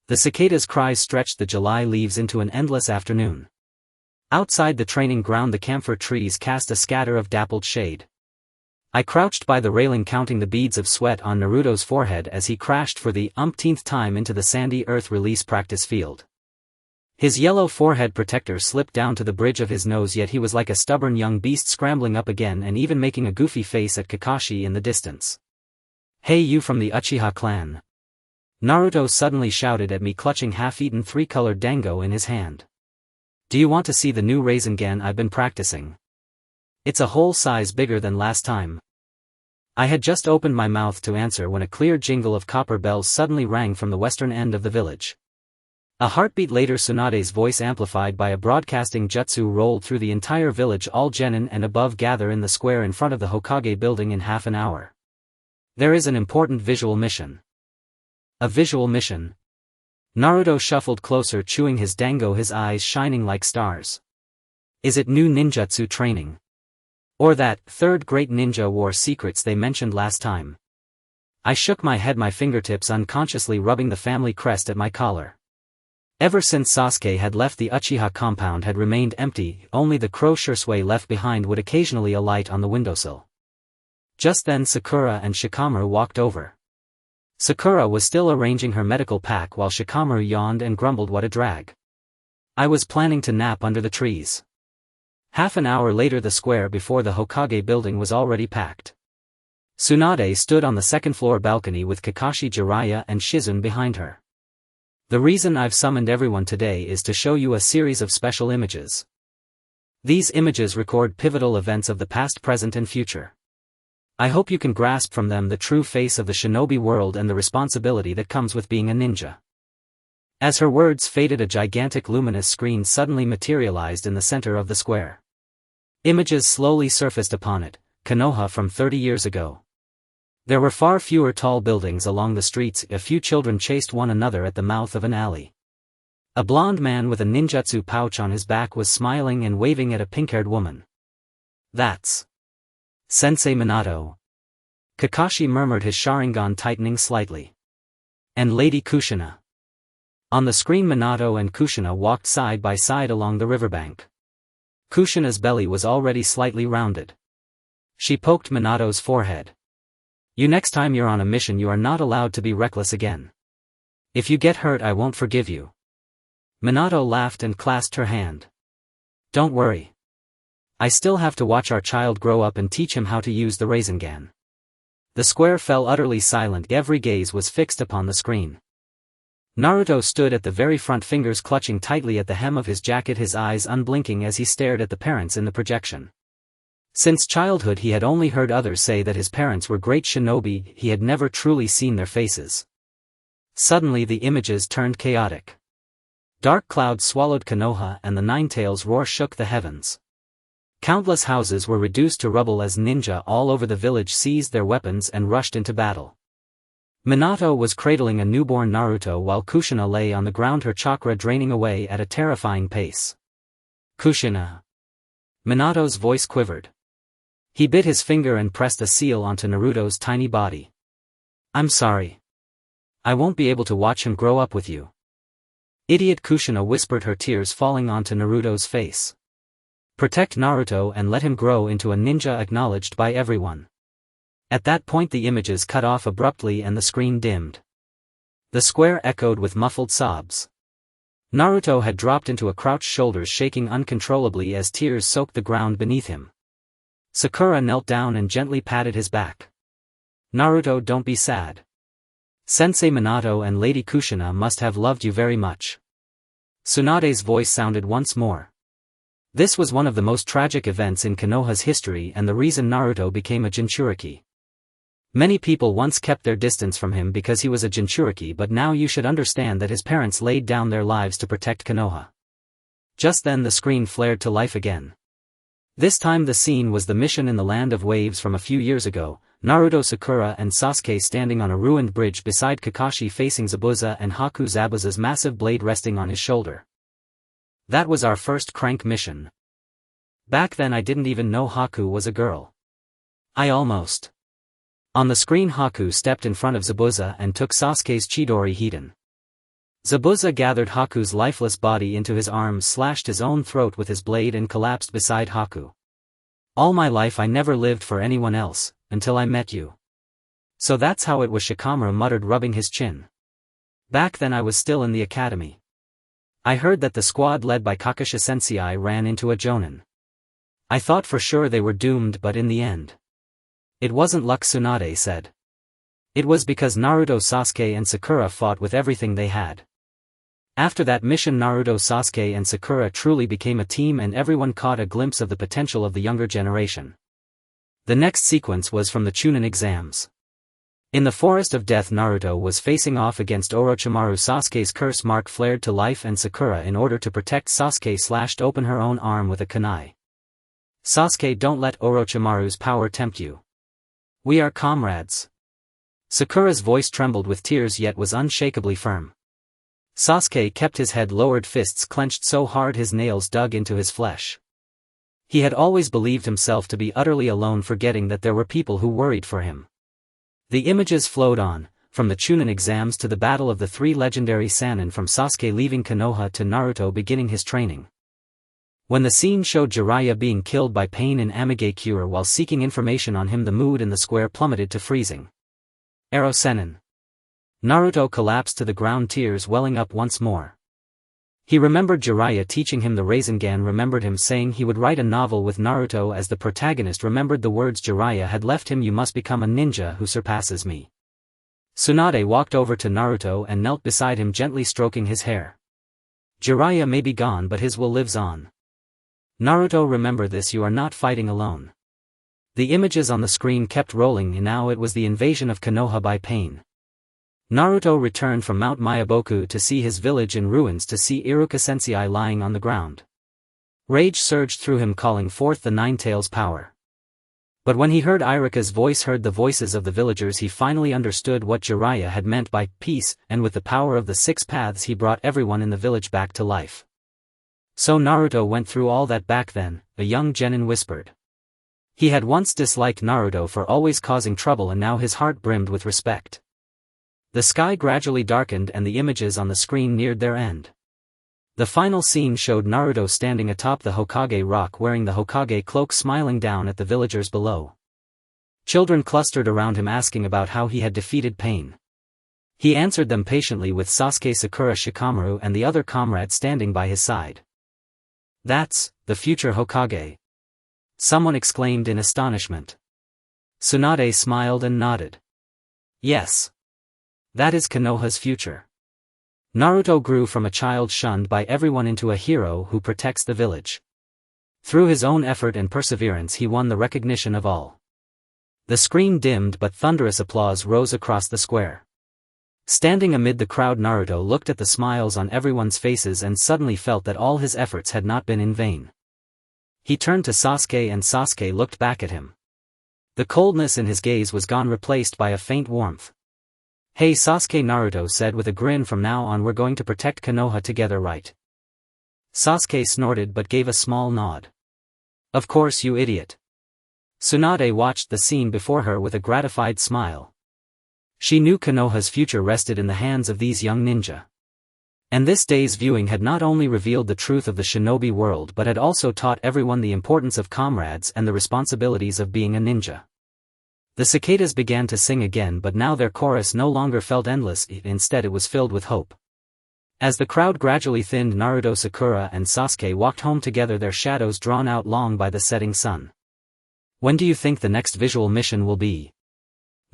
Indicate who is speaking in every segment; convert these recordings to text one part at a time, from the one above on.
Speaker 1: The cicada's cries stretched the July leaves into an endless afternoon. Outside the training ground the camphor trees cast a scatter of dappled shade. I crouched by the railing counting the beads of sweat on Naruto's forehead as he crashed for the umpteenth time into the sandy earth release practice field. His yellow forehead protector slipped down to the bridge of his nose, yet he was like a stubborn young beast scrambling up again and even making a goofy face at Kakashi in the distance. "Hey, you from the Uchiha clan!" Naruto suddenly shouted at me, clutching half-eaten three-colored dango in his hand. "Do you want to see the new Rasengan I've been practicing? It's a whole size bigger than last time." I had just opened my mouth to answer when a clear jingle of copper bells suddenly rang from the western end of the village. A heartbeat later Tsunade's voice amplified by a broadcasting jutsu rolled through the entire village. "All genin and above gather in the square in front of the Hokage building in half an hour. There is an important visual mission." "A visual mission?" Naruto shuffled closer, chewing his dango, his eyes shining like stars. "Is it new ninjutsu training? Or that third great ninja war secrets they mentioned last time?" I shook my head, my fingertips unconsciously rubbing the family crest at my collar. Ever since Sasuke had left, the Uchiha compound had remained empty, only the crow Shursui left behind would occasionally alight on the windowsill. Just then Sakura and Shikamaru walked over. Sakura was still arranging her medical pack while Shikamaru yawned and grumbled, "What a drag. I was planning to nap under the trees." Half an hour later the square before the Hokage building was already packed. Tsunade stood on the second-floor balcony with Kakashi, Jiraiya and Shizune behind her. "The reason I've summoned everyone today is to show you a series of special images. These images record pivotal events of the past, present and future. I hope you can grasp from them the true face of the shinobi world and the responsibility that comes with being a ninja." As her words faded, a gigantic luminous screen suddenly materialized in the center of the square. Images slowly surfaced upon it, Konoha from 30 years ago. There were far fewer tall buildings along the streets, a few children chased one another at the mouth of an alley. A blonde man with a ninjutsu pouch on his back was smiling and waving at a pink-haired woman. "That's Sensei Minato." Kakashi murmured, his Sharingan tightening slightly. "And Lady Kushina." On the screen Minato and Kushina walked side by side along the riverbank. Kushina's belly was already slightly rounded. She poked Minato's forehead. "You, next time you're on a mission you are not allowed to be reckless again. If you get hurt I won't forgive you." Minato laughed and clasped her hand. "Don't worry. I still have to watch our child grow up and teach him how to use the Rasengan." The square fell utterly silent, every gaze was fixed upon the screen. Naruto stood at the very front, fingers clutching tightly at the hem of his jacket, his eyes unblinking as he stared at the parents in the projection. Since childhood he had only heard others say that his parents were great shinobi, he had never truly seen their faces. Suddenly the images turned chaotic. Dark clouds swallowed Konoha and the Nine-Tails roar shook the heavens. Countless houses were reduced to rubble as ninja all over the village seized their weapons and rushed into battle. Minato was cradling a newborn Naruto while Kushina lay on the ground, her chakra draining away at a terrifying pace. "Kushina." Minato's voice quivered. He bit his finger and pressed a seal onto Naruto's tiny body. "I'm sorry. I won't be able to watch him grow up with you." "Idiot," Kushina whispered, her tears falling onto Naruto's face. "Protect Naruto and let him grow into a ninja acknowledged by everyone." At that point the images cut off abruptly and the screen dimmed. The square echoed with muffled sobs. Naruto had dropped into a crouch, shoulders shaking uncontrollably as tears soaked the ground beneath him. Sakura knelt down and gently patted his back. "Naruto, don't be sad. Sensei Minato and Lady Kushina must have loved you very much." Tsunade's voice sounded once more. This was one of the most tragic events in Konoha's history and the reason Naruto became a Jinchuriki. Many people once kept their distance from him because he was a Jinchuriki, but now you should understand that his parents laid down their lives to protect Konoha. Just then the screen flared to life again. This time the scene was the mission in the Land of Waves from a few years ago, Naruto, Sakura and Sasuke standing on a ruined bridge beside Kakashi facing Zabuza and Haku, Zabuza's massive blade resting on his shoulder. That was our first crank mission. Back then I didn't even know Haku was a girl. I almost. On the screen Haku stepped in front of Zabuza and took Sasuke's Chidori Hiden. Zabuza gathered Haku's lifeless body into his arms, slashed his own throat with his blade and collapsed beside Haku. All my life I never lived for anyone else, until I met you. So that's how it was, Shikamaru muttered, rubbing his chin. Back then I was still in the academy. I heard that the squad led by Kakashi Sensei ran into a jonin. I thought for sure they were doomed, but in the end. It wasn't luck, Tsunade said. It was because Naruto, Sasuke and Sakura fought with everything they had. After that mission, Naruto, Sasuke and Sakura truly became a team, and everyone caught a glimpse of the potential of the younger generation. The next sequence was from the Chunin exams. In the Forest of Death, Naruto was facing off against Orochimaru. Sasuke's curse mark flared to life, and Sakura, in order to protect Sasuke, slashed open her own arm with a kunai. Sasuke, don't let Orochimaru's power tempt you. We are comrades. Sakura's voice trembled with tears, yet was unshakably firm. Sasuke kept his head lowered, fists clenched so hard his nails dug into his flesh. He had always believed himself to be utterly alone, forgetting that there were people who worried for him. The images flowed on, from the Chunin exams to the battle of the three legendary Sannin, from Sasuke leaving Konoha to Naruto beginning his training. When the scene showed Jiraiya being killed by Pain in Amigakure while seeking information on him, the mood in the square plummeted to freezing. Ero Sennin. Naruto collapsed to the ground, tears welling up once more. He remembered Jiraiya teaching him the Rasengan, remembered him saying he would write a novel with Naruto as the protagonist, remembered the words Jiraiya had left him, "You must become a ninja who surpasses me." Tsunade walked over to Naruto and knelt beside him, gently stroking his hair. Jiraiya may be gone, but his will lives on. Naruto, remember this, you are not fighting alone. The images on the screen kept rolling, and now it was the invasion of Konoha by Pain. Naruto returned from Mount Myaboku to see his village in ruins, to see Iruka Sensei lying on the ground. Rage surged through him, calling forth the Nine Tails power. But when he heard Iruka's voice, heard the voices of the villagers, he finally understood what Jiraiya had meant by peace, and with the power of the six paths he brought everyone in the village back to life. So Naruto went through all that back then, a young genin whispered. He had once disliked Naruto for always causing trouble, and now his heart brimmed with respect. The sky gradually darkened and the images on the screen neared their end. The final scene showed Naruto standing atop the Hokage rock wearing the Hokage cloak, smiling down at the villagers below. Children clustered around him, asking about how he had defeated Pain. He answered them patiently, with Sasuke, Sakura, Shikamaru and the other comrades standing by his side. "That's the future Hokage," someone exclaimed in astonishment. Tsunade smiled and nodded. "Yes. That is Konoha's future." Naruto grew from a child shunned by everyone into a hero who protects the village. Through his own effort and perseverance he won the recognition of all. The screen dimmed, but thunderous applause rose across the square. Standing amid the crowd, Naruto looked at the smiles on everyone's faces and suddenly felt that all his efforts had not been in vain. He turned to Sasuke, and Sasuke looked back at him. The coldness in his gaze was gone, replaced by a faint warmth. "Hey Sasuke," Naruto said with a grin, "from now on we're going to protect Konoha together, right?" Sasuke snorted but gave a small nod. "Of course, you idiot." Tsunade watched the scene before her with a gratified smile. She knew Konoha's future rested in the hands of these young ninja. And this day's viewing had not only revealed the truth of the shinobi world, but had also taught everyone the importance of comrades and the responsibilities of being a ninja. The cicadas began to sing again, but now their chorus no longer felt endless, instead it was filled with hope. As the crowd gradually thinned, Naruto, Sakura and Sasuke walked home together, their shadows drawn out long by the setting sun. "When do you think the next visual mission will be?"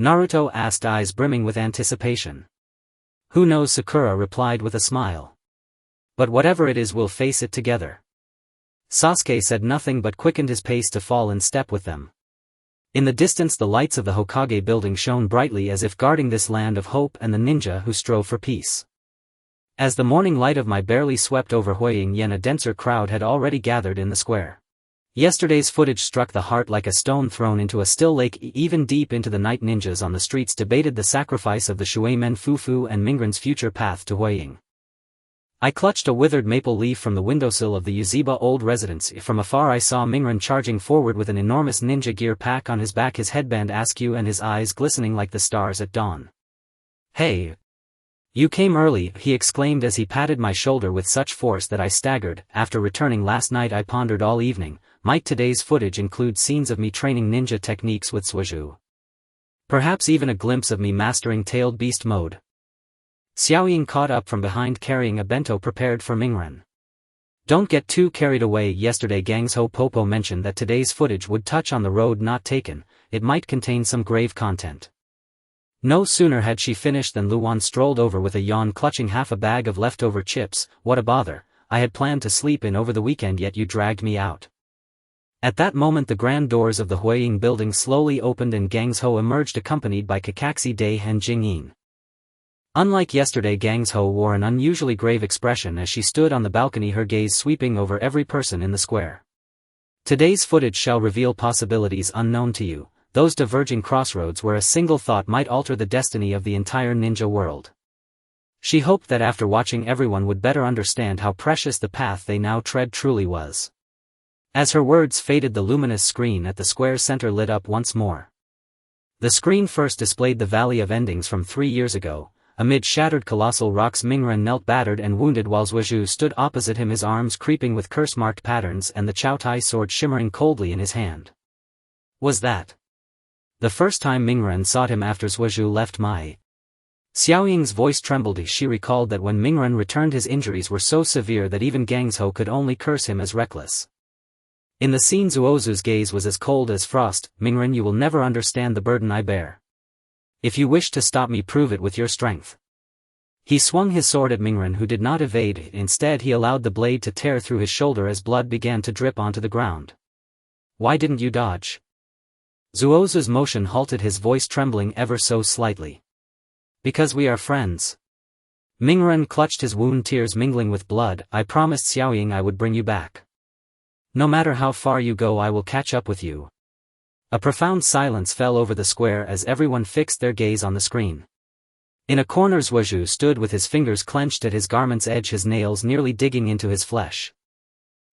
Speaker 1: Naruto asked, eyes brimming with anticipation. "Who knows?" Sakura replied with a smile. "But whatever it is, we'll face it together." Sasuke said nothing but quickened his pace to fall in step with them. In the distance the lights of the Hokage building shone brightly, as if guarding this land of hope and the ninja who strove for peace. As the morning light of my barely swept over Huiying, a denser crowd had already gathered in the square. Yesterday's footage struck the heart like a stone thrown into a still lake. Even deep into the night, ninjas on the streets debated the sacrifice of the Shueimen Fufu and Mingren's future path to Huiying. I clutched a withered maple leaf from the windowsill of the Yuziba old residence. From afar I saw Mingren charging forward with an enormous ninja gear pack on his back, his headband askew and his eyes glistening like the stars at dawn. "Hey! You came early, he exclaimed as he patted my shoulder with such force that I staggered. After returning last night I pondered all evening, might today's footage include scenes of me training ninja techniques with Suiju? Perhaps even a glimpse of me mastering tailed beast mode. Xiaoying caught up from behind carrying a bento prepared for Mingren. Don't get too carried away. Yesterday Gangzhou Popo mentioned that today's footage would touch on the road not taken, it might contain some grave content. No sooner had she finished than Luan strolled over with a yawn clutching half a bag of leftover chips. What a bother, I had planned to sleep in over the weekend yet you dragged me out. At that moment the grand doors of the Huiying building slowly opened and Gangzhou emerged accompanied by Kakaxi Day and Jingyin. Unlike yesterday Gangzhou wore an unusually grave expression as she stood on the balcony, her gaze sweeping over every person in the square. Today's footage shall reveal possibilities unknown to you, those diverging crossroads where a single thought might alter the destiny of the entire ninja world. She hoped that after watching everyone would better understand how precious the path they now tread truly was. As her words faded, the luminous screen at the square's center lit up once more. The screen first displayed the Valley of Endings from 3 years ago. Amid shattered colossal rocks Mingren knelt battered and wounded while Suiju stood opposite him, his arms creeping with curse-marked patterns and the Choutai sword shimmering coldly in his hand. Was that the first time Mingren sought him after Suiju left Mai? Xiaoying's voice trembled as she recalled that when Mingren returned his injuries were so severe that even Gangzhou could only curse him as reckless. In the scene Zuozu's gaze was as cold as frost. Mingren, you will never understand the burden I bear. If you wish to stop me, prove it with your strength. He swung his sword at Mingren, who did not evade. Instead he allowed the blade to tear through his shoulder as blood began to drip onto the ground. Why didn't you dodge? Zuozu's motion halted, his voice trembling ever so slightly. Because we are friends. Mingren clutched his wound, tears mingling with blood. I promised Xiaoying I would bring you back. No matter how far you go I will catch up with you. A profound silence fell over the square as everyone fixed their gaze on the screen. In a corner Suiju stood with his fingers clenched at his garment's edge, his nails nearly digging into his flesh.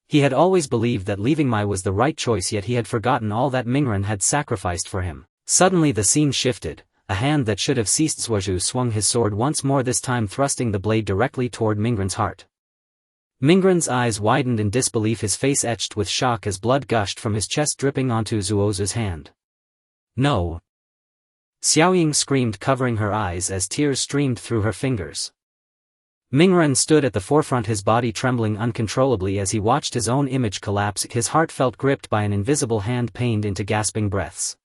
Speaker 1: He had always believed that leaving Mai was the right choice, yet he had forgotten all that Mingren had sacrificed for him. Suddenly the scene shifted. A hand that should have ceased Suiju swung his sword once more, this time thrusting the blade directly toward Mingren's heart. Mingren's eyes widened in disbelief, his face etched with shock as blood gushed from his chest dripping onto Zuozu's hand. No! Xiaoying screamed, covering her eyes as tears streamed through her fingers. Mingren stood at the forefront, his body trembling uncontrollably as he watched his own image collapse, his heart felt gripped by an invisible hand pained into gasping breaths.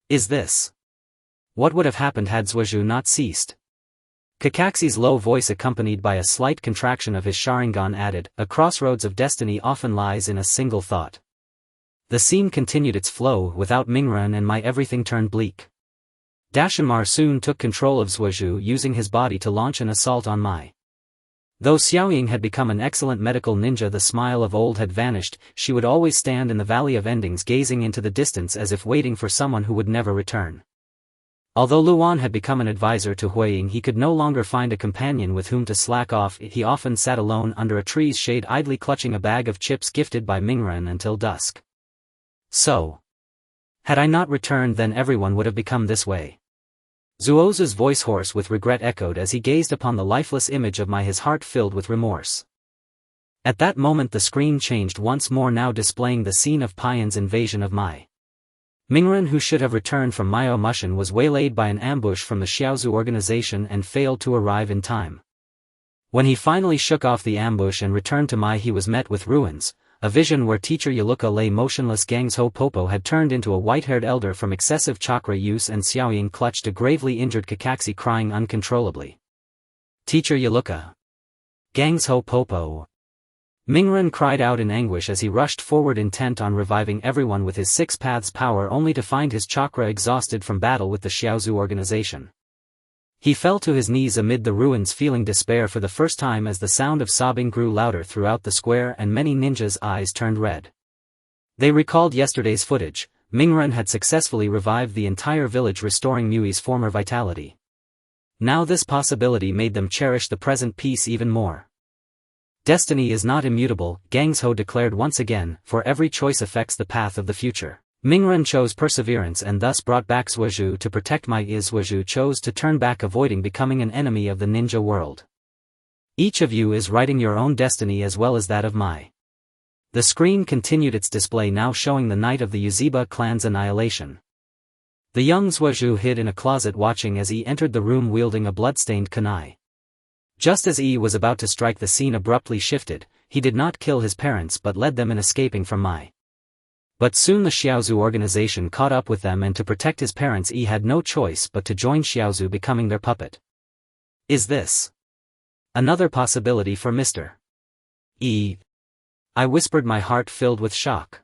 Speaker 1: Is this what would have happened had Suiju not ceased? Kakaxi's low voice, accompanied by a slight contraction of his Sharingan, added, a crossroads of destiny often lies in a single thought. The scene continued its flow. Without Mingren and Mai everything turned bleak. Dashinmar soon took control of Suiju, using his body to launch an assault on Mai. Though Xiaoying had become an excellent medical ninja, the smile of old had vanished. She would always stand in the Valley of Endings gazing into the distance as if waiting for someone who would never return. Although Luan had become an advisor to Huiying, he could no longer find a companion with whom to slack off. He often sat alone under a tree's shade, idly clutching a bag of chips gifted by Mingren until dusk. So, had I not returned, then everyone would have become this way. Zuozu's voice, hoarse with regret, echoed as he gazed upon the lifeless image of Mai, his heart filled with remorse. At that moment the screen changed once more, now displaying the scene of Payan's invasion of Mai. Mingren, who should have returned from Myo Mushin, was waylaid by an ambush from the Xiaozu organization and failed to arrive in time. When he finally shook off the ambush and returned to Mai, he was met with ruins, a vision where teacher Yaluka lay motionless. Gangzhou Popo had turned into a white-haired elder from excessive chakra use, and Xiaoying clutched a gravely injured Kakaxi, crying uncontrollably. Teacher Yaluka! Gangzhou Popo! Mingren cried out in anguish as he rushed forward, intent on reviving everyone with his 6 paths power, only to find his chakra exhausted from battle with the Xiaozu organization. He fell to his knees amid the ruins, feeling despair for the first time as the sound of sobbing grew louder throughout the square and many ninjas' eyes turned red. They recalled yesterday's footage. Mingren had successfully revived the entire village, restoring Mui's former vitality. Now this possibility made them cherish the present peace even more. Destiny is not immutable, Gangzhou declared once again, for every choice affects the path of the future. Mingren chose perseverance and thus brought back Zhuozhu to protect Mai. Zhuozhu chose to turn back, avoiding becoming an enemy of the ninja world. Each of you is writing your own destiny as well as that of Mai. The screen continued its display, now showing the night of the Uchiha clan's annihilation. The young Zhuozhu hid in a closet watching as he entered the room wielding a bloodstained kunai. Just as he was about to strike, the scene abruptly shifted. He did not kill his parents but led them in escaping from Mai. But soon the Xiaozu organization caught up with them, and to protect his parents he had no choice but to join Xiaozu, becoming their puppet. Is this another possibility for Mr. E? I whispered, my heart filled with shock.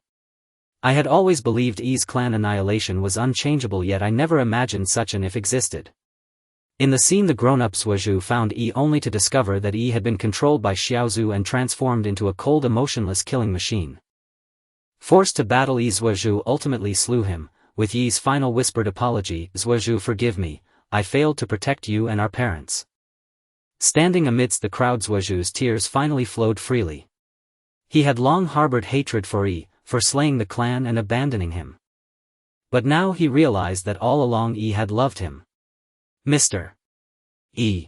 Speaker 1: I had always believed E's clan annihilation was unchangeable, yet I never imagined such an if existed. In the scene, the grown-up Zhuozhu found E only to discover that E had been controlled by Xiaozu and transformed into a cold, emotionless killing machine. Forced to battle Yi, Zhuozhu ultimately slew him, with Yi's final whispered apology, "Zhuozhu, forgive me, I failed to protect you and our parents." Standing amidst the crowd, Zhuozhu's tears finally flowed freely. He had long harbored hatred for Yi, for slaying the clan and abandoning him. But now he realized that all along Yi had loved him. Mr. E.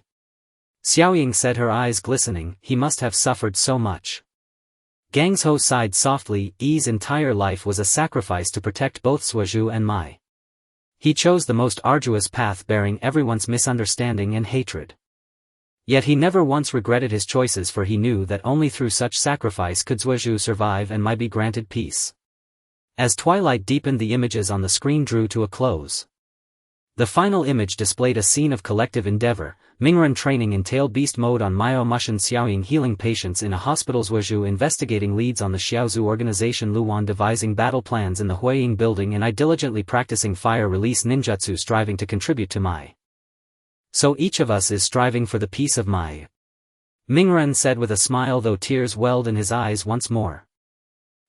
Speaker 1: Xiaoying said, her eyes glistening, he must have suffered so much. Gangzhou sighed softly. Yi's entire life was a sacrifice to protect both Zhuozhu and Mai. He chose the most arduous path, bearing everyone's misunderstanding and hatred. Yet he never once regretted his choices, for he knew that only through such sacrifice could Zhuozhu survive and Mai be granted peace. As twilight deepened, the images on the screen drew to a close. The final image displayed a scene of collective endeavor, Mingren training in tail beast mode on Myo Mushin, Xiaoying healing patients in a hospital, Zhuozhu investigating leads on the Xiaozu organization, Luwan devising battle plans in the Huiying building, and I diligently practicing fire release ninjutsu, striving to contribute to Mai. So each of us is striving for the peace of Mai. Mingren said with a smile, though tears welled in his eyes once more.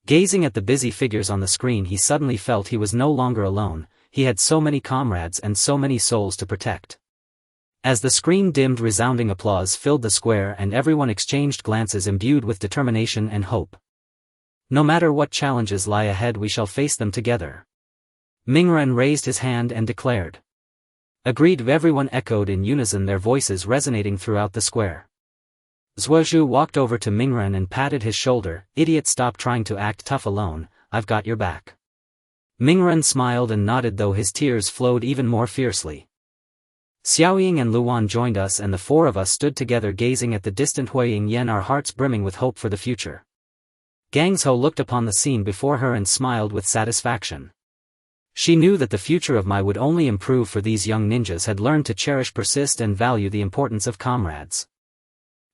Speaker 1: Gazing at the busy figures on the screen, he suddenly felt he was no longer alone. He had so many comrades and so many souls to protect. As the screen dimmed, resounding applause filled the square and everyone exchanged glances imbued with determination and hope. No matter what challenges lie ahead, we shall face them together. Mingren raised his hand and declared. Agreed, everyone echoed in unison, their voices resonating throughout the square. Zhuozhu walked over to Mingren and patted his shoulder. Idiot, stop trying to act tough alone, I've got your back. Mingren smiled and nodded, though his tears flowed even more fiercely. Xiaoying and Luwan joined us, and the four of us stood together gazing at the distant Huiying Yen, our hearts brimming with hope for the future. Gangzhou looked upon the scene before her and smiled with satisfaction. She knew that the future of Mai would only improve, for these young ninjas had learned to cherish, persist and value the importance of comrades.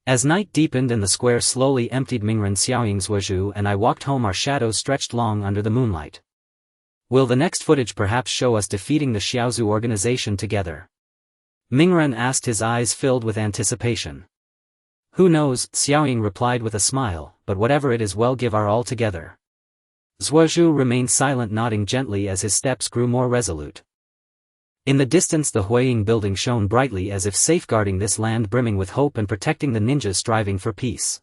Speaker 1: As night deepened and the square slowly emptied, Mingren, Xiaoying, Zhuozhu and I walked home, our shadows stretched long under the moonlight. Will the next footage perhaps show us defeating the Xiaozu organization together? Mingren asked, his eyes filled with anticipation. Who knows, Xiaoying replied with a smile, but whatever it is, we'll give our all together. Zhuozhu remained silent, nodding gently as his steps grew more resolute. In the distance, the Huiying building shone brightly, as if safeguarding this land brimming with hope and protecting the ninjas striving for peace.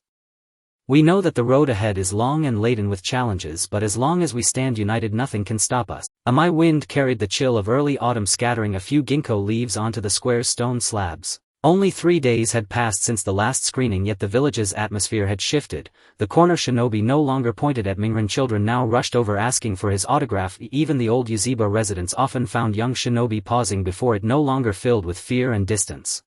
Speaker 1: We know that the road ahead is long and laden with challenges, but as long as we stand united, nothing can stop us. A Mai wind carried the chill of early autumn, scattering a few ginkgo leaves onto the square's stone slabs. Only 3 days had passed since the last screening, yet the village's atmosphere had shifted. The corner shinobi no longer pointed at Mingren. Children now rushed over asking for his autograph. Even the old Uchiha residents often found young shinobi pausing before it, no longer filled with fear and distance.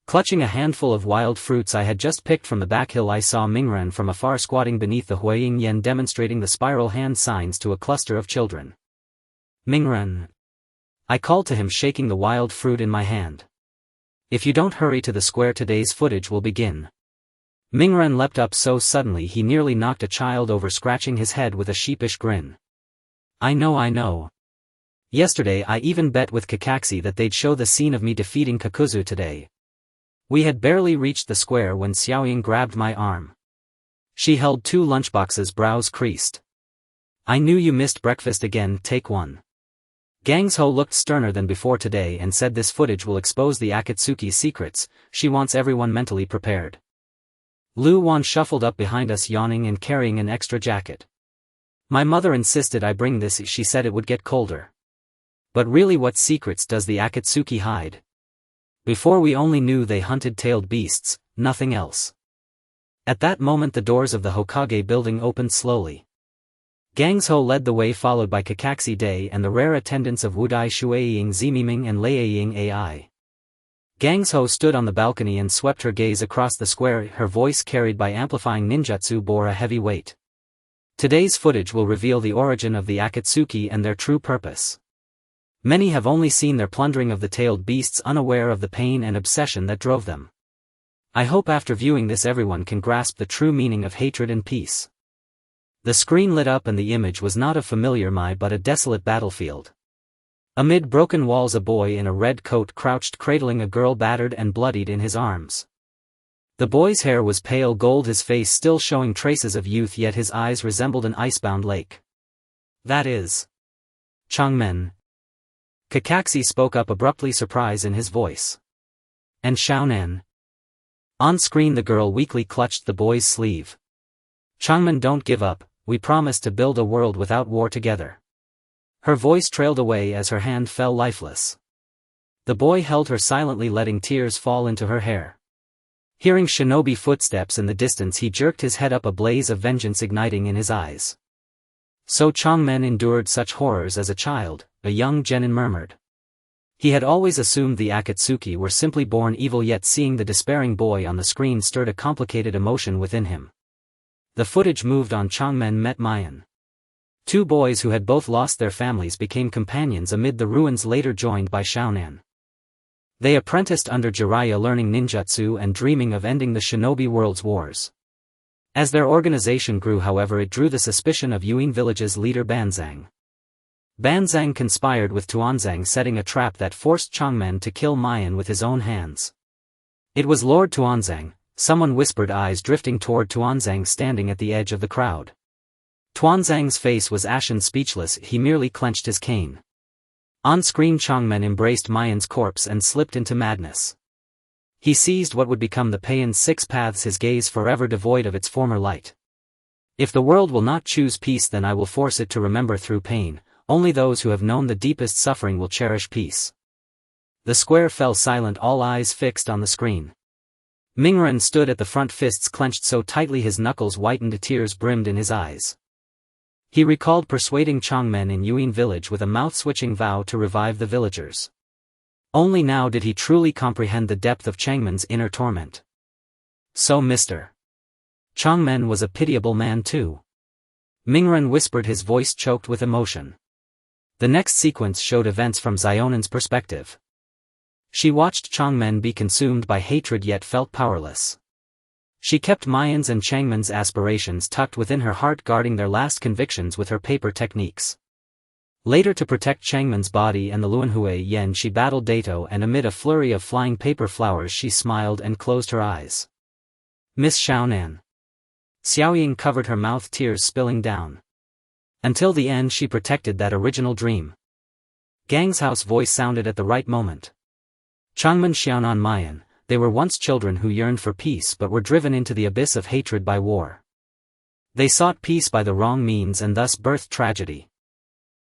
Speaker 1: Clutching a handful of wild fruits I had just picked from the back hill, I saw Mingren from afar squatting beneath the Huiying Yen, demonstrating the spiral hand signs to a cluster of children. Mingren, I called to him, shaking the wild fruit in my hand. If you don't hurry to the square, today's footage will begin. Mingren leapt up so suddenly he nearly knocked a child over, scratching his head with a sheepish grin. I know. Yesterday I even bet with Kakashi that they'd show the scene of me defeating Kakuzu today. We had barely reached the square when Xiaoying grabbed my arm. She held 2 lunchboxes, brows creased. I knew you missed breakfast again, take one. Gangzhou looked sterner than before today and said this footage will expose the Akatsuki's secrets. She wants everyone mentally prepared. Lu Wan shuffled up behind us, yawning and carrying an extra jacket. My mother insisted I bring this, she said it would get colder. But really, what secrets does the Akatsuki hide? Before we only knew they hunted tailed beasts, nothing else. At that moment the doors of the Hokage building opened slowly. Gangzhou led the way, followed by Kakashi Day and the rare attendants of Wudai Shueiying Zimiming and Leiying Ai. Gangzhou stood on the balcony and swept her gaze across the square, her voice carried by amplifying ninjutsu bore a heavy weight. Today's footage will reveal the origin of the Akatsuki and their true purpose. Many have only seen their plundering of the tailed beasts, unaware of the pain and obsession that drove them. I hope after viewing this everyone can grasp the true meaning of hatred and peace. The screen lit up and the image was not a familiar Mai but a desolate battlefield. Amid broken walls a boy in a red coat crouched, cradling a girl battered and bloodied in his arms. The boy's hair was pale gold, his face still showing traces of youth, yet his eyes resembled an icebound lake. That is Changmen. Kakashi spoke up abruptly, surprise in his voice. And Xiaonan. On screen the girl weakly clutched the boy's sleeve. Changmen, don't give up, we promise to build a world without war together. Her voice trailed away as her hand fell lifeless. The boy held her silently, letting tears fall into her hair. Hearing Shinobi footsteps in the distance, he jerked his head up, a blaze of vengeance igniting in his eyes. So Changmen endured such horrors as a child, a young genin murmured. He had always assumed the Akatsuki were simply born evil, yet seeing the despairing boy on the screen stirred a complicated emotion within him. The footage moved on. Changmen met Mayan. Two boys who had both lost their families became companions amid the ruins, later joined by Xiaonan. They apprenticed under Jiraiya, learning ninjutsu and dreaming of ending the Shinobi world's wars. As their organization grew, however, it drew the suspicion of Yuin village's leader Banzang. Banzang conspired with Tuanzang, setting a trap that forced Changmen to kill Mayan with his own hands. It was Lord Tuanzang, someone whispered, eyes drifting toward Tuanzang standing at the edge of the crowd. Tuanzang's face was ashen, speechless, he merely clenched his cane. On screen Changmen embraced Mayan's corpse and slipped into madness. He seized what would become the Peian's six paths, his gaze forever devoid of its former light. If the world will not choose peace, then I will force it to remember through pain. Only those who have known the deepest suffering will cherish peace. The square fell silent, all eyes fixed on the screen. Mingren stood at the front, fists clenched so tightly his knuckles whitened, tears brimmed in his eyes. He recalled persuading Changmen in Yuin village with a mouth-switching vow to revive the villagers. Only now did he truly comprehend the depth of Changmen's inner torment. So Mr. Changmen was a pitiable man too. Mingren whispered, his voice choked with emotion. The next sequence showed events from Xionan's perspective. She watched Changmen be consumed by hatred yet felt powerless. She kept Mayan's and Changmen's aspirations tucked within her heart, guarding their last convictions with her paper techniques. Later, to protect Changmen's body and the Luanhui Yen, she battled Dato, and amid a flurry of flying paper flowers she smiled and closed her eyes. Miss Xiaonan. Xiaoying covered her mouth, tears spilling down. Until the end she protected that original dream. Gangzhou's voice sounded at the right moment. Changmen, Xiaonan, Mayan, they were once children who yearned for peace but were driven into the abyss of hatred by war. They sought peace by the wrong means and thus birthed tragedy.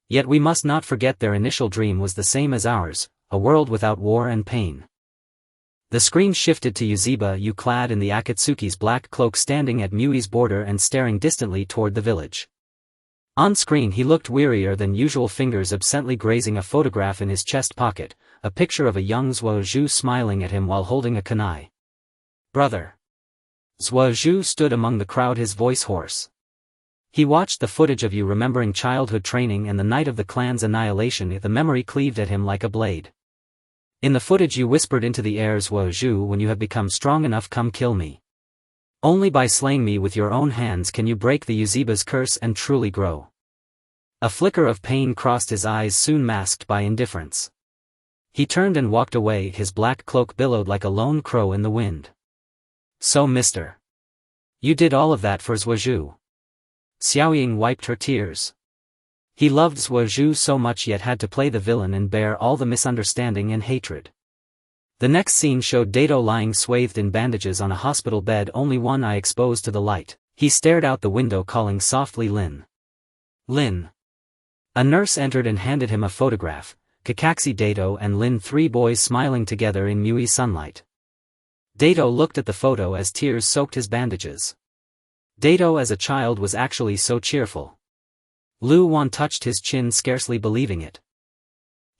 Speaker 1: Yet we must not forget their initial dream was the same as ours, a world without war and pain. The screen shifted to Yuziba Yu, clad in the Akatsuki's black cloak, standing at Mui's border and staring distantly toward the village. On screen he looked wearier than usual, fingers absently grazing a photograph in his chest pocket, a picture of a young Zhuozhu smiling at him while holding a kunai. Brother. Zhuozhu stood among the crowd, his voice hoarse. He watched the footage of Yu, remembering childhood training and the night of the clan's annihilation. The memory cleaved at him like a blade. In the footage Yu whispered into the air, Zhuozhu, when you have become strong enough, come kill me. Only by slaying me with your own hands can you break the Yuziba's curse and truly grow. A flicker of pain crossed his eyes, soon masked by indifference. He turned and walked away, his black cloak billowed like a lone crow in the wind. So Mr. You did all of that for Zhuozhu. Xiaoying wiped her tears. He loved Zhuozhu so much, yet had to play the villain and bear all the misunderstanding and hatred. The next scene showed Dato lying swathed in bandages on a hospital bed, only one eye exposed to the light. He stared out the window, calling softly, Lin. Lin. A nurse entered and handed him a photograph, Kakashi Dato and Lin, three boys smiling together in Mui sunlight. Dato looked at the photo as tears soaked his bandages. Dato as a child was actually so cheerful. Lu Wan touched his chin, scarcely believing it.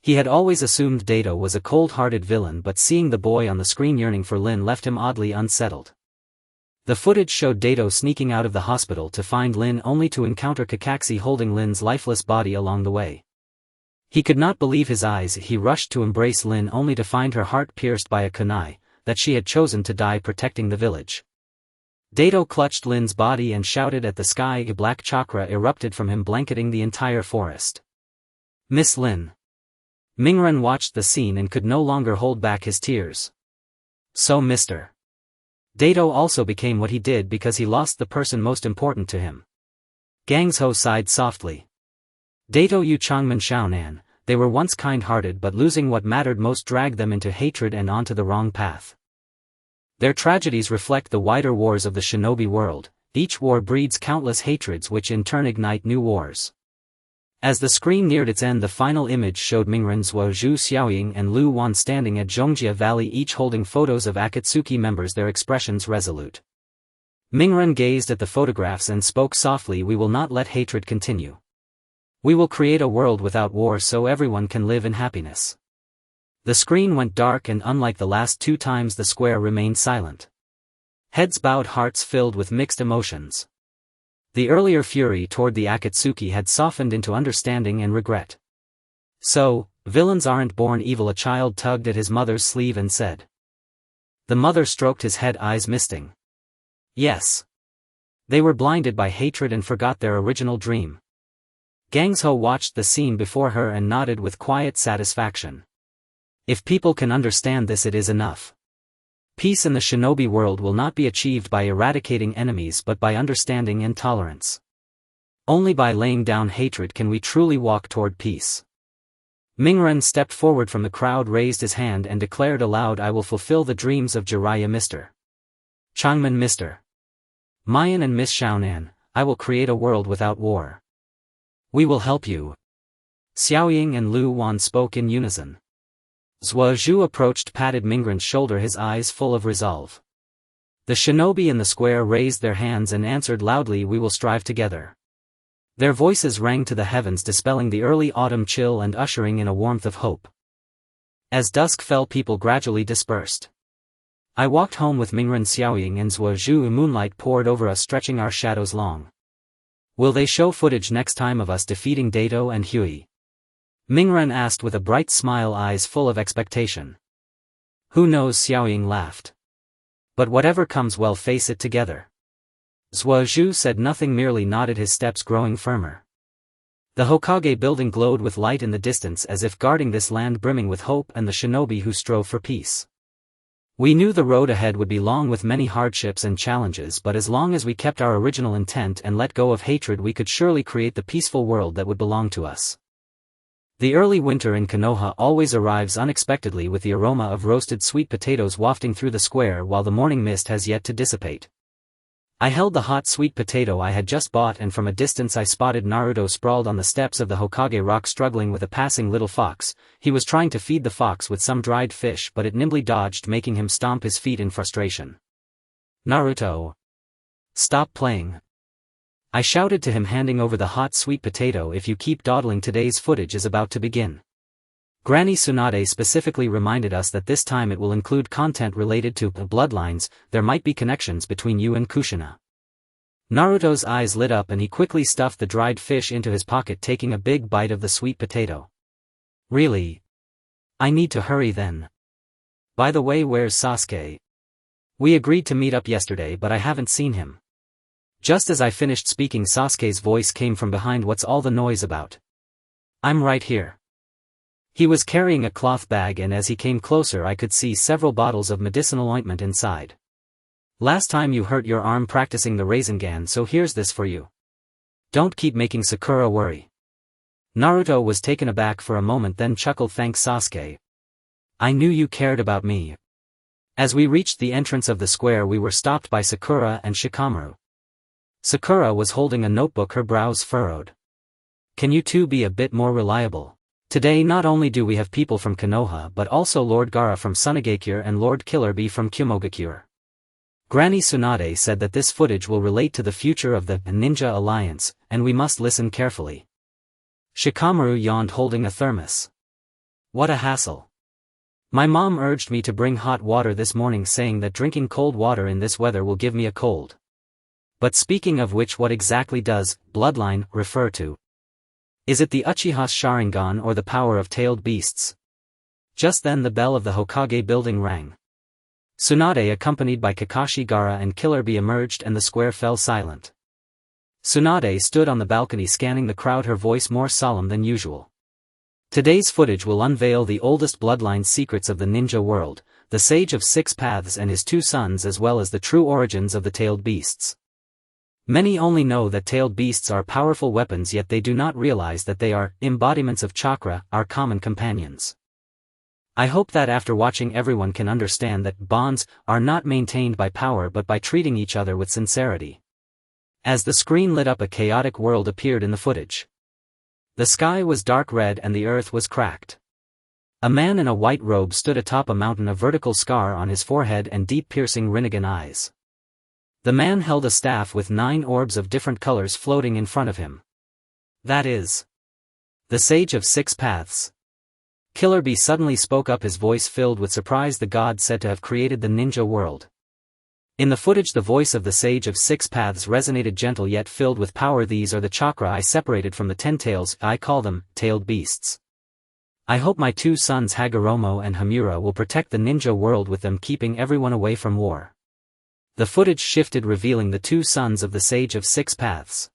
Speaker 1: He had always assumed Dato was a cold-hearted villain, but seeing the boy on the screen yearning for Lin left him oddly unsettled. The footage showed Dato sneaking out of the hospital to find Lin, only to encounter Kakashi holding Lin's lifeless body along the way. He could not believe his eyes. He rushed to embrace Lin, only to find her heart pierced by a kunai, that she had chosen to die protecting the village. Dato clutched Lin's body and shouted at the sky. A black chakra erupted from him, blanketing the entire forest. Miss Lin. Mingren watched the scene and could no longer hold back his tears. So Mr. Dato also became what he did because he lost the person most important to him. Gangsho sighed softly. Dato Yu Changman Xiaonan, they were once kind-hearted, but losing what mattered most dragged them into hatred and onto the wrong path. Their tragedies reflect the wider wars of the shinobi world. Each war breeds countless hatreds which in turn ignite new wars. As the screen neared its end, the final image showed Mingren, Zhuozhu Xiaoying and Lu Wan standing at Zhongjia Valley, each holding photos of Akatsuki members, their expressions resolute. Mingren gazed at the photographs and spoke softly, "We will not let hatred continue. We will create a world without war so everyone can live in happiness." The screen went dark, and unlike the last two times, the square remained silent. Heads bowed, hearts filled with mixed emotions. The earlier fury toward the Akatsuki had softened into understanding and regret. "So, villains aren't born evil," a child tugged at his mother's sleeve and said. The mother stroked his head, eyes misting. "Yes. They were blinded by hatred and forgot their original dream." Gangsho watched the scene before her and nodded with quiet satisfaction. If people can understand this, it is enough. Peace in the shinobi world will not be achieved by eradicating enemies but by understanding and tolerance. Only by laying down hatred can we truly walk toward peace. Mingren stepped forward from the crowd, raised his hand and declared aloud, "I will fulfill the dreams of Jiraiya, Mr. Changman, Mr. Mayan and Miss Xiaonan. I will create a world without war. We will help you." Xiaoying and Lu Wan spoke in unison. Zhuozhu approached, patted Mingren's shoulder, his eyes full of resolve. The shinobi in the square raised their hands and answered loudly, "We will strive together." Their voices rang to the heavens, dispelling the early autumn chill and ushering in a warmth of hope. As dusk fell, people gradually dispersed. I walked home with Mingren, Xiaoying and Zhuozhu. Moonlight poured over us, stretching our shadows long. Will they show footage next time of us defeating Dato and Hui? Mingren asked with a bright smile, eyes full of expectation. Who knows, Xiaoying laughed. But whatever comes, we'll face it together. Zhuozhu said nothing, merely nodded, his steps growing firmer. The Hokage building glowed with light in the distance, as if guarding this land brimming with hope and the shinobi who strove for peace. We knew the road ahead would be long with many hardships and challenges, but as long as we kept our original intent and let go of hatred, we could surely create the peaceful world that would belong to us. The early winter in Konoha always arrives unexpectedly, with the aroma of roasted sweet potatoes wafting through the square while the morning mist has yet to dissipate. I held the hot sweet potato I had just bought, and from a distance I spotted Naruto sprawled on the steps of the Hokage rock, struggling with a passing little fox. He was trying to feed the fox with some dried fish, but it nimbly dodged, making him stomp his feet in frustration. "Naruto! Stop playing!" I shouted to him, handing over the hot sweet potato. "If you keep dawdling, today's footage is about to begin." Granny Tsunade specifically reminded us that this time it will include content related to bloodlines. There might be connections between you and Kushina. Naruto's eyes lit up and he quickly stuffed the dried fish into his pocket, taking a big bite of the sweet potato. "Really? I need to hurry then. By the way, where's Sasuke? We agreed to meet up yesterday, but I haven't seen him." Just as I finished speaking, Sasuke's voice came from behind. "What's all the noise about?" "I'm right here." He was carrying a cloth bag, and as he came closer I could see several bottles of medicinal ointment inside. "Last time you hurt your arm practicing the Rasengan, so here's this for you. Don't keep making Sakura worry." Naruto was taken aback for a moment, then chuckled, "Thanks, Sasuke. I knew you cared about me." As we reached the entrance of the square, we were stopped by Sakura and Shikamaru. Sakura was holding a notebook, her brows furrowed. Can you two be a bit more reliable? Today not only do we have people from Konoha but also Lord Gaara from Sunigakure and Lord Killerby from Kumogakure. Granny Tsunade said that this footage will relate to the future of the Ninja Alliance, and we must listen carefully. Shikamaru yawned holding a thermos. What a hassle. My mom urged me to bring hot water this morning saying that drinking cold water in this weather will give me a cold. But speaking of which, what exactly does bloodline refer to? Is it the Uchiha's Sharingan or the power of tailed beasts? Just then the bell of the Hokage building rang. Tsunade accompanied by Kakashi, Gaara and Killerby emerged and the square fell silent. Tsunade stood on the balcony scanning the crowd, her voice more solemn than usual. Today's footage will unveil the oldest bloodline secrets of the ninja world, the Sage of Six Paths and his two sons, as well as the true origins of the tailed beasts. Many only know that tailed beasts are powerful weapons, yet they do not realize that they are embodiments of chakra, our common companions. I hope that after watching everyone can understand that bonds are not maintained by power but by treating each other with sincerity. As the screen lit up, a chaotic world appeared in the footage. The sky was dark red and the earth was cracked. A man in a white robe stood atop a mountain, a vertical scar on his forehead and deep piercing Rinnegan eyes. The man held a staff with 9 orbs of different colors floating in front of him. That is the Sage of Six Paths. Killerby suddenly spoke up, his voice filled with surprise. The god said to have created the ninja world. In the footage the voice of the Sage of Six Paths resonated, gentle yet filled with power. These are the chakra I separated from the 10 tails. I call them tailed beasts. I hope my two sons Hagoromo and Hamura will protect the ninja world with them, keeping everyone away from war. The footage shifted, revealing the two sons of the Sage of Six Paths.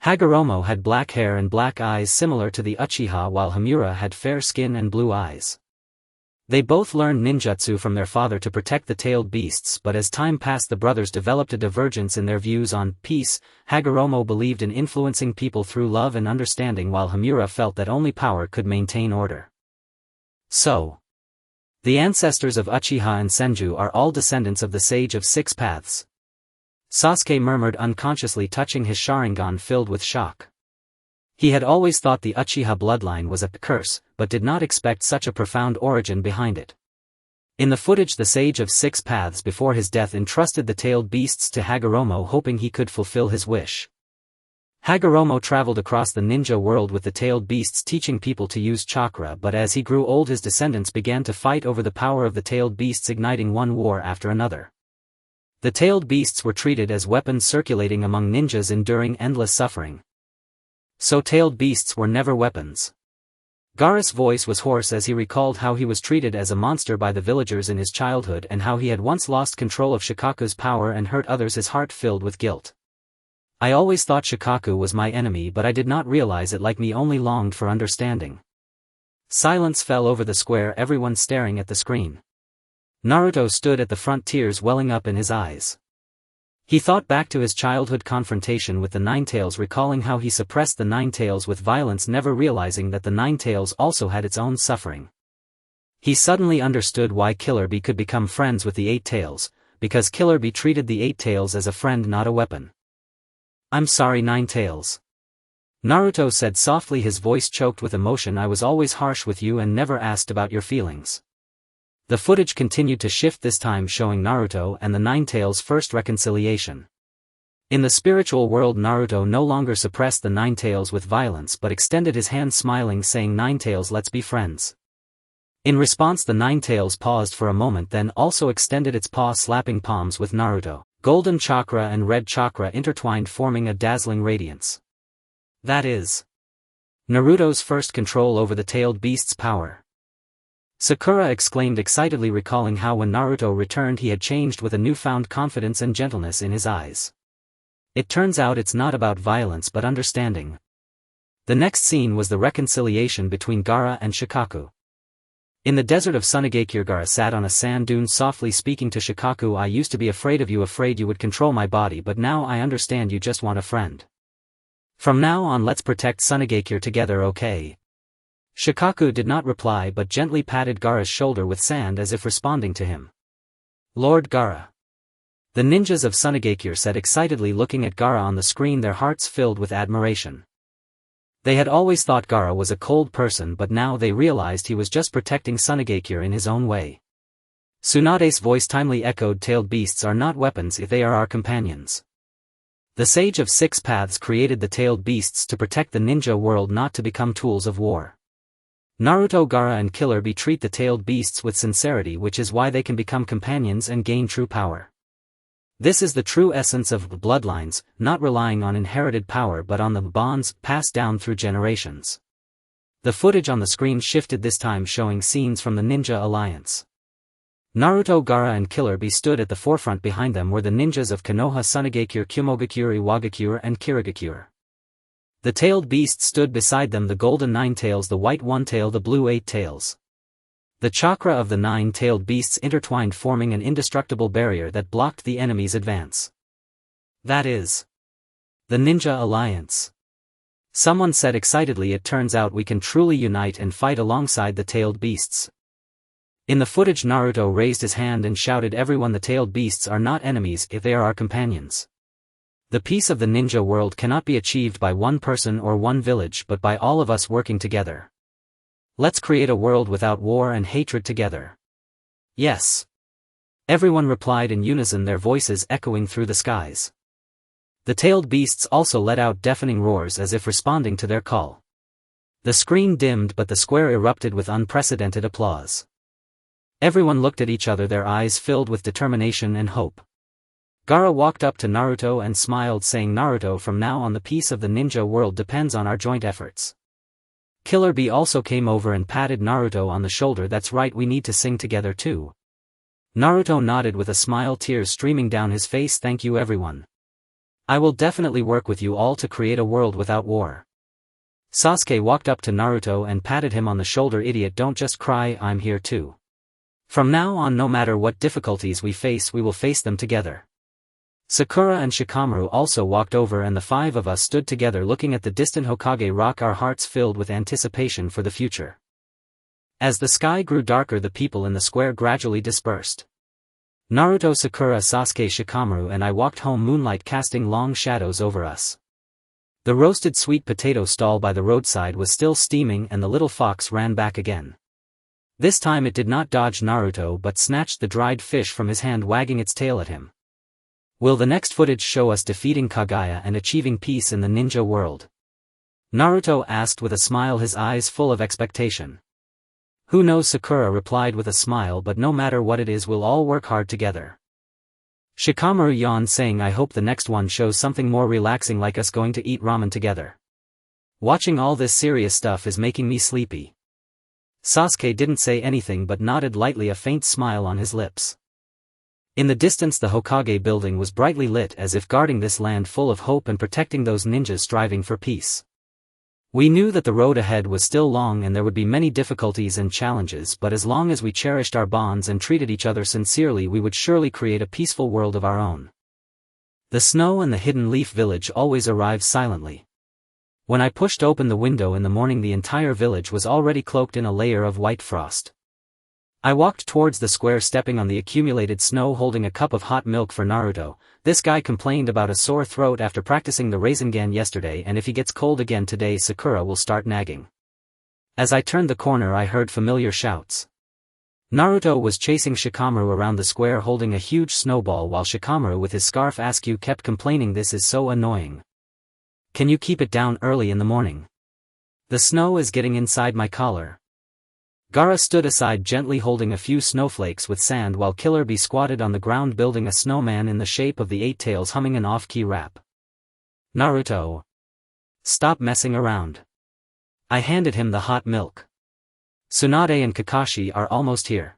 Speaker 1: Hagoromo had black hair and black eyes similar to the Uchiha, while Hamura had fair skin and blue eyes. They both learned ninjutsu from their father to protect the tailed beasts, but as time passed the brothers developed a divergence in their views on peace. Hagoromo believed in influencing people through love and understanding, while Hamura felt that only power could maintain order. So, the ancestors of Uchiha and Senju are all descendants of the Sage of Six Paths. Sasuke murmured unconsciously, touching his Sharingan filled with shock. He had always thought the Uchiha bloodline was a curse, but did not expect such a profound origin behind it. In the footage the Sage of Six Paths before his death entrusted the tailed beasts to Hagoromo, hoping he could fulfill his wish. Hagoromo traveled across the ninja world with the tailed beasts, teaching people to use chakra, but as he grew old his descendants began to fight over the power of the tailed beasts, igniting one war after another. The tailed beasts were treated as weapons, circulating among ninjas, enduring endless suffering. So tailed beasts were never weapons. Gaara's voice was hoarse as he recalled how he was treated as a monster by the villagers in his childhood and how he had once lost control of Shikaku's power and hurt others, his heart filled with guilt. I always thought Shikaku was my enemy, but I did not realize it like me only longed for understanding. Silence fell over the square, everyone staring at the screen. Naruto stood at the front, tears welling up in his eyes. He thought back to his childhood confrontation with the Nine Tails, recalling how he suppressed the Nine Tails with violence, never realizing that the Nine Tails also had its own suffering. He suddenly understood why Killerby could become friends with the Eight Tails, because Killerby treated the Eight Tails as a friend, not a weapon. I'm sorry, Nine Tails. Naruto said softly, his voice choked with emotion. I was always harsh with you and never asked about your feelings. The footage continued to shift, this time showing Naruto and the Nine Tails' first reconciliation. In the spiritual world, Naruto no longer suppressed the Nine Tails with violence but extended his hand smiling, saying, Nine Tails, let's be friends. In response the Nine Tails paused for a moment, then also extended its paw, slapping palms with Naruto. Golden chakra and red chakra intertwined, forming a dazzling radiance. That is Naruto's first control over the tailed beast's power. Sakura exclaimed excitedly, recalling how when Naruto returned he had changed with a newfound confidence and gentleness in his eyes. It turns out it's not about violence but understanding. The next scene was the reconciliation between Gaara and Shikaku. In the desert of Sunigakure, Gaara sat on a sand dune softly speaking to Shikaku. I used to be afraid of you, afraid you would control my body, but now I understand you just want a friend. From now on let's protect Sunigakure together, okay? Shikaku did not reply but gently patted Gaara's shoulder with sand as if responding to him. Lord Gaara. The ninjas of Sunigakure said excitedly, looking at Gaara on the screen, their hearts filled with admiration. They had always thought Gaara was a cold person, but now they realized he was just protecting Sunagakure in his own way. Tsunade's voice timely echoed, "Tailed beasts are not weapons if they are our companions." The Sage of Six Paths created the tailed beasts to protect the ninja world, not to become tools of war. Naruto, Gaara and Killer Bee treat the tailed beasts with sincerity, which is why they can become companions and gain true power. This is the true essence of bloodlines, not relying on inherited power but on the bonds passed down through generations. The footage on the screen shifted, this time showing scenes from the Ninja Alliance. Naruto, Gaara and Killer Bee stood at the forefront. Behind them were the ninjas of Konoha, Sunagakure, Kumogakure, Iwagakure and Kirigakure. The tailed beasts stood beside them, the golden nine tails, the white one tail, the blue eight tails. The chakra of the nine-tailed beasts intertwined, forming an indestructible barrier that blocked the enemy's advance. That is the Ninja Alliance. Someone said excitedly, "It turns out we can truly unite and fight alongside the tailed beasts." In the footage, Naruto raised his hand and shouted, "Everyone, the tailed beasts are not enemies if they are our companions. The peace of the ninja world cannot be achieved by one person or one village, but by all of us working together. Let's create a world without war and hatred together." "Yes." Everyone replied in unison, their voices echoing through the skies. The tailed beasts also let out deafening roars as if responding to their call. The screen dimmed, but the square erupted with unprecedented applause. Everyone looked at each other, their eyes filled with determination and hope. Gaara walked up to Naruto and smiled, saying, "Naruto, from now on the peace of the ninja world depends on our joint efforts." Killer Bee also came over and patted Naruto on the shoulder. "That's right, we need to sing together too." Naruto nodded with a smile, tears streaming down his face. "Thank you everyone. I will definitely work with you all to create a world without war." Sasuke walked up to Naruto and patted him on the shoulder. "Idiot, don't just cry, I'm here too. From now on, no matter what difficulties we face, we will face them together." Sakura and Shikamaru also walked over, and the five of us stood together looking at the distant Hokage rock, our hearts filled with anticipation for the future. As the sky grew darker, the people in the square gradually dispersed. Naruto, Sakura, Sasuke, Shikamaru and I walked home, moonlight casting long shadows over us. The roasted sweet potato stall by the roadside was still steaming, and the little fox ran back again. This time it did not dodge Naruto but snatched the dried fish from his hand, wagging its tail at him. Will the next footage show us defeating Kaguya and achieving peace in the ninja world? Naruto asked with a smile, his eyes full of expectation. "Who knows?" Sakura replied with a smile, "but no matter what it is, we'll all work hard together." Shikamaru yawned, saying, "I hope the next one shows something more relaxing, like us going to eat ramen together. Watching all this serious stuff is making me sleepy." Sasuke didn't say anything but nodded lightly, a faint smile on his lips. In the distance, the Hokage building was brightly lit, as if guarding this land full of hope and protecting those ninjas striving for peace. We knew that the road ahead was still long and there would be many difficulties and challenges, but as long as we cherished our bonds and treated each other sincerely, we would surely create a peaceful world of our own. The snow and the Hidden Leaf village always arrived silently. When I pushed open the window in the morning, the entire village was already cloaked in a layer of white frost. I walked towards the square, stepping on the accumulated snow, holding a cup of hot milk for Naruto. This guy complained about a sore throat after practicing the Rasengan yesterday, and if he gets cold again today, Sakura will start nagging. As I turned the corner, I heard familiar shouts. Naruto was chasing Shikamaru around the square holding a huge snowball, while Shikamaru with his scarf askew kept complaining, "This is so annoying. Can you keep it down early in the morning? The snow is getting inside my collar." Gaara stood aside, gently holding a few snowflakes with sand, while Killer Bee squatted on the ground building a snowman in the shape of the eight tails, humming an off-key rap. "Naruto, stop messing around." I handed him the hot milk. "Tsunade and Kakashi are almost here.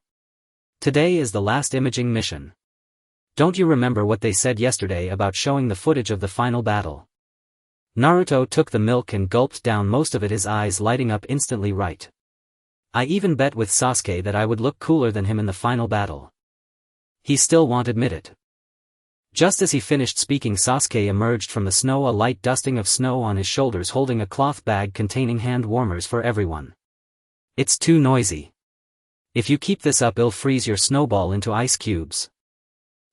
Speaker 1: Today is the last imaging mission. Don't you remember what they said yesterday about showing the footage of the final battle?" Naruto took the milk and gulped down most of it, his eyes lighting up instantly. "Right. I even bet with Sasuke that I would look cooler than him in the final battle." He still won't admit it. Just as he finished speaking, Sasuke emerged from the snow, a light dusting of snow on his shoulders, holding a cloth bag containing hand warmers for everyone. "It's too noisy. If you keep this up, it'll freeze your snowball into ice cubes."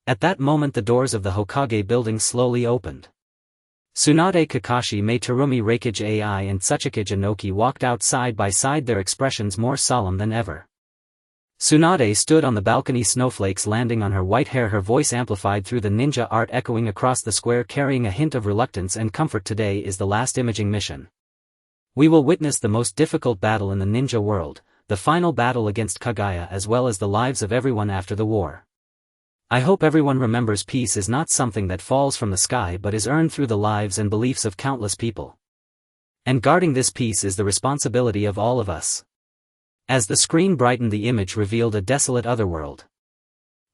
Speaker 1: At that moment, the doors of the Hokage building slowly opened. Tsunade Kakashi, Mei Terumi, Reikage Ai and Tsuchikage Inoki walked out side by side, their expressions more solemn than ever. Tsunade stood on the balcony, snowflakes landing on her white hair, her voice amplified through the ninja art echoing across the square, carrying a hint of reluctance and comfort. Today is the last imaging mission. We will witness the most difficult battle in the ninja world, the final battle against Kaguya, as well as the lives of everyone after the war. I hope everyone remembers peace is not something that falls from the sky but is earned through the lives and beliefs of countless people. And guarding this peace is the responsibility of all of us. As the screen brightened, the image revealed a desolate otherworld.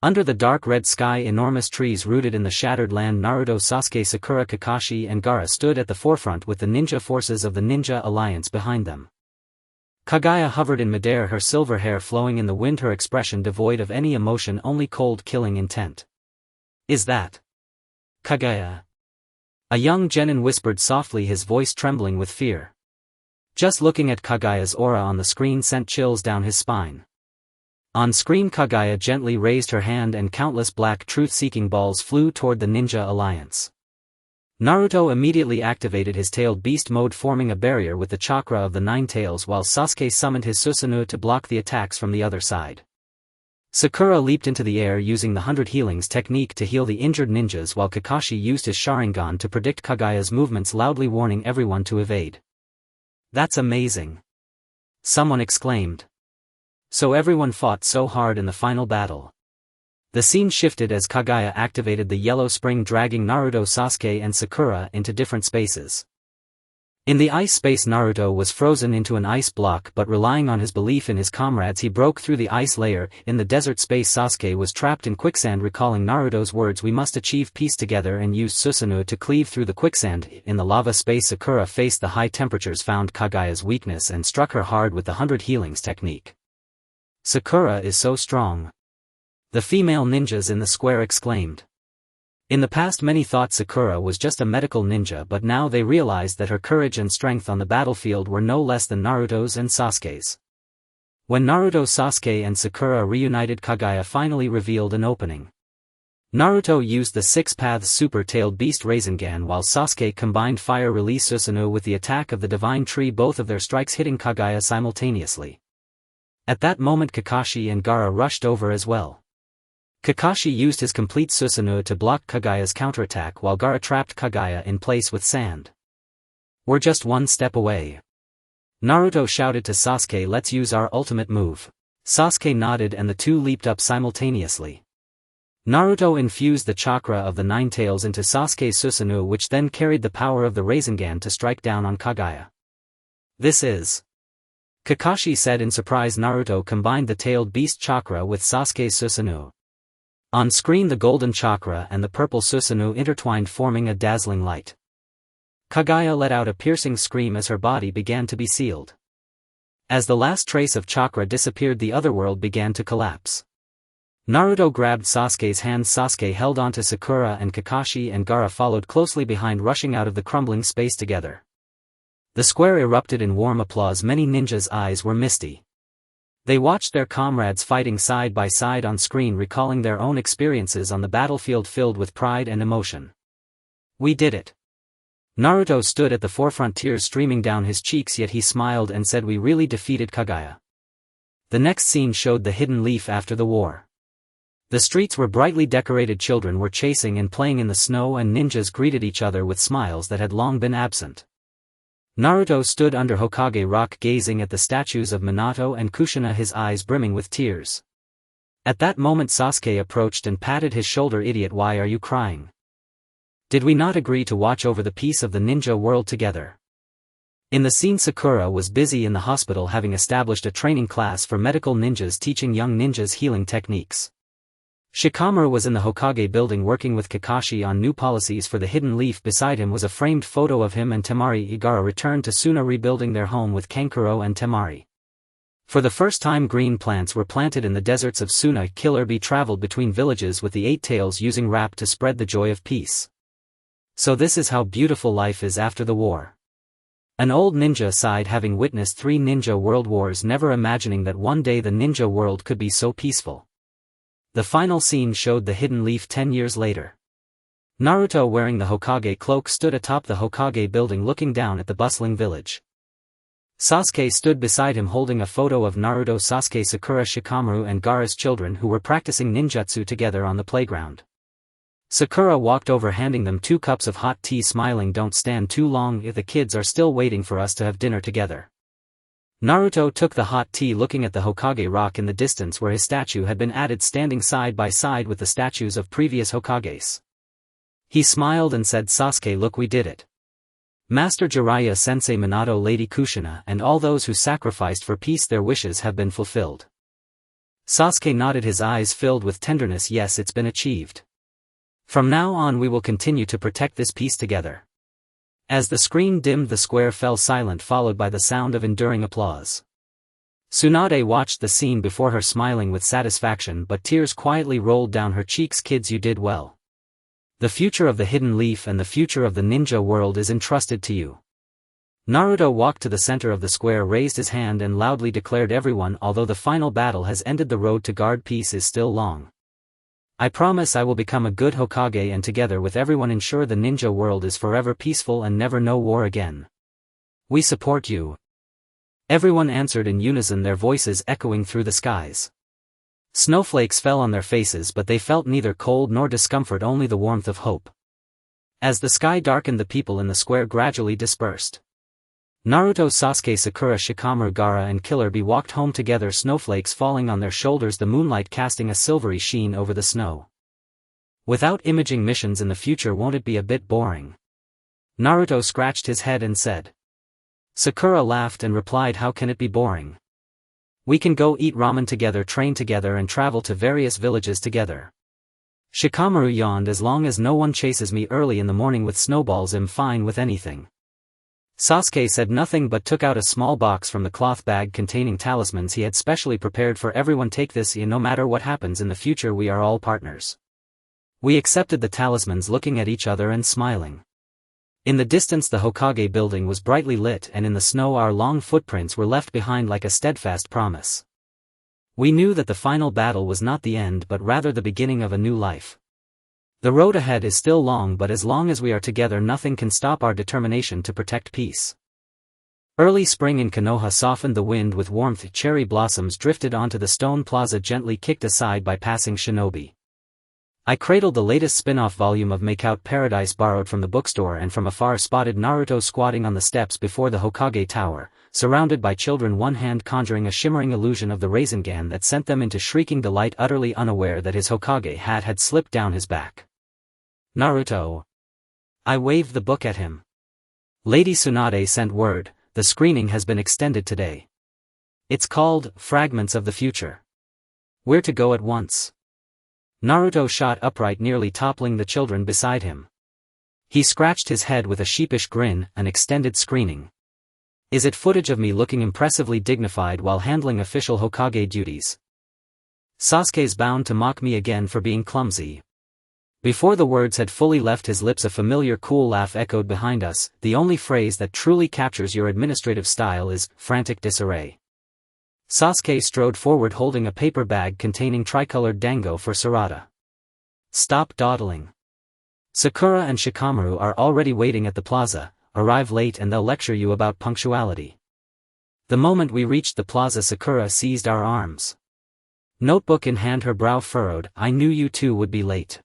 Speaker 1: Under the dark red sky, enormous trees rooted in the shattered land. Naruto, Sasuke, Sakura, Kakashi and Gaara stood at the forefront with the ninja forces of the Ninja Alliance behind them. Kaguya hovered in midair, her silver hair flowing in the wind, her expression devoid of any emotion, only cold, killing intent. Is that Kaguya? A young genin whispered softly, his voice trembling with fear. Just looking at Kaguya's aura on the screen sent chills down his spine. On screen, Kaguya gently raised her hand and countless black truth-seeking balls flew toward the Ninja Alliance. Naruto immediately activated his tailed beast mode, forming a barrier with the chakra of the nine tails, while Sasuke summoned his Susanoo to block the attacks from the other side. Sakura leaped into the air using the 100 healings technique to heal the injured ninjas, while Kakashi used his Sharingan to predict Kaguya's movements, loudly warning everyone to evade. That's amazing! Someone exclaimed. So everyone fought so hard in the final battle. The scene shifted as Kaguya activated the yellow spring, dragging Naruto, Sasuke and Sakura into different spaces. In the ice space, Naruto was frozen into an ice block, but relying on his belief in his comrades, he broke through the ice layer. In the desert space, Sasuke was trapped in quicksand, recalling Naruto's words, "We must achieve peace together," and used Susanoo to cleave through the quicksand. In the lava space, Sakura faced the high temperatures, found Kaguya's weakness and struck her hard with the 100 healings technique. Sakura is so strong. The female ninjas in the square exclaimed. In the past, many thought Sakura was just a medical ninja, but now they realized that her courage and strength on the battlefield were no less than Naruto's and Sasuke's. When Naruto, Sasuke and Sakura reunited, Kaguya finally revealed an opening. Naruto used the Six Paths Super-Tailed Beast Rasengan, while Sasuke combined Fire Release Susanoo with the attack of the Divine Tree, both of their strikes hitting Kaguya simultaneously. At that moment, Kakashi and Gaara rushed over as well. Kakashi used his complete Susanoo to block Kaguya's counterattack, while Gaara trapped Kaguya in place with sand. "We're just one step away." Naruto shouted to Sasuke, "Let's use our ultimate move." Sasuke nodded and the two leaped up simultaneously. Naruto infused the chakra of the nine tails into Sasuke's Susanoo, which then carried the power of the Rasengan to strike down on Kaguya. "This is..." Kakashi said in surprise. Naruto combined the tailed beast chakra with Sasuke's Susanoo. On screen, the golden chakra and the purple Susanoo intertwined, forming a dazzling light. Kaguya let out a piercing scream as her body began to be sealed. As the last trace of chakra disappeared, the otherworld began to collapse. Naruto grabbed Sasuke's hand, Sasuke held onto Sakura, and Kakashi and Gaara followed closely behind, rushing out of the crumbling space together. The square erupted in warm applause. Many ninjas' eyes were misty. They watched their comrades fighting side by side on screen, recalling their own experiences on the battlefield, filled with pride and emotion. "We did it." Naruto stood at the forefront, tears streaming down his cheeks, yet he smiled and said, "We really defeated Kaguya." The next scene showed the hidden leaf after the war. The streets were brightly decorated, children were chasing and playing in the snow, and ninjas greeted each other with smiles that had long been absent. Naruto stood under Hokage Rock, gazing at the statues of Minato and Kushina, his eyes brimming with tears. At that moment, Sasuke approached and patted his shoulder. "Idiot, why are you crying? Did we not agree to watch over the peace of the ninja world together?" In the scene, Sakura was busy in the hospital, having established a training class for medical ninjas, teaching young ninjas healing techniques. Shikamaru was in the Hokage building working with Kakashi on new policies for the hidden leaf. Beside him was a framed photo of him and Temari. Gaara returned to Suna, rebuilding their home with Kankuro and Temari. For the first time, green plants were planted in the deserts of Suna. Killer Bee traveled between villages with the eight tails, using rap to spread the joy of peace. So this is how beautiful life is after the war. An old ninja sighed, having witnessed 3 ninja world wars, never imagining that one day the ninja world could be so peaceful. The final scene showed the hidden leaf 10 years later. Naruto wearing the Hokage cloak stood atop the Hokage building looking down at the bustling village. Sasuke stood beside him holding a photo of Naruto, Sasuke, Sakura, Shikamaru and Gaara's children who were practicing ninjutsu together on the playground. Sakura walked over handing them 2 cups of hot tea smiling, "Don't stand too long if the kids are still waiting for us to have dinner together." Naruto took the hot tea looking at the Hokage rock in the distance where his statue had been added, standing side by side with the statues of previous Hokages. He smiled and said, "Sasuke, look, we did it. Master Jiraiya, Sensei Minato, Lady Kushina and all those who sacrificed for peace, their wishes have been fulfilled." Sasuke nodded, his eyes filled with tenderness. "Yes, it's been achieved. From now on we will continue to protect this peace together." As the screen dimmed, the square fell silent, followed by the sound of enduring applause. Tsunade watched the scene before her, smiling with satisfaction, but tears quietly rolled down her cheeks. "Kids, you did well. The future of the Hidden Leaf and the future of the ninja world is entrusted to you." Naruto walked to the center of the square, raised his hand and loudly declared, "Everyone, although the final battle has ended, the road to guard peace is still long. I promise I will become a good Hokage and together with everyone ensure the ninja world is forever peaceful and never no war again. We support you." Everyone answered in unison, their voices echoing through the skies. Snowflakes fell on their faces, but they felt neither cold nor discomfort, only the warmth of hope. As the sky darkened, the people in the square gradually dispersed. Naruto, Sasuke, Sakura, Shikamaru, Gaara and Killer Bee walked home together, snowflakes falling on their shoulders, the moonlight casting a silvery sheen over the snow. "Without imaging missions in the future, won't it be a bit boring?" Naruto scratched his head and said. Sakura laughed and replied, "How can it be boring? We can go eat ramen together, train together and travel to various villages together." Shikamaru yawned, "As long as no one chases me early in the morning with snowballs, I'm fine with anything." Sasuke said nothing but took out a small box from the cloth bag containing talismans he had specially prepared for everyone. "Take this, no matter what happens in the future, we are all partners." We accepted the talismans, looking at each other and smiling. In the distance, the Hokage building was brightly lit, and in the snow our long footprints were left behind like a steadfast promise. We knew that the final battle was not the end but rather the beginning of a new life. The road ahead is still long, but as long as we are together, nothing can stop our determination to protect peace. Early spring in Konoha softened the wind with warmth. Cherry blossoms drifted onto the stone plaza, gently kicked aside by passing Shinobi. I cradled the latest spin-off volume of Makeout Paradise borrowed from the bookstore, and from afar spotted Naruto squatting on the steps before the Hokage Tower, surrounded by children, one hand conjuring a shimmering illusion of the Rasengan that sent them into shrieking delight, utterly unaware that his Hokage hat had slipped down his back. "Naruto." I waved the book at him. Lady Tsunade sent word, "The screening has been extended today. It's called Fragments of the Future. We're to go at once." Naruto shot upright, nearly toppling the children beside him. He scratched his head with a sheepish grin. "An extended screening? Is it footage of me looking impressively dignified while handling official Hokage duties? Sasuke's bound to mock me again for being clumsy." Before the words had fully left his lips, a familiar cool laugh echoed behind us. "The only phrase that truly captures your administrative style is frantic disarray." Sasuke strode forward holding a paper bag containing tricolored dango for Sarada. "Stop dawdling. Sakura and Shikamaru are already waiting at the plaza. Arrive late and they'll lecture you about punctuality." The moment we reached the plaza, Sakura seized our arms. Notebook in hand, her brow furrowed. "I knew you two would be late."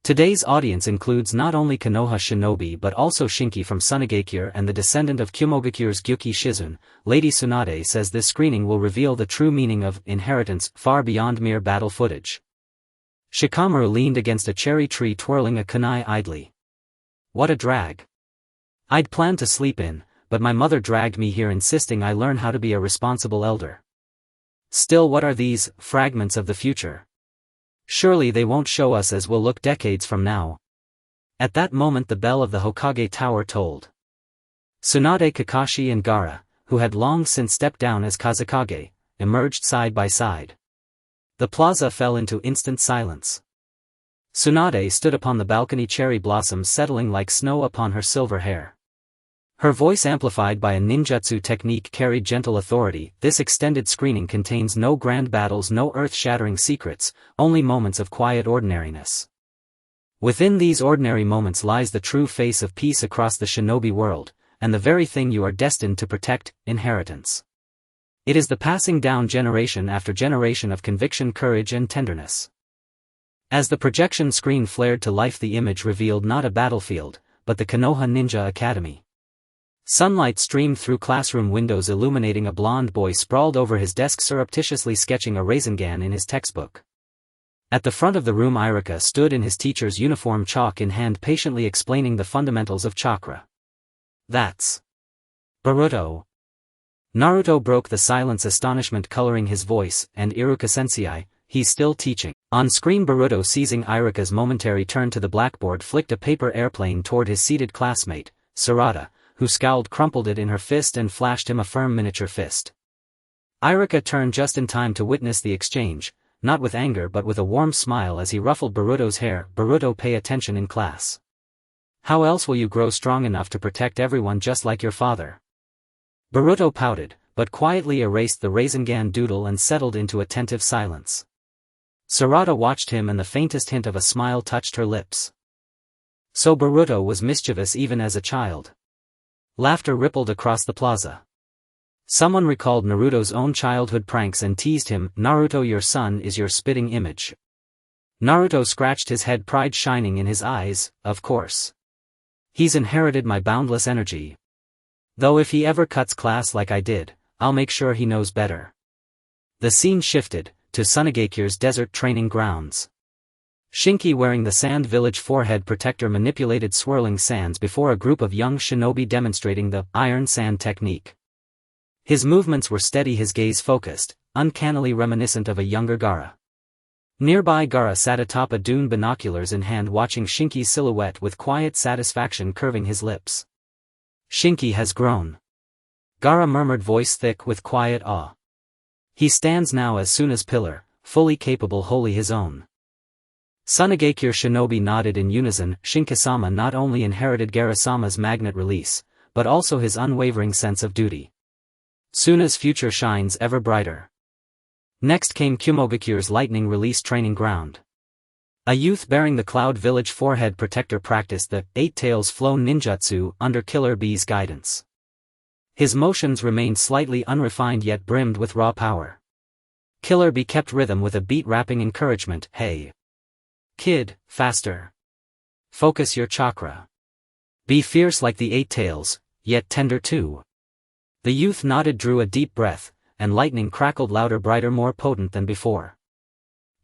Speaker 1: Today's audience includes not only Konoha Shinobi but also Shinki from Sunigakure and the descendant of Kumogakure's Gyuki Shizun. Lady Tsunade says this screening will reveal the true meaning of inheritance, far beyond mere battle footage. Shikamaru leaned against a cherry tree twirling a kunai idly. "What a drag. I'd planned to sleep in, but my mother dragged me here insisting I learn how to be a responsible elder. Still, what are these fragments of the future? Surely they won't show us as we'll look decades from now." At that moment the bell of the Hokage Tower tolled. Tsunade, Kakashi and Gaara, who had long since stepped down as Kazekage, emerged side by side. The plaza fell into instant silence. Tsunade stood upon the balcony, cherry blossoms settling like snow upon her silver hair. Her voice, amplified by a ninjutsu technique, carried gentle authority. "This extended screening contains no grand battles, no earth-shattering secrets, only moments of quiet ordinariness. Within these ordinary moments lies the true face of peace across the shinobi world, and the very thing you are destined to protect, inheritance. It is the passing down generation after generation of conviction, courage and tenderness. As the projection screen flared to life, the image revealed not a battlefield, but the Konoha Ninja Academy. Sunlight streamed through classroom windows, illuminating a blonde boy sprawled over his desk surreptitiously sketching a Rasengan in his textbook. At the front of the room, Iruka stood in his teacher's uniform, chalk in hand, patiently explaining the fundamentals of chakra. "That's Boruto." Naruto broke the silence, astonishment coloring his voice, "And Iruka-sensei, he's still teaching." On screen, Boruto, seizing Iruka's momentary turn to the blackboard, flicked a paper airplane toward his seated classmate, Sarada, who scowled, crumpled it in her fist and flashed him a firm miniature fist. Iruka turned just in time to witness the exchange, not with anger but with a warm smile as he ruffled Boruto's hair. "Boruto, pay attention in class. How else will you grow strong enough to protect everyone just like your father?" Boruto pouted, but quietly erased the Rasengan doodle and settled into attentive silence. Sarada watched him, and the faintest hint of a smile touched her lips. So Boruto was mischievous even as a child. Laughter rippled across the plaza. Someone recalled Naruto's own childhood pranks and teased him, "Naruto, your son is your spitting image." Naruto scratched his head, pride shining in his eyes. "Of course. He's inherited my boundless energy. Though if he ever cuts class like I did, I'll make sure he knows better." The scene shifted to Sunagekyu's desert training grounds. Shinki, wearing the Sand Village forehead protector, manipulated swirling sands before a group of young shinobi demonstrating the iron sand technique. His movements were steady, his gaze focused, uncannily reminiscent of a younger Gaara. Nearby, Gaara sat atop a dune, binoculars in hand, watching Shinki's silhouette with quiet satisfaction, curving his lips. "Shinki has grown," Gaara murmured, voice thick with quiet awe. "He stands now as soon as pillar, fully capable, wholly his own." Sunagekure shinobi nodded in unison. Shinki-sama not only inherited Gaara-sama's magnet release, but also his unwavering sense of duty. Suna's future shines ever brighter. Next came Kumogakure's lightning release training ground. A youth bearing the Cloud Village forehead protector practiced the Eight Tails Flow ninjutsu under Killer Bee's guidance. His motions remained slightly unrefined yet brimmed with raw power. Killer Bee kept rhythm with a beat-rapping encouragement. "Hey, kid, faster. Focus your chakra. Be fierce like the Eight Tails, yet tender too." The youth nodded, drew a deep breath, and lightning crackled louder, brighter, more potent than before.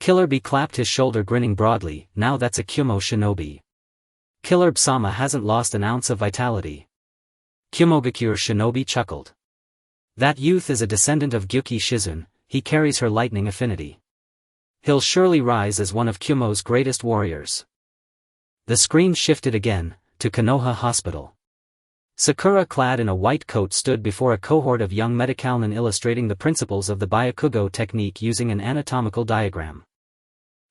Speaker 1: Killer Bee clapped his shoulder, grinning broadly. "Now that's a Kumo shinobi. Killer Bee-sama hasn't lost an ounce of vitality." Kumogakure shinobi chuckled. "That youth is a descendant of Gyuki Shizun, he carries her lightning affinity. He'll surely rise as one of Kumo's greatest warriors." The screen shifted again, to Konoha Hospital. Sakura, clad in a white coat, stood before a cohort of young medicalmen, illustrating the principles of the Byakugo technique using an anatomical diagram.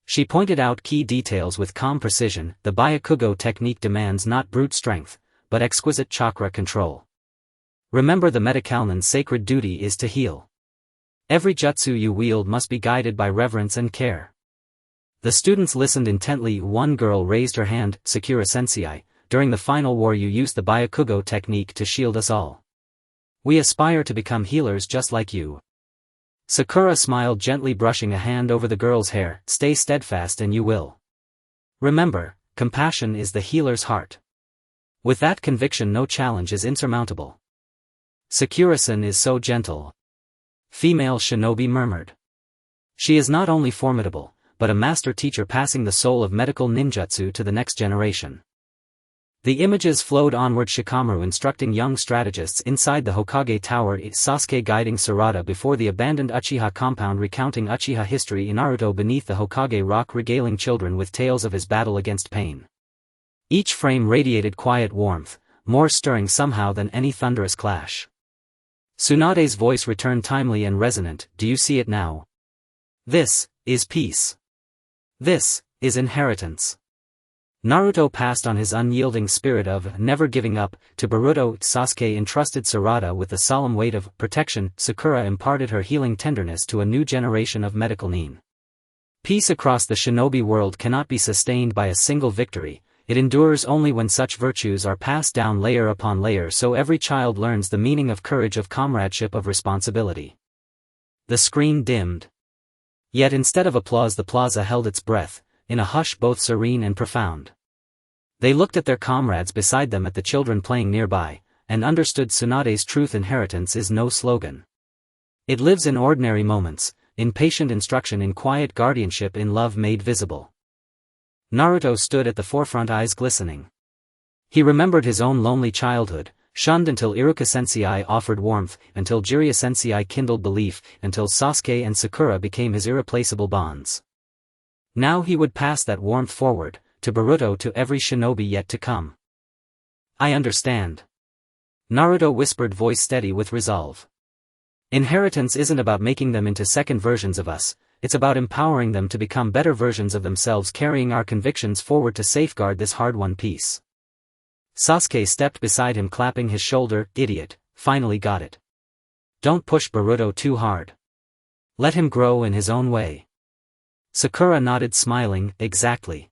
Speaker 1: She pointed out key details with calm precision. The Byakugo technique demands not brute strength, but exquisite chakra control. Remember, the medicalmen's sacred duty is to heal. Every jutsu you wield must be guided by reverence and care. The students listened intently. One girl raised her hand. "Sakura-sensei, during the final war you used the Byakugo technique to shield us all. We aspire to become healers just like you." Sakura smiled, gently brushing a hand over the girl's hair. "Stay steadfast and you will. Remember, compassion is the healer's heart. With that conviction no challenge is insurmountable." "Sakura-san is so gentle," female shinobi murmured. "She is not only formidable, but a master teacher, passing the soul of medical ninjutsu to the next generation." The images flowed onward. Shikamaru instructing young strategists inside the Hokage Tower, Sasuke guiding Sarada before the abandoned Uchiha compound, recounting Uchiha history, Naruto beneath the Hokage rock, regaling children with tales of his battle against pain. Each frame radiated quiet warmth, more stirring somehow than any thunderous clash. Tsunade's voice returned, timely and resonant. "Do you see it now? This is peace. This is inheritance." Naruto passed on his unyielding spirit of never giving up to Boruto. Sasuke entrusted Sarada with the solemn weight of protection. Sakura imparted her healing tenderness to a new generation of medical nin. Peace across the shinobi world cannot be sustained by a single victory, it endures only when such virtues are passed down layer upon layer, so every child learns the meaning of courage, of comradeship, of responsibility. The screen dimmed. Yet instead of applause the plaza held its breath, in a hush both serene and profound. They looked at their comrades beside them, at the children playing nearby, and understood Tsunade's truth: inheritance is no slogan. It lives in ordinary moments, in patient instruction, in quiet guardianship, in love made visible. Naruto stood at the forefront, eyes glistening. He remembered his own lonely childhood, shunned until Iruka-sensei offered warmth, until Jiraiya-sensei kindled belief, until Sasuke and Sakura became his irreplaceable bonds. Now he would pass that warmth forward, to Boruto, to every shinobi yet to come. I understand. Naruto whispered, voice steady with resolve. Inheritance isn't about making them into second versions of us, it's about empowering them to become better versions of themselves, carrying our convictions forward to safeguard this hard-won peace. Sasuke stepped beside him, clapping his shoulder. Idiot, finally got it. Don't push Boruto too hard. Let him grow in his own way. Sakura nodded, smiling. Exactly.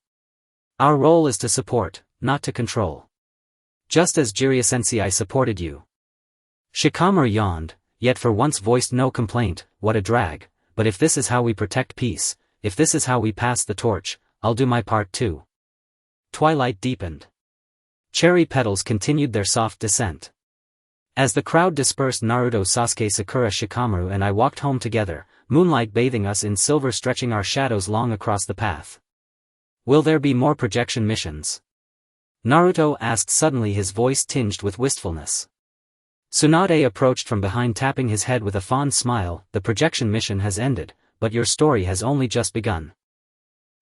Speaker 1: Our role is to support, not to control. Just as Jiraiya-sensei supported you. Shikamaru yawned, yet for once voiced no complaint. What a drag, but if this is how we protect peace, if this is how we pass the torch, I'll do my part too. Twilight deepened. Cherry petals continued their soft descent. As the crowd dispersed, Naruto, Sasuke, Sakura, Shikamaru and I walked home together, moonlight bathing us in silver, stretching our shadows long across the path. Will there be more projection missions? Naruto asked suddenly, his voice tinged with wistfulness. Tsunade approached from behind, tapping his head with a fond smile. The projection mission has ended, but your story has only just begun.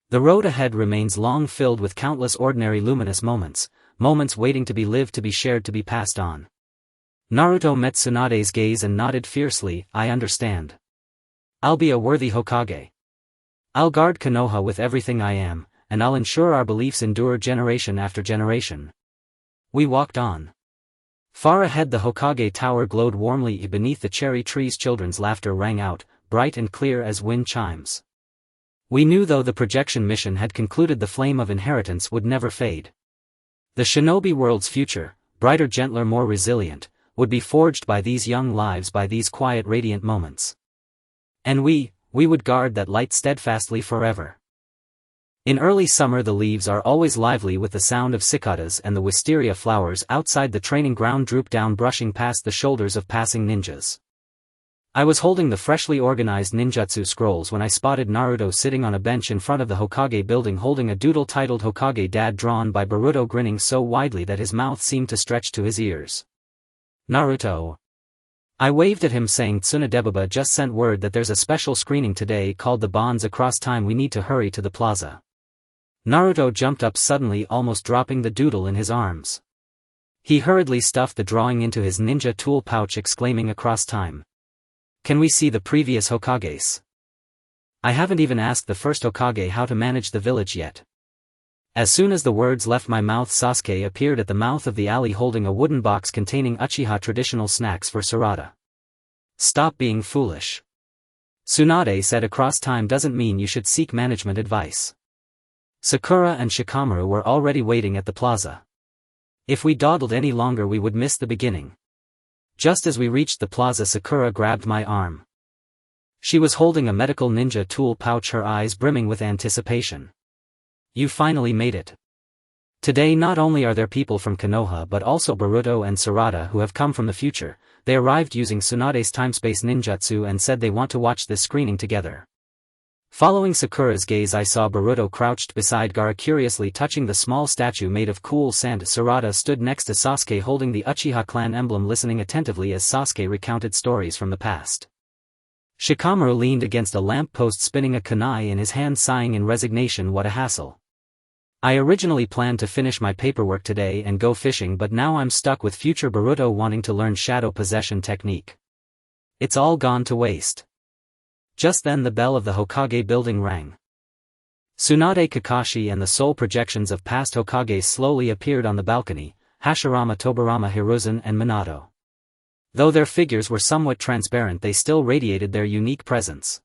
Speaker 1: The road ahead remains long, filled with countless ordinary luminous moments, moments waiting to be lived, to be shared, to be passed on. Naruto met Tsunade's gaze and nodded fiercely. I understand. I'll be a worthy Hokage. I'll guard Konoha with everything I am, and I'll ensure our beliefs endure generation after generation. We walked on. Far ahead the Hokage Tower glowed warmly beneath the cherry trees. Children's laughter rang out, bright and clear as wind chimes. We knew, though the projection mission had concluded, the flame of inheritance would never fade. The shinobi world's future, brighter, gentler, more resilient, would be forged by these young lives, by these quiet, radiant moments. And we would guard that light steadfastly forever. In early summer the leaves are always lively with the sound of cicadas, and the wisteria flowers outside the training ground droop down, brushing past the shoulders of passing ninjas. I was holding the freshly organized ninjutsu scrolls when I spotted Naruto sitting on a bench in front of the Hokage building, holding a doodle titled Hokage Dad, drawn by Boruto, grinning so widely that his mouth seemed to stretch to his ears. Naruto. I waved at him, saying, Tsunadebaba just sent word that there's a special screening today called The Bonds Across Time. We need to hurry to the plaza. Naruto jumped up suddenly, almost dropping the doodle in his arms. He hurriedly stuffed the drawing into his ninja tool pouch, exclaiming, Across time. Can we see the previous Hokages? I haven't even asked the first Hokage how to manage the village yet. As soon as the words left my mouth, Sasuke appeared at the mouth of the alley holding a wooden box containing Uchiha traditional snacks for Sarada. Stop being foolish. Tsunade said, Across time doesn't mean you should seek management advice. Sakura and Shikamaru were already waiting at the plaza. If we dawdled any longer we would miss the beginning. Just as we reached the plaza, Sakura grabbed my arm. She was holding a medical ninja tool pouch, her eyes brimming with anticipation. You finally made it. Today not only are there people from Konoha but also Boruto and Sarada who have come from the future. They arrived using Tsunade's time-space ninjutsu and said they want to watch this screening together. Following Sakura's gaze, I saw Boruto crouched beside Gaara, curiously touching the small statue made of cool sand. Sarada stood next to Sasuke holding the Uchiha clan emblem, listening attentively as Sasuke recounted stories from the past. Shikamaru leaned against a lamp-post spinning a kunai in his hand, sighing in resignation. What a hassle. I originally planned to finish my paperwork today and go fishing, but now I'm stuck with future Boruto wanting to learn shadow possession technique. It's all gone to waste. Just then the bell of the Hokage building rang. Tsunade, Kakashi and the soul projections of past Hokages slowly appeared on the balcony, Hashirama, Tobirama, Hiruzen and Minato. Though their figures were somewhat transparent, they still radiated their unique presence.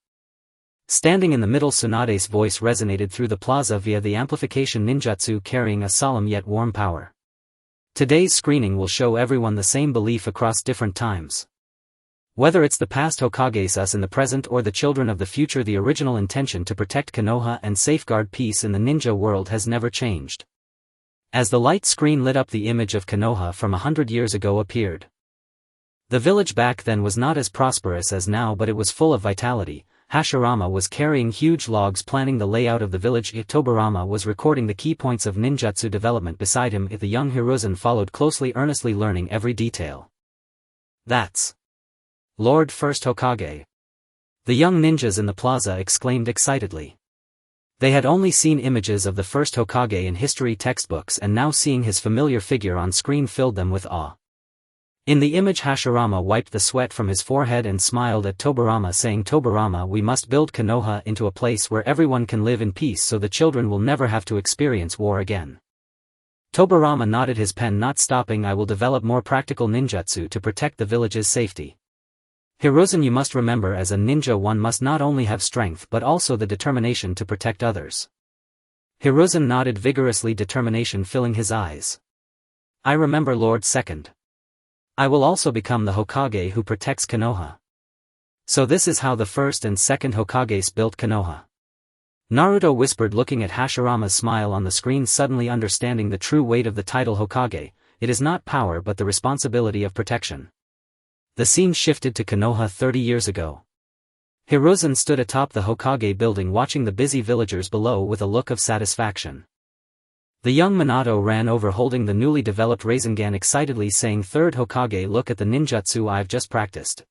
Speaker 1: Standing in the middle, Tsunade's voice resonated through the plaza via the amplification ninjutsu, carrying a solemn yet warm power. Today's screening will show everyone the same belief across different times. Whether it's the past Hokages, us in the present, or the children of the future, the original intention to protect Konoha and safeguard peace in the ninja world has never changed. As the light screen lit up, the image of Konoha from 100 years ago appeared. The village back then was not as prosperous as now, but it was full of vitality. Hashirama was carrying huge logs, planning the layout of the village. Tobarama was recording the key points of ninjutsu development beside him. The young Hiruzen followed closely, earnestly learning every detail. That's Lord First Hokage. The young ninjas in the plaza exclaimed excitedly. They had only seen images of the first Hokage in history textbooks, and now seeing his familiar figure on screen filled them with awe. In the image, Hashirama wiped the sweat from his forehead and smiled at Tobarama, saying, "Tobarama, we must build Konoha into a place where everyone can live in peace, so the children will never have to experience war again." Tobarama nodded, his pen not stopping. "I will develop more practical ninjutsu to protect the village's safety. Hiruzen, you must remember, as a ninja one must not only have strength but also the determination to protect others." Hiruzen nodded vigorously, determination filling his eyes. "I remember, Lord Second. I will also become the Hokage who protects Konoha." So this is how the first and second Hokages built Konoha. Naruto whispered, looking at Hashirama's smile on the screen, suddenly understanding the true weight of the title Hokage. It is not power but the responsibility of protection. The scene shifted to Konoha 30 years ago. Hiruzen stood atop the Hokage building, watching the busy villagers below with a look of satisfaction. The young Minato ran over holding the newly developed Rasengan excitedly, saying, "Third Hokage, look at the ninjutsu I've just practiced.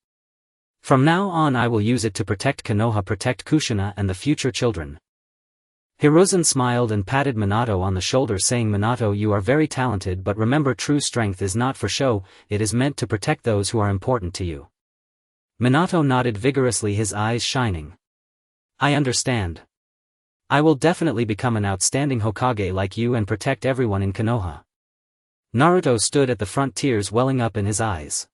Speaker 1: From now on I will use it to protect Konoha, protect Kushina and the future children." Hiruzen smiled and patted Minato on the shoulder, saying, "Minato, you are very talented, but remember, true strength is not for show, it is meant to protect those who are important to you." Minato nodded vigorously, his eyes shining. "I understand. I will definitely become an outstanding Hokage like you and protect everyone in Konoha." Naruto stood at the front, tears welling up in his eyes.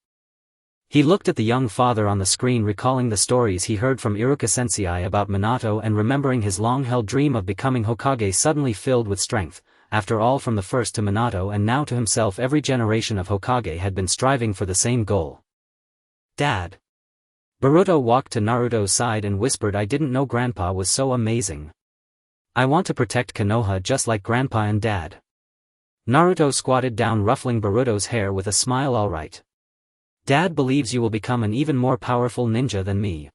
Speaker 1: He looked at the young father on the screen, recalling the stories he heard from Iruka Sensei about Minato and remembering his long-held dream of becoming Hokage, suddenly filled with strength. After all, from the first to Minato and now to himself, every generation of Hokage had been striving for the same goal. "Dad." Boruto walked to Naruto's side and whispered, "I didn't know Grandpa was so amazing. I want to protect Konoha just like Grandpa and Dad." Naruto squatted down, ruffling Boruto's hair with a smile. "All right. Dad believes you will become an even more powerful ninja than me."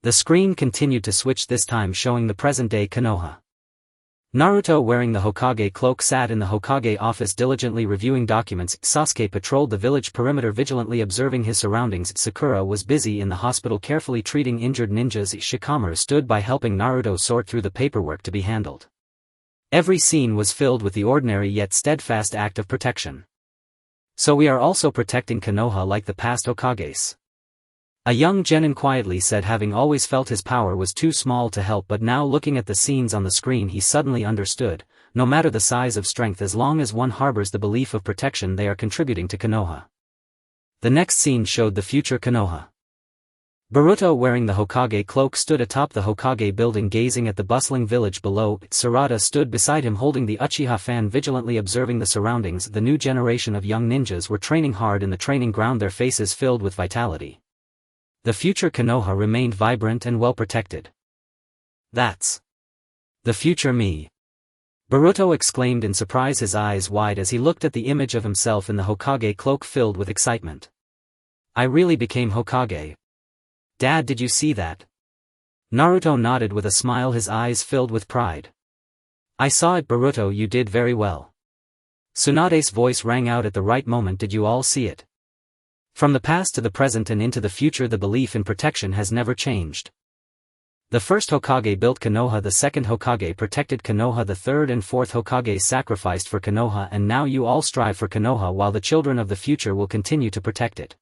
Speaker 1: The screen continued to switch, this time showing the present-day Konoha. Naruto, wearing the Hokage cloak, sat in the Hokage office diligently reviewing documents. Sasuke patrolled the village perimeter, vigilantly observing his surroundings. Sakura was busy in the hospital carefully treating injured ninjas. Shikamaru stood by, helping Naruto sort through the paperwork to be handled. Every scene was filled with the ordinary yet steadfast act of protection. "So we are also protecting Konoha like the past Hokages?" A young genin quietly said, having always felt his power was too small to help, but now looking at the scenes on the screen he suddenly understood. No matter the size of strength, as long as one harbors the belief of protection, they are contributing to Konoha. The next scene showed the future Konoha. Boruto, wearing the Hokage cloak, stood atop the Hokage building gazing at the bustling village below. Sarada stood beside him holding the Uchiha fan, vigilantly observing the surroundings. The new generation of young ninjas were training hard in the training ground, their faces filled with vitality. The future Konoha remained vibrant and well protected. "That's the future me," Boruto exclaimed in surprise, his eyes wide as he looked at the image of himself in the Hokage cloak, filled with excitement. "I really became Hokage. Dad, did you see that?" Naruto nodded with a smile, his eyes filled with pride. "I saw it, Boruto, you did very well." Tsunade's voice rang out at the right moment. "Did you all see it? From the past to the present and into the future, the belief in protection has never changed. The first Hokage built Konoha, the second Hokage protected Konoha, the third and fourth Hokage sacrificed for Konoha, and now you all strive for Konoha while the children of the future will continue to protect it.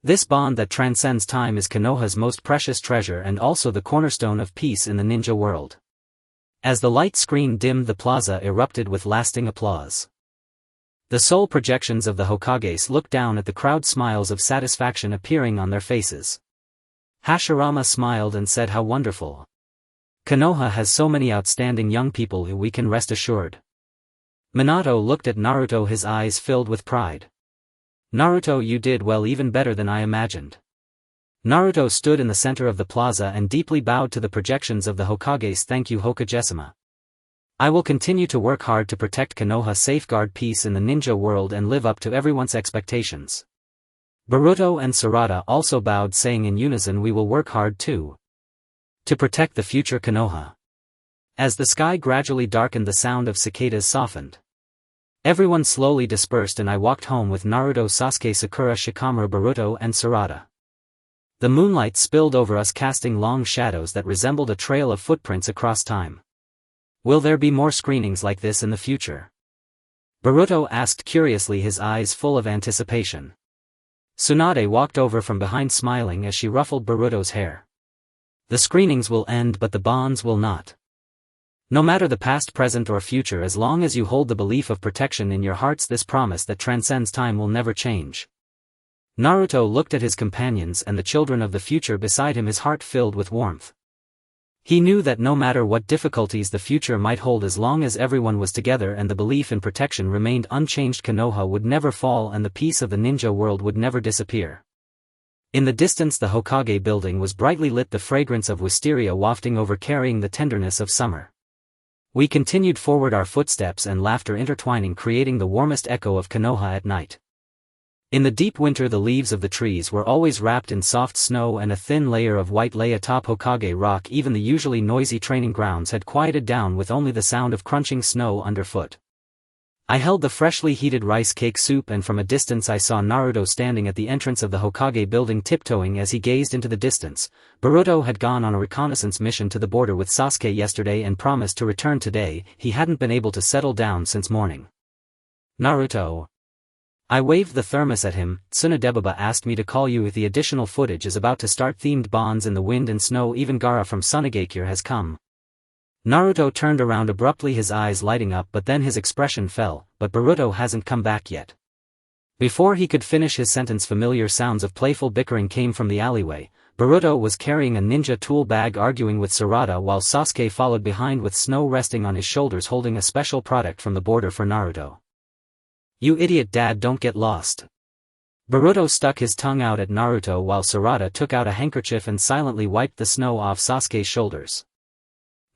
Speaker 1: This bond that transcends time is Konoha's most precious treasure and also the cornerstone of peace in the ninja world." As the light screen dimmed, the plaza erupted with lasting applause. The soul projections of the Hokages looked down at the crowd, smiles of satisfaction appearing on their faces. Hashirama smiled and said how wonderful. Konoha has so many outstanding young people who we can rest assured. Minato looked at Naruto, his eyes filled with pride. Naruto, you did well, even better than I imagined. Naruto stood in the center of the plaza and deeply bowed to the projections of the Hokages. Thank you, Hokage-sama. I will continue to work hard to protect Konoha, safeguard peace in the ninja world and live up to everyone's expectations. Boruto and Sarada also bowed, saying in unison, we will work hard too. To protect the future Konoha. As the sky gradually darkened, the sound of cicadas softened. Everyone slowly dispersed and I walked home with Naruto, Sasuke, Sakura, Shikamaru, Boruto and Sarada. The moonlight spilled over us, casting long shadows that resembled a trail of footprints across time. Will there be more screenings like this in the future? Boruto asked curiously, his eyes full of anticipation. Tsunade walked over from behind, smiling as she ruffled Boruto's hair. The screenings will end, but the bonds will not. No matter the past, present or future, as long as you hold the belief of protection in your hearts, this promise that transcends time will never change. Naruto looked at his companions and the children of the future beside him, his heart filled with warmth. He knew that no matter what difficulties the future might hold, as long as everyone was together and the belief in protection remained unchanged, Konoha would never fall and the peace of the ninja world would never disappear. In the distance, the Hokage building was brightly lit, the fragrance of wisteria wafting over, carrying the tenderness of summer. We continued forward, our footsteps and laughter intertwining, creating the warmest echo of Konoha at night. In the deep winter, the leaves of the trees were always wrapped in soft snow and a thin layer of white lay atop Hokage Rock. Even the usually noisy training grounds had quieted down, with only the sound of crunching snow underfoot. I held the freshly heated rice cake soup, and from a distance I saw Naruto standing at the entrance of the Hokage building, tiptoeing as he gazed into the distance. Boruto had gone on a reconnaissance mission to the border with Sasuke yesterday and promised to return today. He hadn't been able to settle down since morning. Naruto. I waved the thermos at him. Tsunadebaba asked me to call you if the additional footage is about to start. Themed bonds in the wind and snow. Even Gaara from Sunagakure has come. Naruto turned around abruptly, his eyes lighting up, but then his expression fell. But Boruto hasn't come back yet. Before he could finish his sentence, familiar sounds of playful bickering came from the alleyway. Boruto was carrying a ninja tool bag, arguing with Sarada, while Sasuke followed behind with snow resting on his shoulders, holding a special product from the border for Naruto. You idiot, Dad, don't get lost. Boruto stuck his tongue out at Naruto while Sarada took out a handkerchief and silently wiped the snow off Sasuke's shoulders.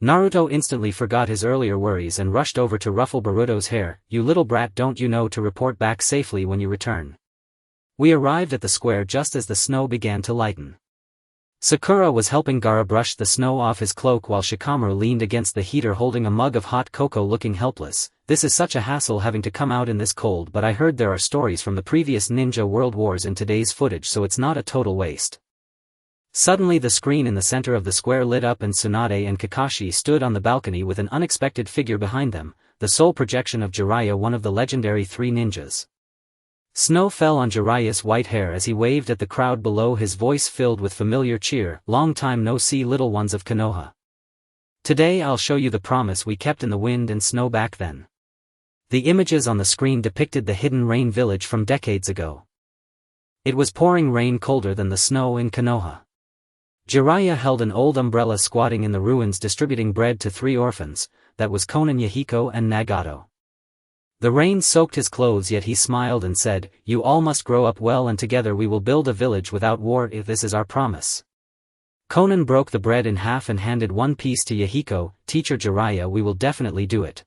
Speaker 1: Naruto instantly forgot his earlier worries and rushed over to ruffle Boruto's hair. You little brat, don't you know to report back safely when you return? We arrived at the square just as the snow began to lighten. Sakura was helping Gaara brush the snow off his cloak while Shikamaru leaned against the heater holding a mug of hot cocoa, looking helpless. This is such a hassle having to come out in this cold, but I heard there are stories from the previous Ninja World Wars in today's footage, so it's not a total waste. Suddenly the screen in the center of the square lit up and Tsunade and Kakashi stood on the balcony with an unexpected figure behind them, the sole projection of Jiraiya, one of the legendary three ninjas. Snow fell on Jiraiya's white hair as he waved at the crowd below, his voice filled with familiar cheer. Long time no see, little ones of Konoha. Today I'll show you the promise we kept in the wind and snow back then. The images on the screen depicted the hidden rain village from decades ago. It was pouring rain, colder than the snow in Konoha. Jiraiya held an old umbrella, squatting in the ruins distributing bread to 3 orphans. That was Konan, Yahiko and Nagato. The rain soaked his clothes, yet he smiled and said, "You all must grow up well, and together we will build a village without war. If this is our promise." Konan broke the bread in half and handed one piece to Yahiko. "Teacher Jiraiya, we will definitely do it."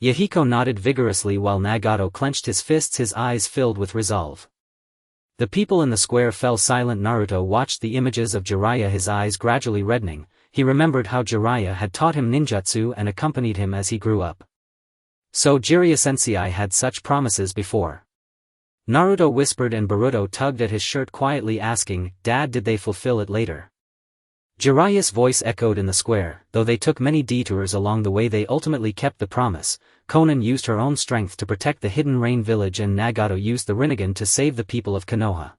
Speaker 1: Yahiko nodded vigorously while Nagato clenched his fists, his eyes filled with resolve. The people in the square fell silent. Naruto watched the images of Jiraiya, his eyes gradually reddening. He remembered how Jiraiya had taught him ninjutsu and accompanied him as he grew up. So Jiraiya-sensei had such promises before. Naruto whispered and Boruto tugged at his shirt quietly, asking, "Dad, did they fulfill it later?" Jiraiya's voice echoed in the square. Though they took many detours along the way, they ultimately kept the promise. Konan used her own strength to protect the hidden rain village and Nagato used the Rinnegan to save the people of Konoha.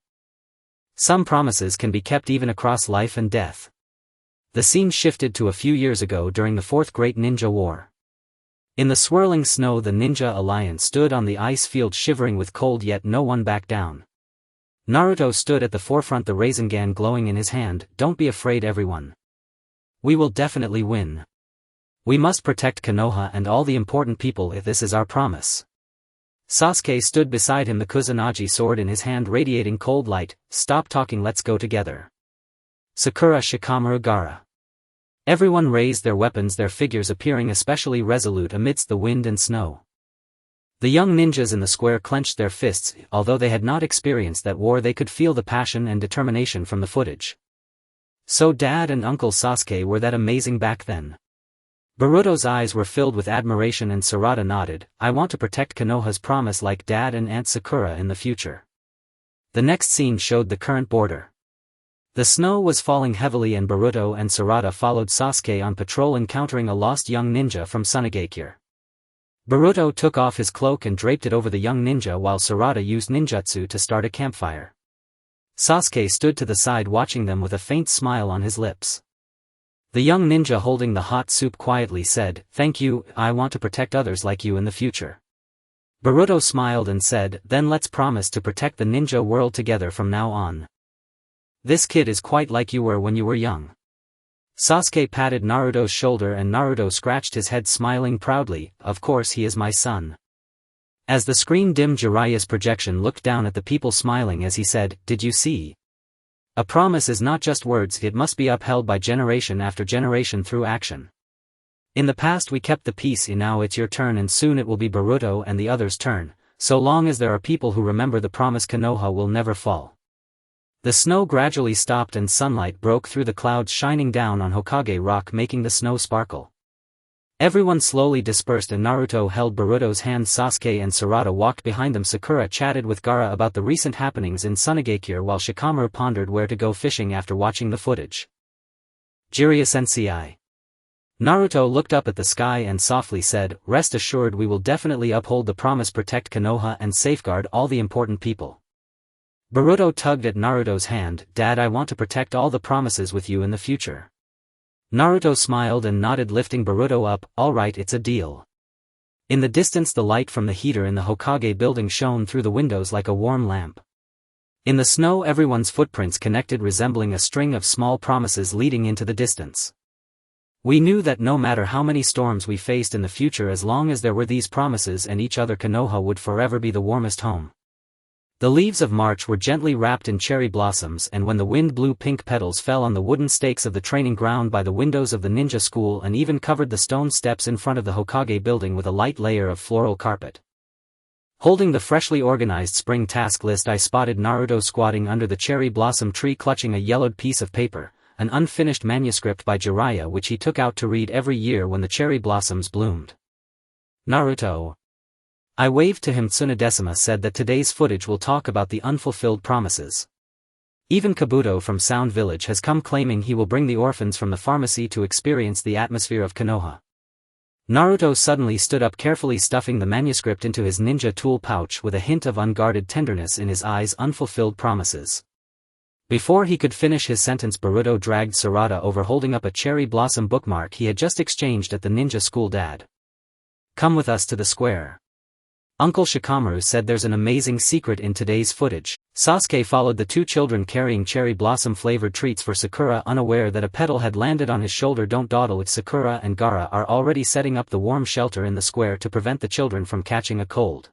Speaker 1: Some promises can be kept even across life and death. The scene shifted to a few years ago during the Fourth Great Ninja War. In the swirling snow, the Ninja Alliance stood on the ice field, shivering with cold, yet no one backed down. Naruto stood at the forefront, the Rasengan glowing in his hand. Don't be afraid, everyone. We will definitely win. We must protect Konoha and all the important people, if this is our promise. Sasuke stood beside him, the Kusanagi sword in his hand radiating cold light. Stop talking, let's go together. Sakura, Shikamaru, Gaara. Everyone raised their weapons, their figures appearing especially resolute amidst the wind and snow. The young ninjas in the square clenched their fists. Although they had not experienced that war, they could feel the passion and determination from the footage. So Dad and Uncle Sasuke were that amazing back then. Boruto's eyes were filled with admiration and Sarada nodded. I want to protect Konoha's promise like Dad and Aunt Sakura in the future. The next scene showed the current border. The snow was falling heavily and Boruto and Sarada followed Sasuke on patrol, encountering a lost young ninja from Hokage Year. Boruto took off his cloak and draped it over the young ninja while Sarada used ninjutsu to start a campfire. Sasuke stood to the side watching them with a faint smile on his lips. The young ninja holding the hot soup quietly said, "Thank you, I want to protect others like you in the future." Boruto smiled and said, "Then let's promise to protect the ninja world together from now on. This kid is quite like you were when you were young." Sasuke patted Naruto's shoulder and Naruto scratched his head smiling proudly. Of course he is my son. As the screen dimmed, Jiraiya's projection looked down at the people smiling as he said, "Did you see? A promise is not just words, it must be upheld by generation after generation through action. In the past we kept the peace, now it's your turn and soon it will be Boruto and the others' turn. So long as there are people who remember the promise, Konoha will never fall." The snow gradually stopped and sunlight broke through the clouds shining down on Hokage Rock, making the snow sparkle. Everyone slowly dispersed and Naruto held Boruto's hand. Sasuke and Sarada walked behind them. Sakura chatted with Gaara about the recent happenings in Hokage Year while Shikamaru pondered where to go fishing after watching the footage. Jiraiya Sensei. Naruto looked up at the sky and softly said, "Rest assured we will definitely uphold the promise, protect Konoha and safeguard all the important people." Boruto tugged at Naruto's hand. "Dad, I want to protect all the promises with you in the future." Naruto smiled and nodded, lifting Boruto up. "All right, it's a deal." In the distance, the light from the heater in the Hokage building shone through the windows like a warm lamp. In the snow, everyone's footprints connected, resembling a string of small promises leading into the distance. We knew that no matter how many storms we faced in the future, as long as there were these promises and each other, Konoha would forever be the warmest home. The leaves of March were gently wrapped in cherry blossoms, and when the wind blew, pink petals fell on the wooden stakes of the training ground by the windows of the ninja school and even covered the stone steps in front of the Hokage building with a light layer of floral carpet. Holding the freshly organized spring task list, I spotted Naruto squatting under the cherry blossom tree clutching a yellowed piece of paper, an unfinished manuscript by Jiraiya which he took out to read every year when the cherry blossoms bloomed. "Naruto." I waved to him. Tsunadesima said that today's footage will talk about the unfulfilled promises. Even Kabuto from Sound Village has come, claiming he will bring the orphans from the pharmacy to experience the atmosphere of Konoha. Naruto suddenly stood up, carefully stuffing the manuscript into his ninja tool pouch with a hint of unguarded tenderness in his eyes. "Unfulfilled promises." Before he could finish his sentence, Boruto dragged Sarada over, holding up a cherry blossom bookmark he had just exchanged at the ninja school. "Dad, come with us to the square. Uncle Shikamaru said there's an amazing secret in today's footage." Sasuke followed the two children carrying cherry blossom flavored treats for Sakura, unaware that a petal had landed on his shoulder. "Don't dawdle, if Sakura and Gaara are already setting up the warm shelter in the square to prevent the children from catching a cold."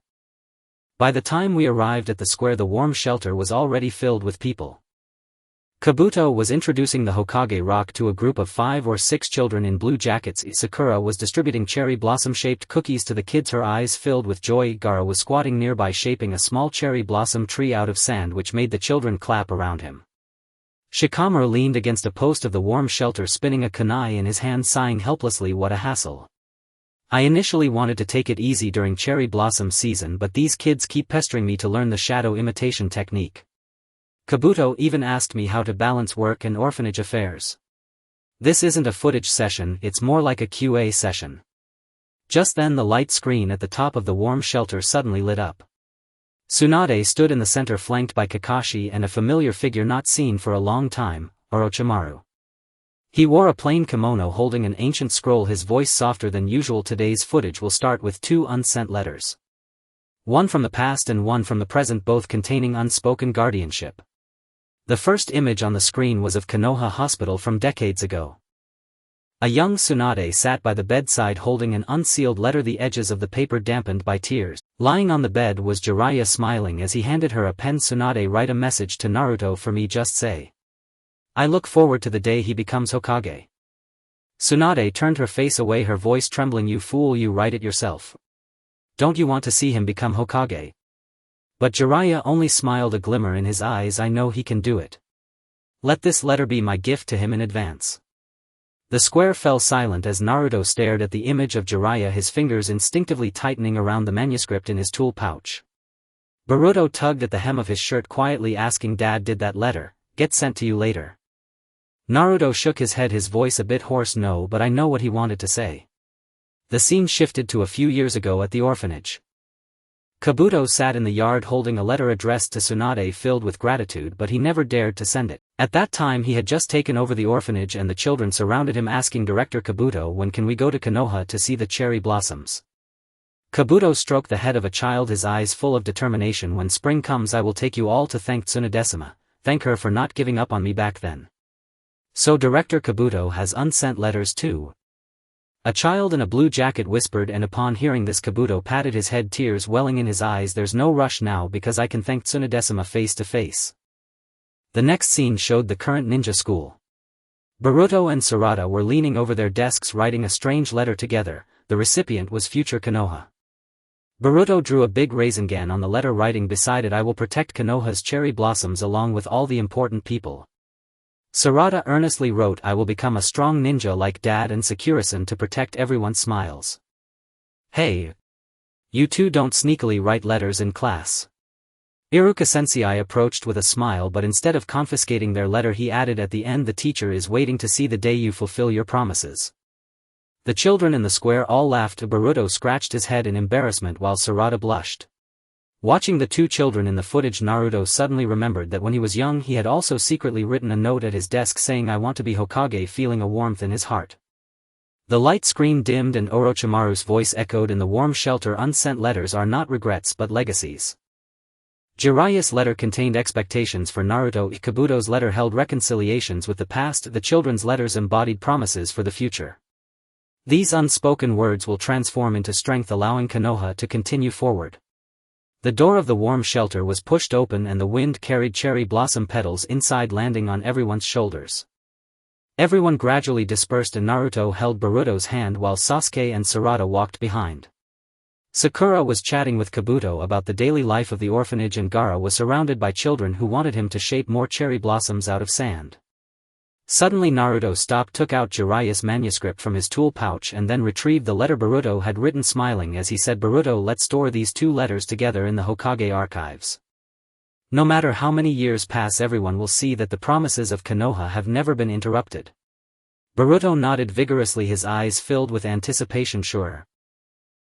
Speaker 1: By the time we arrived at the square, the warm shelter was already filled with people. Kabuto was introducing the Hokage Rock to a group of 5 or 6 children in blue jackets. Sakura was distributing cherry blossom-shaped cookies to the kids, her eyes filled with joy. Gaara was squatting nearby, shaping a small cherry blossom tree out of sand, which made the children clap around him. Shikamaru leaned against a post of the warm shelter, spinning a kunai in his hand, sighing helplessly. "What a hassle. I initially wanted to take it easy during cherry blossom season, but these kids keep pestering me to learn the shadow imitation technique. Kabuto even asked me how to balance work and orphanage affairs. This isn't a footage session, it's more like a QA session." Just then the light screen at the top of the warm shelter suddenly lit up. Tsunade stood in the center, flanked by Kakashi and a familiar figure not seen for a long time, Orochimaru. He wore a plain kimono holding an ancient scroll, his voice softer than usual. "Today's footage will start with 2 unsent letters. One from the past and one from the present, both containing unspoken guardianship. The first image on the screen was of Konoha Hospital from decades ago. A young Tsunade sat by the bedside holding an unsealed letter, the edges of the paper dampened by tears. Lying on the bed was Jiraiya, smiling as he handed her a pen. Tsunade, write a message to Naruto for me, just say, I look forward to the day he becomes Hokage. Tsunade turned her face away, her voice trembling. You fool, you write it yourself. Don't you want to see him become Hokage? But Jiraiya only smiled, a glimmer in his eyes. I know he can do it. Let this letter be my gift to him in advance. The square fell silent as Naruto stared at the image of Jiraiya, his fingers instinctively tightening around the manuscript in his tool pouch. Boruto tugged at the hem of his shirt, quietly asking, Dad, did that letter get sent to you later? Naruto shook his head, his voice a bit hoarse. No, but I know what he wanted to say. The scene shifted to a few years ago at the orphanage. Kabuto sat in the yard holding a letter addressed to Tsunade, filled with gratitude, but he never dared to send it. At that time he had just taken over the orphanage and the children surrounded him, asking Director Kabuto, when can we go to Konoha to see the cherry blossoms? Kabuto stroked the head of a child, his eyes full of determination. When spring comes I will take you all to thank Tsunade-sama, thank her for not giving up on me back then. So Director Kabuto has unsent letters too? A child in a blue jacket whispered, and upon hearing this Kabuto patted his head, tears welling in his eyes. There's no rush now because I can thank Tsunade-sama face to face. The next scene showed the current ninja school. Boruto and Sarada were leaning over their desks writing a strange letter together. The recipient was future Konoha. Boruto drew a big Rasengan on the letter, writing beside it, I will protect Konoha's cherry blossoms along with all the important people. Sarada earnestly wrote, I will become a strong ninja like Dad and Sakura-san to protect everyone. Smiles. Hey! You two don't sneakily write letters in class. Iruka-sensei approached with a smile, but instead of confiscating their letter he added at the end, the teacher is waiting to see the day you fulfill your promises. The children in the square all laughed. Boruto scratched his head in embarrassment while Sarada blushed. Watching the two children in the footage, Naruto suddenly remembered that when he was young he had also secretly written a note at his desk saying, I want to be Hokage, feeling a warmth in his heart. The light screen dimmed and Orochimaru's voice echoed in the warm shelter, unsent letters are not regrets but legacies. Jiraiya's letter contained expectations for Naruto, Kabuto's letter held reconciliations with the past, the children's letters embodied promises for the future. These unspoken words will transform into strength, allowing Konoha to continue forward. The door of the warm shelter was pushed open and the wind carried cherry blossom petals inside, landing on everyone's shoulders. Everyone gradually dispersed and Naruto held Boruto's hand while Sasuke and Sarada walked behind. Sakura was chatting with Kabuto about the daily life of the orphanage and Gaara was surrounded by children who wanted him to shape more cherry blossoms out of sand. Suddenly Naruto stopped, took out Jiraiya's manuscript from his tool pouch and then retrieved the letter Boruto had written, smiling as he said, Boruto, let's store these two letters together in the Hokage archives. No matter how many years pass, everyone will see that the promises of Konoha have never been interrupted. Boruto nodded vigorously, his eyes filled with anticipation. Sure.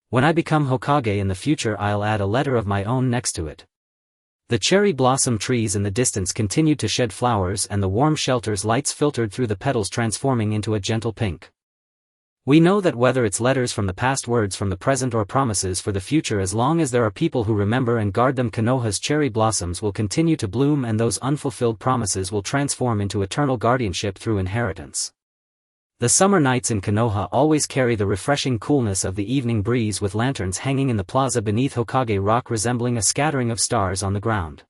Speaker 1: When I become Hokage in the future I'll add a letter of my own next to it. The cherry blossom trees in the distance continued to shed flowers and the warm shelter's lights filtered through the petals, transforming into a gentle pink. We know that whether it's letters from the past, words from the present, or promises for the future, as long as there are people who remember and guard them, Konoha's cherry blossoms will continue to bloom and those unfulfilled promises will transform into eternal guardianship through inheritance. The summer nights in Konoha always carry the refreshing coolness of the evening breeze, with lanterns hanging in the plaza beneath Hokage Rock resembling a scattering of stars on the ground.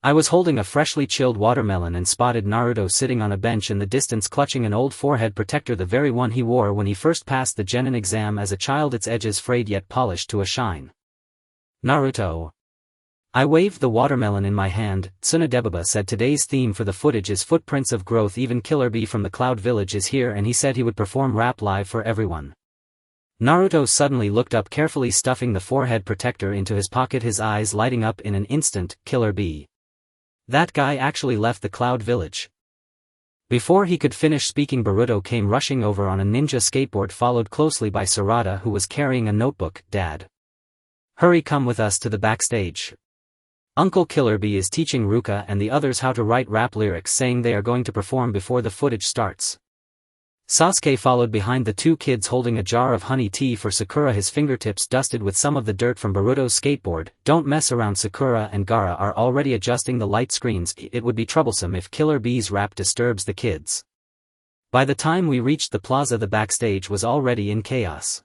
Speaker 1: I was holding a freshly chilled watermelon and spotted Naruto sitting on a bench in the distance clutching an old forehead protector, the very one he wore when he first passed the Genin exam as a child, its edges frayed yet polished to a shine. Naruto. I waved the watermelon in my hand. Tsunade said today's theme for the footage is footprints of growth. Even Killer Bee from the Cloud Village is here and he said he would perform rap live for everyone. Naruto suddenly looked up, carefully stuffing the forehead protector into his pocket, his eyes lighting up in an instant. Killer Bee. That guy actually left the Cloud Village. Before he could finish speaking, Boruto came rushing over on a ninja skateboard, followed closely by Sarada, who was carrying a notebook. Dad. Hurry, come with us to the backstage. Uncle Killer Bee is teaching Ruka and the others how to write rap lyrics, saying they are going to perform before the footage starts. Sasuke followed behind the two kids holding a jar of honey tea for Sakura, his fingertips dusted with some of the dirt from Boruto's skateboard. Don't mess around. Sakura and Gaara are already adjusting the light screens. It would be troublesome if Killer Bee's rap disturbs the kids. By the time we reached the plaza, the backstage was already in chaos.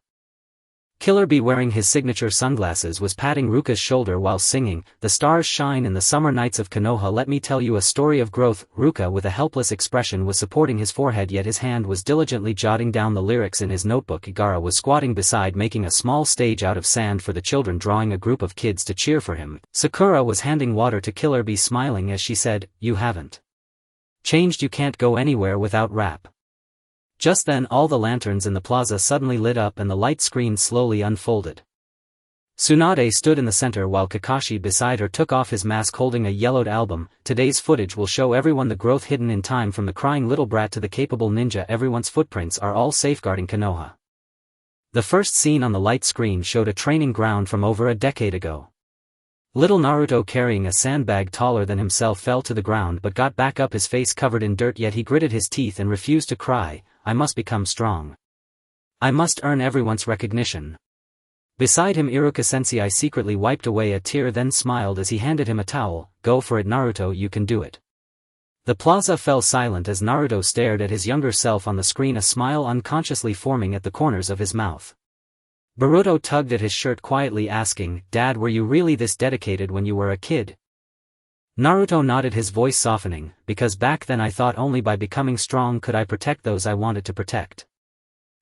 Speaker 1: Killer Bee, wearing his signature sunglasses, was patting Ruka's shoulder while singing, "The stars shine in the summer nights of Konoha. Let me tell you a story of growth." Ruka, with a helpless expression, was supporting his forehead, yet his hand was diligently jotting down the lyrics in his notebook. Gaara was squatting beside, making a small stage out of sand for the children, drawing a group of kids to cheer for him. Sakura was handing water to Killer Bee, smiling as she said, "You haven't changed. You can't go anywhere without rap." Just then all the lanterns in the plaza suddenly lit up and the light screen slowly unfolded. Tsunade stood in the center while Kakashi beside her took off his mask holding a yellowed album. Today's footage will show everyone the growth hidden in time, from the crying little brat to the capable ninja. Everyone's footprints are all safeguarding Konoha. The first scene on the light screen showed a training ground from over a decade ago. Little Naruto, carrying a sandbag taller than himself, fell to the ground but got back up, his face covered in dirt, yet he gritted his teeth and refused to cry. "I must become strong. I must earn everyone's recognition." Beside him, Iruka Sensei secretly wiped away a tear, then smiled as he handed him a towel. "Go for it, Naruto, you can do it." The plaza fell silent as Naruto stared at his younger self on the screen, a smile unconsciously forming at the corners of his mouth. Boruto tugged at his shirt quietly, asking, "Dad, were you really this dedicated when you were a kid?" Naruto nodded, his voice softening, "Because back then I thought only by becoming strong could I protect those I wanted to protect."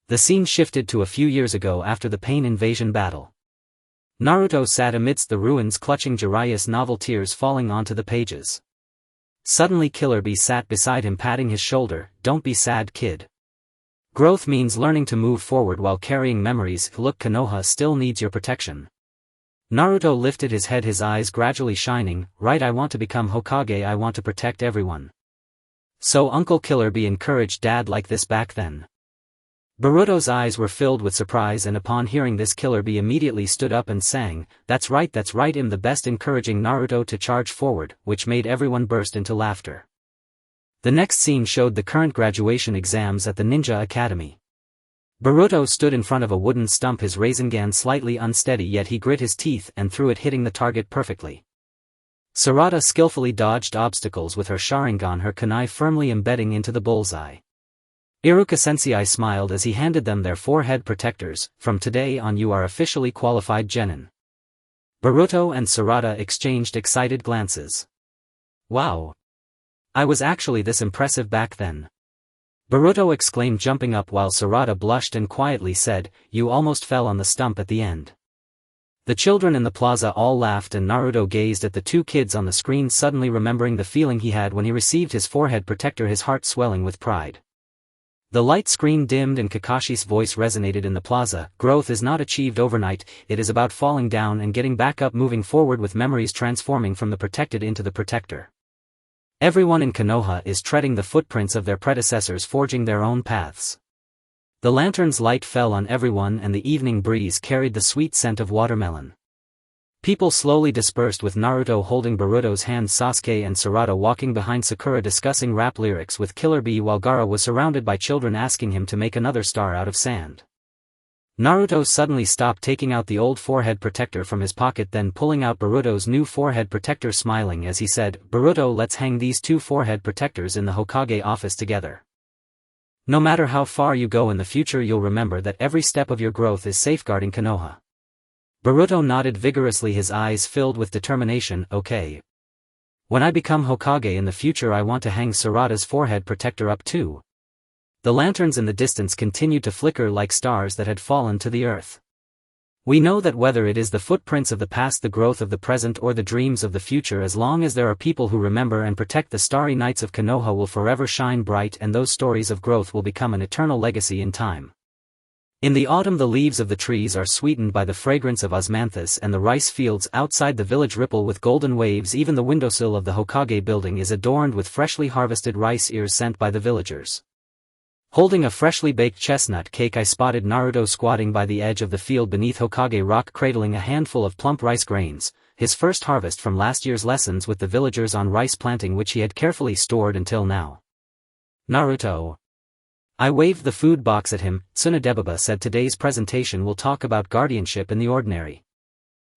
Speaker 1: The scene shifted to a few years ago after the Pain Invasion battle. Naruto sat amidst the ruins clutching Jiraiya's novel, tears falling onto the pages. Suddenly Killer Bee sat beside him, patting his shoulder. "Don't be sad, kid. Growth means learning to move forward while carrying memories. Look, Konoha still needs your protection." Naruto lifted his head, his eyes gradually shining. "Right, I want to become Hokage. I want to protect everyone." "So Uncle Killer Bee encouraged Dad like this back then?" Boruto's eyes were filled with surprise, and upon hearing this, Killer Bee immediately stood up and sang, that's right, I'm the best," encouraging Naruto to charge forward, which made everyone burst into laughter. The next scene showed the current graduation exams at the Ninja Academy. Boruto stood in front of a wooden stump, his Rasengan slightly unsteady, yet he grit his teeth and threw it, hitting the target perfectly. Sarada skillfully dodged obstacles with her Sharingan, her kunai firmly embedding into the bullseye. Iruka Sensei smiled as he handed them their forehead protectors. "From today on you are officially qualified genin." Boruto and Sarada exchanged excited glances. "Wow! I was actually this impressive back then?" Boruto exclaimed, jumping up, while Sarada blushed and quietly said, "You almost fell on the stump at the end." The children in the plaza all laughed, and Naruto gazed at the two kids on the screen, suddenly remembering the feeling he had when he received his forehead protector, his heart swelling with pride. The light screen dimmed and Kakashi's voice resonated in the plaza. "Growth is not achieved overnight, it is about falling down and getting back up, moving forward with memories transforming from the protected into the protector." Everyone in Konoha is treading the footprints of their predecessors, forging their own paths. The lantern's light fell on everyone and the evening breeze carried the sweet scent of watermelon. People slowly dispersed, with Naruto holding Boruto's hand, Sasuke and Sarada walking behind Sakura discussing rap lyrics with Killer Bee, while Gaara was surrounded by children asking him to make another star out of sand. Naruto suddenly stopped, taking out the old forehead protector from his pocket, then pulling out Boruto's new forehead protector, smiling as he said, "Boruto, let's hang these two forehead protectors in the Hokage office together. No matter how far you go in the future, you'll remember that every step of your growth is safeguarding Konoha." Boruto nodded vigorously, his eyes filled with determination. "Okay. When I become Hokage in the future, I want to hang Sarada's forehead protector up too." The lanterns in the distance continued to flicker like stars that had fallen to the earth. We know that whether it is the footprints of the past, the growth of the present, or the dreams of the future, as long as there are people who remember and protect, the starry nights of Konoha will forever shine bright, and those stories of growth will become an eternal legacy in time. In the autumn, the leaves of the trees are sweetened by the fragrance of osmanthus, and the rice fields outside the village ripple with golden waves. Even the windowsill of the Hokage building is adorned with freshly harvested rice ears sent by the villagers. Holding a freshly baked chestnut cake, I spotted Naruto squatting by the edge of the field beneath Hokage Rock, cradling a handful of plump rice grains, his first harvest from last year's lessons with the villagers on rice planting, which he had carefully stored until now. "Naruto, I waved the food box at him. Tsunadebaba said today's presentation will talk about guardianship in the ordinary.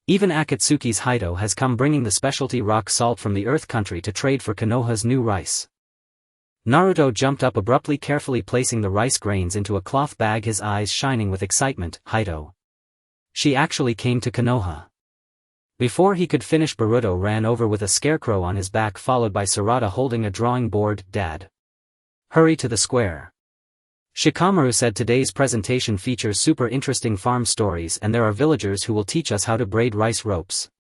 Speaker 1: Even Akatsuki's Haido has come bringing the specialty rock salt from the Earth Country to trade for Konoha's new rice. Naruto jumped up abruptly, carefully placing the rice grains into a cloth bag, his eyes shining with excitement. Haido. She actually came to Konoha. Before he could finish, Boruto ran over with a scarecrow on his back, followed by Sarada holding a drawing board. Dad. Hurry to the square. Shikamaru said today's presentation features super interesting farm stories and there are villagers who will teach us how to braid rice ropes.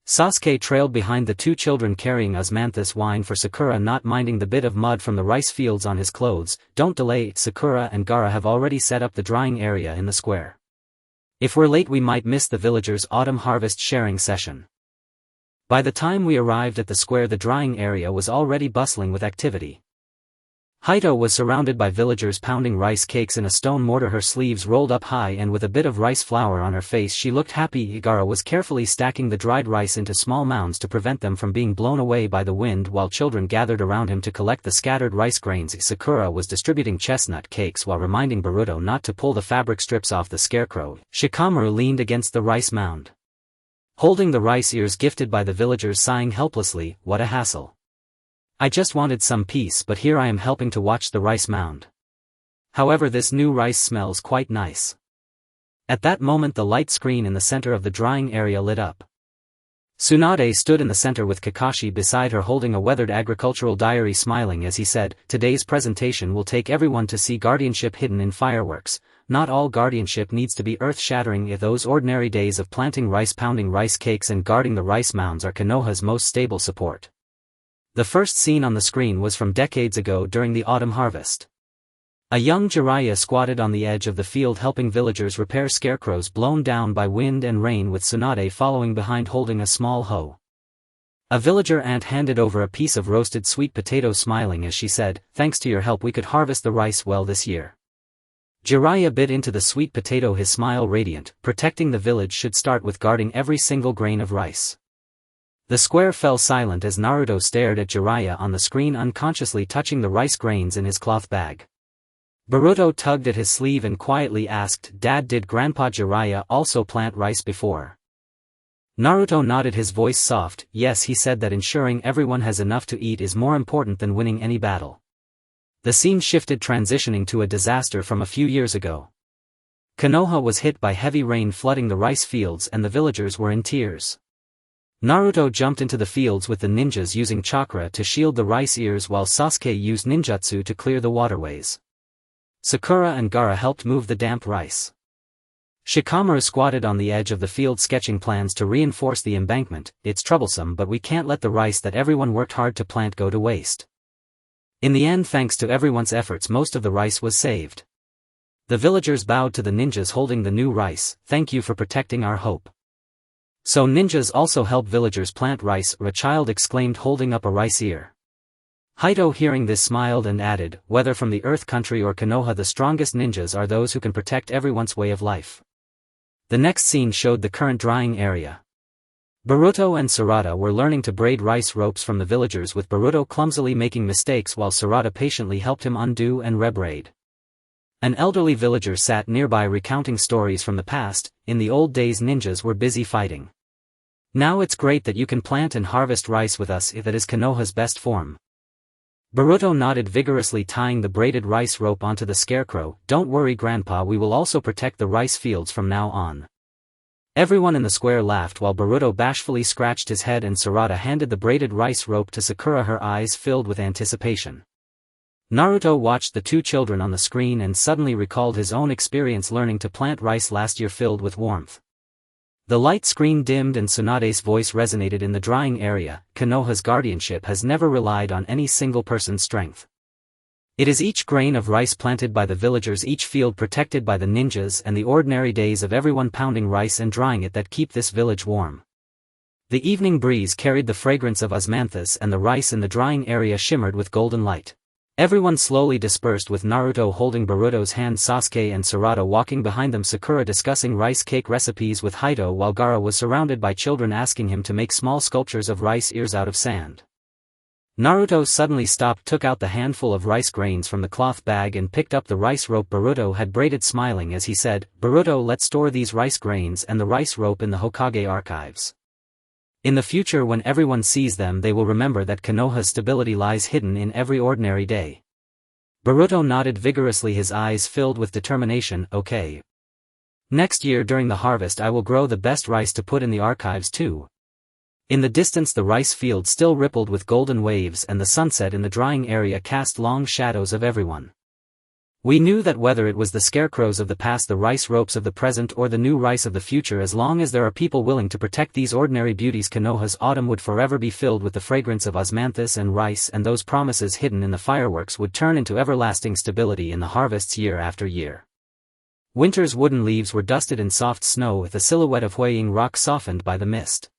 Speaker 1: Sasuke trailed behind the two children carrying osmanthus wine for Sakura, not minding the bit of mud from the rice fields on his clothes. Don't delay, Sakura and Gaara have already set up the drying area in the square. If we're late we might miss the villagers' autumn harvest sharing session. By the time we arrived at the square, the drying area was already bustling with activity. Haido was surrounded by villagers pounding rice cakes in a stone mortar, her sleeves rolled up high and with a bit of rice flour on her face she looked happy. Gaara was carefully stacking the dried rice into small mounds to prevent them from being blown away by the wind, while children gathered around him to collect the scattered rice grains. Sakura was distributing chestnut cakes while reminding Boruto not to pull the fabric strips off the scarecrow. Shikamaru leaned against the rice mound, holding the rice ears gifted by the villagers, sighing helplessly. What a hassle. I just wanted some peace, but here I am helping to watch the rice mound. However, this new rice smells quite nice. At that moment the light screen in the center of the drying area lit up. Tsunade stood in the center with Kakashi beside her, holding a weathered agricultural diary, smiling as he said, today's presentation will take everyone to see guardianship hidden in fireworks. Not all guardianship needs to be earth-shattering. If those ordinary days of planting rice, pounding rice cakes and guarding the rice mounds are Konoha's most stable support. The first scene on the screen was from decades ago during the autumn harvest. A young Jiraiya squatted on the edge of the field helping villagers repair scarecrows blown down by wind and rain, with Tsunade following behind holding a small hoe. A villager aunt handed over a piece of roasted sweet potato, smiling as she said, thanks to your help we could harvest the rice well this year. Jiraiya bit into the sweet potato, his smile radiant. Protecting the village should start with guarding every single grain of rice. The square fell silent as Naruto stared at Jiraiya on the screen, unconsciously touching the rice grains in his cloth bag. Boruto tugged at his sleeve and quietly asked, Dad, did Grandpa Jiraiya also plant rice before? Naruto nodded, his voice soft. Yes, he said that ensuring everyone has enough to eat is more important than winning any battle. The scene shifted, transitioning to a disaster from a few years ago. Konoha was hit by heavy rain flooding the rice fields and the villagers were in tears. Naruto jumped into the fields with the ninjas using chakra to shield the rice ears, while Sasuke used ninjutsu to clear the waterways. Sakura and Gaara helped move the damp rice. Shikamaru squatted on the edge of the field sketching plans to reinforce the embankment. It's troublesome, but we can't let the rice that everyone worked hard to plant go to waste. In the end, thanks to everyone's efforts, most of the rice was saved. The villagers bowed to the ninjas holding the new rice. Thank you for protecting our hope. So ninjas also help villagers plant rice, a child exclaimed, holding up a rice ear. Haido, hearing this, smiled and added, whether from the Earth Country or Konoha, the strongest ninjas are those who can protect everyone's way of life. The next scene showed the current drying area. Boruto and Sarada were learning to braid rice ropes from the villagers, with Boruto clumsily making mistakes while Sarada patiently helped him undo and rebraid. An elderly villager sat nearby recounting stories from the past. In the old days ninjas were busy fighting. Now it's great that you can plant and harvest rice with us, if that is Konoha's best form. Boruto nodded vigorously, tying the braided rice rope onto the scarecrow. Don't worry Grandpa, we will also protect the rice fields from now on. Everyone in the square laughed while Boruto bashfully scratched his head and Sarada handed the braided rice rope to Sakura, her eyes filled with anticipation. Naruto watched the two children on the screen and suddenly recalled his own experience learning to plant rice last year, filled with warmth. The light screen dimmed and Tsunade's voice resonated in the drying area. Konoha's guardianship has never relied on any single person's strength. It is each grain of rice planted by the villagers, each field protected by the ninjas, and the ordinary days of everyone pounding rice and drying it that keep this village warm. The evening breeze carried the fragrance of osmanthus and the rice in the drying area shimmered with golden light. Everyone slowly dispersed, with Naruto holding Boruto's hand, Sasuke and Sarada walking behind them, Sakura discussing rice cake recipes with Haido, while Gaara was surrounded by children asking him to make small sculptures of rice ears out of sand. Naruto suddenly stopped, took out the handful of rice grains from the cloth bag and picked up the rice rope Boruto had braided, smiling as he said, "Boruto, let's store these rice grains and the rice rope in the Hokage archives. In the future, when everyone sees them, they will remember that Konoha's stability lies hidden in every ordinary day." Boruto nodded vigorously, his eyes filled with determination. "Okay. Next year during the harvest I will grow the best rice to put in the archives too." In the distance the rice field still rippled with golden waves, and the sunset in the drying area cast long shadows of everyone. We knew that whether it was the scarecrows of the past, the rice ropes of the present, or the new rice of the future, as long as there are people willing to protect these ordinary beauties, Konoha's autumn would forever be filled with the fragrance of osmanthus and rice, and those promises hidden in the fireworks would turn into everlasting stability in the harvests year after year. Winter's wooden leaves were dusted in soft snow, with the silhouette of Huaying Rock softened by the mist.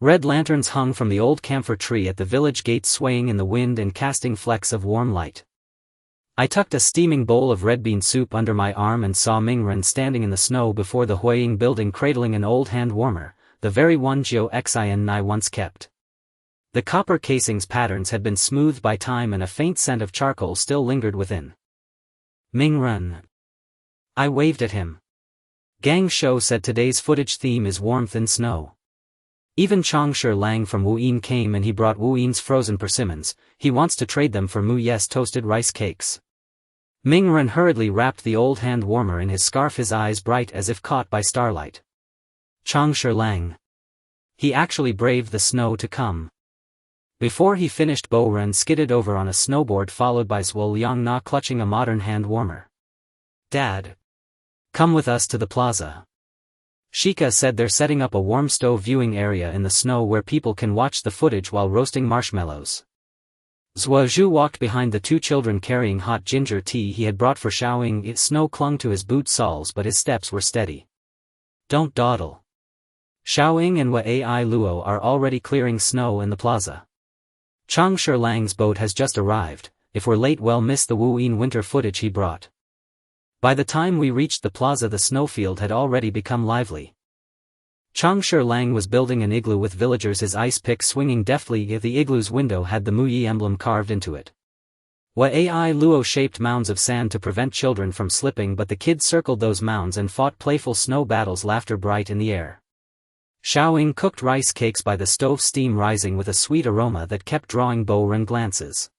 Speaker 1: Red lanterns hung from the old camphor tree at the village gate, swaying in the wind and casting flecks of warm light. I tucked a steaming bowl of red bean soup under my arm and saw Mingren standing in the snow before the Huaying building, cradling an old hand warmer, the very one Xian once kept. The copper casing's patterns had been smoothed by time and a faint scent of charcoal still lingered within. "Mingren." I waved at him. Gang Shou said today's footage theme is warmth and snow. Even Changshe Lang from Wuyin came, and he brought Wuyin's frozen persimmons. He wants to trade them for Mu Ye's toasted rice cakes. Mingren hurriedly wrapped the old hand warmer in his scarf, his eyes bright as if caught by starlight. Changshe Lang. He actually braved the snow to come. Before he finished, Bo Ren skidded over on a snowboard, followed by Zhuo Liangna clutching a modern hand warmer. "Dad. Come with us to the plaza." Shika said they're setting up a warm stove viewing area in the snow where people can watch the footage while roasting marshmallows. Zhuozhu walked behind the two children carrying hot ginger tea he had brought for Xiaoying. Snow clung to his boot soles, but his steps were steady. "Don't dawdle. Xiaoying and Wei Luo are already clearing snow in the plaza. Changshe Lang's boat has just arrived. If we're late, we'll miss the Wuyin winter footage he brought." By the time we reached the plaza, the snowfield had already become lively. Changshe Lang was building an igloo with villagers, his ice pick swinging deftly. The igloo's window had the Mu Yi emblem carved into it. Wei Luo shaped mounds of sand to prevent children from slipping, but the kids circled those mounds and fought playful snow battles, laughter bright in the air. Xiaoying cooked rice cakes by the stove, steam rising with a sweet aroma that kept drawing Bo Ren glances.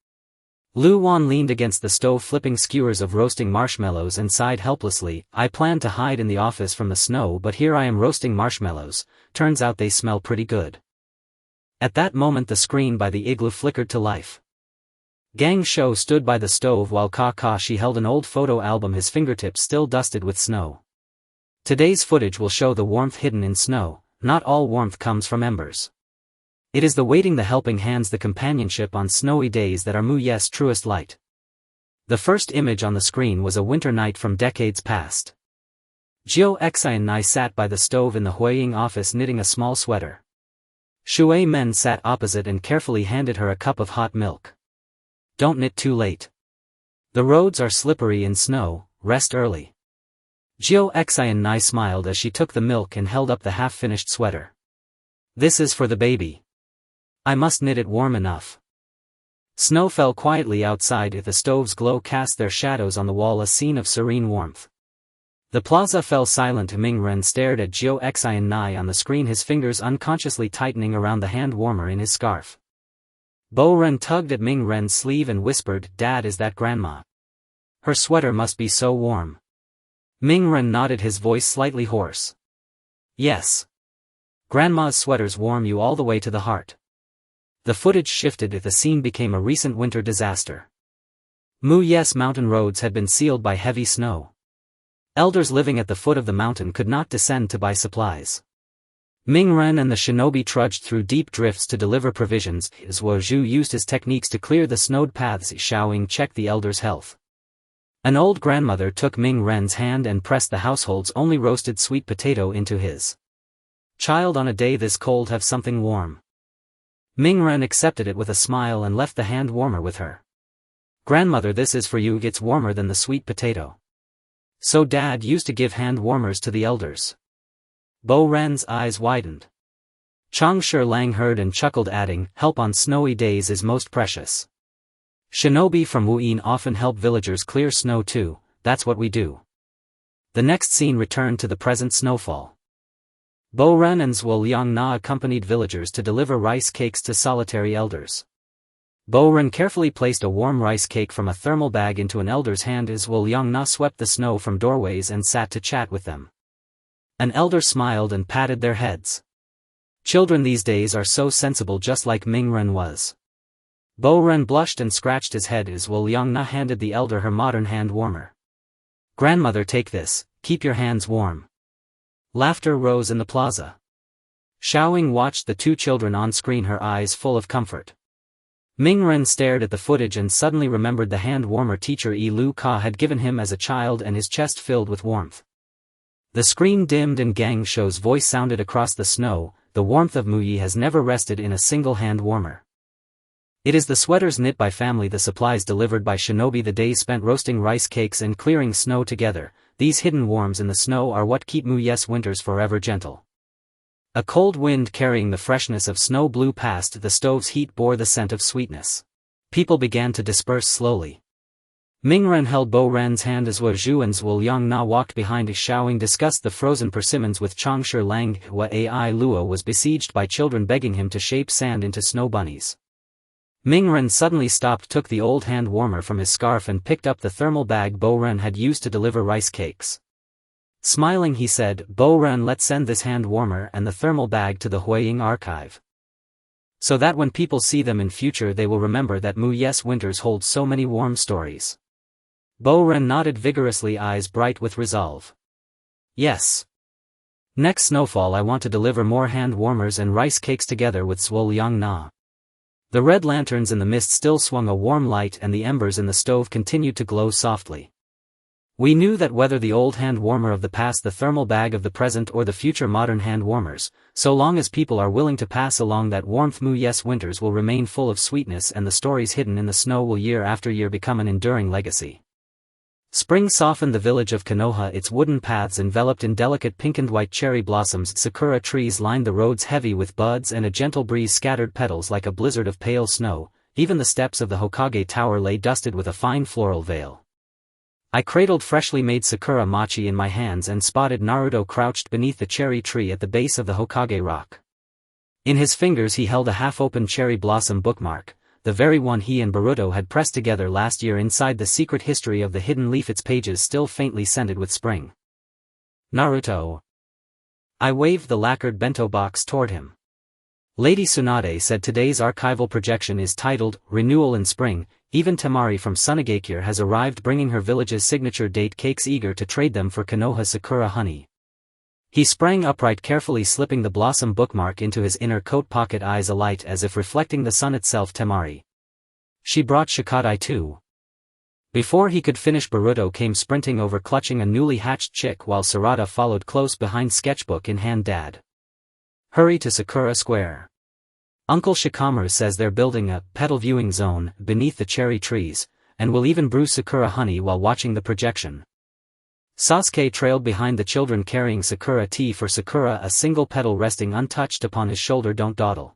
Speaker 1: Lu Wan leaned against the stove, flipping skewers of roasting marshmallows, and sighed helplessly. "I planned to hide in the office from the snow, but here I am roasting marshmallows. Turns out they smell pretty good." At that moment the screen by the igloo flickered to life. Gang Shou stood by the stove while Kakashi held an old photo album, his fingertips still dusted with snow. Today's footage will show the warmth hidden in snow. Not all warmth comes from embers. It is the waiting, the helping hands, the companionship on snowy days that are Mu Ye's truest light. The first image on the screen was a winter night from decades past. Xian sat by the stove in the Huaying office knitting a small sweater. Shui Men sat opposite and carefully handed her a cup of hot milk. "Don't knit too late. The roads are slippery in snow, rest early." Xian smiled as she took the milk and held up the half-finished sweater. "This is for the baby. I must knit it warm enough." Snow fell quietly outside. The stove's glow cast their shadows on the wall, a scene of serene warmth. The plaza fell silent. Mingren stared at Xian on the screen, his fingers unconsciously tightening around the hand warmer in his scarf. Bo Ren tugged at Mingren's sleeve and whispered, "Dad, is that Grandma? Her sweater must be so warm." Mingren nodded, his voice slightly hoarse. "Yes. Grandma's sweaters warm you all the way to the heart." The footage shifted. The scene became a recent winter disaster. Mu Ye's mountain roads had been sealed by heavy snow. Elders living at the foot of the mountain could not descend to buy supplies. Mingren and the shinobi trudged through deep drifts to deliver provisions. Zhuozhu used his techniques to clear the snowed paths. Xiaoying checked the elders' health. An old grandmother took Mingren's hand and pressed the household's only roasted sweet potato into his. "Child, on a day this cold, have something warm." Mingren accepted it with a smile and left the hand warmer with her. "Grandmother, this is for you. It's warmer than the sweet potato." So Dad used to give hand warmers to the elders. Bo Ren's eyes widened. Changsha Lang heard and chuckled, adding, "Help on snowy days is most precious. Shinobi from Wuyin often help villagers clear snow too, that's what we do." The next scene returned to the present snowfall. Bo Ren and Zhuo Liangna accompanied villagers to deliver rice cakes to solitary elders. Bo Ren carefully placed a warm rice cake from a thermal bag into an elder's hand as Zhuo Liangna swept the snow from doorways and sat to chat with them. An elder smiled and patted their heads. Children these days are so sensible, just like Ming Ren was. Bo Ren blushed and scratched his head as Zhuo Liangna handed the elder her modern hand warmer. "Grandmother, take this, keep your hands warm." Laughter rose in the plaza. Xiaoying watched the two children on screen, her eyes full of comfort. Ming Ren stared at the footage and suddenly remembered the hand warmer teacher Yi Lu Ka had given him as a child, and his chest filled with warmth. The screen dimmed and Gang Shou's voice sounded across the snow. "The warmth of Muyi has never rested in a single hand warmer. It is the sweaters knit by family, the supplies delivered by Shinobi, the days spent roasting rice cakes and clearing snow together. These hidden warmths in the snow are what keep Muyi's winters forever gentle." A cold wind carrying the freshness of snow blew past the stove's heat, bore the scent of sweetness. People began to disperse slowly. Ming Ren held Bo Ren's hand as Zhu and Zhuo Liangna walked behind. Xiaoying discussed the frozen persimmons with Changsha Lang. Hua Ai Luo was besieged by children begging him to shape sand into snow bunnies. Ming Ren suddenly stopped, took the old hand warmer from his scarf and picked up the thermal bag Bo Ren had used to deliver rice cakes. Smiling, he said, "Bo Ren, let's send this hand warmer and the thermal bag to the Huiying archive, so that when people see them in future they will remember that Muyi's winters hold so many warm stories." Bo Ren nodded vigorously, eyes bright with resolve. "Yes. Next snowfall I want to deliver more hand warmers and rice cakes together with Zhuo Liangna." The red lanterns in the mist still swung a warm light and the embers in the stove continued to glow softly. We knew that whether the old hand warmer of the past, the thermal bag of the present, or the future modern hand warmers, so long as people are willing to pass along that warmth, Muyi's winters will remain full of sweetness and the stories hidden in the snow will year after year become an enduring legacy. Spring softened the village of Konoha, its wooden paths enveloped in delicate pink and white cherry blossoms. Sakura trees lined the roads heavy with buds and a gentle breeze scattered petals like a blizzard of pale snow. Even the steps of the Hokage Tower lay dusted with a fine floral veil. I cradled freshly made Sakura mochi in my hands and spotted Naruto crouched beneath the cherry tree at the base of the Hokage rock. In his fingers he held a half-open cherry blossom bookmark, the very one he and Boruto had pressed together last year inside the secret history of the hidden leaf, its pages still faintly scented with spring. "Naruto." I waved the lacquered bento box toward him. Lady Tsunade said today's archival projection is titled, "Renewal in Spring." Even Temari from Sunagakure has arrived bringing her village's signature date cakes, eager to trade them for Konoha Sakura honey. He sprang upright, carefully slipping the blossom bookmark into his inner coat pocket, eyes alight as if reflecting the sun itself. "Temari. She brought Shikadai too." Before he could finish, Boruto came sprinting over clutching a newly hatched chick while Sarada followed close behind, sketchbook in hand. "Dad. Hurry to Sakura Square. Uncle Shikamaru says they're building a petal viewing zone beneath the cherry trees, and will even brew Sakura honey while watching the projection." Sasuke trailed behind the children carrying Sakura tea for Sakura, a single petal resting untouched upon his shoulder. "Don't dawdle.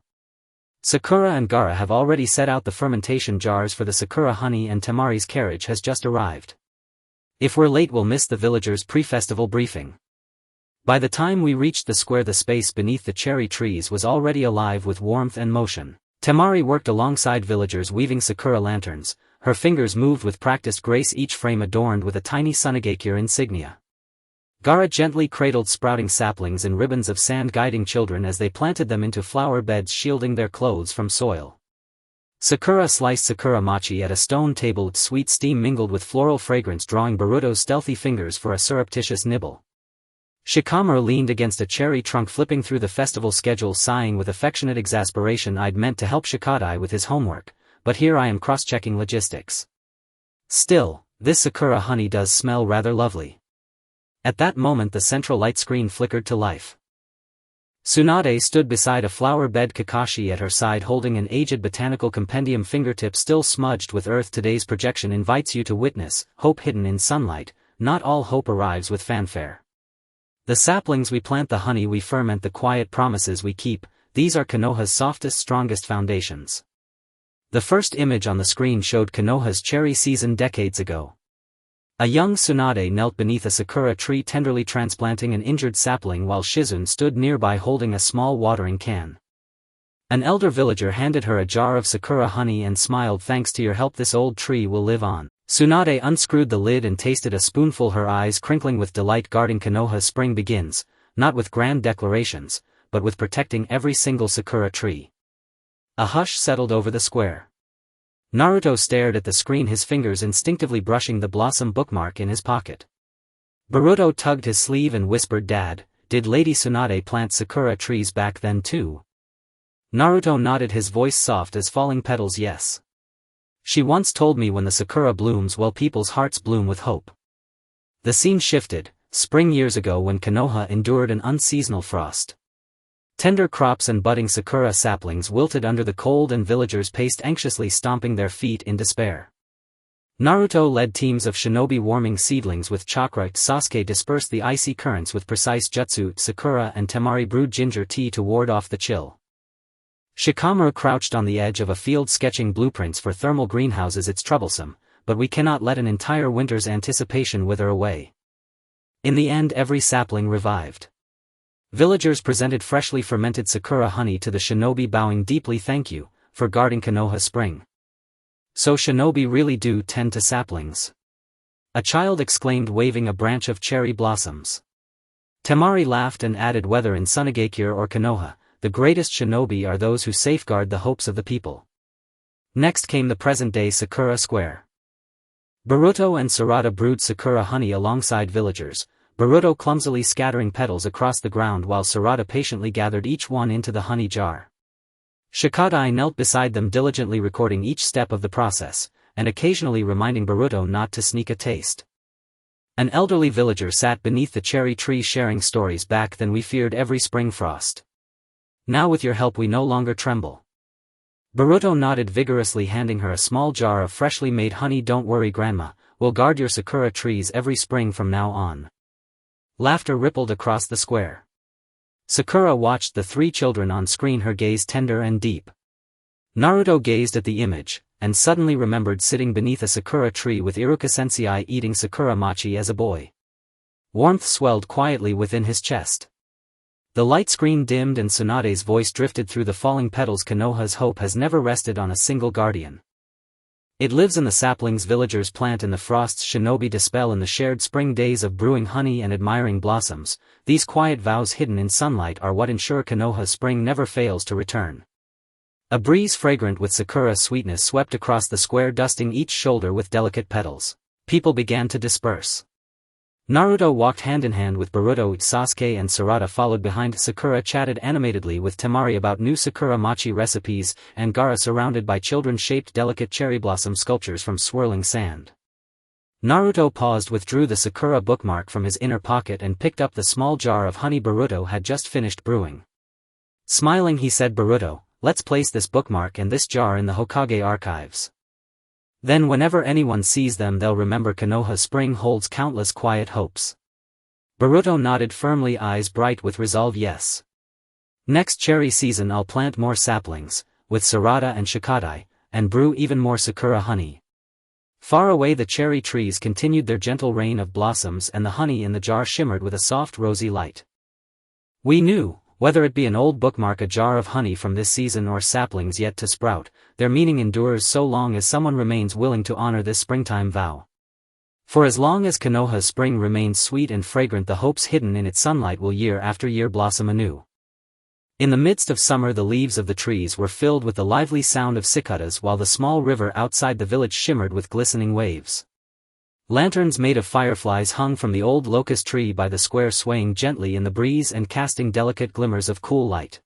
Speaker 1: Sakura and Gaara have already set out the fermentation jars for the Sakura honey and Temari's carriage has just arrived. If we're late we'll miss the villagers' pre-festival briefing." By the time we reached the square, the space beneath the cherry trees was already alive with warmth and motion. Temari worked alongside villagers weaving Sakura lanterns. Her fingers moved with practiced grace, each frame adorned with a tiny Sunagakure insignia. Gaara gently cradled sprouting saplings and ribbons of sand, guiding children as they planted them into flower beds, shielding their clothes from soil. Sakura sliced Sakura mochi at a stone table, its sweet steam mingled with floral fragrance drawing Boruto's stealthy fingers for a surreptitious nibble. Shikamaru leaned against a cherry trunk, flipping through the festival schedule, sighing with affectionate exasperation. I'd meant to help Shikadai with his homework, but here I am cross-checking logistics. Still, this Sakura honey does smell rather lovely. At that moment the central light screen flickered to life. Tsunade stood beside a flower bed, Kakashi at her side holding an aged botanical compendium, fingertips still smudged with earth. Today's projection invites you to witness hope hidden in sunlight. Not all hope arrives with fanfare. The saplings we plant, the honey we ferment, the quiet promises we keep, these are Konoha's softest, strongest foundations. The first image on the screen showed Konoha's cherry season decades ago. A young Tsunade knelt beneath a sakura tree tenderly transplanting an injured sapling while Shizune stood nearby holding a small watering can. An elder villager handed her a jar of sakura honey and smiled, "Thanks to your help this old tree will live on." Tsunade unscrewed the lid and tasted a spoonful, her eyes crinkling with delight. Guarding Konoha's spring begins, not with grand declarations, but with protecting every single sakura tree. A hush settled over the square. Naruto stared at the screen, his fingers instinctively brushing the blossom bookmark in his pocket. Boruto tugged his sleeve and whispered, "Dad, did Lady Tsunade plant sakura trees back then too?" Naruto nodded, his voice soft as falling petals. "Yes. She once told me when the sakura blooms, well, people's hearts bloom with hope." The scene shifted, spring years ago when Konoha endured an unseasonal frost. Tender crops and budding sakura saplings wilted under the cold and villagers paced anxiously, stomping their feet in despair. Naruto led teams of shinobi warming seedlings with chakra. Sasuke dispersed the icy currents with precise jutsu. Sakura and Temari brewed ginger tea to ward off the chill. Shikamaru crouched on the edge of a field sketching blueprints for thermal greenhouses. "It's troublesome, but we cannot let an entire winter's anticipation wither away." In the end, every sapling revived. Villagers presented freshly fermented sakura honey to the shinobi, bowing deeply. "Thank you for guarding Konoha Spring." "So shinobi really do tend to saplings?" a child exclaimed, waving a branch of cherry blossoms. Temari laughed and added, "Whether in Sunagakure or Konoha, the greatest shinobi are those who safeguard the hopes of the people." Next came the present-day Sakura Square. Boruto and Sarada brewed sakura honey alongside villagers, Boruto clumsily scattering petals across the ground while Sarada patiently gathered each one into the honey jar. Shikadai knelt beside them, diligently recording each step of the process, and occasionally reminding Boruto not to sneak a taste. An elderly villager sat beneath the cherry tree sharing stories. "Back then we feared every spring frost. Now with your help we no longer tremble." Boruto nodded vigorously, handing her a small jar of freshly made honey. "Don't worry, Grandma, we'll guard your sakura trees every spring from now on." Laughter rippled across the square. Sakura watched the three children on screen, her gaze tender and deep. Naruto gazed at the image, and suddenly remembered sitting beneath a sakura tree with Iruka Sensei eating sakura mochi as a boy. Warmth swelled quietly within his chest. The light screen dimmed and Tsunade's voice drifted through the falling petals. "Konoha's hope has never rested on a single guardian. It lives in the saplings villagers plant, in the frosts shinobi dispel, in the shared spring days of brewing honey and admiring blossoms. These quiet vows hidden in sunlight are what ensure Konoha's spring never fails to return." A breeze fragrant with sakura sweetness swept across the square, dusting each shoulder with delicate petals. People began to disperse. Naruto walked hand-in-hand with Boruto. Sasuke and Sarada followed behind. Sakura chatted animatedly with Temari about new sakura mochi recipes, and Gaara surrounded by children shaped delicate cherry blossom sculptures from swirling sand. Naruto paused, withdrew the sakura bookmark from his inner pocket and picked up the small jar of honey Boruto had just finished brewing. Smiling, he said, "Boruto, let's place this bookmark and this jar in the Hokage archives. Then whenever anyone sees them they'll remember Konoha Spring holds countless quiet hopes." Boruto nodded firmly, eyes bright with resolve. "Yes. Next cherry season I'll plant more saplings, with Sarada and Shikadai, and brew even more sakura honey." Far away the cherry trees continued their gentle rain of blossoms, and the honey in the jar shimmered with a soft rosy light. "We knew, whether it be an old bookmark, a jar of honey from this season, or saplings yet to sprout, their meaning endures so long as someone remains willing to honor this springtime vow. For as long as Konoha's spring remains sweet and fragrant, the hopes hidden in its sunlight will year after year blossom anew." In the midst of summer the leaves of the trees were filled with the lively sound of cicadas, while the small river outside the village shimmered with glistening waves. Lanterns made of fireflies hung from the old locust tree by the square, swaying gently in the breeze and casting delicate glimmers of cool light.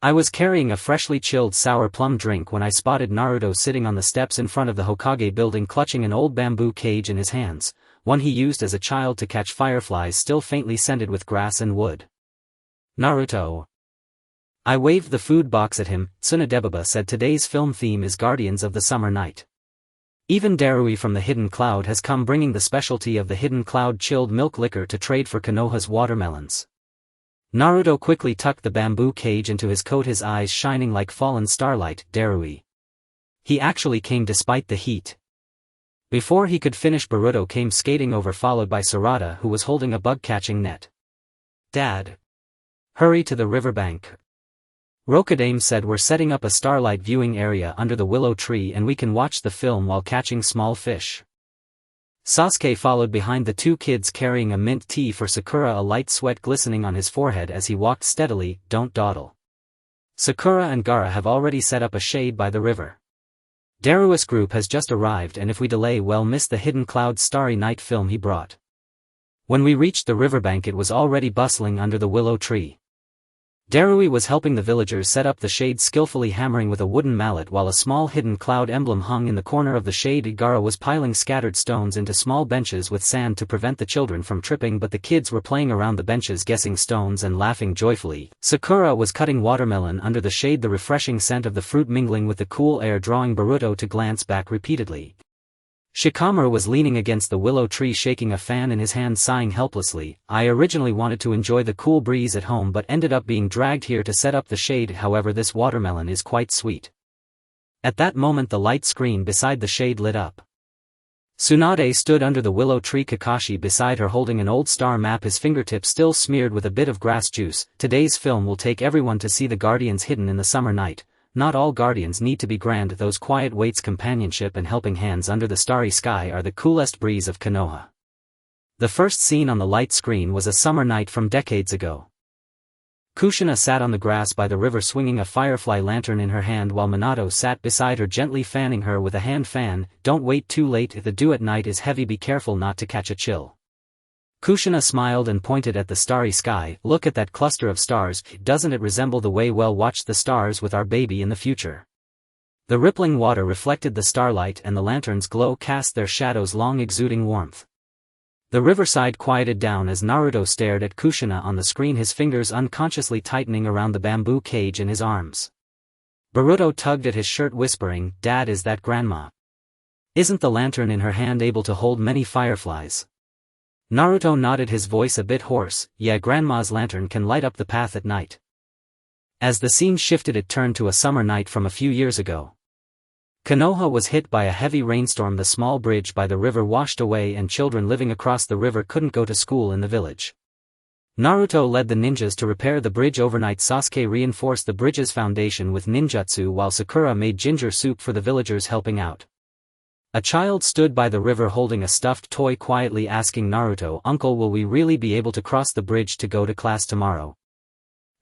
Speaker 1: I was carrying a freshly chilled sour plum drink when I spotted Naruto sitting on the steps in front of the Hokage building, clutching an old bamboo cage in his hands, one he used as a child to catch fireflies still faintly scented with grass and wood. "Naruto." I waved the food box at him. Tsunadebaba said today's film theme is Guardians of the Summer Night. Even Darui from the Hidden Cloud has come, bringing the specialty of the Hidden Cloud chilled milk liquor to trade for Konoha's watermelons. Naruto quickly tucked the bamboo cage into his coat, his eyes shining like fallen starlight. Darui. He actually came despite the heat. Before he could finish, Boruto came skating over, followed by Sarada, who was holding a bug-catching net. Dad. Hurry to the riverbank. Rokudaime said, we're setting up a starlight viewing area under the willow tree and we can watch the film while catching small fish. Sasuke followed behind the two kids carrying a mint tea for Sakura, a light sweat glistening on his forehead as he walked steadily. Don't dawdle. Sakura and Gaara have already set up a shade by the river. Darui's group has just arrived, and if we delay, we'll miss the Hidden Cloud's Starry Night film he brought. When we reached the riverbank, it was already bustling under the willow tree. Darui was helping the villagers set up the shade, skillfully hammering with a wooden mallet while a small Hidden Cloud emblem hung in the corner of the shade. Gaara was piling scattered stones into small benches with sand to prevent the children from tripping, but the kids were playing around the benches, guessing stones and laughing joyfully. Sakura was cutting watermelon under the shade, the refreshing scent of the fruit mingling with the cool air drawing Boruto to glance back repeatedly. Shikamaru was leaning against the willow tree, shaking a fan in his hand, sighing helplessly. I originally wanted to enjoy the cool breeze at home but ended up being dragged here to set up the shade. However, this watermelon is quite sweet. At that moment the light screen beside the shade lit up. Tsunade stood under the willow tree, Kakashi beside her holding an old star map, his fingertips still smeared with a bit of grass juice. Today's film will take everyone to see the guardians hidden in the summer night. Not all guardians need to be grand, those quiet waits, companionship and helping hands under the starry sky are the coolest breeze of Konoha. The first scene on the light screen was a summer night from decades ago. Kushina sat on the grass by the river swinging a firefly lantern in her hand while Minato sat beside her, gently fanning her with a hand fan. Don't wait too late, the dew at night is heavy, be careful not to catch a chill. Kushina smiled and pointed at the starry sky. Look at that cluster of stars, doesn't it resemble the way we'll watch the stars with our baby in the future? The rippling water reflected the starlight and the lantern's glow cast their shadows, long exuding warmth. The riverside quieted down as Naruto stared at Kushina on the screen, his fingers unconsciously tightening around the bamboo cage in his arms. Boruto tugged at his shirt, whispering, Dad, is that Grandma? Isn't the lantern in her hand able to hold many fireflies? Naruto nodded, his voice a bit hoarse. Yeah, Grandma's lantern can light up the path at night. As the scene shifted, it turned to a summer night from a few years ago. Konoha was hit by a heavy rainstorm. The small bridge by the river washed away and children living across the river couldn't go to school in the village. Naruto led the ninjas to repair the bridge overnight. Sasuke reinforced the bridge's foundation with ninjutsu while Sakura made ginger soup for the villagers helping out. A child stood by the river holding a stuffed toy, quietly asking Naruto, Uncle, will we really be able to cross the bridge to go to class tomorrow?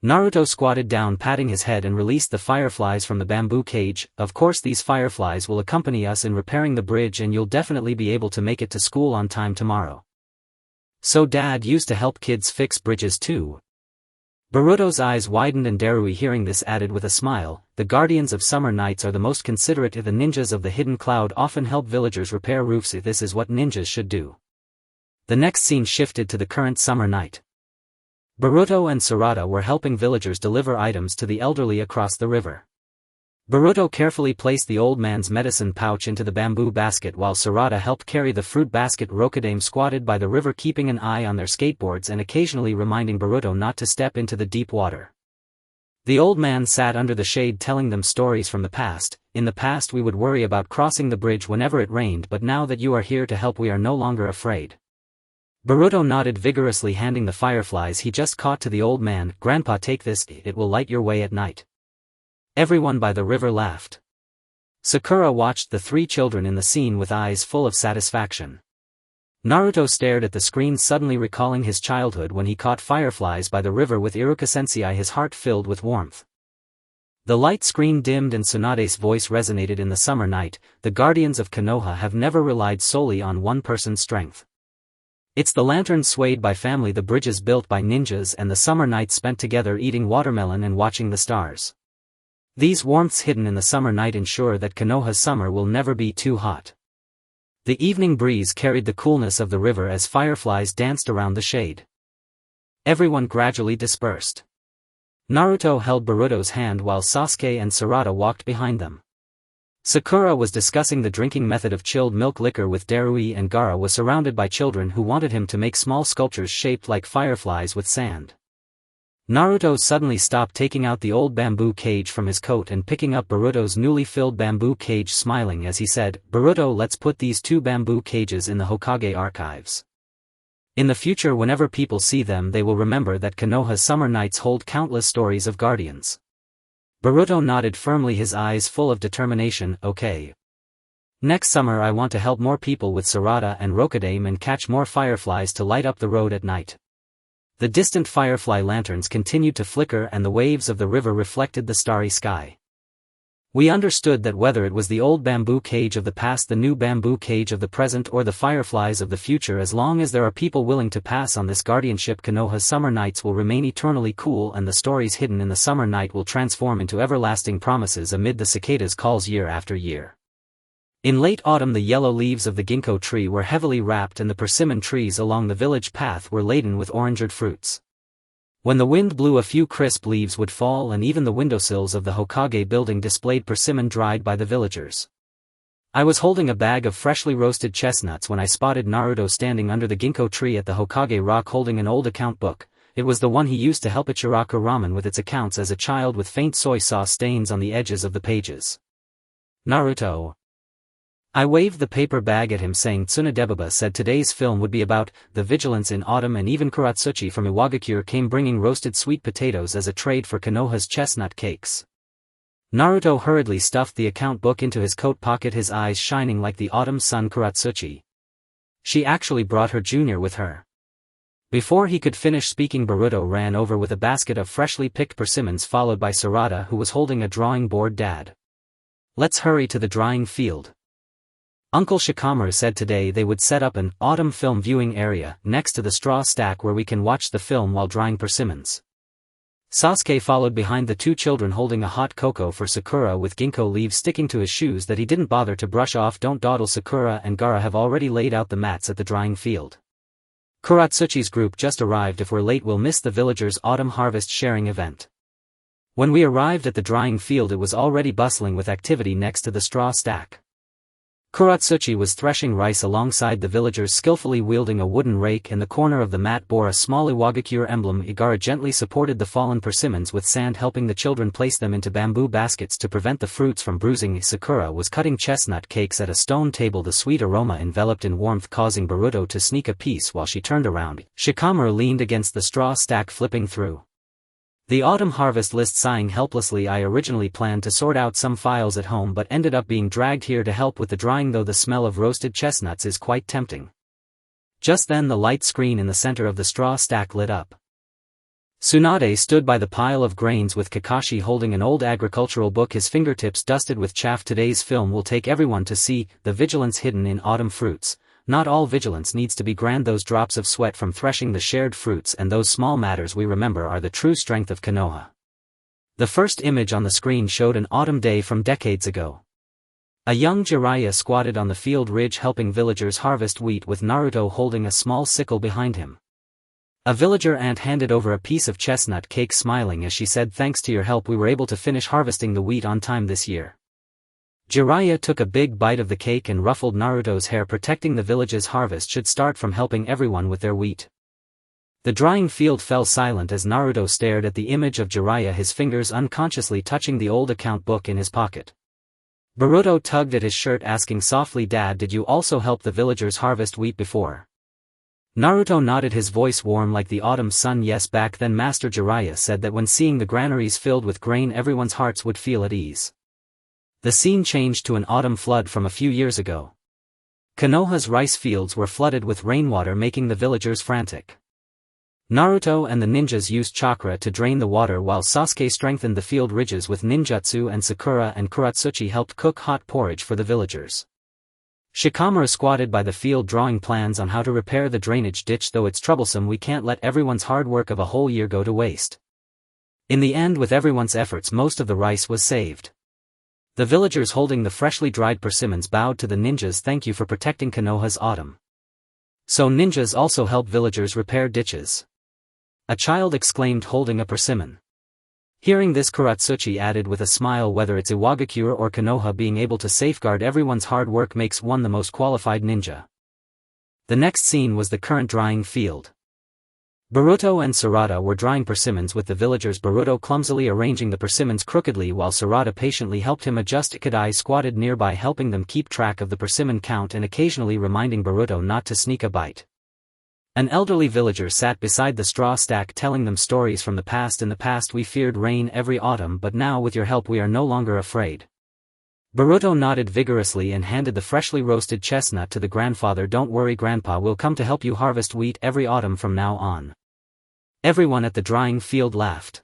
Speaker 1: Naruto squatted down, patting his head, and released the fireflies from the bamboo cage. Of course, these fireflies will accompany us in repairing the bridge and you'll definitely be able to make it to school on time tomorrow. So Dad used to help kids fix bridges too? Boruto's eyes widened, and Darui, hearing this, added with a smile, the guardians of summer nights are the most considerate. The ninjas of the Hidden Cloud often help villagers repair roofs. This is what ninjas should do. The next scene shifted to the current summer night. Boruto and Sarada were helping villagers deliver items to the elderly across the river. Boruto carefully placed the old man's medicine pouch into the bamboo basket while Sarada helped carry the fruit basket. Rokudaime squatted by the river, keeping an eye on their skateboards and occasionally reminding Boruto not to step into the deep water. The old man sat under the shade telling them stories from the past. In the past we would worry about crossing the bridge whenever it rained, but now that you are here to help we are no longer afraid. Boruto nodded vigorously, handing the fireflies he just caught to the old man. Grandpa, take this, it will light your way at night. Everyone by the river laughed. Sakura watched the three children in the scene with eyes full of satisfaction. Naruto stared at the screen, suddenly recalling his childhood when he caught fireflies by the river with Iruka Sensei, his heart filled with warmth. The light screen dimmed and Tsunade's voice resonated in the summer night. The guardians of Konoha have never relied solely on one person's strength. It's the lantern swayed by family, the bridges built by ninjas, and the summer nights spent together eating watermelon and watching the stars. These warmths hidden in the summer night ensure that Konoha's summer will never be too hot. The evening breeze carried the coolness of the river as fireflies danced around the shade. Everyone gradually dispersed. Naruto held Boruto's hand while Sasuke and Sarada walked behind them. Sakura was discussing the drinking method of chilled milk liquor with Darui, and Gaara was surrounded by children who wanted him to make small sculptures shaped like fireflies with sand. Naruto suddenly stopped, taking out the old bamboo cage from his coat and picking up Boruto's newly filled bamboo cage, smiling as he said, "Boruto, let's put these 2 bamboo cages in the Hokage archives. In the future, whenever people see them, they will remember that Konoha's summer nights hold countless stories of guardians." Boruto nodded firmly, his eyes full of determination. "Okay. Next summer I want to help more people with Sarada and Rokudaime and catch more fireflies to light up the road at night." The distant firefly lanterns continued to flicker and the waves of the river reflected the starry sky. We understood that whether it was the old bamboo cage of the past, the new bamboo cage of the present, or the fireflies of the future, as long as there are people willing to pass on this guardianship, Konoha's summer nights will remain eternally cool and the stories hidden in the summer night will transform into everlasting promises amid the cicadas' calls year after year. In late autumn, the yellow leaves of the ginkgo tree were heavily wrapped and the persimmon trees along the village path were laden with oranged fruits. When the wind blew, a few crisp leaves would fall and even the windowsills of the Hokage building displayed persimmon dried by the villagers. I was holding a bag of freshly roasted chestnuts when I spotted Naruto standing under the ginkgo tree at the Hokage rock holding an old account book. It was the one he used to help Ichiraku ramen with its accounts as a child, with faint soy sauce stains on the edges of the pages. "Naruto." I waved the paper bag at him, saying Tsunadebaba said today's film would be about the vigilance in autumn, and even Kuratsuchi from Iwagakure came bringing roasted sweet potatoes as a trade for Konoha's chestnut cakes. Naruto hurriedly stuffed the account book into his coat pocket, his eyes shining like the autumn sun. "Kuratsuchi. She actually brought her junior with her." Before he could finish speaking, Boruto ran over with a basket of freshly picked persimmons, followed by Sarada, who was holding a drawing board. "Dad, let's hurry to the drying field. Uncle Shikamaru said today they would set up an autumn film viewing area next to the straw stack where we can watch the film while drying persimmons." Sasuke followed behind the 2 children holding a hot cocoa for Sakura with ginkgo leaves sticking to his shoes that he didn't bother to brush off. "Don't dawdle, Sakura and Gaara have already laid out the mats at the drying field. Kuratsuchi's group just arrived. If we're late we'll miss the villagers' autumn harvest sharing event." When we arrived at the drying field, it was already bustling with activity next to the straw stack. Kuratsuchi was threshing rice alongside the villagers, skillfully wielding a wooden rake, and the corner of the mat bore a small Iwagakure emblem. Gaara gently supported the fallen persimmons with sand, helping the children place them into bamboo baskets to prevent the fruits from bruising. Sakura was cutting chestnut cakes at a stone table, the sweet aroma enveloped in warmth causing Boruto to sneak a piece while she turned around. Shikamaru leaned against the straw stack, flipping through the autumn harvest list, sighing helplessly. "I originally planned to sort out some files at home but ended up being dragged here to help with the drying, though the smell of roasted chestnuts is quite tempting." Just then the light screen in the center of the straw stack lit up. Tsunade stood by the pile of grains with Kakashi holding an old agricultural book, his fingertips dusted with chaff. "Today's film will take everyone to see the vigilance hidden in autumn fruits. Not all vigilance needs to be grand. Those drops of sweat from threshing the shared fruits and those small matters we remember are the true strength of Konoha." The first image on the screen showed an autumn day from decades ago. A young Jiraiya squatted on the field ridge helping villagers harvest wheat, with Naruto holding a small sickle behind him. A villager aunt handed over a piece of chestnut cake, smiling as she said, "Thanks to your help we were able to finish harvesting the wheat on time this year." Jiraiya took a big bite of the cake and ruffled Naruto's hair. "Protecting the village's harvest should start from helping everyone with their wheat." The drying field fell silent as Naruto stared at the image of Jiraiya, his fingers unconsciously touching the old account book in his pocket. Boruto tugged at his shirt, asking softly, "Dad, did you also help the villagers harvest wheat before?" Naruto nodded, his voice warm like the autumn sun. "Yes, back then Master Jiraiya said that when seeing the granaries filled with grain everyone's hearts would feel at ease." The scene changed to an autumn flood from a few years ago. Konoha's rice fields were flooded with rainwater, making the villagers frantic. Naruto and the ninjas used chakra to drain the water while Sasuke strengthened the field ridges with ninjutsu, and Sakura and Kuratsuchi helped cook hot porridge for the villagers. Shikamaru squatted by the field drawing plans on how to repair the drainage ditch. "Though it's troublesome, we can't let everyone's hard work of a whole year go to waste." In the end, with everyone's efforts, most of the rice was saved. The villagers holding the freshly dried persimmons bowed to the ninjas. "Thank you for protecting Konoha's autumn." "So ninjas also help villagers repair ditches?" a child exclaimed, holding a persimmon. Hearing this, Kuratsuchi added with a smile, "Whether it's Iwagakure or Konoha, being able to safeguard everyone's hard work makes one the most qualified ninja." The next scene was the current drying field. Boruto and Sarada were drying persimmons with the villagers, Boruto clumsily arranging the persimmons crookedly while Sarada patiently helped him adjust. Ikadai squatted nearby helping them keep track of the persimmon count and occasionally reminding Boruto not to sneak a bite. An elderly villager sat beside the straw stack telling them stories from the past. In the past we feared rain every autumn, but now with your help we are no longer afraid. Boruto nodded vigorously and handed the freshly roasted chestnut to the grandfather. Don't worry, Grandpa will come to help you harvest wheat every autumn from now on. Everyone at the drying field laughed.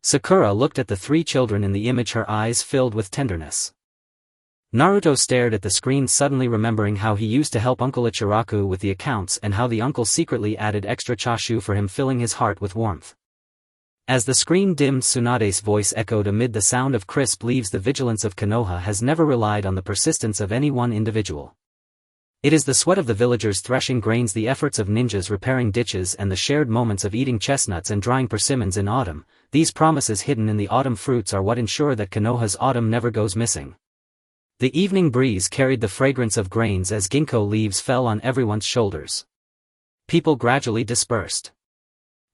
Speaker 1: Sakura looked at the three children in the image, her eyes filled with tenderness. Naruto stared at the screen, suddenly remembering how he used to help Uncle Ichiraku with the accounts and how the uncle secretly added extra chashu for him, filling his heart with warmth. As the screen dimmed, Tsunade's voice echoed amid the sound of crisp leaves. The vigilance of Konoha has never relied on the persistence of any one individual. It is the sweat of the villagers threshing grains, the efforts of ninjas repairing ditches, and the shared moments of eating chestnuts and drying persimmons in autumn. These promises hidden in the autumn fruits are what ensure that Konoha's autumn never goes missing. The evening breeze carried the fragrance of grains as ginkgo leaves fell on everyone's shoulders. People gradually dispersed.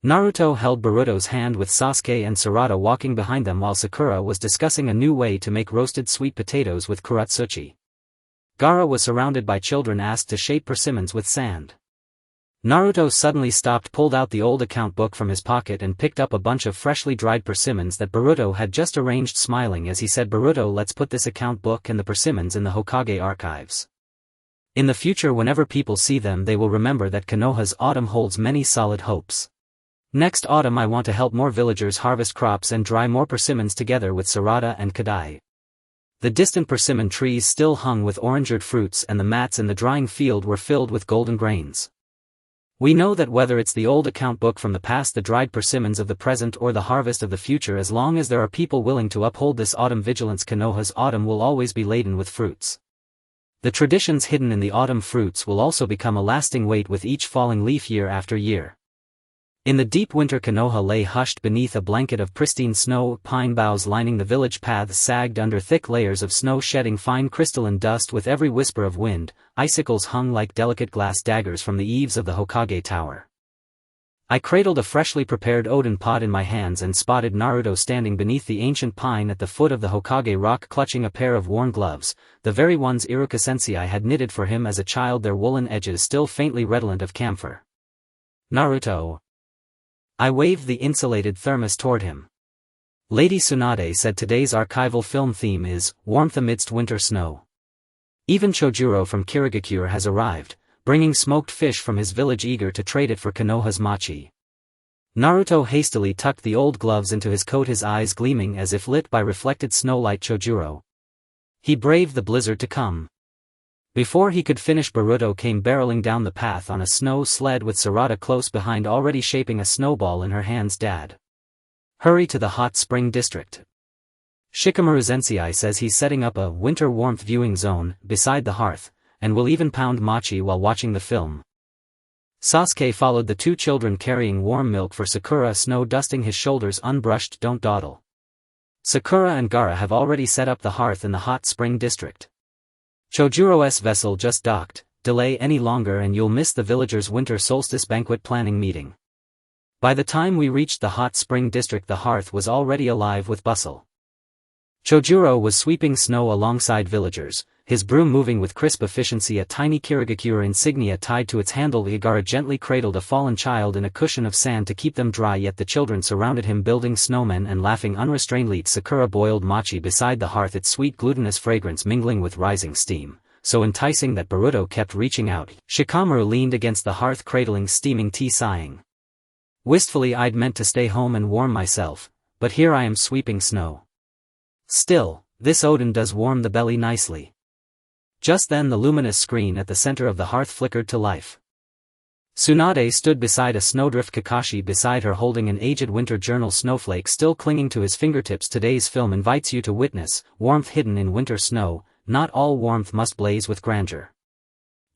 Speaker 1: Naruto held Boruto's hand with Sasuke and Sarada walking behind them while Sakura was discussing a new way to make roasted sweet potatoes with kuratsuchi. Gaara was surrounded by children asked to shape persimmons with sand. Naruto suddenly stopped, pulled out the old account book from his pocket and picked up a bunch of freshly dried persimmons that Boruto had just arranged, smiling as he said, Boruto, let's put this account book and the persimmons in the Hokage archives. In the future, whenever people see them, they will remember that Konoha's autumn holds many solid hopes. Next autumn I want to help more villagers harvest crops and dry more persimmons together with Sarada and Kadai. The distant persimmon trees still hung with orange-red fruits and the mats in the drying field were filled with golden grains. We know that whether it's the old account book from the past, the dried persimmons of the present, or the harvest of the future, as long as there are people willing to uphold this autumn vigilance, Konoha's autumn will always be laden with fruits. The traditions hidden in the autumn fruits will also become a lasting weight with each falling leaf year after year. In the deep winter, Konoha lay hushed beneath a blanket of pristine snow. Pine boughs lining the village paths sagged under thick layers of snow, shedding fine crystalline dust with every whisper of wind. Icicles hung like delicate glass daggers from the eaves of the Hokage Tower. I cradled a freshly prepared Oden pot in my hands and spotted Naruto standing beneath the ancient pine at the foot of the Hokage rock, clutching a pair of worn gloves, the very ones Iruka Sensei had knitted for him as a child, their woolen edges still faintly redolent of camphor. Naruto. I waved the insulated thermos toward him. Lady Tsunade said today's archival film theme is warmth amidst winter snow. Even Chojuro from Kirigakure has arrived, bringing smoked fish from his village, eager to trade it for Konoha's mochi. Naruto hastily tucked the old gloves into his coat, his eyes gleaming as if lit by reflected snowlight. Chojuro. He braved the blizzard to come. Before he could finish, Boruto came barreling down the path on a snow sled with Sarada close behind, already shaping a snowball in her hands. Dad. Hurry to the hot spring district. Shikamaru Zensei says he's setting up a winter warmth viewing zone beside the hearth, and will even pound mochi while watching the film. Sasuke followed the two children carrying warm milk for Sakura, snow dusting his shoulders. Unbrushed, don't dawdle. Sakura and Gaara have already set up the hearth in the hot spring district. Chojuro's vessel just docked. Delay any longer and you'll miss the villagers' winter solstice banquet planning meeting. By the time we reached the hot spring district, the hearth was already alive with bustle. Chojuro was sweeping snow alongside villagers, his broom moving with crisp efficiency, a tiny Kirigakure insignia tied to its handle. Gaara gently cradled a fallen child in a cushion of sand to keep them dry, yet the children surrounded him, building snowmen and laughing unrestrainedly. Sakura boiled mochi beside the hearth, its sweet glutinous fragrance mingling with rising steam, so enticing that Boruto kept reaching out. Shikamaru leaned against the hearth cradling steaming tea, sighing. Wistfully, I'd meant to stay home and warm myself, but here I am sweeping snow. Still, this Oden does warm the belly nicely. Just then the luminous screen at the center of the hearth flickered to life. Tsunade stood beside a snowdrift, Kakashi beside her holding an aged winter journal, snowflake still clinging to his fingertips. Today's film invites you to witness warmth hidden in winter snow. Not all warmth must blaze with grandeur.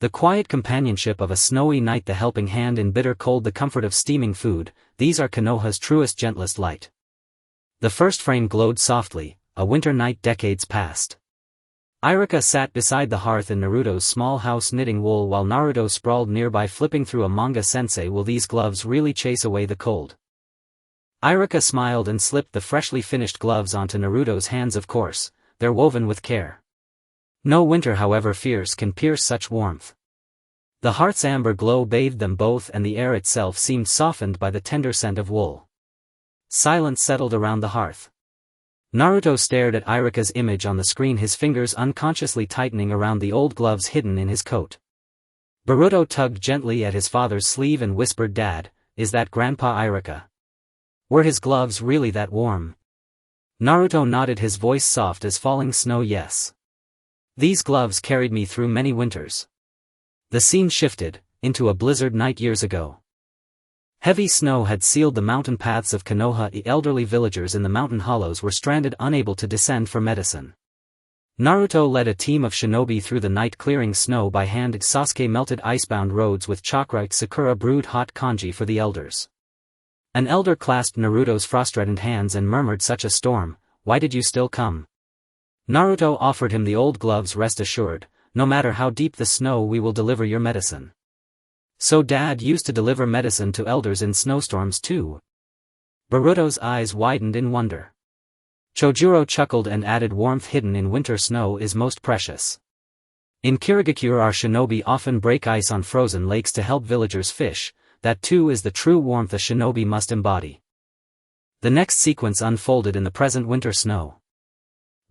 Speaker 1: The quiet companionship of a snowy night, the helping hand in bitter cold, the comfort of steaming food, these are Konoha's truest, gentlest light. The first frame glowed softly, a winter night decades past. Iruka sat beside the hearth in Naruto's small house knitting wool while Naruto sprawled nearby flipping through a manga. Sensei, will these gloves really chase away the cold? Iruka smiled and slipped the freshly finished gloves onto Naruto's hands. Of course, they're woven with care. No winter however fierce can pierce such warmth. The hearth's amber glow bathed them both and the air itself seemed softened by the tender scent of wool. Silence settled around the hearth. Naruto stared at Iruka's image on the screen, his fingers unconsciously tightening around the old gloves hidden in his coat. Boruto tugged gently at his father's sleeve and whispered, "Dad, is that Grandpa Iruka? Were his gloves really that warm?" Naruto nodded, his voice soft as falling snow. "Yes. These gloves carried me through many winters." The scene shifted, into a blizzard night years ago. Heavy snow had sealed the mountain paths of Konoha. The elderly villagers in the mountain hollows were stranded, unable to descend for medicine. Naruto led a team of shinobi through the night, clearing snow by hand. Sasuke melted icebound roads with chakra. Sakura brewed hot kanji for the elders. An elder clasped Naruto's frost-reddened hands and murmured, "Such a storm, why did you still come?" Naruto offered him the old gloves. "Rest assured, no matter how deep the snow, we will deliver your medicine." So Dad used to deliver medicine to elders in snowstorms too? Boruto's eyes widened in wonder. Chojuro chuckled and added, "Warmth hidden in winter snow is most precious. In Kirigakure our shinobi often break ice on frozen lakes to help villagers fish. That too is the true warmth a shinobi must embody." The next sequence unfolded in the present winter snow.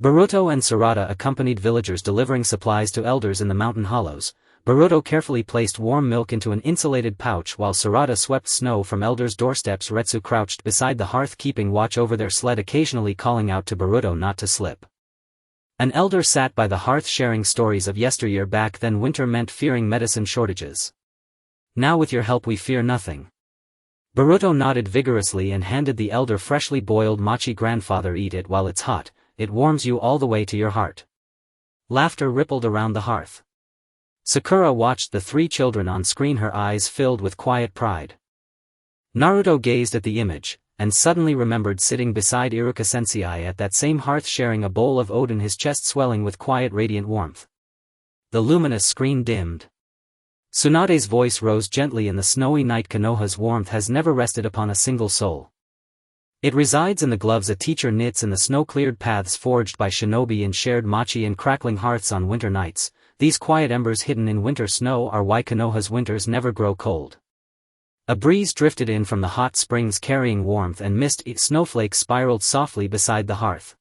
Speaker 1: Boruto and Sarada accompanied villagers delivering supplies to elders in the mountain hollows. Boruto carefully placed warm milk into an insulated pouch while Sarada swept snow from elders' doorsteps. Retsu crouched beside the hearth keeping watch over their sled, occasionally calling out to Boruto not to slip. An elder sat by the hearth sharing stories of yesteryear. Back then winter meant fearing medicine shortages. Now with your help we fear nothing. Boruto nodded vigorously and handed the elder freshly boiled mochi. "Grandfather, eat it while it's hot. It warms you all the way to your heart." Laughter rippled around the hearth. Sakura watched the three children on screen, her eyes filled with quiet pride. Naruto gazed at the image, and suddenly remembered sitting beside Iruka Sensei at that same hearth sharing a bowl of Oden, his chest swelling with quiet radiant warmth. The luminous screen dimmed. Tsunade's voice rose gently in the snowy night. "Konoha's warmth has never rested upon a single soul. It resides in the gloves a teacher knits, in the snow-cleared paths forged by shinobi, in shared mochi and crackling hearths on winter nights. These quiet embers hidden in winter snow are why Konoha's winters never grow cold." A breeze drifted in from the hot springs carrying warmth and mist. Snowflakes spiraled softly beside the hearth.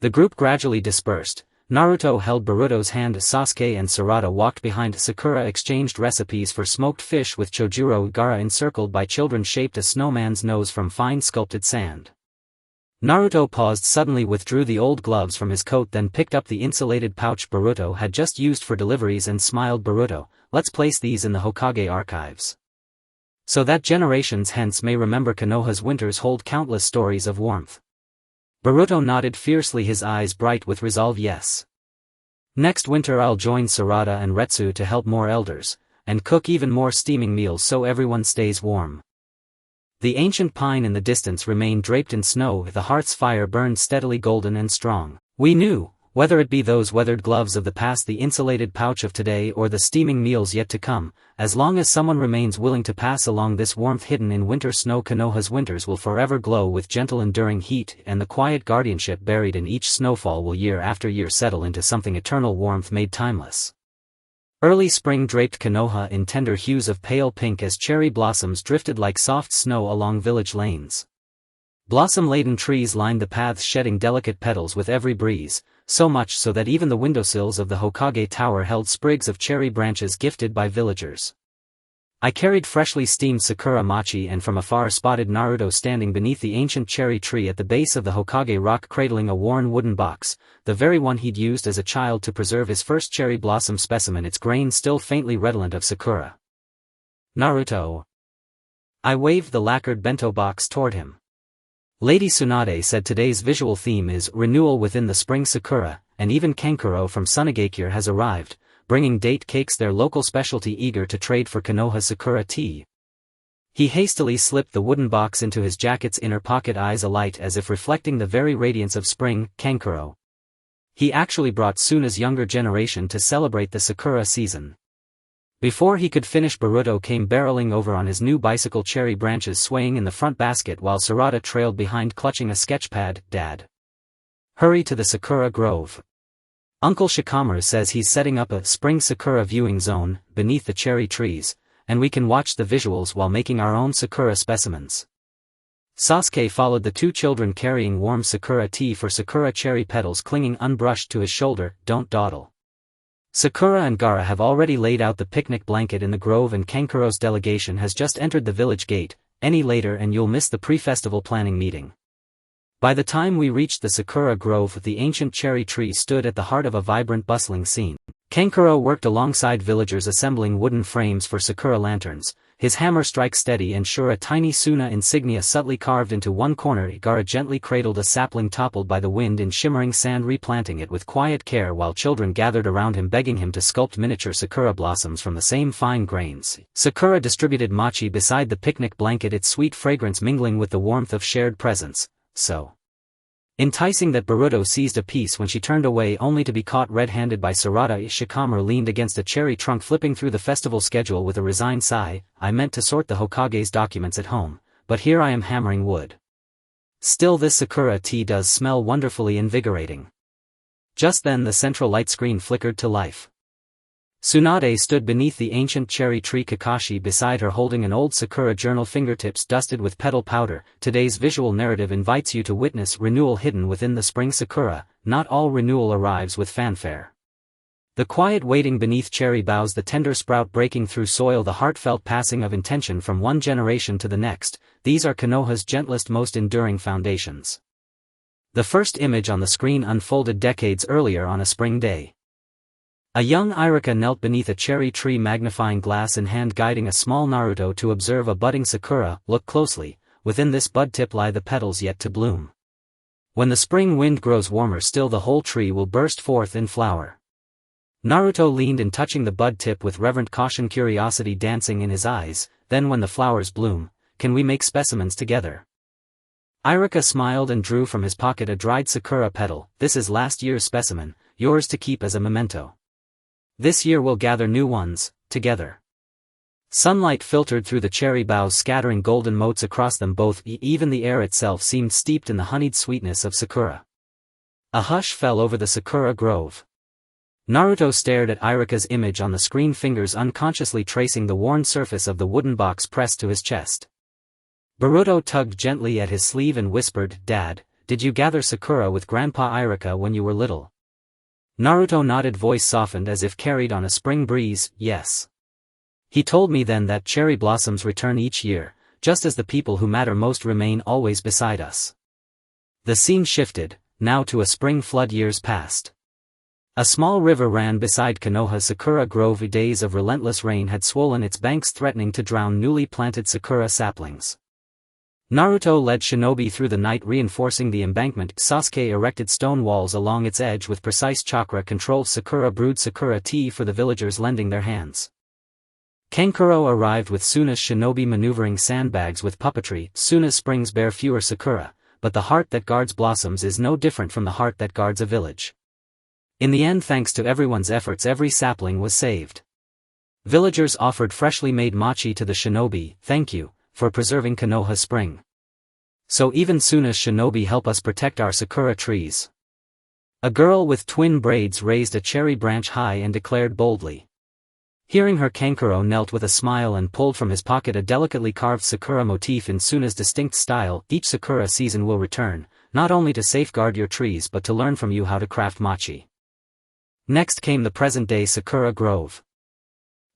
Speaker 1: The group gradually dispersed. Naruto held Boruto's hand. Sasuke and Sarada walked behind. Sakura exchanged recipes for smoked fish with Chojuro. Gaara, encircled by children, shaped a snowman's nose from fine sculpted sand. Naruto paused, suddenly withdrew the old gloves from his coat, then picked up the insulated pouch Boruto had just used for deliveries and smiled. "Boruto, let's place these in the Hokage archives, so that generations hence may remember Konoha's winters hold countless stories of warmth." Boruto nodded fiercely, his eyes bright with resolve. "Yes. Next winter I'll join Sarada and Retsu to help more elders, and cook even more steaming meals so everyone stays warm." The ancient pine in the distance remained draped in snow. The hearth's fire burned steadily, golden and strong. We knew, whether it be those weathered gloves of the past, the insulated pouch of today, or the steaming meals yet to come, as long as someone remains willing to pass along this warmth hidden in winter snow, Konoha's winters will forever glow with gentle enduring heat, and the quiet guardianship buried in each snowfall will year after year settle into something eternal, warmth made timeless. Early spring draped Konoha in tender hues of pale pink as cherry blossoms drifted like soft snow along village lanes. Blossom-laden trees lined the paths, shedding delicate petals with every breeze, so much so that even the windowsills of the Hokage Tower held sprigs of cherry branches gifted by villagers. I carried freshly steamed Sakura mochi and from afar spotted Naruto standing beneath the ancient cherry tree at the base of the Hokage rock, cradling a worn wooden box, the very one he'd used as a child to preserve his first cherry blossom specimen, its grain still faintly redolent of Sakura. "Naruto." I waved the lacquered bento box toward him. Lady Tsunade said today's visual theme is renewal within the spring. Sakura, and even Kankuro from Sunagakure has arrived, bringing date cakes, their local specialty, eager to trade for Konoha Sakura tea. He hastily slipped the wooden box into his jacket's inner pocket, eyes alight as if reflecting the very radiance of spring. "Kankuro. He actually brought Suna's younger generation to celebrate the Sakura season. Before he could finish, Boruto came barreling over on his new bicycle, cherry branches swaying in the front basket, while Sarada trailed behind clutching a sketchpad. Dad, hurry to the Sakura Grove. Uncle Shikamaru says he's setting up a spring Sakura viewing zone beneath the cherry trees, and we can watch the visuals while making our own Sakura specimens. Sasuke followed the two children, carrying warm Sakura tea for Sakura cherry petals clinging unbrushed to his shoulder. Don't dawdle. Sakura and Gaara have already laid out the picnic blanket in the grove, and Kankuro's delegation has just entered the village gate. Any later and you'll miss the pre-festival planning meeting. By the time we reached the Sakura Grove, the ancient cherry tree stood at the heart of a vibrant, bustling scene. Kankuro worked alongside villagers assembling wooden frames for Sakura lanterns. His hammer strikes steady and sure, a tiny Suna insignia subtly carved into one corner. Gaara gently cradled a sapling toppled by the wind in shimmering sand, replanting it with quiet care, while children gathered around him begging him to sculpt miniature Sakura blossoms from the same fine grains. Sakura distributed mochi beside the picnic blanket, its sweet fragrance mingling with the warmth of shared presence. So enticing that Boruto seized a piece when she turned away, only to be caught red-handed by Sarada. Shikamaru leaned against a cherry trunk, flipping through the festival schedule with a resigned sigh. I meant to sort the Hokage's documents at home, but here I am hammering wood. Still, this Sakura tea does smell wonderfully invigorating. Just then the central light screen flickered to life. Tsunade stood beneath the ancient cherry tree, Kakashi beside her holding an old Sakura journal, fingertips dusted with petal powder. Today's visual narrative invites you to witness renewal hidden within the spring Sakura. Not all renewal arrives with fanfare. The quiet waiting beneath cherry boughs, the tender sprout breaking through soil, the heartfelt passing of intention from one generation to the next, these are Konoha's gentlest, most enduring foundations. The first image on the screen unfolded decades earlier on a spring day. A young Iruka knelt beneath a cherry tree, magnifying glass in hand, guiding a small Naruto to observe a budding Sakura. Look closely, within this bud tip lie the petals yet to bloom. When the spring wind grows warmer still, the whole tree will burst forth in flower. Naruto leaned in, touching the bud tip with reverent caution, curiosity dancing in his eyes. Then when the flowers bloom, can we make specimens together? Iruka smiled and drew from his pocket a dried Sakura petal. This is last year's specimen, yours to keep as a memento. This year we'll gather new ones, together. Sunlight filtered through the cherry boughs, scattering golden motes across them both. Even the air itself seemed steeped in the honeyed sweetness of Sakura. A hush fell over the Sakura Grove. Naruto stared at Iruka's image on the screen, fingers unconsciously tracing the worn surface of the wooden box pressed to his chest. Boruto tugged gently at his sleeve and whispered, Dad, did you gather Sakura with Grandpa Iruka when you were little? Naruto nodded, voice softened as if carried on a spring breeze. Yes. He told me then that cherry blossoms return each year, just as the people who matter most remain always beside us. The scene shifted, now to a spring flood years past. A small river ran beside Konoha's Sakura Grove. Days of relentless rain had swollen its banks, threatening to drown newly planted Sakura saplings. Naruto led Shinobi through the night, reinforcing the embankment. Sasuke erected stone walls along its edge with precise chakra-controlled. Sakura brewed Sakura tea for the villagers, lending their hands. Kankuro arrived with Suna's Shinobi, maneuvering sandbags with puppetry. Suna's springs bear fewer Sakura, but the heart that guards blossoms is no different from the heart that guards a village. In the end, thanks to everyone's efforts, every sapling was saved. Villagers offered freshly made mochi to the Shinobi. Thank you for preserving Konoha Spring. So even Suna's Shinobi help us protect our Sakura trees. A girl with twin braids raised a cherry branch high and declared boldly. Hearing her, Kankuro knelt with a smile and pulled from his pocket a delicately carved Sakura motif in Suna's distinct style. Each Sakura season will return, not only to safeguard your trees but to learn from you how to craft mochi. Next came the present-day Sakura Grove.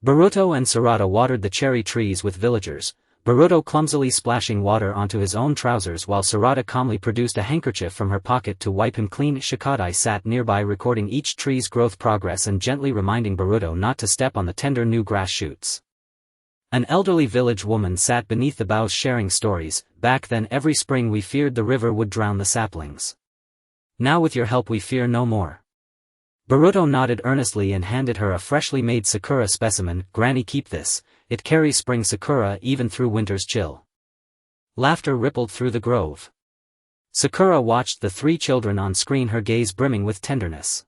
Speaker 1: Boruto and Sarada watered the cherry trees with villagers, Boruto clumsily splashing water onto his own trousers while Sarada calmly produced a handkerchief from her pocket to wipe him clean. Shikadai sat nearby, recording each tree's growth progress and gently reminding Boruto not to step on the tender new grass shoots. An elderly village woman sat beneath the boughs sharing stories. Back then every spring we feared the river would drown the saplings. Now with your help we fear no more. Boruto nodded earnestly and handed her a freshly made Sakura specimen. Granny, keep this. It carries spring Sakura even through winter's chill. Laughter rippled through the grove. Sakura watched the three children on screen, her gaze brimming with tenderness.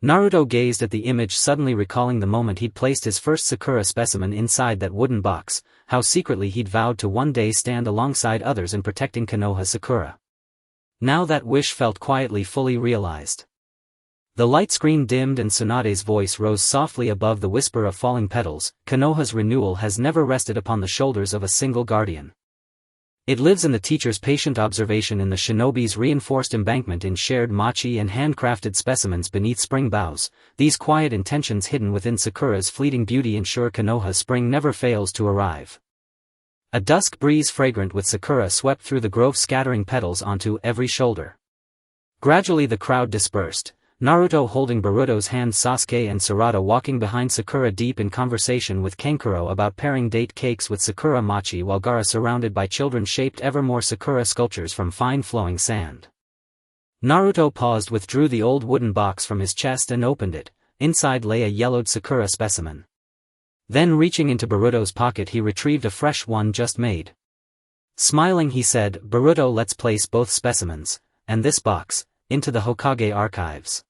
Speaker 1: Naruto gazed at the image, suddenly recalling the moment he'd placed his first Sakura specimen inside that wooden box, how secretly he'd vowed to one day stand alongside others in protecting Konoha Sakura. Now that wish felt quietly fully realized. The light screen dimmed and Tsunade's voice rose softly above the whisper of falling petals. Konoha's renewal has never rested upon the shoulders of a single guardian. It lives in the teacher's patient observation, in the shinobi's reinforced embankment, in shared mochi and handcrafted specimens beneath spring boughs. These quiet intentions hidden within Sakura's fleeting beauty ensure Konoha's spring never fails to arrive. A dusk breeze fragrant with Sakura swept through the grove, scattering petals onto every shoulder. Gradually the crowd dispersed, Naruto holding Boruto's hand, Sasuke and Sarada walking behind Sakura deep in conversation with Kankuro about pairing date cakes with Sakura mochi, while Gaara surrounded by children shaped ever more Sakura sculptures from fine flowing sand. Naruto paused, withdrew the old wooden box from his chest and opened it. Inside lay a yellowed Sakura specimen. Then reaching into Boruto's pocket he retrieved a fresh one just made. Smiling he said, "Boruto, let's place both specimens, and this box, into the Hokage archives.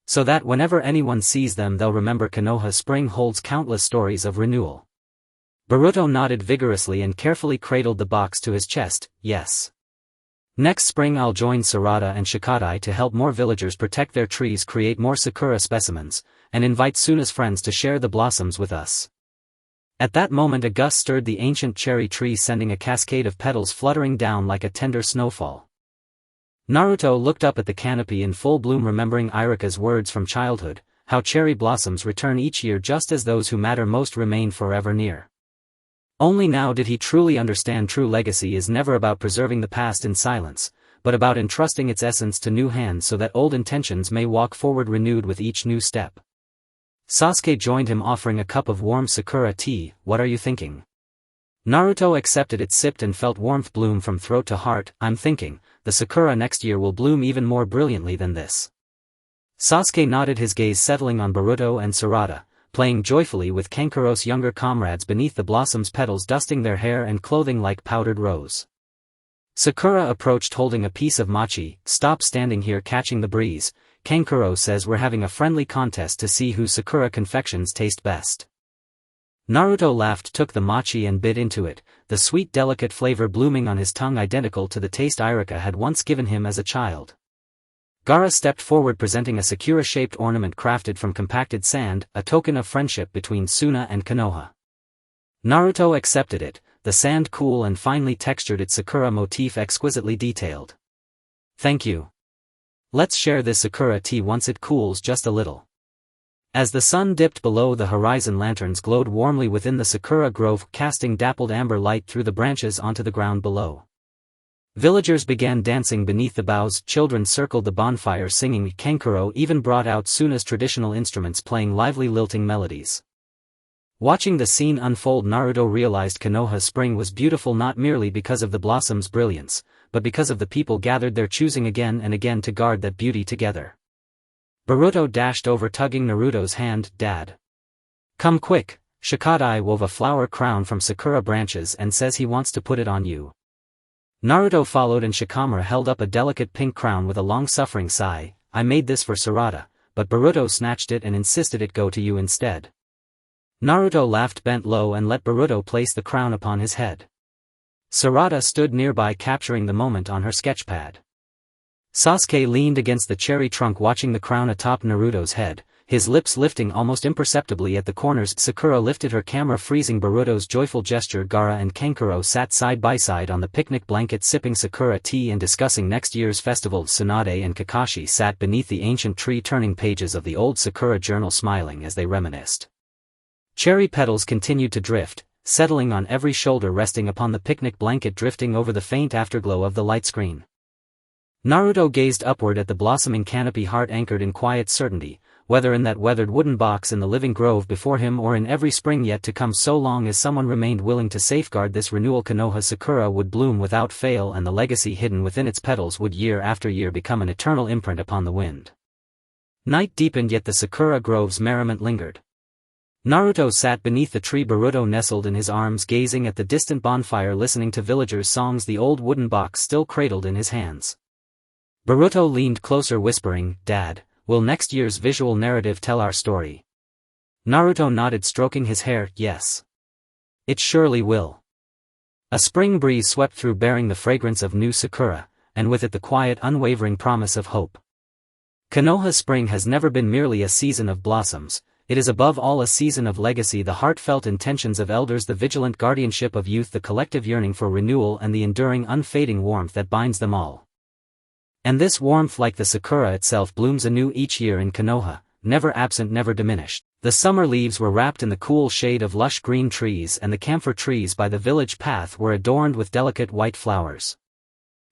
Speaker 1: So that whenever anyone sees them they'll remember Konoha Spring holds countless stories of renewal." Boruto nodded vigorously and carefully cradled the box to his chest. "Yes. Next spring I'll join Sarada and Shikadai to help more villagers protect their trees, create more Sakura specimens, and invite Suna's friends to share the blossoms with us." At that moment a gust stirred the ancient cherry tree, sending a cascade of petals fluttering down like a tender snowfall. Naruto looked up at the canopy in full bloom, remembering Irika's words from childhood, how cherry blossoms return each year just as those who matter most remain forever near. Only now did he truly understand true legacy is never about preserving the past in silence, but about entrusting its essence to new hands so that old intentions may walk forward renewed with each new step. Sasuke joined him, offering a cup of warm Sakura tea. "What are you thinking?" Naruto accepted it, sipped and felt warmth bloom from throat to heart. "I'm thinking, the Sakura next year will bloom even more brilliantly than this." Sasuke nodded, his gaze settling on Boruto and Sarada, playing joyfully with Kankuro's younger comrades beneath the blossom's petals, dusting their hair and clothing like powdered rose. Sakura approached holding a piece of mochi. "Stop standing here catching the breeze. Kankuro says we're having a friendly contest to see whose Sakura confections taste best." Naruto laughed, took the mochi and bit into it, the sweet delicate flavor blooming on his tongue, identical to the taste Irika had once given him as a child. Gaara stepped forward, presenting a Sakura-shaped ornament crafted from compacted sand, a token of friendship between Suna and Konoha. Naruto accepted it, the sand cool and finely textured, its Sakura motif exquisitely detailed. "Thank you. Let's share this Sakura tea once it cools just a little." As the sun dipped below the horizon, lanterns glowed warmly within the Sakura grove, casting dappled amber light through the branches onto the ground below. Villagers began dancing beneath the boughs, children circled the bonfire singing, Kankuro even brought out Suna's traditional instruments, playing lively lilting melodies. Watching the scene unfold, Naruto realized Konoha Spring was beautiful not merely because of the blossom's brilliance, but because of the people gathered there, choosing again and again to guard that beauty together. Boruto dashed over, tugging Naruto's hand. "Dad. Come quick, Shikadai wove a flower crown from Sakura branches and says he wants to put it on you." Naruto followed and Shikamaru held up a delicate pink crown with a long-suffering sigh. "I made this for Sarada, but Boruto snatched it and insisted it go to you instead." Naruto laughed, bent low and let Boruto place the crown upon his head. Sarada stood nearby, capturing the moment on her sketchpad. Sasuke leaned against the cherry trunk, watching the crown atop Naruto's head, his lips lifting almost imperceptibly at the corners. Sakura lifted her camera, freezing Boruto's joyful gesture. Gaara and Kankuro sat side by side on the picnic blanket, sipping Sakura tea and discussing next year's festival. Tsunade and Kakashi sat beneath the ancient tree, turning pages of the old Sakura journal, smiling as they reminisced. Cherry petals continued to drift, settling on every shoulder, resting upon the picnic blanket, drifting over the faint afterglow of the light screen. Naruto gazed upward at the blossoming canopy, heart anchored in quiet certainty, whether in that weathered wooden box in the living grove before him or in every spring yet to come. So long as someone remained willing to safeguard this renewal, Konoha Sakura would bloom without fail, and the legacy hidden within its petals would year after year become an eternal imprint upon the wind. Night deepened, yet the Sakura grove's merriment lingered. Naruto sat beneath the tree, Boruto nestled in his arms, gazing at the distant bonfire, listening to villagers' songs, the old wooden box still cradled in his hands. Boruto leaned closer, whispering, "Dad, will next year's visual narrative tell our story?" Naruto nodded, stroking his hair, "Yes. It surely will." A spring breeze swept through, bearing the fragrance of new sakura, and with it the quiet, unwavering promise of hope. Konoha spring has never been merely a season of blossoms, it is above all a season of legacy, the heartfelt intentions of elders, the vigilant guardianship of youth, the collective yearning for renewal, and the enduring, unfading warmth that binds them all. And this warmth, like the sakura itself, blooms anew each year in Konoha, never absent, never diminished. The summer leaves were wrapped in the cool shade of lush green trees, and the camphor trees by the village path were adorned with delicate white flowers.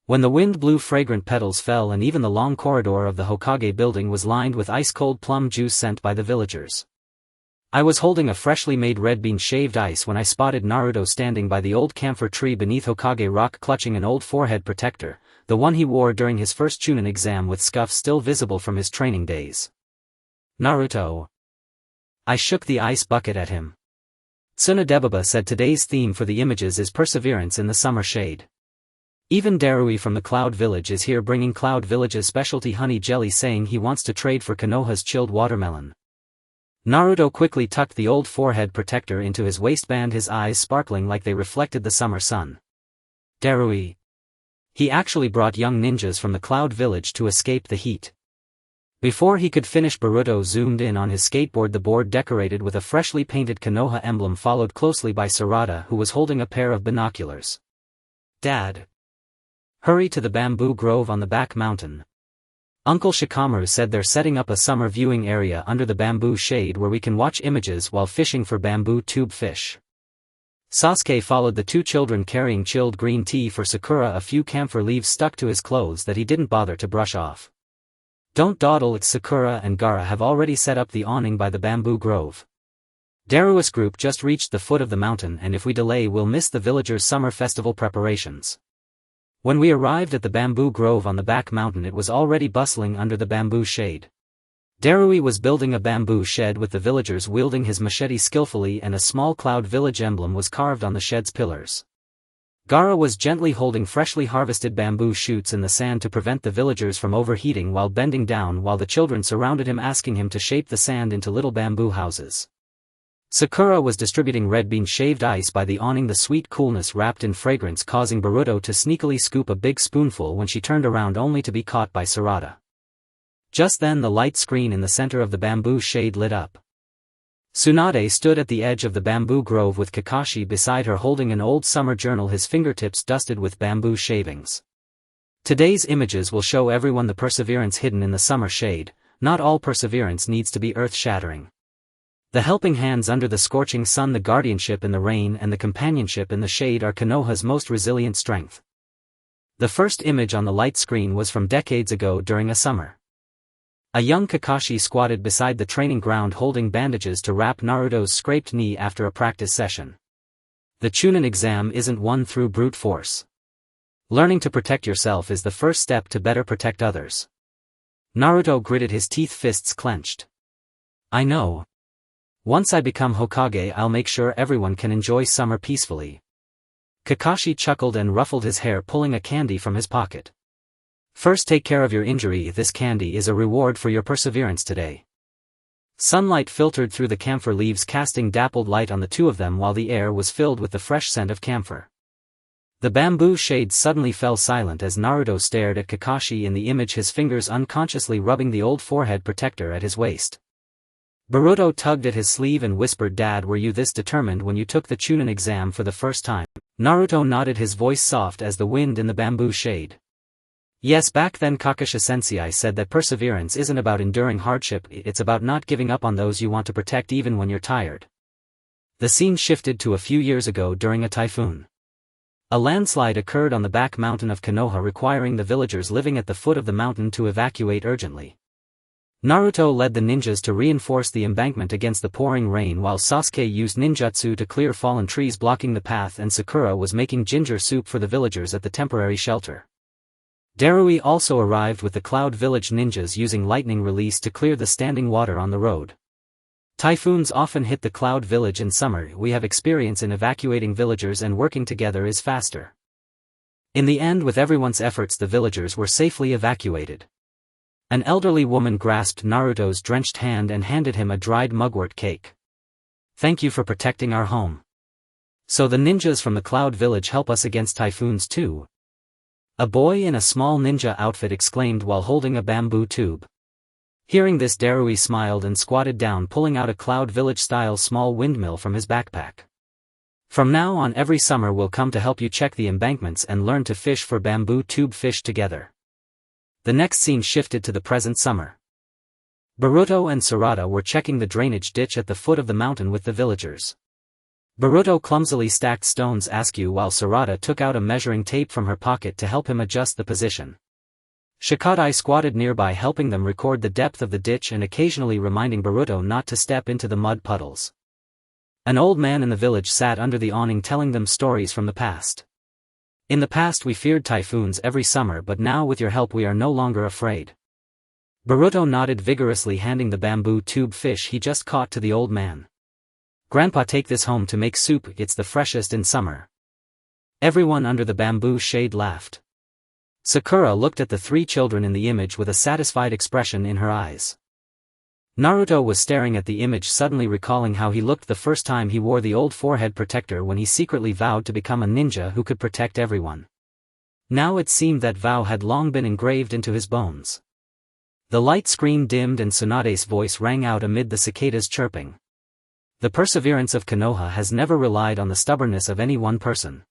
Speaker 1: When the wind blew, fragrant petals fell, and even the long corridor of the Hokage building was lined with ice-cold plum juice sent by the villagers. I was holding a freshly made red bean shaved ice when I spotted Naruto standing by the old camphor tree beneath Hokage rock, clutching an old forehead protector, the one he wore during his first Chunin exam, with scuffs still visible from his training days. "Naruto." I shook the ice bucket at him. Tsunadebaba said today's theme for the images is perseverance in the summer shade. Even Darui from the Cloud Village is here, bringing Cloud Village's specialty honey jelly, saying he wants to trade for Konoha's chilled watermelon. Naruto quickly tucked the old forehead protector into his waistband, his eyes sparkling like they reflected the summer sun. Darui. He actually brought young ninjas from the Cloud Village to escape the heat. Before he could finish, Boruto zoomed in on his skateboard, the board decorated with a freshly painted Konoha emblem, followed closely by Sarada, who was holding a pair of binoculars. "Dad. Hurry to the bamboo grove on the back mountain. Uncle Shikamaru said they're setting up a summer viewing area under the bamboo shade where we can watch images while fishing for bamboo tube fish." Sasuke followed the two children, carrying chilled green tea for Sakura, a few camphor leaves stuck to his clothes that he didn't bother to brush off. "Don't dawdle, it's Sakura and Gaara have already set up the awning by the bamboo grove. Darui's group just reached the foot of the mountain, and if we delay we'll miss the villagers' summer festival preparations." When we arrived at the bamboo grove on the back mountain, it was already bustling under the bamboo shade. Darui was building a bamboo shed with the villagers wielding his machete skillfully, and a small Cloud Village emblem was carved on the shed's pillars. Gaara was gently holding freshly harvested bamboo shoots in the sand to prevent the villagers from overheating while bending down, while the children surrounded him, asking him to shape the sand into little bamboo houses. Sakura was distributing red bean shaved ice by the awning, the sweet coolness wrapped in fragrance causing Boruto to sneakily scoop a big spoonful when she turned around, only to be caught by Sarada. Just then the light screen in the center of the bamboo shade lit up. Tsunade stood at the edge of the bamboo grove with Kakashi beside her, holding an old summer journal, his fingertips dusted with bamboo shavings. "Today's images will show everyone the perseverance hidden in the summer shade. Not all perseverance needs to be earth-shattering. The helping hands under the scorching sun, the guardianship in the rain, and the companionship in the shade are Konoha's most resilient strength." The first image on the light screen was from decades ago during a summer. A young Kakashi squatted beside the training ground, holding bandages to wrap Naruto's scraped knee after a practice session. The Chunin exam isn't won through brute force. Learning to protect yourself is the first step to better protect others. Naruto gritted his teeth, fists clenched. "I know. Once I become Hokage, I'll make sure everyone can enjoy summer peacefully." Kakashi chuckled and ruffled his hair, pulling a candy from his pocket. "First take care of your injury. This candy is a reward for your perseverance today." Sunlight filtered through the camphor leaves, casting dappled light on the two of them, while the air was filled with the fresh scent of camphor. The bamboo shade suddenly fell silent as Naruto stared at Kakashi in the image, his fingers unconsciously rubbing the old forehead protector at his waist. Boruto tugged at his sleeve and whispered, "Dad, were you this determined when you took the Chunin exam for the first time?" Naruto nodded, his voice soft as the wind in the bamboo shade. "Yes, back then Kakashi-sensei said that perseverance isn't about enduring hardship, it's about not giving up on those you want to protect even when you're tired." The scene shifted to a few years ago during a typhoon. A landslide occurred on the back mountain of Konoha, requiring the villagers living at the foot of the mountain to evacuate urgently. Naruto led the ninjas to reinforce the embankment against the pouring rain, while Sasuke used ninjutsu to clear fallen trees blocking the path, and Sakura was making ginger soup for the villagers at the temporary shelter. Darui also arrived with the Cloud Village ninjas, using lightning release to clear the standing water on the road. Typhoons often hit the Cloud Village in summer. We have experience in evacuating villagers, and working together is faster. In the end, with everyone's efforts, the villagers were safely evacuated. An elderly woman grasped Naruto's drenched hand and handed him a dried mugwort cake. Thank you for protecting our home. So the ninjas from the Cloud Village help us against typhoons too? A boy in a small ninja outfit exclaimed while holding a bamboo tube. Hearing this, Darui smiled and squatted down, pulling out a Cloud Village-style small windmill from his backpack. From now on, every summer we'll come to help you check the embankments and learn to fish for bamboo tube fish together. The next scene shifted to the present summer. Boruto and Sarada were checking the drainage ditch at the foot of the mountain with the villagers. Boruto clumsily stacked stones askew while Sarada took out a measuring tape from her pocket to help him adjust the position. Shikadai squatted nearby, helping them record the depth of the ditch and occasionally reminding Boruto not to step into the mud puddles. An old man in the village sat under the awning telling them stories from the past. In the past we feared typhoons every summer, but now with your help we are no longer afraid. Boruto nodded vigorously, handing the bamboo tube fish he just caught to the old man. Grandpa, take this home to make soup, it's the freshest in summer. Everyone under the bamboo shade laughed. Sakura looked at the three children in the image with a satisfied expression in her eyes. Naruto was staring at the image, suddenly recalling how he looked the first time he wore the old forehead protector when he secretly vowed to become a ninja who could protect everyone. Now it seemed that vow had long been engraved into his bones. The light screen dimmed and Tsunade's voice rang out amid the cicadas chirping. The perseverance of Konoha has never relied on the stubbornness of any one person.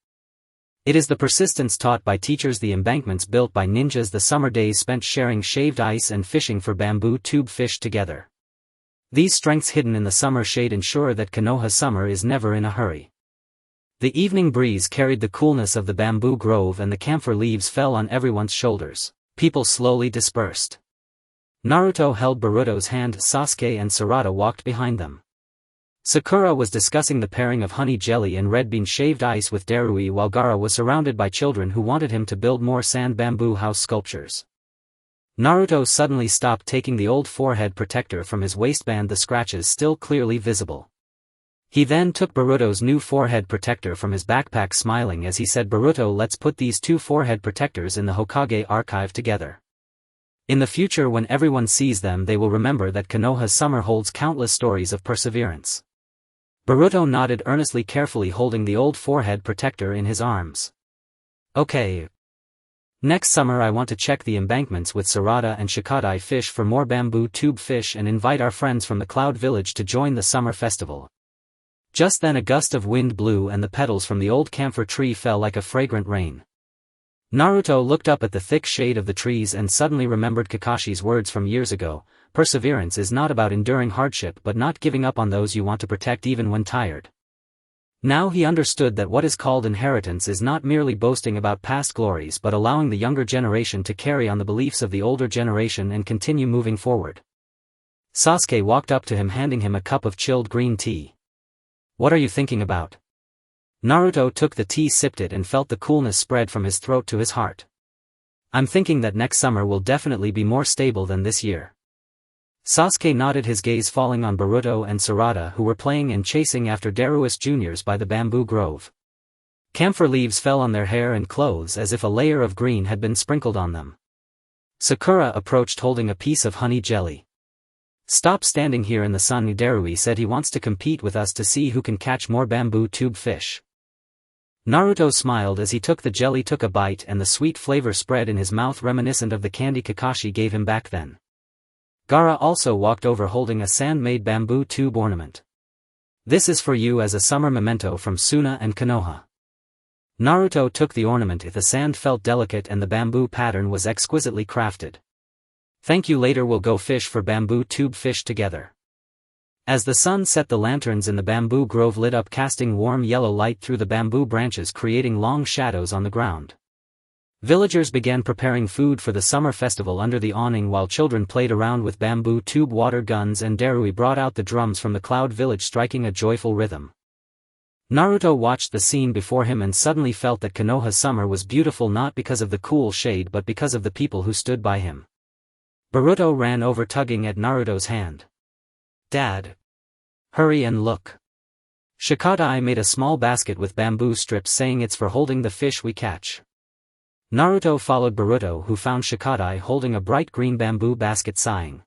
Speaker 1: It is the persistence taught by teachers, the embankments built by ninjas, the summer days spent sharing shaved ice and fishing for bamboo tube fish together. These strengths hidden in the summer shade ensure that Konoha's summer is never in a hurry. The evening breeze carried the coolness of the bamboo grove and the camphor leaves fell on everyone's shoulders. People slowly dispersed. Naruto held Boruto's hand, Sasuke and Sarada walked behind them. Sakura was discussing the pairing of honey jelly and red bean shaved ice with Darui, while Gaara was surrounded by children who wanted him to build more sand bamboo house sculptures. Naruto suddenly stopped, taking the old forehead protector from his waistband, the scratches still clearly visible. He then took Boruto's new forehead protector from his backpack, smiling as he said, Boruto, let's put these two forehead protectors in the Hokage archive together. In the future, when everyone sees them, they will remember that Konoha's summer holds countless stories of perseverance. Boruto nodded earnestly, carefully holding the old forehead protector in his arms. Okay. Next summer I want to check the embankments with Sarada and Shikadai, fish for more bamboo tube fish and invite our friends from the Cloud Village to join the summer festival. Just then a gust of wind blew and the petals from the old camphor tree fell like a fragrant rain. Naruto looked up at the thick shade of the trees and suddenly remembered Kakashi's words from years ago. Perseverance is not about enduring hardship but not giving up on those you want to protect even when tired. Now he understood that what is called inheritance is not merely boasting about past glories but allowing the younger generation to carry on the beliefs of the older generation and continue moving forward. Sasuke walked up to him, handing him a cup of chilled green tea. What are you thinking about? Naruto took the tea, sipped it and felt the coolness spread from his throat to his heart. I'm thinking that next summer will definitely be more stable than this year. Sasuke nodded, his gaze falling on Boruto and Sarada, who were playing and chasing after Daruus juniors by the bamboo grove. Camphor leaves fell on their hair and clothes as if a layer of green had been sprinkled on them. Sakura approached holding a piece of honey jelly. Stop standing here in the sun, Darui said. He wants to compete with us to see who can catch more bamboo tube fish. Naruto smiled as he took the jelly, took a bite, and the sweet flavor spread in his mouth, reminiscent of the candy Kakashi gave him back then. Gaara also walked over holding a sand-made bamboo tube ornament. This is for you as a summer memento from Suna and Konoha. Naruto took the ornament. The sand felt delicate and the bamboo pattern was exquisitely crafted. Thank you, later we'll go fish for bamboo tube fish together. As the sun set, the lanterns in the bamboo grove lit up, casting warm yellow light through the bamboo branches, creating long shadows on the ground. Villagers began preparing food for the summer festival under the awning while children played around with bamboo tube water guns and Darui brought out the drums from the Cloud Village, striking a joyful rhythm. Naruto watched the scene before him and suddenly felt that Konoha's summer was beautiful not because of the cool shade but because of the people who stood by him. Boruto ran over, tugging at Naruto's hand. Dad. Hurry and look. Shikadai made a small basket with bamboo strips saying it's for holding the fish we catch. Naruto followed Boruto who found Shikadai holding a bright green bamboo basket sighing.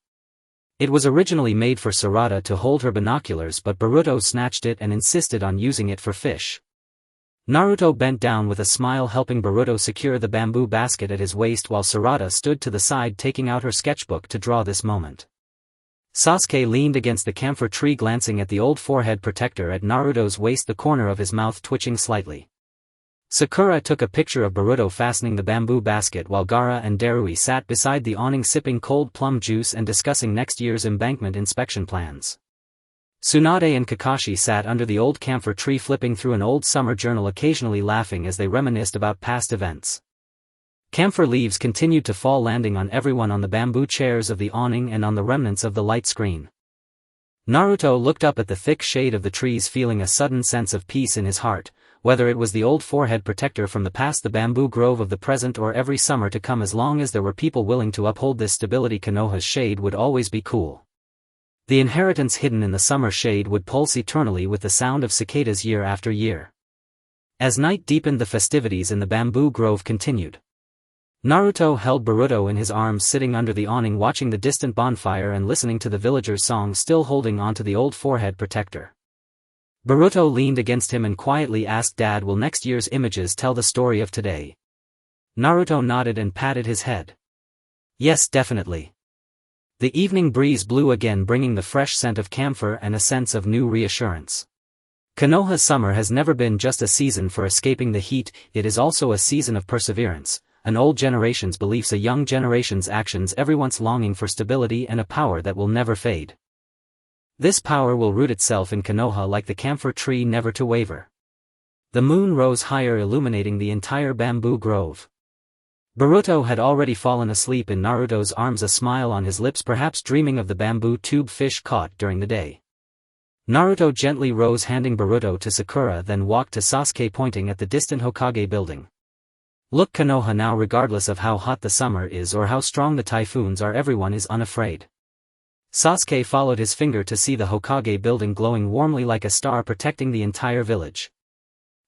Speaker 1: It was originally made for Sarada to hold her binoculars but Boruto snatched it and insisted on using it for fish. Naruto bent down with a smile helping Boruto secure the bamboo basket at his waist while Sarada stood to the side taking out her sketchbook to draw this moment. Sasuke leaned against the camphor tree glancing at the old forehead protector at Naruto's waist, the corner of his mouth twitching slightly. Sakura took a picture of Boruto fastening the bamboo basket while Gaara and Darui sat beside the awning sipping cold plum juice and discussing next year's embankment inspection plans. Tsunade and Kakashi sat under the old camphor tree flipping through an old summer journal, occasionally laughing as they reminisced about past events. Camphor leaves continued to fall, landing on everyone on the bamboo chairs of the awning and on the remnants of the light screen. Naruto looked up at the thick shade of the trees, feeling a sudden sense of peace in his heart, whether it was the old forehead protector from the past, the bamboo grove of the present, or every summer to come. As long as there were people willing to uphold this stability, Konoha's shade would always be cool. The inheritance hidden in the summer shade would pulse eternally with the sound of cicadas year after year. As night deepened, the festivities in the bamboo grove continued. Naruto held Boruto in his arms, sitting under the awning watching the distant bonfire and listening to the villagers' song, still holding onto the old forehead protector. Boruto leaned against him and quietly asked, "Dad, will next year's images tell the story of today?" Naruto nodded and patted his head. "Yes, definitely." The evening breeze blew again, bringing the fresh scent of camphor and a sense of new reassurance. Konoha's summer has never been just a season for escaping the heat, it is also a season of perseverance, an old generation's beliefs, a young generation's actions, everyone's longing for stability and a power that will never fade. This power will root itself in Konoha like the camphor tree, never to waver. The moon rose higher, illuminating the entire bamboo grove. Boruto had already fallen asleep in Naruto's arms, a smile on his lips, perhaps dreaming of the bamboo tube fish caught during the day. Naruto gently rose, handing Boruto to Sakura, then walked to Sasuke pointing at the distant Hokage building. "Look, Konoha, now regardless of how hot the summer is or how strong the typhoons are, everyone is unafraid." Sasuke followed his finger to see the Hokage building glowing warmly like a star, protecting the entire village.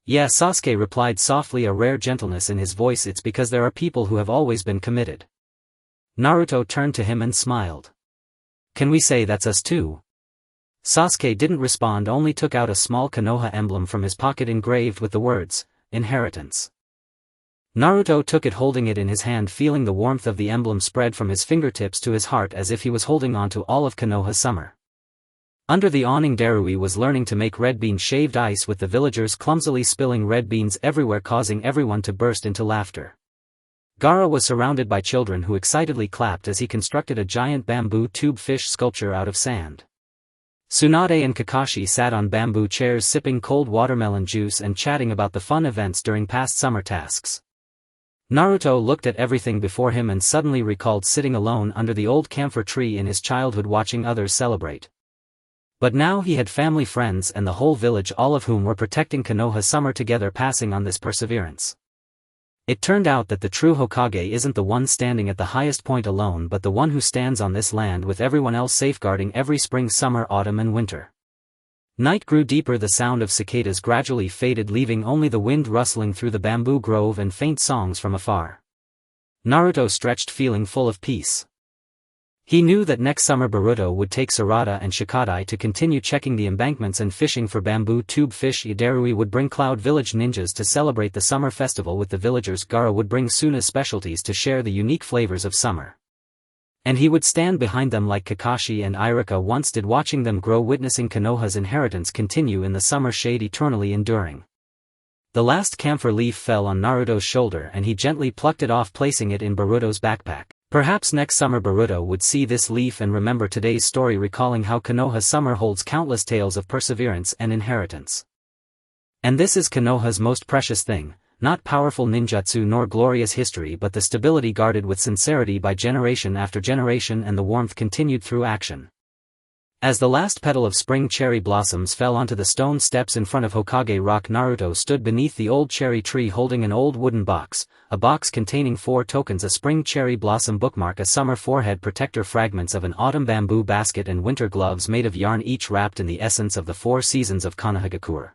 Speaker 1: "Yeah," Sasuke replied softly, a rare gentleness in his voice. "It's because there are people who have always been committed." Naruto turned to him and smiled. "Can we say that's us too?" Sasuke didn't respond, only took out a small Konoha emblem from his pocket engraved with the words, "Inheritance." Naruto took it, holding it in his hand, feeling the warmth of the emblem spread from his fingertips to his heart as if he was holding on to all of Konoha's summer. Under the awning, Darui was learning to make red bean shaved ice, with the villagers clumsily spilling red beans everywhere, causing everyone to burst into laughter. Gaara was surrounded by children who excitedly clapped as he constructed a giant bamboo tube fish sculpture out of sand. Tsunade and Kakashi sat on bamboo chairs sipping cold watermelon juice and chatting about the fun events during past summer tasks. Naruto looked at everything before him and suddenly recalled sitting alone under the old camphor tree in his childhood watching others celebrate. But now he had family, friends, and the whole village, all of whom were protecting Konoha's summer together, passing on this perseverance. It turned out that the true Hokage isn't the one standing at the highest point alone, but the one who stands on this land with everyone else, safeguarding every spring, summer, autumn and winter. Night grew deeper, the sound of cicadas gradually faded, leaving only the wind rustling through the bamboo grove and faint songs from afar. Naruto stretched, feeling full of peace. He knew that next summer Boruto would take Sarada and Shikadai to continue checking the embankments and fishing for bamboo tube fish. Darui would bring Cloud Village ninjas to celebrate the summer festival with the villagers. Gaara would bring Suna's specialties to share the unique flavors of summer. And he would stand behind them like Kakashi and Iruka once did, watching them grow, witnessing Konoha's inheritance continue in the summer shade, eternally enduring. The last camphor leaf fell on Naruto's shoulder and he gently plucked it off, placing it in Boruto's backpack. Perhaps next summer Boruto would see this leaf and remember today's story, recalling how Konoha's summer holds countless tales of perseverance and inheritance. And this is Konoha's most precious thing. Not powerful ninjutsu nor glorious history, but the stability guarded with sincerity by generation after generation, and the warmth continued through action. As the last petal of spring cherry blossoms fell onto the stone steps in front of Hokage Rock, Naruto stood beneath the old cherry tree holding an old wooden box, a box containing 4 tokens: a spring cherry blossom bookmark, a summer forehead protector, fragments of an autumn bamboo basket, and winter gloves made of yarn, each wrapped in the essence of the 4 seasons of Konoha.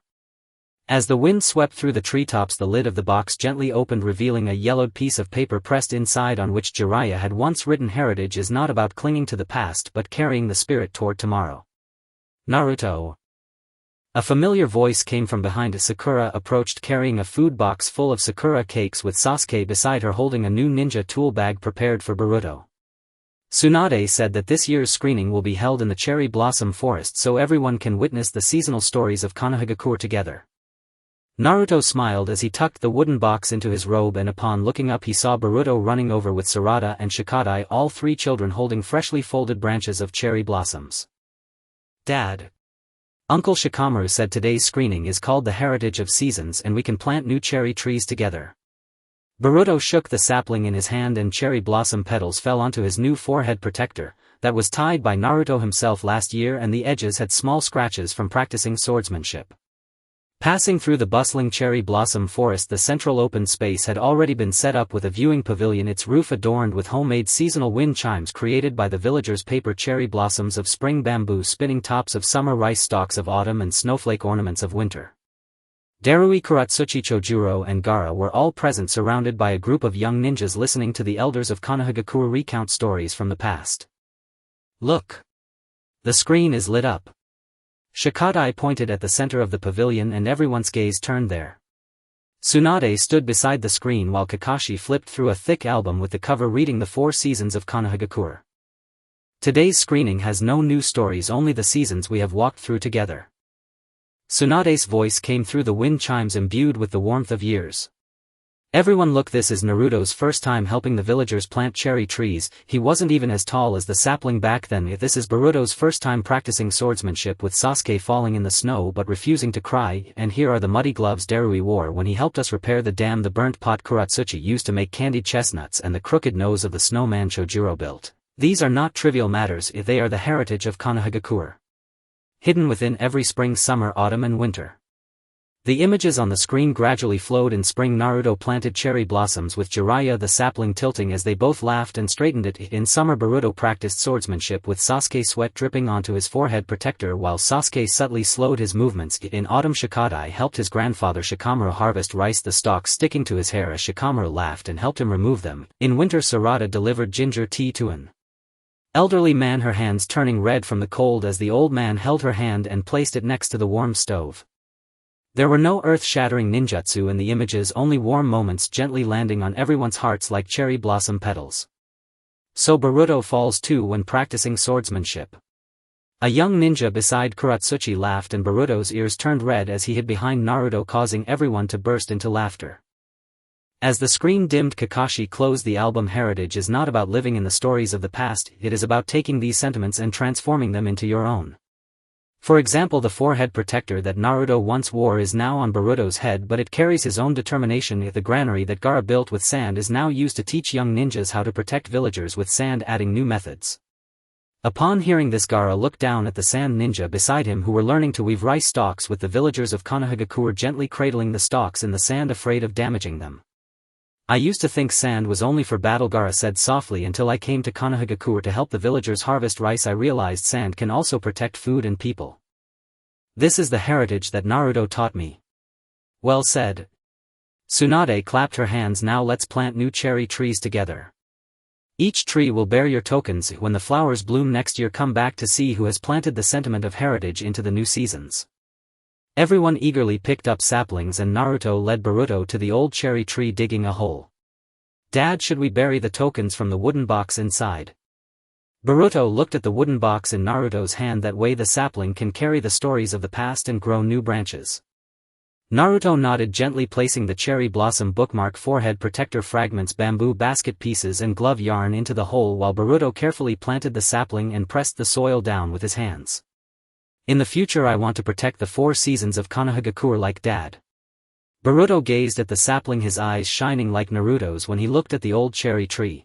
Speaker 1: As the wind swept through the treetops, the lid of the box gently opened, revealing a yellowed piece of paper pressed inside, on which Jiraiya had once written, "Heritage is not about clinging to the past but carrying the spirit toward tomorrow." Naruto. A familiar voice came from behind. Sakura approached carrying a food box full of Sakura cakes, with Sasuke beside her holding a new ninja tool bag prepared for Boruto. Tsunade said that this year's screening will be held in the cherry blossom forest so everyone can witness the seasonal stories of Konoha together. Naruto smiled as he tucked the wooden box into his robe, and upon looking up he saw Boruto running over with Sarada and Shikadai, all 3 children holding freshly folded branches of cherry blossoms. "Dad. Uncle Shikamaru said today's screening is called the Heritage of Seasons and we can plant new cherry trees together." Boruto shook the sapling in his hand and cherry blossom petals fell onto his new forehead protector, that was tied by Naruto himself last year, and the edges had small scratches from practicing swordsmanship. Passing through the bustling cherry blossom forest, the central open space had already been set up with a viewing pavilion, its roof adorned with homemade seasonal wind chimes created by the villagers, paper cherry blossoms of spring, bamboo spinning tops of summer, rice stalks of autumn, and snowflake ornaments of winter. Darui, Kuratsuchi, Chojuro and Gaara were all present, surrounded by a group of young ninjas listening to the elders of Konoha recount stories from the past. "Look! The screen is lit up." Shikadai pointed at the center of the pavilion and everyone's gaze turned there. Tsunade stood beside the screen while Kakashi flipped through a thick album with the cover reading the 4 seasons of Konoha. "Today's screening has no new stories, only the seasons we have walked through together." Tsunade's voice came through the wind chimes, imbued with the warmth of years. "Everyone look, this is Naruto's first time helping the villagers plant cherry trees. He wasn't even as tall as the sapling back then. This is Boruto's first time practicing swordsmanship, with Sasuke falling in the snow but refusing to cry. And here are the muddy gloves Darui wore when he helped us repair the dam, the burnt pot Kuratsuchi used to make candied chestnuts, and the crooked nose of the snowman Chojuro built. These are not trivial matters, they are the heritage of Konoha. Hidden within every spring, summer, autumn and winter." The images on the screen gradually flowed. In spring, Naruto planted cherry blossoms with Jiraiya the sapling tilting as they both laughed and straightened it. In summer, Boruto practiced swordsmanship with Sasuke, sweat dripping onto his forehead protector while Sasuke subtly slowed his movements. In autumn, Shikadai helped his grandfather Shikamaru harvest rice, the stalks sticking to his hair as Shikamaru laughed and helped him remove them. In winter, Sarada delivered ginger tea to an elderly man, her hands turning red from the cold as the old man held her hand and placed it next to the warm stove. There were no earth-shattering ninjutsu in the images, only warm moments gently landing on everyone's hearts like cherry blossom petals. "So Boruto falls too when practicing swordsmanship." A young ninja beside Kuratsuchi laughed and Boruto's ears turned red as he hid behind Naruto, causing everyone to burst into laughter. As the screen dimmed, Kakashi closed the album. "Heritage is not about living in the stories of the past, it is about taking these sentiments and transforming them into your own. For example, the forehead protector that Naruto once wore is now on Boruto's head, but it carries his own determination. The granary that Gaara built with sand is now used to teach young ninjas how to protect villagers with sand, adding new methods." Upon hearing this, Gaara looked down at the sand ninja beside him who were learning to weave rice stalks, with the villagers of Konoha gently cradling the stalks in the sand, afraid of damaging them. "I used to think sand was only for battle," Gaara said softly, "until I came to Konoha to help the villagers harvest rice. I realized sand can also protect food and people. This is the heritage that Naruto taught me." "Well said." Tsunade clapped her hands. "Now let's plant new cherry trees together. Each tree will bear your tokens. When the flowers bloom next year, come back to see who has planted the sentiment of heritage into the new seasons." Everyone eagerly picked up saplings and Naruto led Boruto to the old cherry tree, digging a hole. "Dad, should we bury the tokens from the wooden box inside?" Boruto looked at the wooden box in Naruto's hand. "That way the sapling can carry the stories of the past and grow new branches." Naruto nodded, gently placing the cherry blossom bookmark, forehead protector fragments, bamboo basket pieces and glove yarn into the hole while Boruto carefully planted the sapling and pressed the soil down with his hands. "In the future I want to protect the 4 seasons of Konoha like Dad." Boruto gazed at the sapling, his eyes shining like Naruto's when he looked at the old cherry tree.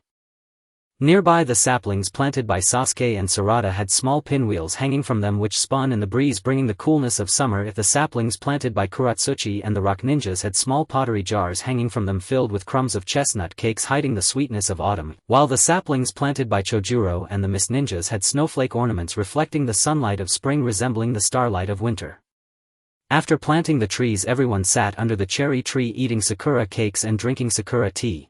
Speaker 1: Nearby, the saplings planted by Sasuke and Sarada had small pinwheels hanging from them which spun in the breeze, bringing the coolness of summer. If the saplings planted by Kuratsuchi and the rock ninjas had small pottery jars hanging from them filled with crumbs of chestnut cakes hiding the sweetness of autumn, while the saplings planted by Chojuro and the mist ninjas had snowflake ornaments reflecting the sunlight of spring resembling the starlight of winter. After planting the trees, everyone sat under the cherry tree eating sakura cakes and drinking sakura tea.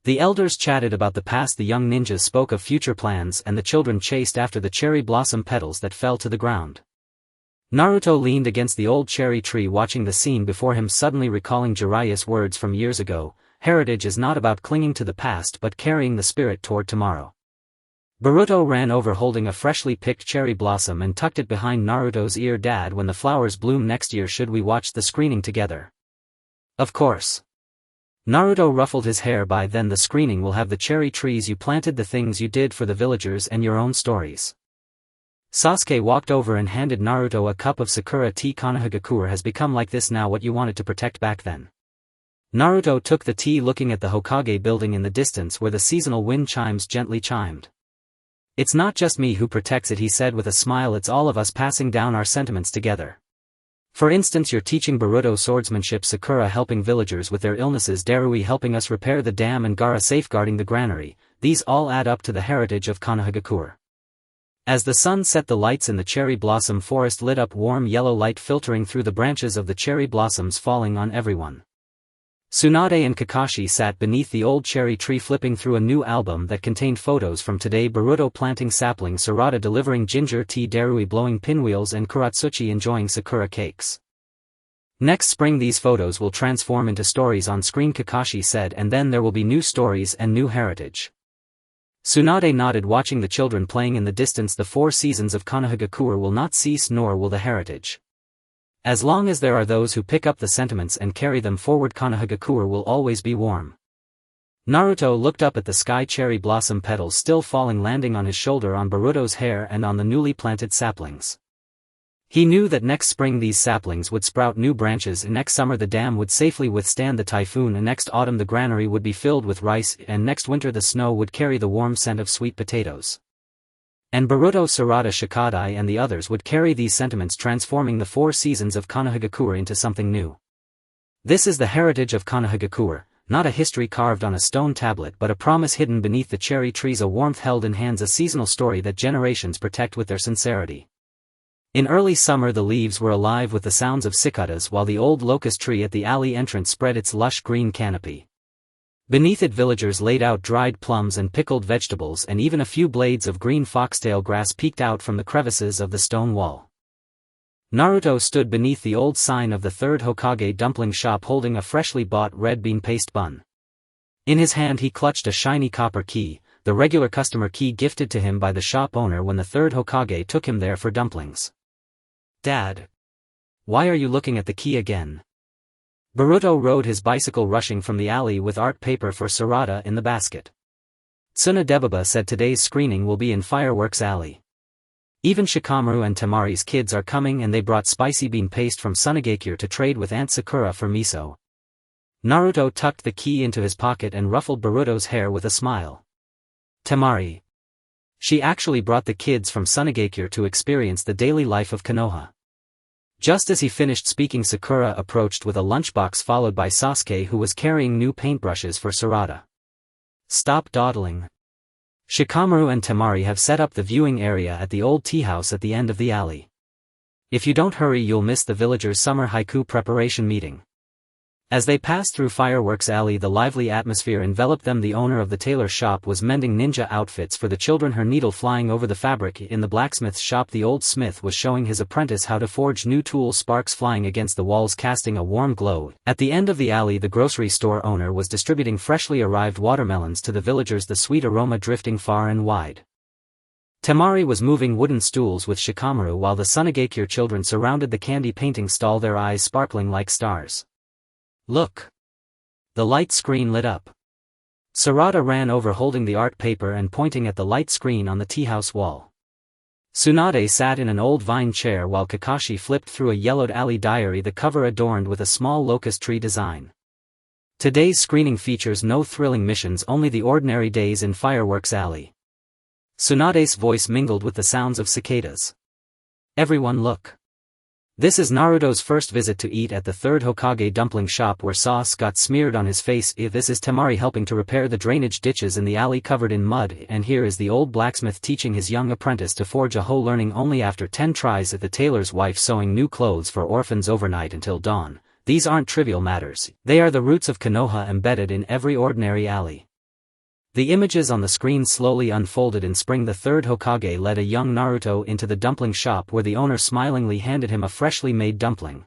Speaker 1: The elders chatted about the past, the young ninjas spoke of future plans, and the children chased after the cherry blossom petals that fell to the ground. Naruto leaned against the old cherry tree watching the scene before him, suddenly recalling Jiraiya's words from years ago: heritage is not about clinging to the past but carrying the spirit toward tomorrow. Boruto ran over holding a freshly picked cherry blossom and tucked it behind Naruto's ear. Dad, when the flowers bloom next year, should we watch the screening together? Of course. Naruto ruffled his hair. By then the screening will have the cherry trees you planted, the things you did for the villagers, and your own stories. Sasuke walked over and handed Naruto a cup of sakura tea. Konohagakure has become like this now. What you wanted to protect back then. Naruto took the tea, looking at the Hokage building in the distance where the seasonal wind chimes gently chimed. It's not just me who protects it, he said with a smile. It's all of us passing down our sentiments together. For instance, you're teaching Boruto swordsmanship, Sakura helping villagers with their illnesses, Darui helping us repair the dam, and Gaara safeguarding the granary. These all add up to the heritage of Konohagakure. As the sun set, the lights in the cherry blossom forest lit up, warm yellow light filtering through the branches of the cherry blossoms falling on everyone. Tsunade and Kakashi sat beneath the old cherry tree flipping through a new album that contained photos from today: Boruto planting saplings, Sarada delivering ginger tea, Darui blowing pinwheels, and Kuratsuchi enjoying sakura cakes. Next spring these photos will transform into stories on screen, Kakashi said, and then there will be new stories and new heritage. Tsunade nodded, watching the children playing in the distance. The 4 seasons of Konohagakure will not cease, nor will the heritage. As long as there are those who pick up the sentiments and carry them forward, Konohagakure will always be warm. Naruto looked up at the sky, cherry blossom petals still falling, landing on his shoulder, on Boruto's hair, and on the newly planted saplings. He knew that next spring these saplings would sprout new branches, and next summer the dam would safely withstand the typhoon, and next autumn the granary would be filled with rice, and next winter the snow would carry the warm scent of sweet potatoes. And Boruto, Sarada, Shikadai and the others would carry these sentiments, transforming the 4 seasons of Konohagakure into something new. This is the heritage of Konohagakure, not a history carved on a stone tablet but a promise hidden beneath the cherry trees, a warmth held in hands, a seasonal story that generations protect with their sincerity. In early summer the leaves were alive with the sounds of cicadas, while the old locust tree at the alley entrance spread its lush green canopy. Beneath it villagers laid out dried plums and pickled vegetables, and even a few blades of green foxtail grass peeked out from the crevices of the stone wall. Naruto stood beneath the old sign of the 3rd Hokage dumpling shop, holding a freshly bought red bean paste bun. In his hand he clutched a shiny copper key, the regular customer key gifted to him by the shop owner when the 3rd Hokage took him there for dumplings. Dad. Why are you looking at the key again? Boruto rode his bicycle, rushing from the alley with art paper for Sarada in the basket. Tsunadebaba said today's screening will be in Fireworks Alley. Even Shikamaru and Tamari's kids are coming, and they brought spicy bean paste from Sunagakure to trade with Aunt Sakura for miso. Naruto tucked the key into his pocket and ruffled Boruto's hair with a smile. Tamari. She actually brought the kids from Sunagakure to experience the daily life of Konoha. Just as he finished speaking, Sakura approached with a lunchbox, followed by Sasuke, who was carrying new paintbrushes for Sarada. Stop dawdling. Shikamaru and Tamari have set up the viewing area at the old tea house at the end of the alley. If you don't hurry you'll miss the villagers' summer haiku preparation meeting. As they passed through Fireworks Alley, the lively atmosphere enveloped them. The owner of the tailor shop was mending ninja outfits for the children, her needle flying over the fabric. In the blacksmith's shop the old smith was showing his apprentice how to forge new tools, sparks flying against the walls casting a warm glow. At the end of the alley the grocery store owner was distributing freshly arrived watermelons to the villagers, the sweet aroma drifting far and wide. Tamari was moving wooden stools with Shikamaru while the Sunagakure children surrounded the candy painting stall, their eyes sparkling like stars. Look! The light screen lit up. Sarada ran over holding the art paper and pointing at the light screen on the tea house wall. Tsunade sat in an old vine chair while Kakashi flipped through a yellowed alley diary, the cover adorned with a small locust tree design. Today's screening features no thrilling missions, only the ordinary days in Fireworks Alley. Tsunade's voice mingled with the sounds of cicadas. Everyone look. This is Naruto's first visit to eat at the third Hokage dumpling shop where sauce got smeared on his face. This is Temari helping to repair the drainage ditches in the alley covered in mud, and here is the old blacksmith teaching his young apprentice to forge a hoe, learning only after 10 tries. At the tailor's wife sewing new clothes for orphans overnight until dawn. These aren't trivial matters, they are the roots of Konoha embedded in every ordinary alley. The images on the screen slowly unfolded. In spring, the third Hokage led a young Naruto into the dumpling shop where the owner smilingly handed him a freshly made dumpling.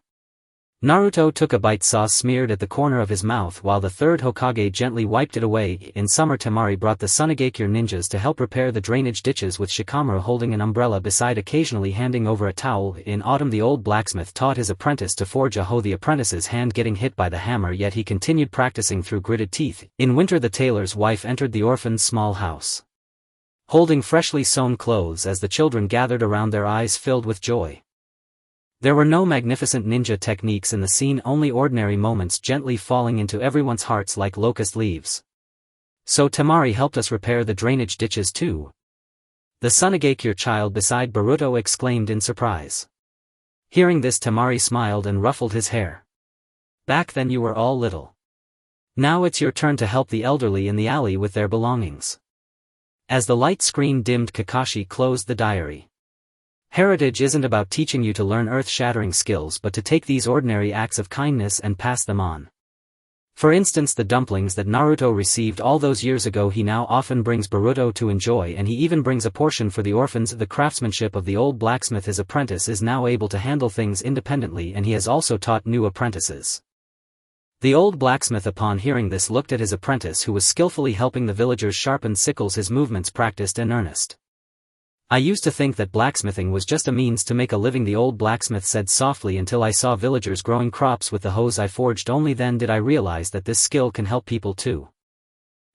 Speaker 1: Naruto took a bite, sauce smeared at the corner of his mouth, while the third Hokage gently wiped it away. In summer, Temari brought the Tsunagakure ninjas to help repair the drainage ditches, with Shikamaru holding an umbrella beside, occasionally handing over a towel. In autumn, the old blacksmith taught his apprentice to forge a hoe, the apprentice's hand getting hit by the hammer, yet he continued practicing through gritted teeth. In winter, the tailor's wife entered the orphan's small house, holding freshly sewn clothes as the children gathered around, their eyes filled with joy. There were no magnificent ninja techniques in the scene, only ordinary moments gently falling into everyone's hearts like locust leaves. So Temari helped us repair the drainage ditches too? The Tsunagakure child beside Boruto exclaimed in surprise. Hearing this, Temari smiled and ruffled his hair. Back then you were all little. Now it's your turn to help the elderly in the alley with their belongings. As the light screen dimmed, Kakashi closed the diary. Heritage isn't about teaching you to learn earth-shattering skills, but to take these ordinary acts of kindness and pass them on. For instance, the dumplings that Naruto received all those years ago he now often brings Boruto to enjoy, and he even brings a portion for the orphans. The craftsmanship of the old blacksmith, his apprentice, is now able to handle things independently, and he has also taught new apprentices. The old blacksmith, upon hearing this, looked at his apprentice who was skillfully helping the villagers sharpen sickles, his movements practiced and earnest. I used to think that blacksmithing was just a means to make a living, the old blacksmith said softly, until I saw villagers growing crops with the hoes I forged. Only then did I realize that this skill can help people too.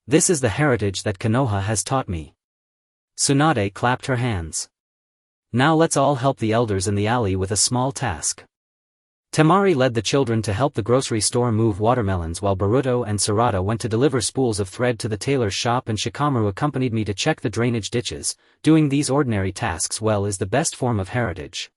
Speaker 1: This is the heritage that Konoha has taught me. Tsunade clapped her hands. Now let's all help the elders in the alley with a small task. Temari led the children to help the grocery store move watermelons, while Boruto and Sarada went to deliver spools of thread to the tailor's shop, and Shikamaru accompanied me to check the drainage ditches. Doing these ordinary tasks well is the best form of heritage.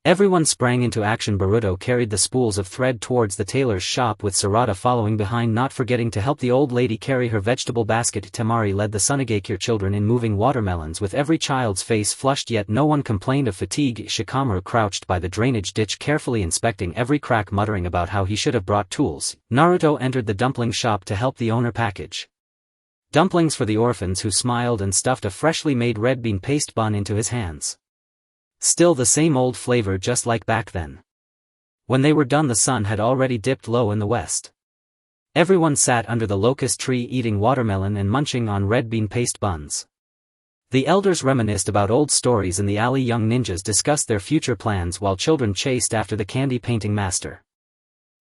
Speaker 1: Everyone sprang into action. Boruto carried the spools of thread towards the tailor's shop, with Sarada following behind, not forgetting to help the old lady carry her vegetable basket. Temari led the Tsunagakure children in moving watermelons, with every child's face flushed, yet no one complained of fatigue. Shikamaru crouched by the drainage ditch, carefully inspecting every crack, muttering about how he should have brought tools. Naruto entered the dumpling shop to help the owner package dumplings for the orphans, who smiled and stuffed a freshly made red bean paste bun into his hands. Still the same old flavor, just like back then. When they were done, the sun had already dipped low in the west. Everyone sat under the locust tree eating watermelon and munching on red bean paste buns. The elders reminisced about old stories in the alley. Young ninjas discussed their future plans while children chased after the candy painting master.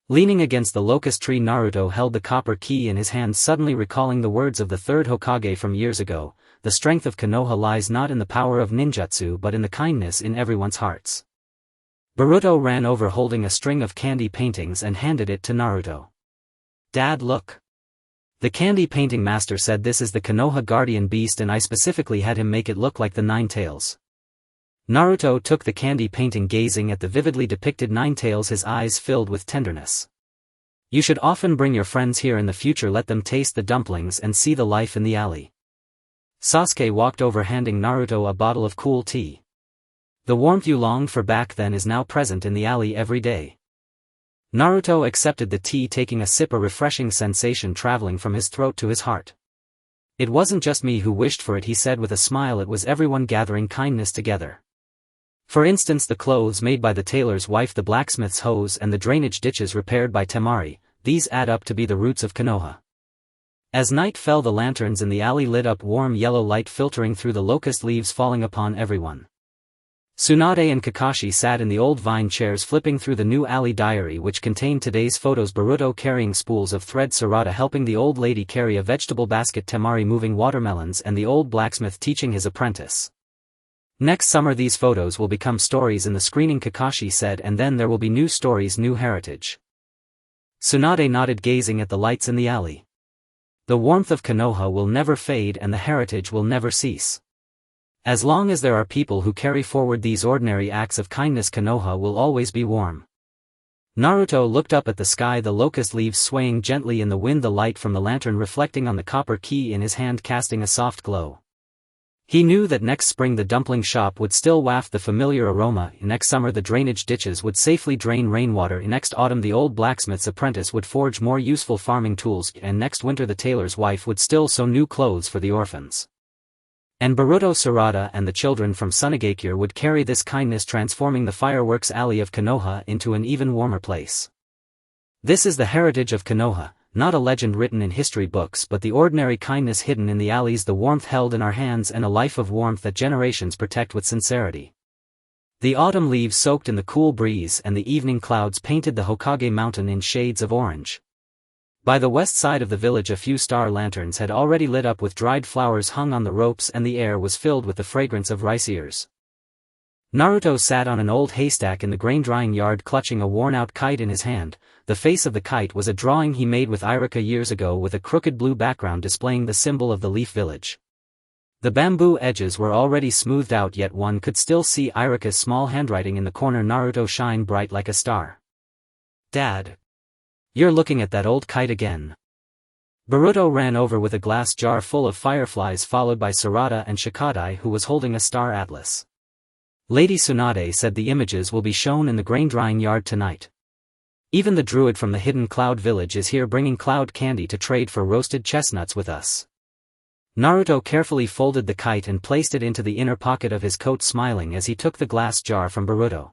Speaker 1: Leaning against the locust tree, Naruto held the copper key in his hand, suddenly recalling the words of the third Hokage from years ago. The strength of Konoha lies not in the power of ninjutsu but in the kindness in everyone's hearts. Boruto ran over holding a string of candy paintings and handed it to Naruto. Dad, look. The candy painting master said this is the Konoha guardian beast, and I specifically had him make it look like the Nine Tails. Naruto took the candy painting, gazing at the vividly depicted Nine Tails, his eyes filled with tenderness. You should often bring your friends here in the future, let them taste the dumplings and see the life in the alley. Sasuke walked over, handing Naruto a bottle of cool tea. The warmth you longed for back then is now present in the alley every day. Naruto accepted the tea, taking a sip, a refreshing sensation traveling from his throat to his heart. It wasn't just me who wished for it, he said with a smile, it was everyone gathering kindness together. For instance, the clothes made by the tailor's wife, the blacksmith's hoes, and the drainage ditches repaired by Temari, these add up to be the roots of Konoha. As night fell, the lanterns in the alley lit up, warm yellow light filtering through the locust leaves, falling upon everyone. Tsunade and Kakashi sat in the old vine chairs, flipping through the new alley diary, which contained today's photos. Boruto carrying spools of thread, Sarada helping the old lady carry a vegetable basket, Temari moving watermelons, and the old blacksmith teaching his apprentice. Next summer these photos will become stories in the screening, Kakashi said, and then there will be new stories, new heritage. Tsunade nodded, gazing at the lights in the alley. The warmth of Konoha will never fade and the heritage will never cease. As long as there are people who carry forward these ordinary acts of kindness, Konoha will always be warm. Naruto looked up at the sky, the locust leaves swaying gently in the wind, the light from the lantern reflecting on the copper key in his hand casting a soft glow. He knew that next spring the dumpling shop would still waft the familiar aroma, next summer the drainage ditches would safely drain rainwater, next autumn the old blacksmith's apprentice would forge more useful farming tools, and next winter the tailor's wife would still sew new clothes for the orphans. And Boruto, Sarada and the children from Hokage Year would carry this kindness, transforming the fireworks alley of Konoha into an even warmer place. This is the heritage of Konoha, not a legend written in history books, but the ordinary kindness hidden in the alleys, the warmth held in our hands, and a life of warmth that generations protect with sincerity. The autumn leaves soaked in the cool breeze and the evening clouds painted the Hokage mountain in shades of orange. By the west side of the village a few star lanterns had already lit up with dried flowers hung on the ropes, and the air was filled with the fragrance of rice ears. Naruto sat on an old haystack in the grain-drying yard, clutching a worn-out kite in his hand. The face of the kite was a drawing he made with Iruka years ago, with a crooked blue background displaying the symbol of the leaf village. The bamboo edges were already smoothed out, yet one could still see Iruka's small handwriting in the corner. Naruto shine bright like a star. Dad. You're looking at that old kite again. Boruto ran over with a glass jar full of fireflies, followed by Sarada and Shikadai, who was holding a star atlas. Lady Tsunade said the images will be shown in the grain-drying yard tonight. Even the druid from the hidden cloud village is here, bringing cloud candy to trade for roasted chestnuts with us. Naruto carefully folded the kite and placed it into the inner pocket of his coat, smiling as he took the glass jar from Boruto.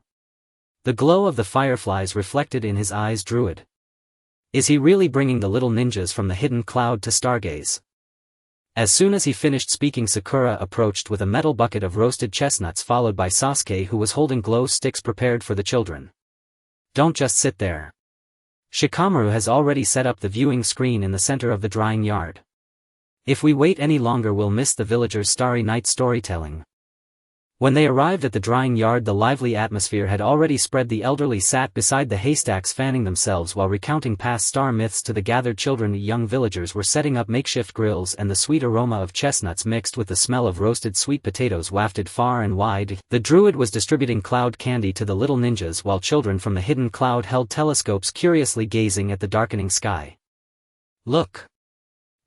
Speaker 1: The glow of the fireflies reflected in his eyes. Druid. Is he really bringing the little ninjas from the hidden cloud to stargaze? As soon as he finished speaking, Sakura approached with a metal bucket of roasted chestnuts, followed by Sasuke, who was holding glow sticks prepared for the children. Don't just sit there. Shikamaru has already set up the viewing screen in the center of the drying yard. If we wait any longer, we'll miss the villagers' starry night storytelling. When they arrived at the drying yard, the lively atmosphere had already spread. The elderly sat beside the haystacks, fanning themselves while recounting past star myths to the gathered children. Young villagers were setting up makeshift grills, and the sweet aroma of chestnuts mixed with the smell of roasted sweet potatoes wafted far and wide. The druid was distributing cloud candy to the little ninjas, while children from the hidden cloud held telescopes, curiously gazing at the darkening sky. Look!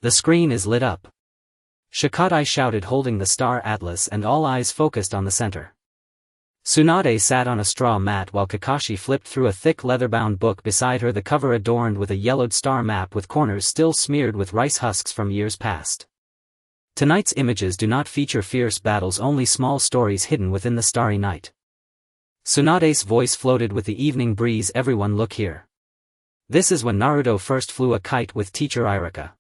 Speaker 1: The screen is lit up. Shikadai shouted, holding the star atlas, and all eyes focused on the center. Tsunade sat on a straw mat while Kakashi flipped through a thick leather-bound book beside her, the cover adorned with a yellowed star map with corners still smeared with rice husks from years past. Tonight's images do not feature fierce battles, only small stories hidden within the starry night. Tsunade's voice floated with the evening breeze. Everyone look here. This is when Naruto first flew a kite with teacher Iruka.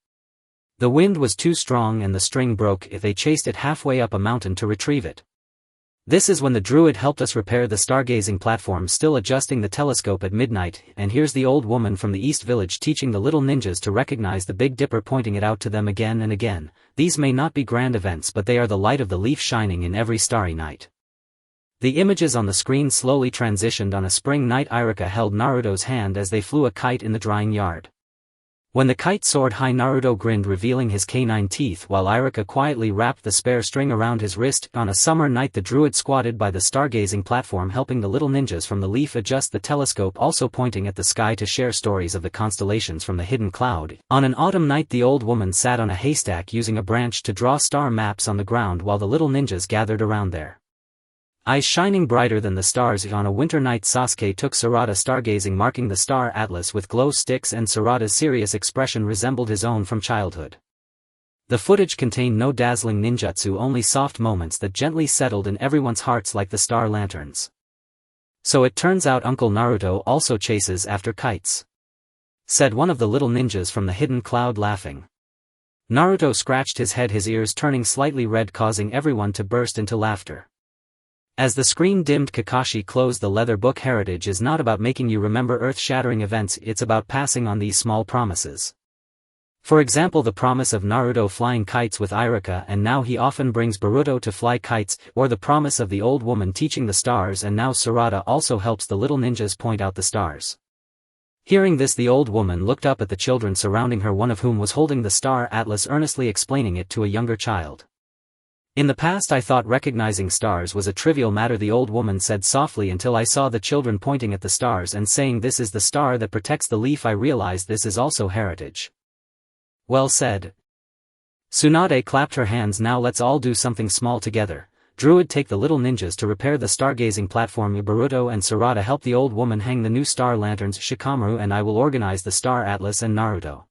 Speaker 1: The wind was too strong and the string broke. They chased it halfway up a mountain to retrieve it. This is when the druid helped us repair the stargazing platform, still adjusting the telescope at midnight. And here's the old woman from the East Village teaching the little ninjas to recognize the Big Dipper, pointing it out to them again and again. These may not be grand events, but they are the light of the leaf shining in every starry night. The images on the screen slowly transitioned. On a spring night, Iruka held Naruto's hand as they flew a kite in the drying yard. When the kite soared high, Naruto grinned, revealing his canine teeth, while Iruka quietly wrapped the spare string around his wrist. On a summer night, the druid squatted by the stargazing platform, helping the little ninjas from the leaf adjust the telescope, also pointing at the sky to share stories of the constellations from the hidden cloud. On an autumn night, the old woman sat on a haystack using a branch to draw star maps on the ground while the little ninjas gathered around there. Eyes shining brighter than the stars. On a winter night, Sasuke took Sarada stargazing, marking the star atlas with glow sticks, and Sarada's serious expression resembled his own from childhood. The footage contained no dazzling ninjutsu, only soft moments that gently settled in everyone's hearts like the star lanterns. So it turns out Uncle Naruto also chases after kites, said one of the little ninjas from the hidden cloud, laughing. Naruto scratched his head, his ears turning slightly red, causing everyone to burst into laughter. As the screen dimmed, Kakashi closed the leather book. Heritage is not about making you remember earth-shattering events, it's about passing on these small promises. For example, the promise of Naruto flying kites with Iruka, and now he often brings Boruto to fly kites, or the promise of the old woman teaching the stars, and now Sarada also helps the little ninjas point out the stars. Hearing this, the old woman looked up at the children surrounding her, one of whom was holding the star atlas, earnestly explaining it to a younger child. In the past I thought recognizing stars was a trivial matter, the old woman said softly, until I saw the children pointing at the stars and saying this is the star that protects the leaf. I realized this is also heritage. Well said. Tsunade clapped her hands. Now let's all do something small together. Druid, take the little ninjas to repair the stargazing platform. Boruto and Sarada help the old woman hang the new star lanterns. Shikamaru and I will organize the star atlas, and Naruto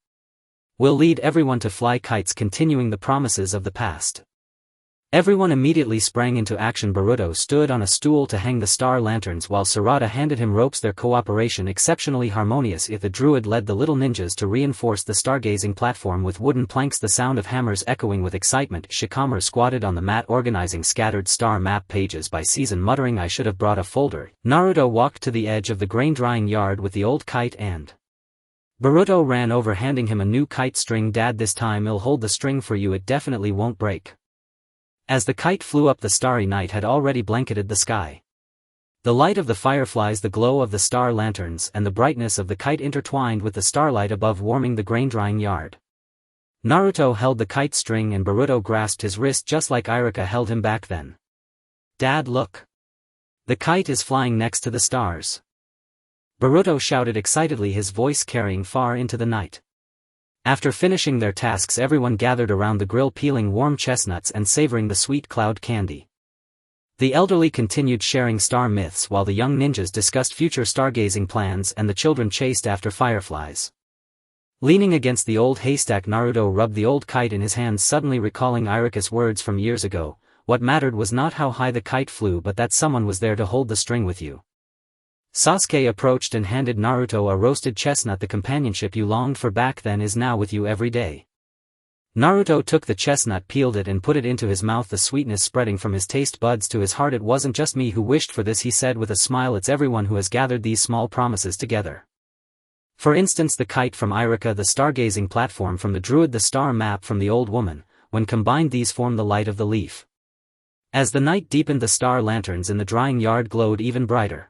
Speaker 1: will lead everyone to fly kites, continuing the promises of the past. Everyone immediately sprang into action. Boruto stood on a stool to hang the star lanterns while Sarada handed him ropes, their cooperation exceptionally harmonious. If the druid led the little ninjas to reinforce the stargazing platform with wooden planks, the sound of hammers echoing with excitement. Shikamaru squatted on the mat organizing scattered star map pages by season, muttering, I should have brought a folder. Naruto walked to the edge of the grain drying yard with the old kite, and Boruto ran over handing him a new kite string. Dad, this time I'll hold the string for you, it definitely won't break. As the kite flew up, the starry night had already blanketed the sky. The light of the fireflies, the glow of the star lanterns, and the brightness of the kite intertwined with the starlight above, warming the grain-drying yard. Naruto held the kite string and Boruto grasped his wrist just like Iruka held him back then. Dad, look! The kite is flying next to the stars. Boruto shouted excitedly, his voice carrying far into the night. After finishing their tasks, everyone gathered around the grill, peeling warm chestnuts and savoring the sweet cloud candy. The elderly continued sharing star myths while the young ninjas discussed future stargazing plans, and the children chased after fireflies. Leaning against the old haystack, Naruto rubbed the old kite in his hands, suddenly recalling Iruka's words from years ago. What mattered was not how high the kite flew, but that someone was there to hold the string with you. Sasuke approached and handed Naruto a roasted chestnut. The companionship you longed for back then is now with you every day. Naruto took the chestnut, peeled it and put it into his mouth, the sweetness spreading from his taste buds to his heart. It wasn't just me who wished for this, he said with a smile, it's everyone who has gathered these small promises together. For instance, the kite from Iruka, the stargazing platform from the druid, the star map from the old woman. When combined, these form the light of the leaf. As the night deepened, the star lanterns in the drying yard glowed even brighter.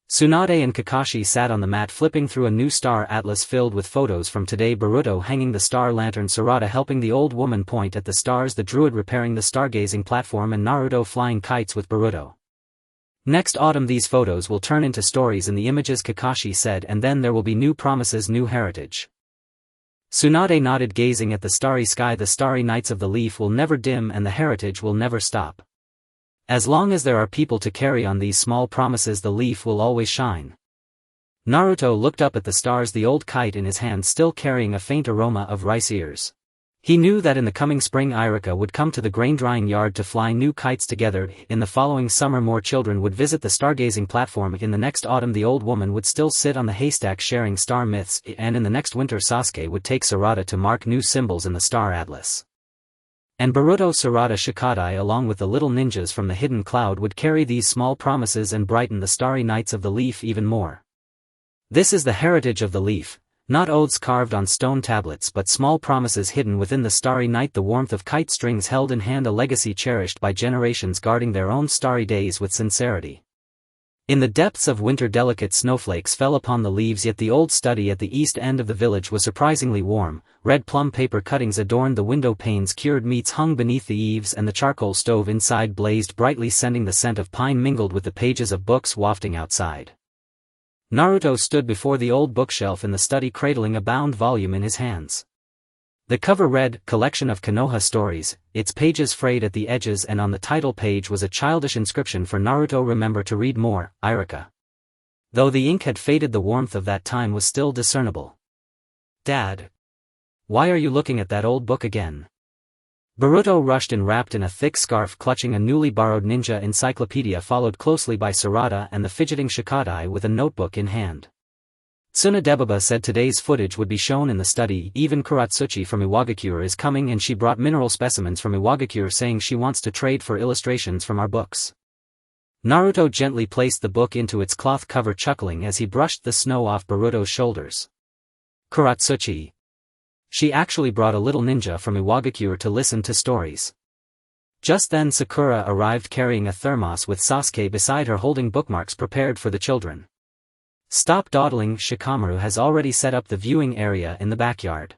Speaker 1: Tsunade and Kakashi sat on the mat flipping through a new star atlas filled with photos from today. Boruto hanging the star lantern, Sarada helping the old woman point at the stars, the druid repairing the stargazing platform, and Naruto flying kites with Boruto. Next autumn these photos will turn into stories in the images, Kakashi said, and then there will be new promises, new heritage. Tsunade nodded, gazing at the starry sky. The starry nights of the leaf will never dim and the heritage will never stop. As long as there are people to carry on these small promises, the leaf will always shine. Naruto looked up at the stars, the old kite in his hand still carrying a faint aroma of rice ears. He knew that in the coming spring Iruka would come to the grain-drying yard to fly new kites together. In the following summer more children would visit the stargazing platform. In the next autumn the old woman would still sit on the haystack sharing star myths, and in the next winter Sasuke would take Sarada to mark new symbols in the star atlas. And Boruto, Sarada, Shikadai along with the little ninjas from the hidden cloud would carry these small promises and brighten the starry nights of the leaf even more. This is the heritage of the leaf, not oaths carved on stone tablets but small promises hidden within the starry night, the warmth of kite strings held in hand, a legacy cherished by generations guarding their own starry days with sincerity. In the depths of winter delicate snowflakes fell upon the leaves, yet the old study at the east end of the village was surprisingly warm. Red plum paper cuttings adorned the window panes, cured meats hung beneath the eaves, and the charcoal stove inside blazed brightly, sending the scent of pine mingled with the pages of books wafting outside. Naruto stood before the old bookshelf in the study, cradling a bound volume in his hands. The cover read, Collection of Konoha Stories, its pages frayed at the edges, and on the title page was a childish inscription for Naruto, remember to read more, Iruka. Though the ink had faded, the warmth of that time was still discernible. Dad. Why are you looking at that old book again? Boruto rushed in, wrapped in a thick scarf, clutching a newly borrowed ninja encyclopedia, followed closely by Sarada and the fidgeting Shikadai with a notebook in hand. Tsunade said today's footage would be shown in the study. Even Kuratsuchi from Iwagakure is coming, and she brought mineral specimens from Iwagakure, saying she wants to trade for illustrations from our books. Naruto gently placed the book into its cloth cover, chuckling as he brushed the snow off Boruto's shoulders. Kuratsuchi. She actually brought a little ninja from Iwagakure to listen to stories. Just then Sakura arrived carrying a thermos with Sasuke beside her, holding bookmarks prepared for the children. Stop dawdling, Shikamaru has already set up the viewing area in the backyard.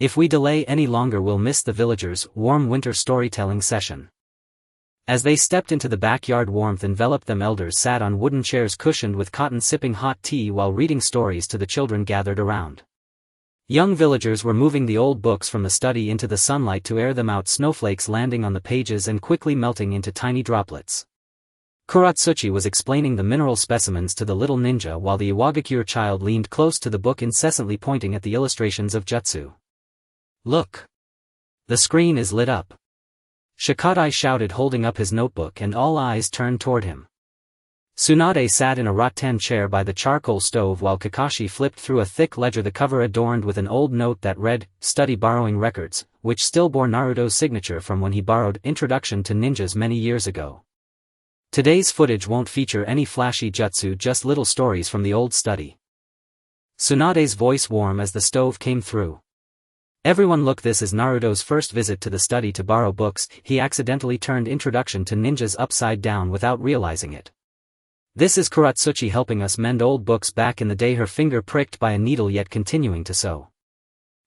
Speaker 1: If we delay any longer we'll miss the villagers' warm winter storytelling session. As they stepped into the backyard, warmth enveloped them. Elders sat on wooden chairs cushioned with cotton, sipping hot tea while reading stories to the children gathered around. Young villagers were moving the old books from the study into the sunlight to air them out, snowflakes landing on the pages and quickly melting into tiny droplets. Kuratsuchi was explaining the mineral specimens to the little ninja while the Iwagakure child leaned close to the book, incessantly pointing at the illustrations of jutsu. "Look! The screen is lit up!" Shikadai shouted, holding up his notebook, and all eyes turned toward him. Tsunade sat in a rattan chair by the charcoal stove while Kakashi flipped through a thick ledger, the cover adorned with an old note that read, "Study Borrowing Records," which still bore Naruto's signature from when he borrowed Introduction to Ninjas many years ago. Today's footage won't feature any flashy jutsu, just little stories from the old study. Tsunade's voice warm as the stove came through. "Everyone look, this is Naruto's first visit to the study to borrow books. He accidentally turned Introduction to Ninjas upside down without realizing it. This is Kuratsuchi helping us mend old books back in the day," her finger pricked by a needle yet continuing to sew.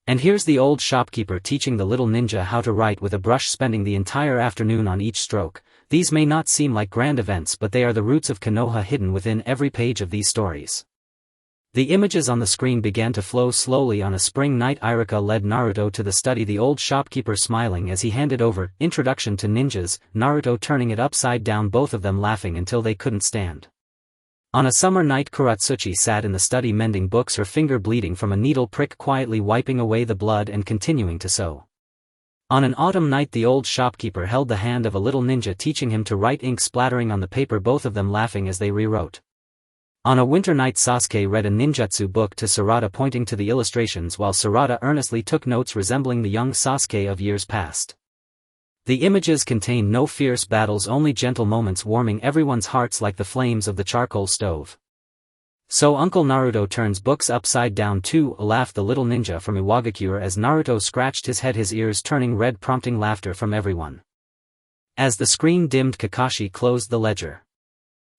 Speaker 1: "And here's the old shopkeeper teaching the little ninja how to write with a brush, spending the entire afternoon on each stroke. These may not seem like grand events, but they are the roots of Konoha hidden within every page of these stories." The images on the screen began to flow slowly. On a spring night, Irika led Naruto to the study, the old shopkeeper smiling as he handed over Introduction to Ninjas, Naruto turning it upside down, both of them laughing until they couldn't stand. On a summer night, Kuratsuchi sat in the study mending books, her finger bleeding from a needle prick, quietly wiping away the blood and continuing to sew. On an autumn night, the old shopkeeper held the hand of a little ninja, teaching him to write, ink splattering on the paper, both of them laughing as they rewrote. On a winter night, Sasuke read a ninjutsu book to Sarada, pointing to the illustrations while Sarada earnestly took notes, resembling the young Sasuke of years past. The images contained no fierce battles, only gentle moments warming everyone's hearts like the flames of the charcoal stove. "So Uncle Naruto turns books upside down too," laughed the little ninja from Iwagakure as Naruto scratched his head, his ears turning red, prompting laughter from everyone. As the screen dimmed, Kakashi closed the ledger.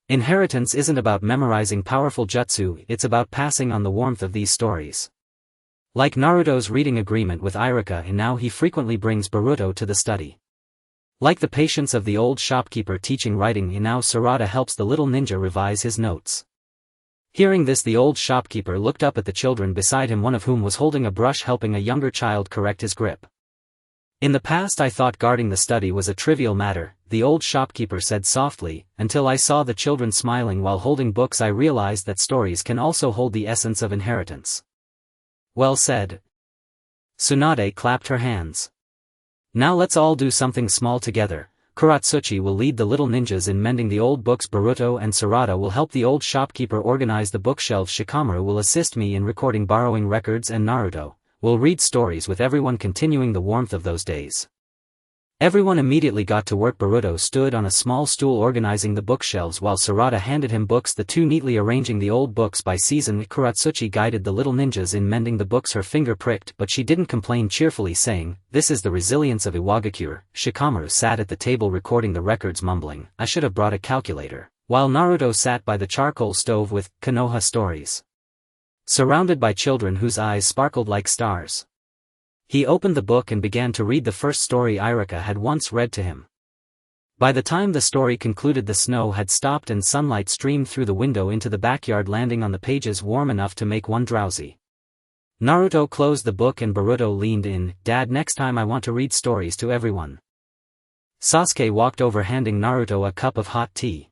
Speaker 1: Inheritance isn't about memorizing powerful jutsu, it's about passing on the warmth of these stories. Like Naruto's reading agreement with Irika, and now he frequently brings Boruto to the study. Like the patience of the old shopkeeper teaching writing, and now Sarada helps the little ninja revise his notes. Hearing this, the old shopkeeper looked up at the children beside him, one of whom was holding a brush, helping a younger child correct his grip. "In the past I thought guarding the study was a trivial matter," the old shopkeeper said softly, "until I saw the children smiling while holding books I realized that stories can also hold the essence of inheritance." "Well said." Tsunade clapped her hands. "Now let's all do something small together. Kuratsuchi will lead the little ninjas in mending the old books, Boruto and Sarada will help the old shopkeeper organize the bookshelves, Shikamaru will assist me in recording borrowing records, and Naruto will read stories with everyone, continuing the warmth of those days." Everyone immediately got to work. Boruto stood on a small stool organizing the bookshelves while Sarada handed him books, the two neatly arranging the old books by season. Kuratsuchi guided the little ninjas in mending the books, her finger pricked, but she didn't complain, cheerfully saying, "This is the resilience of Iwagakure." Shikamaru sat at the table recording the records, mumbling, "I should have brought a calculator," while Naruto sat by the charcoal stove with Konoha stories. Surrounded by children whose eyes sparkled like stars. He opened the book and began to read the first story Irika had once read to him. By the time the story concluded, the snow had stopped and sunlight streamed through the window into the backyard, landing on the pages warm enough to make one drowsy. Naruto closed the book and Boruto leaned in. "Dad, next time I want to read stories to everyone." Sasuke walked over, handing Naruto a cup of hot tea.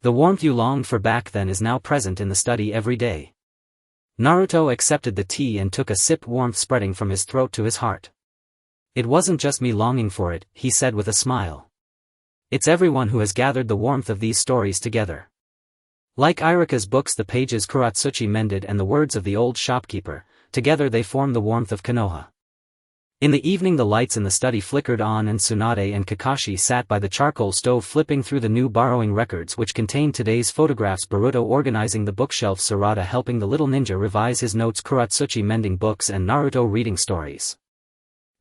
Speaker 1: "The warmth you longed for back then is now present in the study every day." Naruto accepted the tea and took a sip, warmth spreading from his throat to his heart. "It wasn't just me longing for it," he said with a smile. "It's everyone who has gathered the warmth of these stories together." Like Irika's books, the pages Kuratsuchi mended, and the words of the old shopkeeper, together they formed the warmth of Konoha. In the evening, the lights in the study flickered on and Tsunade and Kakashi sat by the charcoal stove flipping through the new borrowing records, which contained today's photographs, Boruto organizing the bookshelf, Sarada helping the little ninja revise his notes, Kuratsuchi mending books, and Naruto reading stories.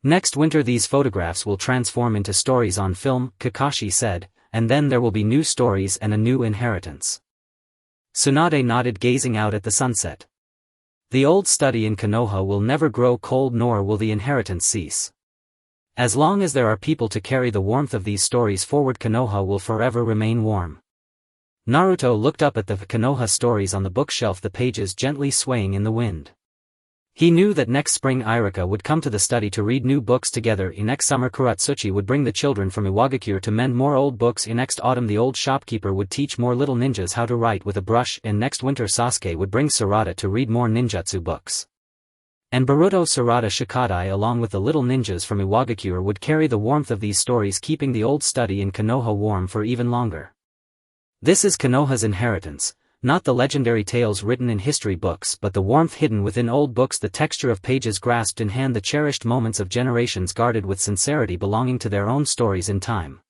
Speaker 1: "Next winter these photographs will transform into stories on film," Kakashi said, "and then there will be new stories and a new inheritance." Tsunade nodded, gazing out at the sunset. The old study in Konoha will never grow cold, nor will the inheritance cease. As long as there are people to carry the warmth of these stories forward, Konoha will forever remain warm. Naruto looked up at the Konoha stories on the bookshelf, the pages gently swaying in the wind. He knew that next spring Irika would come to the study to read new books together. Next summer Kuratsuchi would bring the children from Iwagakure to mend more old books. Next autumn the old shopkeeper would teach more little ninjas how to write with a brush. And next winter Sasuke would bring Sarada to read more ninjutsu books. And Boruto, Sarada, Shikadai along with the little ninjas from Iwagakure would carry the warmth of these stories, keeping the old study in Konoha warm for even longer. This is Konoha's inheritance. Not the legendary tales written in history books, but the warmth hidden within old books, the texture of pages grasped in hand, the cherished moments of generations guarded with sincerity, belonging to their own stories in time.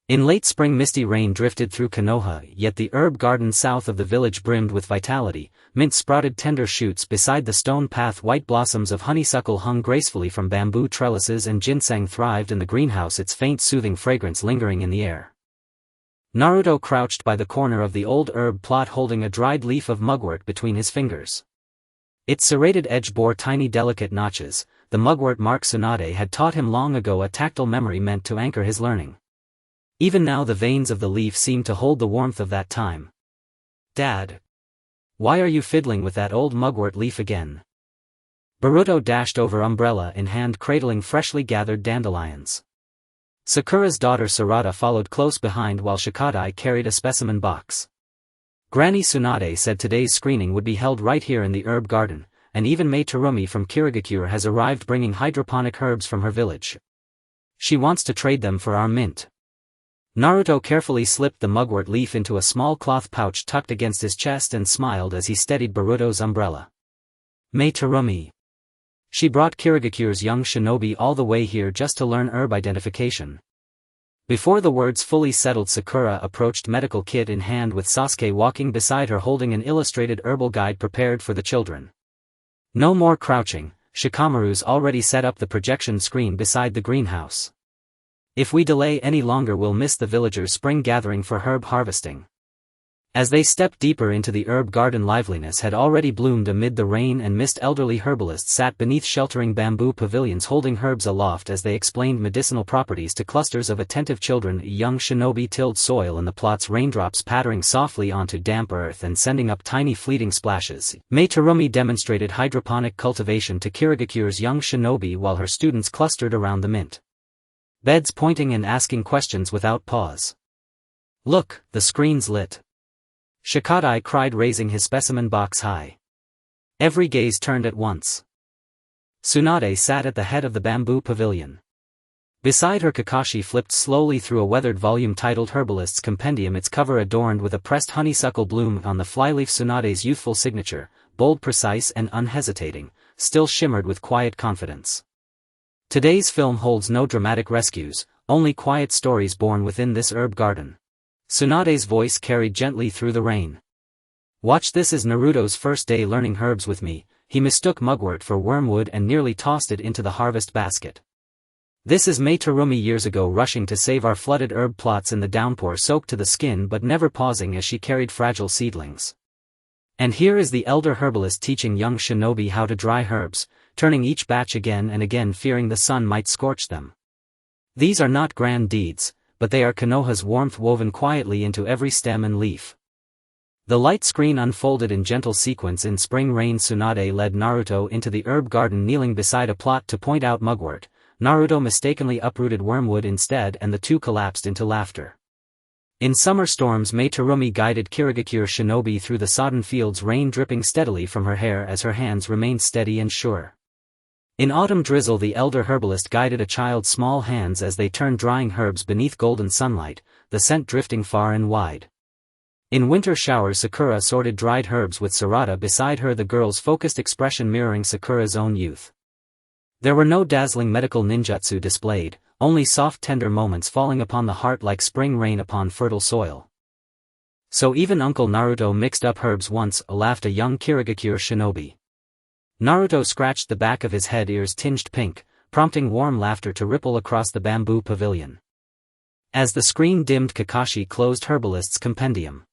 Speaker 1: In late spring misty rain drifted through Konoha, yet the herb garden south of the village brimmed with vitality. Mint sprouted tender shoots beside the stone path, white blossoms of honeysuckle hung gracefully from bamboo trellises, and ginseng thrived in the greenhouse, its faint soothing fragrance lingering in the air. Naruto crouched by the corner of the old herb plot, holding a dried leaf of mugwort between his fingers. Its serrated edge bore tiny delicate notches, the mugwort mark Tsunade had taught him long ago, a tactile memory meant to anchor his learning. Even now the veins of the leaf seemed to hold the warmth of that time. "Dad. Why are you fiddling with that old mugwort leaf again?" Boruto dashed over, umbrella in hand, cradling freshly gathered dandelions. Sakura's daughter Sarada followed close behind while Shikadai carried a specimen box. Granny Tsunade said today's screening would be held right here in the herb garden, and even Mai Terumi from Kirigakure has arrived bringing hydroponic herbs from her village. She wants to trade them for our mint. Naruto carefully slipped the mugwort leaf into a small cloth pouch tucked against his chest and smiled as he steadied Boruto's umbrella. Mai Terumi. She brought Kirigakure's young shinobi all the way here just to learn herb identification. Before the words fully settled, Sakura approached, medical kit in hand, with Sasuke walking beside her holding an illustrated herbal guide prepared for the children. No more crouching, Shikamaru's already set up the projection screen beside the greenhouse. If we delay any longer we'll miss the villagers' spring gathering for herb harvesting. As they stepped deeper into the herb garden, liveliness had already bloomed amid the rain and mist. Elderly herbalists sat beneath sheltering bamboo pavilions holding herbs aloft as they explained medicinal properties to clusters of attentive children. A young shinobi tilled soil in the plots, raindrops pattering softly onto damp earth and sending up tiny fleeting splashes. Mai Terumi demonstrated hydroponic cultivation to Kirigakure's young shinobi while her students clustered around the mint beds, pointing and asking questions without pause. "Look, the screen's lit!" Shikadai cried, raising his specimen box high. Every gaze turned at once. Tsunade sat at the head of the bamboo pavilion. Beside her Kakashi flipped slowly through a weathered volume titled Herbalist's Compendium, its cover adorned with a pressed honeysuckle bloom on the flyleaf. Tsunade's youthful signature, bold, precise and unhesitating, still shimmered with quiet confidence. Today's film holds no dramatic rescues, only quiet stories born within this herb garden. Tsunade's voice carried gently through the rain. "Watch, this is Naruto's first day learning herbs with me. He mistook mugwort for wormwood and nearly tossed it into the harvest basket. This is Mai Terumi years ago, rushing to save our flooded herb plots in the downpour, soaked to the skin but never pausing as she carried fragile seedlings. And here is the elder herbalist teaching young shinobi how to dry herbs, turning each batch again and again, fearing the sun might scorch them. These are not grand deeds, but they are Konoha's warmth woven quietly into every stem and leaf." The light screen unfolded in gentle sequence in spring rain. Tsunade led Naruto into the herb garden, kneeling beside a plot to point out mugwort. Naruto mistakenly uprooted wormwood instead, and the two collapsed into laughter. In summer storms, Mai Terumi guided Kirigakure shinobi through the sodden fields, rain dripping steadily from her hair as her hands remained steady and sure. In autumn drizzle, the elder herbalist guided a child's small hands as they turned drying herbs beneath golden sunlight, the scent drifting far and wide. In winter showers, Sakura sorted dried herbs with Sarada beside her, the girl's focused expression mirroring Sakura's own youth. There were no dazzling medical ninjutsu displayed, only soft tender moments falling upon the heart like spring rain upon fertile soil. "So even Uncle Naruto mixed up herbs once," laughed a young Kirigakure shinobi. Naruto scratched the back of his head, ears tinged pink, prompting warm laughter to ripple across the bamboo pavilion. As the screen dimmed, Kakashi closed Herbalist's Compendium.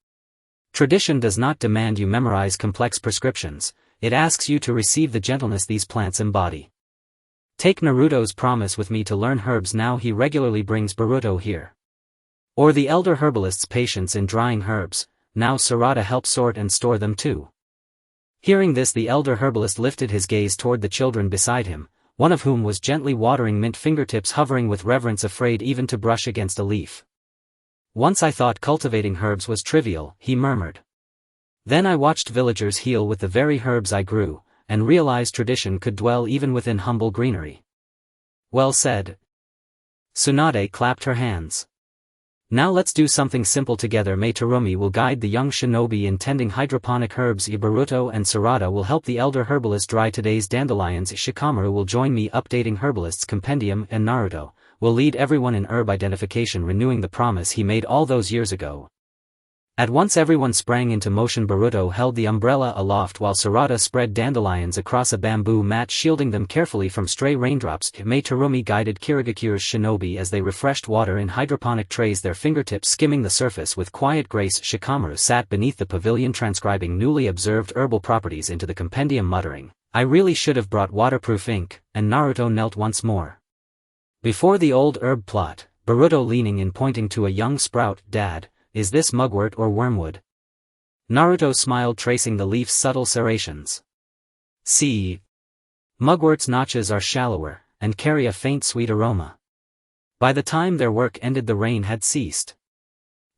Speaker 1: Tradition does not demand you memorize complex prescriptions, it asks you to receive the gentleness these plants embody. Take Naruto's promise with me to learn herbs. Now he regularly brings Boruto here. Or the elder herbalist's patience in drying herbs, now Sarada helps sort and store them too. Hearing this, the elder herbalist lifted his gaze toward the children beside him, one of whom was gently watering mint, fingertips hovering with reverence, afraid even to brush against a leaf. Once I thought cultivating herbs was trivial, he murmured. Then I watched villagers heal with the very herbs I grew, and realized tradition could dwell even within humble greenery. Well said. Tsunade clapped her hands. Now let's do something simple together. Meiterumi will guide the young shinobi in tending hydroponic herbs. Boruto and Sarada will help the elder herbalist dry today's dandelions. Shikamaru will join me updating herbalist's compendium, and Naruto will lead everyone in herb identification, renewing the promise he made all those years ago. At once everyone sprang into motion. Boruto held the umbrella aloft while Sarada spread dandelions across a bamboo mat, shielding them carefully from stray raindrops. Meiterumi guided Kirigakure's shinobi as they refreshed water in hydroponic trays, their fingertips skimming the surface with quiet grace. Shikamaru sat beneath the pavilion transcribing newly observed herbal properties into the compendium, muttering, "I really should have brought waterproof ink," and Naruto knelt once more before the old herb plot, Boruto leaning in, pointing to a young sprout. "Dad, is this mugwort or wormwood?" Naruto smiled, tracing the leaf's subtle serrations. "See. Mugwort's notches are shallower, and carry a faint sweet aroma." By the time their work ended, the rain had ceased.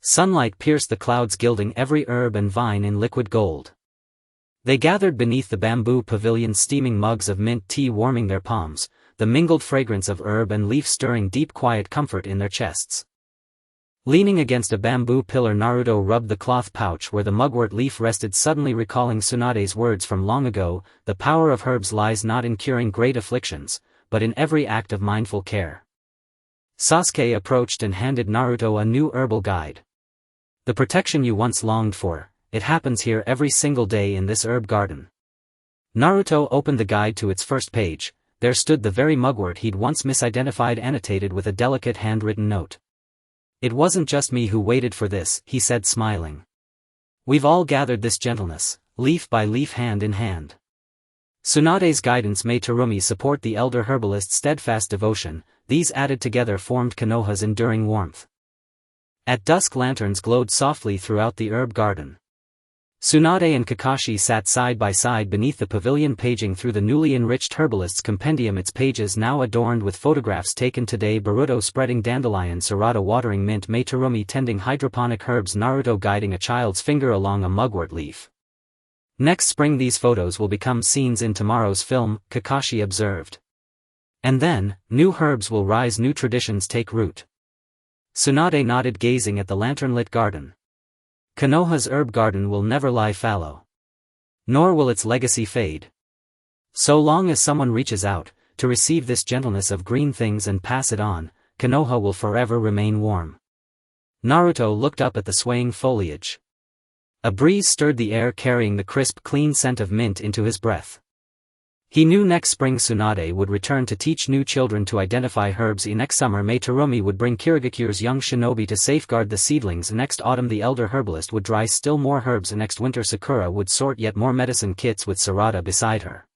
Speaker 1: Sunlight pierced the clouds, gilding every herb and vine in liquid gold. They gathered beneath the bamboo pavilion, steaming mugs of mint tea warming their palms, the mingled fragrance of herb and leaf stirring deep quiet comfort in their chests. Leaning against a bamboo pillar, Naruto rubbed the cloth pouch where the mugwort leaf rested, suddenly recalling Tsunade's words from long ago, "The power of herbs lies not in curing great afflictions, but in every act of mindful care." Sasuke approached and handed Naruto a new herbal guide. "The protection you once longed for, it happens here every single day in this herb garden." Naruto opened the guide to its first page. There stood the very mugwort he'd once misidentified, annotated with a delicate handwritten note. "It wasn't just me who waited for this," he said, smiling. "We've all gathered this gentleness, leaf by leaf, hand in hand." Tsunade's guidance, Meiterumi support, the elder herbalist's steadfast devotion, these added together formed Konoha's enduring warmth. At dusk, lanterns glowed softly throughout the herb garden. Tsunade and Kakashi sat side by side beneath the pavilion, paging through the newly enriched herbalist's compendium, its pages now adorned with photographs taken today. Boruto spreading dandelion, Sarada watering mint, Meiterumi tending hydroponic herbs, Naruto guiding a child's finger along a mugwort leaf. "Next spring these photos will become scenes in tomorrow's film," Kakashi observed. "And then, new herbs will rise, new traditions take root." Tsunade nodded, gazing at the lantern-lit garden. Konoha's herb garden will never lie fallow. Nor will its legacy fade. So long as someone reaches out, to receive this gentleness of green things and pass it on, Konoha will forever remain warm. Naruto looked up at the swaying foliage. A breeze stirred the air, carrying the crisp, clean scent of mint into his breath. He knew next spring Tsunade would return to teach new children to identify herbs. Next summer Meiterumi would bring Kirigakure's young shinobi to safeguard the seedlings. Next autumn the elder herbalist would dry still more herbs. Next winter Sakura would sort yet more medicine kits with Sarada beside her.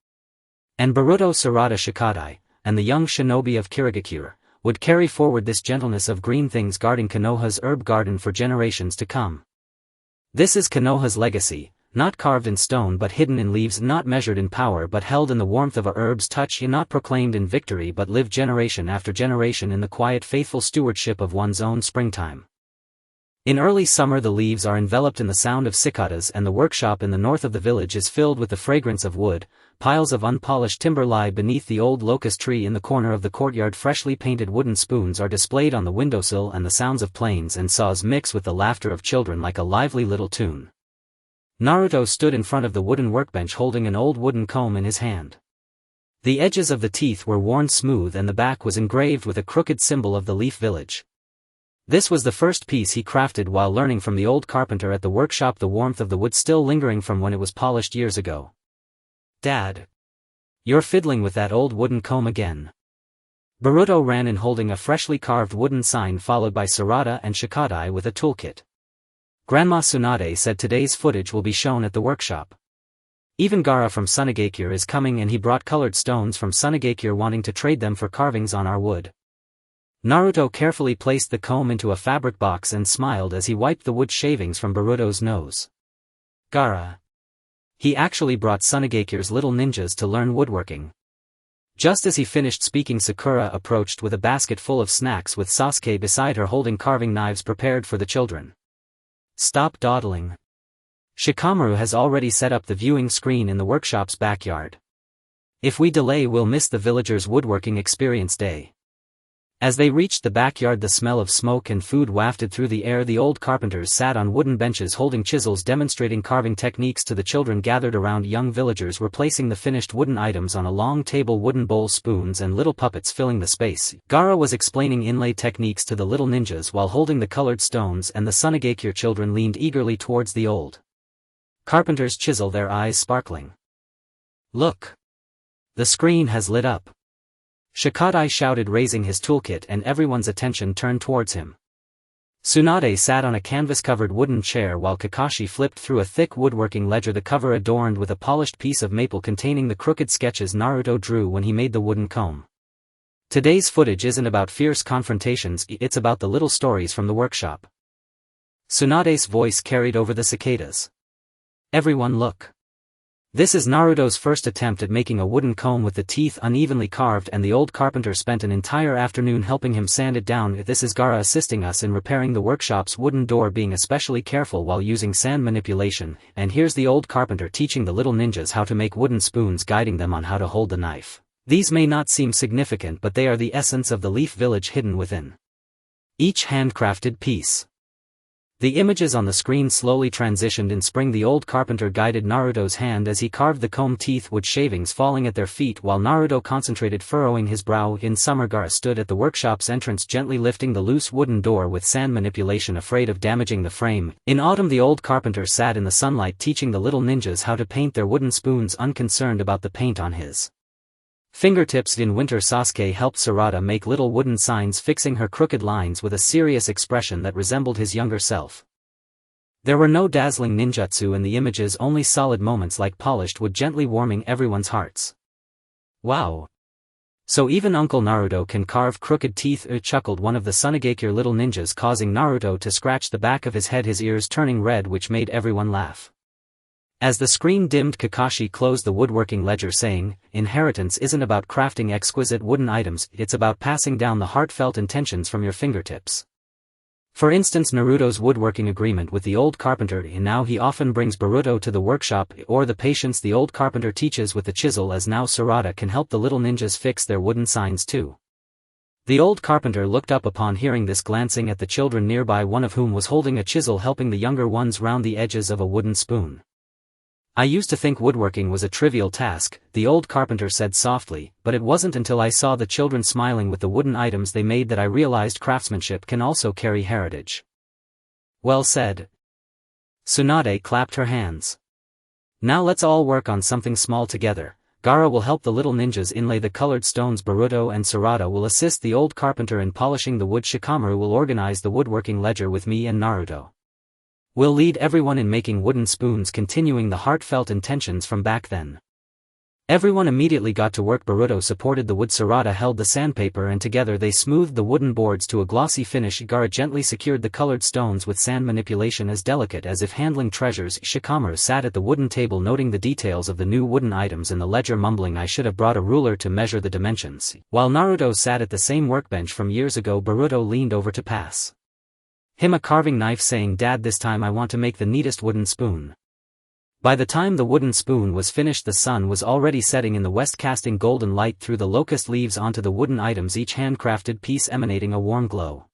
Speaker 1: And Boruto, Sarada, Shikadai, and the young shinobi of Kirigakure, would carry forward this gentleness of green things, guarding Konoha's herb garden for generations to come. This is Konoha's legacy. Not carved in stone but hidden in leaves, not measured in power but held in the warmth of a herb's touch, not proclaimed in victory but lived generation after generation in the quiet, faithful stewardship of one's own springtime. In early summer the leaves are enveloped in the sound of cicadas, and the workshop in the north of the village is filled with the fragrance of wood. Piles of unpolished timber lie beneath the old locust tree in the corner of the courtyard. Freshly painted wooden spoons are displayed on the windowsill, and the sounds of planes and saws mix with the laughter of children like a lively little tune. Naruto stood in front of the wooden workbench holding an old wooden comb in his hand. The edges of the teeth were worn smooth and the back was engraved with a crooked symbol of the leaf village. This was the first piece he crafted while learning from the old carpenter at the workshop, the warmth of the wood still lingering from when it was polished years ago. "Dad. You're fiddling with that old wooden comb again." Boruto ran in holding a freshly carved wooden sign, followed by Sarada and Shikadai with a toolkit. Grandma Tsunade said today's footage will be shown at the workshop. Even Gaara from Hokage is coming and he brought colored stones from Hokage wanting to trade them for carvings on our wood. Naruto carefully placed the comb into a fabric box and smiled as he wiped the wood shavings from Boruto's nose. Gaara. He actually brought Hokage's little ninjas to learn woodworking. Just as he finished speaking, Sakura approached with a basket full of snacks with Sasuke beside her holding carving knives prepared for the children. Stop dawdling. Shikamaru has already set up the viewing screen in the workshop's backyard. If we delay, we'll miss the villagers' woodworking experience day. As they reached the backyard, the smell of smoke and food wafted through the air. The old carpenters sat on wooden benches holding chisels demonstrating carving techniques to the children gathered around. Young villagers were placing the finished wooden items on a long table, wooden bowl, spoons and little puppets filling the space. Gaara was explaining inlay techniques to the little ninjas while holding the colored stones, and the Hokage children leaned eagerly towards the old carpenter's chisel, their eyes sparkling. Look! The screen has lit up. Shikadai shouted, raising his toolkit, and everyone's attention turned towards him. Tsunade sat on a canvas-covered wooden chair while Kakashi flipped through a thick woodworking ledger, the cover adorned with a polished piece of maple containing the crooked sketches Naruto drew when he made the wooden comb. Today's footage isn't about fierce confrontations, it's about the little stories from the workshop. Tsunade's voice carried over the cicadas. Everyone look. This is Naruto's first attempt at making a wooden comb with the teeth unevenly carved, and the old carpenter spent an entire afternoon helping him sand it down. This is Gaara assisting us in repairing the workshop's wooden door, being especially careful while using sand manipulation, and here's the old carpenter teaching the little ninjas how to make wooden spoons, guiding them on how to hold the knife. These may not seem significant, but they are the essence of the Leaf Village hidden within each handcrafted piece. The images on the screen slowly transitioned. In spring, the old carpenter guided Naruto's hand as he carved the comb, teeth, wood shavings falling at their feet while Naruto concentrated, furrowing his brow. In summer, Gaara stood at the workshop's entrance gently lifting the loose wooden door with sand manipulation, afraid of damaging the frame. In autumn, the old carpenter sat in the sunlight teaching the little ninjas how to paint their wooden spoons, unconcerned about the paint on his fingertips. In winter, Sasuke helped Sarada make little wooden signs, fixing her crooked lines with a serious expression that resembled his younger self. There were no dazzling ninjutsu in the images, only solid moments like polished wood gently warming everyone's hearts. Wow! So even Uncle Naruto can carve crooked teeth, chuckled one of the Hokage little ninjas, causing Naruto to scratch the back of his head, his ears turning red, which made everyone laugh. As the screen dimmed, Kakashi closed the woodworking ledger, saying, "Inheritance isn't about crafting exquisite wooden items, it's about passing down the heartfelt intentions from your fingertips." For instance, Naruto's woodworking agreement with the old carpenter, and now he often brings Boruto to the workshop, or the patience the old carpenter teaches with the chisel, as now Sarada can help the little ninjas fix their wooden signs too. The old carpenter looked up upon hearing this, glancing at the children nearby, one of whom was holding a chisel helping the younger ones round the edges of a wooden spoon. "I used to think woodworking was a trivial task," the old carpenter said softly, "but it wasn't until I saw the children smiling with the wooden items they made that I realized craftsmanship can also carry heritage." Well said. Tsunade clapped her hands. "Now let's all work on something small together. Gaara will help the little ninjas inlay the colored stones, Boruto and Sarada will assist the old carpenter in polishing the wood, Shikamaru will organize the woodworking ledger with me, and Naruto will lead everyone in making wooden spoons," continuing the heartfelt intentions from back then. Everyone immediately got to work. Boruto supported the wood, Sarada held the sandpaper, and together they smoothed the wooden boards to a glossy finish. Gaara gently secured the colored stones with sand manipulation, as delicate as if handling treasures. Shikamaru sat at the wooden table noting the details of the new wooden items in the ledger, mumbling, "I should have brought a ruler to measure the dimensions." While Naruto sat at the same workbench from years ago, Boruto leaned over to pass him a carving knife, saying, "Dad, this time I want to make the neatest wooden spoon." By the time the wooden spoon was finished, the sun was already setting in the west, casting golden light through the locust leaves onto the wooden items, each handcrafted piece emanating a warm glow.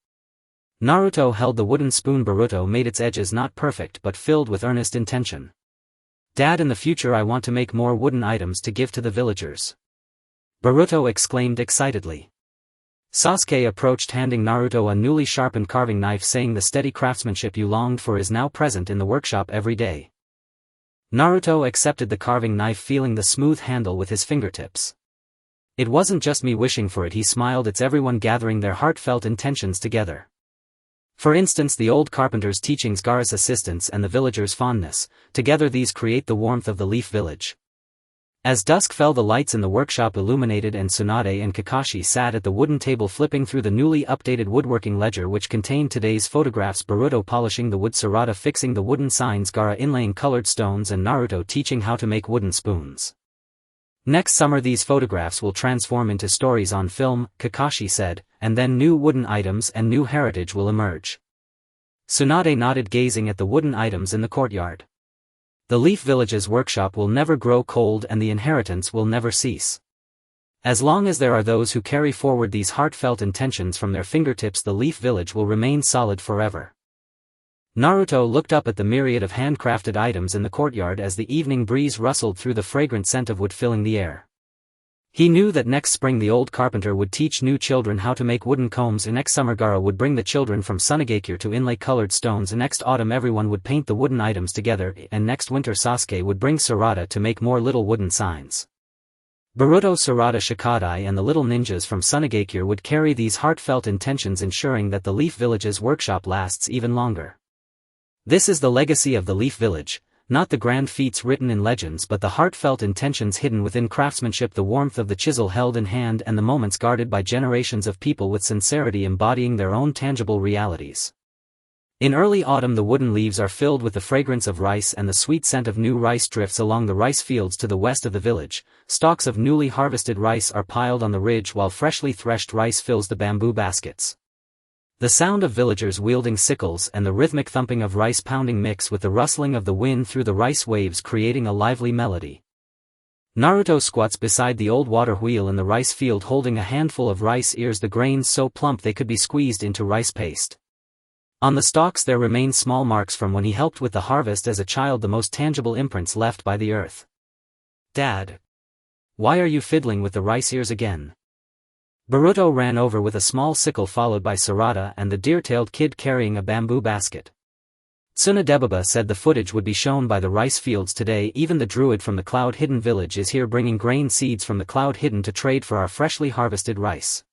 Speaker 1: Naruto held the wooden spoon. Boruto made its edges not perfect but filled with earnest intention. "Dad, in the future I want to make more wooden items to give to the villagers," Boruto exclaimed excitedly. Sasuke approached, handing Naruto a newly sharpened carving knife, saying, "The steady craftsmanship you longed for is now present in the workshop every day." Naruto accepted the carving knife, feeling the smooth handle with his fingertips. "It wasn't just me wishing for it," he smiled, "it's everyone gathering their heartfelt intentions together." For instance, the old carpenter's teachings, Gaara's assistance, and the villagers' fondness, together these create the warmth of the Leaf Village. As dusk fell, the lights in the workshop illuminated and Tsunade and Kakashi sat at the wooden table flipping through the newly updated woodworking ledger which contained today's photographs: Boruto polishing the wood, Sarada fixing the wooden signs, Gaara inlaying colored stones, and Naruto teaching how to make wooden spoons. Next summer these photographs will transform into stories on film, Kakashi said, and then new wooden items and new heritage will emerge. Tsunade nodded, gazing at the wooden items in the courtyard. The Leaf Village's workshop will never grow cold and the inheritance will never cease. As long as there are those who carry forward these heartfelt intentions from their fingertips, the Leaf Village will remain solid forever. Naruto looked up at the myriad of handcrafted items in the courtyard as the evening breeze rustled through, the fragrant scent of wood filling the air. He knew that next spring the old carpenter would teach new children how to make wooden combs, and next summer Gaara would bring the children from Sunagakure to inlay colored stones, and next autumn everyone would paint the wooden items together, and next winter Sasuke would bring Sarada to make more little wooden signs. Boruto, Sarada, Shikadai and the little ninjas from Sunagakure would carry these heartfelt intentions, ensuring that the Leaf Village's workshop lasts even longer. This is the legacy of the Leaf Village, not the grand feats written in legends but the heartfelt intentions hidden within craftsmanship, the warmth of the chisel held in hand, and the moments guarded by generations of people with sincerity embodying their own tangible realities. In early autumn the wooden leaves are filled with the fragrance of rice, and the sweet scent of new rice drifts along the rice fields to the west of the village. Stalks of newly harvested rice are piled on the ridge while freshly threshed rice fills the bamboo baskets. The sound of villagers wielding sickles and the rhythmic thumping of rice pounding mix with the rustling of the wind through the rice waves, creating a lively melody. Naruto squats beside the old water wheel in the rice field holding a handful of rice ears, the grains so plump they could be squeezed into rice paste. On the stalks there remain small marks from when he helped with the harvest as a child, the most tangible imprints left by the earth. "Dad. Why are you fiddling with the rice ears again?" Boruto ran over with a small sickle, followed by Sarada and the deer-tailed kid carrying a bamboo basket. Tsunadebaba said the footage would be shown by the rice fields today. Even the druid from the Cloud Hidden village is here, bringing grain seeds from the Cloud Hidden to trade for our freshly harvested rice.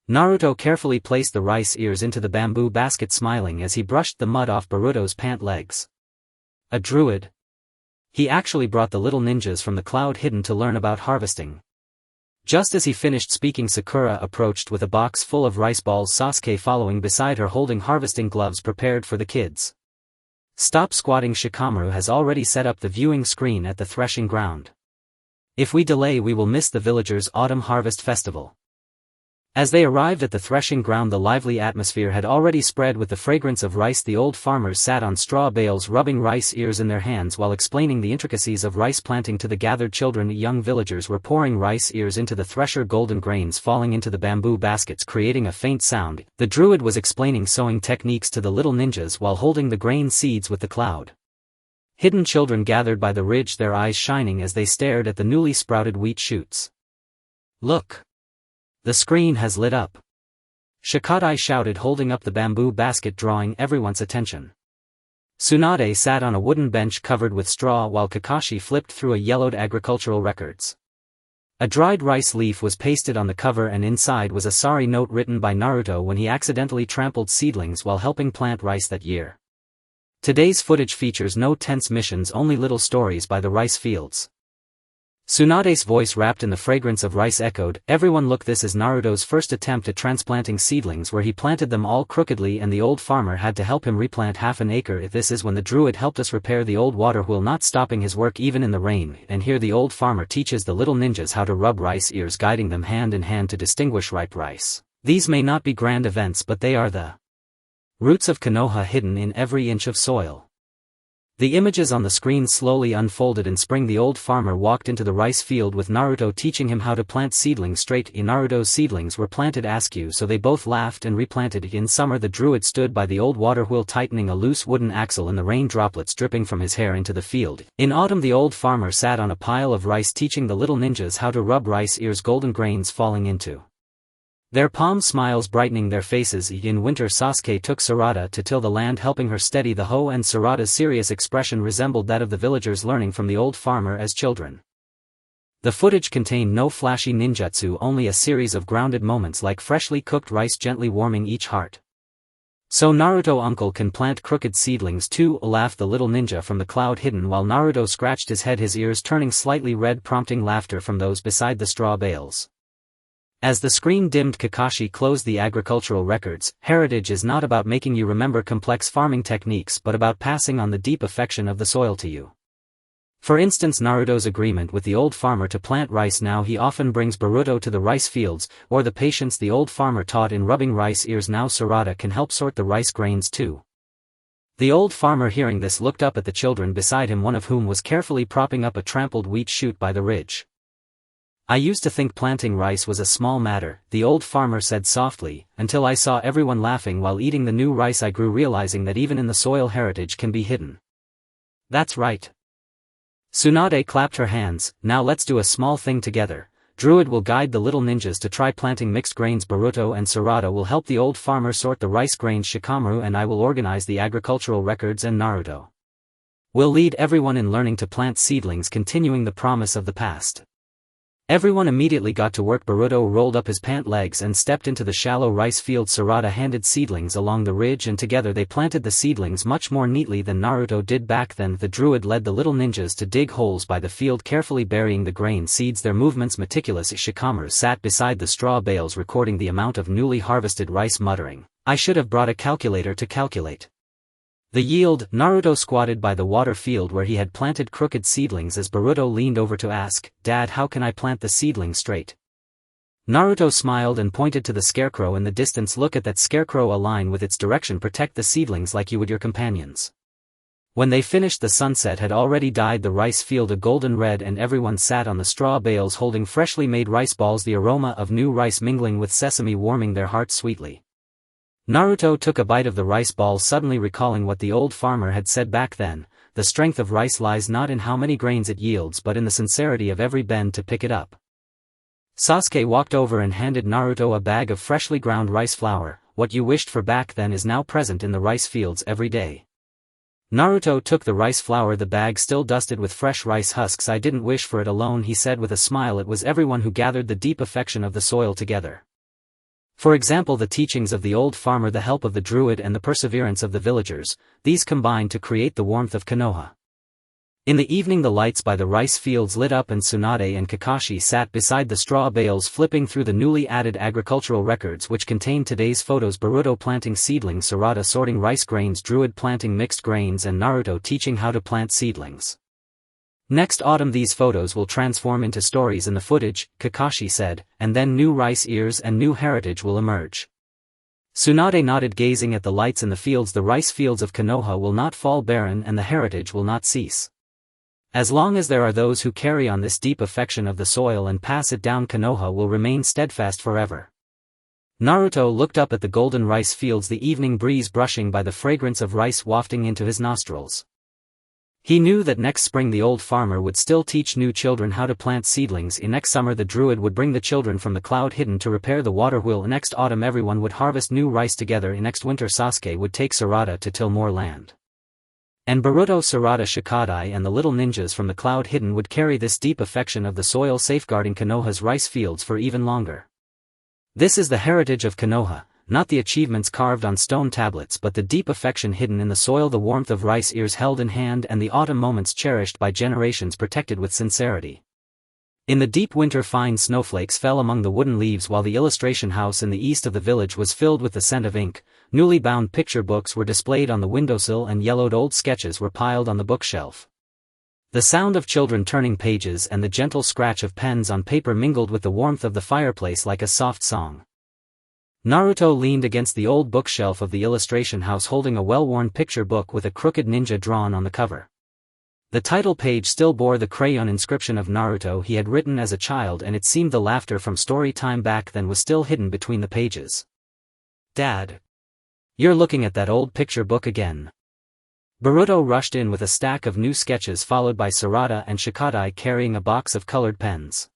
Speaker 1: Naruto carefully placed the rice ears into the bamboo basket, smiling as he brushed the mud off Boruto's pant legs. A druid? He actually brought the little ninjas from the Cloud Hidden to learn about harvesting. Just as he finished speaking, Sakura approached with a box full of rice balls, Sasuke following beside her holding harvesting gloves prepared for the kids. "Stop squatting, Shikamaru has already set up the viewing screen at the threshing ground. If we delay we will miss the villagers' autumn harvest festival." As they arrived at the threshing ground, the lively atmosphere had already spread with the fragrance of rice. The old farmers sat on straw bales rubbing rice ears in their hands while explaining the intricacies of rice planting to the gathered children. Young villagers were pouring rice ears into the thresher, golden grains falling into the bamboo baskets creating a faint sound. The druid was explaining sewing techniques to the little ninjas while holding the grain seeds with the Cloud Hidden children gathered by the ridge, their eyes shining as they stared at the newly sprouted wheat shoots. "Look! The screen has lit up!" Shikadai shouted, holding up the bamboo basket, drawing everyone's attention. Tsunade sat on a wooden bench covered with straw while Kakashi flipped through a yellowed agricultural records. A dried rice leaf was pasted on the cover, and inside was a sorry note written by Naruto when he accidentally trampled seedlings while helping plant rice that year. Today's footage features no tense missions, only little stories by the rice fields. Tsunade's voice, wrapped in the fragrance of rice, echoed, "Everyone look, this is Naruto's first attempt at transplanting seedlings, where he planted them all crookedly and the old farmer had to help him replant half an acre. This is when the druid helped us repair the old water wheel, not stopping his work even in the rain. And here the old farmer teaches the little ninjas how to rub rice ears, guiding them hand in hand to distinguish ripe rice. These may not be grand events, but they are the roots of Konoha hidden in every inch of soil." The images on the screen slowly unfolded. In spring the old farmer walked into the rice field with Naruto, teaching him how to plant seedlings straight. In Naruto's seedlings were planted askew, so they both laughed and replanted. In summer the druid stood by the old water wheel tightening a loose wooden axle in the rain, droplets dripping from his hair into the field. In autumn the old farmer sat on a pile of rice teaching the little ninjas how to rub rice ears, golden grains falling into their palms, smiles brightening their faces. In winter Sasuke took Sarada to till the land, helping her steady the hoe, and Sarada's serious expression resembled that of the villagers learning from the old farmer as children. The footage contained no flashy ninjutsu, only a series of grounded moments like freshly cooked rice gently warming each heart. So Naruto uncle can plant crooked seedlings too, laughed the little ninja from the cloud hidden while Naruto scratched his head, his ears turning slightly red, prompting laughter from those beside the straw bales. As the screen dimmed, Kakashi closed the agricultural records. Heritage is not about making you remember complex farming techniques but about passing on the deep affection of the soil to you. For instance, Naruto's agreement with the old farmer to plant rice. Now he often brings Boruto to the rice fields, or the patience the old farmer taught in rubbing rice ears. Now Sarada can help sort the rice grains too. The old farmer, hearing this, looked up at the children beside him, one of whom was carefully propping up a trampled wheat shoot by the ridge. I used to think planting rice was a small matter, the old farmer said softly, until I saw everyone laughing while eating the new rice. I grew realizing that even in the soil heritage can be hidden. That's right. Tsunade clapped her hands. Now let's do a small thing together. Druid will guide the little ninjas to try planting mixed grains. Boruto and Sarada will help the old farmer sort the rice grains. Shikamaru and I will organize the agricultural records, and Naruto will lead everyone in learning to plant seedlings, continuing the promise of the past. Everyone immediately got to work. Boruto rolled up his pant legs and stepped into the shallow rice field. Sarada handed seedlings along the ridge, and together they planted the seedlings much more neatly than Naruto did back then. The druid led the little ninjas to dig holes by the field, carefully burying the grain seeds, their movements meticulous. Shikamaru sat beside the straw bales recording the amount of newly harvested rice, muttering, "I should have brought a calculator to calculate the yield." Naruto squatted by the water field where he had planted crooked seedlings as Boruto leaned over to ask, "Dad, how can I plant the seedlings straight?" Naruto smiled and pointed to the scarecrow in the distance. "Look at that scarecrow, align with its direction, protect the seedlings like you would your companions." When they finished, the sunset had already dyed the rice field a golden red, and everyone sat on the straw bales holding freshly made rice balls, the aroma of new rice mingling with sesame warming their hearts sweetly. Naruto took a bite of the rice ball, suddenly recalling what the old farmer had said back then: the strength of rice lies not in how many grains it yields but in the sincerity of every bend to pick it up. Sasuke walked over and handed Naruto a bag of freshly ground rice flour. "What you wished for back then is now present in the rice fields every day." Naruto took the rice flour, the bag still dusted with fresh rice husks. "I didn't wish for it alone," he said with a smile. "It was everyone who gathered the deep affection of the soil together. For example, the teachings of the old farmer, the help of the druid, and the perseverance of the villagers, these combined to create the warmth of Konoha." In the evening the lights by the rice fields lit up and Tsunade and Kakashi sat beside the straw bales flipping through the newly added agricultural records which contained today's photos: Boruto planting seedlings, Sarada sorting rice grains, Druid planting mixed grains, and Naruto teaching how to plant seedlings. "Next autumn these photos will transform into stories in the footage," Kakashi said, "and then new rice ears and new heritage will emerge." Tsunade nodded, gazing at the lights in the fields. "The rice fields of Konoha will not fall barren and the heritage will not cease. As long as there are those who carry on this deep affection of the soil and pass it down, Konoha will remain steadfast forever." Naruto looked up at the golden rice fields, the evening breeze brushing by, the fragrance of rice wafting into his nostrils. He knew that next spring the old farmer would still teach new children how to plant seedlings. Next summer the druid would bring the children from the cloud hidden to repair the water wheel. Next autumn everyone would harvest new rice together. Next winter Sasuke would take Sarada to till more land. And Boruto, Sarada, Shikadai and the little ninjas from the cloud hidden would carry this deep affection of the soil, safeguarding Konoha's rice fields for even longer. This is the heritage of Konoha. Not the achievements carved on stone tablets but the deep affection hidden in the soil, the warmth of rice ears held in hand, and the autumn moments cherished by generations, protected with sincerity. In the deep winter fine snowflakes fell among the wooden leaves while the illustration house in the east of the village was filled with the scent of ink. Newly bound picture books were displayed on the windowsill and yellowed old sketches were piled on the bookshelf. The sound of children turning pages and the gentle scratch of pens on paper mingled with the warmth of the fireplace like a soft song. Naruto leaned against the old bookshelf of the illustration house holding a well-worn picture book with a crooked ninja drawn on the cover. The title page still bore the crayon inscription of Naruto he had written as a child, and it seemed the laughter from story time back then was still hidden between the pages. "Dad, you're looking at that old picture book again." Boruto rushed in with a stack of new sketches, followed by Sarada and Shikadai carrying a box of colored pens.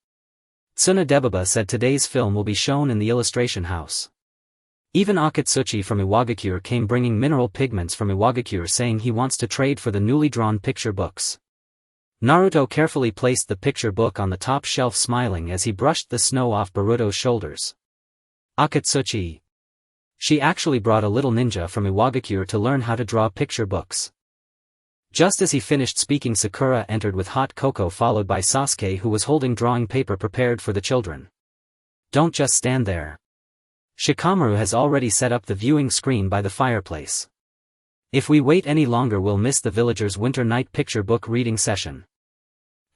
Speaker 1: Tsunadebaba said today's film will be shown in the illustration house. Even Akatsuchi from Iwagakure came bringing mineral pigments from Iwagakure, saying he wants to trade for the newly drawn picture books. Naruto carefully placed the picture book on the top shelf, smiling as he brushed the snow off Boruto's shoulders. "Akatsuchi, She actually brought a little ninja from Iwagakure to learn how to draw picture books. Just as he finished speaking, Sakura entered with hot cocoa, followed by Sasuke, who was holding drawing paper prepared for the children. Don't just stand there. Shikamaru has already set up the viewing screen by the fireplace. If we wait any longer, we'll miss the villagers' winter night picture book reading session.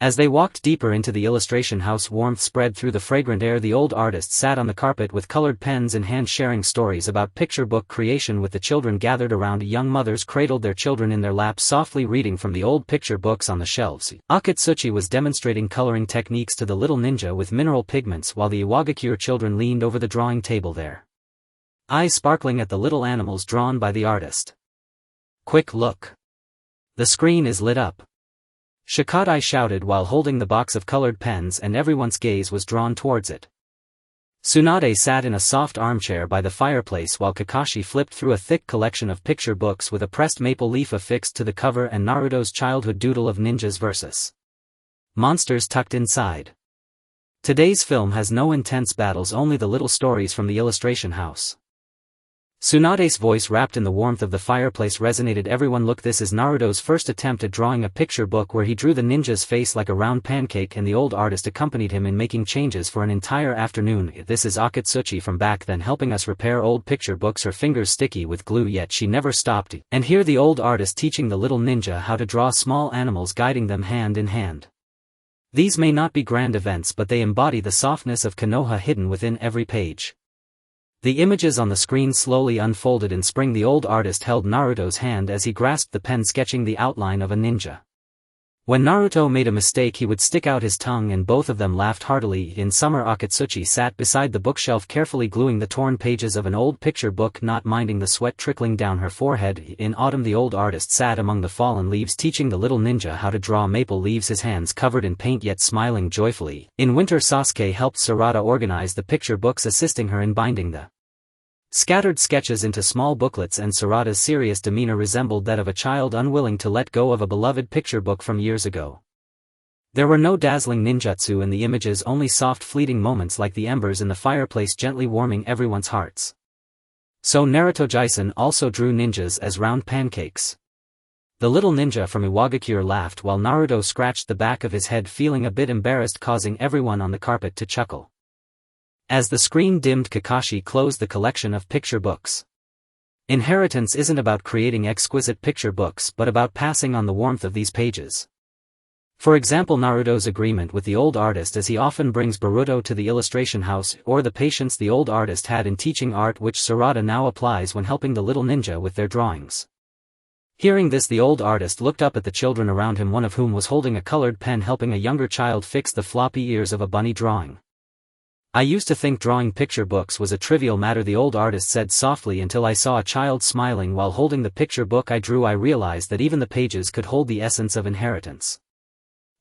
Speaker 1: As they walked deeper into the illustration house, warmth spread through the fragrant air. The old artist sat on the carpet with colored pens in hand, sharing stories about picture book creation with the children gathered around. Young mothers cradled their children in their laps, softly reading from the old picture books on the shelves. Akatsuchi was demonstrating coloring techniques to the little ninja with mineral pigments, while the Iwagakure children leaned over the drawing table, their eyes sparkling at the little animals drawn by the artist. Quick look. The screen is lit up. Shikadai shouted while holding the box of colored pens, and everyone's gaze was drawn towards it. Tsunade sat in a soft armchair by the fireplace while Kakashi flipped through a thick collection of picture books with a pressed maple leaf affixed to the cover and Naruto's childhood doodle of ninjas vs. monsters tucked inside. Today's film has no intense battles, only the little stories from the illustration house. Tsunade's voice, wrapped in the warmth of the fireplace, resonated. Everyone, look, this is Naruto's first attempt at drawing a picture book where he drew the ninja's face like a round pancake, and the old artist accompanied him in making changes for an entire afternoon. This is Akatsuchi from back then, helping us repair old picture books, her fingers sticky with glue, yet she never stopped. And here the old artist teaching the little ninja how to draw small animals, guiding them hand in hand. These may not be grand events, but they embody the softness of Konoha hidden within every page. The images on the screen slowly unfolded in spring. The old artist held Naruto's hand as he grasped the pen, sketching the outline of a ninja. When Naruto made a mistake, he would stick out his tongue, and both of them laughed heartily. In summer, Akatsuchi sat beside the bookshelf, carefully gluing the torn pages of an old picture book, not minding the sweat trickling down her forehead. In autumn, the old artist sat among the fallen leaves, teaching the little ninja how to draw maple leaves, his hands covered in paint yet smiling joyfully. In winter, Sasuke helped Sarada organize the picture books, assisting her in binding the scattered sketches into small booklets, and Sarada's serious demeanor resembled that of a child unwilling to let go of a beloved picture book from years ago. There were no dazzling ninjutsu in the images, only soft fleeting moments like the embers in the fireplace gently warming everyone's hearts. So Naruto Jason also drew ninjas as round pancakes. The little ninja from Iwagakure laughed while Naruto scratched the back of his head, feeling a bit embarrassed, causing everyone on the carpet to chuckle. As the screen dimmed, Kakashi closed the collection of picture books. Inheritance isn't about creating exquisite picture books, but about passing on the warmth of these pages. For example, Naruto's agreement with the old artist as he often brings Boruto to the illustration house, or the patience the old artist had in teaching art, which Sarada now applies when helping the little ninja with their drawings. Hearing this, the old artist looked up at the children around him, one of whom was holding a colored pen, helping a younger child fix the floppy ears of a bunny drawing. I used to think drawing picture books was a trivial matter, the old artist said softly, until I saw a child smiling while holding the picture book I drew. I realized that even the pages could hold the essence of inheritance.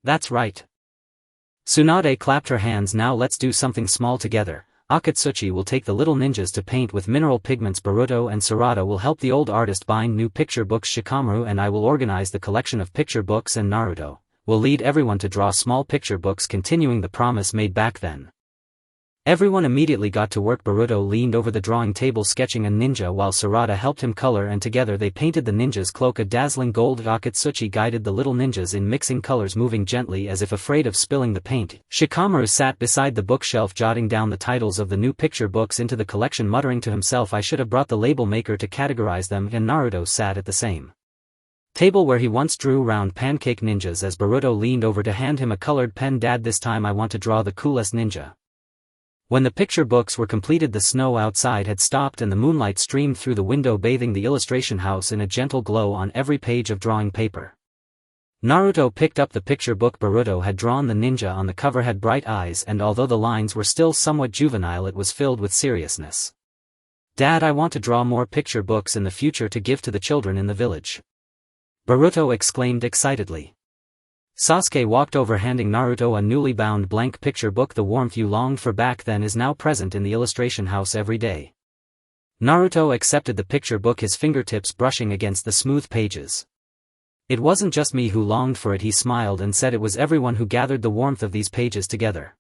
Speaker 1: That's right. Tsunade clapped her hands. Now let's do something small together. Akatsuchi will take the little ninjas to paint with mineral pigments. Boruto and Sarada will help the old artist bind new picture books. Shikamaru and I will organize the collection of picture books, and Naruto will lead everyone to draw small picture books, continuing the promise made back then. Everyone immediately got to work. Boruto leaned over the drawing table sketching a ninja while Sarada helped him color, and together they painted the ninja's cloak a dazzling gold. Akatsuchi guided the little ninjas in mixing colors, moving gently as if afraid of spilling the paint. Shikamaru sat beside the bookshelf jotting down the titles of the new picture books into the collection, muttering to himself, I should have brought the label maker to categorize them. And Naruto sat at the same table where he once drew round pancake ninjas as Boruto leaned over to hand him a colored pen. Dad, this time I want to draw the coolest ninja. When the picture books were completed, the snow outside had stopped and the moonlight streamed through the window, bathing the illustration house in a gentle glow on every page of drawing paper. Naruto picked up the picture book Boruto had drawn. The ninja on the cover had bright eyes, and although the lines were still somewhat juvenile, it was filled with seriousness. Dad, I want to draw more picture books in the future to give to the children in the village. Boruto exclaimed excitedly. Sasuke walked over, handing Naruto a newly bound blank picture book. The warmth you longed for back then is now present in the illustration house every day. Naruto accepted the picture book, his fingertips brushing against the smooth pages. It wasn't just me who longed for it, he smiled and said. It was everyone who gathered the warmth of these pages together.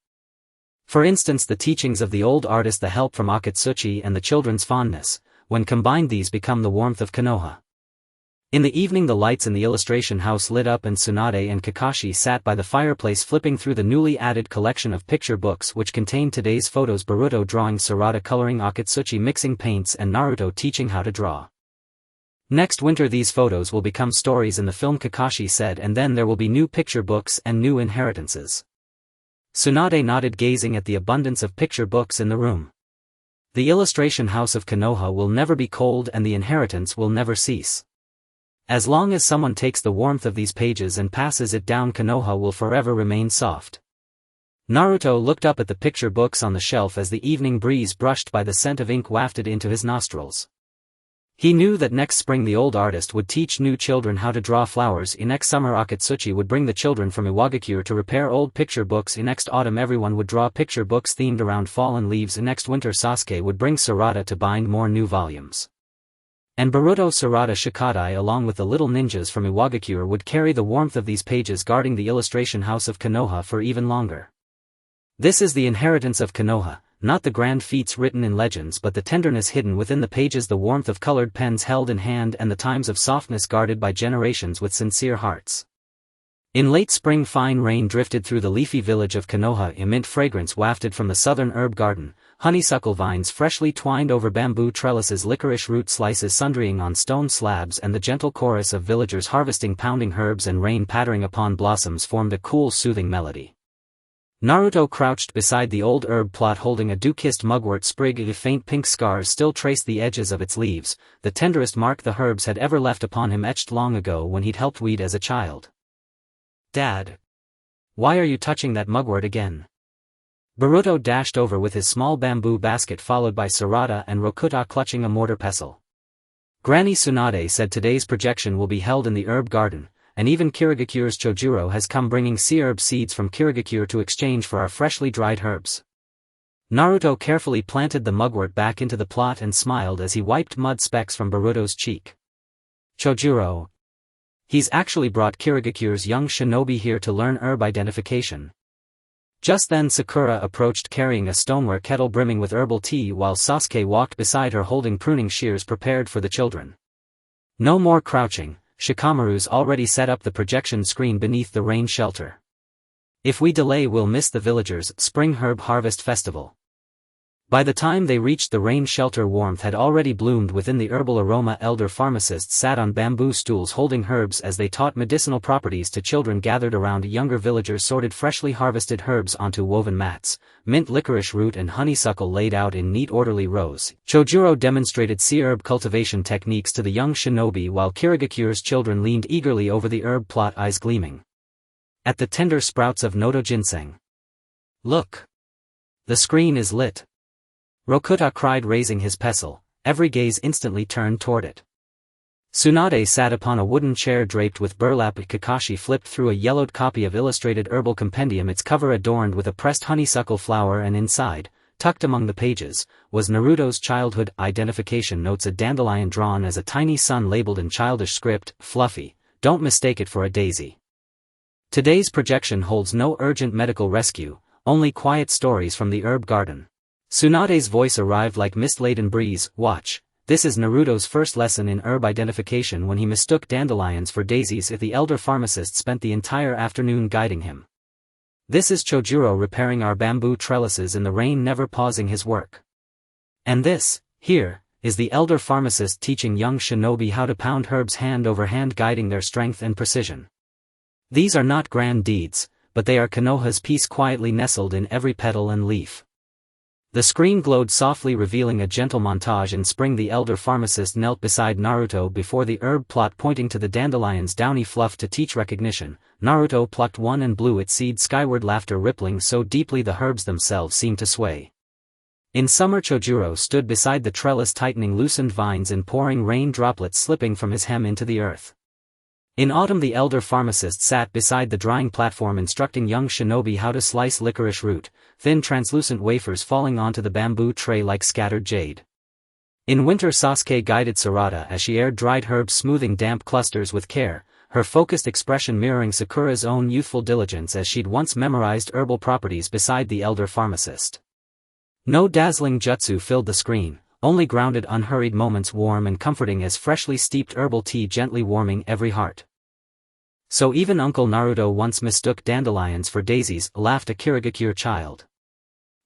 Speaker 1: For instance, the teachings of the old artist, the help from Akatsuchi, and the children's fondness. when combined these become the warmth of Konoha. In the evening the lights in the illustration house lit up and Tsunade and Kakashi sat by the fireplace flipping through the newly added collection of picture books which contained today's photos, Boruto drawing, Sarada coloring, Akatsuchi mixing paints, and Naruto teaching how to draw. Next winter these photos will become stories in the film, Kakashi said, and then there will be new picture books and new inheritances. Tsunade nodded, gazing at the abundance of picture books in the room. The illustration house of Konoha will never be cold and the inheritance will never cease. As long as someone takes the warmth of these pages and passes it down, Konoha will forever remain soft. Naruto looked up at the picture books on the shelf as the evening breeze brushed by the scent of ink wafted into his nostrils. He knew that next spring the old artist would teach new children how to draw flowers, next summer Akatsuchi would bring the children from Iwagakure to repair old picture books, next autumn everyone would draw picture books themed around fallen leaves, next winter Sasuke would bring Sarada to bind more new volumes. And Boruto, Sarada, Shikadai along with the little ninjas from Iwagakure would carry the warmth of these pages, guarding the illustration house of Konoha for even longer. This is the inheritance of Konoha, not the grand feats written in legends but the tenderness hidden within the pages, the warmth of colored pens held in hand, and the times of softness guarded by generations with sincere hearts. In late spring fine rain drifted through the leafy village of Konoha, a mint fragrance wafted from the southern herb garden, honeysuckle vines freshly twined over bamboo trellises, licorice root slices sundrying on stone slabs, and the gentle chorus of villagers harvesting pounding herbs and rain pattering upon blossoms formed a cool soothing melody. Naruto crouched beside the old herb plot holding a dew-kissed mugwort sprig. Faint pink scars still traced the edges of its leaves, the tenderest mark the herbs had ever left upon him, etched long ago when he'd helped weed as a child. "Dad. Why are you touching that mugwort again?" Boruto dashed over with his small bamboo basket, followed by Sarada and Rokuta clutching a mortar pestle. Granny Tsunade said today's projection will be held in the herb garden, and even Kirigakure's Chojuro has come bringing sea herb seeds from Kirigakure to exchange for our freshly dried herbs. Naruto carefully planted the mugwort back into the plot and smiled as he wiped mud specks from Boruto's cheek. "Chojuro. He's actually brought Kirigakure's young shinobi here to learn herb identification." Just then Sakura approached carrying a stoneware kettle brimming with herbal tea, while Sasuke walked beside her holding pruning shears prepared for the children. "No more crouching, Shikamaru's already set up the projection screen beneath the rain shelter. If we delay we'll miss the villagers' spring herb harvest festival." By the time they reached the rain shelter, warmth had already bloomed within the herbal aroma. Elder pharmacists sat on bamboo stools holding herbs as they taught medicinal properties to children gathered around. Younger villagers sorted freshly harvested herbs onto woven mats, mint, licorice root and honeysuckle laid out in neat orderly rows. Chojuro demonstrated sea herb cultivation techniques to the young shinobi, while Kirigakure's children leaned eagerly over the herb plot, eyes gleaming at the tender sprouts of Noto ginseng. "Look! The screen is lit!" Rokuta cried, raising his pestle. Every gaze instantly turned toward it. Tsunade sat upon a wooden chair draped with burlap. Kakashi flipped through a yellowed copy of Illustrated Herbal Compendium, its cover adorned with a pressed honeysuckle flower, and inside, tucked among the pages, was Naruto's childhood identification notes, a dandelion drawn as a tiny sun labeled in childish script, "Fluffy, don't mistake it for a daisy." Today's projection holds no urgent medical rescue, only quiet stories from the herb garden. Tsunade's voice arrived like mist-laden breeze. "Watch, this is Naruto's first lesson in herb identification when he mistook dandelions for daisies." The elder pharmacist spent the entire afternoon guiding him. "This is Chojuro repairing our bamboo trellises in the rain, never pausing his work. And this, here, is the elder pharmacist teaching young shinobi how to pound herbs hand over hand, guiding their strength and precision. These are not grand deeds, but they are Konoha's peace quietly nestled in every petal and leaf." The screen glowed softly, revealing a gentle montage in spring. The elder pharmacist knelt beside Naruto before the herb plot, pointing to the dandelion's downy fluff to teach recognition. Naruto plucked one and blew its seed skyward, laughter rippling so deeply the herbs themselves seemed to sway. In summer Chojuro stood beside the trellis, tightening loosened vines and pouring rain droplets slipping from his hem into the earth. In autumn the elder pharmacist sat beside the drying platform, instructing young shinobi how to slice licorice root, thin translucent wafers falling onto the bamboo tray like scattered jade. In winter Sasuke guided Sarada as she aired dried herbs, smoothing damp clusters with care, her focused expression mirroring Sakura's own youthful diligence as she'd once memorized herbal properties beside the elder pharmacist. No dazzling jutsu filled the screen, only grounded unhurried moments warm and comforting as freshly steeped herbal tea gently warming every heart. So even Uncle Naruto once mistook dandelions for daisies, laughed a Kirigakure child.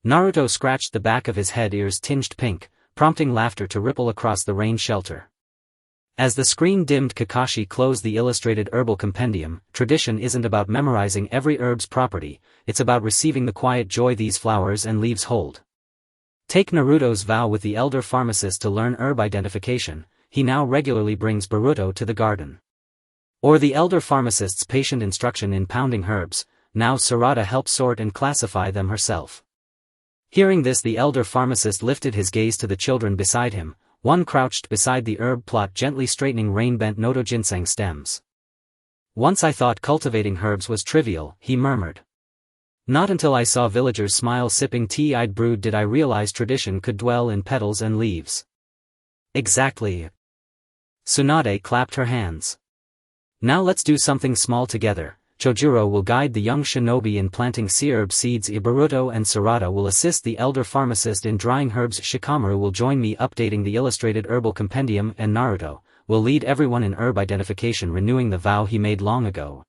Speaker 1: Naruto scratched the back of his head, ears tinged pink, prompting laughter to ripple across the rain shelter. As the screen dimmed, Kakashi closed the illustrated herbal compendium. Tradition isn't about memorizing every herb's property, it's about receiving the quiet joy these flowers and leaves hold. Take Naruto's vow with the elder pharmacist to learn herb identification. He now regularly brings Boruto to the garden. Or the elder pharmacist's patient instruction in pounding herbs. Now Sarada helps sort and classify them herself. Hearing this, the elder pharmacist lifted his gaze to the children beside him. One crouched beside the herb plot, gently straightening rain-bent Noto ginseng stems. Once I thought cultivating herbs was trivial, he murmured. Not until I saw villagers smile sipping tea I'd brewed did I realize tradition could dwell in petals and leaves. Exactly. Tsunade clapped her hands. Now let's do something small together. Chojuro will guide the young shinobi in planting sea herb seeds. Boruto and Sarada will assist the elder pharmacist in drying herbs. Shikamaru will join me updating the illustrated herbal compendium, and Naruto will lead everyone in herb identification, renewing the vow he made long ago.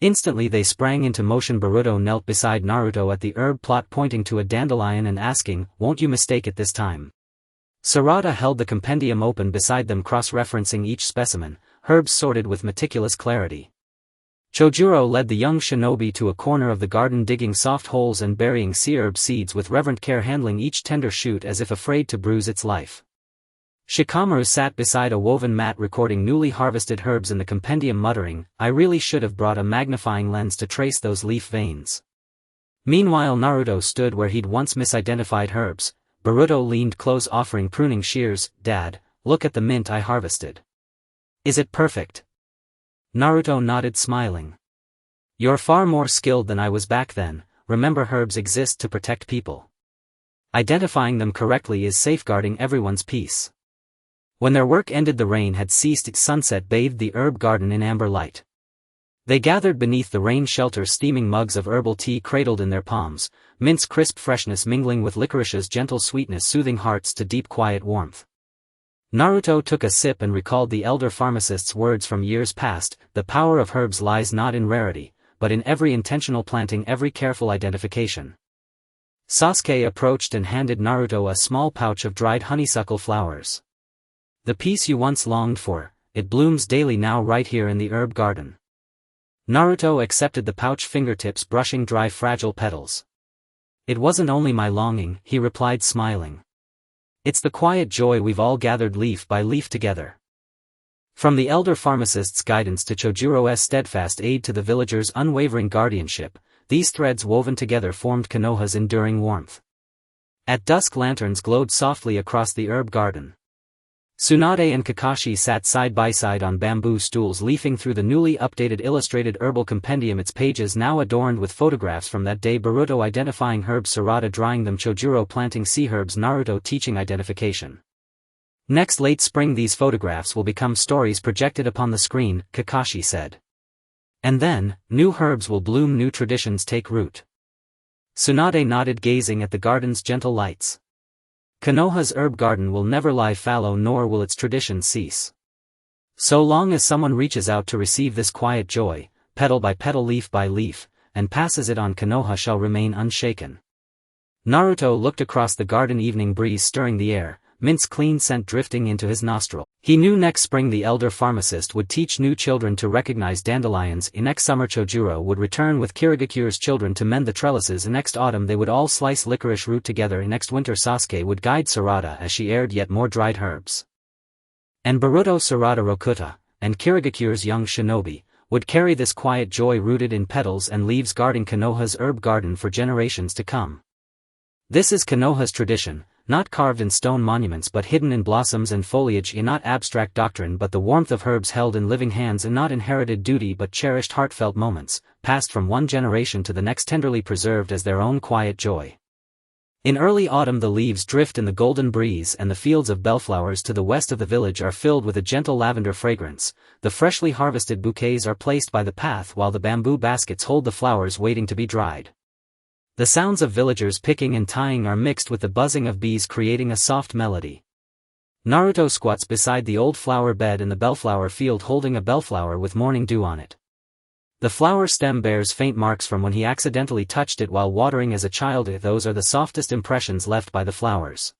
Speaker 1: Instantly they sprang into motion. Boruto knelt beside Naruto at the herb plot, pointing to a dandelion and asking, "Won't you mistake it this time?" Sarada held the compendium open beside them, cross-referencing each specimen, herbs sorted with meticulous clarity. Chojuro led the young shinobi to a corner of the garden, digging soft holes and burying sea herb seeds with reverent care, handling each tender shoot as if afraid to bruise its life. Shikamaru sat beside a woven mat, recording newly harvested herbs in the compendium, muttering, "I really should have brought a magnifying lens to trace those leaf veins." Meanwhile Naruto stood where he'd once misidentified herbs. Boruto leaned close, offering pruning shears. "Dad, look at the mint I harvested. Is it perfect?" Naruto nodded, smiling. "You're far more skilled than I was back then. Remember, herbs exist to protect people. Identifying them correctly is safeguarding everyone's peace." When their work ended, the rain had ceased. Sunset bathed the herb garden in amber light. They gathered beneath the rain shelter, steaming mugs of herbal tea cradled in their palms, mint's crisp freshness mingling with licorice's gentle sweetness, soothing hearts to deep quiet warmth. Naruto took a sip and recalled the elder pharmacist's words from years past. The power of herbs lies not in rarity, but in every intentional planting, every careful identification. Sasuke approached and handed Naruto a small pouch of dried honeysuckle flowers. "The peace you once longed for, it blooms daily now right here in the herb garden." Naruto accepted the pouch, fingertips brushing dry fragile petals. "It wasn't only my longing," he replied, smiling. "It's the quiet joy we've all gathered leaf by leaf together." From the elder pharmacist's guidance to Chojuro's steadfast aid to the villagers' unwavering guardianship, these threads woven together formed Konoha's enduring warmth. At dusk, lanterns glowed softly across the herb garden. Tsunade and Kakashi sat side by side on bamboo stools, leafing through the newly updated illustrated herbal compendium, its pages now adorned with photographs from that day. Boruto identifying herbs, Sarada drying them, Chojuro planting sea herbs, Naruto teaching identification. "Next late spring these photographs will become stories projected upon the screen," Kakashi said. "And then, new herbs will bloom, new traditions take root." Tsunade nodded, gazing at the garden's gentle lights. Konoha's herb garden will never lie fallow, nor will its traditions cease. So long as someone reaches out to receive this quiet joy, petal by petal, leaf by leaf, and passes it on, Konoha shall remain unshaken. Naruto looked across the garden, evening breeze stirring the air, mint's clean scent drifting into his nostril. He knew next spring the elder pharmacist would teach new children to recognize dandelions. Next summer Chojuro would return with Kirigakure's children to mend the trellises. Next autumn they would all slice licorice root together. Next winter Sasuke would guide Sarada as she aired yet more dried herbs. And Boruto, Sarada, Rokuta, and Kirigakure's young shinobi would carry this quiet joy rooted in petals and leaves, guarding Konoha's herb garden for generations to come. This is Konoha's tradition, not carved in stone monuments but hidden in blossoms and foliage, not abstract doctrine but the warmth of herbs held in living hands, and not inherited duty but cherished heartfelt moments, passed from one generation to the next, tenderly preserved as their own quiet joy. In early autumn the leaves drift in the golden breeze, and the fields of bellflowers to the west of the village are filled with a gentle lavender fragrance. The freshly harvested bouquets are placed by the path while the bamboo baskets hold the flowers waiting to be dried. The sounds of villagers picking and tying are mixed with the buzzing of bees, creating a soft melody. Naruto squats beside the old flower bed in the bellflower field, holding a bellflower with morning dew on it. The flower stem bears faint marks from when he accidentally touched it while watering as a child. Those are the softest impressions left by the flowers.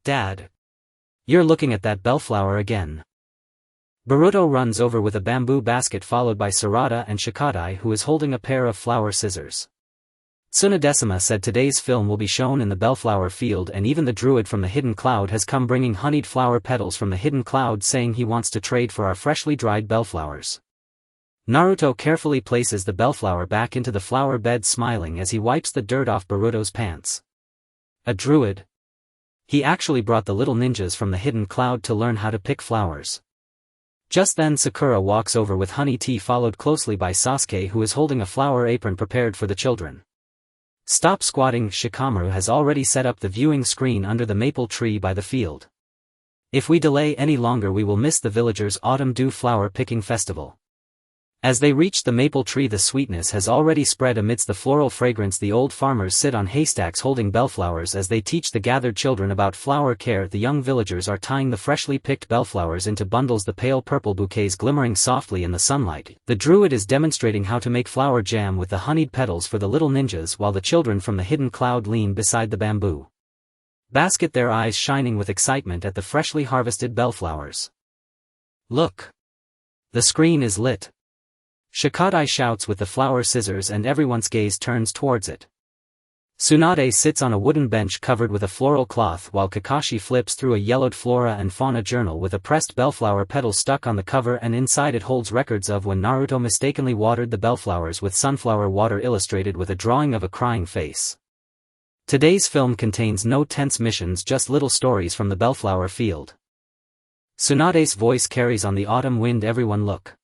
Speaker 1: Dad. You're looking at that bellflower again. Boruto runs over with a bamboo basket, followed by Sarada and Shikadai, who is holding a pair of flower scissors. Tsunadesima said today's film will be shown in the bellflower field, and even the druid from the hidden cloud has come bringing honeyed flower petals from the hidden cloud, saying he wants to trade for our freshly dried bellflowers. Naruto carefully places the bellflower back into the flower bed, smiling as he wipes the dirt off Boruto's pants. A druid? He actually brought the little ninjas from the hidden cloud to learn how to pick flowers. Just then Sakura walks over with honey tea, followed closely by Sasuke, who is holding a flower apron prepared for the children. Stop squatting, Shikamaru has already set up the viewing screen under the maple tree by the field. If we delay any longer we will miss the villagers' autumn dew flower picking festival. As they reach the maple tree, the sweetness has already spread amidst the floral fragrance. The old farmers sit on haystacks holding bellflowers as they teach the gathered children about flower care. The young villagers are tying the freshly picked bellflowers into bundles, the pale purple bouquets glimmering softly in the sunlight. The druid is demonstrating how to make flower jam with the honeyed petals for the little ninjas, while the children from the hidden cloud lean beside the bamboo basket, their eyes shining with excitement at the freshly harvested bellflowers. Look! The screen is lit. Shikadai shouts with the flower scissors, and everyone's gaze turns towards it. Tsunade sits on a wooden bench covered with a floral cloth, while Kakashi flips through a yellowed flora and fauna journal with a pressed bellflower petal stuck on the cover, and inside it holds records of when Naruto mistakenly watered the bellflowers with sunflower water, illustrated with a drawing of a crying face. Today's film contains no tense missions, just little stories from the bellflower field. Tsunade's voice carries on the autumn wind. Everyone look.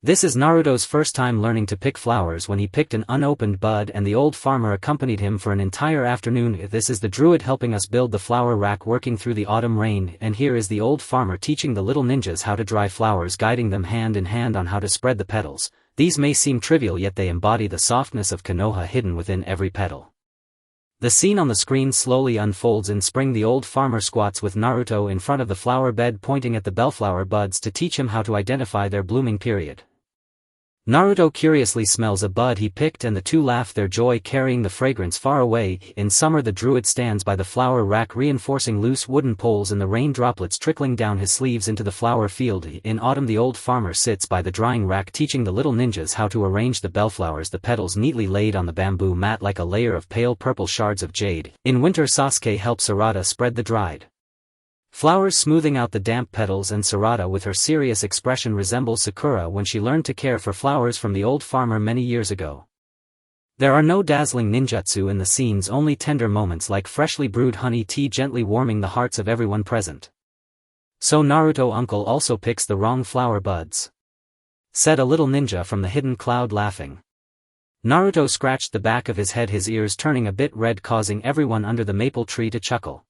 Speaker 1: This is Naruto's first time learning to pick flowers, when he picked an unopened bud and the old farmer accompanied him for an entire afternoon. This is the druid helping us build the flower rack, working through the autumn rain, and here is the old farmer teaching the little ninjas how to dry flowers, guiding them hand in hand on how to spread the petals. These may seem trivial, yet they embody the softness of Konoha hidden within every petal. The scene on the screen slowly unfolds. In spring, the old farmer squats with Naruto in front of the flower bed, pointing at the bellflower buds to teach him how to identify their blooming period. Naruto curiously smells a bud he picked, and the two laugh their joy, carrying the fragrance far away. In summer, the druid stands by the flower rack, reinforcing loose wooden poles, and the rain droplets trickling down his sleeves into the flower field. In autumn, the old farmer sits by the drying rack, teaching the little ninjas how to arrange the bellflowers, the petals neatly laid on the bamboo mat like a layer of pale purple shards of jade. In winter, Sasuke helps Sarada spread the dried flowers, smoothing out the damp petals, and Sarada, with her serious expression, resembles Sakura when she learned to care for flowers from the old farmer many years ago. There are no dazzling ninjutsu in the scenes, only tender moments like freshly brewed honey tea gently warming the hearts of everyone present. So Naruto uncle also picks the wrong flower buds, said a little ninja from the hidden cloud, laughing. Naruto scratched the back of his head, his ears turning a bit red, causing everyone under the maple tree to chuckle.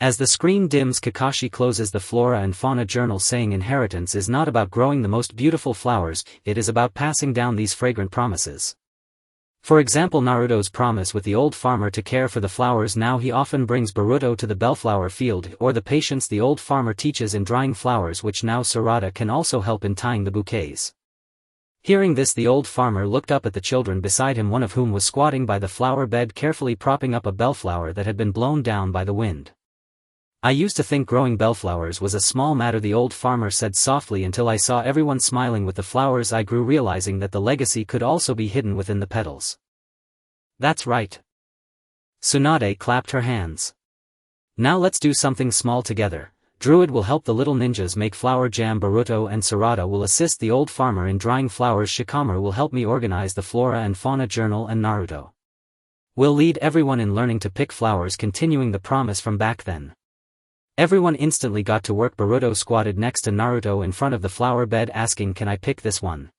Speaker 1: As the screen dims, Kakashi closes the Flora and Fauna journal, saying inheritance is not about growing the most beautiful flowers, it is about passing down these fragrant promises. For example, Naruto's promise with the old farmer to care for the flowers. Now he often brings Boruto to the bellflower field, or the patience the old farmer teaches in drying flowers, which now Sarada can also help in tying the bouquets. Hearing this, the old farmer looked up at the children beside him, one of whom was squatting by the flower bed, carefully propping up a bellflower that had been blown down by the wind. I used to think growing bellflowers was a small matter, the old farmer said softly, until I saw everyone smiling with the flowers. I grew, realizing that the legacy could also be hidden within the petals. That's right. Tsunade clapped her hands. Now let's do something small together. Druid will help the little ninjas make flower jam, Boruto and Sarada will assist the old farmer in drying flowers, Shikamaru will help me organize the Flora and Fauna journal, and Naruto will lead everyone in learning to pick flowers, continuing the promise from back then. Everyone instantly got to work. Boruto squatted next to Naruto in front of the flower bed, asking, "Can I pick this one?"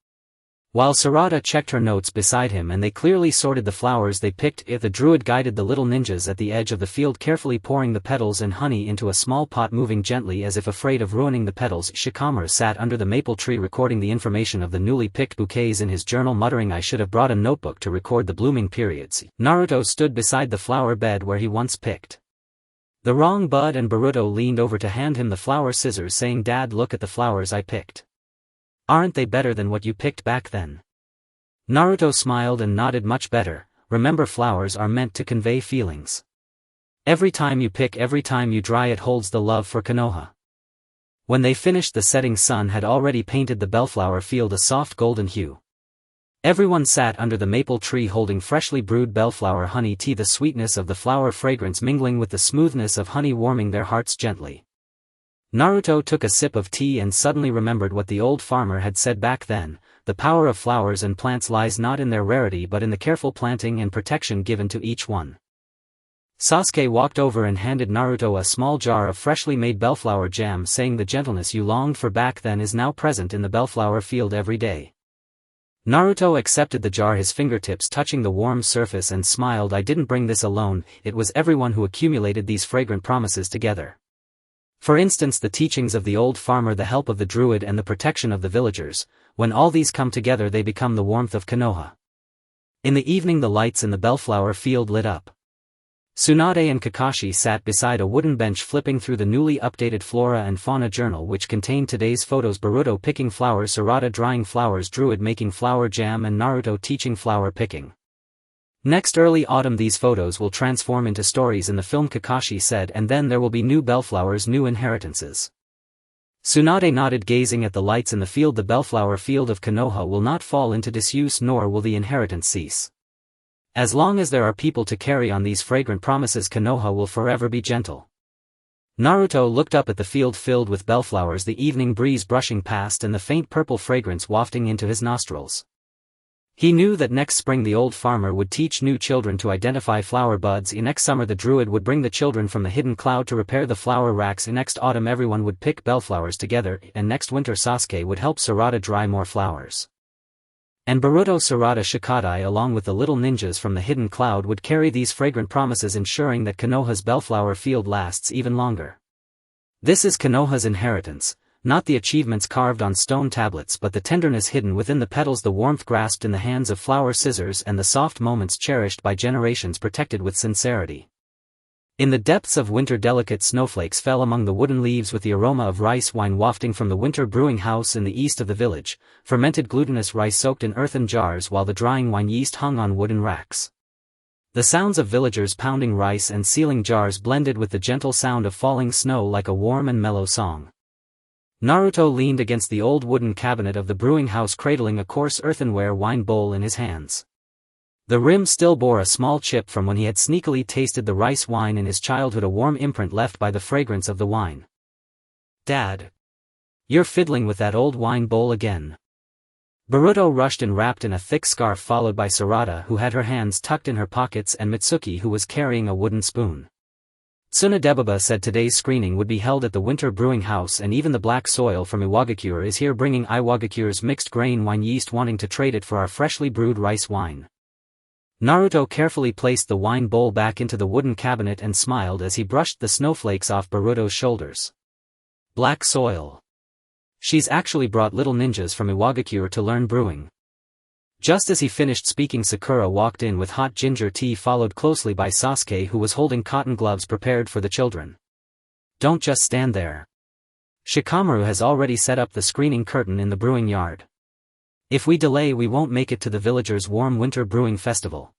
Speaker 1: While Sarada checked her notes beside him and they clearly sorted the flowers they picked, the druid guided the little ninjas at the edge of the field, carefully pouring the petals and honey into a small pot, moving gently as if afraid of ruining the petals. Shikamaru sat under the maple tree recording the information of the newly picked bouquets in his journal, muttering, "I should have brought a notebook to record the blooming periods." Naruto stood beside the flower bed where he once picked the wrong bud, and Boruto leaned over to hand him the flower scissors, saying, "Dad, look at the flowers I picked. Aren't they better than what you picked back then?" Naruto smiled and nodded. "Much better. Remember, flowers are meant to convey feelings. Every time you pick, every time you dry, it holds the love for Konoha." When they finished, the setting sun had already painted the bellflower field a soft golden hue. Everyone sat under the maple tree holding freshly brewed bellflower honey tea, the sweetness of the flower fragrance mingling with the smoothness of honey, warming their hearts gently. Naruto took a sip of tea and suddenly remembered what the old farmer had said back then: the power of flowers and plants lies not in their rarity but in the careful planting and protection given to each one. Sasuke walked over and handed Naruto a small jar of freshly made bellflower jam, saying, "The gentleness you longed for back then is now present in the bellflower field every day." Naruto accepted the jar, his fingertips touching the warm surface, and smiled. "I didn't bring this alone, it was everyone who accumulated these fragrant promises together. For instance, the teachings of the old farmer, the help of the druid, and the protection of the villagers. When all these come together, they become the warmth of Konoha." In the evening, the lights in the bellflower field lit up. Tsunade and Kakashi sat beside a wooden bench, flipping through the newly updated Flora and Fauna journal, which contained today's photos: Boruto picking flowers, Sarada drying flowers, Druid making flower jam, and Naruto teaching flower picking. "Next early autumn these photos will transform into stories in the film," Kakashi said, "and then there will be new bellflowers, new inheritances." Tsunade nodded, gazing at the lights in the field. "The bellflower field of Konoha will not fall into disuse, nor will the inheritance cease. As long as there are people to carry on these fragrant promises, Konoha will forever be gentle." Naruto looked up at the field filled with bellflowers, the evening breeze brushing past and the faint purple fragrance wafting into his nostrils. He knew that next spring the old farmer would teach new children to identify flower buds, next summer the druid would bring the children from the hidden cloud to repair the flower racks, next autumn everyone would pick bellflowers together, and next winter Sasuke would help Sarada dry more flowers. And Boruto, Sarada, Shikadai along with the little ninjas from the hidden cloud would carry these fragrant promises, ensuring that Konoha's bellflower field lasts even longer. This is Konoha's inheritance. Not the achievements carved on stone tablets, but the tenderness hidden within the petals, the warmth grasped in the hands of flower scissors, and the soft moments cherished by generations, protected with sincerity. In the depths of winter, delicate snowflakes fell among the wooden leaves, with the aroma of rice wine wafting from the winter brewing house in the east of the village, fermented glutinous rice soaked in earthen jars, while the drying wine yeast hung on wooden racks. The sounds of villagers pounding rice and sealing jars blended with the gentle sound of falling snow like a warm and mellow song. Naruto leaned against the old wooden cabinet of the brewing house, cradling a coarse earthenware wine bowl in his hands. The rim still bore a small chip from when he had sneakily tasted the rice wine in his childhood, a warm imprint left by the fragrance of the wine. "Dad, you're fiddling with that old wine bowl again." Boruto rushed in, wrapped in a thick scarf, followed by Sarada, who had her hands tucked in her pockets, and Mitsuki, who was carrying a wooden spoon. Tsunadebaba said today's screening would be held at the winter brewing house, and even the black soil from Iwagakure is here, bringing Iwagakure's mixed grain wine yeast, wanting to trade it for our freshly brewed rice wine. Naruto carefully placed the wine bowl back into the wooden cabinet and smiled as he brushed the snowflakes off Boruto's shoulders. "Black soil. She's actually brought little ninjas from Iwagakure to learn brewing." Just as he finished speaking, Sakura walked in with hot ginger tea, followed closely by Sasuke, who was holding cotton gloves prepared for the children. "Don't just stand there. Shikamaru has already set up the screening curtain in the brewing yard. If we delay, we won't make it to the villagers' warm winter brewing festival."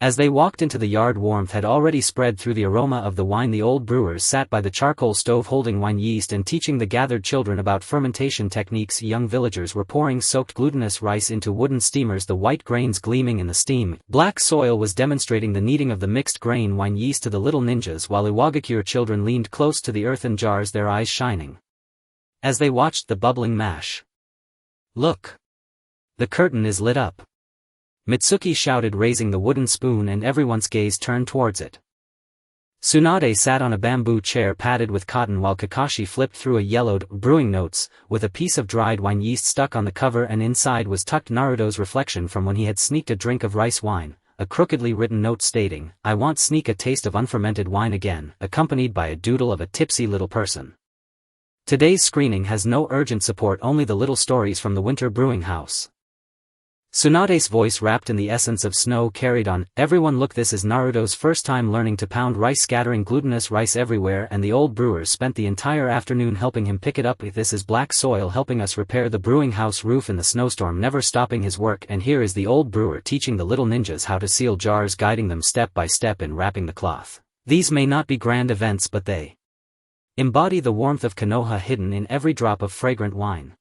Speaker 1: As they walked into the yard, warmth had already spread through the aroma of the wine. The old brewers sat by the charcoal stove holding wine yeast and teaching the gathered children about fermentation techniques. Young villagers were pouring soaked glutinous rice into wooden steamers, the white grains gleaming in the steam. Black soil was demonstrating the kneading of the mixed grain wine yeast to the little ninjas, while Iwagakure children leaned close to the earthen jars, their eyes shining as they watched the bubbling mash. "Look! The curtain is lit up!" Mitsuki shouted, raising the wooden spoon, and everyone's gaze turned towards it. Tsunade sat on a bamboo chair padded with cotton while Kakashi flipped through a yellowed brewing notes, with a piece of dried wine yeast stuck on the cover, and inside was tucked Naruto's reflection from when he had sneaked a drink of rice wine, a crookedly written note stating, "I want sneak a taste of unfermented wine again," accompanied by a doodle of a tipsy little person. Today's screening has no urgent support, only the little stories from the winter brewing house. Tsunade's voice wrapped in the essence of snow carried on, "Everyone look, this is Naruto's first time learning to pound rice, scattering glutinous rice everywhere, and the old brewers spent the entire afternoon helping him pick it up. This is black soil helping us repair the brewing house roof in the snowstorm, never stopping his work, and here is the old brewer teaching the little ninjas how to seal jars, guiding them step by step in wrapping the cloth. These may not be grand events, but they embody the warmth of Konoha hidden in every drop of fragrant wine."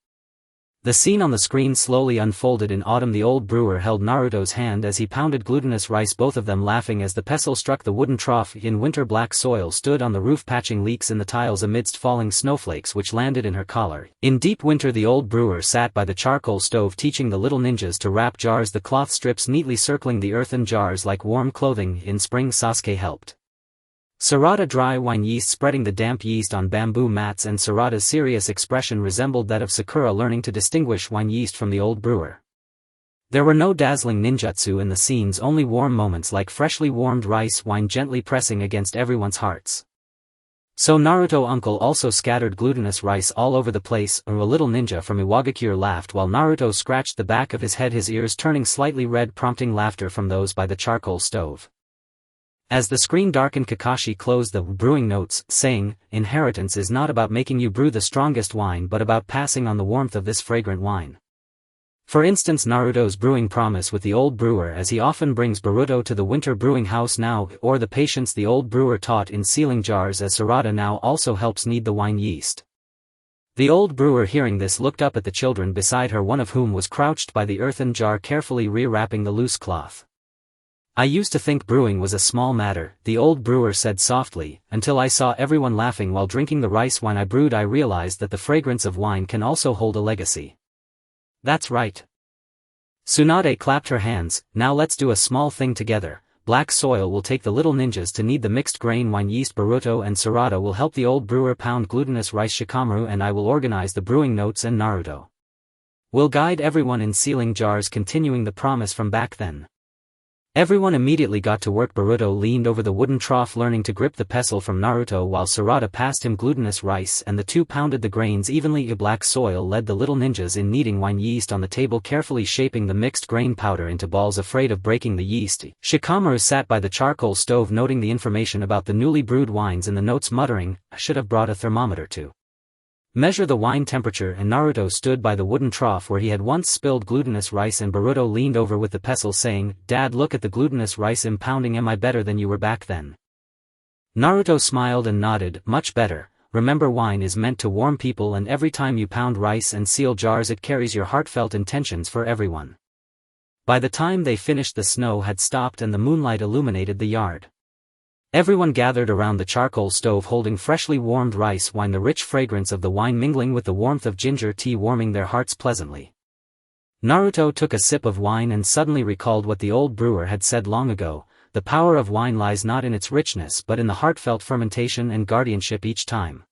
Speaker 1: The scene on the screen slowly unfolded. In autumn, the old brewer held Naruto's hand as he pounded glutinous rice, both of them laughing as the pestle struck the wooden trough. In winter, black soil stood on the roof patching leaks in the tiles amidst falling snowflakes which landed in her collar. In deep winter, the old brewer sat by the charcoal stove teaching the little ninjas to wrap jars, the cloth strips neatly circling the earthen jars like warm clothing. In spring, Sasuke helped Sarada dry wine yeast, spreading the damp yeast on bamboo mats, and Sarada's serious expression resembled that of Sakura learning to distinguish wine yeast from the old brewer. There were no dazzling ninjutsu in the scenes, only warm moments like freshly warmed rice wine gently pressing against everyone's hearts. "So Naruto uncle also scattered glutinous rice all over the place," a little ninja from Iwagakure laughed while Naruto scratched the back of his head, his ears turning slightly red, prompting laughter from those by the charcoal stove. As the screen darkened, Kakashi closed the brewing notes, saying, "Inheritance is not about making you brew the strongest wine but about passing on the warmth of this fragrant wine." For instance, Naruto's brewing promise with the old brewer, as he often brings Boruto to the winter brewing house now, or the patience the old brewer taught in sealing jars as Sarada now also helps knead the wine yeast. The old brewer, hearing this, looked up at the children beside her, one of whom was crouched by the earthen jar carefully re-wrapping the loose cloth. "I used to think brewing was a small matter," the old brewer said softly, "until I saw everyone laughing while drinking the rice wine I brewed. I realized that the fragrance of wine can also hold a legacy." "That's right." Tsunade clapped her hands. "Now let's do a small thing together. Black soil will take the little ninjas to knead the mixed grain wine yeast. Boruto and Sarada will help the old brewer pound glutinous rice. Shikamaru and I will organize the brewing notes, and Naruto will guide everyone in sealing jars," continuing the promise from back then. Everyone immediately got to work. Boruto leaned over the wooden trough learning to grip the pestle from Naruto while Sarada passed him glutinous rice, and the two pounded the grains evenly. Black soil led the little ninjas in kneading wine yeast on the table, carefully shaping the mixed grain powder into balls, afraid of breaking the yeast. Shikamaru sat by the charcoal stove noting the information about the newly brewed wines in the notes, muttering, "I should have brought a thermometer to measure the wine temperature," and Naruto stood by the wooden trough where he had once spilled glutinous rice, and Boruto leaned over with the pestle saying, "Dad, look at the glutinous rice I'm pounding. Am I better than you were back then?" Naruto smiled and nodded, "Much better. Remember, wine is meant to warm people, and every time you pound rice and seal jars it carries your heartfelt intentions for everyone." By the time they finished, the snow had stopped and the moonlight illuminated the yard. Everyone gathered around the charcoal stove holding freshly warmed rice wine, the rich fragrance of the wine mingling with the warmth of ginger tea warming their hearts pleasantly. Naruto took a sip of wine and suddenly recalled what the old brewer had said long ago: the power of wine lies not in its richness but in the heartfelt fermentation and guardianship each time.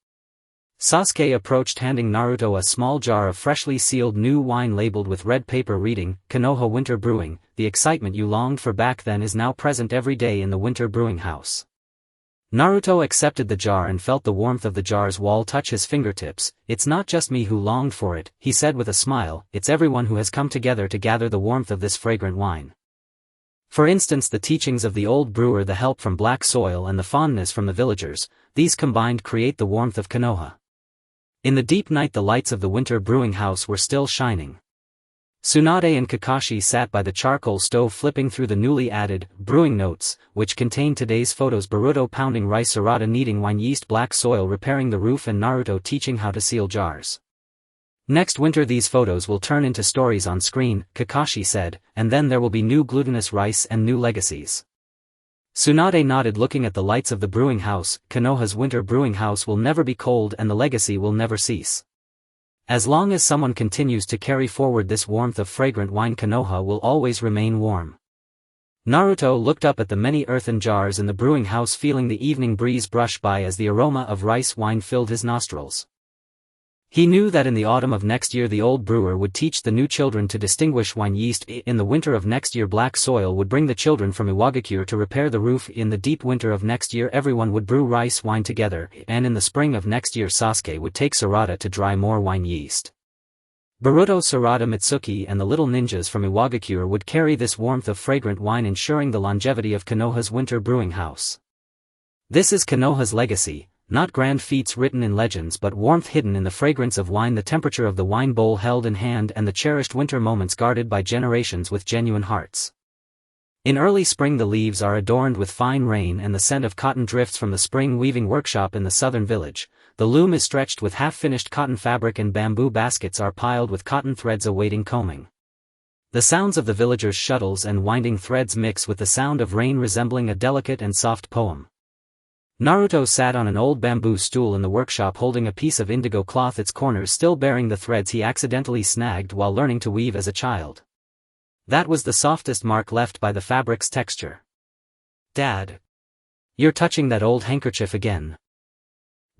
Speaker 1: Sasuke approached, handing Naruto a small jar of freshly sealed new wine labeled with red paper reading, "Konoha Winter Brewing. The excitement you longed for back then is now present every day in the winter brewing house." Naruto accepted the jar and felt the warmth of the jar's wall touch his fingertips. "It's not just me who longed for it," he said with a smile, "it's everyone who has come together to gather the warmth of this fragrant wine." For instance, the teachings of the old brewer, the help from black soil, and the fondness from the villagers, these combined create the warmth of Konoha. In the deep night, the lights of the winter brewing house were still shining. Tsunade and Kakashi sat by the charcoal stove flipping through the newly added brewing notes, which contained today's photos: Boruto pounding rice, Sarada kneading wine yeast, black soil repairing the roof, and Naruto teaching how to seal jars. "Next winter these photos will turn into stories on screen," Kakashi said, "and then there will be new glutinous rice and new legacies." Tsunade nodded, looking at the lights of the brewing house. "Konoha's winter brewing house will never be cold and the legacy will never cease. As long as someone continues to carry forward this warmth of fragrant wine, Konoha will always remain warm." Naruto looked up at the many earthen jars in the brewing house, feeling the evening breeze brush by as the aroma of rice wine filled his nostrils. He knew that in the autumn of next year the old brewer would teach the new children to distinguish wine yeast. In the winter of next year black soil would bring the children from Iwagakure to repair the roof. In the deep winter of next year everyone would brew rice wine together, and in the spring of next year Sasuke would take Sarada to dry more wine yeast. Boruto, Sarada, Mitsuki and the little ninjas from Iwagakure would carry this warmth of fragrant wine, ensuring the longevity of Konoha's winter brewing house. This is Konoha's legacy. Not grand feats written in legends but warmth hidden in the fragrance of wine, the temperature of the wine bowl held in hand, and the cherished winter moments guarded by generations with genuine hearts. In early spring the leaves are adorned with fine rain and the scent of cotton drifts from the spring weaving workshop in the southern village. The loom is stretched with half-finished cotton fabric and bamboo baskets are piled with cotton threads awaiting combing. The sounds of the villagers' shuttles and winding threads mix with the sound of rain, resembling a delicate and soft poem. Naruto sat on an old bamboo stool in the workshop holding a piece of indigo cloth, its corners still bearing the threads he accidentally snagged while learning to weave as a child. That was the softest mark left by the fabric's texture. "Dad. You're touching that old handkerchief again."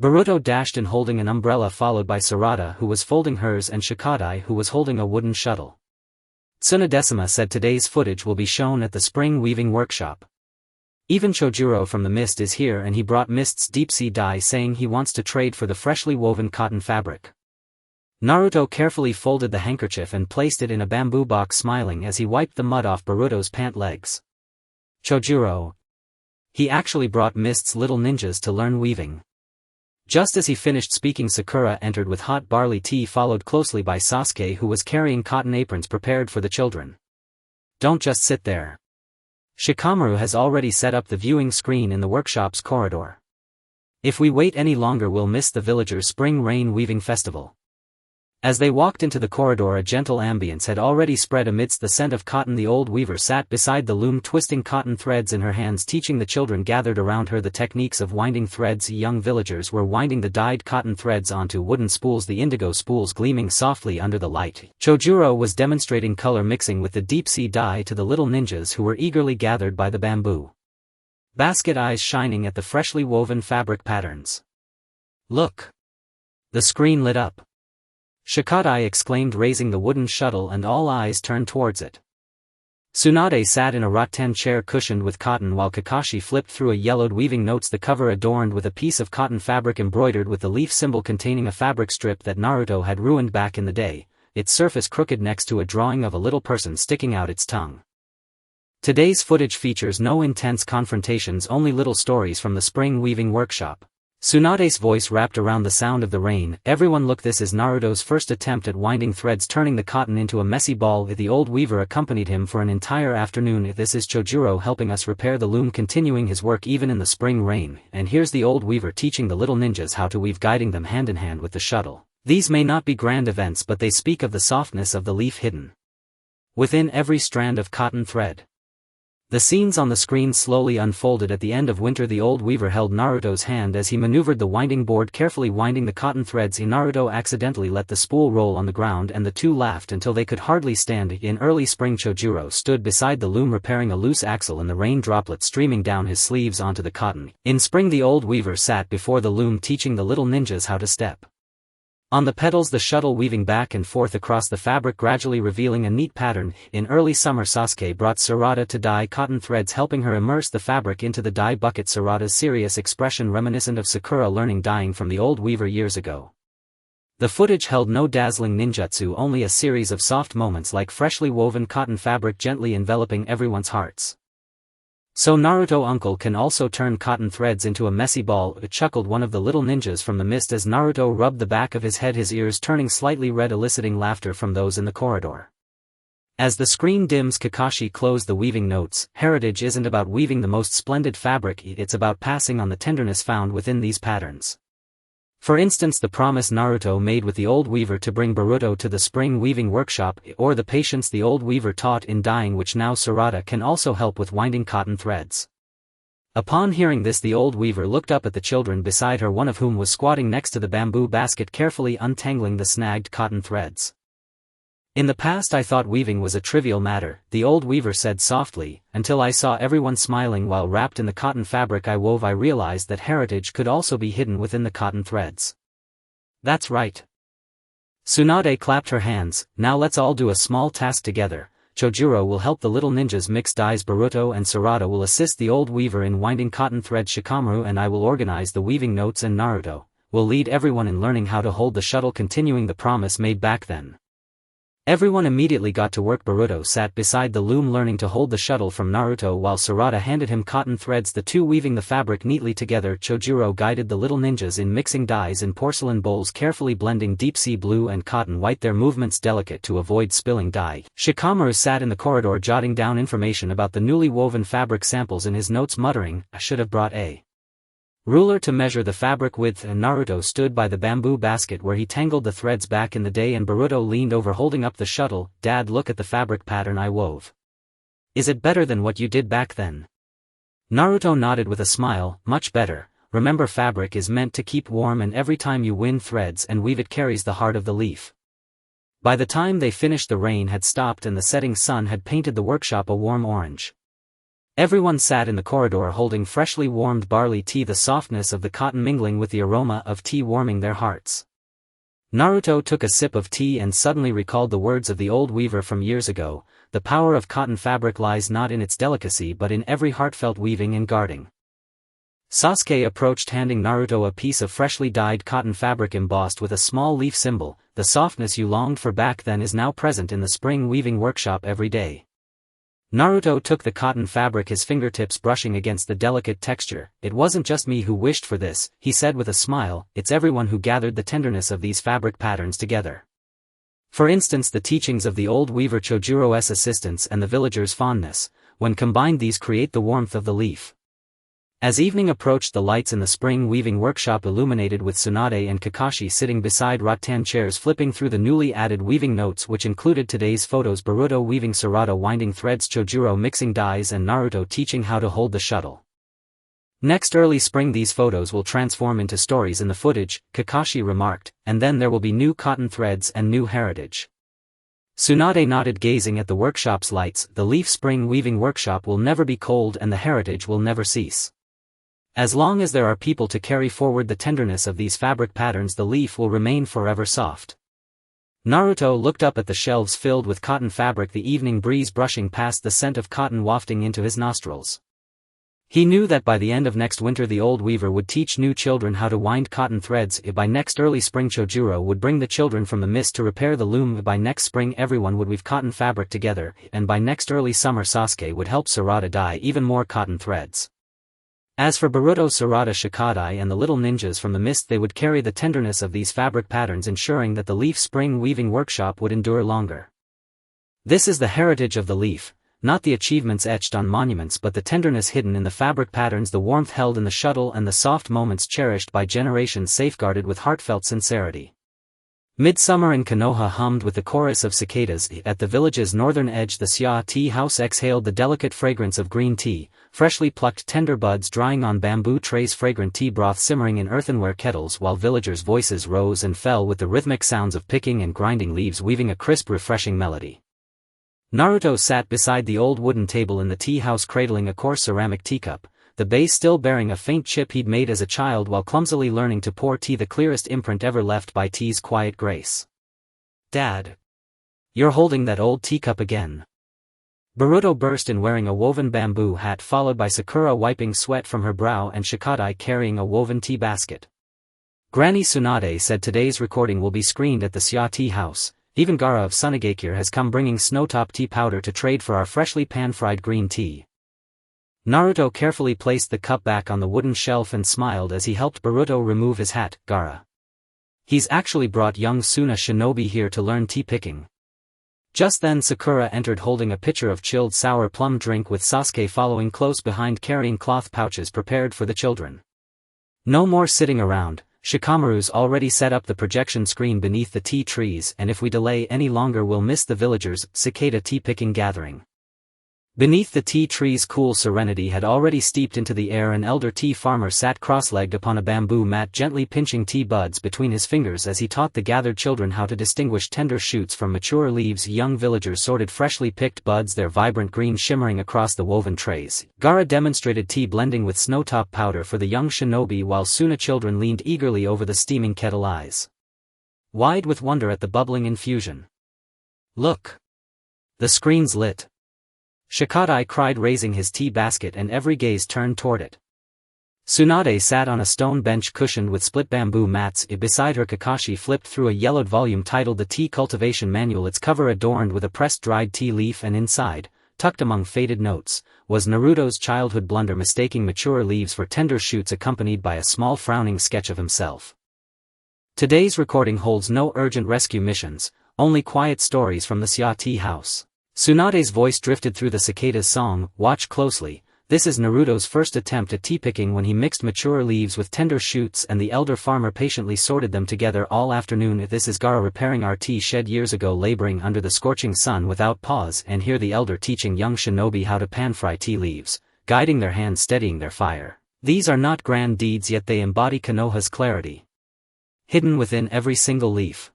Speaker 1: Boruto dashed in holding an umbrella, followed by Sarada who was folding hers and Shikadai who was holding a wooden shuttle. Tsunadesima said today's footage will be shown at the spring weaving workshop. Even Chojuro from the Mist is here and he brought Mist's deep-sea dye, saying he wants to trade for the freshly woven cotton fabric. Naruto carefully folded the handkerchief and placed it in a bamboo box, smiling as he wiped the mud off Boruto's pant legs. Chojuro. He actually brought Mist's little ninjas to learn weaving. Just as he finished speaking, Sakura entered with hot barley tea, followed closely by Sasuke who was carrying cotton aprons prepared for the children. "Don't just sit there. Shikamaru has already set up the viewing screen in the workshop's corridor. If we wait any longer we'll miss the villagers' spring rain weaving festival." As they walked into the corridor, a gentle ambience had already spread amidst the scent of cotton. The old weaver sat beside the loom, twisting cotton threads in her hands, teaching the children gathered around her the techniques of winding threads. Young villagers were winding the dyed cotton threads onto wooden spools, the indigo spools gleaming softly under the light. Chojuro was demonstrating color mixing with the deep-sea dye to the little ninjas who were eagerly gathered by the bamboo basket, eyes shining at the freshly woven fabric patterns. "Look!" The screen lit up. Shikadai exclaimed, raising the wooden shuttle, and all eyes turned towards it. Tsunade sat in a rattan chair cushioned with cotton while Kakashi flipped through a yellowed weaving notes, the cover adorned with a piece of cotton fabric embroidered with the leaf symbol containing a fabric strip that Naruto had ruined back in the day, its surface crooked next to a drawing of a little person sticking out its tongue. Today's footage features no intense confrontations, only little stories from the spring weaving workshop. Tsunade's voice wrapped around the sound of the rain. "Everyone look, this is Naruto's first attempt at winding threads, turning the cotton into a messy ball." The old weaver accompanied him for an entire afternoon. "This is Chojuro helping us repair the loom, continuing his work even in the spring rain. And here's the old weaver teaching the little ninjas how to weave, guiding them hand in hand with the shuttle." These may not be grand events, but they speak of the softness of the leaf hidden within every strand of cotton thread. The scenes on the screen slowly unfolded. At the end of winter, the old weaver held Naruto's hand as he maneuvered the winding board, carefully winding the cotton threads. Naruto accidentally let the spool roll on the ground and the two laughed until they could hardly stand. In early spring, Chojuro stood beside the loom repairing a loose axle and the rain droplets streaming down his sleeves onto the cotton. In spring, the old weaver sat before the loom teaching the little ninjas how to step on the pedals, the shuttle weaving back and forth across the fabric, gradually revealing a neat pattern. In early summer, Sasuke brought Sarada to dye cotton threads, helping her immerse the fabric into the dye bucket. Sarada's serious expression reminiscent of Sakura learning dyeing from the old weaver years ago. The footage held no dazzling ninjutsu, only a series of soft moments like freshly woven cotton fabric gently enveloping everyone's hearts. "So Naruto uncle can also turn cotton threads into a messy ball," chuckled one of the little ninjas from the mist as Naruto rubbed the back of his head, his ears turning slightly red, eliciting laughter from those in the corridor. As the screen dims, Kakashi closed the weaving notes. "Heritage isn't about weaving the most splendid fabric, it's about passing on the tenderness found within these patterns. For instance, the promise Naruto made with the old weaver to bring Boruto to the spring weaving workshop, or the patience the old weaver taught in dyeing, which now Sarada can also help with winding cotton threads." Upon hearing this, the old weaver looked up at the children beside her, one of whom was squatting next to the bamboo basket, carefully untangling the snagged cotton threads. In the past I thought weaving was a trivial matter, the old weaver said softly, until I saw everyone smiling while wrapped in the cotton fabric I wove. I realized that heritage could also be hidden within the cotton threads. That's right. Tsunade clapped her hands. Now let's all do a small task together. Chojuro will help the little ninjas mix dyes. Boruto and Sarada will assist the old weaver in winding cotton threads. Shikamaru and I will organize the weaving notes, and Naruto will lead everyone in learning how to hold the shuttle, continuing the promise made back then. Everyone immediately got to work. Boruto sat beside the loom learning to hold the shuttle from Naruto while Sarada handed him cotton threads, the two weaving the fabric neatly together. Chojuro guided the little ninjas in mixing dyes in porcelain bowls, carefully blending deep sea blue and cotton white, their movements delicate to avoid spilling dye. Shikamaru sat in the corridor jotting down information about the newly woven fabric samples in his notes, muttering, "I should have brought a ruler to measure the fabric width." And Naruto stood by the bamboo basket where he tangled the threads back in the day, and Boruto leaned over holding up the shuttle. "Dad, look at the fabric pattern I wove. Is it better than what you did back then?" Naruto nodded with a smile. "Much better. Remember, fabric is meant to keep warm, and every time you wind threads and weave it carries the heart of the leaf." By the time they finished, the rain had stopped and the setting sun had painted the workshop a warm orange. Everyone sat in the corridor holding freshly warmed barley tea, the softness of the cotton mingling with the aroma of tea warming their hearts. Naruto took a sip of tea and suddenly recalled the words of the old weaver from years ago: "The power of cotton fabric lies not in its delicacy but in every heartfelt weaving and guarding." Sasuke approached, handing Naruto a piece of freshly dyed cotton fabric embossed with a small leaf symbol. "The softness you longed for back then is now present in the spring weaving workshop every day." Naruto took the cotton fabric, his fingertips brushing against the delicate texture. "It wasn't just me who wished for this," he said with a smile, "it's everyone who gathered the tenderness of these fabric patterns together. For instance, the teachings of the old weaver, Chojiro's assistance, and the villagers' fondness. When combined, these create the warmth of the leaf." As evening approached, the lights in the spring weaving workshop illuminated with Tsunade and Kakashi sitting beside rattan chairs flipping through the newly added weaving notes, which included today's photos: Boruto weaving, Sarada winding threads, Chojuro mixing dyes, and Naruto teaching how to hold the shuttle. "Next early spring these photos will transform into stories in the footage," Kakashi remarked, "and then there will be new cotton threads and new heritage." Tsunade nodded, gazing at the workshop's lights. "The leaf spring weaving workshop will never be cold and the heritage will never cease. As long as there are people to carry forward the tenderness of these fabric patterns, the leaf will remain forever soft." Naruto looked up at the shelves filled with cotton fabric, the evening breeze brushing past, the scent of cotton wafting into his nostrils. He knew that by the end of next winter the old weaver would teach new children how to wind cotton threads. By next early spring Chojuro would bring the children from the mist to repair the loom. By next spring everyone would weave cotton fabric together, and by next early summer Sasuke would help Sarada dye even more cotton threads. As for Boruto, Sarada, Shikadai and the little ninjas from the mist, they would carry the tenderness of these fabric patterns, ensuring that the leaf spring weaving workshop would endure longer. This is the heritage of the leaf, not the achievements etched on monuments but the tenderness hidden in the fabric patterns, the warmth held in the shuttle, and the soft moments cherished by generations, safeguarded with heartfelt sincerity. Midsummer in Konoha hummed with the chorus of cicadas. At the village's northern edge the Sia tea house exhaled the delicate fragrance of green tea, freshly plucked tender buds drying on bamboo trays, fragrant tea broth simmering in earthenware kettles, while villagers' voices rose and fell with the rhythmic sounds of picking and grinding leaves, weaving a crisp, refreshing melody. Naruto sat beside the old wooden table in the tea house, cradling a coarse ceramic teacup, the base still bearing a faint chip he'd made as a child while clumsily learning to pour tea, the clearest imprint ever left by tea's quiet grace. "Dad, you're holding that old teacup again." Boruto burst in, wearing a woven bamboo hat, followed by Sakura wiping sweat from her brow and Shikadai carrying a woven tea basket. Granny Tsunade said today's recording will be screened at the Sia tea house. Even Gaara of Sunagakure has come bringing snowtop tea powder to trade for our freshly pan-fried green tea. Naruto carefully placed the cup back on the wooden shelf and smiled as he helped Boruto remove his hat. "Gaara. He's actually brought young Suna Shinobi here to learn tea picking." Just then Sakura entered holding a pitcher of chilled sour plum drink, with Sasuke following close behind carrying cloth pouches prepared for the children. "No more sitting around. Shikamaru's already set up the projection screen beneath the tea trees, and if we delay any longer we'll miss the villagers' cicada tea picking gathering." Beneath the tea tree's cool serenity had already steeped into the air. An elder tea farmer sat cross-legged upon a bamboo mat, gently pinching tea buds between his fingers as he taught the gathered children how to distinguish tender shoots from mature leaves. Young villagers sorted freshly picked buds, their vibrant green shimmering across the woven trays. Gaara demonstrated tea blending with snowtop powder for the young shinobi, while Suna children leaned eagerly over the steaming kettle, eyes wide with wonder at the bubbling infusion. "Look! The screen's lit!" Shikadai cried, raising his tea basket, and every gaze turned toward it. Tsunade sat on a stone bench cushioned with split bamboo mats. Beside her, Kakashi flipped through a yellowed volume titled The Tea Cultivation Manual, its cover adorned with a pressed dried tea leaf, and inside, tucked among faded notes, was Naruto's childhood blunder, mistaking mature leaves for tender shoots, accompanied by a small frowning sketch of himself. Today's recording holds no urgent rescue missions, only quiet stories from the Sia Tea House. Tsunade's voice drifted through the cicadas' song. "Watch closely. This is Naruto's first attempt at tea picking, when he mixed mature leaves with tender shoots and the elder farmer patiently sorted them together all afternoon. This is Gaara repairing our tea shed years ago, laboring under the scorching sun without pause, and here the elder teaching young shinobi how to pan-fry tea leaves, guiding their hands, steadying their fire. These are not grand deeds, yet they embody Konoha's clarity, hidden within every single leaf."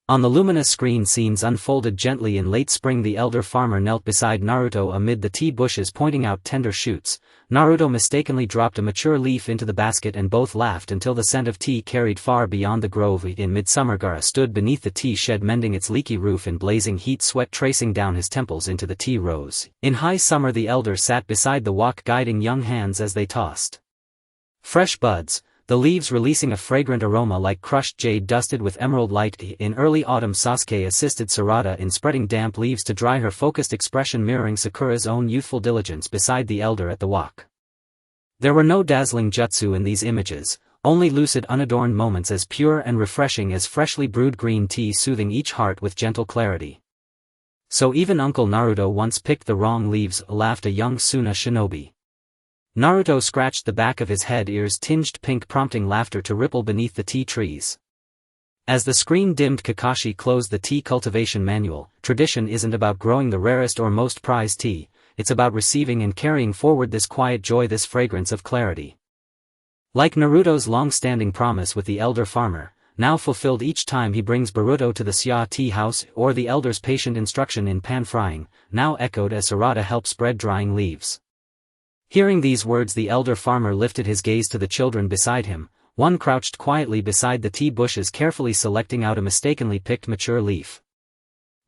Speaker 1: On the luminous screen, scenes unfolded gently. In late spring, the elder farmer knelt beside Naruto amid the tea bushes, pointing out tender shoots. Naruto mistakenly dropped a mature leaf into the basket, and both laughed until the scent of tea carried far beyond the grove. In midsummer, Gaara stood beneath the tea shed, mending its leaky roof in blazing heat, sweat tracing down his temples into the tea rose. In high summer, the elder sat beside the wok, guiding young hands as they tossed fresh buds, the leaves releasing a fragrant aroma like crushed jade dusted with emerald light. In early autumn, Sasuke assisted Sarada in spreading damp leaves to dry, her focused expression mirroring Sakura's own youthful diligence beside the elder at the wok. There were no dazzling jutsu in these images, only lucid, unadorned moments, as pure and refreshing as freshly brewed green tea, soothing each heart with gentle clarity. "So even Uncle Naruto once picked the wrong leaves," laughed a young Suna shinobi. Naruto scratched the back of his head, ears tinged pink, prompting laughter to ripple beneath the tea trees. As the screen dimmed, Kakashi closed the Tea Cultivation Manual. "Tradition isn't about growing the rarest or most prized tea, it's about receiving and carrying forward this quiet joy, this fragrance of clarity." Like Naruto's long-standing promise with the elder farmer, now fulfilled each time he brings Boruto to the Sia Tea House, or the elder's patient instruction in pan-frying, now echoed as Sarada helped spread drying leaves. Hearing these words, the elder farmer lifted his gaze to the children beside him. One crouched quietly beside the tea bushes, carefully selecting out a mistakenly picked mature leaf.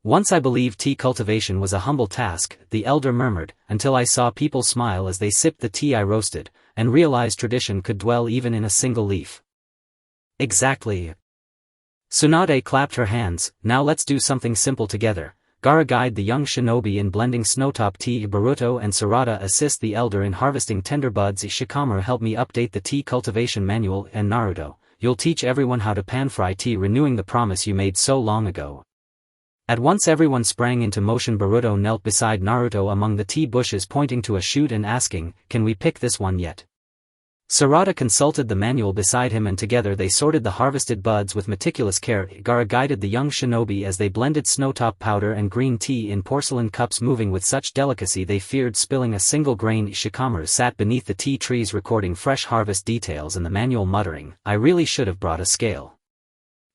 Speaker 1: "Once I believed tea cultivation was a humble task," the elder murmured, "until I saw people smile as they sipped the tea I roasted, and realized tradition could dwell even in a single leaf." "Exactly." Tsunade clapped her hands. "Now let's do something simple together." Gaara guided the young shinobi in blending snowtop tea. Boruto and Sarada assist the elder in harvesting tender buds. Shikamaru help me update the Tea Cultivation Manual, and Naruto, you'll teach everyone how to pan-fry tea, renewing the promise you made so long ago. At once everyone sprang into motion. Boruto knelt beside Naruto among the tea bushes, pointing to a shoot and asking, "Can we pick this one yet?" Sarada consulted the manual beside him, and together they sorted the harvested buds with meticulous care. Gaara guided the young shinobi as they blended snowtop powder and green tea in porcelain cups, moving with such delicacy they feared spilling a single grain. Shikamaru sat beneath the tea trees, recording fresh harvest details in the manual, muttering, "I really should have brought a scale."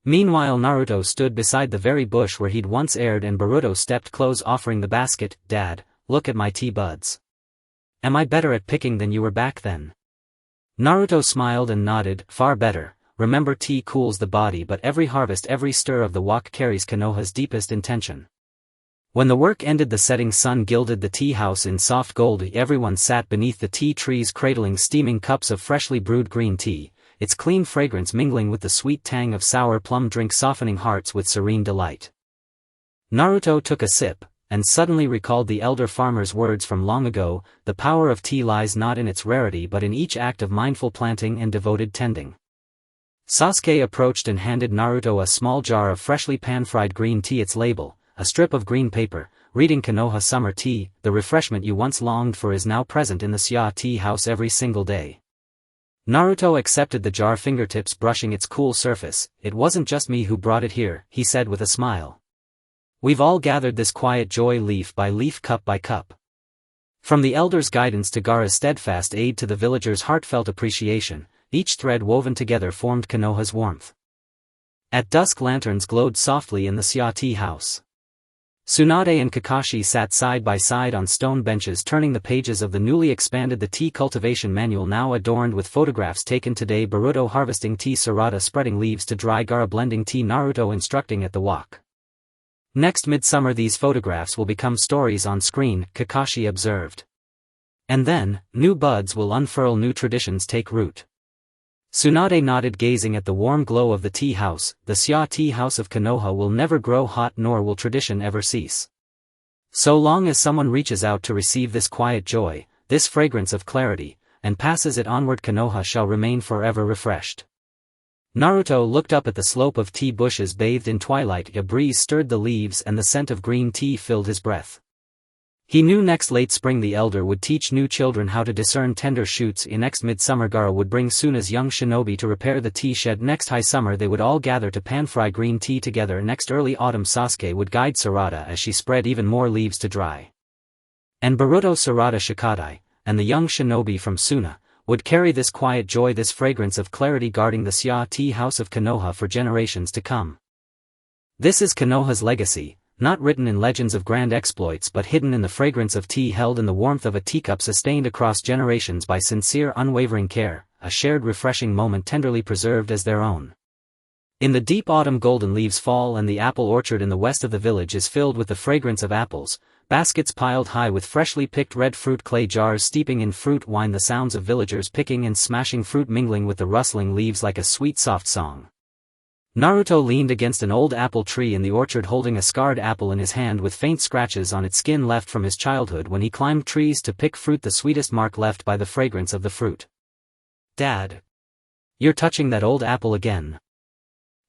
Speaker 1: Meanwhile, Naruto stood beside the very bush where he'd once erred, and Boruto stepped close, offering the basket. "Dad, look at my tea buds. Am I better at picking than you were back then?" Naruto smiled and nodded. "Far better. Remember, tea cools the body, but every harvest, every stir of the wok carries Konoha's deepest intention." When the work ended, the setting sun gilded the tea house in soft gold. Everyone sat beneath the tea trees, cradling steaming cups of freshly brewed green tea, its clean fragrance mingling with the sweet tang of sour plum drink, softening hearts with serene delight. Naruto took a sip, and suddenly recalled the elder farmer's words from long ago. The power of tea lies not in its rarity but in each act of mindful planting and devoted tending. Sasuke approached and handed Naruto a small jar of freshly pan-fried green tea, its label, a strip of green paper, reading Konoha Summer Tea. "The refreshment you once longed for is now present in the Sia Tea House every single day." Naruto accepted the jar, fingertips brushing its cool surface. "It wasn't just me who brought it here," he said with a smile. "We've all gathered this quiet joy, leaf by leaf, cup by cup." From the elder's guidance to Gaara's steadfast aid to the villagers' heartfelt appreciation, each thread woven together formed Konoha's warmth. At dusk lanterns glowed softly in the Sia tea house. Tsunade and Kakashi sat side by side on stone benches turning the pages of the newly expanded The Tea Cultivation Manual now adorned with photographs taken today. Boruto harvesting tea, Sarada spreading leaves to dry, Gaara blending tea, Naruto instructing at the wok. Next midsummer these photographs will become stories on screen, Kakashi observed. And then, new buds will unfurl, new traditions take root. Tsunade nodded, gazing at the warm glow of the tea house. The Sia tea house of Konoha will never grow hot, nor will tradition ever cease. So long as someone reaches out to receive this quiet joy, this fragrance of clarity, and passes it onward, Konoha shall remain forever refreshed. Naruto looked up at the slope of tea bushes bathed in twilight. A breeze stirred the leaves and the scent of green tea filled his breath. He knew next late spring the elder would teach new children how to discern tender shoots. In next midsummer Gaara would bring Suna's young shinobi to repair the tea shed. Next high summer they would all gather to pan-fry green tea together. Next early autumn Sasuke would guide Sarada as she spread even more leaves to dry. And Boruto, Sarada, Shikadai, and the young shinobi from Suna, would carry this quiet joy, this fragrance of clarity, guarding the Sia tea house of Konoha for generations to come. This is Konoha's legacy, not written in legends of grand exploits but hidden in the fragrance of tea held in the warmth of a teacup, sustained across generations by sincere unwavering care, a shared refreshing moment tenderly preserved as their own. In the deep autumn golden leaves fall and the apple orchard in the west of the village is filled with the fragrance of apples, baskets piled high with freshly picked red fruit, clay jars steeping in fruit wine, the sounds of villagers picking and smashing fruit mingling with the rustling leaves like a sweet soft song. Naruto leaned against an old apple tree in the orchard holding a scarred apple in his hand with faint scratches on its skin left from his childhood when he climbed trees to pick fruit, the sweetest mark left by the fragrance of the fruit. "Dad. You're touching that old apple again."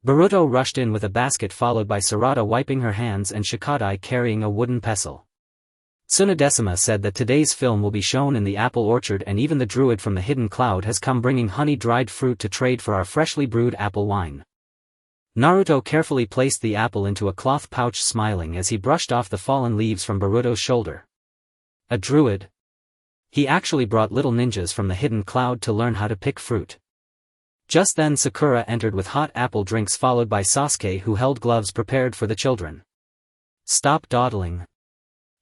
Speaker 1: Boruto rushed in with a basket followed by Sarada wiping her hands and Shikadai carrying a wooden pestle. Tsunadesima said that today's film will be shown in the apple orchard and even the druid from the hidden cloud has come bringing honey-dried fruit to trade for our freshly brewed apple wine. Naruto carefully placed the apple into a cloth pouch, smiling as he brushed off the fallen leaves from Boruto's shoulder. A druid? He actually brought little ninjas from the hidden cloud to learn how to pick fruit. Just then Sakura entered with hot apple drinks followed by Sasuke who held gloves prepared for the children. "Stop dawdling.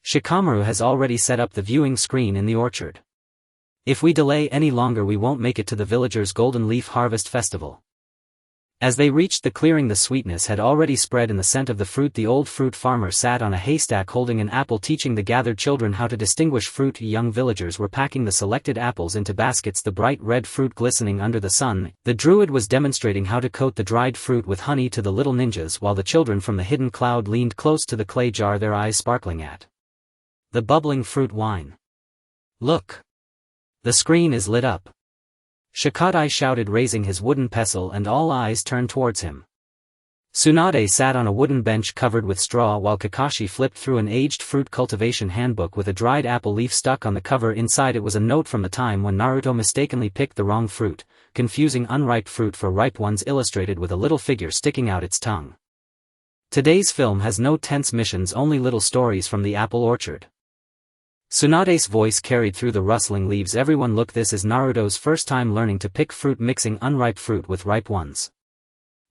Speaker 1: Shikamaru has already set up the viewing screen in the orchard. If we delay any longer we won't make it to the villagers' Golden Leaf Harvest Festival." As they reached the clearing the sweetness had already spread in the scent of the fruit. The old fruit farmer sat on a haystack holding an apple, teaching the gathered children how to distinguish fruit. Young villagers were packing the selected apples into baskets, the bright red fruit glistening under the sun. The druid was demonstrating how to coat the dried fruit with honey to the little ninjas while the children from the hidden cloud leaned close to the clay jar, their eyes sparkling at the bubbling fruit wine. "Look! The screen is lit up!" Shikadai shouted, raising his wooden pestle, and all eyes turned towards him. Tsunade sat on a wooden bench covered with straw while Kakashi flipped through an aged fruit cultivation handbook with a dried apple leaf stuck on the cover. Inside it was a note from the time when Naruto mistakenly picked the wrong fruit, confusing unripe fruit for ripe ones, illustrated with a little figure sticking out its tongue. Today's film has no tense missions, only little stories from the apple orchard. Tsunade's voice carried through the rustling leaves. "Everyone look, this is Naruto's first time learning to pick fruit, mixing unripe fruit with ripe ones."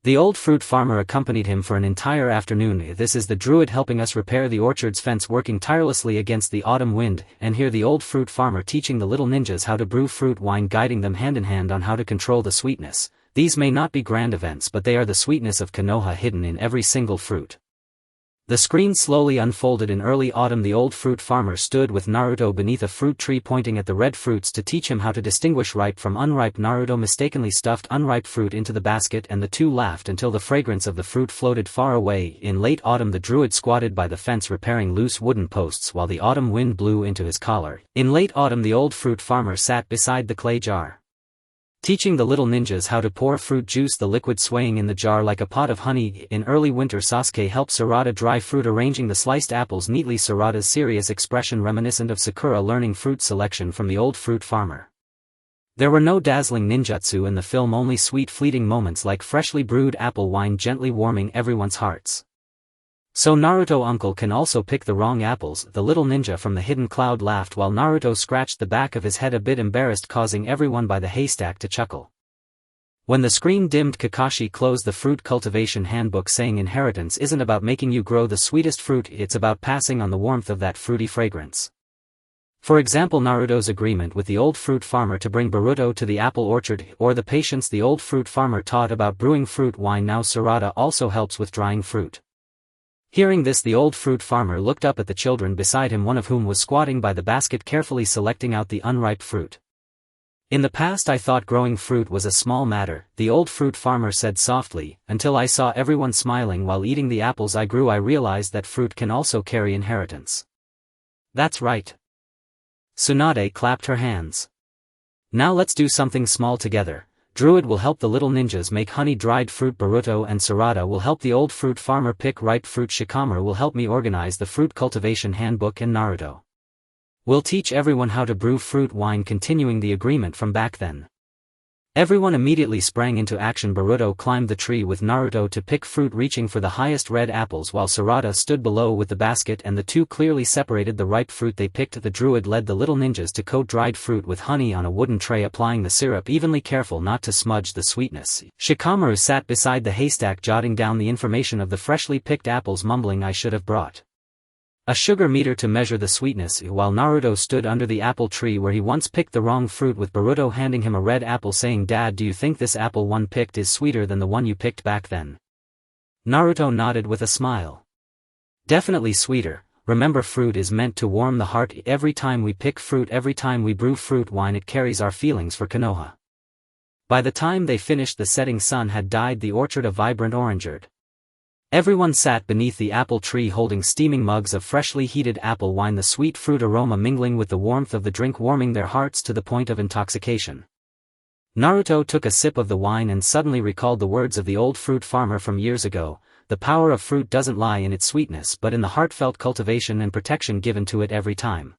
Speaker 1: The old fruit farmer accompanied him for an entire afternoon. "This is the druid helping us repair the orchard's fence, working tirelessly against the autumn wind." And here the old fruit farmer teaching the little ninjas how to brew fruit wine, guiding them hand in hand on how to control the sweetness. These may not be grand events, but they are the sweetness of Konoha hidden in every single fruit. The screen slowly unfolded. In early autumn the old fruit farmer stood with Naruto beneath a fruit tree pointing at the red fruits to teach him how to distinguish ripe from unripe. Naruto mistakenly stuffed unripe fruit into the basket and the two laughed until the fragrance of the fruit floated far away. In late autumn the druid squatted by the fence repairing loose wooden posts while the autumn wind blew into his collar. In late autumn the old fruit farmer sat beside the clay jar, teaching the little ninjas how to pour fruit juice, the liquid swaying in the jar like a pot of honey. In early winter Sasuke helped Sarada dry fruit, arranging the sliced apples neatly, Sarada's serious expression reminiscent of Sakura learning fruit selection from the old fruit farmer. There were no dazzling ninjutsu in the film, only sweet fleeting moments like freshly brewed apple wine gently warming everyone's hearts. So Naruto uncle can also pick the wrong apples. The little ninja from the hidden cloud laughed while Naruto scratched the back of his head a bit embarrassed, causing everyone by the haystack to chuckle. When the screen dimmed, Kakashi closed the fruit cultivation handbook saying inheritance isn't about making you grow the sweetest fruit, it's about passing on the warmth of that fruity fragrance. For example, Naruto's agreement with the old fruit farmer to bring Boruto to the apple orchard, or the patience the old fruit farmer taught about brewing fruit wine. Now Sarada also helps with drying fruit. Hearing this, the old fruit farmer looked up at the children beside him, one of whom was squatting by the basket carefully selecting out the unripe fruit. In the past I thought growing fruit was a small matter, the old fruit farmer said softly, until I saw everyone smiling while eating the apples I grew. I realized that fruit can also carry inheritance. That's right. Tsunade clapped her hands. Now let's do something small together. Druid will help the little ninjas make honey-dried fruit. Boruto and Sarada will help the old fruit farmer pick ripe fruit. Shikamaru will help me organize the fruit cultivation handbook, and Naruto will teach everyone how to brew fruit wine, continuing the agreement from back then. Everyone immediately sprang into action. Boruto climbed the tree with Naruto to pick fruit, reaching for the highest red apples, while Sarada stood below with the basket, and the two clearly separated the ripe fruit they picked. The druid led the little ninjas to coat dried fruit with honey on a wooden tray, applying the syrup evenly, careful not to smudge the sweetness. Shikamaru sat beside the haystack jotting down the information of the freshly picked apples, mumbling, I should have brought a sugar meter to measure the sweetness, while Naruto stood under the apple tree where he once picked the wrong fruit, with Boruto handing him a red apple saying, Dad, do you think this apple one picked is sweeter than the one you picked back then? Naruto nodded with a smile. Definitely sweeter. Remember, fruit is meant to warm the heart. Every time we pick fruit, every time we brew fruit wine, it carries our feelings for Konoha. By the time they finished, the setting sun had dyed the orchard a vibrant orangerd. Everyone sat beneath the apple tree holding steaming mugs of freshly heated apple wine, the sweet fruit aroma mingling with the warmth of the drink, warming their hearts to the point of intoxication. Naruto took a sip of the wine and suddenly recalled the words of the old fruit farmer from years ago. The power of fruit doesn't lie in its sweetness but in the heartfelt cultivation and protection given to it every time.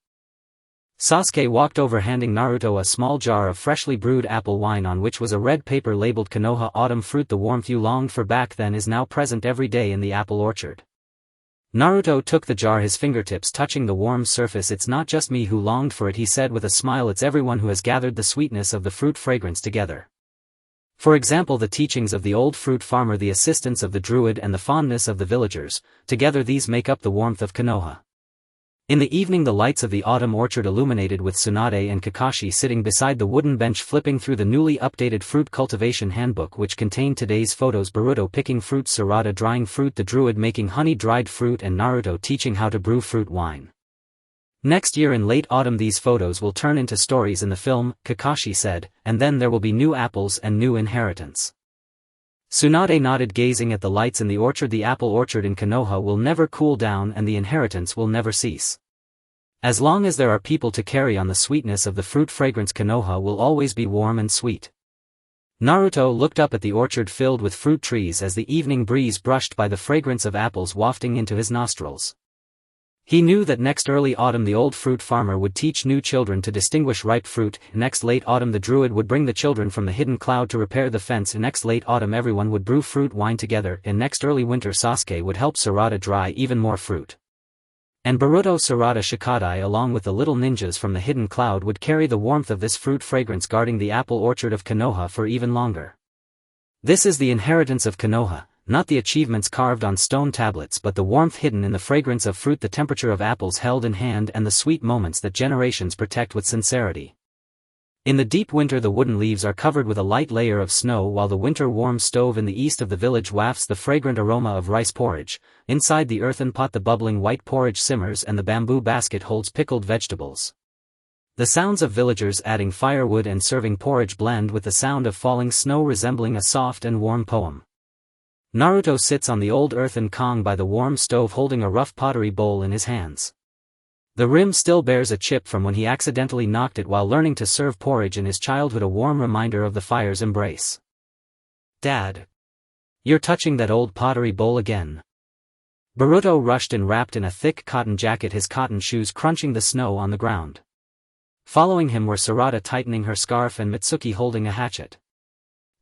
Speaker 1: Sasuke walked over, handing Naruto a small jar of freshly brewed apple wine on which was a red paper labeled Konoha Autumn Fruit. The warmth you longed for back then is now present every day in the apple orchard. Naruto took the jar, his fingertips touching the warm surface. It's not just me who longed for it, he said with a smile, it's everyone who has gathered the sweetness of the fruit fragrance together. For example, the teachings of the old fruit farmer, the assistance of the druid, and the fondness of the villagers, together these make up the warmth of Konoha. In the evening, the lights of the autumn orchard illuminated with Tsunade and Kakashi sitting beside the wooden bench flipping through the newly updated fruit cultivation handbook, which contained today's photos: Boruto picking fruit, Sarada drying fruit, the druid making honey-dried fruit, and Naruto teaching how to brew fruit wine. Next year in late autumn these photos will turn into stories in the film, Kakashi said, and then there will be new apples and new inheritance. Tsunade nodded, gazing at the lights in the orchard. The apple orchard in Konoha will never cool down and the inheritance will never cease. As long as there are people to carry on the sweetness of the fruit fragrance, Konoha will always be warm and sweet. Naruto looked up at the orchard filled with fruit trees as the evening breeze brushed by, the fragrance of apples wafting into his nostrils. He knew that next early autumn the old fruit farmer would teach new children to distinguish ripe fruit. Next late autumn the druid would bring the children from the hidden cloud to repair the fence. Next late autumn everyone would brew fruit wine together. And next early winter Sasuke would help Sarada dry even more fruit. And Boruto, Sarada, Shikadai along with the little ninjas from the hidden cloud would carry the warmth of this fruit fragrance, guarding the apple orchard of Konoha for even longer. This is the inheritance of Konoha. Not the achievements carved on stone tablets but the warmth hidden in the fragrance of fruit, the temperature of apples held in hand, and the sweet moments that generations protect with sincerity. In the deep winter the wooden leaves are covered with a light layer of snow, while the winter warm stove in the east of the village wafts the fragrant aroma of rice porridge. Inside the earthen pot the bubbling white porridge simmers and the bamboo basket holds pickled vegetables. The sounds of villagers adding firewood and serving porridge blend with the sound of falling snow, resembling a soft and warm poem. Naruto sits on the old earthen kong by the warm stove holding a rough pottery bowl in his hands. The rim still bears a chip from when he accidentally knocked it while learning to serve porridge in his childhood, a warm reminder of the fire's embrace. Dad! You're touching that old pottery bowl again. Boruto rushed in, wrapped in a thick cotton jacket, his cotton shoes crunching the snow on the ground. Following him were Sarada tightening her scarf and Mitsuki holding a hatchet.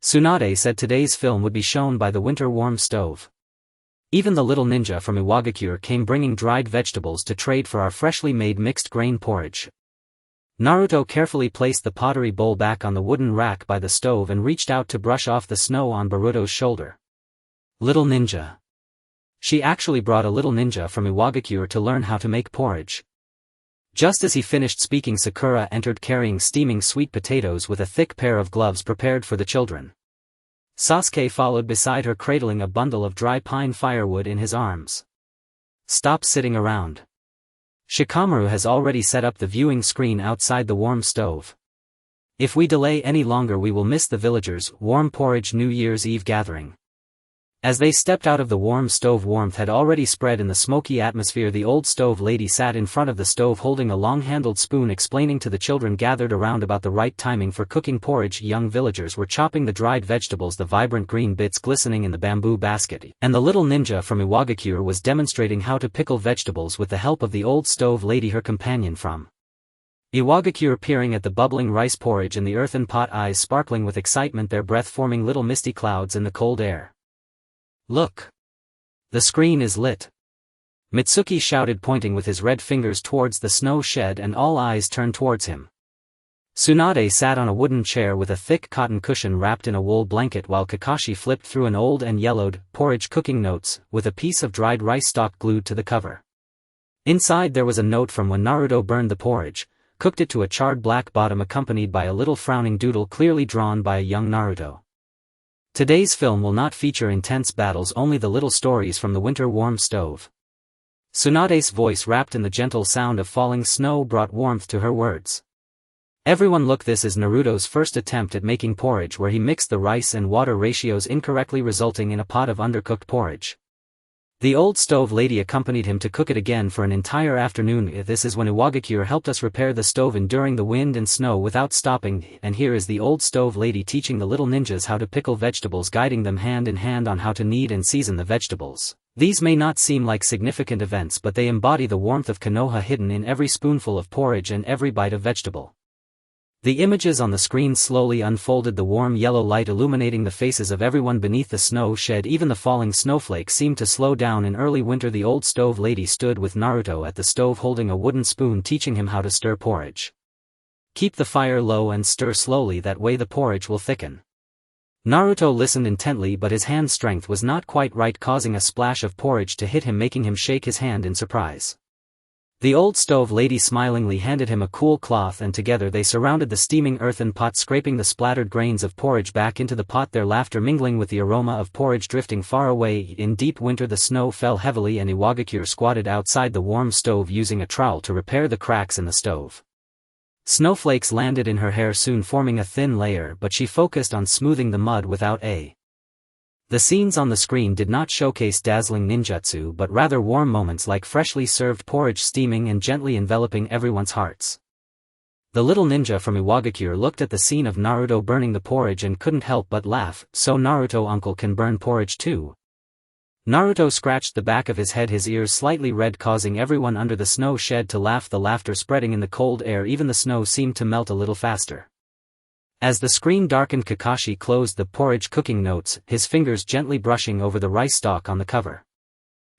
Speaker 1: Tsunade said today's film would be shown by the winter warm stove. Even the little ninja from Iwagakure came bringing dried vegetables to trade for our freshly made mixed grain porridge. Naruto carefully placed the pottery bowl back on the wooden rack by the stove and reached out to brush off the snow on Boruto's shoulder. Little ninja. She actually brought a little ninja from Iwagakure to learn how to make porridge. Just as he finished speaking, Sakura entered carrying steaming sweet potatoes with a thick pair of gloves prepared for the children. Sasuke followed beside her, cradling a bundle of dry pine firewood in his arms. Stop sitting around. Shikamaru has already set up the viewing screen outside the warm stove. If we delay any longer, we will miss the villagers' warm porridge New Year's Eve gathering. As they stepped out of the warm stove, warmth had already spread in the smoky atmosphere. The old stove lady sat in front of the stove holding a long-handled spoon, explaining to the children gathered around about the right timing for cooking porridge. Young villagers were chopping the dried vegetables, the vibrant green bits glistening in the bamboo basket, and the little ninja from Iwagakure was demonstrating how to pickle vegetables with the help of the old stove lady, her companion from Iwagakure, peering at the bubbling rice porridge in the earthen pot, eyes sparkling with excitement, their breath forming little misty clouds in the cold air. Look! The screen is lit. Mitsuki shouted, pointing with his red fingers towards the snow shed, and all eyes turned towards him. Tsunade sat on a wooden chair with a thick cotton cushion wrapped in a wool blanket, while Kakashi flipped through an old and yellowed porridge cooking notes with a piece of dried rice stalk glued to the cover. Inside there was a note from when Naruto burned the porridge, cooked it to a charred black bottom, accompanied by a little frowning doodle clearly drawn by a young Naruto. Today's film will not feature intense battles, only the little stories from the winter warm stove. Tsunade's voice, wrapped in the gentle sound of falling snow, brought warmth to her words. Everyone look, this is Naruto's first attempt at making porridge, where he mixed the rice and water ratios incorrectly, resulting in a pot of undercooked porridge. The old stove lady accompanied him to cook it again for an entire afternoon. This is when Iwagakure helped us repair the stove, enduring the wind and snow without stopping. And here is the old stove lady teaching the little ninjas how to pickle vegetables, guiding them hand in hand on how to knead and season the vegetables. These may not seem like significant events, but they embody the warmth of Konoha hidden in every spoonful of porridge and every bite of vegetable. The images on the screen slowly unfolded, the warm yellow light illuminating the faces of everyone beneath the snow shed. Even the falling snowflakes seemed to slow down. In early winter, the old stove lady stood with Naruto at the stove holding a wooden spoon, teaching him how to stir porridge. Keep the fire low and stir slowly, that way the porridge will thicken. Naruto listened intently, but his hand strength was not quite right, causing a splash of porridge to hit him, making him shake his hand in surprise. The old stove lady smilingly handed him a cool cloth, and together they surrounded the steaming earthen pot, scraping the splattered grains of porridge back into the pot, their laughter mingling with the aroma of porridge drifting far away. In deep winter the snow fell heavily, and Iwagakure squatted outside the warm stove using a trowel to repair the cracks in the stove. Snowflakes landed in her hair, soon forming a thin layer, but she focused on smoothing the mud without a. The scenes on the screen did not showcase dazzling ninjutsu, but rather warm moments like freshly served porridge steaming and gently enveloping everyone's hearts. The little ninja from Iwagakure looked at the scene of Naruto burning the porridge and couldn't help but laugh. So Naruto uncle can burn porridge too? Naruto scratched the back of his head, his ears slightly red, causing everyone under the snow shed to laugh, the laughter spreading in the cold air. Even the snow seemed to melt a little faster. As the screen darkened, Kakashi closed the porridge cooking notes, his fingers gently brushing over the rice stalk on the cover.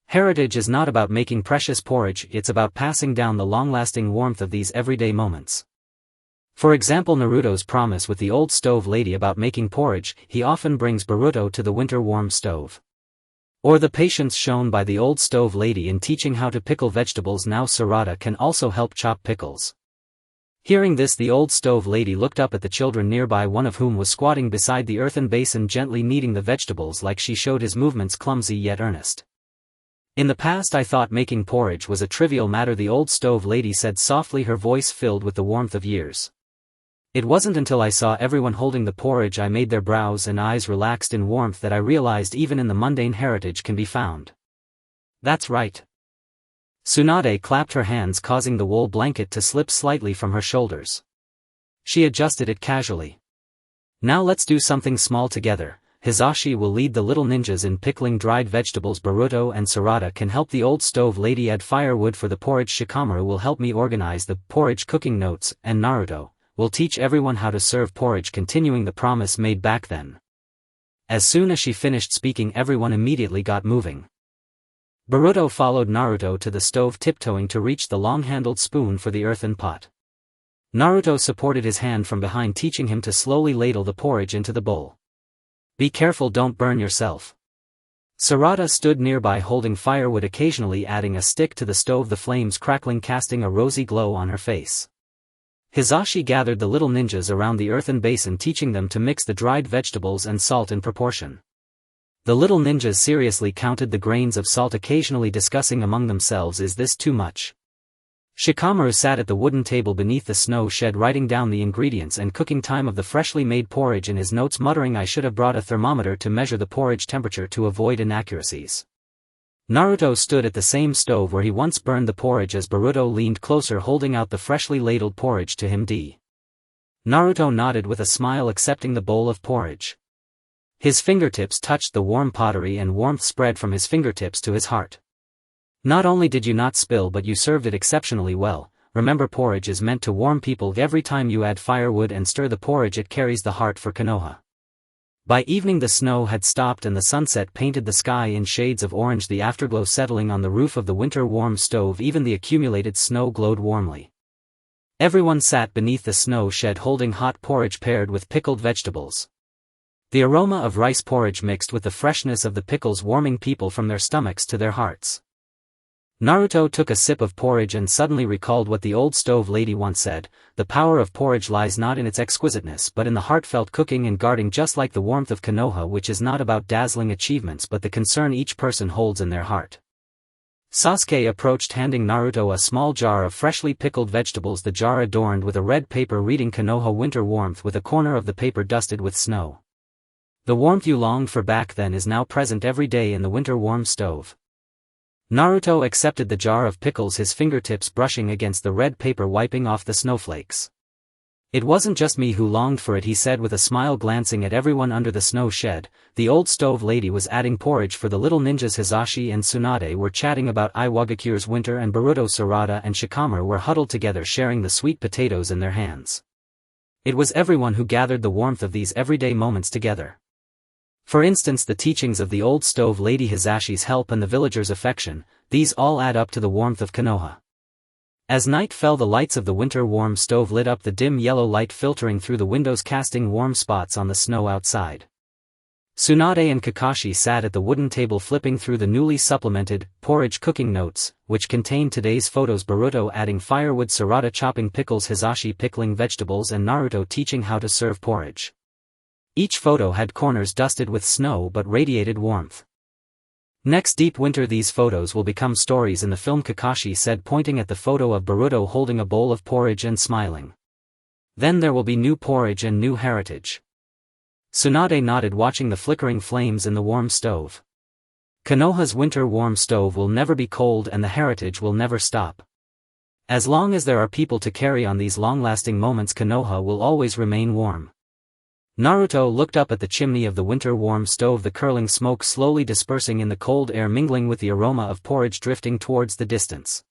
Speaker 1: Heritage is not about making precious porridge, it's about passing down the long-lasting warmth of these everyday moments. For example, Naruto's promise with the old stove lady about making porridge, he often brings Boruto to the winter warm stove. Or the patience shown by the old stove lady in teaching how to pickle vegetables. Now Sarada can also help chop pickles. Hearing this, the old stove lady looked up at the children nearby, one of whom was squatting beside the earthen basin, gently kneading the vegetables like she showed, his movements clumsy yet earnest. In the past I thought making porridge was a trivial matter, the old stove lady said softly, her voice filled with the warmth of years. It wasn't until I saw everyone holding the porridge I made, their brows and eyes relaxed in warmth, that I realized even in the mundane heritage can be found. That's right. Tsunade clapped her hands, causing the wool blanket to slip slightly from her shoulders. She adjusted it casually. Now let's do something small together. Hizashi will lead the little ninjas in pickling dried vegetables. Boruto and Sarada can help the old stove lady add firewood for the porridge. Shikamaru will help me organize the porridge cooking notes, and Naruto will teach everyone how to serve porridge, continuing the promise made back then. As soon as she finished speaking, everyone immediately got moving. Boruto followed Naruto to the stove, tiptoeing to reach the long-handled spoon for the earthen pot. Naruto supported his hand from behind, teaching him to slowly ladle the porridge into the bowl. "Be careful, don't burn yourself." Sarada stood nearby holding firewood, occasionally adding a stick to the stove, the flames crackling, casting a rosy glow on her face. Hisashi gathered the little ninjas around the earthen basin, teaching them to mix the dried vegetables and salt in proportion. The little ninjas seriously counted the grains of salt, occasionally discussing among themselves, "Is this too much?" Shikamaru sat at the wooden table beneath the snow shed, writing down the ingredients and cooking time of the freshly made porridge in his notes, muttering, "I should have brought a thermometer to measure the porridge temperature to avoid inaccuracies." Naruto stood at the same stove where he once burned the porridge as Boruto leaned closer, holding out the freshly ladled porridge to him. Naruto nodded with a smile, accepting the bowl of porridge. His fingertips touched the warm pottery and warmth spread from his fingertips to his heart. "Not only did you not spill, but you served it exceptionally well. Remember, porridge is meant to warm people. Every time you add firewood and stir the porridge, it carries the heart for Konoha." By evening the snow had stopped and the sunset painted the sky in shades of orange, the afterglow settling on the roof of the winter-warm stove. Even the accumulated snow glowed warmly. Everyone sat beneath the snow shed holding hot porridge paired with pickled vegetables. The aroma of rice porridge mixed with the freshness of the pickles, warming people from their stomachs to their hearts. Naruto took a sip of porridge and suddenly recalled what the old stove lady once said: "The power of porridge lies not in its exquisiteness but in the heartfelt cooking and guarding," just like the warmth of Konoha, which is not about dazzling achievements but the concern each person holds in their heart. Sasuke approached, handing Naruto a small jar of freshly pickled vegetables, the jar adorned with a red paper reading "Konoha Winter Warmth," with a corner of the paper dusted with snow. "The warmth you longed for back then is now present every day in the winter-warm stove." Naruto accepted the jar of pickles, his fingertips brushing against the red paper, wiping off the snowflakes. "It wasn't just me who longed for it," he said with a smile, glancing at everyone under the snow shed. The old stove lady was adding porridge for the little ninjas. Hisashi and Tsunade were chatting about Iwagakure's winter, and Boruto, Sarada and Shikamaru were huddled together, sharing the sweet potatoes in their hands. It was everyone who gathered the warmth of these everyday moments together. For instance, the teachings of the old stove lady, Hisashi's help and the villagers' affection, these all add up to the warmth of Konoha. As night fell, the lights of the winter-warm stove lit up, the dim yellow light filtering through the windows, casting warm spots on the snow outside. Tsunade and Kakashi sat at the wooden table, flipping through the newly supplemented porridge cooking notes, which contained today's photos: Boruto adding firewood, Sarada chopping pickles, Hisashi pickling vegetables, and Naruto teaching how to serve porridge. Each photo had corners dusted with snow but radiated warmth. "Next deep winter these photos will become stories in the film," Kakashi said, pointing at the photo of Boruto holding a bowl of porridge and smiling. "Then there will be new porridge and new heritage." Tsunade nodded, watching the flickering flames in the warm stove. "Konoha's winter-warm stove will never be cold and the heritage will never stop. As long as there are people to carry on these long-lasting moments, Konoha will always remain warm." Naruto looked up at the chimney of the winter-warm stove, the curling smoke slowly dispersing in the cold air, mingling with the aroma of porridge drifting towards the distance.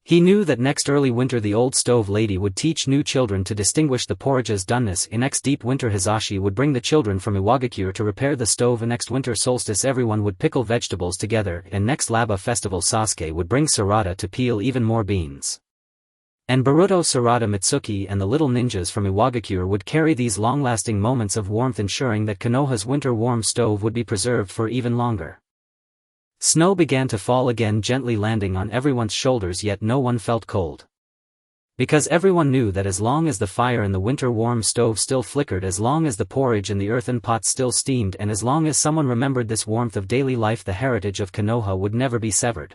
Speaker 1: He knew that next early winter the old stove lady would teach new children to distinguish the porridge's doneness. In next deep winter Hisashi would bring the children from Iwagakure to repair the stove, and next winter solstice everyone would pickle vegetables together, and next Laba festival Sasuke would bring Sarada to peel even more beans. And Boruto, Sarada, Mitsuki and the little ninjas from Iwagakure would carry these long-lasting moments of warmth, ensuring that Konoha's winter-warm stove would be preserved for even longer. Snow began to fall again, gently landing on everyone's shoulders, yet no one felt cold. Because everyone knew that as long as the fire in the winter-warm stove still flickered, as long as the porridge in the earthen pot still steamed, and as long as someone remembered this warmth of daily life, the heritage of Konoha would never be severed.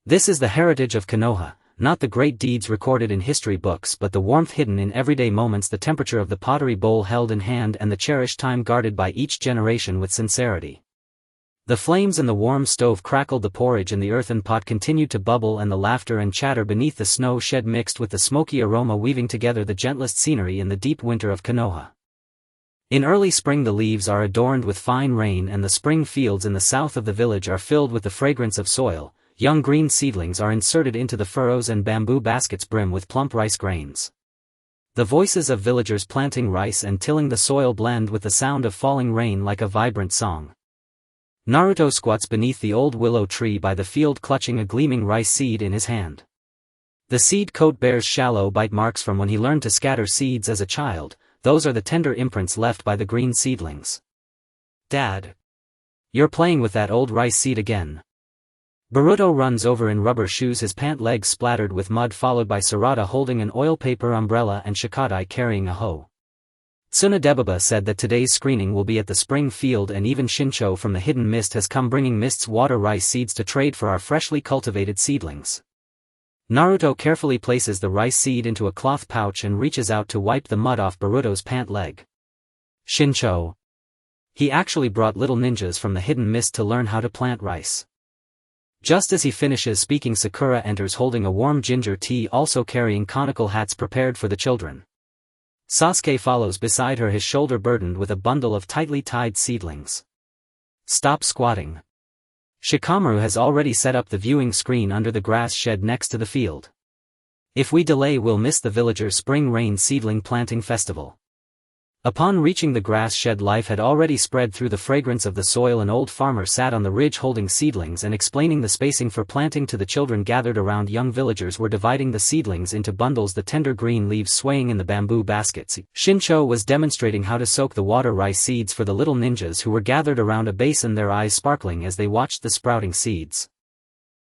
Speaker 1: This is the heritage of Konoha. Not the great deeds recorded in history books, but the warmth hidden in everyday moments, the temperature of the pottery bowl held in hand, and the cherished time guarded by each generation with sincerity. The flames in the warm stove crackled, the porridge in the earthen pot continued to bubble, and the laughter and chatter beneath the snow shed mixed with the smoky aroma, weaving together the gentlest scenery in the deep winter of Konoha. In early spring the leaves are adorned with fine rain, and the spring fields in the south of the village are filled with the fragrance of soil. Young green seedlings are inserted into the furrows, and bamboo baskets brim with plump rice grains. The voices of villagers planting rice and tilling the soil blend with the sound of falling rain like a vibrant song. Naruto squats beneath the old willow tree by the field clutching a gleaming rice seed in his hand. The seed coat bears shallow bite marks from when he learned to scatter seeds as a child. Those are the tender imprints left by the green seedlings. Dad. You're playing with that old rice seed again. Boruto runs over in rubber shoes, his pant legs splattered with mud, followed by Sarada holding an oil paper umbrella and Shikadai carrying a hoe. Tsunadebaba said that today's screening will be at the spring field, and even Shincho from the Hidden Mist has come bringing Mist's water rice seeds to trade for our freshly cultivated seedlings. Naruto carefully places the rice seed into a cloth pouch and reaches out to wipe the mud off Boruto's pant leg. Shincho. He actually brought little ninjas from the Hidden Mist to learn how to plant rice. Just as he finishes speaking, Sakura enters holding a warm ginger tea, also carrying conical hats prepared for the children. Sasuke follows beside her, his shoulder burdened with a bundle of tightly tied seedlings. Stop squatting. Shikamaru has already set up the viewing screen under the grass shed next to the field. If we delay, we'll miss the villagers' spring rain seedling planting festival. Upon reaching the grass shed, life had already spread through the fragrance of the soil. An old farmer sat on the ridge holding seedlings and explaining the spacing for planting to the children gathered around. Young villagers were dividing the seedlings into bundles, the tender green leaves swaying in the bamboo baskets. Shincho was demonstrating how to soak the water rice seeds for the little ninjas who were gathered around a basin, their eyes sparkling as they watched the sprouting seeds,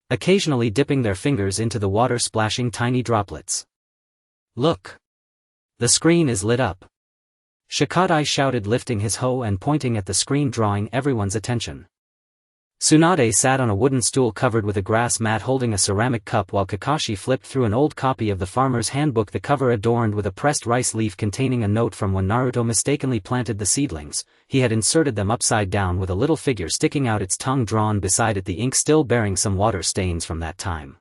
Speaker 1: occasionally dipping their fingers into the water, splashing tiny droplets. Look! The screen is lit up. Shikadai shouted, lifting his hoe and pointing at the screen, drawing everyone's attention. Tsunade sat on a wooden stool covered with a grass mat holding a ceramic cup, while Kakashi flipped through an old copy of the Farmer's Handbook, the cover adorned with a pressed rice leaf containing a note from when Naruto mistakenly planted the seedlings. He had inserted them upside down with a little figure sticking out, its tongue drawn beside it, the ink still bearing some water stains from that time.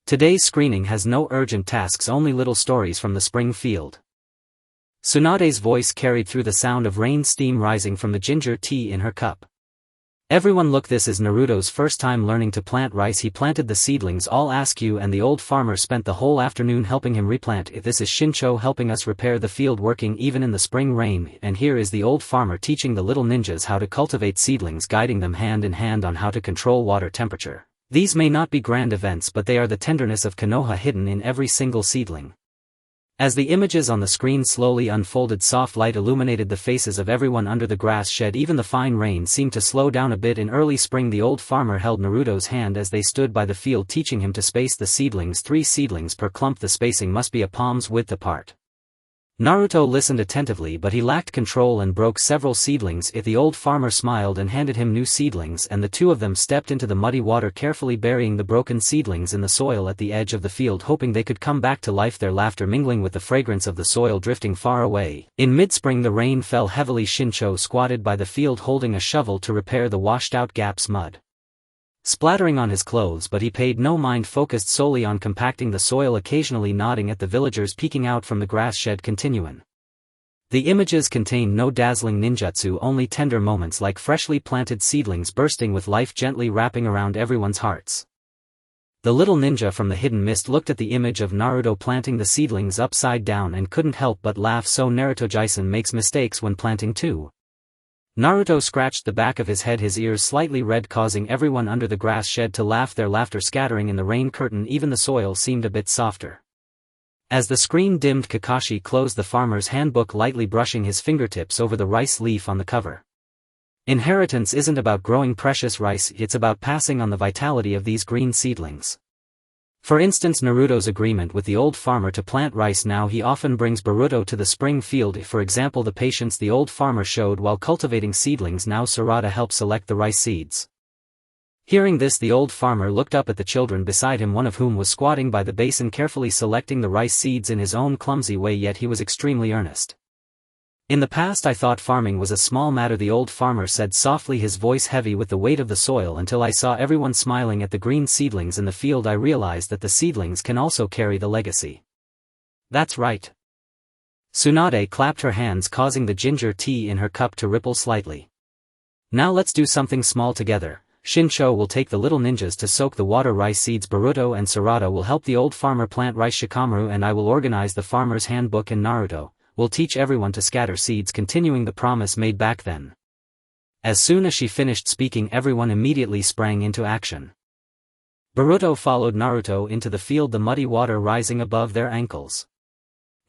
Speaker 1: Today's screening has no urgent tasks, only little stories from the spring field. Tsunade's voice carried through the sound of rain, steam rising from the ginger tea in her cup. Everyone look, this is Naruto's first time learning to plant rice. He planted the seedlings, all Askew and the old farmer spent the whole afternoon helping him replant it. This is Shincho helping us repair the field, working even in the spring rain. And here is the old farmer teaching the little ninjas how to cultivate seedlings, guiding them hand in hand on how to control water temperature. These may not be grand events, but they are the tenderness of Konoha hidden in every single seedling. As the images on the screen slowly unfolded, soft light illuminated the faces of everyone under the grass shed. Even the fine rain seemed to slow down a bit. In early spring, the old farmer held Naruto's hand as they stood by the field, teaching him to space the seedlings, 3 seedlings per clump. The spacing must be a palm's width apart. Naruto listened attentively, but he lacked control and broke several seedlings. The old farmer smiled and handed him new seedlings, and the two of them stepped into the muddy water, carefully burying the broken seedlings in the soil at the edge of the field, hoping they could come back to life, their laughter mingling with the fragrance of the soil drifting far away. In mid-spring, the rain fell heavily. Shincho squatted by the field holding a shovel to repair the washed-out gaps, mud splattering on his clothes, but he paid no mind, focused solely on compacting the soil, occasionally nodding at the villagers peeking out from the grass shed. Continuing. The images contained no dazzling ninjutsu, only tender moments like freshly planted seedlings bursting with life, gently wrapping around everyone's hearts. The little ninja from the Hidden Mist looked at the image of Naruto planting the seedlings upside down and couldn't help but laugh. So Naruto-jisen makes mistakes when planting too. Naruto scratched the back of his head, his ears slightly red, causing everyone under the grass shed to laugh, their laughter scattering in the rain curtain. Even the soil seemed a bit softer. As the screen dimmed, Kakashi closed the Farmer's Handbook, lightly brushing his fingertips over the rice leaf on the cover. Inheritance isn't about growing precious rice, it's about passing on the vitality of these green seedlings. For instance, Naruto's agreement with the old farmer to plant rice. Now he often brings Boruto to the spring field. For example, the patience the old farmer showed while cultivating seedlings. Now Sarada helps select the rice seeds. Hearing this, the old farmer looked up at the children beside him, one of whom was squatting by the basin carefully selecting the rice seeds in his own clumsy way, yet he was extremely earnest. In the past I thought farming was a small matter, the old farmer said softly, his voice heavy with the weight of the soil. Until I saw everyone smiling at the green seedlings in the field, I realized that the seedlings can also carry the legacy. That's right. Tsunade clapped her hands, causing the ginger tea in her cup to ripple slightly. Now let's do something small together. Shincho will take the little ninjas to soak the water rice seeds. Boruto and Sarada will help the old farmer plant rice. Shikamaru and I will organize the Farmer's Handbook, and Naruto will teach everyone to scatter seeds, continuing the promise made back then. As soon as she finished speaking, everyone immediately sprang into action. Boruto followed Naruto into the field, the muddy water rising above their ankles.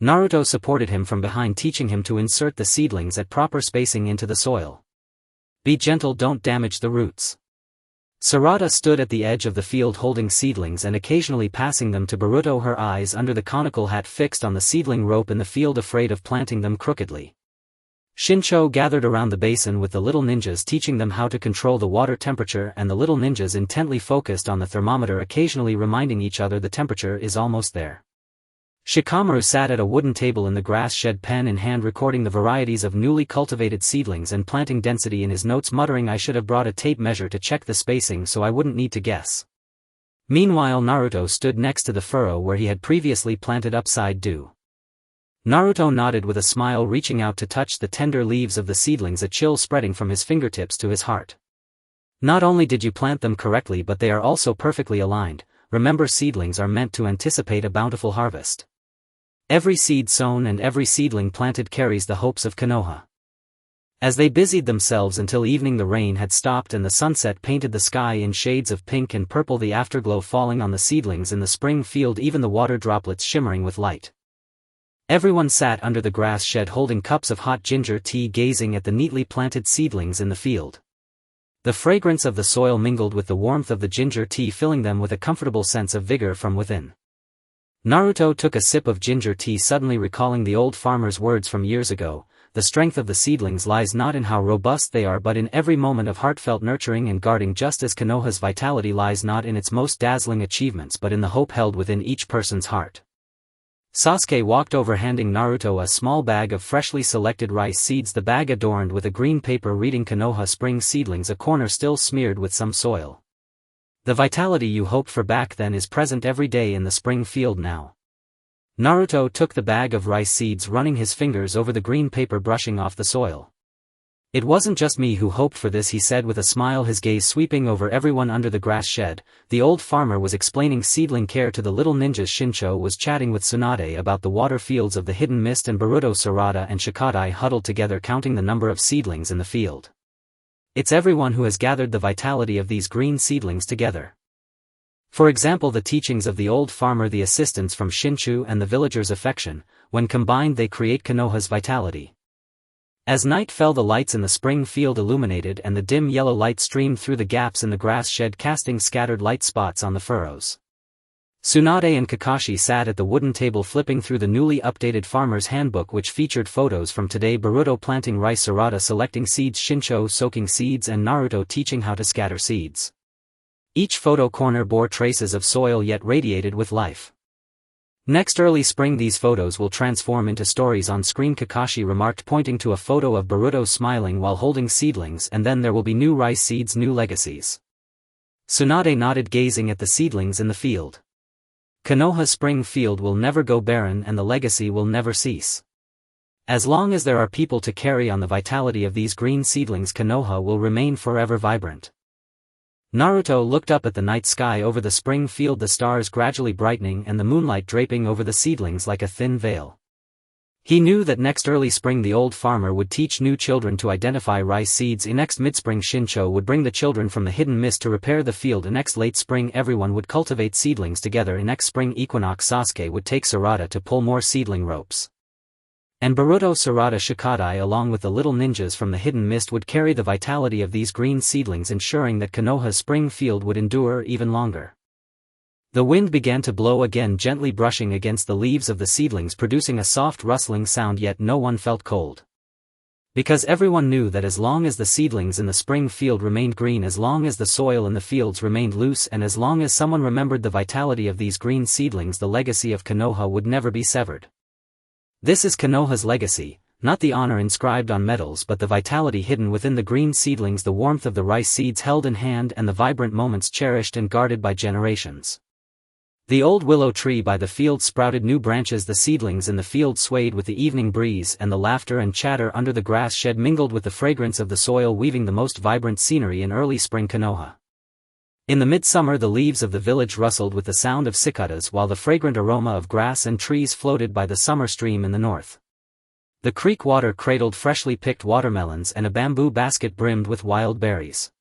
Speaker 1: Naruto supported him from behind, teaching him to insert the seedlings at proper spacing into the soil. Be gentle, don't damage the roots. Sarada stood at the edge of the field holding seedlings and occasionally passing them to Boruto, her eyes under the conical hat fixed on the seedling rope in the field, afraid of planting them crookedly. Shincho gathered around the basin with the little ninjas, teaching them how to control the water temperature, and the little ninjas intently focused on the thermometer, occasionally reminding each other the temperature is almost there. Shikamaru sat at a wooden table in the grass shed, pen in hand, recording the varieties of newly cultivated seedlings and planting density in his notes, muttering, "I should have brought a tape measure to check the spacing so I wouldn't need to guess." Meanwhile, Naruto stood next to the furrow where he had previously planted upside dew. Naruto nodded with a smile, reaching out to touch the tender leaves of the seedlings, a chill spreading from his fingertips to his heart. "Not only did you plant them correctly, but they are also perfectly aligned. Remember, seedlings are meant to anticipate a bountiful harvest. Every seed sown and every seedling planted carries the hopes of Konoha." As they busied themselves until evening, the rain had stopped and the sunset painted the sky in shades of pink and purple, the afterglow falling on the seedlings in the spring field, even the water droplets shimmering with light. Everyone sat under the grass shed holding cups of hot ginger tea, gazing at the neatly planted seedlings in the field. The fragrance of the soil mingled with the warmth of the ginger tea, filling them with a comfortable sense of vigor from within. Naruto took a sip of ginger tea, suddenly recalling the old farmer's words from years ago: "The strength of the seedlings lies not in how robust they are, but in every moment of heartfelt nurturing and guarding, just as Konoha's vitality lies not in its most dazzling achievements but in the hope held within each person's heart." Sasuke walked over, handing Naruto a small bag of freshly selected rice seeds, the bag adorned with a green paper reading "Konoha Spring Seedlings," a corner still smeared with some soil. "The vitality you hoped for back then is present every day in the spring field now." Naruto took the bag of rice seeds, running his fingers over the green paper, brushing off the soil. "It wasn't just me who hoped for this," he said with a smile, his gaze sweeping over everyone under the grass shed. The old farmer was explaining seedling care to the little ninjas. Shincho was chatting with Tsunade about the water fields of the hidden mist, and Boruto, Sarada and Shikadai huddled together, counting the number of seedlings in the field. "It's everyone who has gathered the vitality of these green seedlings together. For example, the teachings of the old farmer, the assistance from Shinchu, and the villagers' affection, when combined they create Konoha's vitality." As night fell, the lights in the spring field illuminated, and the dim yellow light streamed through the gaps in the grass shed, casting scattered light spots on the furrows. Tsunade and Kakashi sat at the wooden table, flipping through the newly updated farmer's handbook, which featured photos from today: Boruto planting rice, Sarada selecting seeds, Shincho soaking seeds, and Naruto teaching how to scatter seeds. Each photo corner bore traces of soil, yet radiated with life. "Next early spring these photos will transform into stories on screen," Kakashi remarked, pointing to a photo of Boruto smiling while holding seedlings, "and then there will be new rice seeds, new legacies." Tsunade nodded, gazing at the seedlings in the field. "Konoha's spring field will never go barren, and the legacy will never cease. As long as there are people to carry on the vitality of these green seedlings, Konoha will remain forever vibrant." Naruto looked up at the night sky over the spring field, the stars gradually brightening and the moonlight draping over the seedlings like a thin veil. He knew that next early spring the old farmer would teach new children to identify rice seeds. Next midspring Shincho would bring the children from the hidden mist to repair the field. Next late spring everyone would cultivate seedlings together. Next spring equinox Sasuke would take Sarada to pull more seedling ropes. And Boruto, Sarada, Shikadai along with the little ninjas from the hidden mist would carry the vitality of these green seedlings, ensuring that Konoha's spring field would endure even longer. The wind began to blow again, gently brushing against the leaves of the seedlings, producing a soft rustling sound, yet no one felt cold. Because everyone knew that as long as the seedlings in the spring field remained green, as long as the soil in the fields remained loose, and as long as someone remembered the vitality of these green seedlings, the legacy of Konoha would never be severed. This is Konoha's legacy, not the honor inscribed on medals, but the vitality hidden within the green seedlings, the warmth of the rice seeds held in hand, and the vibrant moments cherished and guarded by generations. The old willow tree by the field sprouted new branches, the seedlings in the field swayed with the evening breeze, and the laughter and chatter under the grass shed mingled with the fragrance of the soil, weaving the most vibrant scenery in early spring Konoha. In the midsummer the leaves of the village rustled with the sound of cicadas, while the fragrant aroma of grass and trees floated by the summer stream in the north. The creek water cradled freshly picked watermelons and a bamboo basket brimmed with wild berries.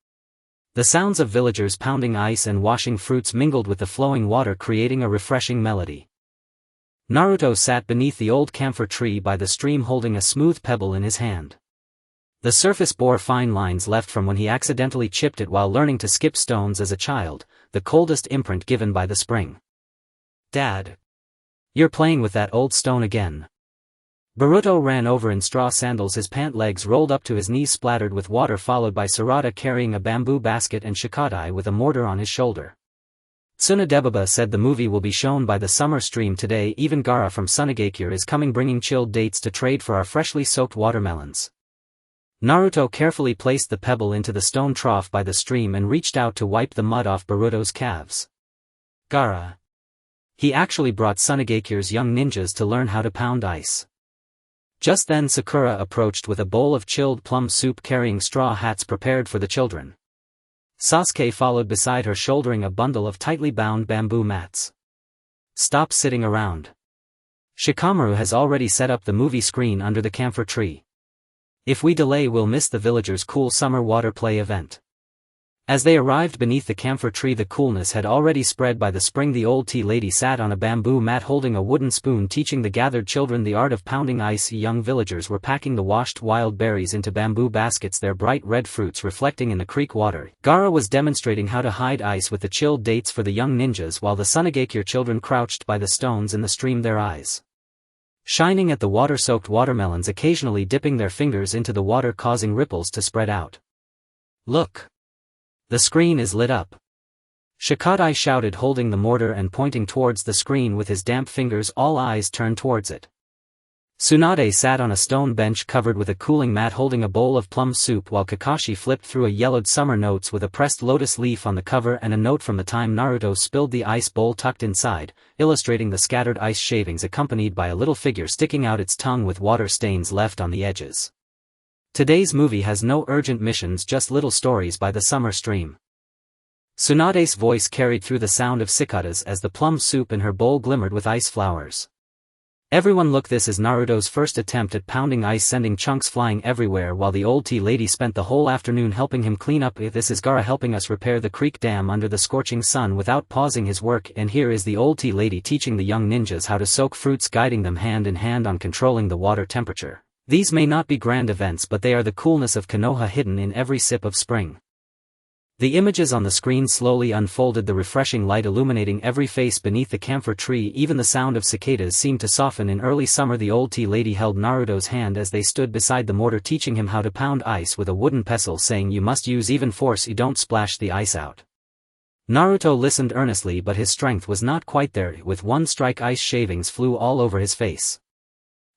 Speaker 1: The sounds of villagers pounding ice and washing fruits mingled with the flowing water, creating a refreshing melody. Naruto sat beneath the old camphor tree by the stream holding a smooth pebble in his hand. The surface bore fine lines left from when he accidentally chipped it while learning to skip stones as a child, the coldest imprint given by the spring. "Dad. You're playing with that old stone again." Boruto ran over in straw sandals, his pant legs rolled up to his knees splattered with water, followed by Sarada carrying a bamboo basket and Shikadai with a mortar on his shoulder. Tsunadebaba said the movie will be shown by the summer stream today. Even Gaara from Hokage Year is coming, bringing chilled dates to trade for our freshly soaked watermelons. Naruto carefully placed the pebble into the stone trough by the stream and reached out to wipe the mud off Boruto's calves. Gaara. He actually brought Hokage Year's young ninjas to learn how to pound ice. Just then Sakura approached with a bowl of chilled plum soup carrying straw hats prepared for the children. Sasuke followed beside her shouldering a bundle of tightly bound bamboo mats. "Stop sitting around. Shikamaru has already set up the movie screen under the camphor tree. If we delay we'll miss the villagers' cool summer water play event." As they arrived beneath the camphor tree, the coolness had already spread by the spring. The old tea lady sat on a bamboo mat holding a wooden spoon, teaching the gathered children the art of pounding ice. Young villagers were packing the washed wild berries into bamboo baskets, their bright red fruits reflecting in the creek water. Gaara was demonstrating how to hide ice with the chilled dates for the young ninjas, while the Hokage Year children crouched by the stones in the stream, their eyes shining at the water-soaked watermelons, occasionally dipping their fingers into the water, causing ripples to spread out. "Look! The screen is lit up!" Shikadai shouted, holding the mortar and pointing towards the screen with his damp fingers. All eyes turned towards it. Tsunade sat on a stone bench covered with a cooling mat holding a bowl of plum soup, while Kakashi flipped through a yellowed summer notes with a pressed lotus leaf on the cover and a note from the time Naruto spilled the ice bowl tucked inside, illustrating the scattered ice shavings accompanied by a little figure sticking out its tongue with water stains left on the edges. Today's movie has no urgent missions, just little stories by the summer stream. Tsunade's voice carried through the sound of cicadas as the plum soup in her bowl glimmered with ice flowers. "Everyone look, this is Naruto's first attempt at pounding ice, sending chunks flying everywhere," while the old tea lady spent the whole afternoon helping him clean up. "This is Gaara helping us repair the creek dam under the scorching sun without pausing his work, and here is the old tea lady teaching the young ninjas how to soak fruits, guiding them hand in hand on controlling the water temperature. These may not be grand events, but they are the coolness of Konoha hidden in every sip of spring." The images on the screen slowly unfolded, the refreshing light illuminating every face beneath the camphor tree. Even the sound of cicadas seemed to soften in early summer. The old tea lady held Naruto's hand as they stood beside the mortar, teaching him how to pound ice with a wooden pestle, saying, "You must use even force, you don't splash the ice out." Naruto listened earnestly, but his strength was not quite there. With one strike, ice shavings flew all over his face.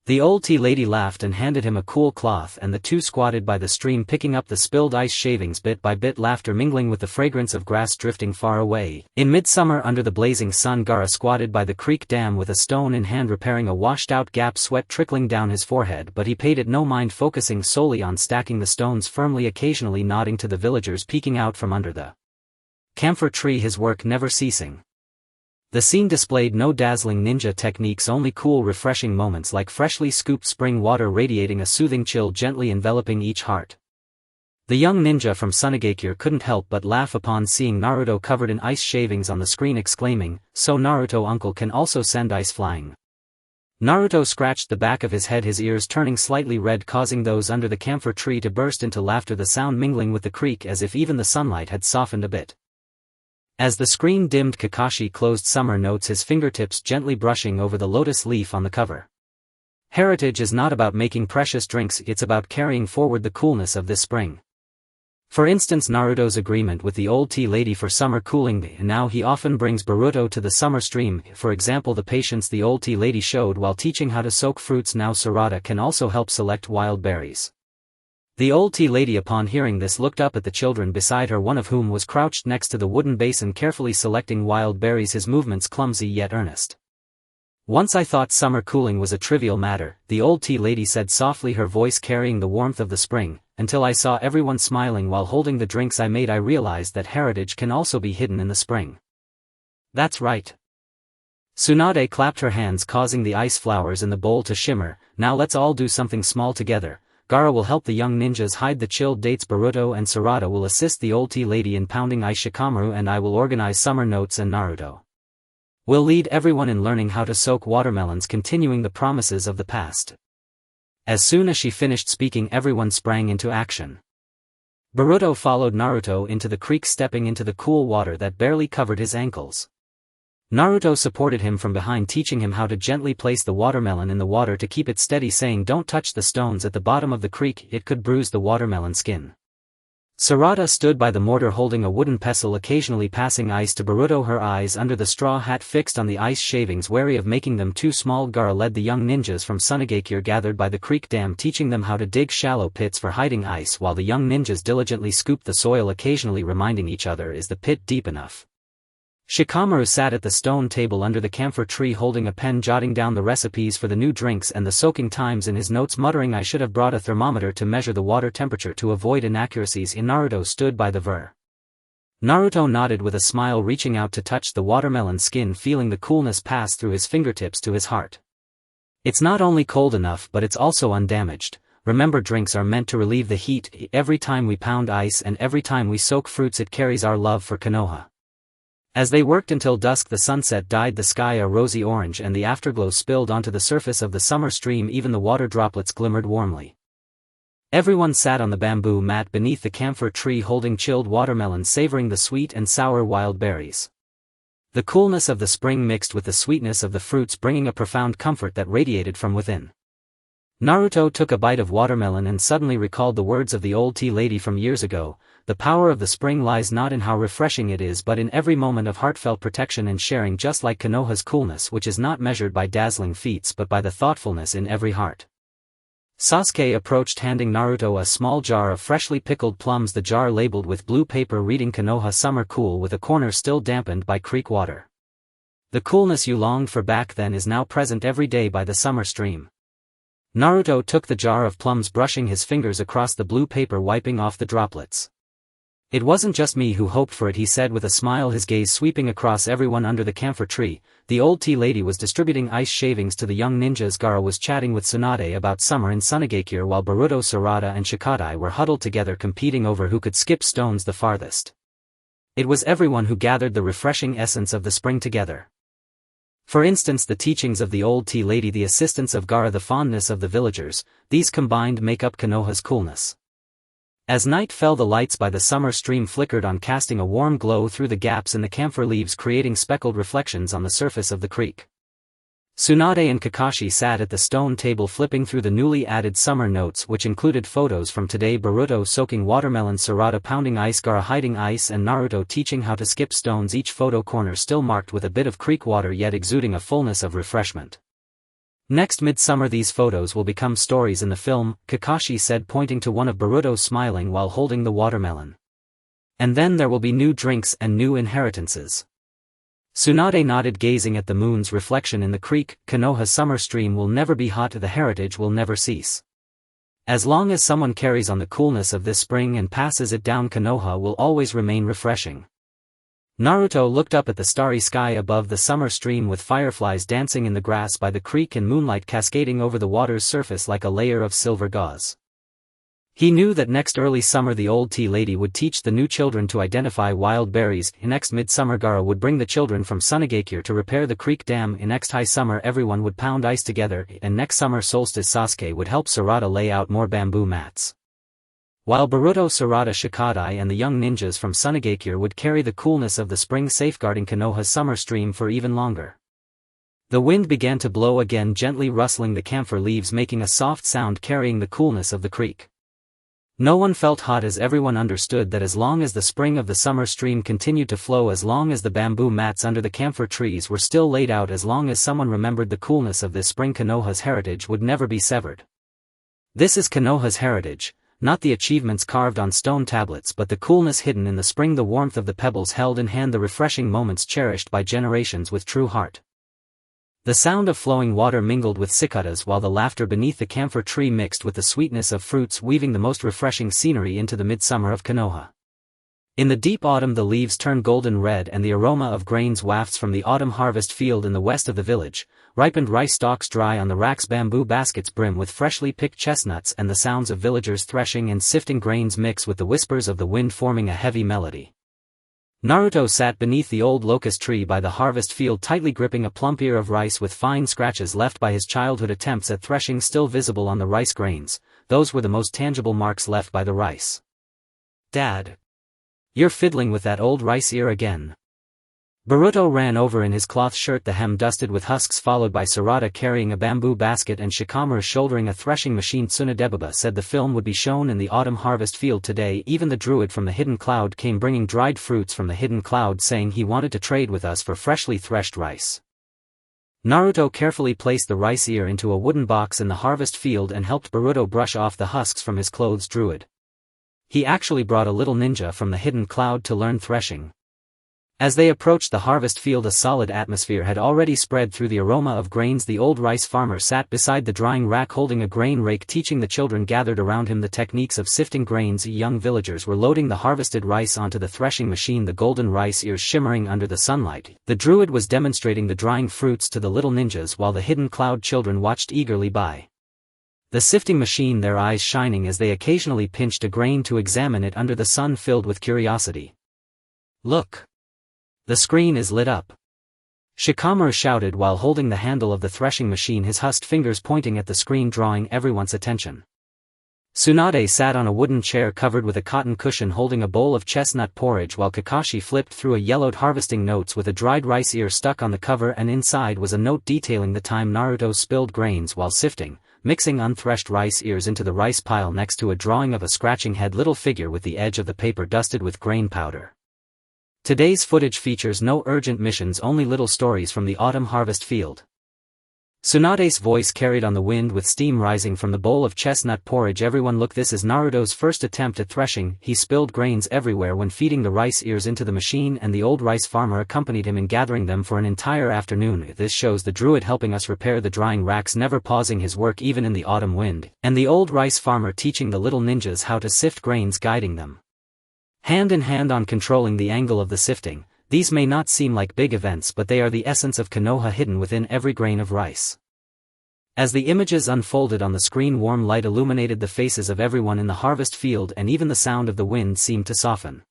Speaker 1: The old tea lady laughed and handed him a cool cloth, and the two squatted by the stream picking up the spilled ice shavings bit by bit, laughter mingling with the fragrance of grass drifting far away. In midsummer under the blazing sun, Gaara squatted by the creek dam with a stone in hand, repairing a washed-out gap, sweat trickling down his forehead, but he paid it no mind, focusing solely on stacking the stones firmly, occasionally nodding to the villagers peeking out from under the camphor tree, his work never ceasing. The scene displayed no dazzling ninja techniques, only cool, refreshing moments like freshly scooped spring water radiating a soothing chill, gently enveloping each heart. The young ninja from Hokage Year couldn't help but laugh upon seeing Naruto covered in ice shavings on the screen, exclaiming, "So Naruto uncle can also send ice flying." Naruto scratched the back of his head, his ears turning slightly red, causing those under the camphor tree to burst into laughter, the sound mingling with the creek as if even the sunlight had softened a bit. As the screen dimmed, Kakashi closed summer notes, his fingertips gently brushing over the lotus leaf on the cover. Heritage is not about making precious drinks, it's about carrying forward the coolness of this spring. For instance, Naruto's agreement with the old tea lady for summer cooling, and now he often brings Boruto to the summer stream. For example, the patience the old tea lady showed while teaching how to soak fruits. Now Sarada can also help select wild berries. The old tea lady, upon hearing this, looked up at the children beside her, one of whom was crouched next to the wooden basin carefully selecting wild berries, his movements clumsy yet earnest. "Once I thought summer cooling was a trivial matter," the old tea lady said softly, her voice carrying the warmth of the spring, "until I saw everyone smiling while holding the drinks I made. I realized that heritage can also be hidden in the spring." "That's right. Tsunade clapped her hands, causing the ice flowers in the bowl to shimmer. Now let's all do something small together. Gaara will help the young ninjas hide the chilled dates. Boruto and Sarada will assist the old tea lady in pounding ice. Shikamaru and I will organize summer notes, and Naruto will lead everyone in learning how to soak watermelons, continuing the promises of the past. As soon as she finished speaking, everyone sprang into action. Boruto followed Naruto into the creek, stepping into the cool water that barely covered his ankles. Naruto supported him from behind, teaching him how to gently place the watermelon in the water to keep it steady, saying don't touch the stones at the bottom of the creek, it could bruise the watermelon skin. Sarada stood by the mortar holding a wooden pestle, occasionally passing ice to Boruto, her eyes under the straw hat fixed on the ice shavings, wary of making them too small. Gaara led the young ninjas from Hokage Year gathered by the creek dam, teaching them how to dig shallow pits for hiding ice, while the young ninjas diligently scooped the soil, occasionally reminding each other, is the pit deep enough? Shikamaru sat at the stone table under the camphor tree holding a pen, jotting down the recipes for the new drinks and the soaking times in his notes, muttering, I should have brought a thermometer to measure the water temperature to avoid inaccuracies. Naruto stood by the ver. Naruto nodded with a smile, reaching out to touch the watermelon skin, feeling the coolness pass through his fingertips to his heart. It's not only cold enough, but it's also undamaged. Remember, drinks are meant to relieve the heat. Every time we pound ice and every time we soak fruits, it carries our love for Konoha. As they worked until dusk, the sunset dyed the sky a rosy orange and the afterglow spilled onto the surface of the summer stream. Even the water droplets glimmered warmly. Everyone sat on the bamboo mat beneath the camphor tree holding chilled watermelons, savoring the sweet and sour wild berries. The coolness of the spring mixed with the sweetness of the fruits, bringing a profound comfort that radiated from within. Naruto took a bite of watermelon and suddenly recalled the words of the old tea lady from years ago. The power of the spring lies not in how refreshing it is, but in every moment of heartfelt protection and sharing, just like Konoha's coolness, which is not measured by dazzling feats but by the thoughtfulness in every heart. Sasuke approached, handing Naruto a small jar of freshly pickled plums, the jar labeled with blue paper reading Konoha Summer Cool, with a corner still dampened by creek water. The coolness you longed for back then is now present every day by the summer stream. Naruto took the jar of plums, brushing his fingers across the blue paper, wiping off the droplets. It wasn't just me who hoped for it, he said with a smile, his gaze sweeping across everyone under the camphor tree. The old tea lady was distributing ice shavings to the young ninjas. Gaara was chatting with Tsunade about summer in Hokage Year, while Boruto, Sarada and Shikadai were huddled together, competing over who could skip stones the farthest. It was everyone who gathered the refreshing essence of the spring together. For instance, the teachings of the old tea lady, the assistance of Gaara, the fondness of the villagers, these combined make up Konoha's coolness. As night fell, the lights by the summer stream flickered on, casting a warm glow through the gaps in the camphor leaves, creating speckled reflections on the surface of the creek. Tsunade and Kakashi sat at the stone table, flipping through the newly added summer notes, which included photos from today: Boruto soaking watermelon, Sarada pounding ice, Gaara hiding ice, and Naruto teaching how to skip stones, each photo corner still marked with a bit of creek water, yet exuding a fullness of refreshment. Next midsummer these photos will become stories in the film, Kakashi said, pointing to one of Boruto smiling while holding the watermelon. And then there will be new drinks and new inheritances. Tsunade nodded, gazing at the moon's reflection in the creek. Konoha's summer stream will never be hot, the heritage will never cease. As long as someone carries on the coolness of this spring and passes it down, Konoha will always remain refreshing. Naruto looked up at the starry sky above the summer stream, with fireflies dancing in the grass by the creek and moonlight cascading over the water's surface like a layer of silver gauze. He knew that next early summer the old tea lady would teach the new children to identify wild berries. Next midsummer Gaara would bring the children from Hokage Year to repair the creek dam. Next high summer everyone would pound ice together, and next summer solstice Sasuke would help Sarada lay out more bamboo mats. While Boruto, Sarada, Shikadai and the young ninjas from Hokage Year would carry the coolness of the spring, safeguarding Konoha's summer stream for even longer. The wind began to blow again, gently rustling the camphor leaves, making a soft sound, carrying the coolness of the creek. No one felt hot, as everyone understood that as long as the spring of the summer stream continued to flow, as long as the bamboo mats under the camphor trees were still laid out, as long as someone remembered the coolness of this spring, Konoha's heritage would never be severed. This is Konoha's heritage. Not the achievements carved on stone tablets, but the coolness hidden in the spring, the warmth of the pebbles held in hand, the refreshing moments cherished by generations with true heart. The sound of flowing water mingled with cicadas, while the laughter beneath the camphor tree mixed with the sweetness of fruits, weaving the most refreshing scenery into the midsummer of Konoha. In the deep autumn the leaves turn golden red and the aroma of grains wafts from the autumn harvest field in the west of the village. Ripened rice stalks dry on the racks, bamboo baskets brim with freshly picked chestnuts, and the sounds of villagers threshing and sifting grains mix with the whispers of the wind, forming a heavy melody. Naruto sat beneath the old locust tree by the harvest field, tightly gripping a plump ear of rice with fine scratches left by his childhood attempts at threshing still visible on the rice grains. Those were the most tangible marks left by the rice. "Dad. You're fiddling with that old rice ear again." Boruto ran over in his cloth shirt, the hem dusted with husks, followed by Sarada carrying a bamboo basket and Shikamaru shouldering a threshing machine. Tsunadebaba said the film would be shown in the autumn harvest field today. Even the druid from the hidden cloud came bringing dried fruits from the hidden cloud, saying he wanted to trade with us for freshly threshed rice. Naruto carefully placed the rice ear into a wooden box in the harvest field and helped Boruto brush off the husks from his clothes. Druid. He actually brought a little ninja from the hidden cloud to learn threshing. As they approached the harvest field, a solid atmosphere had already spread through the aroma of grains. The old rice farmer sat beside the drying rack holding a grain rake, teaching the children gathered around him the techniques of sifting grains. Young villagers were loading the harvested rice onto the threshing machine, the golden rice ears shimmering under the sunlight. The druid was demonstrating the drying fruits to the little ninjas while the hidden cloud children watched eagerly by the sifting machine, their eyes shining as they occasionally pinched a grain to examine it under the sun, filled with curiosity. "Look! The screen is lit up!" Shikamaru shouted while holding the handle of the threshing machine, his husked fingers pointing at the screen, drawing everyone's attention. Tsunade sat on a wooden chair covered with a cotton cushion holding a bowl of chestnut porridge while Kakashi flipped through a yellowed harvesting notes with a dried rice ear stuck on the cover, and inside was a note detailing the time Naruto spilled grains while sifting, mixing unthreshed rice ears into the rice pile next to a drawing of a scratching head little figure with the edge of the paper dusted with grain powder. Today's footage features no urgent missions, only little stories from the autumn harvest field. Tsunade's voice carried on the wind with steam rising from the bowl of chestnut porridge. "Everyone look, this is Naruto's first attempt at threshing. He spilled grains everywhere when feeding the rice ears into the machine, and the old rice farmer accompanied him in gathering them for an entire afternoon. This shows the druid helping us repair the drying racks, never pausing his work even in the autumn wind, and the old rice farmer teaching the little ninjas how to sift grains, guiding them hand in hand on controlling the angle of the sifting. These may not seem like big events, but they are the essence of Konoha hidden within every grain of rice." As the images unfolded on the screen, warm light illuminated the faces of everyone in the harvest field, and even the sound of the wind seemed to soften.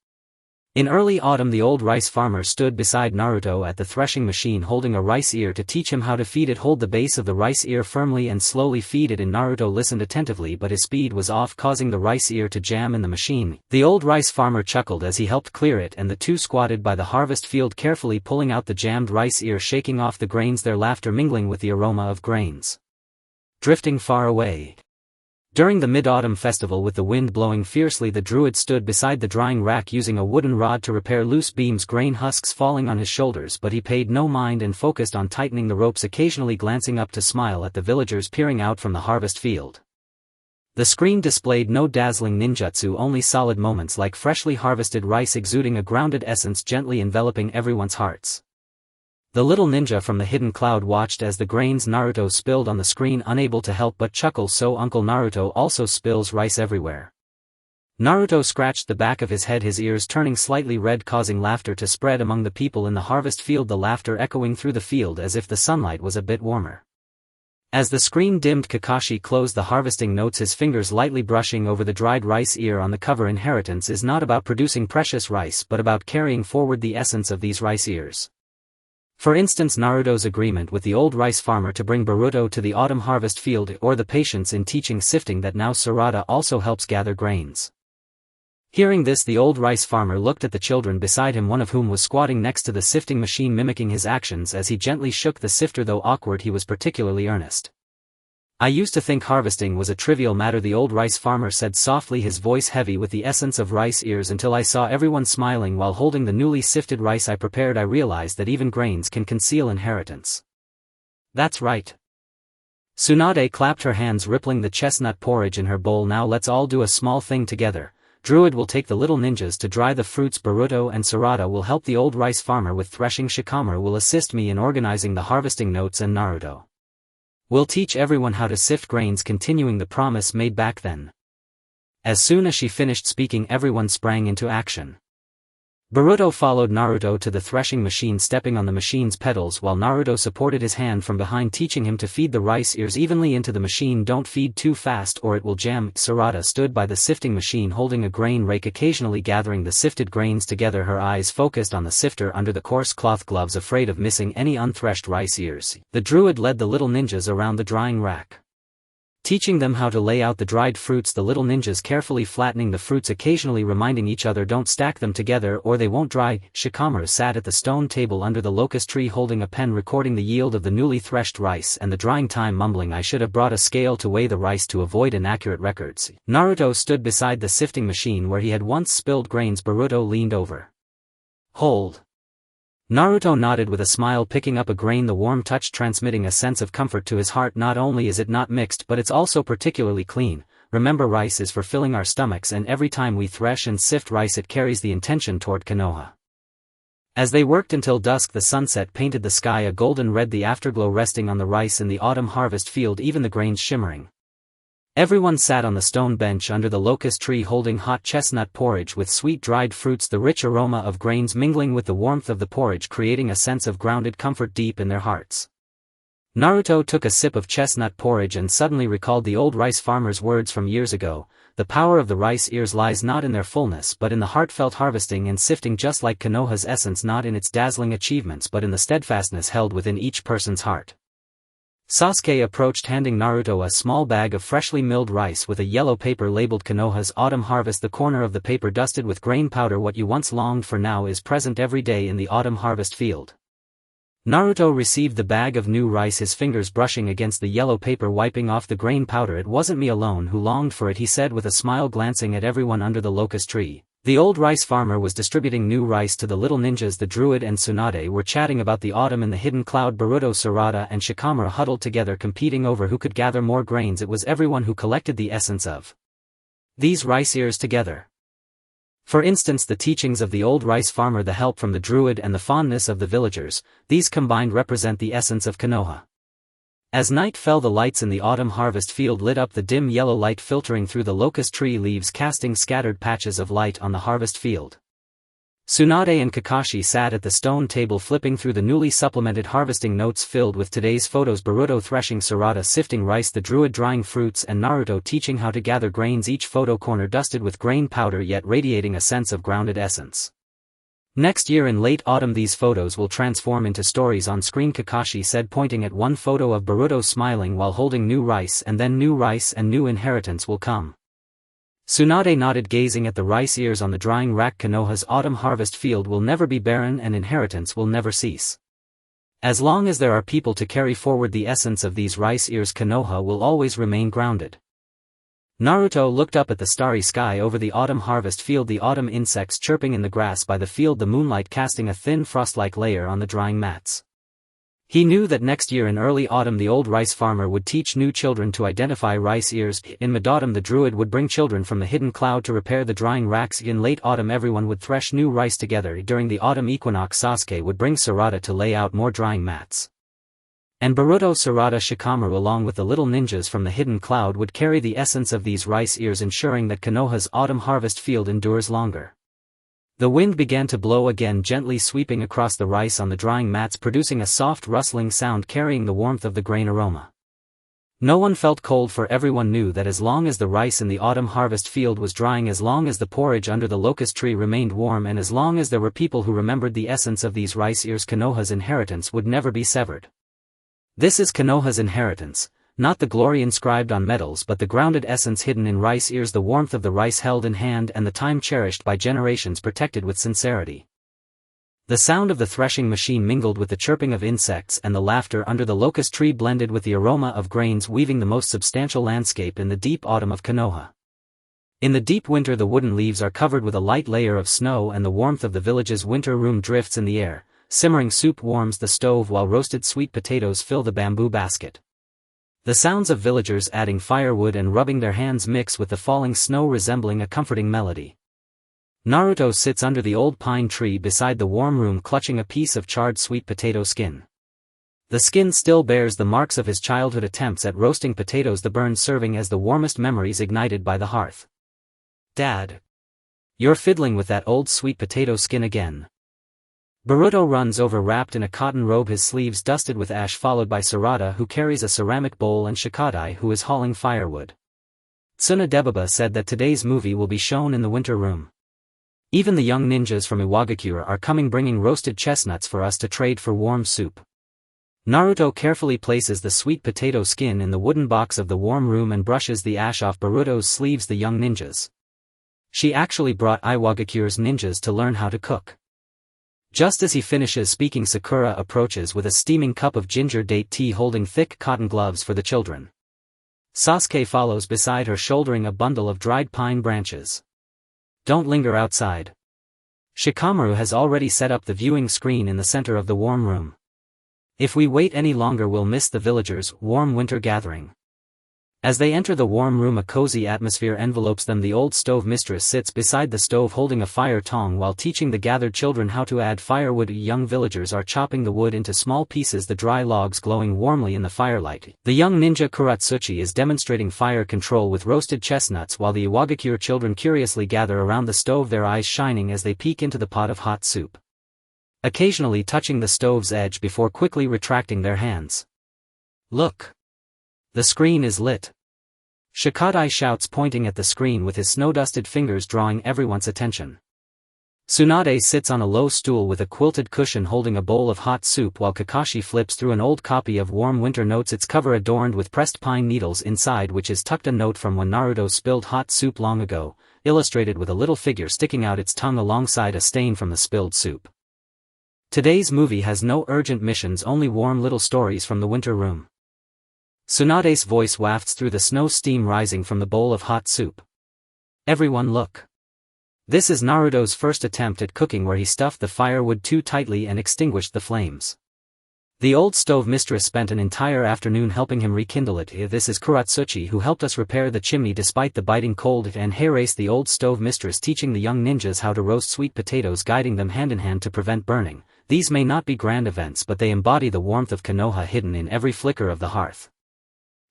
Speaker 1: In early autumn, the old rice farmer stood beside Naruto at the threshing machine holding a rice ear to teach him how to feed it. "Hold the base of the rice ear firmly and slowly feed it in." Naruto listened attentively, but his speed was off, causing the rice ear to jam in the machine. The old rice farmer chuckled as he helped clear it, and the two squatted by the harvest field carefully pulling out the jammed rice ear, shaking off the grains, their laughter mingling with the aroma of grains drifting far away. During the Mid-Autumn Festival, with the wind blowing fiercely, the druid stood beside the drying rack using a wooden rod to repair loose beams, grain husks falling on his shoulders, but he paid no mind and focused on tightening the ropes, occasionally glancing up to smile at the villagers peering out from the harvest field. The screen displayed no dazzling ninjutsu, only solid moments like freshly harvested rice exuding a grounded essence, gently enveloping everyone's hearts. The little ninja from the hidden cloud watched as the grains Naruto spilled on the screen, unable to help but chuckle. "So Uncle Naruto also spills rice everywhere?" Naruto scratched the back of his head, his ears turning slightly red, causing laughter to spread among the people in the harvest field, the laughter echoing through the field as if the sunlight was a bit warmer. As the screen dimmed, Kakashi closed the harvesting notes, his fingers lightly brushing over the dried rice ear on the cover. "Inheritance is not about producing precious rice, but about carrying forward the essence of these rice ears. For instance, Naruto's agreement with the old rice farmer to bring Boruto to the autumn harvest field, or the patience in teaching sifting that now Sarada also helps gather grains." Hearing this, the old rice farmer looked at the children beside him, one of whom was squatting next to the sifting machine, mimicking his actions as he gently shook the sifter. Though awkward, he was particularly earnest. "I used to think harvesting was a trivial matter," the old rice farmer said softly, his voice heavy with the essence of rice ears, "until I saw everyone smiling while holding the newly sifted rice I prepared. I realized that even grains can conceal inheritance." "That's right." Tsunade clapped her hands, rippling the chestnut porridge in her bowl. "Now let's all do a small thing together. Druid will take the little ninjas to dry the fruits, Boruto and Sarada will help the old rice farmer with threshing, Shikamaru will assist me in organizing the harvesting notes, and Naruto will teach everyone how to sift grains," continuing the promise made back then. As soon as she finished speaking, everyone sprang into action. Boruto followed Naruto to the threshing machine, stepping on the machine's pedals while Naruto supported his hand from behind, teaching him to feed the rice ears evenly into the machine. Don't feed too fast or it will jam. Sarada stood by the sifting machine holding a grain rake, occasionally gathering the sifted grains together, her eyes focused on the sifter under the coarse cloth gloves, afraid of missing any unthreshed rice ears. The druid led the little ninjas around the drying rack, teaching them how to lay out the dried fruits, the little ninjas carefully flattening the fruits, occasionally reminding each other don't stack them together or they won't dry. Shikamaru sat at the stone table under the locust tree holding a pen, recording the yield of the newly threshed rice and the drying time, mumbling, I should have brought a scale to weigh the rice to avoid inaccurate records. Naruto stood beside the sifting machine where he had once spilled grains. Boruto leaned over. Hold. Naruto nodded with a smile, picking up a grain, the warm touch transmitting a sense of comfort to his heart. Not only is it not mixed, but it's also particularly clean. Remember, rice is for filling our stomachs, and every time we thresh and sift rice it carries the intention toward Konoha. As they worked until dusk, the sunset painted the sky a golden red, the afterglow resting on the rice in the autumn harvest field, even the grains shimmering. Everyone sat on the stone bench under the locust tree holding hot chestnut porridge with sweet dried fruits, the rich aroma of grains mingling with the warmth of the porridge, creating a sense of grounded comfort deep in their hearts. Naruto took a sip of chestnut porridge and suddenly recalled the old rice farmer's words from years ago. The power of the rice ears lies not in their fullness but in the heartfelt harvesting and sifting, just like Konoha's essence, not in its dazzling achievements but in the steadfastness held within each person's heart. Sasuke approached, handing Naruto a small bag of freshly milled rice with a yellow paper labeled Konoha's Autumn Harvest, the corner of the paper dusted with grain powder. What you once longed for now is present every day in the autumn harvest field. Naruto received the bag of new rice, his fingers brushing against the yellow paper, wiping off the grain powder. It wasn't me alone who longed for it, he said with a smile, glancing at everyone under the locust tree. The old rice farmer was distributing new rice to the little ninjas. The druid and Tsunade were chatting about the autumn in the hidden cloud. Boruto, Sarada and Shikamaru huddled together, competing over who could gather more grains. It was everyone who collected the essence of these rice ears together. For instance, the teachings of the old rice farmer, the help from the druid and the fondness of the villagers, these combined represent the essence of Konoha. As night fell, the lights in the autumn harvest field lit up, the dim yellow light filtering through the locust tree leaves, casting scattered patches of light on the harvest field. Tsunade and Kakashi sat at the stone table flipping through the newly supplemented harvesting notes filled with today's photos. Boruto threshing, Sarada sifting rice, the druid drying fruits, and Naruto teaching how to gather grains, each photo corner dusted with grain powder yet radiating a sense of grounded essence. Next year in late autumn these photos will transform into stories on screen, Kakashi said, pointing at one photo of Boruto smiling while holding new rice, and then new rice and new inheritance will come. Tsunade nodded, gazing at the rice ears on the drying rack. Konoha's autumn harvest field will never be barren and inheritance will never cease. As long as there are people to carry forward the essence of these rice ears, Konoha will always remain grounded. Naruto looked up at the starry sky over the autumn harvest field, the autumn insects chirping in the grass by the field, the moonlight casting a thin frost-like layer on the drying mats. He knew that next year in early autumn the old rice farmer would teach new children to identify rice ears. In mid-autumn the druid would bring children from the hidden cloud to repair the drying racks. In late autumn everyone would thresh new rice together. During the autumn equinox Sasuke would bring Sarada to lay out more drying mats. And Boruto, Sarada, Shikamaru along with the little ninjas from the hidden cloud would carry the essence of these rice ears, ensuring that Konoha's autumn harvest field endures longer. The wind began to blow again, gently sweeping across the rice on the drying mats, producing a soft rustling sound carrying the warmth of the grain aroma. No one felt cold, for everyone knew that as long as the rice in the autumn harvest field was drying, as long as the porridge under the locust tree remained warm, and as long as there were people who remembered the essence of these rice ears, Konoha's inheritance would never be severed. This is Konoha's inheritance, not the glory inscribed on medals but the grounded essence hidden in rice ears, the warmth of the rice held in hand and the time cherished by generations, protected with sincerity. The sound of the threshing machine mingled with the chirping of insects, and the laughter under the locust tree blended with the aroma of grains, weaving the most substantial landscape in the deep autumn of Konoha. In the deep winter the wooden leaves are covered with a light layer of snow, and the warmth of the village's winter room drifts in the air. Simmering soup warms the stove while roasted sweet potatoes fill the bamboo basket. The sounds of villagers adding firewood and rubbing their hands mix with the falling snow, resembling a comforting melody. Naruto sits under the old pine tree beside the warm room, clutching a piece of charred sweet potato skin. The skin still bears the marks of his childhood attempts at roasting potatoes, the burn serving as the warmest memories ignited by the hearth. Dad. You're fiddling with that old sweet potato skin again. Boruto runs over wrapped in a cotton robe, his sleeves dusted with ash, followed by Sarada, who carries a ceramic bowl, and Shikadai, who is hauling firewood. Tsuna Debaba said that today's movie will be shown in the winter room. Even the young ninjas from Iwagakure are coming, bringing roasted chestnuts for us to trade for warm soup. Naruto carefully places the sweet potato skin in the wooden box of the warm room and brushes the ash off Boruto's sleeves. The young ninjas. She actually brought Iwagakure's ninjas to learn how to cook. Just as he finishes speaking, Sakura approaches with a steaming cup of ginger date tea, holding thick cotton gloves for the children. Sasuke follows beside her, shouldering a bundle of dried pine branches. Don't linger outside. Shikamaru has already set up the viewing screen in the center of the warm room. If we wait any longer, we'll miss the villagers' warm winter gathering. As they enter the warm room, a cozy atmosphere envelopes them. The old stove mistress sits beside the stove holding a fire tongue while teaching the gathered children how to add firewood. Young villagers are chopping the wood into small pieces, the dry logs glowing warmly in the firelight. The young ninja Kuratsuchi is demonstrating fire control with roasted chestnuts, while the Iwagakure children curiously gather around the stove, their eyes shining as they peek into the pot of hot soup, occasionally touching the stove's edge before quickly retracting their hands. Look! The screen is lit. Shikadai shouts, pointing at the screen with his snow-dusted fingers, drawing everyone's attention. Tsunade sits on a low stool with a quilted cushion holding a bowl of hot soup, while Kakashi flips through an old copy of Warm Winter Notes, its cover adorned with pressed pine needles, inside which is tucked a note from when Naruto spilled hot soup long ago, illustrated with a little figure sticking out its tongue alongside a stain from the spilled soup. Today's movie has no urgent missions, only warm little stories from the winter room. Tsunade's voice wafts through the snow, steam rising from the bowl of hot soup. Everyone look. This is Naruto's first attempt at cooking, where he stuffed the firewood too tightly and extinguished the flames. The old stove mistress spent an entire afternoon helping him rekindle it. This is Kuratsuchi, who helped us repair the chimney despite the biting cold, and Herace, the old stove mistress, teaching the young ninjas how to roast sweet potatoes, guiding them hand in hand to prevent burning. These may not be grand events, but they embody the warmth of Konoha hidden in every flicker of the hearth.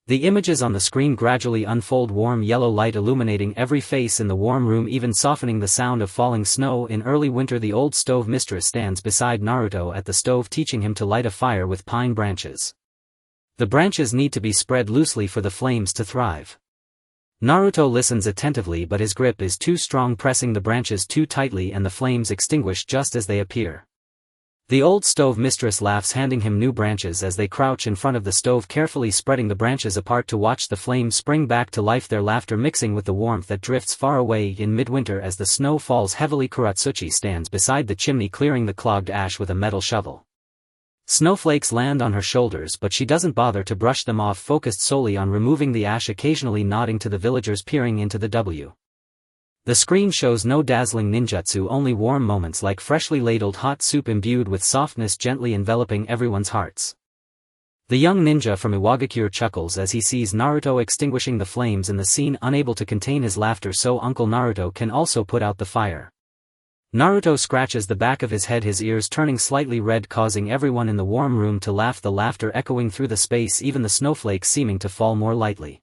Speaker 1: The images on the screen gradually unfold, warm yellow light illuminating every face in the warm room, even softening the sound of falling snow in early winter. The old stove mistress stands beside Naruto at the stove, teaching him to light a fire with pine branches. The branches need to be spread loosely for the flames to thrive. Naruto listens attentively, but his grip is too strong, pressing the branches too tightly, and the flames extinguish just as they appear. The old stove mistress laughs, handing him new branches as they crouch in front of the stove, carefully spreading the branches apart to watch the flames spring back to life, their laughter mixing with the warmth that drifts far away in midwinter as the snow falls heavily. Kuratsuchi stands beside the chimney, clearing the clogged ash with a metal shovel. Snowflakes land on her shoulders, but she doesn't bother to brush them off, focused solely on removing the ash, occasionally nodding to the villagers peering into the W. The screen shows no dazzling ninjutsu, only warm moments like freshly ladled hot soup imbued with softness, gently enveloping everyone's hearts. The young ninja from Iwagakure chuckles as he sees Naruto extinguishing the flames in the scene, unable to contain his laughter, so Uncle Naruto can also put out the fire. Naruto scratches the back of his head, his ears turning slightly red, causing everyone in the warm room to laugh, the laughter echoing through the space, even the snowflakes seeming to fall more lightly.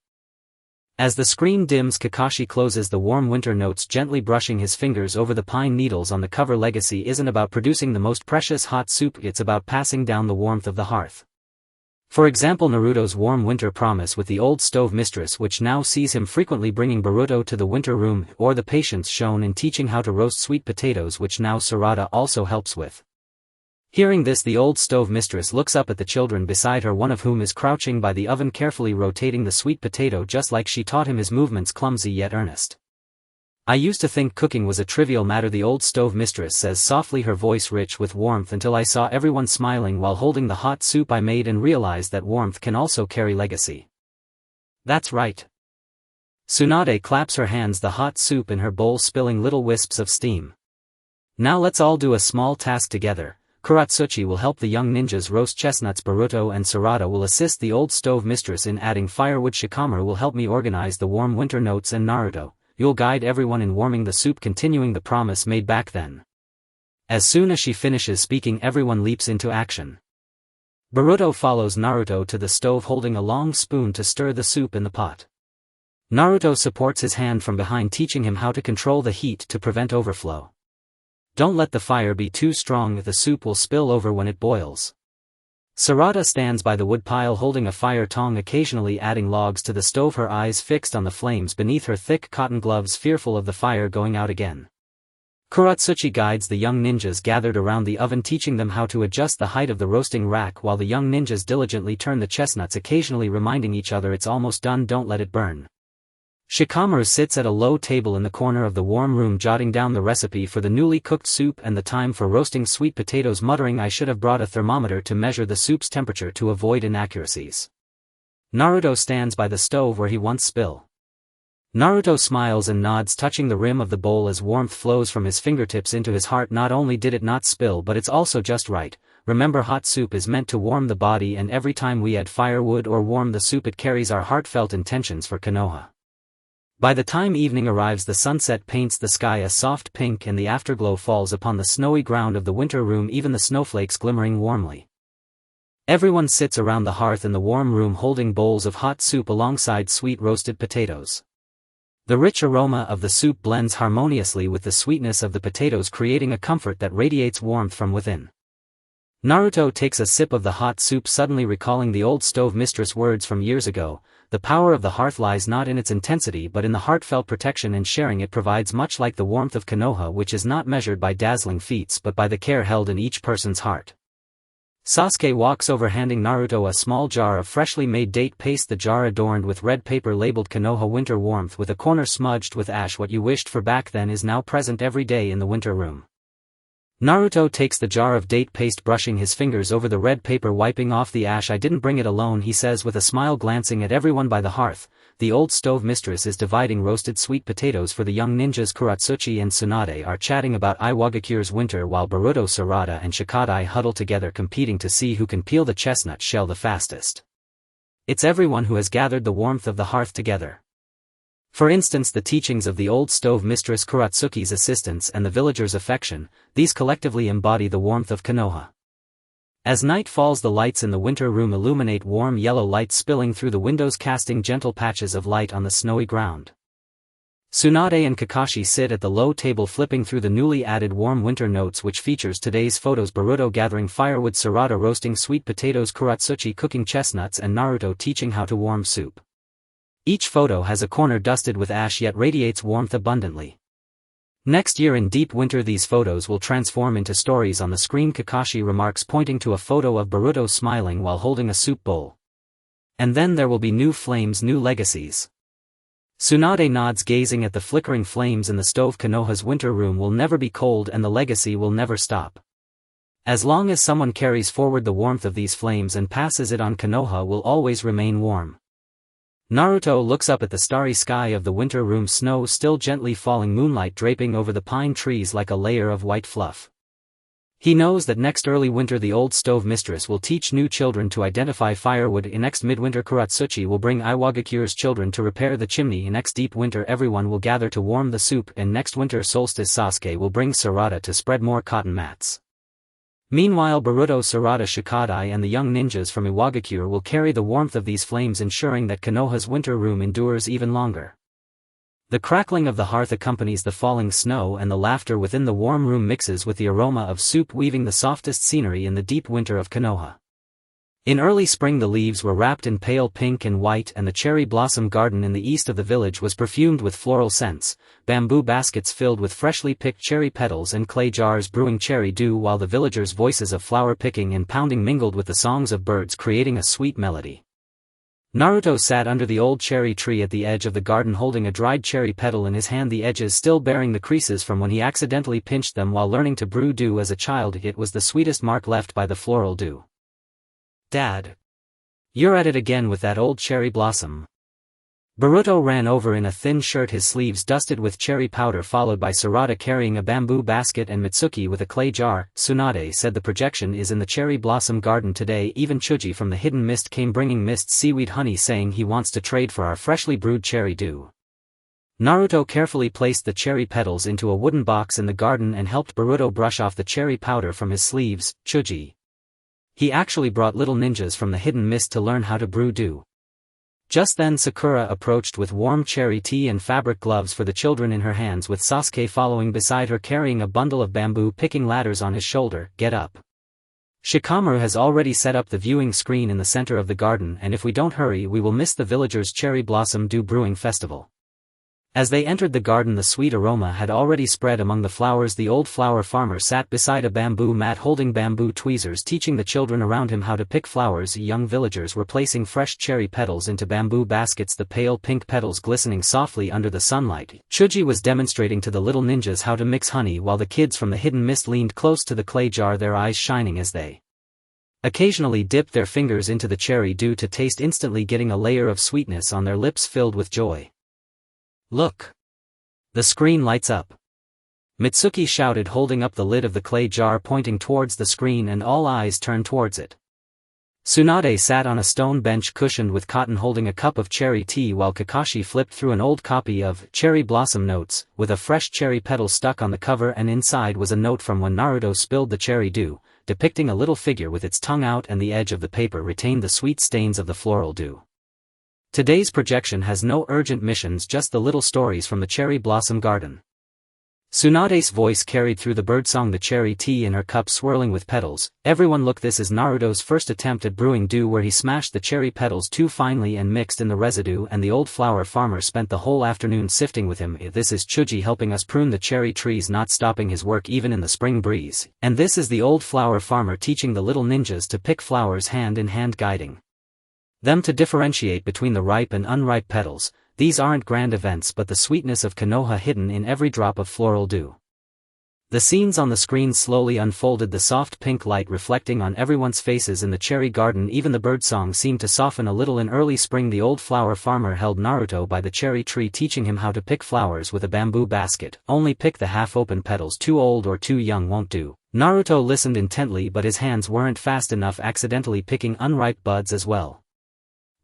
Speaker 1: As the screen dims, Kakashi closes the Warm Winter Notes, gently brushing his fingers over the pine needles on the cover. Legacy isn't about producing the most precious hot soup, it's about passing down the warmth of the hearth. For example, Naruto's warm winter promise with the old stove mistress, which now sees him frequently bringing Boruto to the winter room, or the patience shown in teaching how to roast sweet potatoes, which now Sarada also helps with. Hearing this, the old stove mistress looks up at the children beside her, one of whom is crouching by the oven, carefully rotating the sweet potato just like she taught him, his movements clumsy yet earnest. I used to think cooking was a trivial matter, the old stove mistress says softly, her voice rich with warmth, until I saw everyone smiling while holding the hot soup I made and realized that warmth can also carry legacy. That's right. Tsunade claps her hands, the hot soup in her bowl spilling little wisps of steam. Now let's all do a small task together. Kuratsuchi will help the young ninjas roast chestnuts, Boruto and Sarada will assist the old stove mistress in adding firewood, Shikamaru will help me organize the Warm Winter Notes, and Naruto, you'll guide everyone in warming the soup, continuing the promise made back then. As soon as she finishes speaking, everyone leaps into action. Boruto follows Naruto to the stove holding a long spoon to stir the soup in the pot. Naruto supports his hand from behind, teaching him how to control the heat to prevent overflow. Don't let the fire be too strong, the soup will spill over when it boils. Sarada stands by the woodpile holding a fire tongue, occasionally adding logs to the stove, her eyes fixed on the flames beneath her thick cotton gloves, fearful of the fire going out again. Kuratsuchi guides the young ninjas gathered around the oven, teaching them how to adjust the height of the roasting rack while the young ninjas diligently turn the chestnuts, occasionally reminding each other it's almost done, don't let it burn. Shikamaru sits at a low table in the corner of the warm room, jotting down the recipe for the newly cooked soup and the time for roasting sweet potatoes, muttering, I should have brought a thermometer to measure the soup's temperature to avoid inaccuracies. Naruto stands by the stove where he once spilled. Naruto smiles and nods, touching the rim of the bowl as warmth flows from his fingertips into his heart. Not only did it not spill, but it's also just right. Remember, hot soup is meant to warm the body, and every time we add firewood or warm the soup, it carries our heartfelt intentions for Konoha. By the time evening arrives, the sunset paints the sky a soft pink and the afterglow falls upon the snowy ground of the winter room, even the snowflakes glimmering warmly. Everyone sits around the hearth in the warm room holding bowls of hot soup alongside sweet roasted potatoes. The rich aroma of the soup blends harmoniously with the sweetness of the potatoes, creating a comfort that radiates warmth from within. Naruto takes a sip of the hot soup, suddenly recalling the old stove mistress words from years ago. The power of the hearth lies not in its intensity but in the heartfelt protection and sharing it provides, much like the warmth of Konoha, which is not measured by dazzling feats but by the care held in each person's heart. Sasuke walks over, handing Naruto a small jar of freshly made date paste, the jar adorned with red paper labeled Konoha Winter Warmth with a corner smudged with ash. What you wished for back then is now present every day in the winter room. Naruto takes the jar of date paste, brushing his fingers over the red paper, wiping off the ash. I didn't bring it alone, he says with a smile, glancing at everyone by the hearth. The old stove mistress is dividing roasted sweet potatoes for the young ninjas. Kuratsuchi and Tsunade are chatting about Iwagakure's winter, while Boruto, Sarada and Shikadai huddle together, competing to see who can peel the chestnut shell the fastest. It's everyone who has gathered the warmth of the hearth together. For instance, the teachings of the old stove mistress, Kuratsuki's assistants and the villagers' affection, these collectively embody the warmth of Konoha. As night falls, the lights in the winter room illuminate, warm yellow light spilling through the windows, casting gentle patches of light on the snowy ground. Tsunade and Kakashi sit at the low table, flipping through the newly added warm winter notes, which features today's photos: Boruto gathering firewood, Sarada roasting sweet potatoes, Kuratsuchi cooking chestnuts, and Naruto teaching how to warm soup. Each photo has a corner dusted with ash yet radiates warmth abundantly. Next year in deep winter these photos will transform into stories on the screen, Kakashi remarks, pointing to a photo of Boruto smiling while holding a soup bowl. And then there will be new flames, new legacies. Tsunade nods, gazing at the flickering flames in the stove. Konoha's winter room will never be cold and the legacy will never stop. As long as someone carries forward the warmth of these flames and passes it on, Konoha will always remain warm. Naruto looks up at the starry sky of the winter room, snow still gently falling, moonlight draping over the pine trees like a layer of white fluff. He knows that next early winter the old stove mistress will teach new children to identify firewood. In next midwinter Kuratsuchi will bring Iwagakure's children to repair the chimney. In next deep winter everyone will gather to warm the soup, and next winter solstice Sasuke will bring Sarada to spread more cotton mats. Meanwhile Boruto, Sarada, Shikadai and the young ninjas from Iwagakure will carry the warmth of these flames, ensuring that Konoha's winter room endures even longer. The crackling of the hearth accompanies the falling snow, and the laughter within the warm room mixes with the aroma of soup, weaving the softest scenery in the deep winter of Konoha. In early spring the leaves were wrapped in pale pink and white, and the cherry blossom garden in the east of the village was perfumed with floral scents, bamboo baskets filled with freshly picked cherry petals and clay jars brewing cherry dew, while the villagers' voices of flower picking and pounding mingled with the songs of birds, creating a sweet melody. Naruto sat under the old cherry tree at the edge of the garden, holding a dried cherry petal in his hand, the edges still bearing the creases from when he accidentally pinched them while learning to brew dew as a child. It was the sweetest mark left by the floral dew. Dad. You're at it again with that old cherry blossom. Boruto ran over in a thin shirt, his sleeves dusted with cherry powder, followed by Sarada carrying a bamboo basket and Mitsuki with a clay jar. Tsunade said the projection is in the cherry blossom garden today. Even Chuji from the hidden mist came bringing mist seaweed honey, saying he wants to trade for our freshly brewed cherry dew. Naruto carefully placed the cherry petals into a wooden box in the garden and helped Boruto brush off the cherry powder from his sleeves. Chuji. He actually brought little ninjas from the hidden mist to learn how to brew dew. Just then Sakura approached with warm cherry tea and fabric gloves for the children in her hands, with Sasuke following beside her carrying a bundle of bamboo picking ladders on his shoulder. Get up. Shikamaru has already set up the viewing screen in the center of the garden, and if we don't hurry we will miss the villagers' cherry blossom dew brewing festival. As they entered the garden, the sweet aroma had already spread among the flowers. The old flower farmer sat beside a bamboo mat holding bamboo tweezers, teaching the children around him how to pick flowers. Young villagers were placing fresh cherry petals into bamboo baskets, the pale pink petals glistening softly under the sunlight. Chuji was demonstrating to the little ninjas how to mix honey, while the kids from the hidden mist leaned close to the clay jar, their eyes shining as they occasionally dipped their fingers into the cherry dew to taste, instantly getting a layer of sweetness on their lips filled with joy. Look! The screen lights up. Mitsuki shouted, holding up the lid of the clay jar pointing towards the screen, and all eyes turned towards it. Tsunade sat on a stone bench cushioned with cotton holding a cup of cherry tea, while Kakashi flipped through an old copy of Cherry Blossom Notes, with a fresh cherry petal stuck on the cover, and inside was a note from when Naruto spilled the cherry dew, depicting a little figure with its tongue out, and the edge of the paper retained the sweet stains of the floral dew. Today's projection has no urgent missions, just the little stories from the cherry blossom garden. Tsunade's voice carried through the birdsong, the cherry tea in her cup swirling with petals. Everyone look, this is Naruto's first attempt at brewing dew, where he smashed the cherry petals too finely and mixed in the residue, and the old flower farmer spent the whole afternoon sifting with him. This is Chuji helping us prune the cherry trees, not stopping his work even in the spring breeze. And this is the old flower farmer teaching the little ninjas to pick flowers, hand in hand, guiding them to differentiate between the ripe and unripe petals. These aren't grand events, but the sweetness of Konoha hidden in every drop of floral dew. The scenes on the screen slowly unfolded, the soft pink light reflecting on everyone's faces in the cherry garden. Even the birdsong seemed to soften a little. In early spring, the old flower farmer held Naruto by the cherry tree, teaching him how to pick flowers with a bamboo basket. Only pick the half-open petals, too old or too young won't do. Naruto listened intently, but his hands weren't fast enough, accidentally picking unripe buds as well.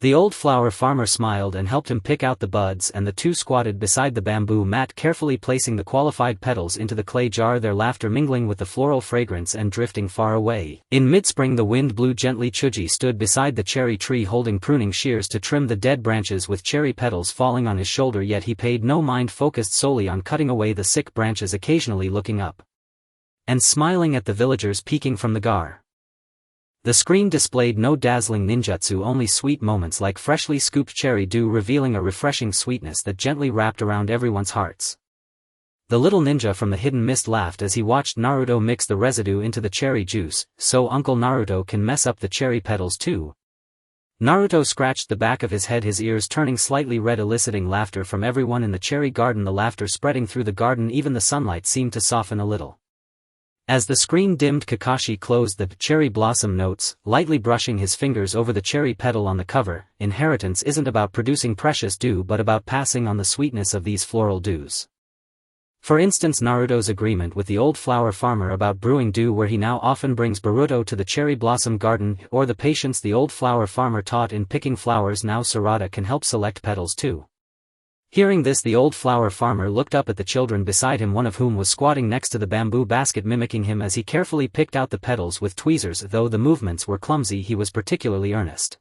Speaker 1: The old flower farmer smiled and helped him pick out the buds, and the two squatted beside the bamboo mat, carefully placing the qualified petals into the clay jar, their laughter mingling with the floral fragrance and drifting far away. In mid-spring, the wind blew gently. Chuji stood beside the cherry tree holding pruning shears to trim the dead branches, with cherry petals falling on his shoulder, yet he paid no mind, focused solely on cutting away the sick branches, occasionally looking up and smiling at the villagers peeking from the gar. The screen displayed no dazzling ninjutsu, only sweet moments like freshly scooped cherry dew, revealing a refreshing sweetness that gently wrapped around everyone's hearts. The little ninja from the hidden mist laughed as he watched Naruto mix the residue into the cherry juice. So Uncle Naruto can mess up the cherry petals too? Naruto scratched the back of his head, his ears turning slightly red, eliciting laughter from everyone in the cherry garden, the laughter spreading through the garden. Even the sunlight seemed to soften a little. As the screen dimmed, Kakashi closed the Cherry Blossom Notes, lightly brushing his fingers over the cherry petal on the cover. Inheritance isn't about producing precious dew, but about passing on the sweetness of these floral dews. For instance, Naruto's agreement with the old flower farmer about brewing dew, where he now often brings Boruto to the cherry blossom garden, or the patience the old flower farmer taught in picking flowers. Now Sarada can help select petals too. Hearing this, the old flower farmer looked up at the children beside him, one of whom was squatting next to the bamboo basket, mimicking him as he carefully picked out the petals with tweezers. Though the movements were clumsy, he was particularly earnest.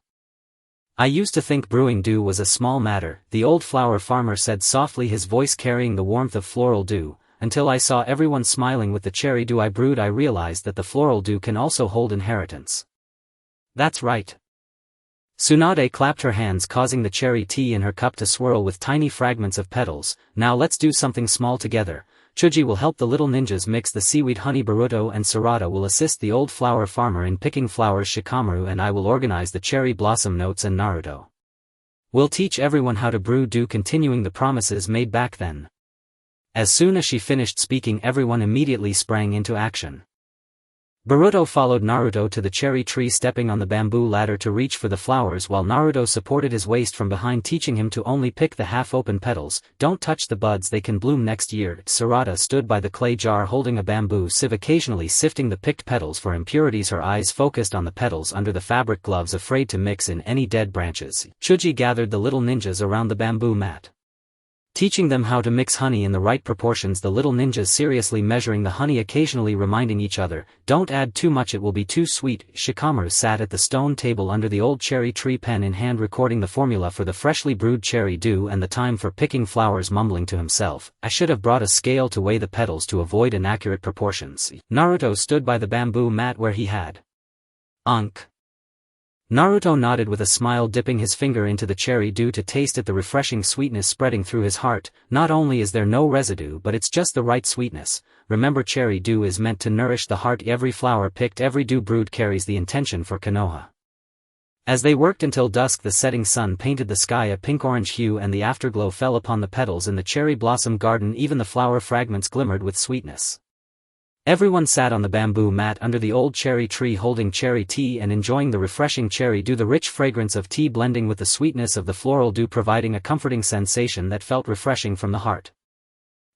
Speaker 1: I used to think brewing dew was a small matter, the old flower farmer said softly, his voice carrying the warmth of floral dew, until I saw everyone smiling with the cherry dew I brewed. I realized that the floral dew can also hold inheritance. That's right. Tsunade clapped her hands, causing the cherry tea in her cup to swirl with tiny fragments of petals. Now let's do something small together. Chuji will help the little ninjas mix the seaweed honey. Boruto and Sarada will assist the old flower farmer in picking flowers. Shikamaru and I will organize the cherry blossom notes, and Naruto will teach everyone how to brew dew, continuing the promises made back then. As soon as she finished speaking, everyone immediately sprang into action. Boruto followed Naruto to the cherry tree, stepping on the bamboo ladder to reach for the flowers, while Naruto supported his waist from behind, teaching him to only pick the half-open petals. Don't touch the buds, they can bloom next year. Sarada stood by the clay jar holding a bamboo sieve, occasionally sifting the picked petals for impurities, her eyes focused on the petals under the fabric gloves, afraid to mix in any dead branches. Chuji gathered the little ninjas around the bamboo mat. teaching them how to mix honey in the right proportions. The little ninjas seriously measuring the honey, occasionally reminding each other, "Don't add too much, it will be too sweet." Shikamaru sat at the stone table under the old cherry tree, pen in hand, recording the formula for the freshly brewed cherry dew and the time for picking flowers, mumbling to himself, "I should have brought a scale to weigh the petals to avoid inaccurate proportions." Naruto stood by the bamboo mat where he had Unk. Naruto nodded with a smile, dipping his finger into the cherry dew to taste it, the refreshing sweetness spreading through his heart. Not only is there no residue, but it's just the right sweetness. Remember, cherry dew is meant to nourish the heart. Every flower picked, every dew brewed carries the intention for Konoha. As they worked until dusk, the setting sun painted the sky a pink-orange hue and the afterglow fell upon the petals in the cherry blossom garden. Even the flower fragments glimmered with sweetness. Everyone sat on the bamboo mat under the old cherry tree, holding cherry tea and enjoying the refreshing cherry dew, the rich fragrance of tea blending with the sweetness of the floral dew, providing a comforting sensation that felt refreshing from the heart.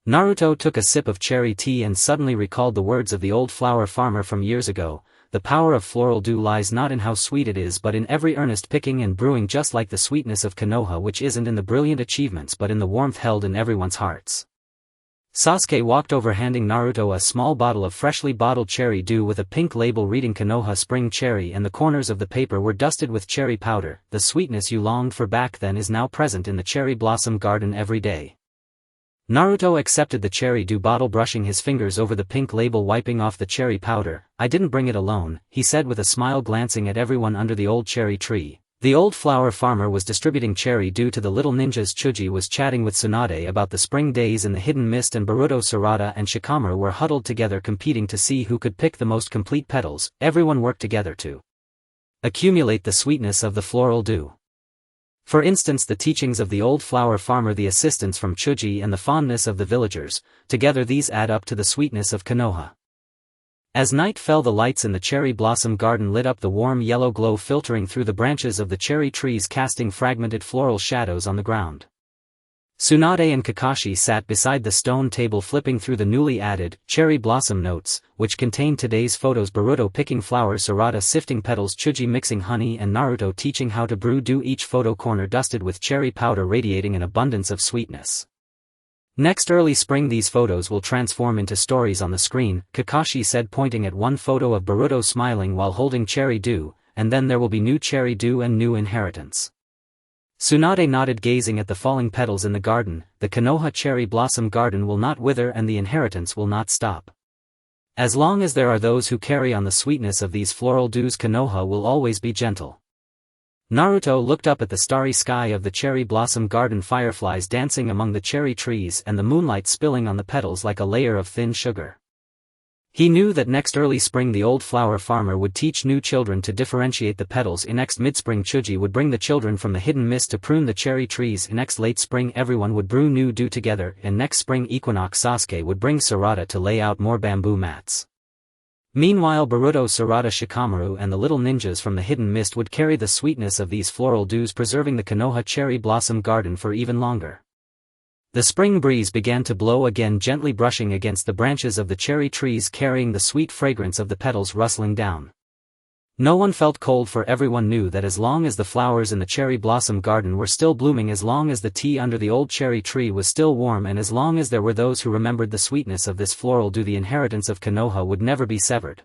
Speaker 1: Naruto took a sip of cherry tea and suddenly recalled the words of the old flower farmer from years ago. The power of floral dew lies not in how sweet it is, but in every earnest picking and brewing, just like the sweetness of Konoha, which isn't in the brilliant achievements but in the warmth held in everyone's hearts. Sasuke walked over, handing Naruto a small bottle of freshly bottled cherry dew with a pink label reading Konoha Spring Cherry, and the corners of the paper were dusted with cherry powder. "The sweetness you longed for back then is now present in the cherry blossom garden every day." Naruto accepted the cherry dew bottle, brushing his fingers over the pink label, wiping off the cherry powder. "I didn't bring it alone," he said with a smile, glancing at everyone under the old cherry tree. The old flower farmer was distributing cherry dew to the little ninjas. Chuji was chatting with Tsunade about the spring days in the hidden mist, and Boruto, Sarada and Shikamaru were huddled together, competing to see who could pick the most complete petals. Everyone worked together to accumulate the sweetness of the floral dew. For instance, the teachings of the old flower farmer, the assistance from Chuji, and the fondness of the villagers, together these add up to the sweetness of Konoha. As night fell, the lights in the cherry blossom garden lit up, the warm yellow glow filtering through the branches of the cherry trees, casting fragmented floral shadows on the ground. Tsunade and Kakashi sat beside the stone table, flipping through the newly added cherry blossom notes, which contained today's photos. Boruto picking flowers, Sarada sifting petals, Chuji mixing honey, and Naruto teaching how to brew dew, each photo corner dusted with cherry powder, radiating an abundance of sweetness. "Next early spring these photos will transform into stories on the screen," Kakashi said, pointing at one photo of Boruto smiling while holding cherry dew, "and then there will be new cherry dew and new inheritance." Tsunade nodded, gazing at the falling petals in the garden. "The Konoha cherry blossom garden will not wither and the inheritance will not stop. As long as there are those who carry on the sweetness of these floral dews, Konoha will always be gentle." Naruto looked up at the starry sky of the cherry blossom garden, fireflies dancing among the cherry trees and the moonlight spilling on the petals like a layer of thin sugar. He knew that next early spring the old flower farmer would teach new children to differentiate the petals. In next mid-spring Chuji would bring the children from the hidden mist to prune the cherry trees. In next late spring everyone would brew new dew together. In next spring equinox Sasuke would bring Sarada to lay out more bamboo mats. Meanwhile Boruto, Sarada, Shikamaru and the little ninjas from the hidden mist would carry the sweetness of these floral dews, preserving the Konoha cherry blossom garden for even longer. The spring breeze began to blow again, gently brushing against the branches of the cherry trees, carrying the sweet fragrance of the petals rustling down. No one felt cold, for everyone knew that as long as the flowers in the cherry blossom garden were still blooming, as long as the tea under the old cherry tree was still warm, and as long as there were those who remembered the sweetness of this floral dew, the inheritance of Konoha would never be severed.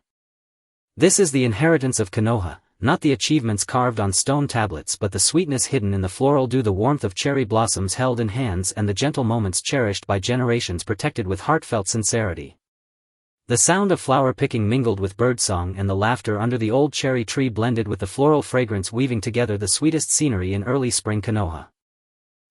Speaker 1: This is the inheritance of Konoha, not the achievements carved on stone tablets, but the sweetness hidden in the floral dew, the warmth of cherry blossoms held in hands, and the gentle moments cherished by generations, protected with heartfelt sincerity. The sound of flower picking mingled with birdsong, and the laughter under the old cherry tree blended with the floral fragrance, weaving together the sweetest scenery in early spring Konoha.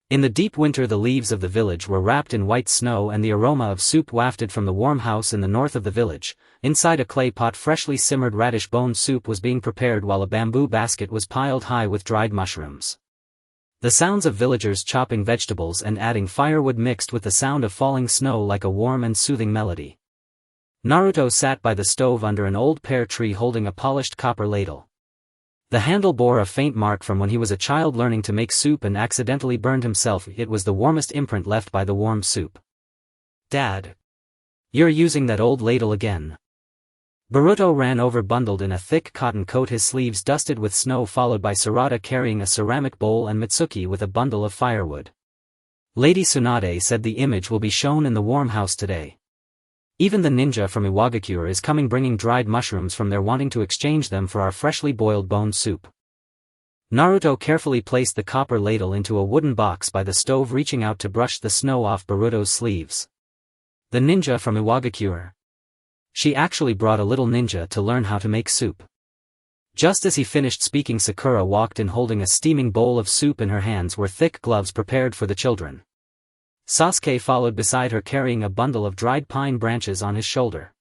Speaker 1: In the deep winter the leaves of the village were wrapped in white snow, and the aroma of soup wafted from the warm house in the north of the village. Inside a clay pot freshly simmered radish bone soup was being prepared, while a bamboo basket was piled high with dried mushrooms. The sounds of villagers chopping vegetables and adding firewood mixed with the sound of falling snow like a warm and soothing melody. Naruto sat by the stove under an old pear tree, holding a polished copper ladle. The handle bore a faint mark from when he was a child learning to make soup and accidentally burned himself. It was the warmest imprint left by the warm soup. "Dad. You're using that old ladle again." Boruto ran over, bundled in a thick cotton coat, his sleeves dusted with snow, followed by Sarada carrying a ceramic bowl and Mitsuki with a bundle of firewood. Lady Tsunade said the image will be shown in the warm house today. Even the ninja from Iwagakure is coming bringing dried mushrooms from there wanting to exchange them for our freshly boiled bone soup. Naruto carefully placed the copper ladle into a wooden box by the stove, reaching out to brush the snow off Boruto's sleeves. The ninja from Iwagakure. She actually brought a little ninja to learn how to make soup. Just as he finished speaking, Sakura walked in holding a steaming bowl of soup in her hands were thick gloves prepared for the children. Sasuke followed beside her carrying a bundle of dried pine branches on his shoulder.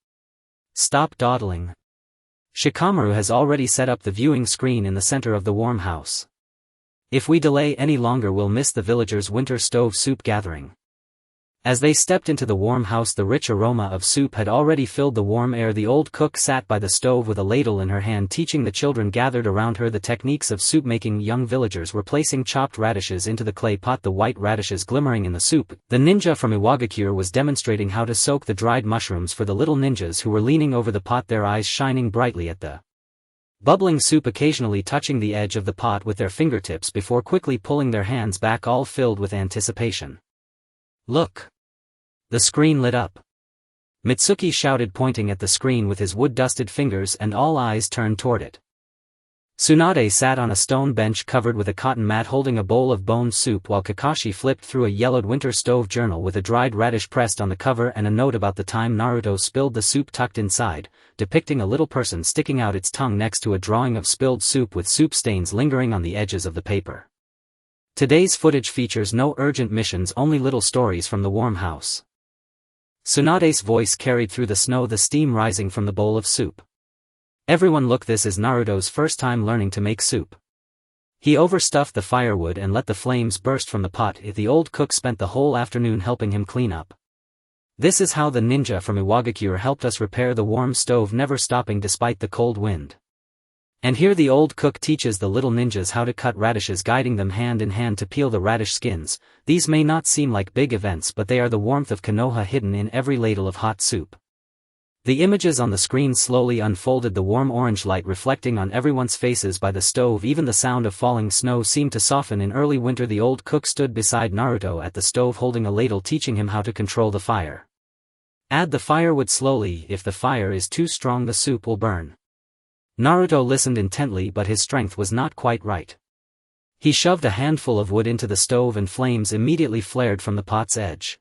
Speaker 1: Stop dawdling. Shikamaru has already set up the viewing screen in the center of the warm house. If we delay any longer we'll miss the villagers' winter stove soup gathering. As they stepped into the warm house, the rich aroma of soup had already filled the warm air. The old cook sat by the stove with a ladle in her hand, teaching the children gathered around her the techniques of soup making. Young villagers were placing chopped radishes into the clay pot, the white radishes glimmering in the soup. The ninja from Iwagakure was demonstrating how to soak the dried mushrooms for the little ninjas who were leaning over the pot, their eyes shining brightly at the bubbling soup, occasionally touching the edge of the pot with their fingertips before quickly pulling their hands back, all filled with anticipation. Look! The screen lit up. Mitsuki shouted, pointing at the screen with his wood-dusted fingers, and all eyes turned toward it. Tsunade sat on a stone bench covered with a cotton mat holding a bowl of bone soup, while Kakashi flipped through a yellowed winter stove journal with a dried radish pressed on the cover and a note about the time Naruto spilled the soup tucked inside, depicting a little person sticking out its tongue next to a drawing of spilled soup with soup stains lingering on the edges of the paper. Today's footage features no urgent missions, only little stories from the warm house. Tsunade's voice carried through the snow, the steam rising from the bowl of soup. Everyone look, this is Naruto's first time learning to make soup. He overstuffed the firewood and let the flames burst from the pot. The old cook spent the whole afternoon helping him clean up. This is how the ninja from Iwagakure helped us repair the warm stove, never stopping despite the cold wind. And here the old cook teaches the little ninjas how to cut radishes, guiding them hand in hand to peel the radish skins. These may not seem like big events, but they are the warmth of Konoha hidden in every ladle of hot soup. The images on the screen slowly unfolded, the warm orange light reflecting on everyone's faces by the stove. Even the sound of falling snow seemed to soften in early winter. The old cook stood beside Naruto at the stove holding a ladle, teaching him how to control the fire. Add the firewood slowly. If the fire is too strong, the soup will burn. Naruto listened intently, but his strength was not quite right. He shoved a handful of wood into the stove and flames immediately flared from the pot's edge.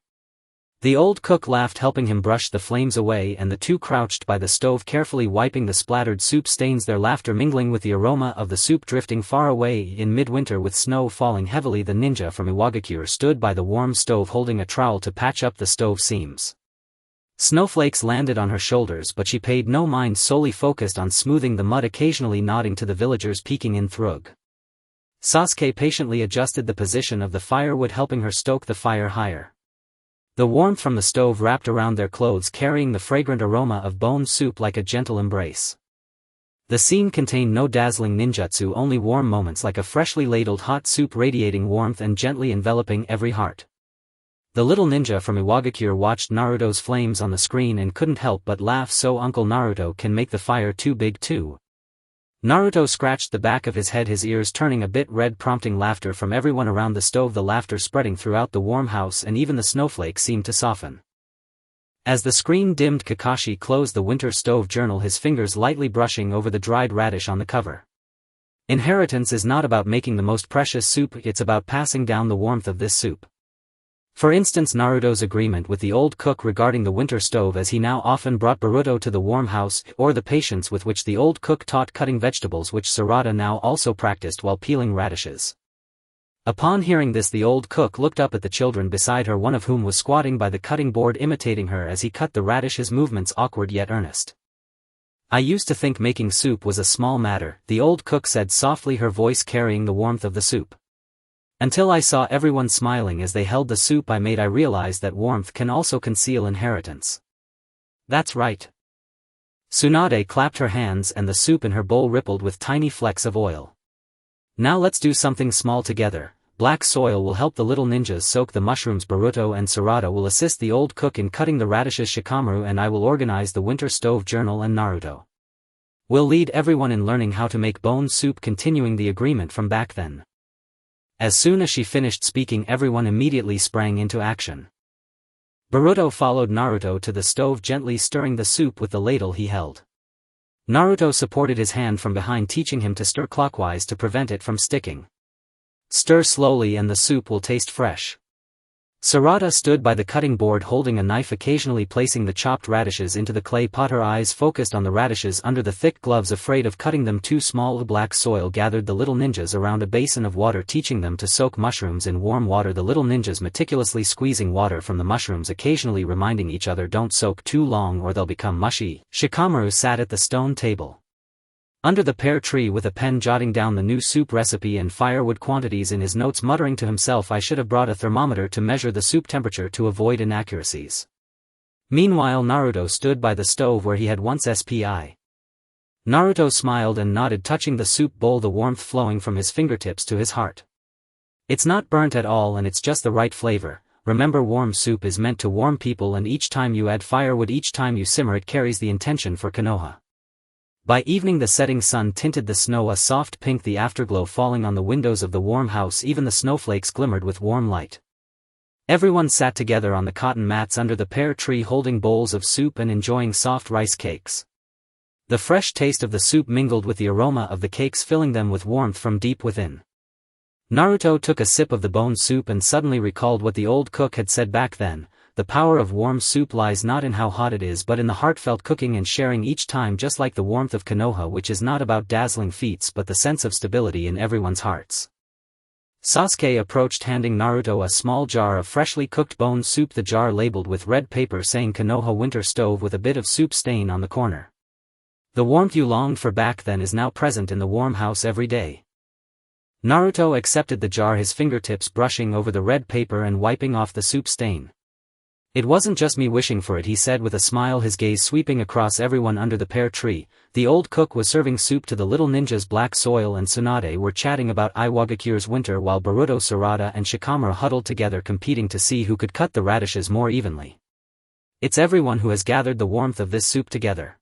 Speaker 1: The old cook laughed, helping him brush the flames away, and the two crouched by the stove carefully wiping the splattered soup stains, their laughter mingling with the aroma of the soup drifting far away. In midwinter, with snow falling heavily, the ninja from Iwagakure stood by the warm stove holding a trowel to patch up the stove seams. Snowflakes landed on her shoulders, but she paid no mind, solely focused on smoothing the mud, occasionally nodding to the villagers peeking in through. Sasuke patiently adjusted the position of the firewood, helping her stoke the fire higher. The warmth from the stove wrapped around their clothes, carrying the fragrant aroma of bone soup like a gentle embrace. The scene contained no dazzling ninjutsu, only warm moments like a freshly ladled hot soup, radiating warmth and gently enveloping every heart. The little ninja from Iwagakure watched Naruto's flames on the screen and couldn't help but laugh. So Uncle Naruto can make the fire too big too. Naruto scratched the back of his head, his ears turning a bit red, prompting laughter from everyone around the stove, the laughter spreading throughout the warm house, and even the snowflakes seemed to soften. As the screen dimmed, Kakashi closed the winter stove journal, his fingers lightly brushing over the dried radish on the cover. Inheritance is not about making the most precious soup, it's about passing down the warmth of this soup. For instance, Naruto's agreement with the old cook regarding the winter stove, as he now often brought Boruto to the warm house, or the patience with which the old cook taught cutting vegetables, which Sarada now also practiced while peeling radishes. Upon hearing this, the old cook looked up at the children beside her, one of whom was squatting by the cutting board imitating her as he cut the radish, his movements awkward yet earnest. I used to think making soup was a small matter, the old cook said softly, her voice carrying the warmth of the soup. Until I saw everyone smiling as they held the soup I made, I realized that warmth can also conceal inheritance. That's right. Tsunade clapped her hands and the soup in her bowl rippled with tiny flecks of oil. Now let's do something small together. Black soil will help the little ninjas soak the mushrooms. Boruto and Sarada will assist the old cook in cutting the radishes. Shikamaru and I will organize the winter stove journal, and Naruto will lead everyone in learning how to make bone soup, continuing the agreement from back then. As soon as she finished speaking, everyone immediately sprang into action. Boruto followed Naruto to the stove, gently stirring the soup with the ladle he held. Naruto supported his hand from behind, teaching him to stir clockwise to prevent it from sticking. Stir slowly and the soup will taste fresh. Sarada stood by the cutting board holding a knife, occasionally placing the chopped radishes into the clay pot. Her eyes focused on the radishes under the thick gloves, afraid of cutting them too small. Black Soil gathered the little ninjas around a basin of water, teaching them to soak mushrooms in warm water. The little ninjas meticulously squeezing water from the mushrooms, occasionally reminding each other, don't soak too long or they'll become mushy. Shikamaru sat at the stone table under the pear tree with a pen, jotting down the new soup recipe and firewood quantities in his notes, muttering to himself, I should have brought a thermometer to measure the soup temperature to avoid inaccuracies. Meanwhile, Naruto stood by the stove where he had once SPI. Naruto smiled and nodded, touching the soup bowl, the warmth flowing from his fingertips to his heart. It's not burnt at all and it's just the right flavor. Remember, warm soup is meant to warm people, and each time you add firewood, each time you simmer it, carries the intention for Konoha. By evening the setting sun tinted the snow a soft pink, the afterglow falling on the windows of the warm house. Even the snowflakes glimmered with warm light. Everyone sat together on the cotton mats under the pear tree, holding bowls of soup and enjoying soft rice cakes. The fresh taste of the soup mingled with the aroma of the cakes, filling them with warmth from deep within. Naruto took a sip of the bone soup and suddenly recalled what the old cook had said back then. The power of warm soup lies not in how hot it is, but in the heartfelt cooking and sharing each time, just like the warmth of Konoha, which is not about dazzling feats but the sense of stability in everyone's hearts. Sasuke approached, handing Naruto a small jar of freshly cooked bone soup, the jar labeled with red paper saying Konoha Winter Stove, with a bit of soup stain on the corner. The warmth you longed for back then is now present in the warm house every day. Naruto accepted the jar, his fingertips brushing over the red paper and wiping off the soup stain. It wasn't just me wishing for it, he said with a smile, his gaze sweeping across everyone under the pear tree. The old cook was serving soup to the little ninjas. Black Soil and Tsunade were chatting about Iwagakure's winter, while Boruto, Sarada and Shikamaru huddled together, competing to see who could cut the radishes more evenly. It's everyone who has gathered the warmth of this soup together.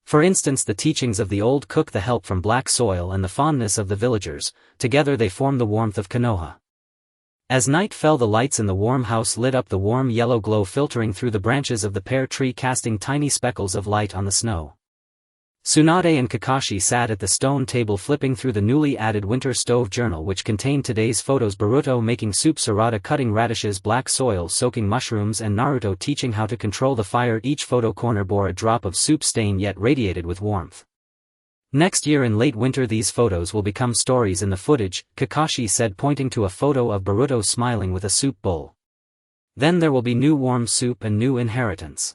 Speaker 1: For instance, the teachings of the old cook, the help from Black Soil and the fondness of the villagers, together they form the warmth of Konoha. As night fell, the lights in the warm house lit up, the warm yellow glow filtering through the branches of the pear tree, casting tiny speckles of light on the snow. Tsunade and Kakashi sat at the stone table, flipping through the newly added winter stove journal, which contained today's photos: Boruto making soup, Sarada cutting radishes, Black Soil soaking mushrooms, and Naruto teaching how to control the fire. Each photo corner bore a drop of soup stain, yet radiated with warmth. Next year in late winter these photos will become stories in the footage, Kakashi said, pointing to a photo of Boruto smiling with a soup bowl. Then there will be new warm soup and new inheritance.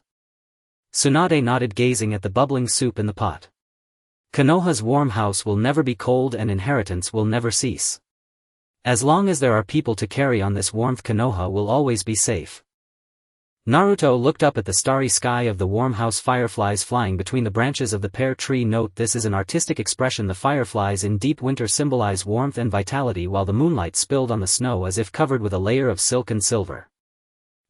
Speaker 1: Tsunade nodded, gazing at the bubbling soup in the pot. Konoha's warm house will never be cold and inheritance will never cease. As long as there are people to carry on this warmth, Konoha will always be safe. Naruto looked up at the starry sky of the warm house, fireflies flying between the branches of the pear tree. Note, this is an artistic expression. The fireflies in deep winter symbolize warmth and vitality, while the moonlight spilled on the snow as if covered with a layer of silk and silver.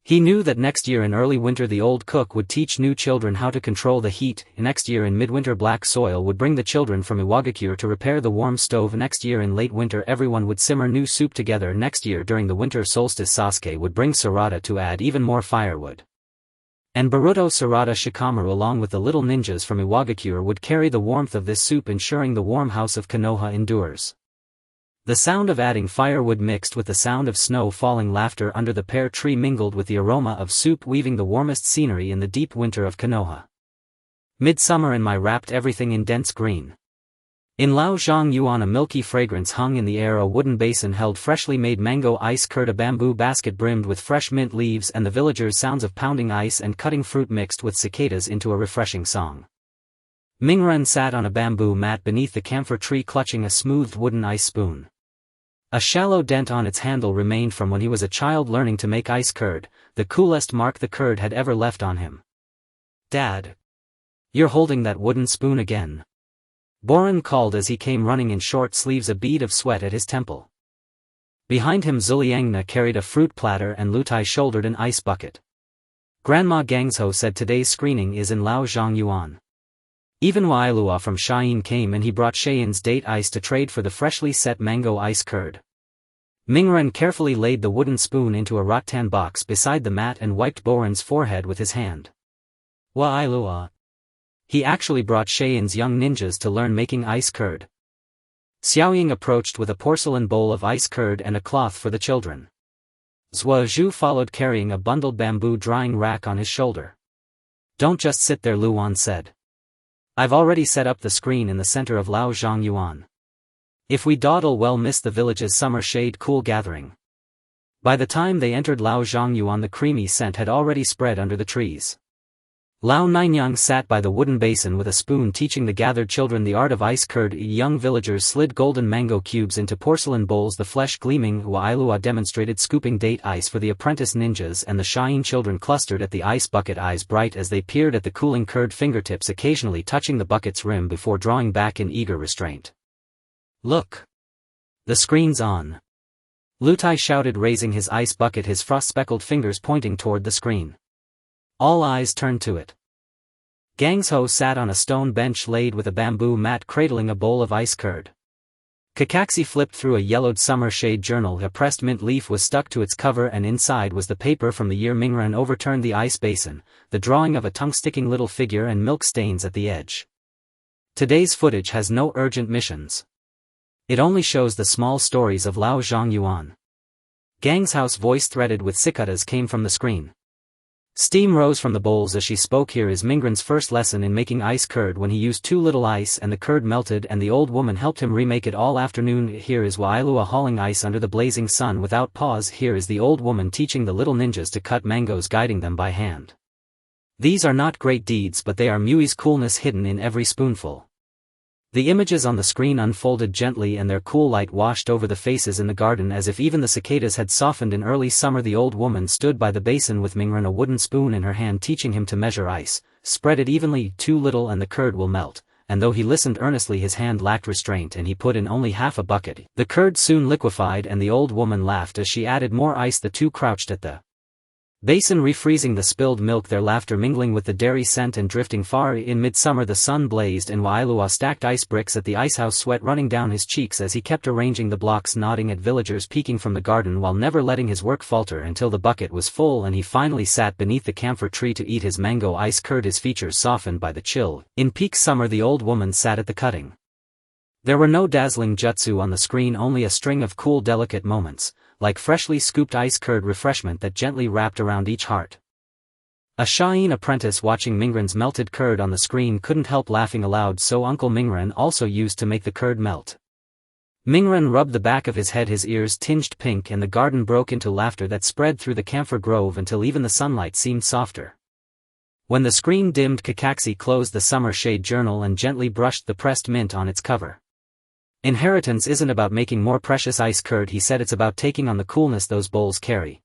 Speaker 1: He knew that next year in early winter the old cook would teach new children how to control the heat. Next year in midwinter Black Soil would bring the children from Iwagakure to repair the warm stove. Next year in late winter everyone would simmer new soup together. Next year during the winter solstice Sasuke would bring Sarada to add even more firewood. And Boruto, Sarada, Shikamaru along with the little ninjas from Iwagakure would carry the warmth of this soup, ensuring the warm house of Konoha endures. The sound of adding firewood mixed with the sound of snow falling, laughter under the pear tree mingled with the aroma of soup, weaving the warmest scenery in the deep winter of Konoha. Midsummer and Mai wrapped everything in dense green. In Lao Zhang Yuan a milky fragrance hung in the air. A wooden basin held freshly made mango ice curd, a bamboo basket brimmed with fresh mint leaves, and the villagers' sounds of pounding ice and cutting fruit mixed with cicadas into a refreshing song. Mingren sat on a bamboo mat beneath the camphor tree, clutching a smoothed wooden ice spoon. A shallow dent on its handle remained from when he was a child learning to make ice curd, the coolest mark the curd had ever left on him. "Dad. You're holding that wooden spoon again." Boren called as he came running in short sleeves, a bead of sweat at his temple. Behind him Zuliangna carried a fruit platter and Lutai shouldered an ice bucket. Grandma Gangsho said today's screening is in Lao Zhang Yuan. Even Wailua from Sha'in came and he brought Cheyenne's date ice to trade for the freshly set mango ice curd. Mingren carefully laid the wooden spoon into a rattan box beside the mat and wiped Boren's forehead with his hand. Wa'ilua. He actually brought Shayin's young ninjas to learn making ice curd. Xiaoying approached with a porcelain bowl of ice curd and a cloth for the children. Zhua Zhu followed carrying a bundled bamboo drying rack on his shoulder. Don't just sit there, Luan said. I've already set up the screen in the center of Lao Zhangyuan. If we dawdle, we'll miss the village's summer shade cool gathering. By the time they entered Lao Zhangyuan, the creamy scent had already spread under the trees. Lao Ninyang sat by the wooden basin with a spoon teaching the gathered children the art of ice curd. Young villagers slid golden mango cubes into porcelain bowls, the flesh gleaming. Wa'ilua demonstrated scooping date ice for the apprentice ninjas, and the Shine children clustered at the ice bucket, eyes bright as they peered at the cooling curd, fingertips occasionally touching the bucket's rim before drawing back in eager restraint. Look! The screen's on! Lutai shouted, raising his ice bucket, his frost-speckled fingers pointing toward the screen. All eyes turned to it. Gangsho sat on a stone bench laid with a bamboo mat, cradling a bowl of ice curd. Kakaxi flipped through a yellowed summer shade journal. A pressed mint leaf was stuck to its cover, and inside was the paper from the year. Mingren overturned the ice basin, the drawing of a tongue-sticking little figure and milk stains at the edge. Today's footage has no urgent missions. It only shows the small stories of Lao Zhangyuan. Gangsho's voice, threaded with cicadas, came from the screen. Steam rose from the bowls as she spoke. Here is Mingren's first lesson in making ice curd, when he used too little ice and the curd melted, and the old woman helped him remake it all afternoon. Here is Wa'ilua hauling ice under the blazing sun without pause. Here is the old woman teaching the little ninjas to cut mangoes, guiding them by hand. These are not great deeds, but they are Mui's coolness hidden in every spoonful. The images on the screen unfolded gently, and their cool light washed over the faces in the garden as if even the cicadas had softened in early summer. The old woman stood by the basin with Mingren, a wooden spoon in her hand, teaching him to measure ice. Spread it evenly, too little and the curd will melt. And though he listened earnestly, his hand lacked restraint and he put in only half a bucket. The curd soon liquefied and the old woman laughed as she added more ice. The two crouched at the basin, refreezing the spilled milk, their laughter mingling with the dairy scent and drifting far. In midsummer the sun blazed and Wa'ilua stacked ice bricks at the icehouse, sweat running down his cheeks as he kept arranging the blocks, nodding at villagers peeking from the garden while never letting his work falter until the bucket was full and he finally sat beneath the camphor tree to eat his mango ice curd, his features softened by the chill. In peak summer the old woman sat at the cutting. There were no dazzling jutsu on the screen, only a string of cool, delicate moments, like freshly scooped ice curd refreshment that gently wrapped around each heart. A Shine apprentice watching Mingren's melted curd on the screen couldn't help laughing aloud, so Uncle Mingren also used to make the curd melt. Mingren rubbed the back of his head, his ears tinged pink, and the garden broke into laughter that spread through the camphor grove until even the sunlight seemed softer. When the screen dimmed, Kakaxi closed the summer shade journal and gently brushed the pressed mint on its cover. Inheritance isn't about making more precious ice curd, he said, it's about taking on the coolness those bowls carry.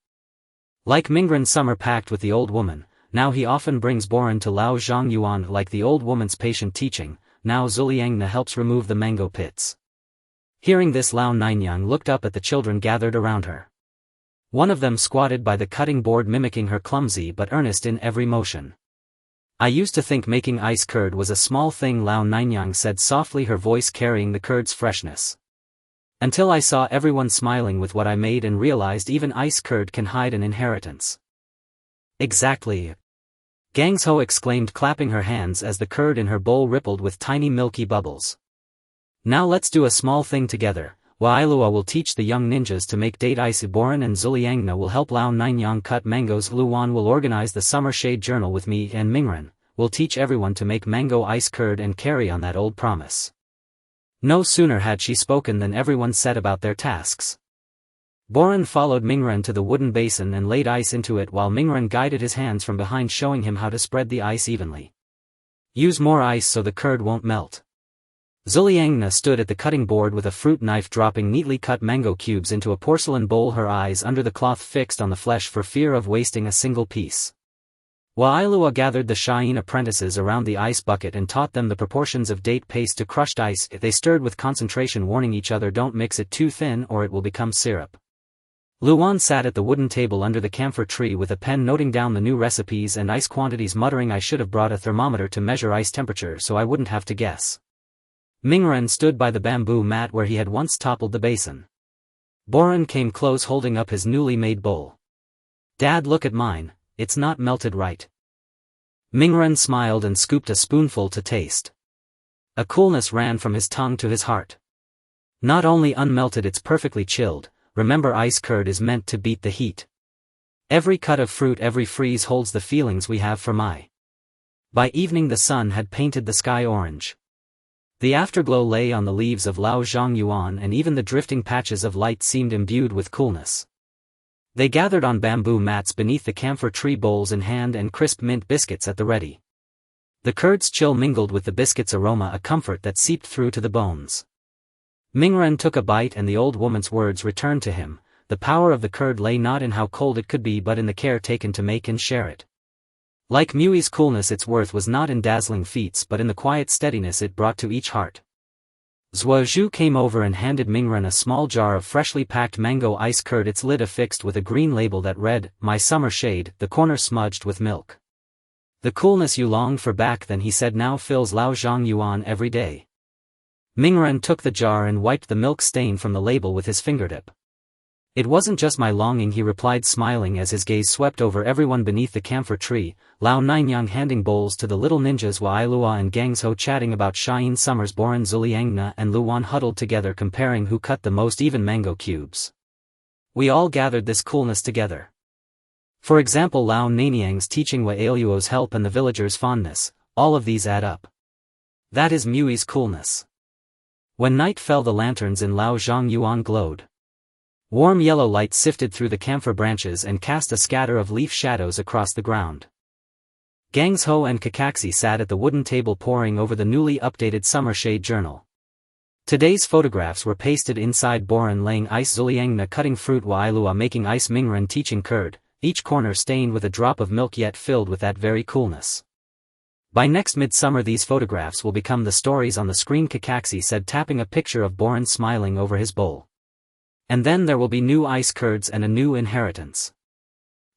Speaker 1: Like Mingren's summer pact with the old woman, now he often brings Boren to Lao Zhangyuan. Like the old woman's patient teaching, now Zuliangna helps remove the mango pits. Hearing this, Lao Ninyang looked up at the children gathered around her. One of them squatted by the cutting board, mimicking her clumsy but earnest in every motion. I used to think making ice curd was a small thing, Lao Ninyang said softly, her voice carrying the curd's freshness. Until I saw everyone smiling with what I made and realized even ice curd can hide an inheritance. Exactly. Gangsho exclaimed, clapping her hands as the curd in her bowl rippled with tiny milky bubbles. Now let's do a small thing together. Wa'ilua will teach the young ninjas to make date ice. Boren and Zuliangna will help Lao Ninyang cut mangoes. Luan will organize the summer shade journal with me, and Mingren will teach everyone to make mango ice curd and carry on that old promise. No sooner had she spoken than everyone set about their tasks. Boren followed Mingren to the wooden basin and laid ice into it while Mingren guided his hands from behind, showing him how to spread the ice evenly. Use more ice so the curd won't melt. Zuliangna stood at the cutting board with a fruit knife, dropping neatly cut mango cubes into a porcelain bowl, her eyes under the cloth fixed on the flesh for fear of wasting a single piece. Wa'ilua gathered the Shine apprentices around the ice bucket and taught them the proportions of date paste to crushed ice. They stirred with concentration, warning each other, don't mix it too thin or it will become syrup. Luan sat at the wooden table under the camphor tree with a pen, noting down the new recipes and ice quantities, muttering, I should have brought a thermometer to measure ice temperature so I wouldn't have to guess. Mingren stood by the bamboo mat where he had once toppled the basin. Boren came close holding up his newly made bowl. Dad, look at mine, it's not melted right. Mingren smiled and scooped a spoonful to taste. A coolness ran from his tongue to his heart. Not only unmelted, it's perfectly chilled. Remember, ice curd is meant to beat the heat. Every cut of fruit, every freeze holds the feelings we have for Mai. By evening the sun had painted the sky orange. The afterglow lay on the leaves of Lao Zhang Yuan, and even the drifting patches of light seemed imbued with coolness. They gathered on bamboo mats beneath the camphor tree, bowls in hand and crisp mint biscuits at the ready. The curd's chill mingled with the biscuit's aroma, a comfort that seeped through to the bones. Mingren took a bite and the old woman's words returned to him. The power of the curd lay not in how cold it could be but in the care taken to make and share it. Like Mui's coolness, its worth was not in dazzling feats but in the quiet steadiness it brought to each heart. Zhuozhu came over and handed Mingren a small jar of freshly packed mango ice curd, its lid affixed with a green label that read, "My Summer Shade," the corner smudged with milk. "The coolness you longed for back then," he said, "now fills Lao Zhang Yuan every day." Mingren took the jar and wiped the milk stain from the label with his fingertip. "It wasn't just my longing," he replied, smiling as his gaze swept over everyone beneath the camphor tree, Lao Ninyang handing bowls to the little ninjas while Ailua and Gangzhou chatting about Shine Summers. Boren, Zuliangna and Luwan huddled together comparing who cut the most even mango cubes. "We all gathered this coolness together. For example, Lao Nanyang's teaching, Wa Ailuo's help and the villagers' fondness, all of these add up. That is Mui's coolness." When night fell, the lanterns in Lao Zhang Yuan glowed. Warm yellow light sifted through the camphor branches and cast a scatter of leaf shadows across the ground. Gangzhou and Kakaxi sat at the wooden table poring over the newly updated Summer Shade journal. Today's photographs were pasted inside. Boren laying ice, Zuliangna cutting fruit, Wailua making ice, Mingren teaching curd, each corner stained with a drop of milk yet filled with that very coolness. "By next midsummer these photographs will become the stories on the screen," Kakaxi said, tapping a picture of Boren smiling over his bowl. "And then there will be new ice curds and a new inheritance."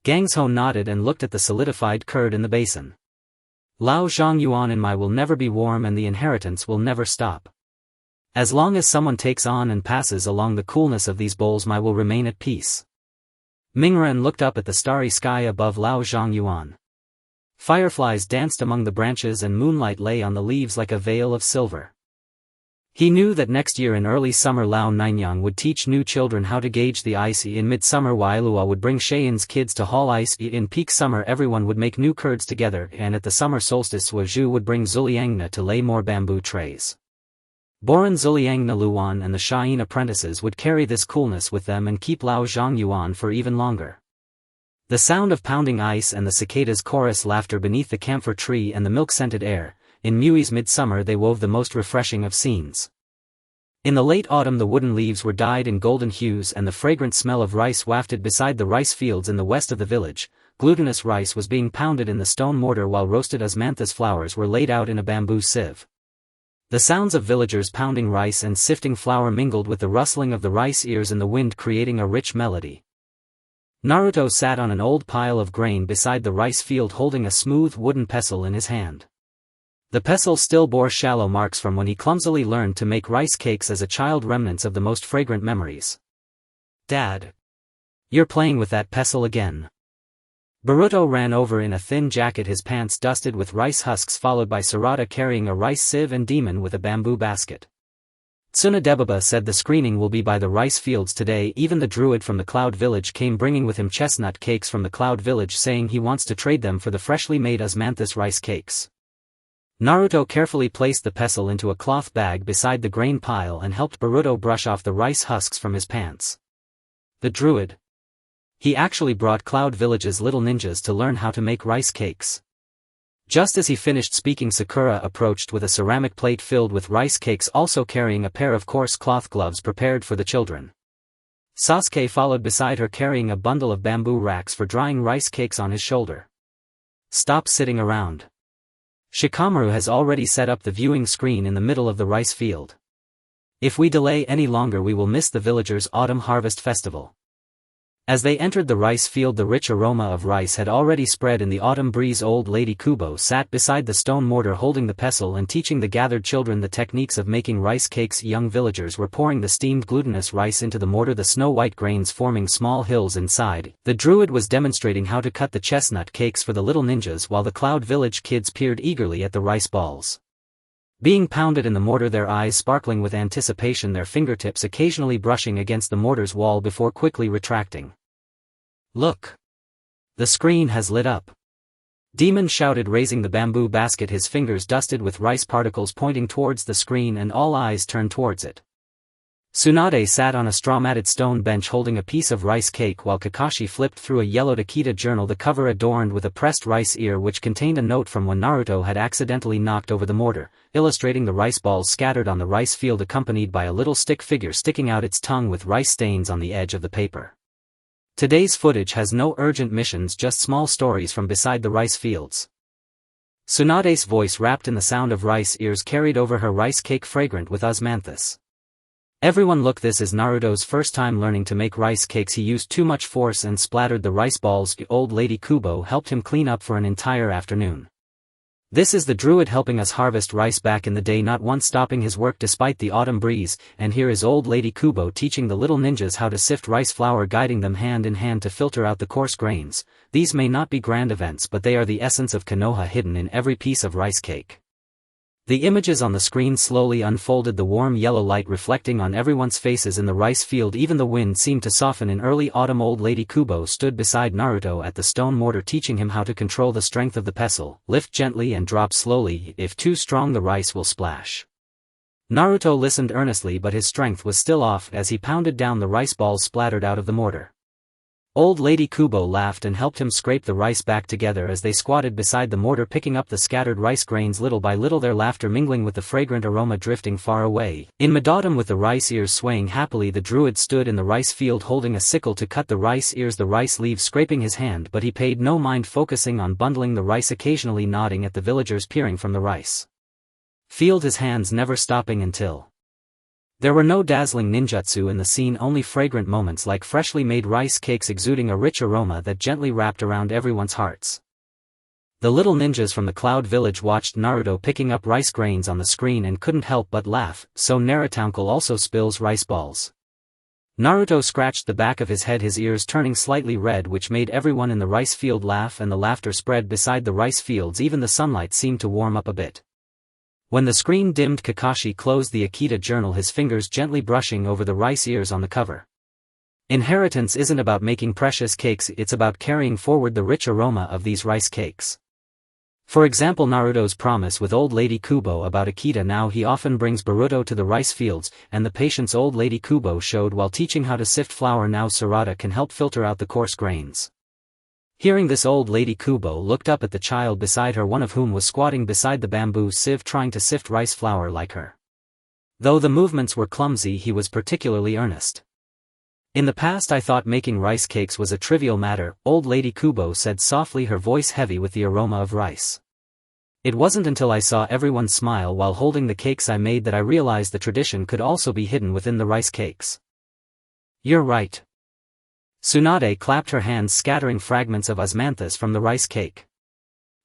Speaker 1: Gangzhou nodded and looked at the solidified curd in the basin. "Lao Zhang Yuan and Mai will never be warm and the inheritance will never stop. As long as someone takes on and passes along the coolness of these bowls, Mai will remain at peace." Mingren looked up at the starry sky above Lao Zhang Yuan. Fireflies danced among the branches and moonlight lay on the leaves like a veil of silver. He knew that next year in early summer Lao Ninyang would teach new children how to gauge the ice. In midsummer Wailua would bring Sheyan's kids to haul ice. In peak summer everyone would make new curds together, and at the summer solstice Zhuozhu would bring Zuliangna to lay more bamboo trays. Boren, Zuliangna, Luwan and the Shine apprentices would carry this coolness with them and keep Lao Zhang Yuan for even longer. The sound of pounding ice and the cicadas' chorus laughter beneath the camphor tree and the milk-scented air, in Mui's midsummer they wove the most refreshing of scenes. In the late autumn the wooden leaves were dyed in golden hues and the fragrant smell of rice wafted beside the rice fields in the west of the village. Glutinous rice was being pounded in the stone mortar while roasted osmanthus flowers were laid out in a bamboo sieve. The sounds of villagers pounding rice and sifting flour mingled with the rustling of the rice ears in the wind, creating a rich melody. Naruto sat on an old pile of grain beside the rice field holding a smooth wooden pestle in his hand. The pestle still bore shallow marks from when he clumsily learned to make rice cakes as a child, remnants of the most fragrant memories. "Dad. You're playing with that pestle again." Boruto ran over in a thin jacket, his pants dusted with rice husks, followed by Sarada carrying a rice sieve and Demon with a bamboo basket. Tsunadebaba said the screening will be by the rice fields today. Even the druid from the Cloud Village came bringing with him chestnut cakes from the Cloud Village, saying he wants to trade them for the freshly made osmanthus rice cakes. Naruto carefully placed the pestle into a cloth bag beside the grain pile and helped Boruto brush off the rice husks from his pants. The druid. He actually brought Cloud Village's little ninjas to learn how to make rice cakes. Just as he finished speaking, Sakura approached with a ceramic plate filled with rice cakes, also carrying a pair of coarse cloth gloves prepared for the children. Sasuke followed beside her carrying a bundle of bamboo racks for drying rice cakes on his shoulder. "Stop sitting around. Shikamaru has already set up the viewing screen in the middle of the rice field. If we delay any longer we will miss the villagers' autumn harvest festival." As they entered the rice field, the rich aroma of rice had already spread in the autumn breeze. Old Lady Kubo sat beside the stone mortar holding the pestle and teaching the gathered children the techniques of making rice cakes. Young villagers were pouring the steamed glutinous rice into the mortar, the snow-white grains forming small hills inside. The druid was demonstrating how to cut the chestnut cakes for the little ninjas while the Cloud Village kids peered eagerly at the rice balls being pounded in the mortar, their eyes sparkling with anticipation, their fingertips occasionally brushing against the mortar's wall before quickly retracting. "Look! The screen has lit up!" Demon shouted, raising the bamboo basket, his fingers dusted with rice particles pointing towards the screen, and all eyes turned towards it. Tsunade sat on a straw-matted stone bench holding a piece of rice cake while Kakashi flipped through a yellowed Akita journal, the cover adorned with a pressed rice ear which contained a note from when Naruto had accidentally knocked over the mortar, illustrating the rice balls scattered on the rice field accompanied by a little stick figure sticking out its tongue with rice stains on the edge of the paper. Today's footage has no urgent missions, just small stories from beside the rice fields. Tsunade's voice wrapped in the sound of rice ears carried over her rice cake fragrant with osmanthus. "Everyone look, this is Naruto's first time learning to make rice cakes. He used too much force and splattered the rice balls. Old Lady Kubo helped him clean up for an entire afternoon. This is the druid helping us harvest rice back in the day, not once stopping his work despite the autumn breeze. And here is Old Lady Kubo teaching the little ninjas how to sift rice flour, guiding them hand in hand to filter out the coarse grains. These may not be grand events, but they are the essence of Konoha hidden in every piece of rice cake." The images on the screen slowly unfolded, the warm yellow light reflecting on everyone's faces in the rice field. Even the wind seemed to soften in early autumn. Old Lady Kubo stood beside Naruto at the stone mortar, teaching him how to control the strength of the pestle, lift gently and drop slowly. If too strong, the rice will splash. Naruto listened earnestly, but his strength was still off as he pounded down. The rice balls splattered out of the mortar. Old Lady Kubo laughed and helped him scrape the rice back together as they squatted beside the mortar, picking up the scattered rice grains little by little, their laughter mingling with the fragrant aroma drifting far away. In mid-autumn, with the rice ears swaying happily, the druid stood in the rice field holding a sickle to cut the rice ears, the rice leaves scraping his hand, but he paid no mind, focusing on bundling the rice, occasionally nodding at the villagers peering from the rice field, his hands never stopping until there were no dazzling ninjutsu in the scene, only fragrant moments like freshly made rice cakes exuding a rich aroma that gently wrapped around everyone's hearts. The little ninjas from the Cloud Village watched Naruto picking up rice grains on the screen and couldn't help but laugh. "So Naruto also spills rice balls." Naruto scratched the back of his head, his ears turning slightly red, which made everyone in the rice field laugh, and the laughter spread beside the rice fields. Even the sunlight seemed to warm up a bit. When the screen dimmed, Kakashi closed the Akita journal, his fingers gently brushing over the rice ears on the cover. Inheritance isn't about making precious cakes, it's about carrying forward the rich aroma of these rice cakes. For example, Naruto's promise with Old Lady Kubo about Akita. Now he often brings Boruto to the rice fields, and the patience Old Lady Kubo showed while teaching how to sift flour. Now Sarada can help filter out the coarse grains. Hearing this, Old Lady Kubo looked up at the child beside her, one of whom was squatting beside the bamboo sieve trying to sift rice flour like her. Though the movements were clumsy, he was particularly earnest. "In the past I thought making rice cakes was a trivial matter," Old Lady Kubo said softly, her voice heavy with the aroma of rice. "It wasn't until I saw everyone smile while holding the cakes I made that I realized the tradition could also be hidden within the rice cakes." "You're right." Tsunade clapped her hands, scattering fragments of osmanthus from the rice cake.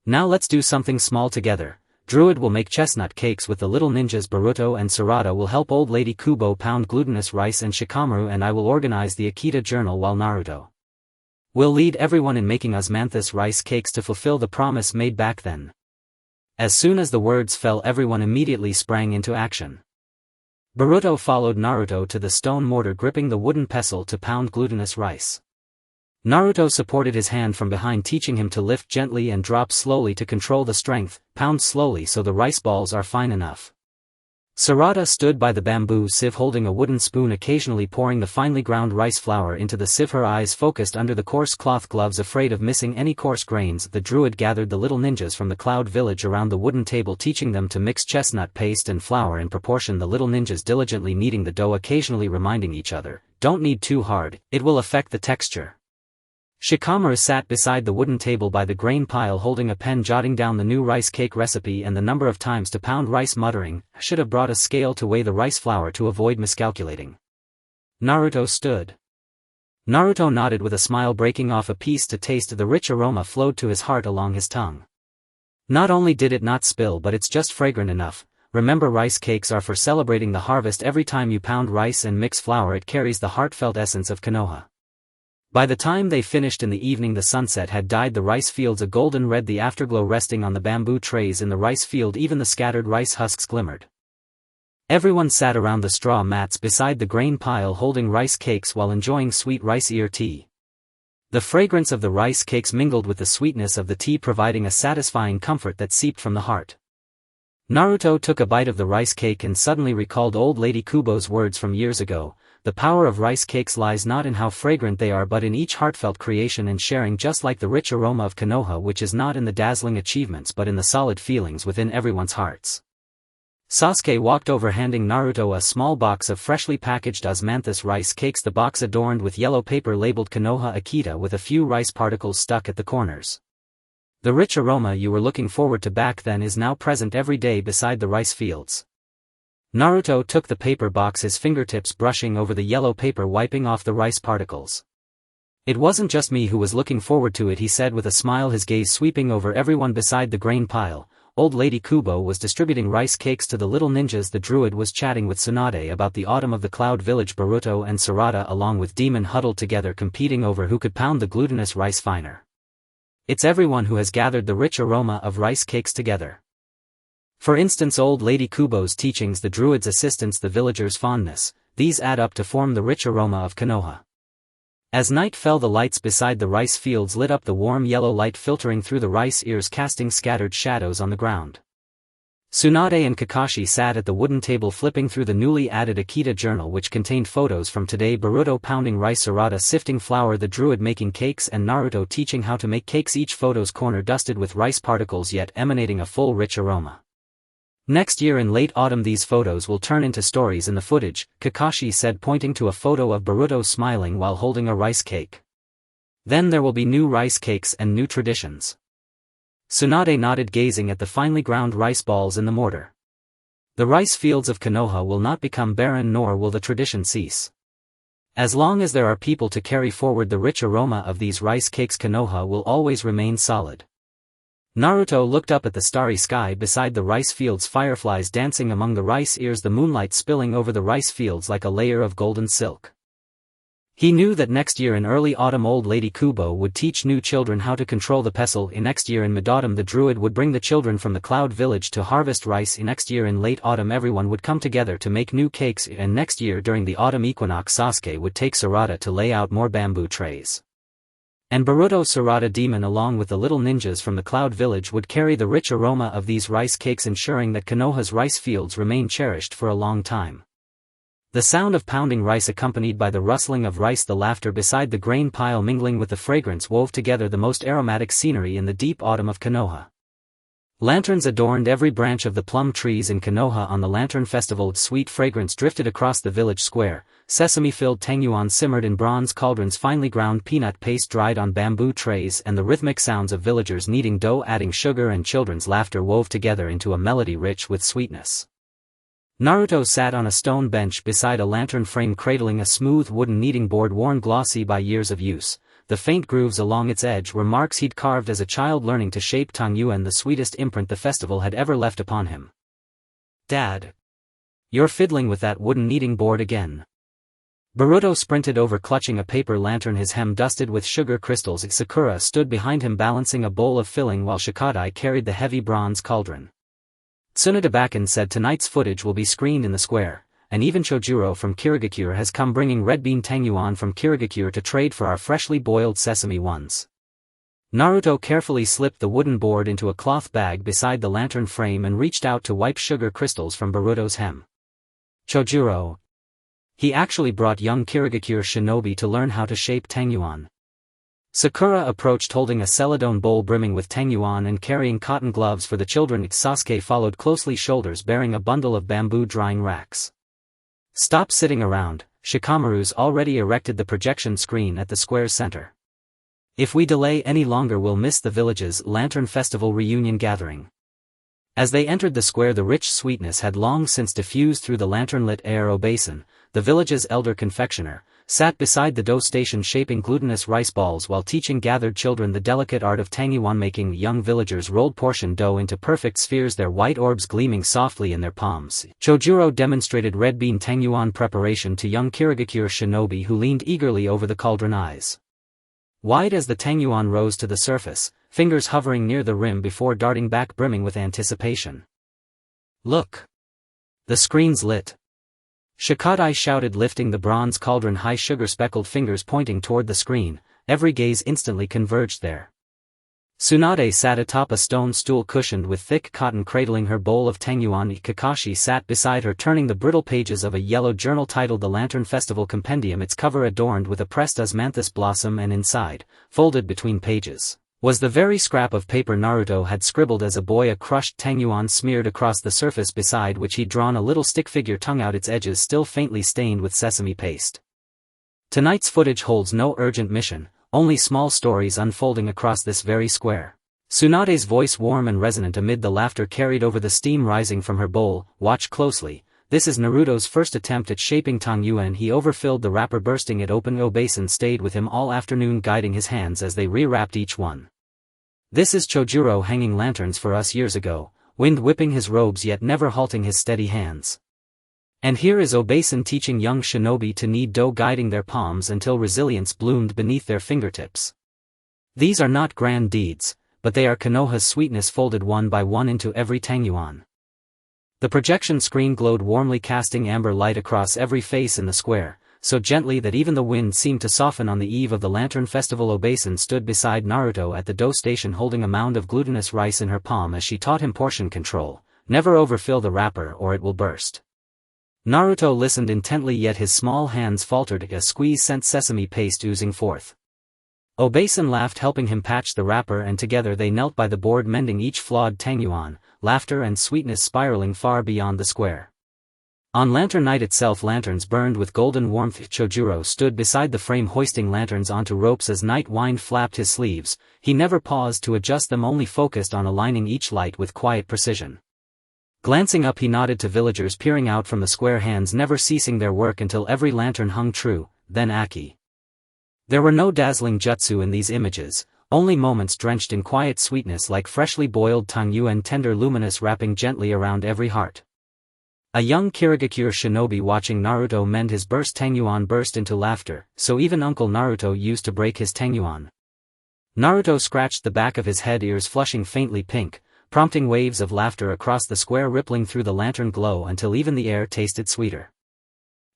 Speaker 1: "Now let's do something small together. Druid will make chestnut cakes with the little ninjas, Boruto and Sarada will help Old Lady Kubo pound glutinous rice, and Shikamaru and I will organize the Akita journal, while Naruto will lead everyone in making osmanthus rice cakes to fulfill the promise made back then." As soon as the words fell, everyone immediately sprang into action. Boruto followed Naruto to the stone mortar, gripping the wooden pestle to pound glutinous rice. Naruto supported his hand from behind, teaching him to lift gently and drop slowly to control the strength, pound slowly so the rice balls are fine enough. Sarada stood by the bamboo sieve holding a wooden spoon, occasionally pouring the finely ground rice flour into the sieve, her eyes focused under the coarse cloth gloves, afraid of missing any coarse grains. The druid gathered the little ninjas from the Cloud Village around the wooden table, teaching them to mix chestnut paste and flour in proportion, the little ninjas diligently kneading the dough, occasionally reminding each other, "Don't knead too hard, it will affect the texture." Shikamaru sat beside the wooden table by the grain pile holding a pen, jotting down the new rice cake recipe and the number of times to pound rice, muttering, "I should have brought a scale to weigh the rice flour to avoid miscalculating." Naruto stood Naruto nodded with a smile, breaking off a piece to taste. The rich aroma flowed to his heart along his tongue. Not only did it not spill, but it's just fragrant enough. Remember, rice cakes are for celebrating the harvest. Every time you pound rice and mix flour, it carries the heartfelt essence of Konoha. By the time they finished in the evening, the sunset had dyed the rice fields a golden red, the afterglow resting on the bamboo trays in the rice field. Even the scattered rice husks glimmered. Everyone sat around the straw mats beside the grain pile holding rice cakes while enjoying sweet rice ear tea. The fragrance of the rice cakes mingled with the sweetness of the tea, providing a satisfying comfort that seeped from the heart. Naruto took a bite of the rice cake and suddenly recalled old Lady Kubo's words from years ago. The power of rice cakes lies not in how fragrant they are, but in each heartfelt creation and sharing, just like the rich aroma of Konoha, which is not in the dazzling achievements but in the solid feelings within everyone's hearts. Sasuke walked over, handing Naruto a small box of freshly packaged osmanthus rice cakes, the box adorned with yellow paper labeled Konoha Akita with a few rice particles stuck at the corners. The rich aroma you were looking forward to back then is now present every day beside the rice fields. Naruto took the paper box, his fingertips brushing over the yellow paper, wiping off the rice particles. It wasn't just me who was looking forward to it, he said with a smile, his gaze sweeping over everyone beside the grain pile. Old Lady Kubo was distributing rice cakes to the little ninjas. The druid was chatting with Tsunade about the autumn of the Cloud Village. Boruto and Sarada along with Demon huddled together, competing over who could pound the glutinous rice finer. It's everyone who has gathered the rich aroma of rice cakes together. For instance, old Lady Kubo's teachings, the druid's assistance, the villagers' fondness, these add up to form the rich aroma of Konoha. As night fell, the lights beside the rice fields lit up, the warm yellow light filtering through the rice ears, casting scattered shadows on the ground. Tsunade and Kakashi sat at the wooden table flipping through the newly added Akita journal, which contained photos from today. Boruto pounding rice, Sarada sifting flour, the druid making cakes, and Naruto teaching how to make cakes, each photo's corner dusted with rice particles yet emanating a full rich aroma. Next year in late autumn these photos will turn into stories in the footage, Kakashi said, pointing to a photo of Boruto smiling while holding a rice cake. Then there will be new rice cakes and new traditions. Tsunade nodded, gazing at the finely ground rice balls in the mortar. The rice fields of Konoha will not become barren, nor will the tradition cease. As long as there are people to carry forward the rich aroma of these rice cakes, Konoha will always remain solid. Naruto looked up at the starry sky beside the rice fields, fireflies dancing among the rice ears, the moonlight spilling over the rice fields like a layer of golden silk. He knew that next year in early autumn old Lady Kubo would teach new children how to control the pestle. In next year in mid-autumn the druid would bring the children from the Cloud Village to harvest rice. In next year in late autumn everyone would come together to make new cakes, and next year during the autumn equinox Sasuke would take Sarada to lay out more bamboo trays. And Boruto, Sarada, Demon along with the little ninjas from the Cloud Village would carry the rich aroma of these rice cakes, ensuring that Konoha's rice fields remain cherished for a long time. The sound of pounding rice accompanied by the rustling of rice, the laughter beside the grain pile mingling with the fragrance wove together the most aromatic scenery in the deep autumn of Konoha. Lanterns adorned every branch of the plum trees in Konoha on the Lantern Festival. Sweet fragrance drifted across the village square. Sesame-filled tangyuan simmered in bronze cauldrons, finely ground peanut paste dried on bamboo trays, and the rhythmic sounds of villagers kneading dough, adding sugar, and children's laughter wove together into a melody rich with sweetness. Naruto sat on a stone bench beside a lantern frame, cradling a smooth wooden kneading board worn glossy by years of use. The faint grooves along its edge were marks he'd carved as a child, learning to shape tangyuan, the sweetest imprint the festival had ever left upon him. "Dad, you're fiddling with that wooden kneading board again." Boruto sprinted over, clutching a paper lantern, his hem dusted with sugar crystals. Sakura stood behind him balancing a bowl of filling while Shikadai carried the heavy bronze cauldron. Tsunade Bakken said tonight's footage will be screened in the square, and even Chojuro from Kirigakure has come bringing red bean tangyuan from Kirigakure to trade for our freshly boiled sesame ones. Naruto carefully slipped the wooden board into a cloth bag beside the lantern frame and reached out to wipe sugar crystals from Boruto's hem. Chojuro. He actually brought young Kirigakure Shinobi to learn how to shape tangyuan. Sakura approached holding a celadone bowl brimming with tangyuan and carrying cotton gloves for the children. Sasuke followed closely, shoulders bearing a bundle of bamboo drying racks. "Stop sitting around," Shikamaru's already erected the projection screen at the square's center. "If we delay any longer we'll miss the village's Lantern Festival reunion gathering." As they entered the square the rich sweetness had long since diffused through the lantern-lit air. Obasan, the village's elder confectioner, sat beside the dough station shaping glutinous rice balls while teaching gathered children the delicate art of tangyuan making. The young villagers rolled portion dough into perfect spheres, their white orbs gleaming softly in their palms. Chojuro demonstrated red bean tangyuan preparation to young Kirigakure Shinobi, who leaned eagerly over the cauldron, eyes wide as the tangyuan rose to the surface, fingers hovering near the rim before darting back brimming with anticipation. "Look! The screen's lit!" Shikadai shouted, lifting the bronze cauldron high, sugar-speckled fingers pointing toward the screen. Every gaze instantly converged there. Tsunade sat atop a stone stool cushioned with thick cotton cradling her bowl of tangyuan. Kakashi sat beside her turning the brittle pages of a yellow journal titled The Lantern Festival Compendium, its cover adorned with a pressed osmanthus blossom, and inside, folded between pages, was the very scrap of paper Naruto had scribbled as a boy, a crushed tangyuan smeared across the surface beside which he'd drawn a little stick figure, tongue out, its edges still faintly stained with sesame paste. Tonight's footage holds no urgent mission, only small stories unfolding across this very square. Tsunade's voice, warm and resonant amid the laughter carried over the steam rising from her bowl. Watch closely. This is Naruto's first attempt at shaping tangyuan. He overfilled the wrapper, bursting it open. Obasan stayed with him all afternoon, guiding his hands as they rewrapped each one. This is Chojuro hanging lanterns for us years ago, wind whipping his robes yet never halting his steady hands. And here is Obasan teaching young shinobi to knead dough, guiding their palms until resilience bloomed beneath their fingertips. These are not grand deeds, but they are Konoha's sweetness folded one by one into every tangyuan. The projection screen glowed warmly, casting amber light across every face in the square, so gently that even the wind seemed to soften. On the eve of the Lantern Festival, Obasan stood beside Naruto at the dough station holding a mound of glutinous rice in her palm as she taught him portion control. Never overfill the wrapper or it will burst. Naruto listened intently, yet his small hands faltered. A squeeze sent sesame paste oozing forth. Obasan laughed, helping him patch the wrapper, and together they knelt by the board mending each flawed tangyuan, laughter and sweetness spiraling far beyond the square. On lantern night itself, lanterns burned with golden warmth. Chojuro stood beside the frame hoisting lanterns onto ropes as night wind flapped his sleeves. He never paused to adjust them, only focused on aligning each light with quiet precision. Glancing up, he nodded to villagers peering out from the square, hands never ceasing their work until every lantern hung true. Then Aki. There were no dazzling jutsu in these images, only moments drenched in quiet sweetness like freshly boiled tangyuan, tender luminous wrapping gently around every heart. A young Kirigakure shinobi watching Naruto mend his burst tangyuan burst into laughter, so even Uncle Naruto used to break his tangyuan. Naruto scratched the back of his head, ears flushing faintly pink, prompting waves of laughter across the square, rippling through the lantern glow until even the air tasted sweeter.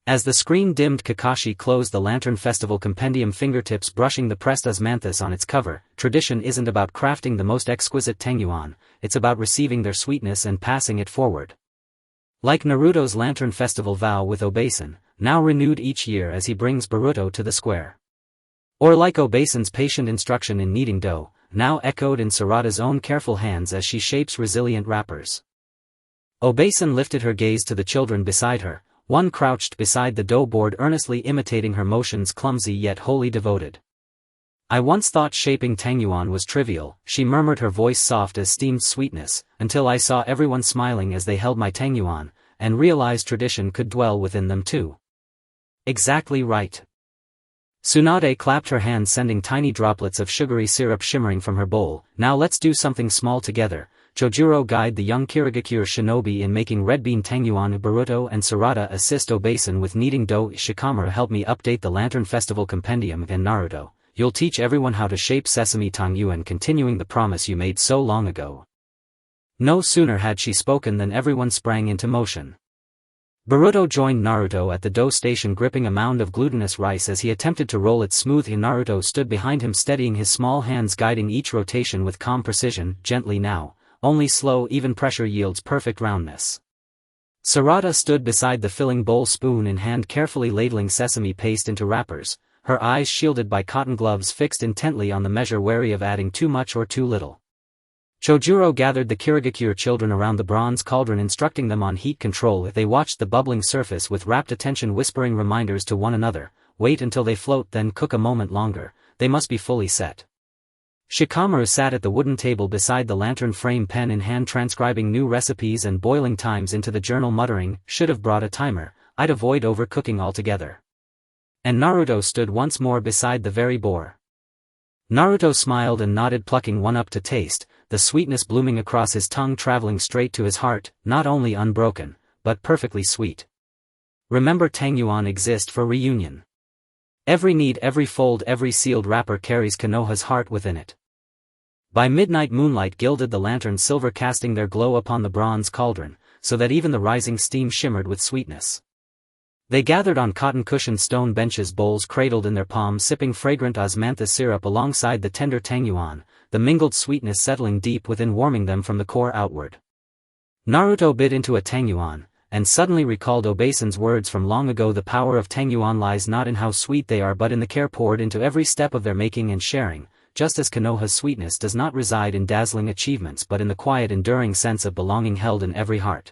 Speaker 1: As the screen dimmed, Kakashi closed the Lantern Festival Compendium, fingertips brushing the pressed osmanthus on its cover. Tradition isn't about crafting the most exquisite tangyuan, it's about receiving their sweetness and passing it forward. Like Naruto's Lantern Festival vow with Obasan, now renewed each year as he brings Boruto to the square. Or like Obasan's patient instruction in kneading dough, now echoed in Sarada's own careful hands as she shapes resilient wrappers. Obasan lifted her gaze to the children beside her, one crouched beside the dough board earnestly imitating her motions, clumsy yet wholly devoted. I once thought shaping tangyuan was trivial, she murmured, her voice soft as steamed sweetness, until I saw everyone smiling as they held my tangyuan, and realized tradition could dwell within them too. Exactly right. Tsunade clapped her hands, sending tiny droplets of sugary syrup shimmering from her bowl. Now let's do something small together. Chojuro guide the young Kirigakure shinobi in making red bean tangyuan. Boruto and Sarada assist Obasan with kneading dough. Shikamaru help me update the Lantern Festival Compendium, and Naruto, you'll teach everyone how to shape sesame tangyuan, continuing the promise you made so long ago. No sooner had she spoken than everyone sprang into motion. Boruto joined Naruto at the dough station, gripping a mound of glutinous rice as he attempted to roll it smoothly. Naruto stood behind him, steadying his small hands, guiding each rotation with calm precision. Gently now, only slow, even pressure yields perfect roundness. Sarada stood beside the filling bowl, spoon in hand, carefully ladling sesame paste into wrappers, her eyes shielded by cotton gloves fixed intently on the measure, wary of adding too much or too little. Chojuro gathered the Kirigakure children around the bronze cauldron, instructing them on heat control as they watched the bubbling surface with rapt attention, whispering reminders to one another. Wait until they float, then cook a moment longer, they must be fully set. Shikamaru sat at the wooden table beside the lantern frame, pen in hand, transcribing new recipes and boiling times into the journal, muttering, should have brought a timer, I'd avoid overcooking altogether. And Naruto stood once more beside the very boar. Naruto smiled and nodded, plucking one up to taste, the sweetness blooming across his tongue traveling straight to his heart, not only unbroken, but perfectly sweet. Remember, Tangyuan exists for reunion. Every need, every fold, every sealed wrapper carries Konoha's heart within it. By midnight, moonlight gilded the lantern's silver, casting their glow upon the bronze cauldron, so that even the rising steam shimmered with sweetness. They gathered on cotton-cushioned stone benches, bowls cradled in their palms, sipping fragrant osmanthus syrup alongside the tender Tangyuan, the mingled sweetness settling deep within, warming them from the core outward. Naruto bit into a Tangyuan, and suddenly recalled Obasan's words from long ago: the power of Tangyuan lies not in how sweet they are but in the care poured into every step of their making and sharing, just as Konoha's sweetness does not reside in dazzling achievements but in the quiet, enduring sense of belonging held in every heart.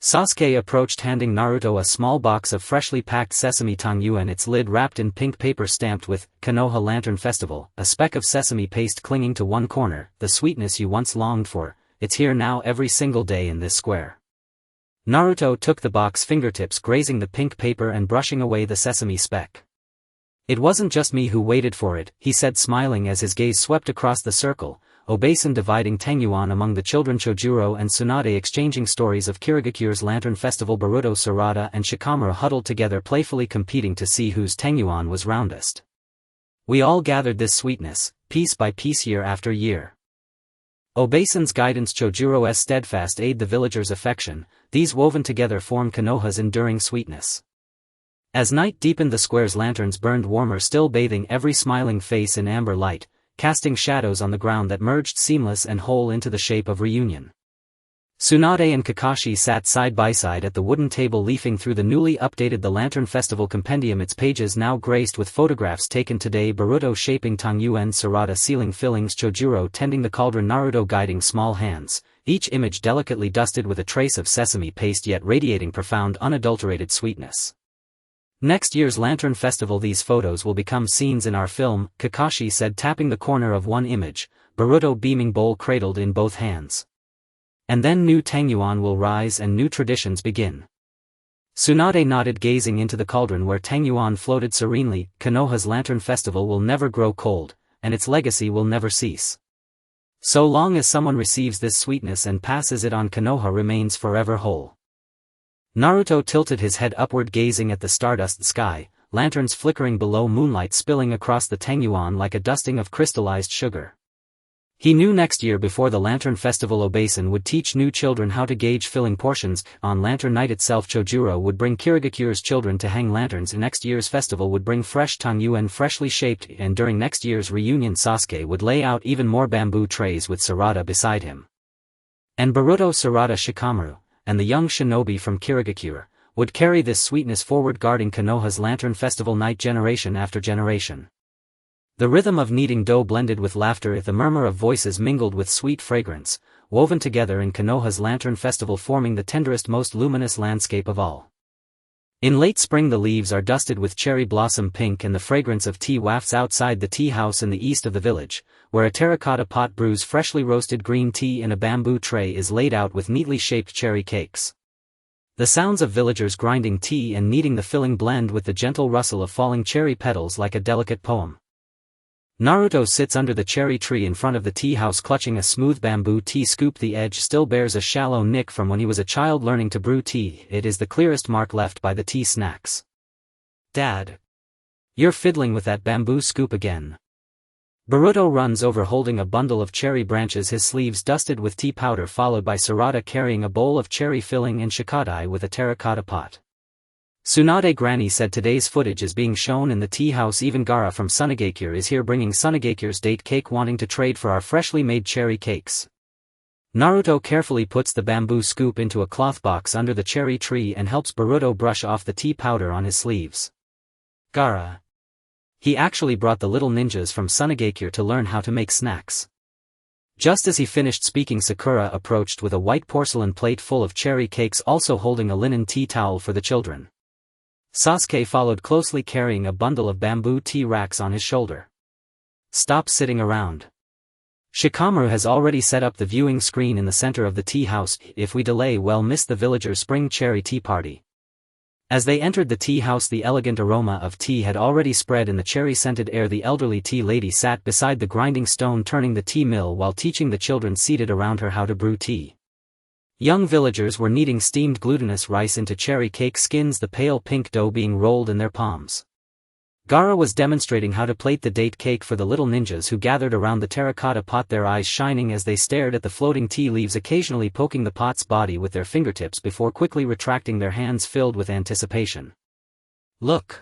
Speaker 1: Sasuke approached, handing Naruto a small box of freshly packed sesame Tangyuan, its lid wrapped in pink paper stamped with Konoha Lantern Festival, a speck of sesame paste clinging to one corner. The sweetness you once longed for, it's here now, every single day in this square. Naruto took the box, fingertips grazing the pink paper and brushing away the sesame speck. It wasn't just me who waited for it, he said, smiling as his gaze swept across the circle, Obasan dividing Tangyuan among the children, Chojuro and Tsunade exchanging stories of Kirigakure's Lantern Festival, Boruto, Sarada and Shikamaru huddled together, playfully competing to see whose Tangyuan was roundest. We all gathered this sweetness, piece by piece, year after year. Obasan's guidance, Chojuro's steadfast aid, the villagers' affection, these woven together form Konoha's enduring sweetness. As night deepened, the square's lanterns burned warmer still, bathing every smiling face in amber light, casting shadows on the ground that merged seamless and whole into the shape of reunion. Tsunade and Kakashi sat side by side at the wooden table, leafing through the newly updated The Lantern Festival Compendium, its pages now graced with photographs taken today: Boruto shaping Tangyuan, Sarada sealing fillings, Chojuro tending the cauldron, Naruto guiding small hands, each image delicately dusted with a trace of sesame paste yet radiating profound unadulterated sweetness. Next year's Lantern Festival, these photos will become scenes in our film, Kakashi said, tapping the corner of one image, Boruto beaming, bowl cradled in both hands. And then new Tangyuan will rise and new traditions begin. Tsunade nodded, gazing into the cauldron where Tangyuan floated serenely. Konoha's Lantern Festival will never grow cold, and its legacy will never cease. So long as someone receives this sweetness and passes it on, Konoha remains forever whole. Naruto tilted his head upward, gazing at the stardust sky, lanterns flickering below, moonlight spilling across the Tangyuan like a dusting of crystallized sugar. He knew next year, before the Lantern Festival, Obasan would teach new children how to gauge filling portions. On Lantern Night itself, Chojuro would bring Kirigakure's children to hang lanterns. Next year's festival would bring fresh Tangyuan, freshly shaped, and during next year's reunion, Sasuke would lay out even more bamboo trays with Sarada beside him. And Boruto, Sarada, Shikamaru, and the young shinobi from Kirigakure, would carry this sweetness forward, guarding Konoha's Lantern Festival night generation after generation. The rhythm of kneading dough blended with laughter, the murmur of voices mingled with sweet fragrance, woven together in Konoha's Lantern Festival, forming the tenderest, most luminous landscape of all. In late spring, the leaves are dusted with cherry blossom pink, and the fragrance of tea wafts outside the tea house in the east of the village, where a terracotta pot brews freshly roasted green tea in a bamboo tray is laid out with neatly shaped cherry cakes. The sounds of villagers grinding tea and kneading the filling blend with the gentle rustle of falling cherry petals like a delicate poem. Naruto sits under the cherry tree in front of the tea house, clutching a smooth bamboo tea scoop. The edge still bears a shallow nick from when he was a child learning to brew tea. It is the clearest mark left by the tea snacks. "Dad, you're fiddling with that bamboo scoop again." Boruto runs over, holding a bundle of cherry branches, his sleeves dusted with tea powder, followed by Sarada carrying a bowl of cherry filling and Shikadai with a terracotta pot. Tsunade Granny said today's footage is being shown in the tea house. Even Gaara from Sunagakure is here, bringing Sunagakure's date cake, wanting to trade for our freshly made cherry cakes. Naruto carefully puts the bamboo scoop into a cloth box under the cherry tree and helps Boruto brush off the tea powder on his sleeves. Gaara. He actually brought the little ninjas from Sunagakure to learn how to make snacks. Just as he finished speaking, Sakura approached with a white porcelain plate full of cherry cakes, also holding a linen tea towel for the children. Sasuke followed closely, carrying a bundle of bamboo tea racks on his shoulder. "Stop sitting around. Shikamaru has already set up the viewing screen in the center of the tea house. If we delay, we'll miss the villagers' spring cherry tea party." As they entered the tea house, the elegant aroma of tea had already spread in the cherry-scented air. The elderly tea lady sat beside the grinding stone turning the tea mill while teaching the children seated around her how to brew tea. Young villagers were kneading steamed glutinous rice into cherry cake skins, the pale pink dough being rolled in their palms. Gaara was demonstrating how to plate the date cake for the little ninjas who gathered around the terracotta pot, their eyes shining as they stared at the floating tea leaves, occasionally poking the pot's body with their fingertips before quickly retracting their hands filled with anticipation. "Look!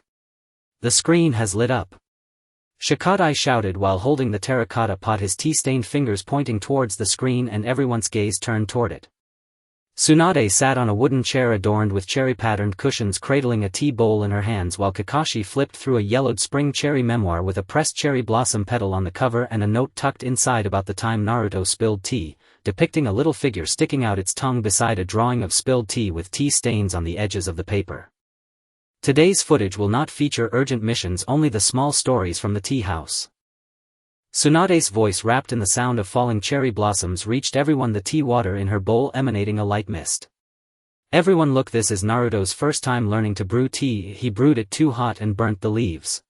Speaker 1: The screen has lit up!" Shikadai shouted while holding the terracotta pot, his tea-stained fingers pointing towards the screen, and everyone's gaze turned toward it. Tsunade sat on a wooden chair adorned with cherry-patterned cushions, cradling a tea bowl in her hands, while Kakashi flipped through a yellowed spring cherry memoir with a pressed cherry blossom petal on the cover and a note tucked inside about the time Naruto spilled tea, depicting a little figure sticking out its tongue beside a drawing of spilled tea with tea stains on the edges of the paper. Today's footage will not feature urgent missions, only the small stories from the tea house. Tsunade's voice, wrapped in the sound of falling cherry blossoms, reached everyone, the tea water in her bowl emanating a light mist. "Everyone look, this is Naruto's first time learning to brew tea. He brewed it too hot and burnt the leaves."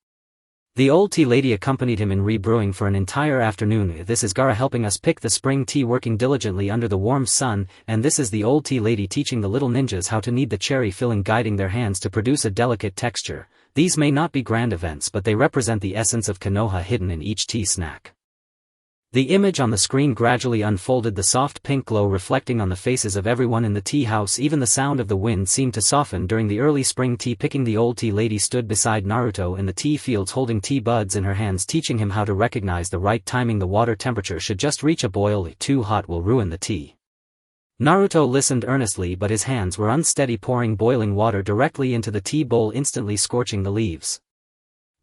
Speaker 1: The old tea lady accompanied him in rebrewing for an entire afternoon. "This is Gaara helping us pick the spring tea, working diligently under the warm sun, and this is the old tea lady teaching the little ninjas how to knead the cherry filling, guiding their hands to produce a delicate texture. These may not be grand events, but they represent the essence of Konoha hidden in each tea snack." The image on the screen gradually unfolded, the soft pink glow reflecting on the faces of everyone in the tea house. Even the sound of the wind seemed to soften during the early spring tea picking. The old tea lady stood beside Naruto in the tea fields, holding tea buds in her hands, teaching him how to recognize the right timing. The water temperature should just reach a boil, too hot will ruin the tea. Naruto listened earnestly, but his hands were unsteady, pouring boiling water directly into the tea bowl, instantly scorching the leaves.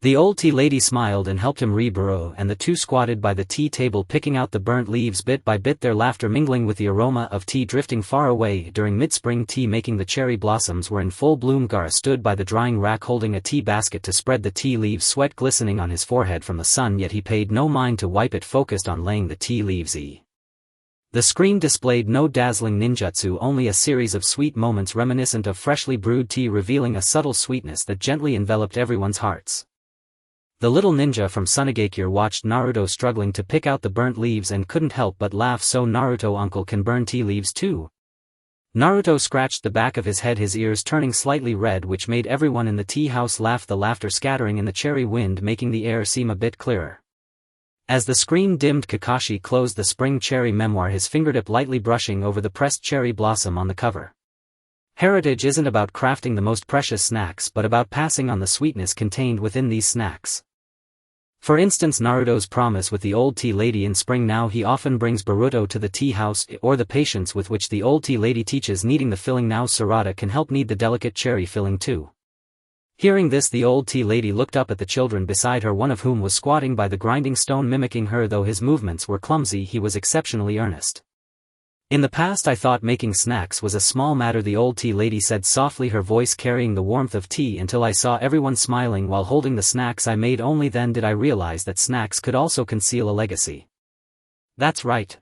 Speaker 1: The old tea lady smiled and helped him rebrew, and the two squatted by the tea table picking out the burnt leaves bit by bit, their laughter mingling with the aroma of tea drifting far away. During mid-spring tea making, the cherry blossoms were in full bloom. Gaara stood by the drying rack holding a tea basket to spread the tea leaves, sweat glistening on his forehead from the sun, yet he paid no mind to wipe it, focused on laying the tea leaves. The screen displayed no dazzling ninjutsu, only a series of sweet moments reminiscent of freshly brewed tea, revealing a subtle sweetness that gently enveloped everyone's hearts. The little ninja from Hokage Year watched Naruto struggling to pick out the burnt leaves and couldn't help but laugh. "So Naruto, uncle can burn tea leaves too?" Naruto scratched the back of his head, his ears turning slightly red, which made everyone in the tea house laugh, the laughter scattering in the cherry wind, making the air seem a bit clearer. As the screen dimmed, Kakashi closed the spring cherry memoir, his fingertip lightly brushing over the pressed cherry blossom on the cover. Heritage isn't about crafting the most precious snacks, but about passing on the sweetness contained within these snacks. For instance, Naruto's promise with the old tea lady in spring. Now he often brings Boruto to the tea house, or the patience with which the old tea lady teaches kneading the filling. Now Sarada can help knead the delicate cherry filling too. Hearing this, the old tea lady looked up at the children beside her, one of whom was squatting by the grinding stone mimicking her. Though his movements were clumsy, he was exceptionally earnest. "In the past I thought making snacks was a small matter," the old tea lady said softly, her voice carrying the warmth of tea, "until I saw everyone smiling while holding the snacks I made. Only then did I realize that snacks could also conceal a legacy." "That's right."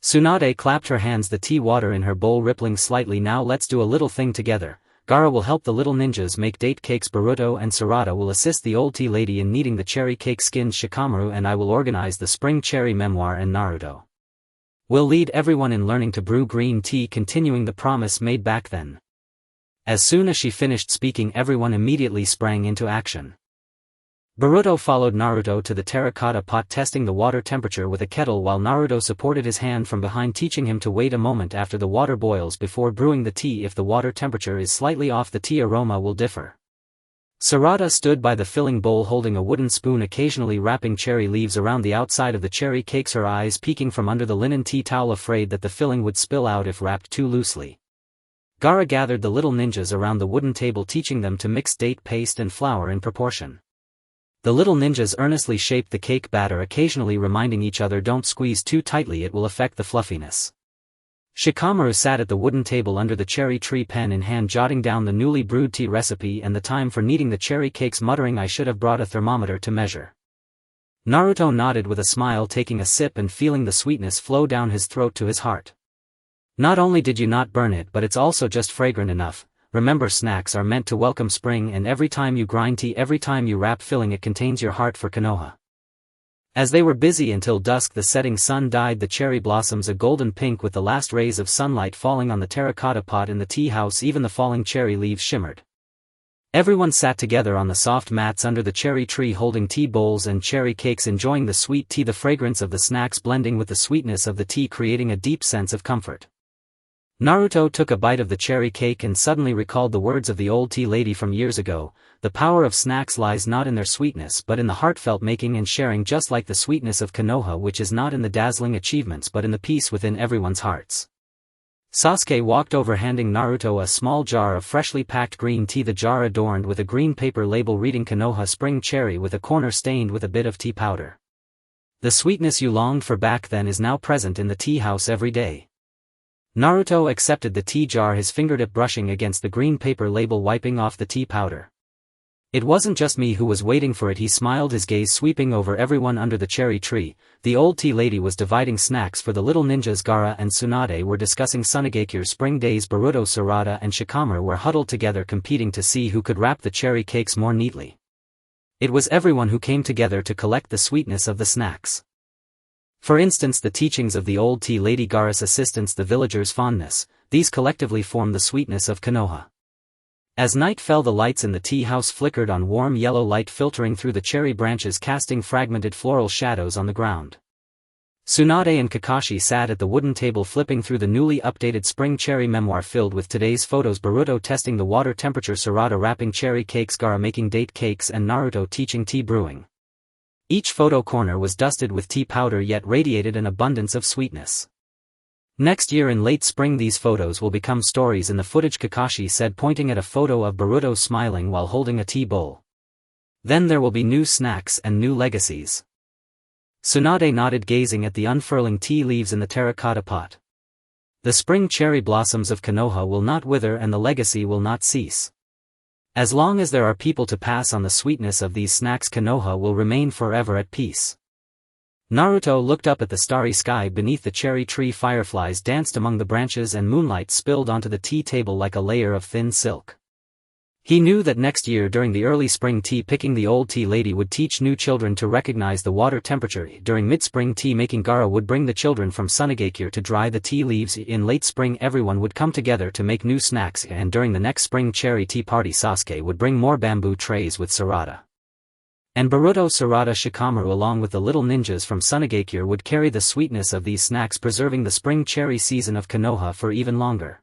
Speaker 1: Tsunade clapped her hands, the tea water in her bowl rippling slightly. "Now let's do a little thing together. Gaara will help the little ninjas make date cakes, Boruto and Sarada will assist the old tea lady in kneading the cherry cake skins, Shikamaru and I will organize the spring cherry memoir, and Naruto will lead everyone in learning to brew green tea," continuing the promise made back then. As soon as she finished speaking, everyone immediately sprang into action. Boruto followed Naruto to the terracotta pot, testing the water temperature with a kettle while Naruto supported his hand from behind, teaching him to wait a moment after the water boils before brewing the tea. If the water temperature is slightly off, the tea aroma will differ. Sarada stood by the filling bowl holding a wooden spoon, occasionally wrapping cherry leaves around the outside of the cherry cakes, her eyes peeking from under the linen tea towel, afraid that the filling would spill out if wrapped too loosely. Gaara gathered the little ninjas around the wooden table, teaching them to mix date paste and flour in proportion. The little ninjas earnestly shaped the cake batter, occasionally reminding each other, "Don't squeeze too tightly, it will affect the fluffiness." Shikamaru sat at the wooden table under the cherry tree, pen in hand, jotting down the newly brewed tea recipe and the time for kneading the cherry cakes, muttering, "I should have brought a thermometer to measure." Naruto nodded with a smile, taking a sip and feeling the sweetness flow down his throat to his heart. "Not only did you not burn it, but it's also just fragrant enough. remember snacks are meant to welcome spring, and every time you grind tea, every time you wrap filling it contains your heart for Konoha. As they were busy until dusk, the setting sun dyed the cherry blossoms a golden pink with the last rays of sunlight falling on the terracotta pot in the tea house. Even the falling cherry leaves shimmered. Everyone sat together on the soft mats under the cherry tree holding tea bowls and cherry cakes, enjoying the sweet tea, the fragrance of the snacks blending with the sweetness of the tea, creating a deep sense of comfort. Naruto took a bite of the cherry cake and suddenly recalled the words of the old tea lady from years ago: the power of snacks lies not in their sweetness but in the heartfelt making and sharing, just like the sweetness of Konoha, which is not in the dazzling achievements but in the peace within everyone's hearts. Sasuke walked over handing Naruto a small jar of freshly packed green tea, the jar adorned with a green paper label reading Konoha Spring Cherry with a corner stained with a bit of tea powder. The sweetness you longed for back then is now present in the tea house every day. Naruto accepted the tea jar, his fingertip brushing against the green paper label, wiping off the tea powder. It wasn't just me who was waiting for it, he smiled, his gaze sweeping over everyone under the cherry tree. The old tea lady was dividing snacks for the little ninjas. Gaara and Tsunade were discussing Sunagakure's spring days. Boruto, Sarada and Shikamaru were huddled together competing to see who could wrap the cherry cakes more neatly. It was everyone who came together to collect the sweetness of the snacks. For instance, the teachings of the old tea lady, Gaara's assistance, the villagers' fondness, these collectively formed the sweetness of Konoha. As night fell, the lights in the tea house flickered on, warm yellow light filtering through the cherry branches, casting fragmented floral shadows on the ground. Tsunade and Kakashi sat at the wooden table flipping through the newly updated spring cherry memoir filled with today's photos, Boruto testing the water temperature, Sarada wrapping cherry cakes, Gaara making date cakes, and Naruto teaching tea brewing. Each photo corner was dusted with tea powder yet radiated an abundance of sweetness. Next year in late spring these photos will become stories in the footage, Kakashi said, pointing at a photo of Boruto smiling while holding a tea bowl. Then there will be new snacks and new legacies. Tsunade nodded, gazing at the unfurling tea leaves in the terracotta pot. The spring cherry blossoms of Konoha will not wither and the legacy will not cease. As long as there are people to pass on the sweetness of these snacks, Konoha will remain forever at peace. Naruto looked up at the starry sky beneath the cherry tree. Fireflies danced among the branches and moonlight spilled onto the tea table like a layer of thin silk. He knew that next year during the early spring tea picking, the old tea lady would teach new children to recognize the water temperature. During mid-spring tea making, Gaara would bring the children from Sunagakure to dry the tea leaves. In late spring everyone would come together to make new snacks, and during the next spring cherry tea party Sasuke would bring more bamboo trays with Sarada. And Boruto, Sarada, Shikamaru along with the little ninjas from Sunagakure would carry the sweetness of these snacks, preserving the spring cherry season of Konoha for even longer.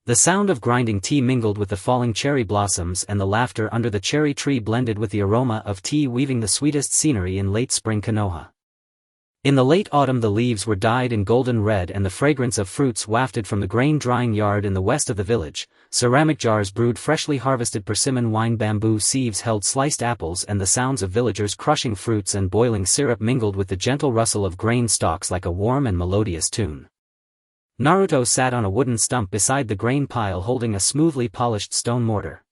Speaker 1: The sound of grinding tea mingled with the falling cherry blossoms, and the laughter under the cherry tree blended with the aroma of tea, weaving the sweetest scenery in late spring Konoha. In the late autumn the leaves were dyed in golden red and the fragrance of fruits wafted from the grain drying yard in the west of the village. Ceramic jars brewed freshly harvested persimmon wine, bamboo sieves held sliced apples, and the sounds of villagers crushing fruits and boiling syrup mingled with the gentle rustle of grain stalks like a warm and melodious tune. Naruto sat on a wooden stump beside the grain pile holding a smoothly polished stone mortar.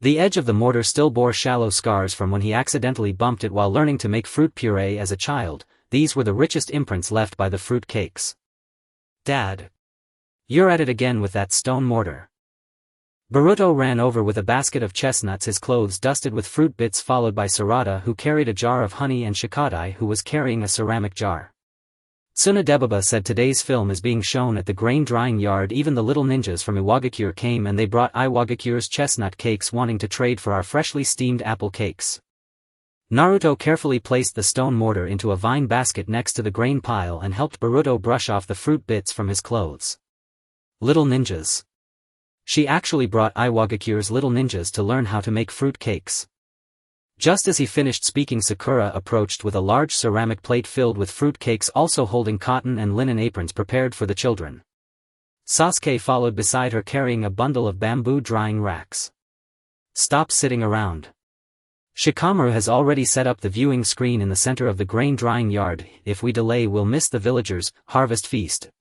Speaker 1: The edge of the mortar still bore shallow scars from when he accidentally bumped it while learning to make fruit puree as a child. These were the richest imprints left by the fruit cakes. "Dad. You're at it again with that stone mortar." Boruto ran over with a basket of chestnuts, his clothes dusted with fruit bits, followed by Sarada, who carried a jar of honey, and Shikadai, who was carrying a ceramic jar. Tsunadebaba said today's film is being shown at the grain drying yard. Even the little ninjas from Iwagakure came and they brought Iwagakure's chestnut cakes, wanting to trade for our freshly steamed apple cakes. Naruto carefully placed the stone mortar into a vine basket next to the grain pile and helped Boruto brush off the fruit bits from his clothes. Little ninjas. She actually brought Iwagakure's little ninjas to learn how to make fruit cakes. Just as he finished speaking, Sakura approached with a large ceramic plate filled with fruit cakes, also holding cotton and linen aprons prepared for the children. Sasuke followed beside her carrying a bundle of bamboo drying racks. "Stop sitting around. Shikamaru has already set up the viewing screen in the center of the grain drying yard. If we delay we'll miss the villagers' harvest feast."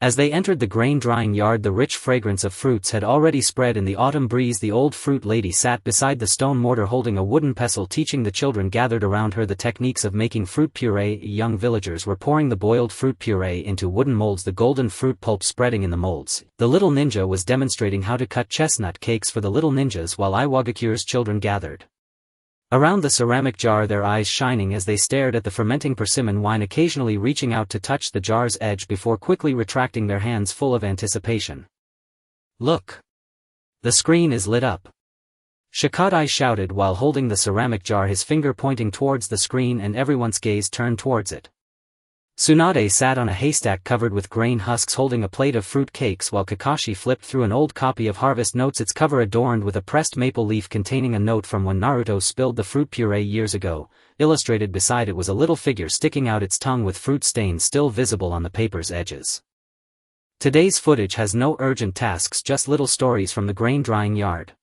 Speaker 1: As they entered the grain-drying yard, the rich fragrance of fruits had already spread in the autumn breeze. The old fruit lady sat beside the stone mortar holding a wooden pestle, teaching the children gathered around her the techniques of making fruit puree. Young villagers were pouring the boiled fruit puree into wooden molds, the golden fruit pulp spreading in the molds. The little ninja was demonstrating how to cut chestnut cakes for the little ninjas while Iwagakure's children gathered around the ceramic jar, their eyes shining as they stared at the fermenting persimmon wine, occasionally reaching out to touch the jar's edge before quickly retracting their hands full of anticipation. "Look! The screen is lit up!" Shikadai shouted while holding the ceramic jar, his finger pointing towards the screen, and everyone's gaze turned towards it. Tsunade sat on a haystack covered with grain husks holding a plate of fruit cakes while Kakashi flipped through an old copy of Harvest Notes, its cover adorned with a pressed maple leaf containing a note from when Naruto spilled the fruit puree years ago. Illustrated beside it was a little figure sticking out its tongue with fruit stains still visible on the paper's edges. Today's footage has no urgent tasks, just little stories from the grain drying yard.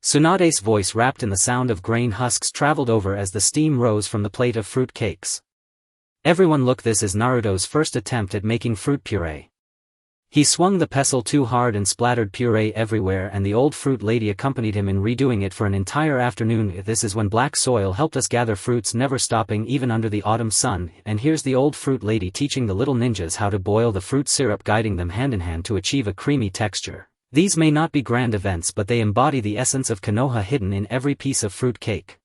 Speaker 1: Tsunade's voice, wrapped in the sound of grain husks, traveled over as the steam rose from the plate of fruit cakes. "Everyone look, this is Naruto's first attempt at making fruit puree." He swung the pestle too hard and splattered puree everywhere, and the old fruit lady accompanied him in redoing it for an entire afternoon. "This is when black soil helped us gather fruits, never stopping even under the autumn sun. And here's the old fruit lady teaching the little ninjas how to boil the fruit syrup, guiding them hand in hand to achieve a creamy texture. These may not be grand events, but they embody the essence of Konoha hidden in every piece of fruit cake."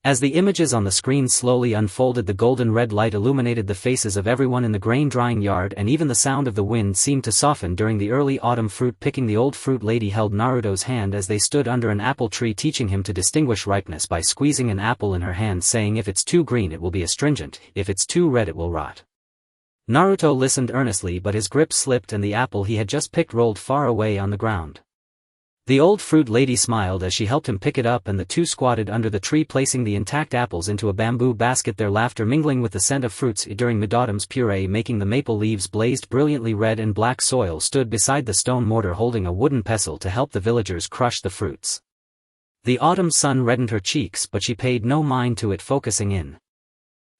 Speaker 1: As the images on the screen slowly unfolded, the golden red light illuminated the faces of everyone in the grain drying yard, and even the sound of the wind seemed to soften during the early autumn fruit picking. The old fruit lady held Naruto's hand as they stood under an apple tree, teaching him to distinguish ripeness by squeezing an apple in her hand, saying, "If it's too green it will be astringent, if it's too red it will rot." Naruto listened earnestly, but his grip slipped and the apple he had just picked rolled far away on the ground. The old fruit lady smiled as she helped him pick it up, and the two squatted under the tree, placing the intact apples into a bamboo basket, their laughter mingling with the scent of fruits during mid-autumn's puree making. The maple leaves blazed brilliantly red, and black soil stood beside the stone mortar holding a wooden pestle to help the villagers crush the fruits. The autumn sun reddened her cheeks, but she paid no mind to it, focusing in.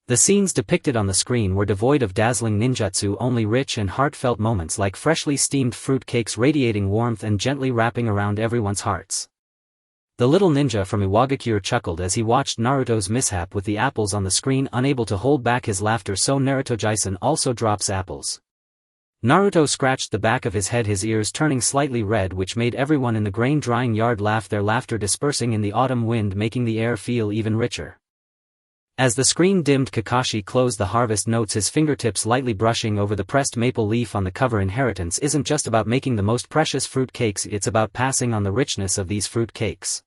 Speaker 1: The scenes depicted on the screen were devoid of dazzling ninjutsu, only rich and heartfelt moments like freshly steamed fruit cakes radiating warmth and gently wrapping around everyone's hearts. The little ninja from Iwagakure chuckled as he watched Naruto's mishap with the apples on the screen, unable to hold back his laughter. "So Naruto-jisen also drops apples." Naruto scratched the back of his head, his ears turning slightly red, which made everyone in the grain drying yard laugh, their laughter dispersing in the autumn wind, making the air feel even richer. As the screen dimmed, Kakashi closed the Harvest Notes, his fingertips lightly brushing over the pressed maple leaf on the cover. Inheritance isn't just about making the most precious fruit cakes, it's about passing on the richness of these fruit cakes.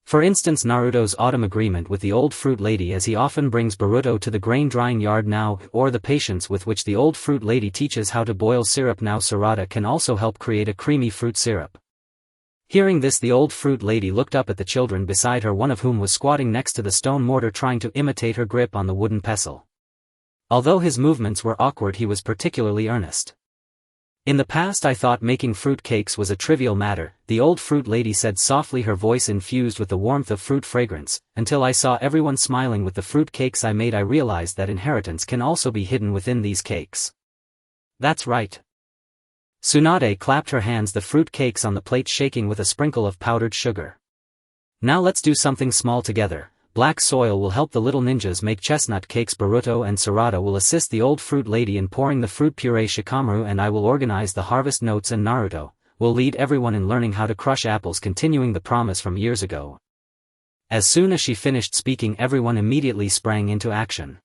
Speaker 1: For instance, Naruto's autumn agreement with the old fruit lady, as he often brings Boruto to the grain drying yard now, or the patience with which the old fruit lady teaches how to boil syrup now. Sarada can also help create a creamy fruit syrup. Hearing this, the old fruit lady looked up at the children beside her, one of whom was squatting next to the stone mortar trying to imitate her grip on the wooden pestle. Although his movements were awkward, he was particularly earnest. "In the past I thought making fruit cakes was a trivial matter," the old fruit lady said softly, her voice infused with the warmth of fruit fragrance, "until I saw everyone smiling with the fruit cakes I made. I realized that inheritance can also be hidden within these cakes." "That's right." Tsunade clapped her hands, the fruit cakes on the plate shaking with a sprinkle of powdered sugar. "Now let's do something small together. Black soil will help the little ninjas make chestnut cakes. Boruto and Sarada will assist the old fruit lady in pouring the fruit puree. Shikamaru and I will organize the Harvest Notes, and Naruto will lead everyone in learning how to crush apples, continuing the promise from years ago." As soon as she finished speaking, everyone immediately sprang into action.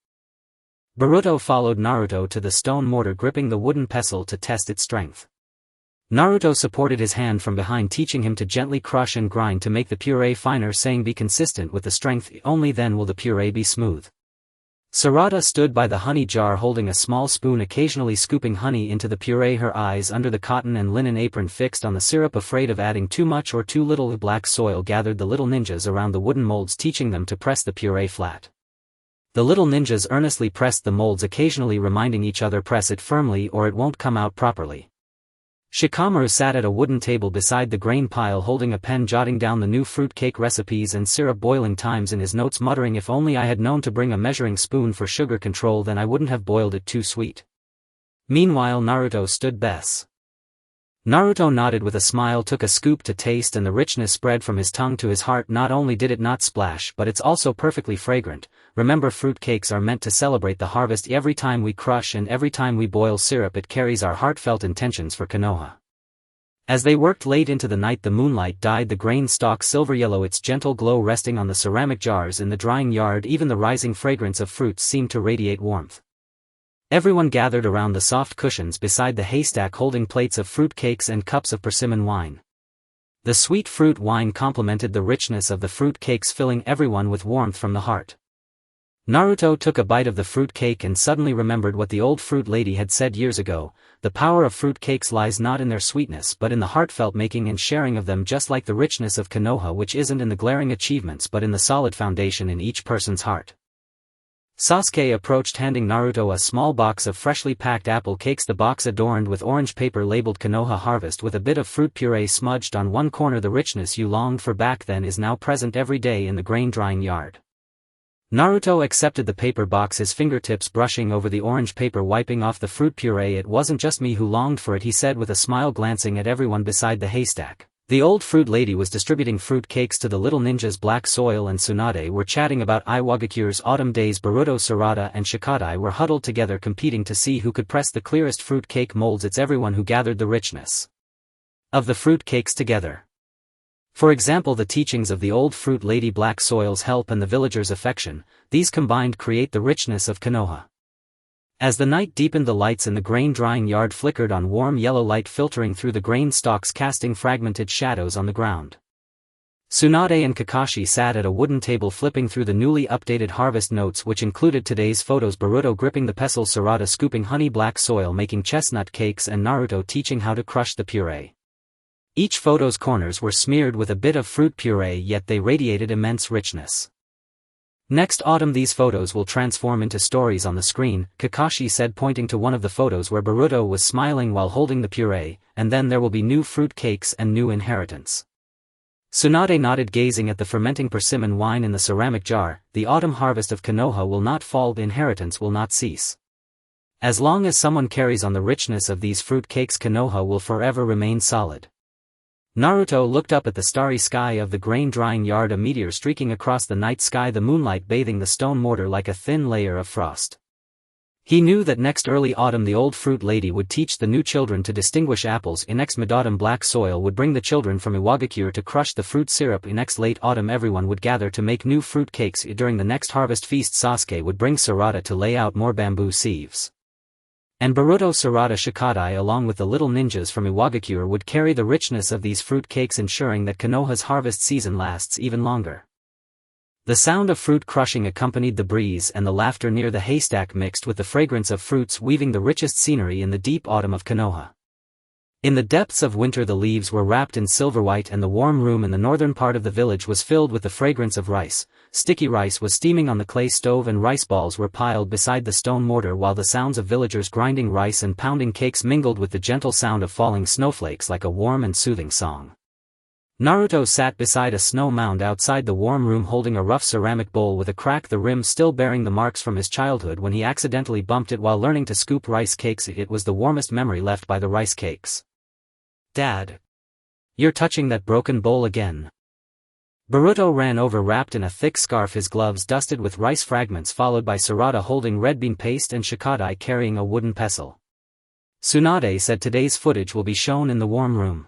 Speaker 1: Boruto followed Naruto to the stone mortar, gripping the wooden pestle to test its strength. Naruto supported his hand from behind, teaching him to gently crush and grind to make the puree finer, saying, "Be consistent with the strength, only then will the puree be smooth." Sarada stood by the honey jar holding a small spoon, occasionally scooping honey into the puree, her eyes under the cotton and linen apron fixed on the syrup, afraid of adding too much or too little. Black soil gathered the little ninjas around the wooden molds, teaching them to press the puree flat. The little ninjas earnestly pressed the molds, occasionally reminding each other, "Press it firmly or it won't come out properly." Shikamaru sat at a wooden table beside the grain pile holding a pen, jotting down the new fruit cake recipes and syrup boiling times in his notes, muttering, "If only I had known to bring a measuring spoon for sugar control, then I wouldn't have boiled it too sweet." Meanwhile Naruto stood bess. Naruto nodded with a smile, took a scoop to taste, and the richness spread from his tongue to his heart. Not only did it not splash, but it's also perfectly fragrant. Remember, fruit cakes are meant to celebrate the harvest. Every time we crush and every time we boil syrup, it carries our heartfelt intentions for Konoha. As they worked late into the night, the moonlight dyed the grain stalk silver yellow, its gentle glow resting on the ceramic jars in the drying yard. Even the rising fragrance of fruits seemed to radiate warmth. Everyone gathered around the soft cushions beside the haystack, holding plates of fruit cakes and cups of persimmon wine. The sweet fruit wine complemented the richness of the fruit cakes, filling everyone with warmth from the heart. Naruto took a bite of the fruit cake and suddenly remembered what the old fruit lady had said years ago. The power of fruit cakes lies not in their sweetness but in the heartfelt making and sharing of them, just like the richness of Konoha, which isn't in the glaring achievements but in the solid foundation in each person's heart. Sasuke approached, handing Naruto a small box of freshly packed apple cakes, the box adorned with orange paper labeled Konoha Harvest with a bit of fruit puree smudged on one corner. The richness you longed for back then is now present every day in the grain drying yard. Naruto accepted the paper box, his fingertips brushing over the orange paper, wiping off the fruit puree. It wasn't just me who longed for it, he said with a smile, glancing at everyone beside the haystack. The old fruit lady was distributing fruit cakes to the little ninjas. Black Soil and Tsunade were chatting about Iwagakure's autumn days. Boruto, Sarada and Shikadai were huddled together, competing to see who could press the clearest fruit cake molds. It's everyone who gathered the richness of the fruit cakes together. For example, the teachings of the old fruit lady, Black Soil's help, and the villagers' affection, these combined create the richness of Konoha. As the night deepened, the lights in the grain drying yard flickered on, warm yellow light filtering through the grain stalks, casting fragmented shadows on the ground. Tsunade and Kakashi sat at a wooden table, flipping through the newly updated harvest notes, which included today's photos: Boruto gripping the pestle, Sarada scooping honey, Black Soil making chestnut cakes, and Naruto teaching how to crush the puree. Each photo's corners were smeared with a bit of fruit puree, yet they radiated immense richness. Next autumn these photos will transform into stories on the screen, Kakashi said, pointing to one of the photos where Boruto was smiling while holding the puree, and then there will be new fruit cakes and new inheritance. Tsunade nodded, gazing at the fermenting persimmon wine in the ceramic jar. The autumn harvest of Konoha will not fall, the inheritance will not cease. As long as someone carries on the richness of these fruit cakes, Konoha will forever remain solid. Naruto looked up at the starry sky of the grain drying yard, a meteor streaking across the night sky, the moonlight bathing the stone mortar like a thin layer of frost. He knew that next early autumn the old fruit lady would teach the new children to distinguish apples. In next mid-autumn Black Soil would bring the children from Iwagakure to crush the fruit syrup. In next late autumn everyone would gather to make new fruit cakes. During the next harvest feast Sasuke would bring Sarada to lay out more bamboo sieves. And Boruto, Sarada, Shikadai along with the little ninjas from Iwagakure would carry the richness of these fruit cakes, ensuring that Konoha's harvest season lasts even longer. The sound of fruit crushing accompanied the breeze, and the laughter near the haystack mixed with the fragrance of fruits, weaving the richest scenery in the deep autumn of Konoha. In the depths of winter the leaves were wrapped in silver white, and the warm room in the northern part of the village was filled with the fragrance of rice. Sticky rice was steaming on the clay stove and rice balls were piled beside the stone mortar, while the sounds of villagers grinding rice and pounding cakes mingled with the gentle sound of falling snowflakes like a warm and soothing song. Naruto sat beside a snow mound outside the warm room, holding a rough ceramic bowl with a crack, the rim still bearing the marks from his childhood when he accidentally bumped it while learning to scoop rice cakes. It was the warmest memory left by the rice cakes. "Dad. You're touching that broken bowl again." Boruto ran over, wrapped in a thick scarf, his gloves dusted with rice fragments, followed by Sarada holding red bean paste and Shikadai carrying a wooden pestle. Tsunade said today's footage will be shown in the warm room.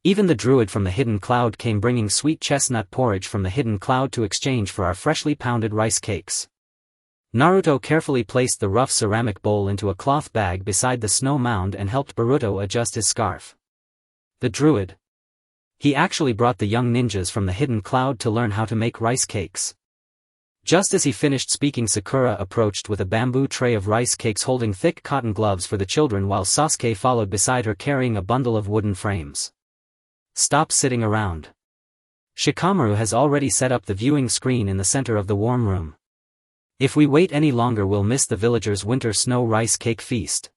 Speaker 1: Even the druid from the hidden cloud came, bringing sweet chestnut porridge from the hidden cloud to exchange for our freshly pounded rice cakes. Naruto carefully placed the rough ceramic bowl into a cloth bag beside the snow mound and helped Boruto adjust his scarf. The druid. He actually brought the young ninjas from the hidden cloud to learn how to make rice cakes. Just as he finished speaking, Sakura approached with a bamboo tray of rice cakes, holding thick cotton gloves for the children, while Sasuke followed beside her carrying a bundle of wooden frames. "Stop sitting around. Shikamaru has already set up the viewing screen in the center of the warm room. If we wait any longer we'll miss the villagers' winter snow rice cake feast."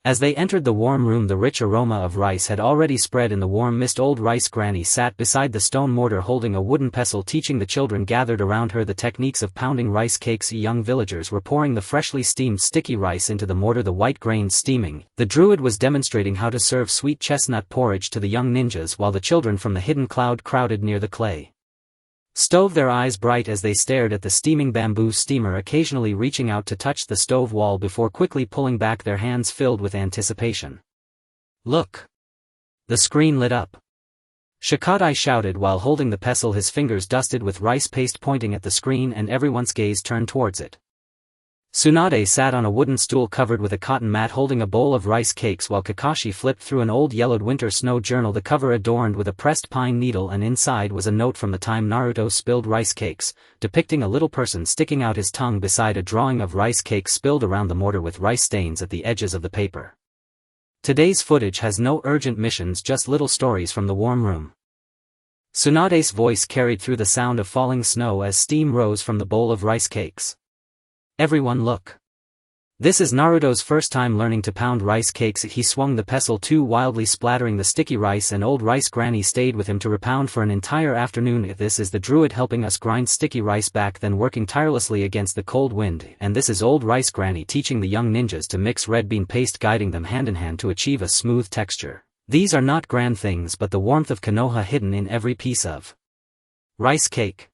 Speaker 1: As they entered the warm room, the rich aroma of rice had already spread in the warm mist. Old rice granny sat beside the stone mortar holding a wooden pestle, teaching the children gathered around her the techniques of pounding rice cakes. Young villagers were pouring the freshly steamed sticky rice into the mortar, the white grains steaming. The druid was demonstrating how to serve sweet chestnut porridge to the young ninjas, while the children from the hidden cloud crowded near the clay stove, their eyes bright as they stared at the steaming bamboo steamer, occasionally reaching out to touch the stove wall before quickly pulling back, their hands filled with anticipation. "Look!" The screen lit up. Shikadai shouted while holding the pestle, his fingers dusted with rice paste, pointing at the screen, and everyone's gaze turned towards it. Tsunade sat on a wooden stool covered with a cotton mat holding a bowl of rice cakes, while Kakashi flipped through an old yellowed winter snow journal, the cover adorned with a pressed pine needle, and inside was a note from the time Naruto spilled rice cakes, depicting a little person sticking out his tongue beside a drawing of rice cakes spilled around the mortar with rice stains at the edges of the paper. Today's footage has no urgent missions, just little stories from the warm room. Tsunade's voice carried through the sound of falling snow as steam rose from the bowl of rice cakes. "Everyone look. This is Naruto's first time learning to pound rice cakes." He swung the pestle too wildly, splattering the sticky rice, and old rice granny stayed with him to repound for an entire afternoon. "This is the druid helping us grind sticky rice, back then working tirelessly against the cold wind, and this is old rice granny teaching the young ninjas to mix red bean paste, guiding them hand in hand to achieve a smooth texture. These are not grand things, but the warmth of Konoha hidden in every piece of rice cake."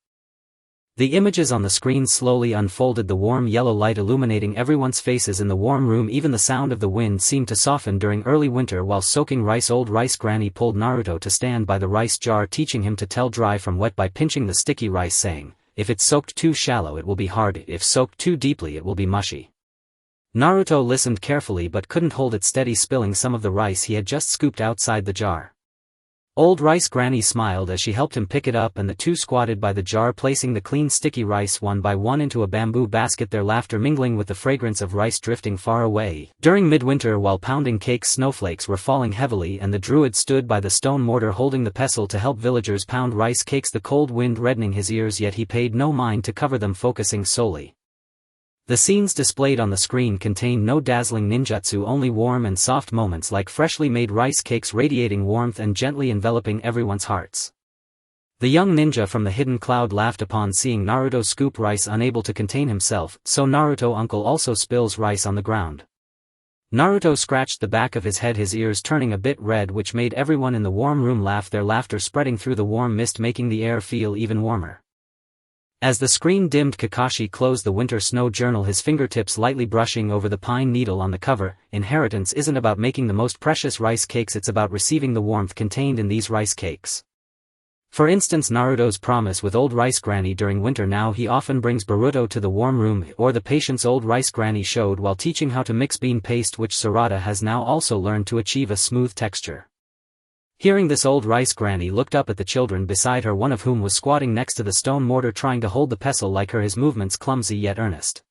Speaker 1: The images on the screen slowly unfolded, the warm yellow light illuminating everyone's faces in the warm room. Even the sound of the wind seemed to soften during early winter while soaking rice. Old rice granny pulled Naruto to stand by the rice jar, teaching him to tell dry from wet by pinching the sticky rice, saying, "If it's soaked too shallow it will be hard, if soaked too deeply it will be mushy." Naruto listened carefully but couldn't hold it steady, spilling some of the rice he had just scooped outside the jar. Old rice granny smiled as she helped him pick it up, and the two squatted by the jar, placing the clean sticky rice one by one into a bamboo basket, their laughter mingling with the fragrance of rice drifting far away. During midwinter, while pounding cakes, snowflakes were falling heavily, and the druid stood by the stone mortar holding the pestle to help villagers pound rice cakes, the cold wind reddening his ears, yet he paid no mind to cover them, focusing solely. The scenes displayed on the screen contained no dazzling ninjutsu, only warm and soft moments like freshly made rice cakes, radiating warmth and gently enveloping everyone's hearts. The young ninja from the hidden cloud laughed upon seeing Naruto scoop rice, unable to contain himself. "So Naruto uncle also spills rice on the ground." Naruto scratched the back of his head, his ears turning a bit red, which made everyone in the warm room laugh, their laughter spreading through the warm mist, making the air feel even warmer. As the screen dimmed, Kakashi closed the winter snow journal, his fingertips lightly brushing over the pine needle on the cover. "Inheritance isn't about making the most precious rice cakes, it's about receiving the warmth contained in these rice cakes." For instance, Naruto's promise with old rice granny during winter. Now he often brings Boruto to the warm room, or the patience old rice granny showed while teaching how to mix bean paste, which Sarada has now also learned to achieve a smooth texture. Hearing this, old rice granny looked up at the children beside her, one of whom was squatting next to the stone mortar trying to hold the pestle like her, his movements clumsy yet earnest.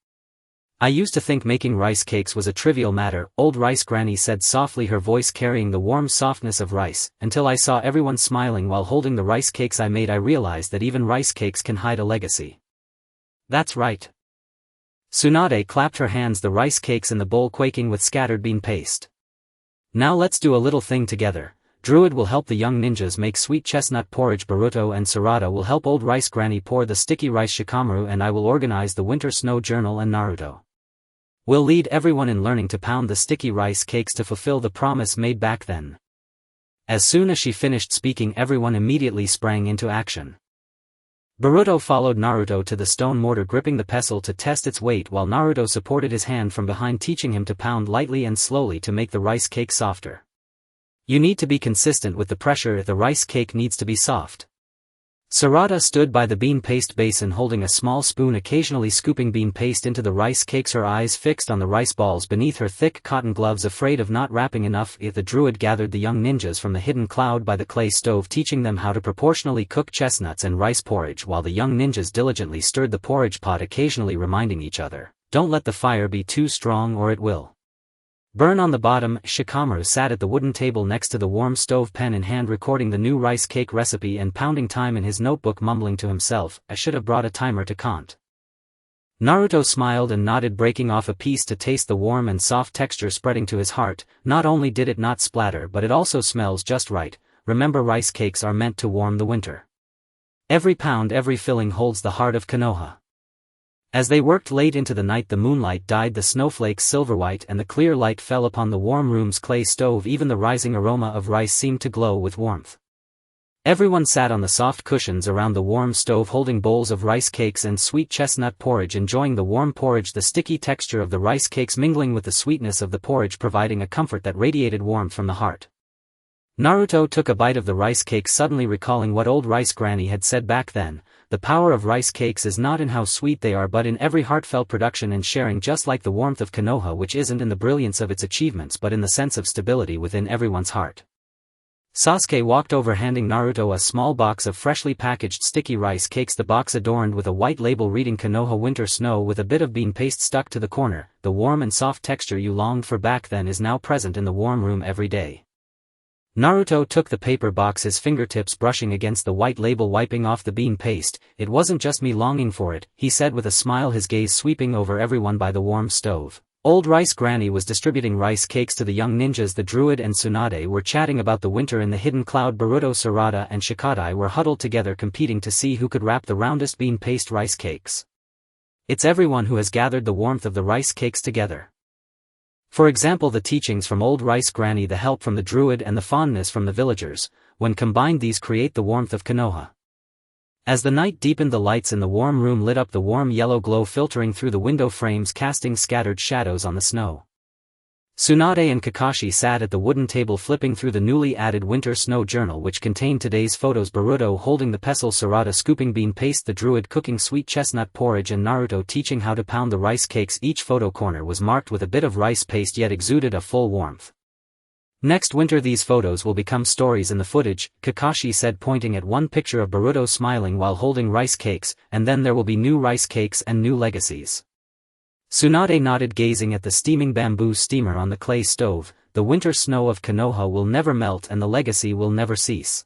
Speaker 1: "I used to think making rice cakes was a trivial matter," old rice granny said softly, her voice carrying the warm softness of rice, "until I saw everyone smiling while holding the rice cakes I made. I realized that even rice cakes can hide a legacy." "That's right." Tsunade clapped her hands, the rice cakes in the bowl quaking with scattered bean paste. "Now let's do a little thing together. Druid will help the young ninjas make sweet chestnut porridge, Boruto and Sarada will help old rice granny pour the sticky rice, Shikamaru and I will organize the winter snow journal, and Naruto will lead everyone in learning to pound the sticky rice cakes to fulfill the promise made back then." As soon as she finished speaking, everyone immediately sprang into action. Boruto followed Naruto to the stone mortar, gripping the pestle to test its weight, while Naruto supported his hand from behind, teaching him to pound lightly and slowly to make the rice cake softer. "You need to be consistent with the pressure, the rice cake needs to be soft." Sarada stood by the bean paste basin holding a small spoon, occasionally scooping bean paste into the rice cakes, her eyes fixed on the rice balls beneath her thick cotton gloves, afraid of not wrapping enough. The druid gathered the young ninjas from the hidden cloud by the clay stove, teaching them how to proportionally cook chestnuts and rice porridge, while the young ninjas diligently stirred the porridge pot, occasionally reminding each other, "Don't let the fire be too strong or it will burn on the bottom." Shikamaru sat at the wooden table next to the warm stove, pen in hand, recording the new rice cake recipe and pounding time in his notebook, mumbling to himself, "I should have brought a timer to count Naruto smiled and nodded, breaking off a piece to taste the warm and soft texture spreading to his heart. Not only did it not splatter, but it also smells just right. Remember, rice cakes are meant to warm the winter. Every pound, every filling holds the heart of Konoha. As they worked late into the night, the moonlight dyed the snowflakes silver white and the clear light fell upon the warm room's clay stove. Even the rising aroma of rice seemed to glow with warmth. Everyone sat on the soft cushions around the warm stove holding bowls of rice cakes and sweet chestnut porridge, enjoying the warm porridge, the sticky texture of the rice cakes mingling with the sweetness of the porridge, providing a comfort that radiated warmth from the heart. Naruto took a bite of the rice cake, suddenly recalling what old rice granny had said back then. The power of rice cakes is not in how sweet they are but in every heartfelt production and sharing, just like the warmth of Konoha, which isn't in the brilliance of its achievements but in the sense of stability within everyone's heart. Sasuke walked over, handing Naruto a small box of freshly packaged sticky rice cakes, the box adorned with a white label reading Konoha Winter Snow with a bit of bean paste stuck to the corner. The warm and soft texture you longed for back then is now present in the warm room every day. Naruto took the paper box, his fingertips brushing against the white label, wiping off the bean paste. It wasn't just me longing for it, he said with a smile, his gaze sweeping over everyone by the warm stove. Old Rice Granny was distributing rice cakes to the young ninjas. The Druid and Tsunade were chatting about the winter in the hidden cloud. Boruto, Sarada and Shikadai were huddled together, competing to see who could wrap the roundest bean paste rice cakes. It's everyone who has gathered the warmth of the rice cakes together. For example, the teachings from Old Rice Granny, the help from the Druid and the fondness from the villagers. When combined, these create the warmth of Konoha. As the night deepened, the lights in the warm room lit up, the warm yellow glow filtering through the window frames, casting scattered shadows on the snow. Tsunade and Kakashi sat at the wooden table, flipping through the newly added Winter Snow Journal, which contained today's photos. Boruto holding the pestle, Sarada scooping bean paste, the Druid cooking sweet chestnut porridge, and Naruto teaching how to pound the rice cakes. Each photo corner was marked with a bit of rice paste, yet exuded a full warmth. Next winter these photos will become stories in the footage, Kakashi said, pointing at one picture of Boruto smiling while holding rice cakes, and then there will be new rice cakes and new legacies. Tsunade nodded, gazing at the steaming bamboo steamer on the clay stove. The winter snow of Konoha will never melt and the legacy will never cease.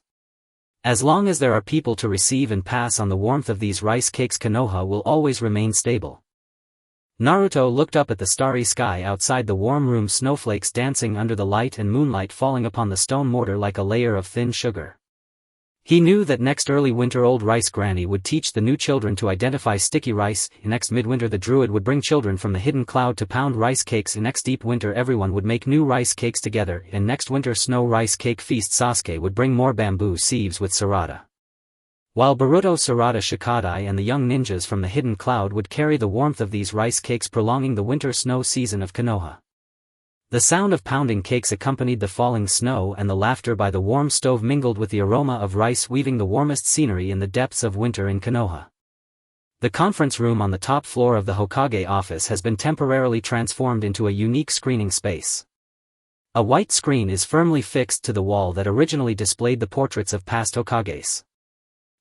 Speaker 1: As long as there are people to receive and pass on the warmth of these rice cakes, Konoha will always remain stable. Naruto looked up at the starry sky outside the warm room, snowflakes dancing under the light and moonlight falling upon the stone mortar like a layer of thin sugar. He knew that next early winter Old Rice Granny would teach the new children to identify sticky rice. Next midwinter the Druid would bring children from the hidden cloud to pound rice cakes. Next deep winter everyone would make new rice cakes together. And next winter snow rice cake feast Sasuke would bring more bamboo sieves with Sarada. While Boruto, Sarada, Shikadai and the young ninjas from the hidden cloud would carry the warmth of these rice cakes, prolonging the winter snow season of Konoha. The sound of pounding cakes accompanied the falling snow, and the laughter by the warm stove mingled with the aroma of rice, weaving the warmest scenery in the depths of winter in Konoha. The conference room on the top floor of the Hokage office has been temporarily transformed into a unique screening space. A white screen is firmly fixed to the wall that originally displayed the portraits of past Hokages.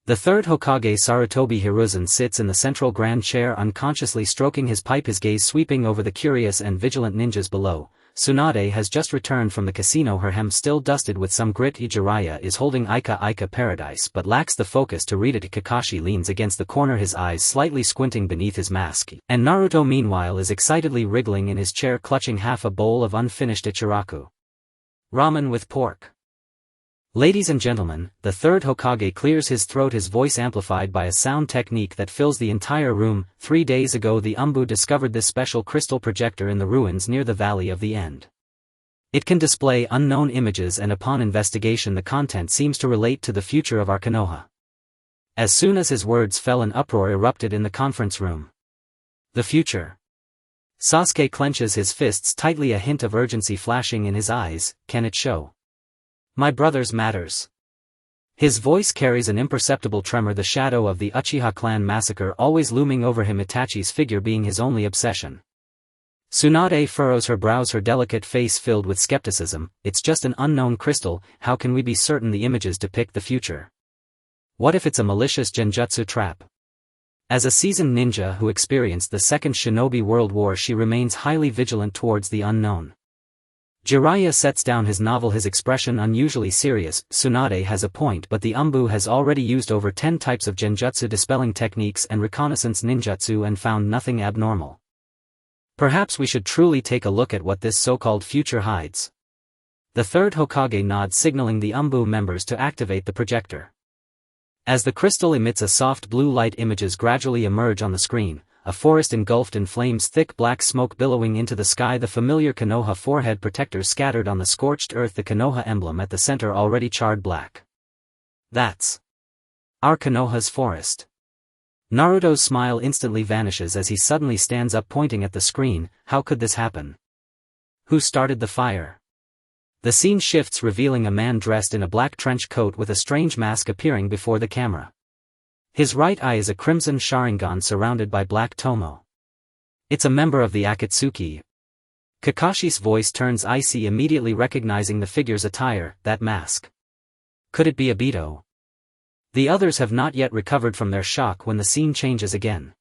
Speaker 1: The third Hokage, Sarutobi Hiruzen, sits in the central grand chair, unconsciously stroking his pipe, his gaze sweeping over the curious and vigilant ninjas below. Tsunade has just returned from the casino, her hem still dusted with some grit. Jiraiya is holding Ika Paradise but lacks the focus to read it. Kakashi leans against the corner, his eyes slightly squinting beneath his mask, and Naruto meanwhile is excitedly wriggling in his chair, clutching half a bowl of unfinished ichiraku ramen with pork. Ladies and gentlemen, the third Hokage clears his throat, his voice amplified by a sound technique that fills the entire room. 3 days ago the Umbu discovered this special crystal projector in the ruins near the Valley of the End. It can display unknown images, and upon investigation the content seems to relate to the future of our Konoha. As soon as his words fell, an uproar erupted in the conference room. The future. Sasuke clenches his fists tightly, a hint of urgency flashing in his eyes. Can it show? My brother's matters. His voice carries an imperceptible tremor, the shadow of the Uchiha clan massacre always looming over him, Itachi's figure being his only obsession. Tsunade furrows her brows, her delicate face filled with skepticism. It's just an unknown crystal, how can we be certain the images depict the future? What if it's a malicious genjutsu trap? As a seasoned ninja who experienced the Second Shinobi World War, she remains highly vigilant towards the unknown. Jiraiya sets down his novel, his expression unusually serious. Tsunade has a point, but the Umbu has already used over 10 types of genjutsu dispelling techniques and reconnaissance ninjutsu and found nothing abnormal. Perhaps we should truly take a look at what this so-called future hides. The third Hokage nods, signaling the Umbu members to activate the projector. As the crystal emits a soft blue light, images gradually emerge on the screen. A forest engulfed in flames, thick black smoke billowing into the sky, the familiar Konoha forehead protector scattered on the scorched earth, the Konoha emblem at the center already charred black. That's our Konoha's forest. Naruto's smile instantly vanishes as he suddenly stands up, pointing at the screen. How could this happen? Who started the fire? The scene shifts, revealing a man dressed in a black trench coat with a strange mask appearing before the camera. His right eye is a crimson Sharingan surrounded by black tomo. It's a member of the Akatsuki. Kakashi's voice turns icy, immediately recognizing the figure's attire. That mask. Could it be Obito? The others have not yet recovered from their shock when the scene changes again.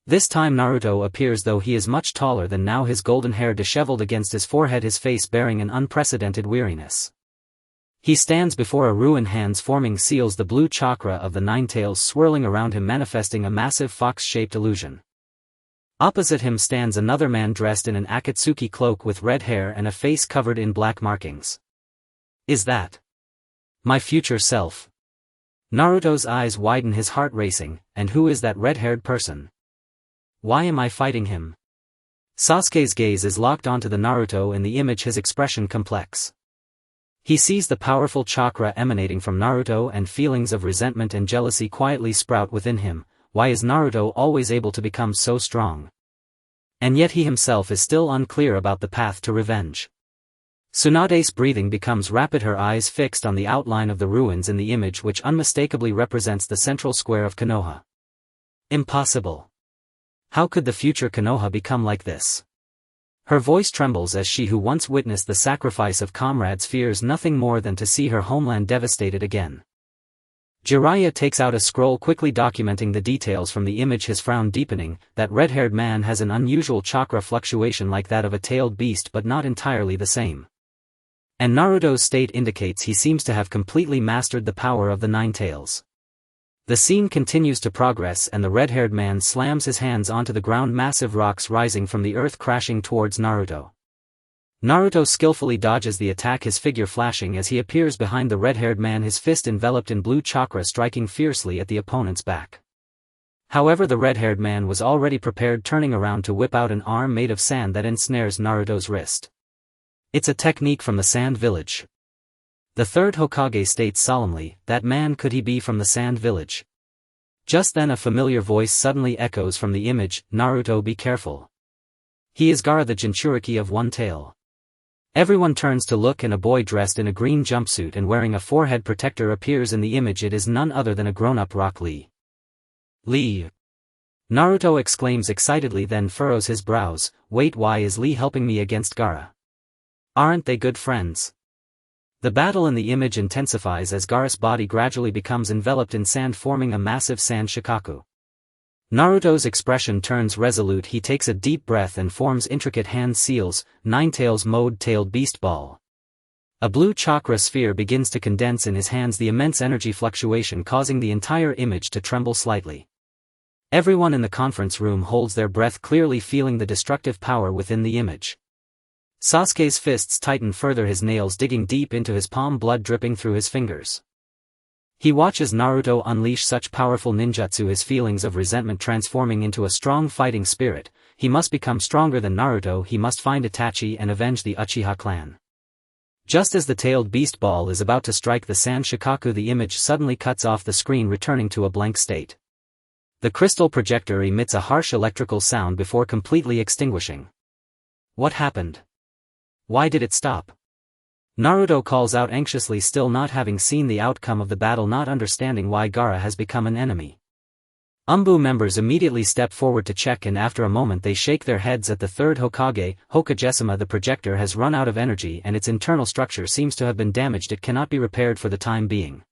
Speaker 1: This time Naruto appears, though he is much taller than now, his golden hair disheveled against his forehead, his face bearing an unprecedented weariness. He stands before a ruin, hands forming seals, the blue chakra of the nine tails swirling around him, manifesting a massive fox-shaped illusion. Opposite him stands another man dressed in an Akatsuki cloak with red hair and a face covered in black markings. Is that my future self? Naruto's eyes widen, his heart racing. And who is that red-haired person? Why am I fighting him? Sasuke's gaze is locked onto the Naruto in the image, his expression complex. He sees the powerful chakra emanating from Naruto and feelings of resentment and jealousy quietly sprout within him. Why is Naruto always able to become so strong? And yet he himself is still unclear about the path to revenge. Tsunade's breathing becomes rapid, her eyes fixed on the outline of the ruins in the image, which unmistakably represents the central square of Konoha. Impossible. How could the future Konoha become like this? Her voice trembles as she, who once witnessed the sacrifice of comrades, fears nothing more than to see her homeland devastated again. Jiraiya takes out a scroll, quickly documenting the details from the image, his frown deepening. That red-haired man has an unusual chakra fluctuation like that of a tailed beast, but not entirely the same. And Naruto's state indicates he seems to have completely mastered the power of the nine tails. The scene continues to progress and the red-haired man slams his hands onto the ground, massive rocks rising from the earth crashing towards Naruto. Naruto skillfully dodges the attack, his figure flashing as he appears behind the red-haired man, his fist enveloped in blue chakra striking fiercely at the opponent's back. However, the red-haired man was already prepared, turning around to whip out an arm made of sand that ensnares Naruto's wrist. It's a technique from the Sand Village. The third Hokage states solemnly, that man, could he be from the Sand Village? Just then a familiar voice suddenly echoes from the image, Naruto, be careful. He is Gaara, the Jinchuriki of One Tail. Everyone turns to look, and a boy dressed in a green jumpsuit and wearing a forehead protector appears in the image. It is none other than a grown-up Rock Lee. Lee! Naruto exclaims excitedly, then furrows his brows. Wait, why is Lee helping me against Gaara? Aren't they good friends? The battle in the image intensifies as Gaara's body gradually becomes enveloped in sand, forming a massive sand shikaku. Naruto's expression turns resolute, he takes a deep breath and forms intricate hand seals, nine tails mode, tailed beast ball. A blue chakra sphere begins to condense in his hands, the immense energy fluctuation causing the entire image to tremble slightly. Everyone in the conference room holds their breath, clearly feeling the destructive power within the image. Sasuke's fists tighten further, his nails digging deep into his palm, blood dripping through his fingers. He watches Naruto unleash such powerful ninjutsu, his feelings of resentment transforming into a strong fighting spirit. He must become stronger than Naruto, he must find Itachi and avenge the Uchiha clan. Just as the tailed beast ball is about to strike the sand shikaku, the image suddenly cuts off the screen, returning to a blank state. The crystal projector emits a harsh electrical sound before completely extinguishing. What happened? Why did it stop? Naruto calls out anxiously, still not having seen the outcome of the battle, not understanding why Gaara has become an enemy. Umbu members immediately step forward to check, and after a moment they shake their heads at the third Hokage. Hokage-sama, the projector has run out of energy and its internal structure seems to have been damaged, it cannot be repaired for the time being.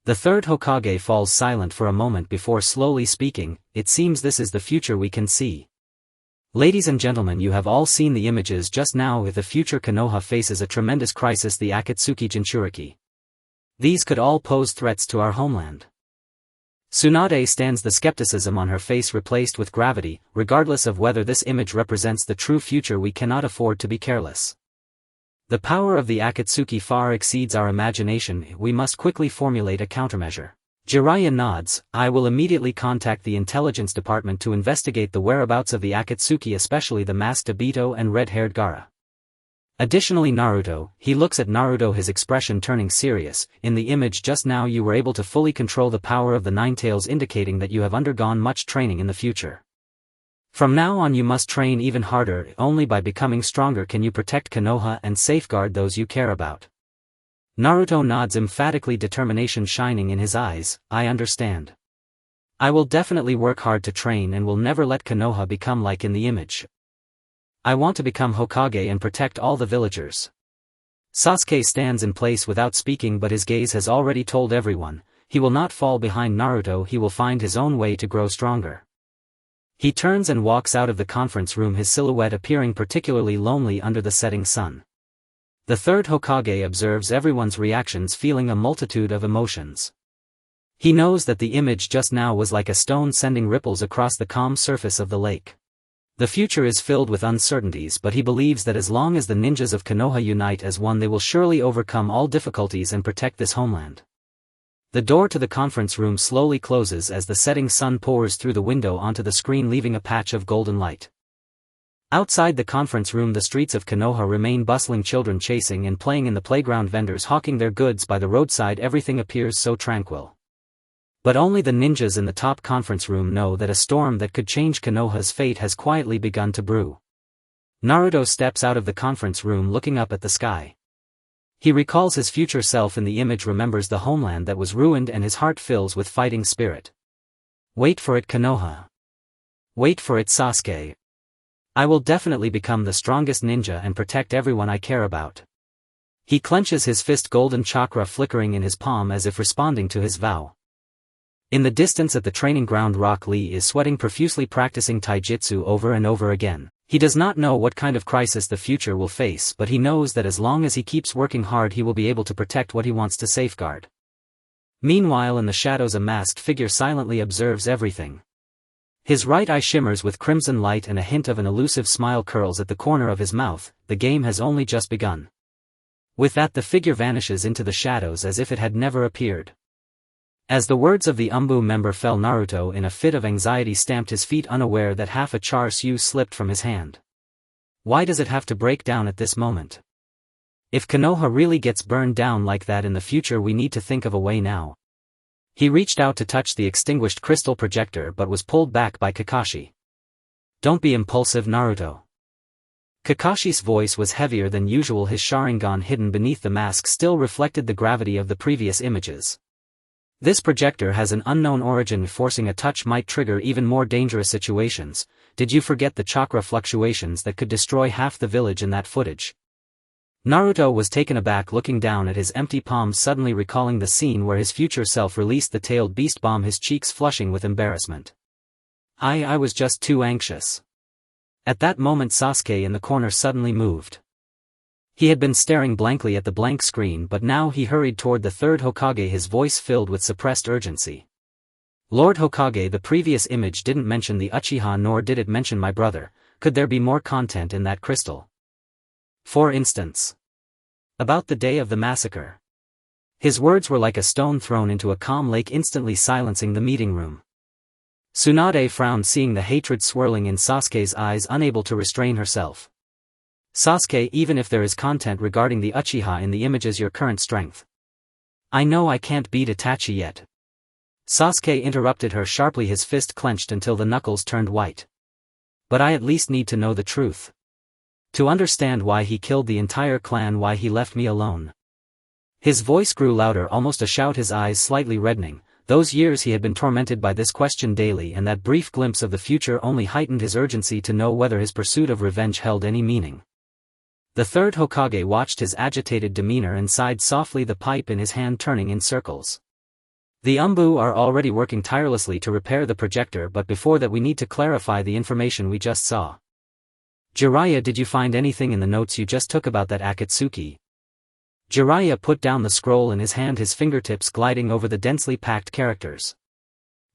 Speaker 1: The third Hokage falls silent for a moment before slowly speaking, it seems this is the future we can see. Ladies and gentlemen, you have all seen the images just now. If the future Konoha faces a tremendous crisis, the Akatsuki Jinchuriki. These could all pose threats to our homeland. Tsunade stands, the skepticism on her face replaced with gravity. Regardless of whether this image represents the true future, we cannot afford to be careless. The power of the Akatsuki far exceeds our imagination. We must quickly formulate a countermeasure. Jiraiya nods. I will immediately contact the intelligence department to investigate the whereabouts of the Akatsuki, especially the masked Obito and red-haired Gaara. Additionally, Naruto. He looks at Naruto, his expression turning serious. In the image just now you were able to fully control the power of the Nine Tails, indicating that you have undergone much training in the future. From now on you must train even harder. Only by becoming stronger can you protect Konoha and safeguard those you care about. Naruto nods emphatically, determination shining in his eyes. I understand. I will definitely work hard to train and will never let Konoha become like in the image. I want to become Hokage and protect all the villagers. Sasuke stands in place without speaking, but his gaze has already told everyone, he will not fall behind Naruto, he will find his own way to grow stronger. He turns and walks out of the conference room, his silhouette appearing particularly lonely under the setting sun. The third Hokage observes everyone's reactions, feeling a multitude of emotions. He knows that the image just now was like a stone sending ripples across the calm surface of the lake. The future is filled with uncertainties, but he believes that as long as the ninjas of Konoha unite as one, they will surely overcome all difficulties and protect this homeland. The door to the conference room slowly closes as the setting sun pours through the window onto the screen, leaving a patch of golden light. Outside the conference room, the streets of Konoha remain bustling, children chasing and playing in the playground, vendors hawking their goods by the roadside. Everything appears so tranquil. But only the ninjas in the top conference room know that a storm that could change Konoha's fate has quietly begun to brew. Naruto steps out of the conference room, looking up at the sky. He recalls his future self in the image, remembers the homeland that was ruined, and his heart fills with fighting spirit. Wait for it, Konoha. Wait for it, Sasuke. I will definitely become the strongest ninja and protect everyone I care about. He clenches his fist, golden chakra flickering in his palm as if responding to his vow. In the distance at the training ground, Rock Lee is sweating profusely, practicing taijutsu over and over again. He does not know what kind of crisis the future will face, but he knows that as long as he keeps working hard he will be able to protect what he wants to safeguard. Meanwhile, in the shadows, a masked figure silently observes everything. His right eye shimmers with crimson light and a hint of an elusive smile curls at the corner of his mouth. The game has only just begun. With that, the figure vanishes into the shadows as if it had never appeared. As the words of the Umbu member fell, Naruto in a fit of anxiety stamped his feet, unaware that half a char siu slipped from his hand. Why does it have to break down at this moment? If Konoha really gets burned down like that in the future, we need to think of a way now. He reached out to touch the extinguished crystal projector but was pulled back by Kakashi. Don't be impulsive, Naruto. Kakashi's voice was heavier than usual, his Sharingan hidden beneath the mask still reflected the gravity of the previous images. This projector has an unknown origin, forcing a touch might trigger even more dangerous situations. Did you forget the chakra fluctuations that could destroy half the village in that footage? Naruto was taken aback, looking down at his empty palms, suddenly recalling the scene where his future self released the tailed beast bomb, his cheeks flushing with embarrassment. I was just too anxious. At that moment, Sasuke in the corner suddenly moved. He had been staring blankly at the blank screen, but now he hurried toward the third Hokage, his voice filled with suppressed urgency. Lord Hokage, the previous image didn't mention the Uchiha, nor did it mention my brother. Could there be more content in that crystal? For instance, about the day of the massacre. His words were like a stone thrown into a calm lake, instantly silencing the meeting room. Tsunade frowned, seeing the hatred swirling in Sasuke's eyes, unable to restrain herself. Sasuke, even if there is content regarding the Uchiha in the images, your current strength. I know I can't beat Itachi yet. Sasuke interrupted her sharply, his fist clenched until the knuckles turned white. But I at least need to know the truth. To understand why he killed the entire clan, why he left me alone. His voice grew louder, almost a shout, his eyes slightly reddening. Those years he had been tormented by this question daily, and that brief glimpse of the future only heightened his urgency to know whether his pursuit of revenge held any meaning. The third Hokage watched his agitated demeanor and sighed softly, the pipe in his hand turning in circles. The Umbu are already working tirelessly to repair the projector, but before that we need to clarify the information we just saw. Jiraiya, did you find anything in the notes you just took about that Akatsuki? Jiraiya put down the scroll in his hand, his fingertips gliding over the densely packed characters.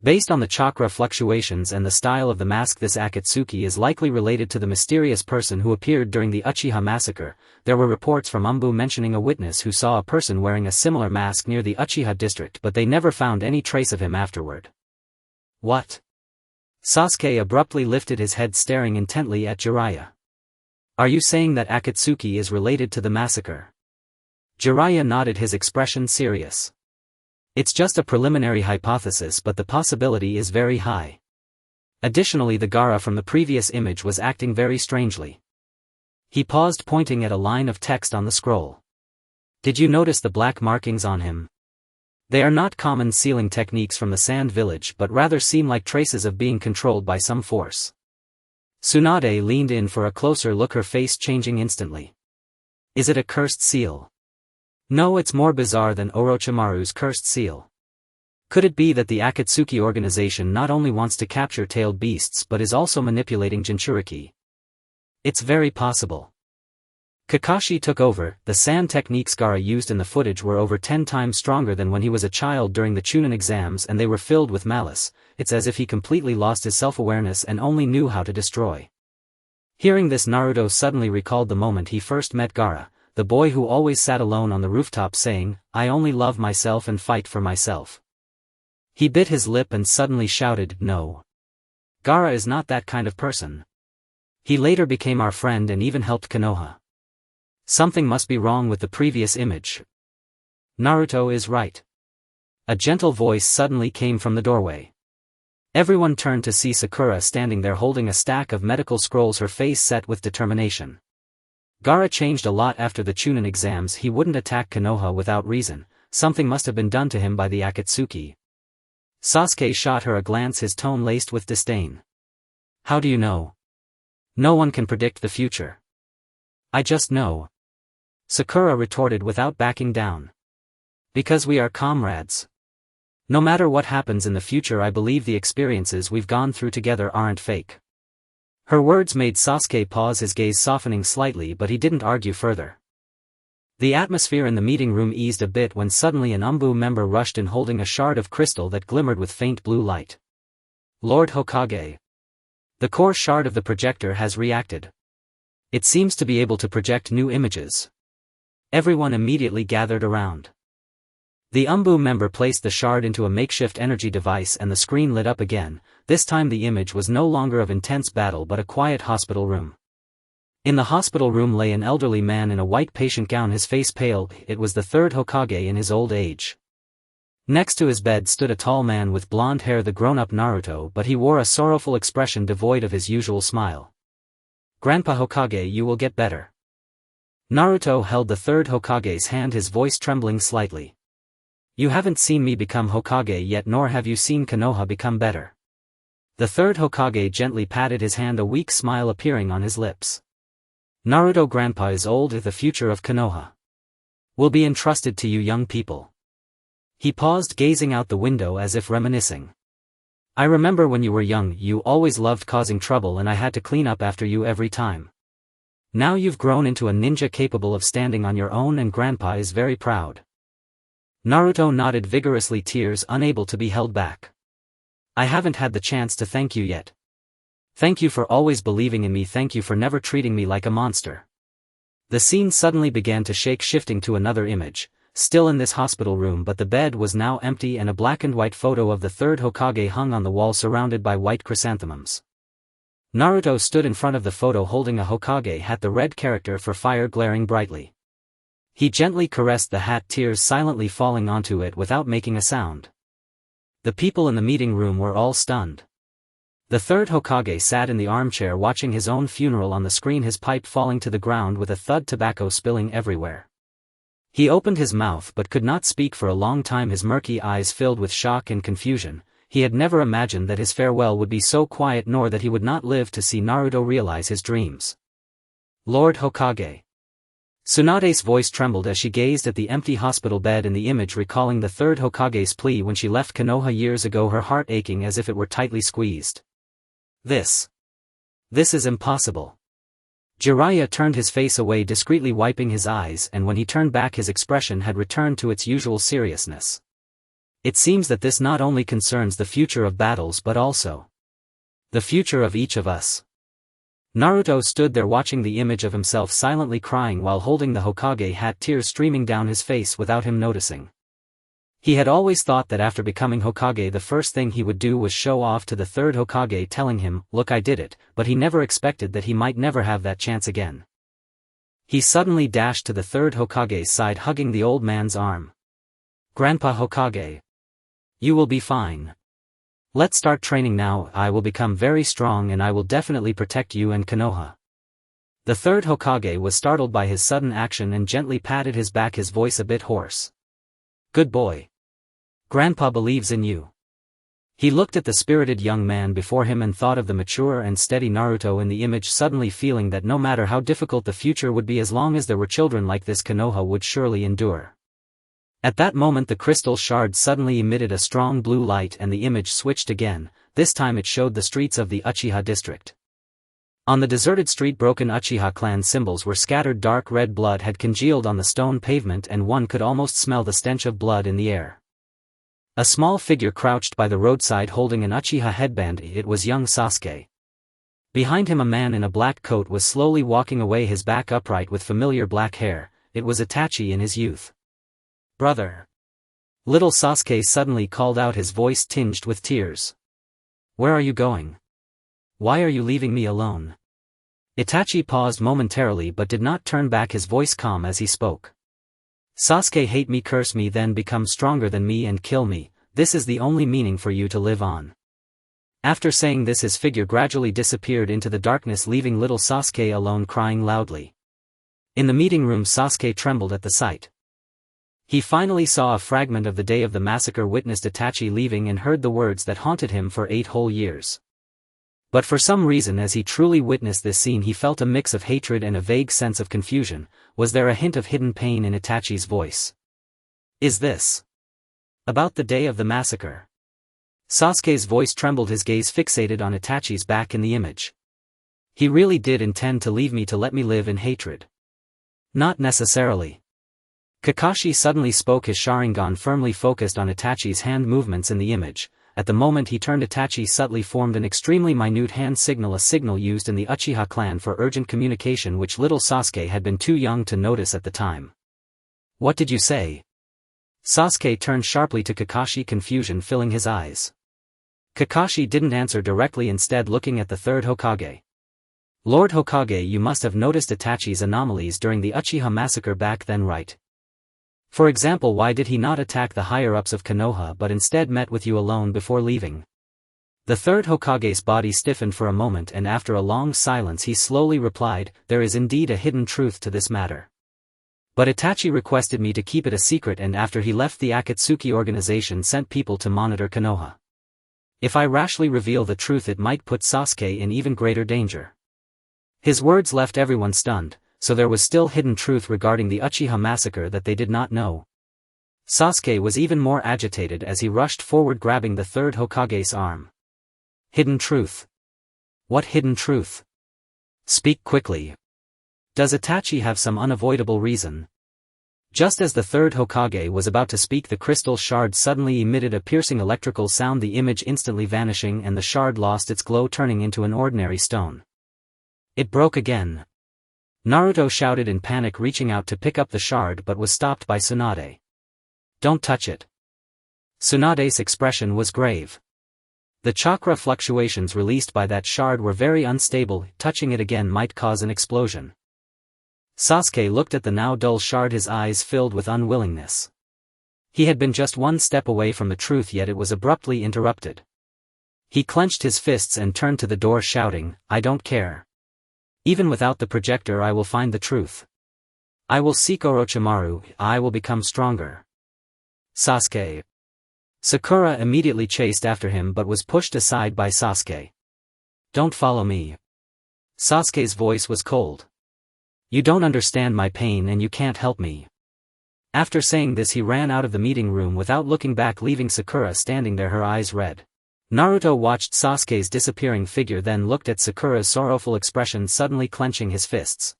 Speaker 1: Based on the chakra fluctuations and the style of the mask, this Akatsuki is likely related to the mysterious person who appeared during the Uchiha Massacre. There were reports from Umbu mentioning a witness who saw a person wearing a similar mask near the Uchiha district, but they never found any trace of him afterward. What? Sasuke abruptly lifted his head, staring intently at Jiraiya. Are you saying that Akatsuki is related to the massacre? Jiraiya nodded, his expression serious. It's just a preliminary hypothesis, but the possibility is very high. Additionally, the Gaara from the previous image was acting very strangely. He paused, pointing at a line of text on the scroll. Did you notice the black markings on him? They are not common sealing techniques from the Sand Village, but rather seem like traces of being controlled by some force. Tsunade leaned in for a closer look, her face changing instantly. Is it a cursed seal? No, it's more bizarre than Orochimaru's cursed seal. Could it be that the Akatsuki organization not only wants to capture tailed beasts but is also manipulating Jinchuriki? It's very possible. Kakashi took over. The sand techniques Gaara used in the footage were over 10 times stronger than when he was a child during the Chunin exams, and they were filled with malice. It's as if he completely lost his self-awareness and only knew how to destroy. Hearing this, Naruto suddenly recalled the moment he first met Gaara, the boy who always sat alone on the rooftop saying, "I only love myself and fight for myself." He bit his lip and suddenly shouted, "No. Gaara is not that kind of person. He later became our friend and even helped Konoha. Something must be wrong with the previous image. Naruto is right." A gentle voice suddenly came from the doorway. Everyone turned to see Sakura standing there holding a stack of medical scrolls, her face set with determination. Gaara changed a lot after the Chunin exams. He wouldn't attack Konoha without reason. Something must have been done to him by the Akatsuki. Sasuke shot her a glance, his tone laced with disdain. How do you know? No one can predict the future. I just know. Sakura retorted without backing down. Because we are comrades. No matter what happens in the future, I believe the experiences we've gone through together aren't fake. Her words made Sasuke pause, his gaze softening slightly, but he didn't argue further. The atmosphere in the meeting room eased a bit when suddenly an Umbu member rushed in holding a shard of crystal that glimmered with faint blue light. Lord Hokage. The core shard of the projector has reacted. It seems to be able to project new images. Everyone immediately gathered around. The Umbu member placed the shard into a makeshift energy device and the screen lit up again. This time the image was no longer of intense battle but a quiet hospital room. In the hospital room lay an elderly man in a white patient gown, his face pale. It was the third Hokage in his old age. Next to his bed stood a tall man with blonde hair, the grown-up Naruto, but he wore a sorrowful expression devoid of his usual smile. Grandpa Hokage, you will get better. Naruto held the third Hokage's hand, his voice trembling slightly. You haven't seen me become Hokage yet, nor have you seen Konoha become better. The third Hokage gently patted his hand, a weak smile appearing on his lips. Naruto, Grandpa is old. The future of Konoha will be entrusted to you young people. He paused, gazing out the window as if reminiscing. I remember when you were young, you always loved causing trouble and I had to clean up after you every time. Now you've grown into a ninja capable of standing on your own, and Grandpa is very proud. Naruto nodded vigorously, tears unable to be held back. I haven't had the chance to thank you yet. Thank you for always believing in me. Thank you for never treating me like a monster. The scene suddenly began to shake, shifting to another image, still in this hospital room, but the bed was now empty and a black and white photo of the third Hokage hung on the wall surrounded by white chrysanthemums. Naruto stood in front of the photo holding a Hokage hat, the red character for fire glaring brightly. He gently caressed the hat, tears silently falling onto it without making a sound. The people in the meeting room were all stunned. The third Hokage sat in the armchair watching his own funeral on the screen, his pipe falling to the ground with a thud, tobacco spilling everywhere. He opened his mouth but could not speak for a long time, his murky eyes filled with shock and confusion. He had never imagined that his farewell would be so quiet, nor that he would not live to see Naruto realize his dreams. Lord Hokage. Tsunade's voice trembled as she gazed at the empty hospital bed in the image, recalling the third Hokage's plea when she left Konoha years ago, her heart aching as if it were tightly squeezed. This is impossible. Jiraiya turned his face away, discreetly wiping his eyes, and when he turned back his expression had returned to its usual seriousness. It seems that this not only concerns the future of battles but also the future of each of us. Naruto stood there watching the image of himself silently crying while holding the Hokage hat, tears streaming down his face without him noticing. He had always thought that after becoming Hokage the first thing he would do was show off to the third Hokage, telling him, "Look, I did it," but he never expected that he might never have that chance again. He suddenly dashed to the third Hokage's side, hugging the old man's arm. "Grandpa Hokage. You will be fine. Let's start training now. I will become very strong and I will definitely protect you and Konoha." The third Hokage was startled by his sudden action and gently patted his back, his voice a bit hoarse. "Good boy. Grandpa believes in you." He looked at the spirited young man before him and thought of the mature and steady Naruto in the image, suddenly feeling that no matter how difficult the future would be, as long as there were children like this, Konoha would surely endure. At that moment the crystal shard suddenly emitted a strong blue light and the image switched again. This time it showed the streets of the Uchiha district. On the deserted street, broken Uchiha clan symbols were scattered. Dark red blood had congealed on the stone pavement and one could almost smell the stench of blood in the air. A small figure crouched by the roadside holding an Uchiha headband. It was young Sasuke. Behind him a man in a black coat was slowly walking away, his back upright with familiar black hair. It was Itachi in his youth. "Brother." Little Sasuke suddenly called out, his voice tinged with tears. "Where are you going? Why are you leaving me alone?" Itachi paused momentarily but did not turn back, his voice calm as he spoke. "Sasuke, hate me, curse me, then become stronger than me and kill me. This is the only meaning for you to live on." After saying this his figure gradually disappeared into the darkness, leaving little Sasuke alone crying loudly. In the meeting room Sasuke trembled at the sight. He finally saw a fragment of the day of the massacre, witnessed Itachi leaving and heard the words that haunted him for 8 whole years. But for some reason as he truly witnessed this scene he felt a mix of hatred and a vague sense of confusion. Was there a hint of hidden pain in Itachi's voice? Is this about the day of the massacre? Sasuke's voice trembled, his gaze fixated on Itachi's back in the image. "He really did intend to leave me to let me live in hatred?" "Not necessarily." Kakashi suddenly spoke, his Sharingan firmly focused on Itachi's hand movements in the image. At the moment he turned, Itachi subtly formed an extremely minute hand signal, a signal used in the Uchiha clan for urgent communication which little Sasuke had been too young to notice at the time. "What did you say?" Sasuke turned sharply to Kakashi, confusion filling his eyes. Kakashi didn't answer directly, instead looking at the third Hokage. "Lord Hokage, you must have noticed Itachi's anomalies during the Uchiha massacre back then, right? For example, why did he not attack the higher-ups of Konoha but instead met with you alone before leaving?" The third Hokage's body stiffened for a moment and after a long silence he slowly replied, "There is indeed a hidden truth to this matter. But Itachi requested me to keep it a secret, and after he left the Akatsuki organization sent people to monitor Konoha. If I rashly reveal the truth it might put Sasuke in even greater danger." His words left everyone stunned. So there was still hidden truth regarding the Uchiha massacre that they did not know. Sasuke was even more agitated as he rushed forward, grabbing the third Hokage's arm. "Hidden truth? What hidden truth? Speak quickly. Does Itachi have some unavoidable reason?" Just as the third Hokage was about to speak the crystal shard suddenly emitted a piercing electrical sound, the image instantly vanishing and the shard lost its glow, turning into an ordinary stone. "It broke again." Naruto shouted in panic, reaching out to pick up the shard but was stopped by Tsunade. "Don't touch it." Tsunade's expression was grave. The chakra fluctuations released by that shard were very unstable, touching it again might cause an explosion. Sasuke looked at the now dull shard, his eyes filled with unwillingness. He had been just one step away from the truth, yet it was abruptly interrupted. He clenched his fists and turned to the door, shouting, "I don't care. Even without the projector I will find the truth. I will seek Orochimaru, I will become stronger." "Sasuke." Sakura immediately chased after him but was pushed aside by Sasuke. "Don't follow me." Sasuke's voice was cold. "You don't understand my pain and you can't help me." After saying this he ran out of the meeting room without looking back, leaving Sakura standing there, her eyes red. Naruto watched Sasuke's disappearing figure, then looked at Sakura's sorrowful expression, suddenly clenching his fists.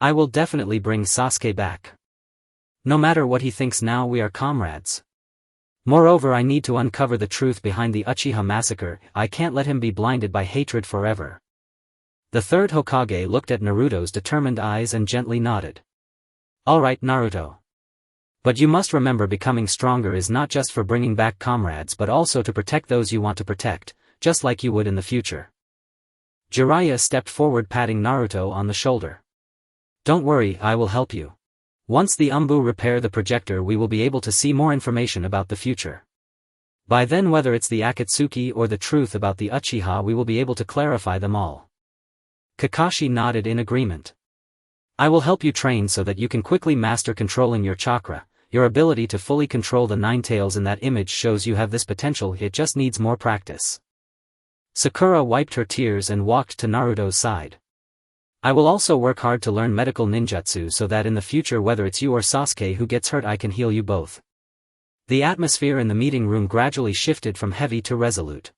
Speaker 1: I will definitely bring Sasuke back. No matter what he thinks now, we are comrades. Moreover, I need to uncover the truth behind the Uchiha massacre. I can't let him be blinded by hatred forever. The third Hokage looked at Naruto's determined eyes and gently nodded. Alright, Naruto. But you must remember, becoming stronger is not just for bringing back comrades but also to protect those you want to protect, just like you would in the future. Jiraiya stepped forward, patting Naruto on the shoulder. Don't worry, I will help you. Once the Umbu repair the projector, we will be able to see more information about the future. By then, whether it's the Akatsuki or the truth about the Uchiha, we will be able to clarify them all. Kakashi nodded in agreement. I will help you train so that you can quickly master controlling your chakra. Your ability to fully control the nine tails in that image shows you have this potential, it just needs more practice. Sakura wiped her tears and walked to Naruto's side. I will also work hard to learn medical ninjutsu so that in the future, whether it's you or Sasuke who gets hurt, I can heal you both. The atmosphere in the meeting room gradually shifted from heavy to resolute.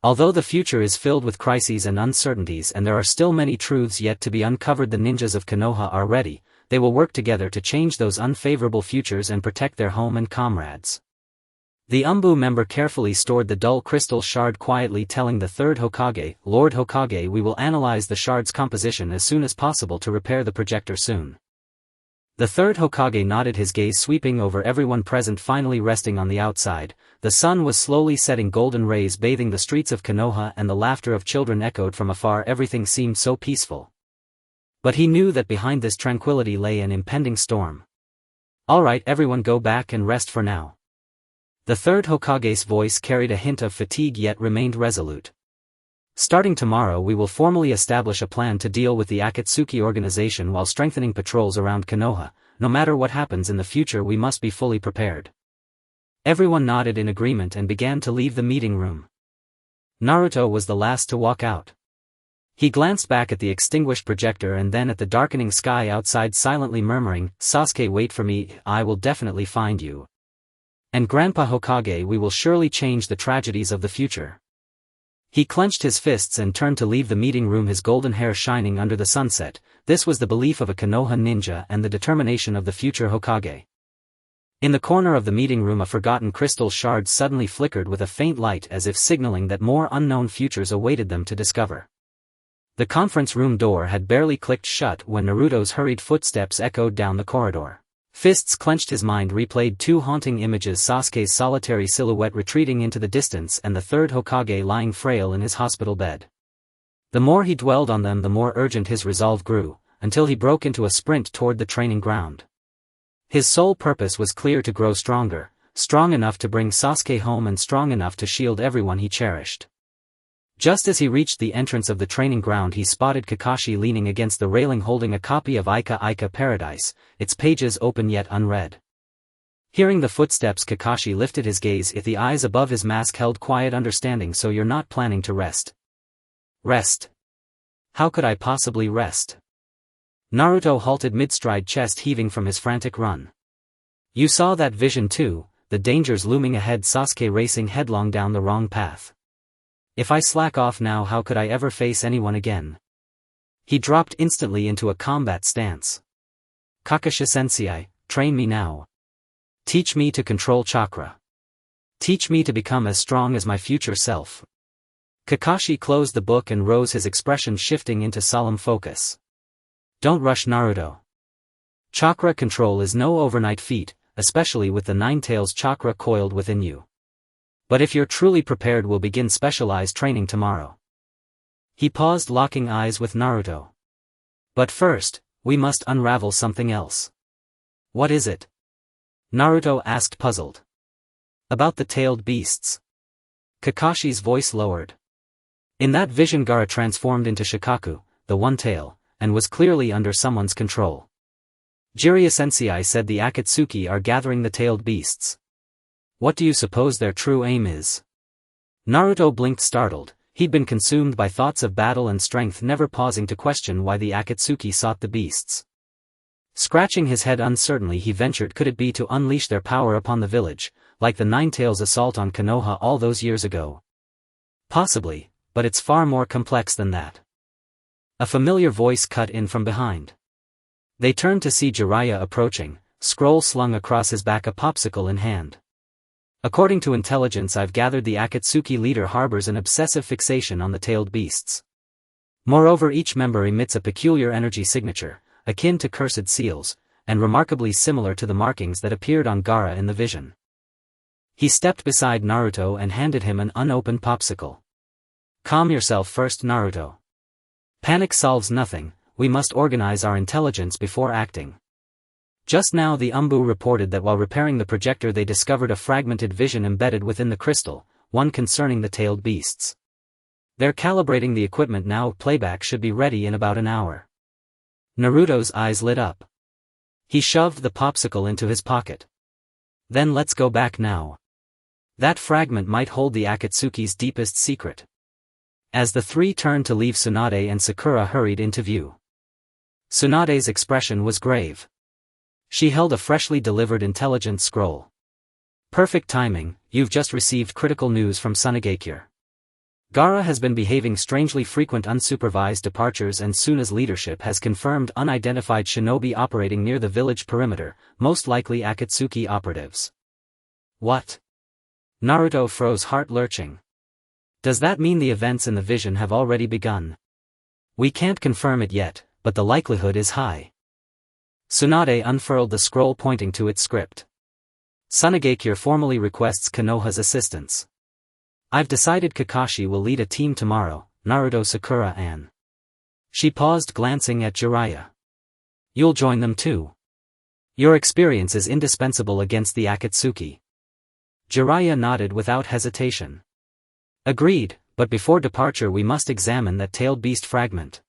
Speaker 1: Although the future is filled with crises and uncertainties and there are still many truths yet to be uncovered, the ninjas of Konoha are ready. They will work together to change those unfavorable futures and protect their home and comrades. The Umbu member carefully stored the dull crystal shard, quietly telling the third Hokage, Lord Hokage, we will analyze the shard's composition as soon as possible to repair the projector soon. The third Hokage nodded, his gaze sweeping over everyone present, finally resting on the outside. The sun was slowly setting, golden rays bathing the streets of Konoha, and the laughter of children echoed from afar. Everything seemed so peaceful. But he knew that behind this tranquility lay an impending storm. Alright, everyone, go back and rest for now. The third Hokage's voice carried a hint of fatigue yet remained resolute. Starting tomorrow, we will formally establish a plan to deal with the Akatsuki organization while strengthening patrols around Konoha. No matter what happens in the future, we must be fully prepared. Everyone nodded in agreement and began to leave the meeting room. Naruto was the last to walk out. He glanced back at the extinguished projector and then at the darkening sky outside, silently murmuring, Sasuke, wait for me, I will definitely find you. And Grandpa Hokage, we will surely change the tragedies of the future. He clenched his fists and turned to leave the meeting room, his golden hair shining under the sunset. This was the belief of a Konoha ninja and the determination of the future Hokage. In the corner of the meeting room, a forgotten crystal shard suddenly flickered with a faint light, as if signaling that more unknown futures awaited them to discover. The conference room door had barely clicked shut when Naruto's hurried footsteps echoed down the corridor. Fists clenched, his mind replayed two haunting images: Sasuke's solitary silhouette retreating into the distance and the third Hokage lying frail in his hospital bed. The more he dwelled on them, the more urgent his resolve grew, until he broke into a sprint toward the training ground. His sole purpose was clear: to grow stronger, strong enough to bring Sasuke home and strong enough to shield everyone he cherished. Just as he reached the entrance of the training ground, he spotted Kakashi leaning against the railing holding a copy of Ika Paradise, its pages open yet unread. Hearing the footsteps, Kakashi lifted his gaze. The eyes above his mask held quiet understanding. So you're not planning to rest? Rest? How could I possibly rest? Naruto halted mid-stride, chest heaving from his frantic run. You saw that vision too, the dangers looming ahead, Sasuke racing headlong down the wrong path. If I slack off now, how could I ever face anyone again? He dropped instantly into a combat stance. Kakashi-sensei, train me now. Teach me to control chakra. Teach me to become as strong as my future self. Kakashi closed the book and rose, his expression shifting into solemn focus. Don't rush, Naruto. Chakra control is no overnight feat, especially with the nine tails chakra coiled within you. But if you're truly prepared, we'll begin specialized training tomorrow. He paused, locking eyes with Naruto. But first, we must unravel something else. What is it? Naruto asked, puzzled. About the tailed beasts. Kakashi's voice lowered. In that vision, Gaara transformed into Shikaku, the one tail, and was clearly under someone's control. Jiraiya-sensei said the Akatsuki are gathering the tailed beasts. What do you suppose their true aim is? Naruto blinked, startled. He'd been consumed by thoughts of battle and strength, never pausing to question why the Akatsuki sought the beasts. Scratching his head uncertainly, he ventured, could it be to unleash their power upon the village, like the Ninetales' assault on Konoha all those years ago? Possibly, but it's far more complex than that. A familiar voice cut in from behind. They turned to see Jiraiya approaching, scroll slung across his back, a popsicle in hand. According to intelligence I've gathered, the Akatsuki leader harbors an obsessive fixation on the tailed beasts. Moreover, each member emits a peculiar energy signature, akin to cursed seals, and remarkably similar to the markings that appeared on Gaara in the vision. He stepped beside Naruto and handed him an unopened popsicle. Calm yourself first, Naruto. Panic solves nothing, we must organize our intelligence before acting. Just now the Umbu reported that while repairing the projector they discovered a fragmented vision embedded within the crystal, one concerning the tailed beasts. They're calibrating the equipment now, playback should be ready in about an hour. Naruto's eyes lit up. He shoved the popsicle into his pocket. Then let's go back now. That fragment might hold the Akatsuki's deepest secret. As the three turned to leave, Tsunade and Sakura hurried into view. Tsunade's expression was grave. She held a freshly delivered intelligence scroll. Perfect timing, you've just received critical news from Sunagakure. Gaara has been behaving strangely, frequent unsupervised departures, and Suna's leadership has confirmed unidentified shinobi operating near the village perimeter, most likely Akatsuki operatives. What? Naruto froze, heart lurching. Does that mean the events in the vision have already begun? We can't confirm it yet, but the likelihood is high. Tsunade unfurled the scroll, pointing to its script. Sunagakure formally requests Konoha's assistance. I've decided Kakashi will lead a team tomorrow, Naruto, Sakura, and... She paused, glancing at Jiraiya. You'll join them too. Your experience is indispensable against the Akatsuki. Jiraiya nodded without hesitation. Agreed, but before departure we must examine that tailed beast fragment.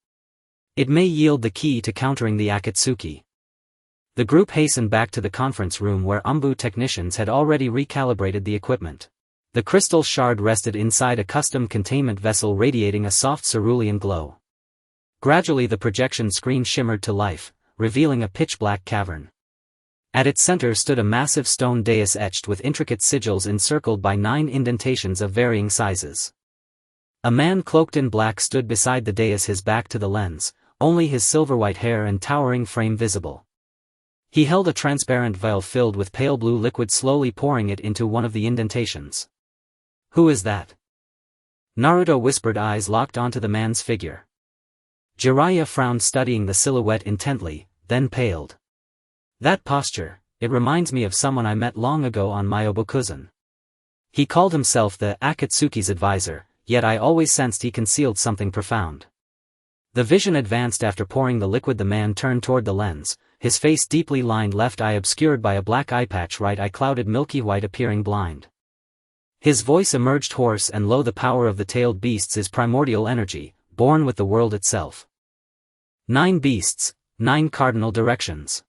Speaker 1: It may yield the key to countering the Akatsuki. The group hastened back to the conference room where Umbu technicians had already recalibrated the equipment. The crystal shard rested inside a custom containment vessel radiating a soft cerulean glow. Gradually the projection screen shimmered to life, revealing a pitch-black cavern. At its center stood a massive stone dais etched with intricate sigils encircled by 9 indentations of varying sizes. A man cloaked in black stood beside the dais, his back to the lens, only his silver-white hair and towering frame visible. He held a transparent vial filled with pale blue liquid, slowly pouring it into one of the indentations. Who is that? Naruto whispered, eyes locked onto the man's figure. Jiraiya frowned, studying the silhouette intently, then paled. That posture, it reminds me of someone I met long ago on Myobokuzen. He called himself the Akatsuki's advisor, yet I always sensed he concealed something profound. The vision advanced. After pouring the liquid, the man turned toward the lens, his face deeply lined, left eye obscured by a black eye patch, right eye clouded milky white, appearing blind. His voice emerged hoarse and low. The power of the tailed beasts is primordial energy, born with the world itself. 9 beasts, 9 cardinal directions.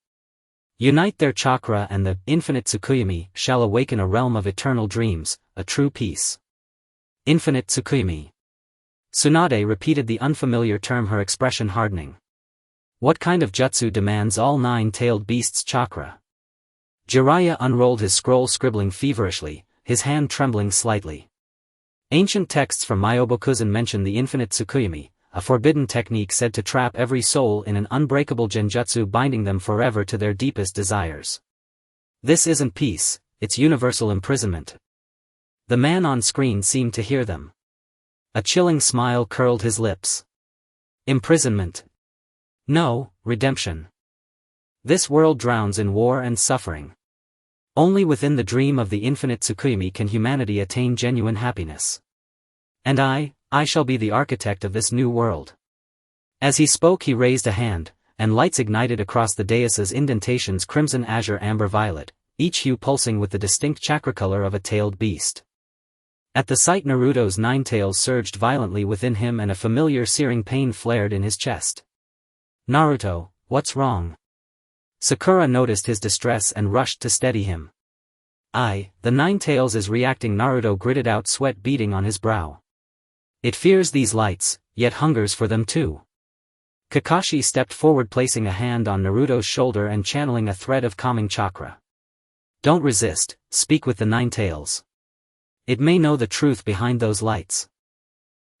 Speaker 1: Unite their chakra and the infinite Tsukuyomi shall awaken a realm of eternal dreams, a true peace. Infinite Tsukuyomi. Tsunade repeated the unfamiliar term, her expression hardening. What kind of jutsu demands all 9 tailed beasts' chakra? Jiraiya unrolled his scroll, scribbling feverishly, his hand trembling slightly. Ancient texts from Myobokuzen mention the infinite Tsukuyomi, a forbidden technique said to trap every soul in an unbreakable genjutsu, binding them forever to their deepest desires. This isn't peace, it's universal imprisonment. The man on screen seemed to hear them. A chilling smile curled his lips. Imprisonment. No, redemption. This world drowns in war and suffering. Only within the dream of the infinite Tsukuyomi can humanity attain genuine happiness. And I shall be the architect of this new world. As he spoke he raised a hand, and lights ignited across the dais's indentations, crimson, azure, amber, violet, each hue pulsing with the distinct chakra color of a tailed beast. At the sight Naruto's 9 tails surged violently within him and a familiar searing pain flared in his chest. Naruto, what's wrong? Sakura noticed his distress and rushed to steady him. The 9 tails is reacting, Naruto gritted out, sweat beading on his brow. It fears these lights, yet hungers for them too. Kakashi stepped forward, placing a hand on Naruto's shoulder and channeling a thread of calming chakra. Don't resist, speak with the Nine Tails. It may know the truth behind those lights.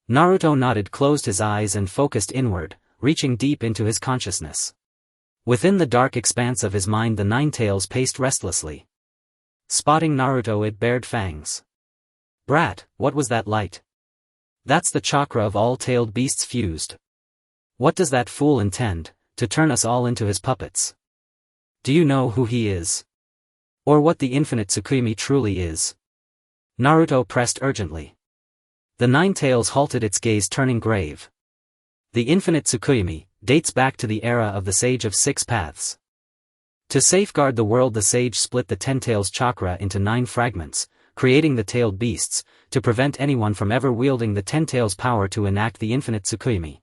Speaker 1: Naruto nodded, closed his eyes and focused inward, reaching deep into his consciousness. Within the dark expanse of his mind, the Nine Tails paced restlessly. Spotting Naruto, it bared fangs. Brat, what was that light? That's the chakra of all tailed beasts fused. What does that fool intend, to turn us all into his puppets? Do you know who he is? Or what the infinite Tsukimi truly is? Naruto pressed urgently. The Nine Tails halted, its gaze turning grave. The infinite Tsukimi dates back to the era of the Sage of Six Paths. To safeguard the world, the sage split the Ten Tails chakra into 9 fragments, creating the tailed beasts, to prevent anyone from ever wielding the Ten Tails' power to enact the infinite Tsukimi.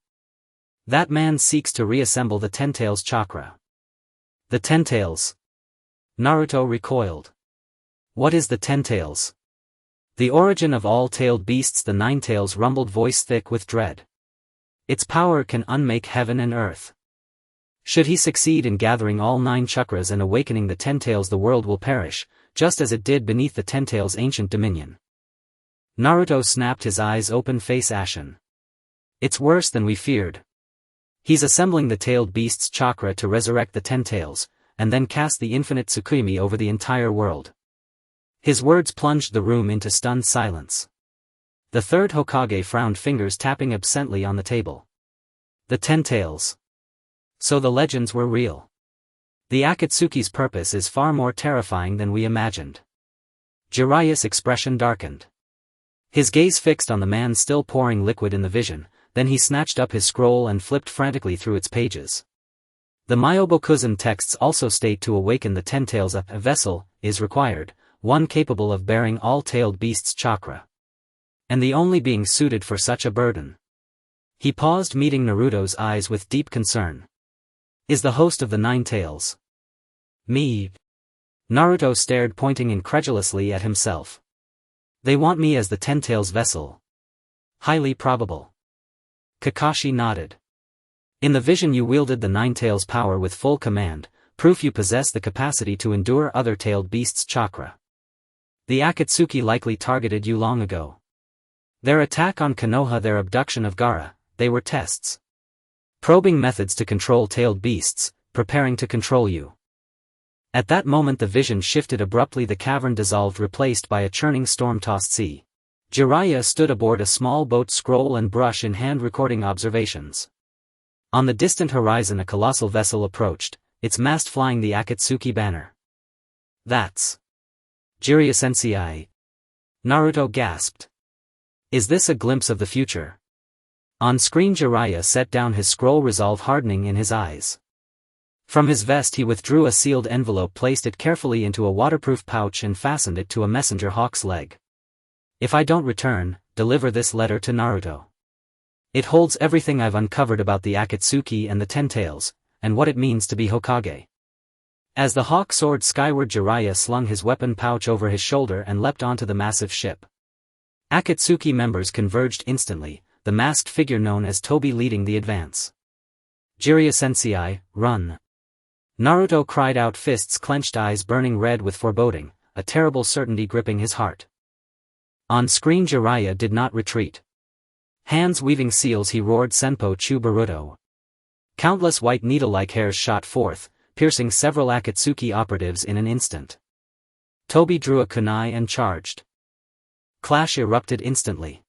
Speaker 1: That man seeks to reassemble the Ten Tails chakra. The Ten Tails. Naruto recoiled. What is the Ten Tails? The origin of all tailed beasts, the Nine Tails rumbled, voice thick with dread. Its power can unmake heaven and earth. Should he succeed in gathering all 9 chakras and awakening the Ten Tails, the world will perish, just as it did beneath the Ten Tails' ancient dominion. Naruto snapped, his eyes open, face ashen. It's worse than we feared. He's assembling the tailed beast's chakra to resurrect the Ten Tails, and then cast the infinite Tsukimi over the entire world. His words plunged the room into stunned silence. The third Hokage frowned, fingers tapping absently on the table. The Ten Tails. So the legends were real. The Akatsuki's purpose is far more terrifying than we imagined. Jiraiya's expression darkened. His gaze fixed on the man still pouring liquid in the vision, then he snatched up his scroll and flipped frantically through its pages. The Myobokuzen texts also state to awaken the Ten Tails a vessel is required, one capable of bearing all tailed beasts' chakra. And the only being suited for such a burden. He paused, meeting Naruto's eyes with deep concern. Is the host of the Nine Tails? Me? Naruto stared, pointing incredulously at himself. They want me as the Ten Tails vessel. Highly probable. Kakashi nodded. In the vision you wielded the Nine Tails' power with full command, proof you possess the capacity to endure other tailed beasts' chakra. The Akatsuki likely targeted you long ago. Their attack on Konoha, their abduction of Gaara, they were tests. Probing methods to control tailed beasts, preparing to control you. At that moment the vision shifted abruptly, the cavern dissolved, replaced by a churning storm-tossed sea. Jiraiya stood aboard a small boat, scroll and brush in hand, recording observations. On the distant horizon a colossal vessel approached, its mast flying the Akatsuki banner. That's Jiraiya Sensei. Naruto gasped. Is this a glimpse of the future? On screen Jiraiya set down his scroll, resolve hardening in his eyes. From his vest he withdrew a sealed envelope, placed it carefully into a waterproof pouch and fastened it to a messenger hawk's leg. If I don't return, deliver this letter to Naruto. It holds everything I've uncovered about the Akatsuki and the Ten Tails, and what it means to be Hokage. As the hawk soared skyward, Jiraiya slung his weapon pouch over his shoulder and leapt onto the massive ship. Akatsuki members converged instantly, the masked figure known as Tobi leading the advance. Jiraiya Sensei, run! Naruto cried out, fists clenched, eyes burning red with foreboding, a terrible certainty gripping his heart. On screen Jiraiya did not retreat. Hands weaving seals he roared, Senpo Chu Baruto. Countless white needle-like hairs shot forth, piercing several Akatsuki operatives in an instant. Tobi drew a kunai and charged. Clash erupted instantly.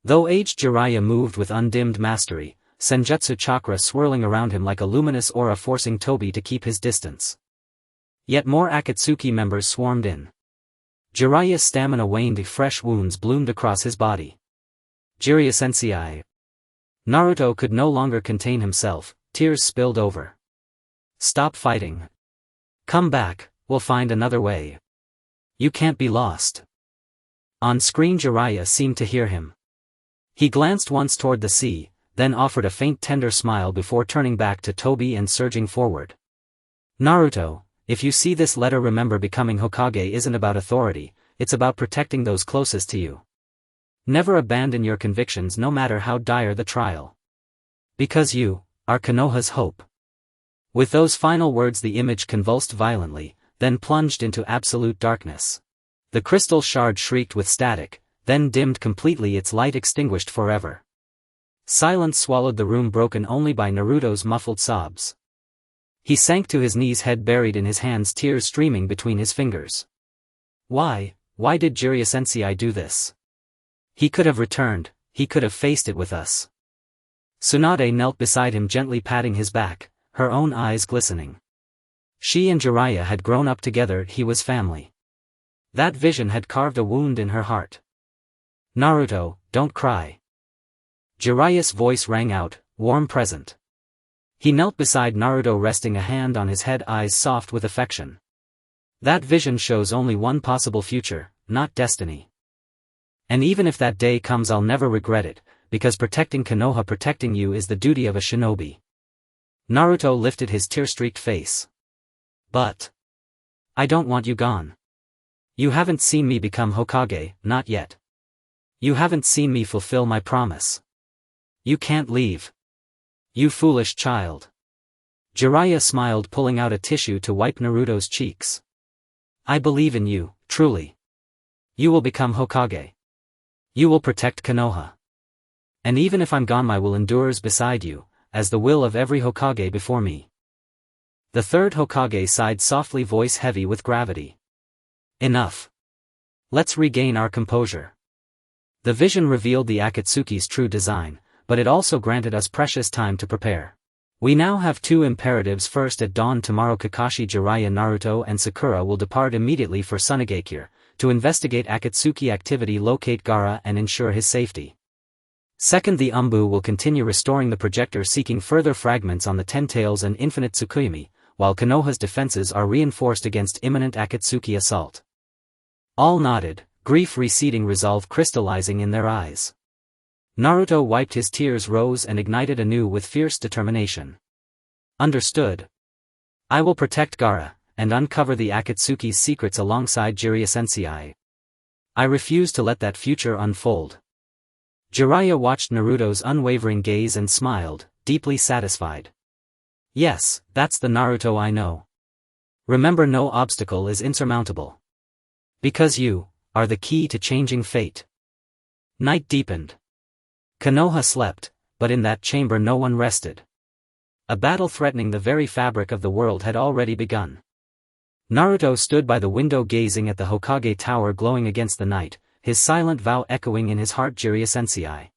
Speaker 1: Though aged, Jiraiya moved with undimmed mastery, Senjutsu chakra swirling around him like a luminous aura, forcing Tobi to keep his distance. Yet more Akatsuki members swarmed in. Jiraiya's stamina waned, fresh wounds bloomed across his body. Jiraiya Sensei. Naruto could no longer contain himself, tears spilled over. Stop fighting. Come back, we'll find another way. You can't be lost. On screen Jiraiya seemed to hear him. He glanced once toward the sea, then offered a faint tender smile before turning back to Tobi and surging forward. Naruto, if you see this letter, remember becoming Hokage isn't about authority, it's about protecting those closest to you. Never abandon your convictions no matter how dire the trial. Because you are Konoha's hope." With those final words the image convulsed violently, then plunged into absolute darkness. The crystal shard shrieked with static, then dimmed completely, its light extinguished forever. Silence swallowed the room, broken only by Naruto's muffled sobs. He sank to his knees, head buried in his hands, tears streaming between his fingers. Why did Jiraiya-sensei do this? He could have returned, he could have faced it with us. Tsunade knelt beside him, gently patting his back, her own eyes glistening. She and Jiraiya had grown up together, he was family. That vision had carved a wound in her heart. "Naruto, don't cry." Jiraiya's voice rang out, warm, present. He knelt beside Naruto, resting a hand on his head, eyes soft with affection. "That vision shows only one possible future, not destiny. And even if that day comes, I'll never regret it, because protecting Konoha, protecting you, is the duty of a shinobi." Naruto lifted his tear-streaked face. "But I don't want you gone. You haven't seen me become Hokage, not yet. You haven't seen me fulfill my promise. You can't leave. You foolish child." Jiraiya smiled, pulling out a tissue to wipe Naruto's cheeks. "I believe in you, truly. You will become Hokage. You will protect Konoha. And even if I'm gone, my will endures beside you, as the will of every Hokage before me." The third Hokage sighed softly, voice heavy with gravity. "Enough. Let's regain our composure." The vision revealed the Akatsuki's true design, but it also granted us precious time to prepare. We now have two imperatives. First, at dawn tomorrow, Kakashi, Jiraiya, Naruto and Sakura will depart immediately for Sunagakure, to investigate Akatsuki activity, locate Gaara and ensure his safety. Second, the Umbu will continue restoring the projector, seeking further fragments on the Ten Tails and Infinite Tsukuyomi, while Konoha's defenses are reinforced against imminent Akatsuki assault. All nodded, grief receding, resolve crystallizing in their eyes. Naruto wiped his tears, rose and ignited anew with fierce determination. "Understood. I will protect Gaara, and uncover the Akatsuki's secrets alongside Jiraiya-sensei. I refuse to let that future unfold." Jiraiya watched Naruto's unwavering gaze and smiled, deeply satisfied. "Yes, that's the Naruto I know. Remember, no obstacle is insurmountable. Because you are the key to changing fate." Night deepened. Konoha slept, but in that chamber no one rested. A battle threatening the very fabric of the world had already begun. Naruto stood by the window, gazing at the Hokage Tower glowing against the night, his silent vow echoing in his heart. "Jiraiya-sensei.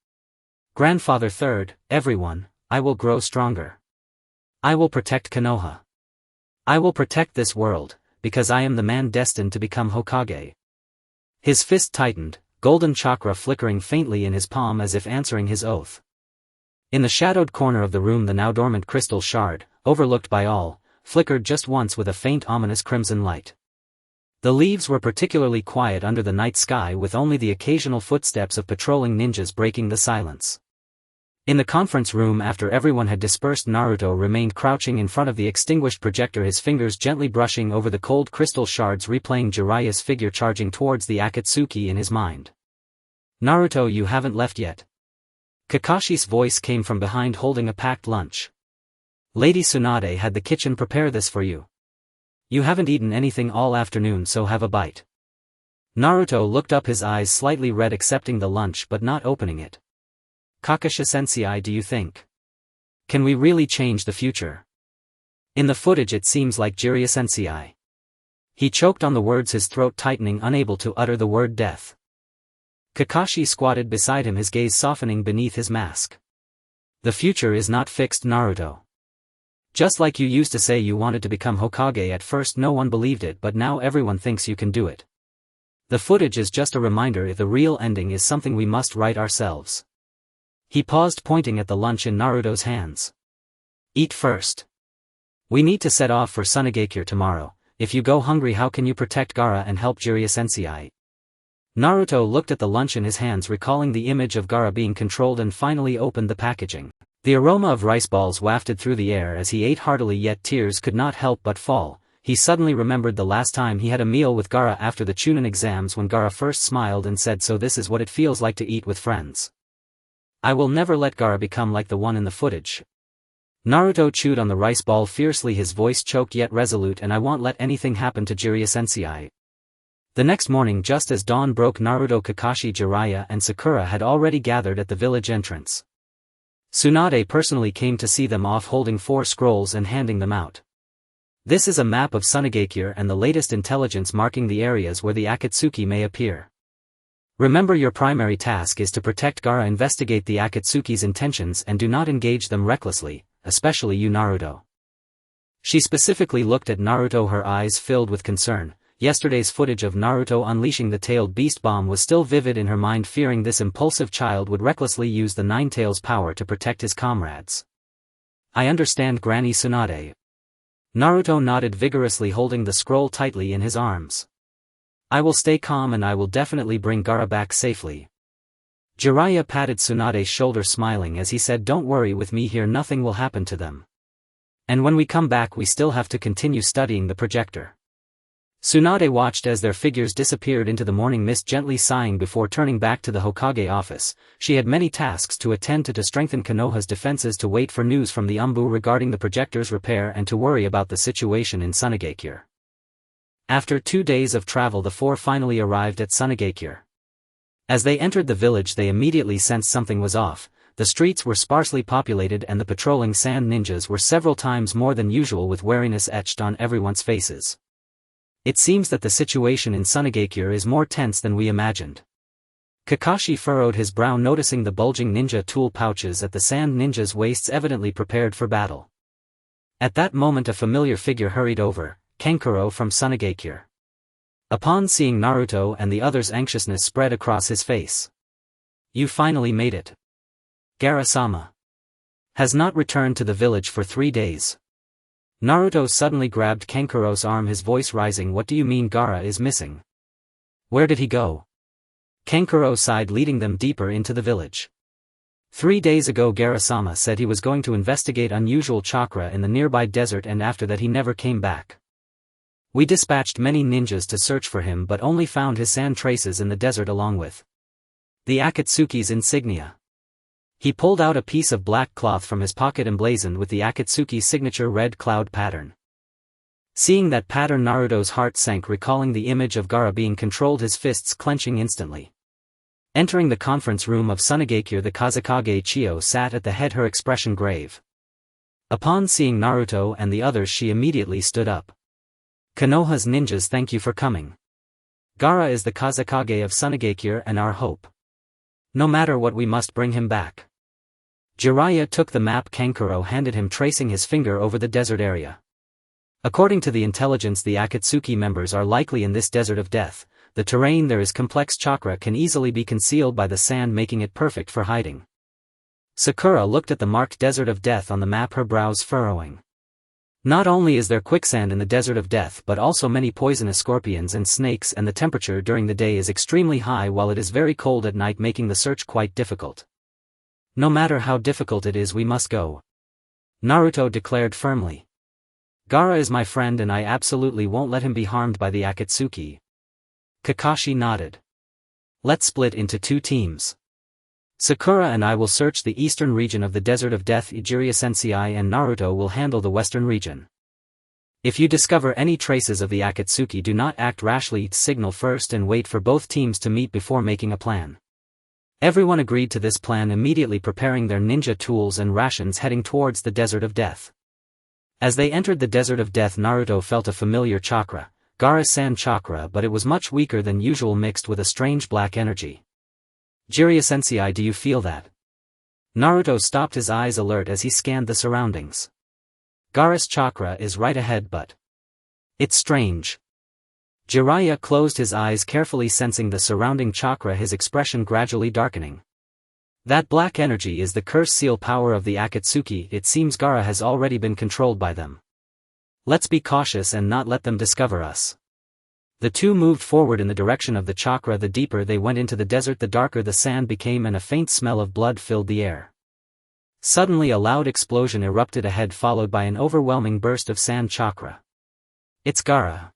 Speaker 1: Grandfather Third, everyone, I will grow stronger. I will protect Konoha. I will protect this world, because I am the man destined to become Hokage." His fist tightened, golden chakra flickering faintly in his palm as if answering his oath. In the shadowed corner of the room, the now dormant crystal shard, overlooked by all, flickered just once with a faint ominous crimson light. The leaves were particularly quiet under the night sky, with only the occasional footsteps of patrolling ninjas breaking the silence. In the conference room, after everyone had dispersed, Naruto remained crouching in front of the extinguished projector, his fingers gently brushing over the cold crystal shards, replaying Jiraiya's figure charging towards the Akatsuki in his mind. "Naruto, you haven't left yet." Kakashi's voice came from behind, holding a packed lunch. "Lady Tsunade had the kitchen prepare this for you. You haven't eaten anything all afternoon, so have a bite." Naruto looked up, his eyes slightly red, accepting the lunch but not opening it. "Kakashi-sensei, do you think? Can we really change the future? In the footage it seems like Jiraiya-sensei." He choked on the words, his throat tightening, unable to utter the word death. Kakashi squatted beside him, his gaze softening beneath his mask. "The future is not fixed, Naruto. Just like you used to say you wanted to become Hokage, at first no one believed it, but now everyone thinks you can do it. The footage is just a reminder, if the real ending is something we must write ourselves." He paused, pointing at the lunch in Naruto's hands. "Eat first. We need to set off for Sunagakure tomorrow. If you go hungry, how can you protect Gaara and help Jiraiya-sensei?" Naruto looked at the lunch in his hands, recalling the image of Gaara being controlled, and finally opened the packaging. The aroma of rice balls wafted through the air as he ate heartily, yet tears could not help but fall. He suddenly remembered the last time he had a meal with Gaara after the Chunin exams, when Gaara first smiled and said, "So this is what it feels like to eat with friends. I will never let Gaara become like the one in the footage." Naruto chewed on the rice ball fiercely, his voice choked yet resolute, and I won't let anything happen to Jiraiya-sensei. The next morning, just as dawn broke, Naruto, Kakashi, Jiraiya and Sakura had already gathered at the village entrance. Tsunade personally came to see them off, holding 4 scrolls and handing them out. This is a map of Hokage and the latest intelligence marking the areas where the Akatsuki may appear. Remember, your primary task is to protect Gaara, investigate the Akatsuki's intentions and do not engage them recklessly, especially you, Naruto. She specifically looked at Naruto, her eyes filled with concern. Yesterday's footage of Naruto unleashing the tailed beast bomb was still vivid in her mind, fearing this impulsive child would recklessly use the Nine Tails power to protect his comrades. I understand, Granny Tsunade. Naruto nodded vigorously, holding the scroll tightly in his arms. I will stay calm and I will definitely bring Gaara back safely. Jiraiya patted Tsunade's shoulder, smiling as he said, don't worry, with me here nothing will happen to them. And when we come back we still have to continue studying the projector. Tsunade watched as their figures disappeared into the morning mist, gently sighing before turning back to the Hokage office. She had many tasks to attend to strengthen Konoha's defenses, to wait for news from the Umbu regarding the projector's repair, and to worry about the situation in Hokage. After 2 days of travel, the 4 finally arrived at Hokage. As they entered the village, they immediately sensed something was off. The streets were sparsely populated and the patrolling sand ninjas were several times more than usual, with wariness etched on everyone's faces. It seems that the situation in Hokage is more tense than we imagined. Kakashi furrowed his brow, noticing the bulging ninja tool pouches at the sand ninjas' waists, evidently prepared for battle. At that moment a familiar figure hurried over, Kankuro from Hokage. Upon seeing Naruto and the others, anxiousness spread across his face. You finally made it. Gaara-sama has not returned to the village for 3 days. Naruto suddenly grabbed Kankuro's arm, his voice rising. What do you mean Gaara is missing? Where did he go? Kankuro sighed, leading them deeper into the village. 3 days ago Gaara-sama said he was going to investigate unusual chakra in the nearby desert, and after that he never came back. We dispatched many ninjas to search for him but only found his sand traces in the desert along with the Akatsuki's insignia. He pulled out a piece of black cloth from his pocket emblazoned with the Akatsuki signature red cloud pattern. Seeing that pattern, Naruto's heart sank, recalling the image of Gaara being controlled, his fists clenching instantly. Entering the conference room of Hokage, the Kazekage Chiyo sat at the head, her expression grave. Upon seeing Naruto and the others, she immediately stood up. Konoha's ninjas, thank you for coming. Gaara is the Kazekage of Hokage and our hope. No matter what, we must bring him back. Jiraiya took the map Kankuro handed him, tracing his finger over the desert area. According to the intelligence, the Akatsuki members are likely in this desert of death. The terrain there is complex, chakra can easily be concealed by the sand, making it perfect for hiding. Sakura looked at the marked desert of death on the map, her brows furrowing. Not only is there quicksand in the desert of death but also many poisonous scorpions and snakes, and the temperature during the day is extremely high while it is very cold at night, making the search quite difficult. No matter how difficult it is, we must go. Naruto declared firmly. Gaara is my friend and I absolutely won't let him be harmed by the Akatsuki. Kakashi nodded. Let's split into 2 teams. Sakura and I will search the eastern region of the Desert of Death. Jiraiya-sensei and Naruto will handle the western region. If you discover any traces of the Akatsuki, do not act rashly, signal first and wait for both teams to meet before making a plan. Everyone agreed to this plan, immediately preparing their ninja tools and rations, heading towards the Desert of Death. As they entered the Desert of Death, Naruto felt a familiar chakra, Gaara's sand chakra, but it was much weaker than usual, mixed with a strange black energy. Jiraiya-sensei, do you feel that? Naruto stopped, his eyes alert as he scanned the surroundings. Gaara's chakra is right ahead, but it's strange. Jiraiya closed his eyes carefully, sensing the surrounding chakra, his expression gradually darkening. That black energy is the curse seal power of the Akatsuki. It seems Gaara has already been controlled by them. Let's be cautious and not let them discover us. The two moved forward in the direction of the chakra. The deeper they went into the desert, the darker the sand became, and a faint smell of blood filled the air. Suddenly a loud explosion erupted ahead, followed by an overwhelming burst of sand chakra. It's Gaara.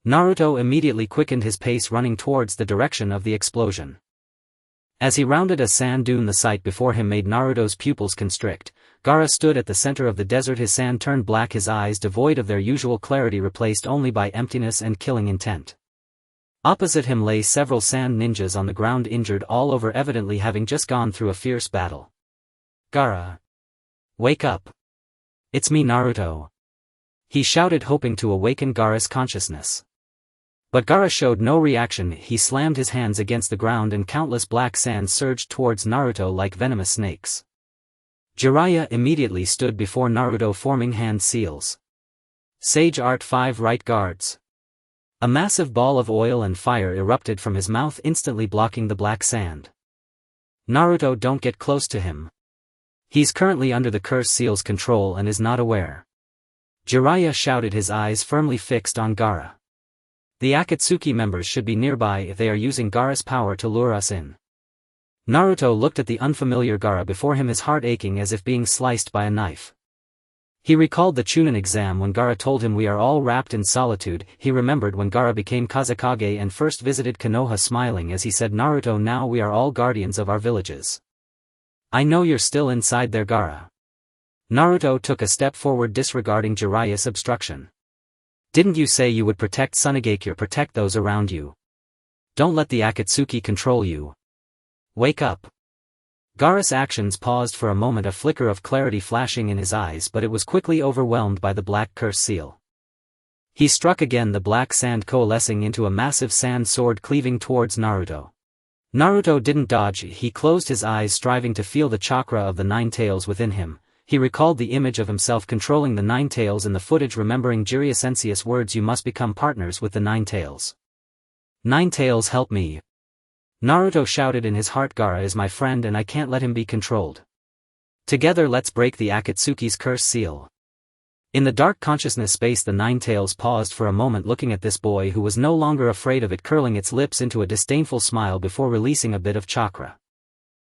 Speaker 1: Naruto immediately quickened his pace, running towards the direction of the explosion. As he rounded a sand dune, the sight before him made Naruto's pupils constrict. Gaara stood at the center of the desert, his sand turned black, his eyes devoid of their usual clarity, replaced only by emptiness and killing intent. Opposite him lay several sand ninjas on the ground, injured all over, evidently having just gone through a fierce battle. "Gaara! Wake up! It's me, Naruto!" he shouted, hoping to awaken Gaara's consciousness. But Gaara showed no reaction. He slammed his hands against the ground and countless black sands surged towards Naruto like venomous snakes. Jiraiya immediately stood before Naruto, forming hand seals. Sage Art 5 right guards. A massive ball of oil and fire erupted from his mouth, instantly blocking the black sand. "Naruto, don't get close to him. He's currently under the curse seal's control and is not aware." Jiraiya shouted, his eyes firmly fixed on Gaara. "The Akatsuki members should be nearby if they are using Gaara's power to lure us in." Naruto looked at the unfamiliar Gaara before him, his heart aching as if being sliced by a knife. He recalled the Chunin exam when Gaara told him, "We are all wrapped in solitude." He remembered when Gaara became Kazekage and first visited Konoha, smiling as he said, "Naruto, now we are all guardians of our villages." "I know you're still inside there, Gaara." Naruto took a step forward, disregarding Jiraiya's obstruction. "Didn't you say you would protect Sunagakure, protect those around you? Don't let the Akatsuki control you. Wake up." Gaara's actions paused for a moment, a flicker of clarity flashing in his eyes, but it was quickly overwhelmed by the black curse seal. He struck again, the black sand coalescing into a massive sand sword cleaving towards Naruto. Naruto didn't dodge, he closed his eyes, striving to feel the chakra of the nine tails within him. He recalled the image of himself controlling the nine tails in the footage, remembering Jiraiya Sensei's words, "You must become partners with the nine tails." "Nine tails, help me!" Naruto shouted in his heart. "Gaara is my friend and I can't let him be controlled. Together let's break the Akatsuki's curse seal." In the dark consciousness space, the nine tails paused for a moment, looking at this boy who was no longer afraid of it, curling its lips into a disdainful smile before releasing a bit of chakra.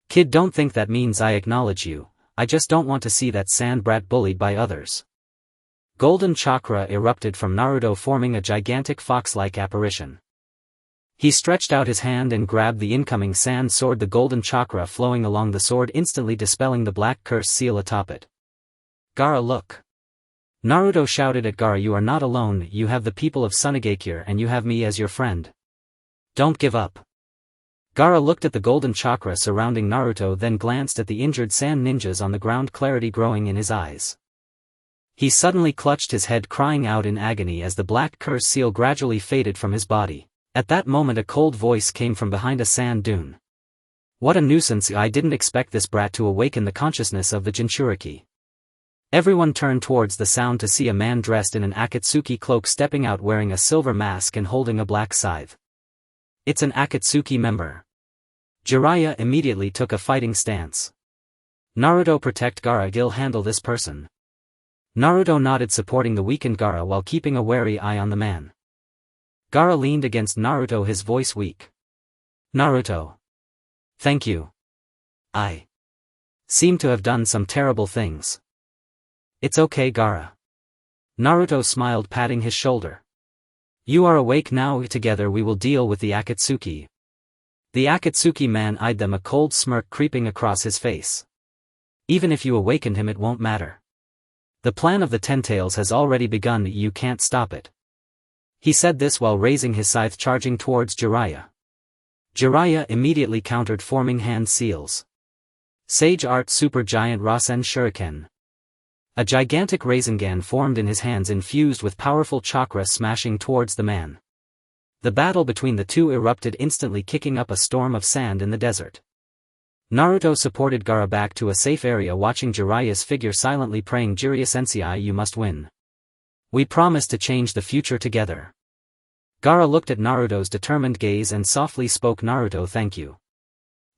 Speaker 1: "Kid, don't think that means I acknowledge you. I just don't want to see that sand brat bullied by others." Golden chakra erupted from Naruto, forming a gigantic fox-like apparition. He stretched out his hand and grabbed the incoming sand sword, the golden chakra flowing along the sword instantly dispelling the black curse seal atop it. "Gaara, look!" Naruto shouted at Gaara, "You are not alone, you have the people of Sunagakure and you have me as your friend. Don't give up." Gaara looked at the golden chakra surrounding Naruto, then glanced at the injured sand ninjas on the ground, clarity growing in his eyes. He suddenly clutched his head, crying out in agony as the black curse seal gradually faded from his body. At that moment a cold voice came from behind a sand dune. "What a nuisance, I didn't expect this brat to awaken the consciousness of the Jinchuriki." Everyone turned towards the sound to see a man dressed in an Akatsuki cloak stepping out, wearing a silver mask and holding a black scythe. "It's an Akatsuki member." Jiraiya immediately took a fighting stance. "Naruto, protect Gaara, Gil, handle this person." Naruto nodded, supporting the weakened Gaara while keeping a wary eye on the man. Gaara leaned against Naruto, his voice weak. "Naruto. Thank you. I seem to have done some terrible things." "It's okay, Gaara." Naruto smiled, patting his shoulder. "You are awake now, together we will deal with the Akatsuki." The Akatsuki man eyed them, a cold smirk creeping across his face. "Even if you awakened him, it won't matter. The plan of the Ten Tails has already begun, you can't stop it." He said this while raising his scythe, charging towards Jiraiya. Jiraiya immediately countered, forming hand seals. Sage Art Super Giant Rasen Shuriken. A gigantic Rasengan formed in his hands, infused with powerful chakra, smashing towards the man. The battle between the two erupted instantly, kicking up a storm of sand in the desert. Naruto supported Gaara back to a safe area, watching Jiraiya's figure, silently praying, "Jiraiya Sensei, you must win. We promise to change the future together." Gaara looked at Naruto's determined gaze and softly spoke, "Naruto, thank you.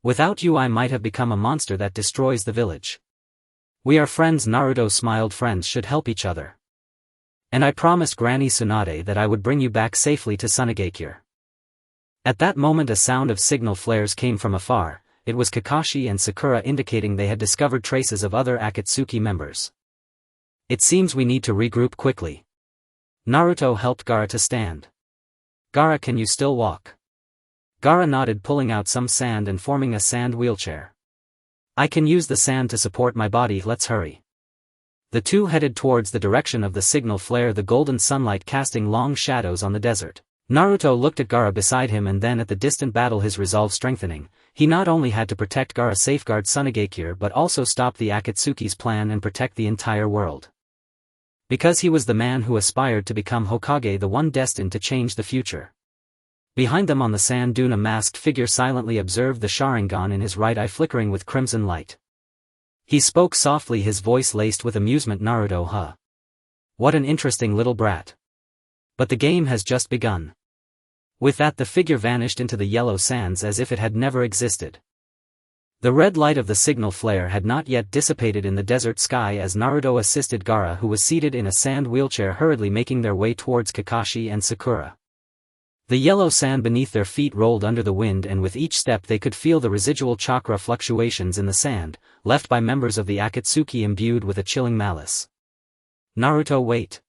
Speaker 1: Without you I might have become a monster that destroys the village. We are friends." Naruto smiled, "Friends should help each other. And I promised Granny Tsunade that I would bring you back safely to Sunagakure." At that moment a sound of signal flares came from afar. It was Kakashi and Sakura, indicating they had discovered traces of other Akatsuki members. "It seems we need to regroup quickly." Naruto helped Gaara to stand. "Gaara, can you still walk?" Gaara nodded, pulling out some sand and forming a sand wheelchair. "I can use the sand to support my body, let's hurry." The two headed towards the direction of the signal flare, the golden sunlight casting long shadows on the desert. Naruto looked at Gaara beside him and then at the distant battle, his resolve strengthening. He not only had to protect Gaara, safeguard Tsunade Year, but also stop the Akatsuki's plan and protect the entire world. Because he was the man who aspired to become Hokage, the one destined to change the future. Behind them on the sand dune, a masked figure silently observed the Sharingan in his right eye flickering with crimson light. He spoke softly, his voice laced with amusement. Naruto, huh? What an interesting little brat. But the game has just begun. With that, the figure vanished into the yellow sands as if it had never existed. The red light of the signal flare had not yet dissipated in the desert sky as Naruto assisted Gaara, who was seated in a sand wheelchair, hurriedly making their way towards Kakashi and Sakura. The yellow sand beneath their feet rolled under the wind, and with each step they could feel the residual chakra fluctuations in the sand, left by members of the Akatsuki imbued with a chilling malice. Naruto, wait.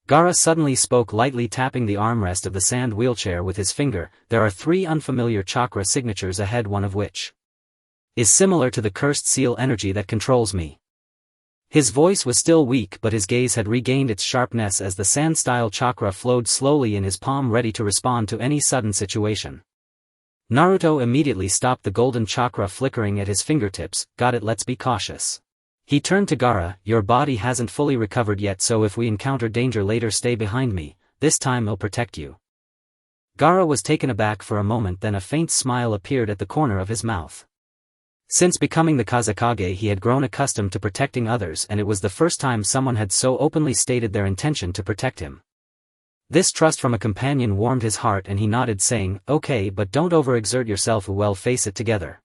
Speaker 1: Gaara suddenly spoke, lightly tapping the armrest of the sand wheelchair with his finger. There are 3 unfamiliar chakra signatures ahead, one of which is similar to the cursed seal energy that controls me. His voice was still weak, but his gaze had regained its sharpness as the sand-style chakra flowed slowly in his palm, ready to respond to any sudden situation. Naruto immediately stopped the golden chakra flickering at his fingertips. Got it, let's be cautious. He turned to Gaara, your body hasn't fully recovered yet, so if we encounter danger later, stay behind me, this time I'll protect you. Gaara was taken aback for a moment, then a faint smile appeared at the corner of his mouth. Since becoming the Kazekage, he had grown accustomed to protecting others, and it was the first time someone had so openly stated their intention to protect him. This trust from a companion warmed his heart, and he nodded, saying, okay, but don't overexert yourself, we'll face it together.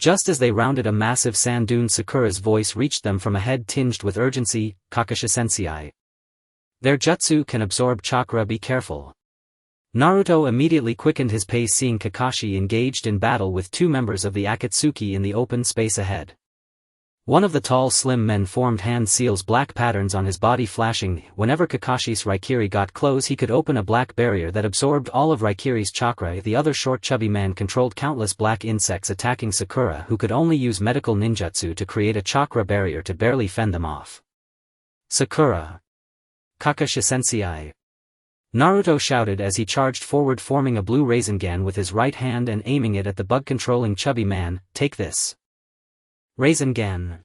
Speaker 1: Just as they rounded a massive sand dune, Sakura's voice reached them from ahead, tinged with urgency, Kakashi-sensei. Their jutsu can absorb chakra, be careful. Naruto immediately quickened his pace, seeing Kakashi engaged in battle with 2 members of the Akatsuki in the open space ahead. One of the tall slim men formed hand seals, black patterns on his body flashing. Whenever Kakashi's Raikiri got close, he could open a black barrier that absorbed all of Raikiri's chakra. The other short chubby man controlled countless black insects attacking Sakura, who could only use medical ninjutsu to create a chakra barrier to barely fend them off. Sakura! Kakashi-sensei! Naruto shouted as he charged forward, forming a blue Rasengan with his right hand and aiming it at the bug-controlling chubby man. Take this. Rasengan.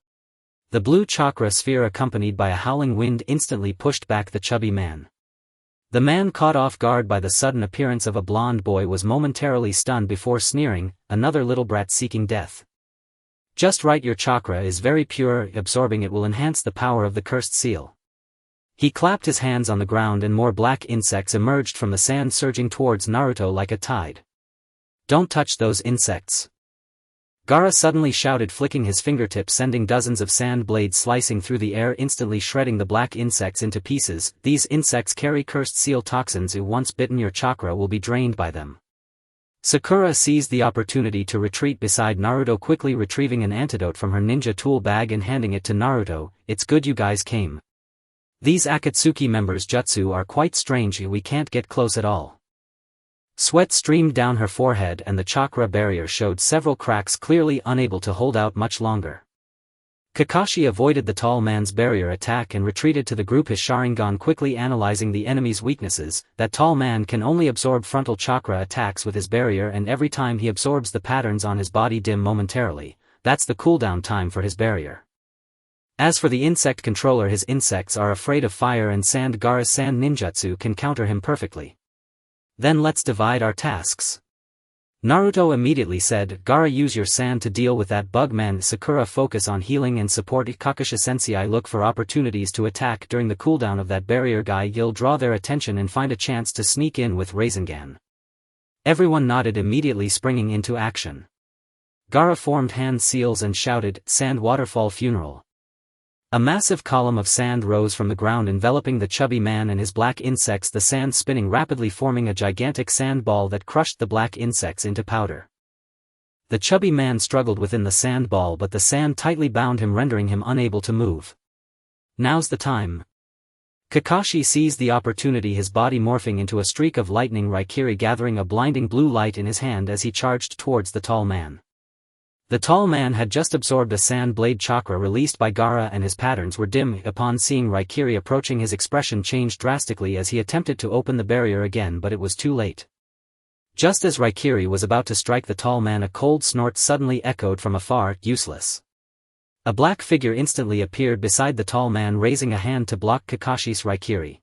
Speaker 1: The blue chakra sphere, accompanied by a howling wind, instantly pushed back the chubby man. The man, caught off guard by the sudden appearance of a blonde boy, was momentarily stunned before sneering, another little brat seeking death. Just right, your chakra is very pure, absorbing it will enhance the power of the cursed seal. He clapped his hands on the ground and more black insects emerged from the sand, surging towards Naruto like a tide. Don't touch those insects. Gaara suddenly shouted, flicking his fingertips, sending dozens of sand blades slicing through the air, instantly shredding the black insects into pieces. These insects carry cursed seal toxins. If once bitten, your chakra will be drained by them. Sakura seized the opportunity to retreat beside Naruto, quickly retrieving an antidote from her ninja tool bag and handing it to Naruto. It's good you guys came. These Akatsuki members' jutsu are quite strange, we can't get close at all. Sweat streamed down her forehead and the chakra barrier showed several cracks, clearly unable to hold out much longer. Kakashi avoided the tall man's barrier attack and retreated to the group, his Sharingan quickly analyzing the enemy's weaknesses. That tall man can only absorb frontal chakra attacks with his barrier, and every time he absorbs, the patterns on his body dim momentarily. That's the cooldown time for his barrier. As for the insect controller, his insects are afraid of fire and sand. Gaara's sand ninjutsu can counter him perfectly. Then let's divide our tasks. Naruto immediately said, Gaara, use your sand to deal with that bug man. Sakura, focus on healing and support. Kakashi-sensei, look for opportunities to attack during the cooldown of that barrier guy. You'll draw their attention and find a chance to sneak in with Rasengan. Everyone nodded, immediately springing into action. Gaara formed hand seals and shouted, Sand waterfall funeral. A massive column of sand rose from the ground, enveloping the chubby man and his black insects, the sand spinning rapidly, forming a gigantic sand ball that crushed the black insects into powder. The chubby man struggled within the sand ball, but the sand tightly bound him, rendering him unable to move. Now's the time. Kakashi seized the opportunity, his body morphing into a streak of lightning, Raikiri gathering a blinding blue light in his hand as he charged towards the tall man. The tall man had just absorbed a sand blade chakra released by Gaara, and his patterns were dim. Upon seeing Raikiri approaching, his expression changed drastically as he attempted to open the barrier again, but it was too late. Just as Raikiri was about to strike the tall man, a cold snort suddenly echoed from afar, useless. A black figure instantly appeared beside the tall man, raising a hand to block Kakashi's Raikiri.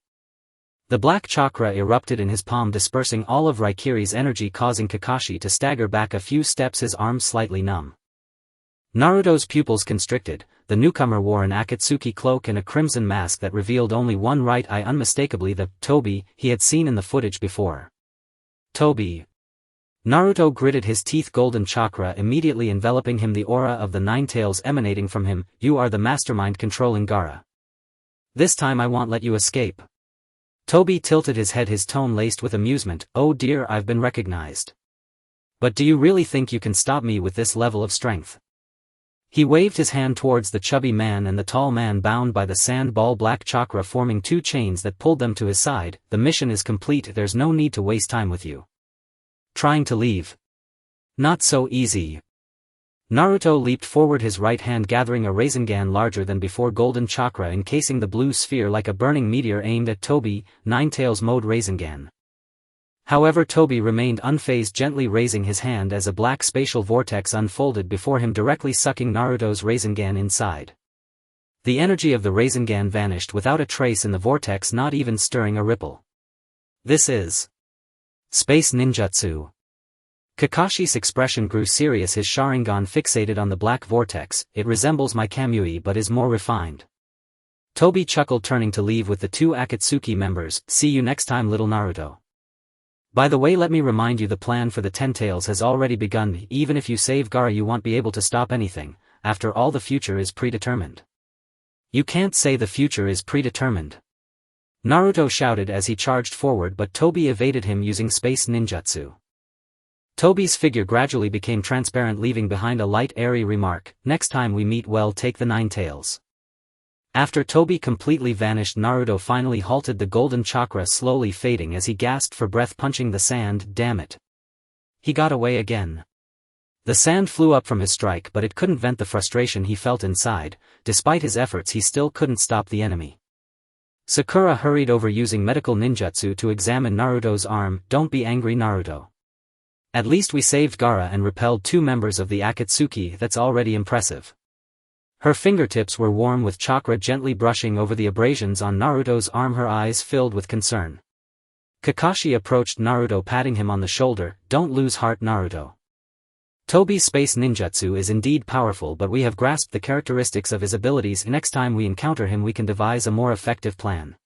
Speaker 1: The black chakra erupted in his palm, dispersing all of Raikiri's energy, causing Kakashi to stagger back a few steps, his arms slightly numb. Naruto's pupils constricted. The newcomer wore an Akatsuki cloak and a crimson mask that revealed only one right eye, unmistakably the Tobi he had seen in the footage before. Tobi. Naruto gritted his teeth, golden chakra immediately enveloping him, the aura of the Nine Tails emanating from him. You are the mastermind controlling Gaara. This time I won't let you escape. Tobi tilted his head, his tone laced with amusement. Oh dear, I've been recognized. But do you really think you can stop me with this level of strength? He waved his hand towards the chubby man and the tall man, bound by the sand ball black chakra, forming two chains that pulled them to his side. The mission is complete, there's no need to waste time with you. Trying to leave? Not so easy. Naruto leaped forward, his right hand gathering a Rasengan larger than before, golden chakra encasing the blue sphere like a burning meteor aimed at Tobi. Nine Tails mode Rasengan. However, Tobi remained unfazed, gently raising his hand as a black spatial vortex unfolded before him, directly sucking Naruto's Rasengan inside. The energy of the Rasengan vanished without a trace in the vortex, not even stirring a ripple. This is space ninjutsu. Kakashi's expression grew serious, his Sharingan fixated on the black vortex. It resembles my Kamui but is more refined. Tobi chuckled, turning to leave with the two Akatsuki members. See you next time, little Naruto. By the way, let me remind you, the plan for the Ten Tails has already begun. Even if you save Gaara, you won't be able to stop anything. After all, the future is predetermined. You can't say the future is predetermined. Naruto shouted as he charged forward, but Tobi evaded him using space ninjutsu. Tobi's figure gradually became transparent, leaving behind a light, airy remark. Next time we meet, well, take the Nine Tails. After Tobi completely vanished, Naruto finally halted, the golden chakra slowly fading as he gasped for breath, punching the sand. Damn it. He got away again. The sand flew up from his strike, but it couldn't vent the frustration he felt inside. Despite his efforts, he still couldn't stop the enemy. Sakura hurried over using medical ninjutsu to examine Naruto's arm. Don't be angry, Naruto. At least we saved Gaara and repelled two members of the Akatsuki, that's already impressive. Her fingertips were warm with chakra, gently brushing over the abrasions on Naruto's arm, her eyes filled with concern. Kakashi approached Naruto, patting him on the shoulder. Don't lose heart, Naruto. Tobi's space ninjutsu is indeed powerful, but we have grasped the characteristics of his abilities. Next time we encounter him, we can devise a more effective plan.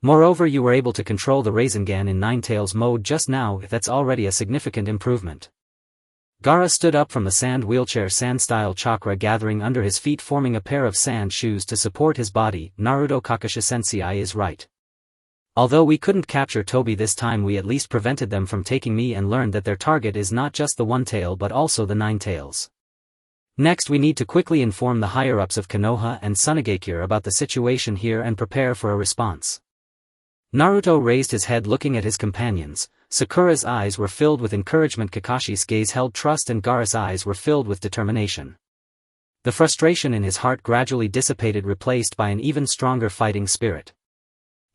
Speaker 1: Moreover, you were able to control the Rasengan in Nine Tails mode just now. That's already a significant improvement. Gaara stood up from the sand wheelchair, sand-style chakra gathering under his feet, forming a pair of sand shoes to support his body. Naruto, Kakashi-sensei is right. Although we couldn't capture Tobi this time, we at least prevented them from taking me and learned that their target is not just the One Tail but also the Nine Tails. Next, we need to quickly inform the higher-ups of Konoha and Sunagakure about the situation here and prepare for a response. Naruto raised his head, looking at his companions. Sakura's eyes were filled with encouragement, Kakashi's gaze held trust, and Gaara's eyes were filled with determination. The frustration in his heart gradually dissipated, replaced by an even stronger fighting spirit.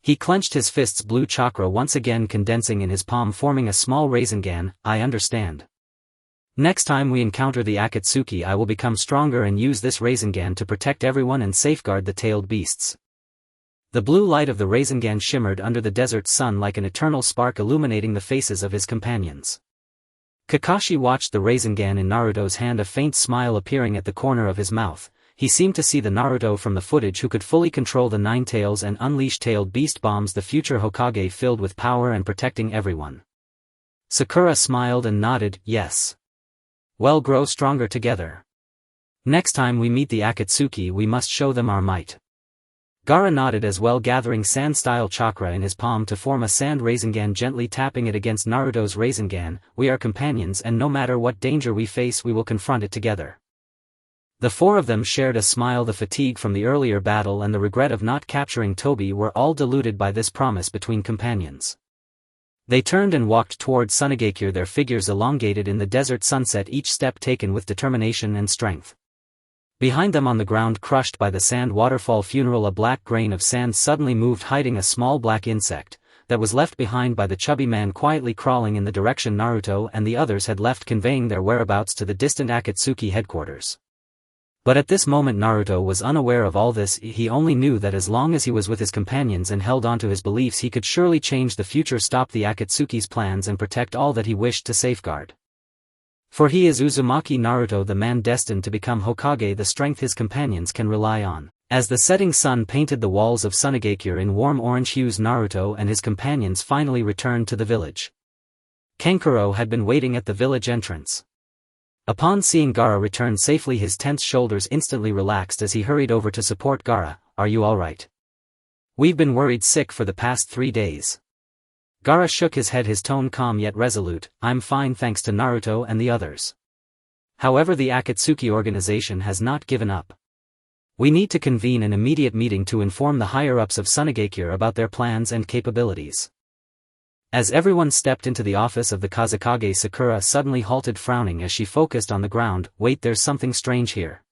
Speaker 1: He clenched his fists, blue chakra once again condensing in his palm, forming a small Rasengan. I understand. Next time we encounter the Akatsuki, I will become stronger and use this Rasengan to protect everyone and safeguard the tailed beasts. The blue light of the Rasengan shimmered under the desert sun like an eternal spark, illuminating the faces of his companions. Kakashi watched the Rasengan in Naruto's hand, a faint smile appearing at the corner of his mouth. He seemed to see the Naruto from the footage who could fully control the Nine Tails and unleash tailed beast bombs, the future Hokage filled with power and protecting everyone. Sakura smiled and nodded, yes. Well, grow stronger together. Next time we meet the Akatsuki, we must show them our might. Gaara nodded as well, gathering sand-style chakra in his palm to form a sand Rasengan, gently tapping it against Naruto's Rasengan. We are companions, and no matter what danger we face, we will confront it together. The four of them shared a smile. The fatigue from the earlier battle and the regret of not capturing Tobi were all diluted by this promise between companions. They turned and walked toward Sunagakure, their figures elongated in the desert sunset, each step taken with determination and strength. Behind them, on the ground crushed by the sand waterfall funeral, a black grain of sand suddenly moved, hiding a small black insect that was left behind by the chubby man quietly crawling in the direction Naruto and the others had left, conveying their whereabouts to the distant Akatsuki headquarters. But at this moment Naruto was unaware of all this. He only knew that as long as he was with his companions and held on to his beliefs, he could surely change the future, stop the Akatsuki's plans, and protect all that he wished to safeguard. For he is Uzumaki Naruto, the man destined to become Hokage, the strength his companions can rely on. As the setting sun painted the walls of Sunagakure in warm orange hues, Naruto and his companions finally returned to the village. Kankuro had been waiting at the village entrance. Upon seeing Gaara return safely, his tense shoulders instantly relaxed as he hurried over to support Gaara. "Are you alright? We've been worried sick for the past 3 days." Gaara shook his head, his tone calm yet resolute. "I'm fine thanks to Naruto and the others. However, the Akatsuki organization has not given up. We need to convene an immediate meeting to inform the higher-ups of Sunagakure about their plans and capabilities." As everyone stepped into the office of the Kazekage, Sakura suddenly halted, frowning as she focused on the ground. "Wait, there's something strange here."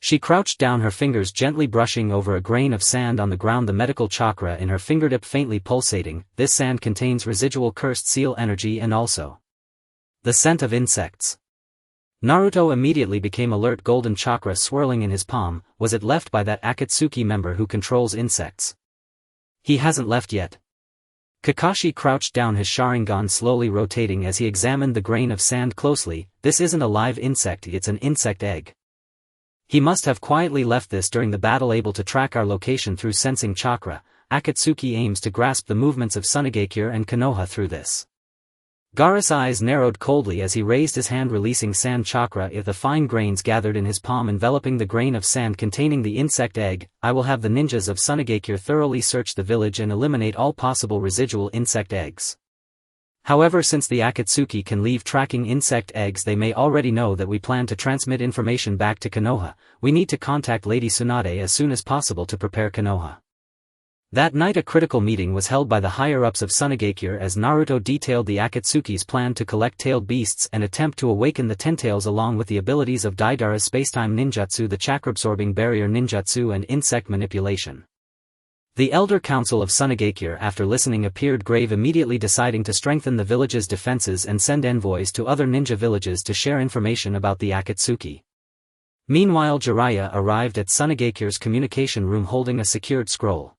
Speaker 1: She crouched down, her fingers gently brushing over a grain of sand on the ground, the medical chakra in her fingertip faintly pulsating. "This sand contains residual cursed seal energy and also the scent of insects." Naruto immediately became alert, golden chakra swirling in his palm. Was it left by that Akatsuki member who controls insects? He hasn't left yet. Kakashi crouched down, his Sharingan slowly rotating as he examined the grain of sand closely. "This isn't a live insect, it's an insect egg. He must have quietly left this during the battle, able to track our location through sensing chakra. Akatsuki aims to grasp the movements of Sunagakure and Konoha through this." Gaara's eyes narrowed coldly as he raised his hand, releasing sand chakra. If the fine grains gathered in his palm, enveloping the grain of sand containing the insect egg. "I will have the ninjas of Sunagakure thoroughly search the village and eliminate all possible residual insect eggs. However, since the Akatsuki can leave tracking insect eggs, they may already know that we plan to transmit information back to Konoha. We need to contact Lady Tsunade as soon as possible to prepare Konoha." That night a critical meeting was held by the higher-ups of Sunagakure as Naruto detailed the Akatsuki's plan to collect tailed beasts and attempt to awaken the Tentails along with the abilities of Deidara's spacetime ninjutsu, the chakra-absorbing barrier ninjutsu, and insect manipulation. The Elder Council of Sunagakure, after listening, appeared grave, immediately deciding to strengthen the village's defenses and send envoys to other ninja villages to share information about the Akatsuki. Meanwhile, Jiraiya arrived at Sunagakure's communication room holding a secured scroll.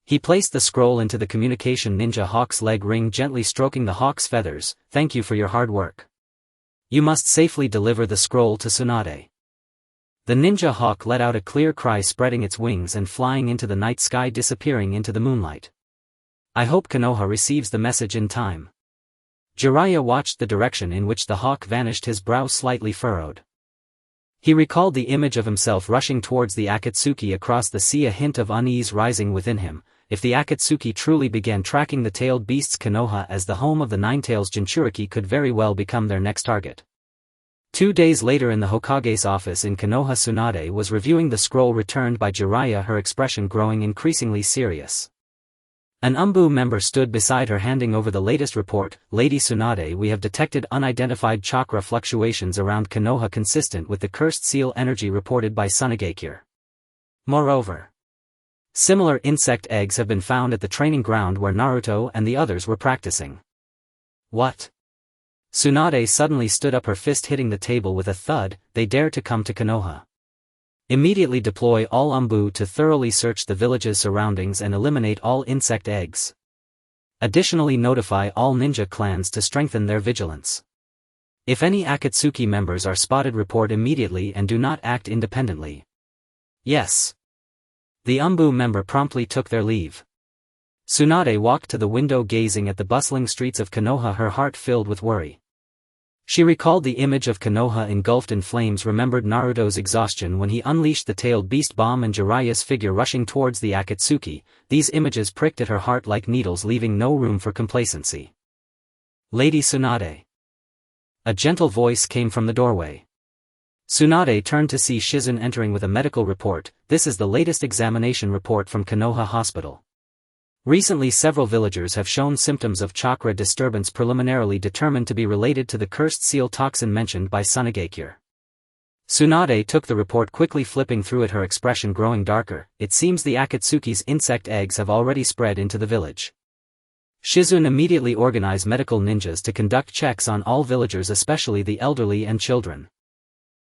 Speaker 1: He placed the scroll into the communication ninja hawk's leg ring, gently stroking the hawk's feathers. "Thank you for your hard work. You must safely deliver the scroll to Tsunade." The ninja hawk let out a clear cry, spreading its wings and flying into the night sky, disappearing into the moonlight. "I hope Konoha receives the message in time." Jiraiya watched the direction in which the hawk vanished, his brow slightly furrowed. He recalled the image of himself rushing towards the Akatsuki across the sea, a hint of unease rising within him. If the Akatsuki truly began tracking the tailed beasts, Konoha, as the home of the Nine-Tails Jinchuriki, could very well become their next target. 2 days later, in the Hokage's office in Konoha, Tsunade was reviewing the scroll returned by Jiraiya, her expression growing increasingly serious. An UMBU member stood beside her, handing over the latest report. "Lady Tsunade, we have detected unidentified chakra fluctuations around Konoha consistent with the cursed seal energy reported by Sunagakure. Moreover, similar insect eggs have been found at the training ground where Naruto and the others were practicing." "What?" Tsunade suddenly stood up, her fist hitting the table with a thud. "They dare to come to Konoha. Immediately deploy all UMBU to thoroughly search the village's surroundings and eliminate all insect eggs. Additionally, notify all ninja clans to strengthen their vigilance. If any Akatsuki members are spotted, report immediately and do not act independently." "Yes." The UMBU member promptly took their leave. Tsunade walked to the window, gazing at the bustling streets of Konoha, her heart filled with worry. She recalled the image of Konoha engulfed in flames, remembered Naruto's exhaustion when he unleashed the tailed beast bomb, and Jiraiya's figure rushing towards the Akatsuki. These images pricked at her heart like needles, leaving no room for complacency. "Lady Tsunade." A gentle voice came from the doorway. Tsunade turned to see Shizune entering with a medical report. "This is the latest examination report from Konoha Hospital. Recently several villagers have shown symptoms of chakra disturbance preliminarily determined to be related to the cursed seal toxin mentioned by Hokage. Tsunade took the report quickly, flipping through it, her expression growing darker. It seems the Akatsuki's insect eggs have already spread into the village. Shizune immediately organized medical ninjas to conduct checks on all villagers, especially the elderly and children.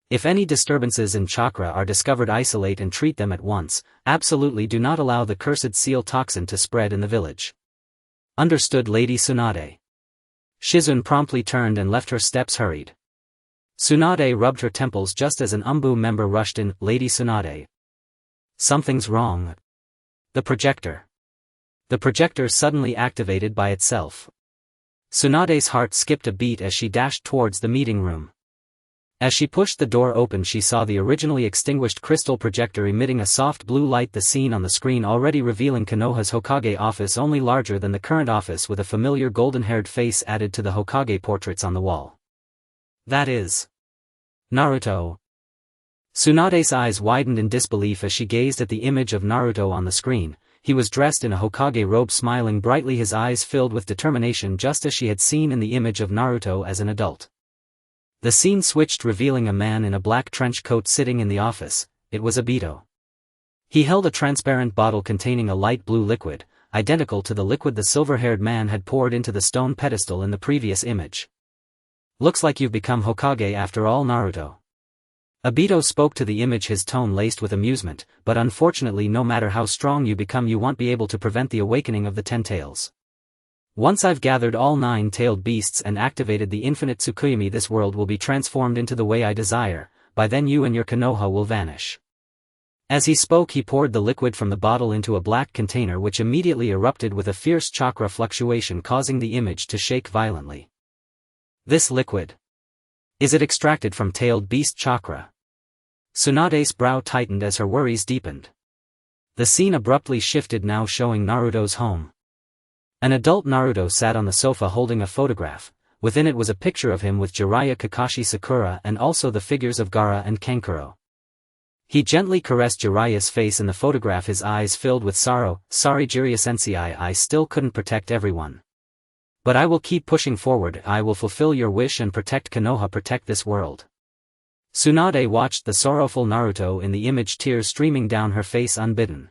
Speaker 1: If any disturbances in chakra are discovered, isolate and treat them at once. Absolutely do not allow the cursed seal toxin to spread in the village. Understood, Lady Tsunade. Shizune promptly turned and left, her steps hurried. Tsunade rubbed her temples just as an Umbu member rushed in. Lady Tsunade. Something's wrong. The projector. The projector suddenly activated by itself. Tsunade's heart skipped a beat as she dashed towards the meeting room. As she pushed the door open, she saw the originally extinguished crystal projector emitting a soft blue light, the scene on the screen already revealing Konoha's Hokage office, only larger than the current office, with a familiar golden-haired face added to the Hokage portraits on the wall. That is Naruto. Tsunade's eyes widened in disbelief as she gazed at the image of Naruto on the screen. He was dressed in a Hokage robe, smiling brightly, his eyes filled with determination, just as she had seen in the image of Naruto as an adult. The scene switched, revealing a man in a black trench coat sitting in the office. It was Obito. He held a transparent bottle containing a light blue liquid, identical to the liquid the silver-haired man had poured into the stone pedestal in the previous image. Looks like you've become Hokage after all, Naruto. Obito spoke to the image, his tone laced with amusement, but unfortunately no matter how strong you become you won't be able to prevent the awakening of the Ten Tails. Once I've gathered all 9-tailed beasts and activated the infinite Tsukuyomi, this world will be transformed into the way I desire. By then you and your Konoha will vanish. As he spoke, he poured the liquid from the bottle into a black container, which immediately erupted with a fierce chakra fluctuation, causing the image to shake violently. This liquid. Is it extracted from tailed beast chakra? Tsunade's brow tightened as her worries deepened. The scene abruptly shifted, now showing Naruto's home. An adult Naruto sat on the sofa holding a photograph. Within it was a picture of him with Jiraiya, Kakashi, Sakura, and also the figures of Gaara and Kankuro. He gently caressed Jiraiya's face in the photograph, his eyes filled with sorrow. Sorry Jiraiya-sensei, I still couldn't protect everyone. But I will keep pushing forward. I will fulfill your wish and protect Konoha, protect this world. Tsunade watched the sorrowful Naruto in the image, tears streaming down her face unbidden.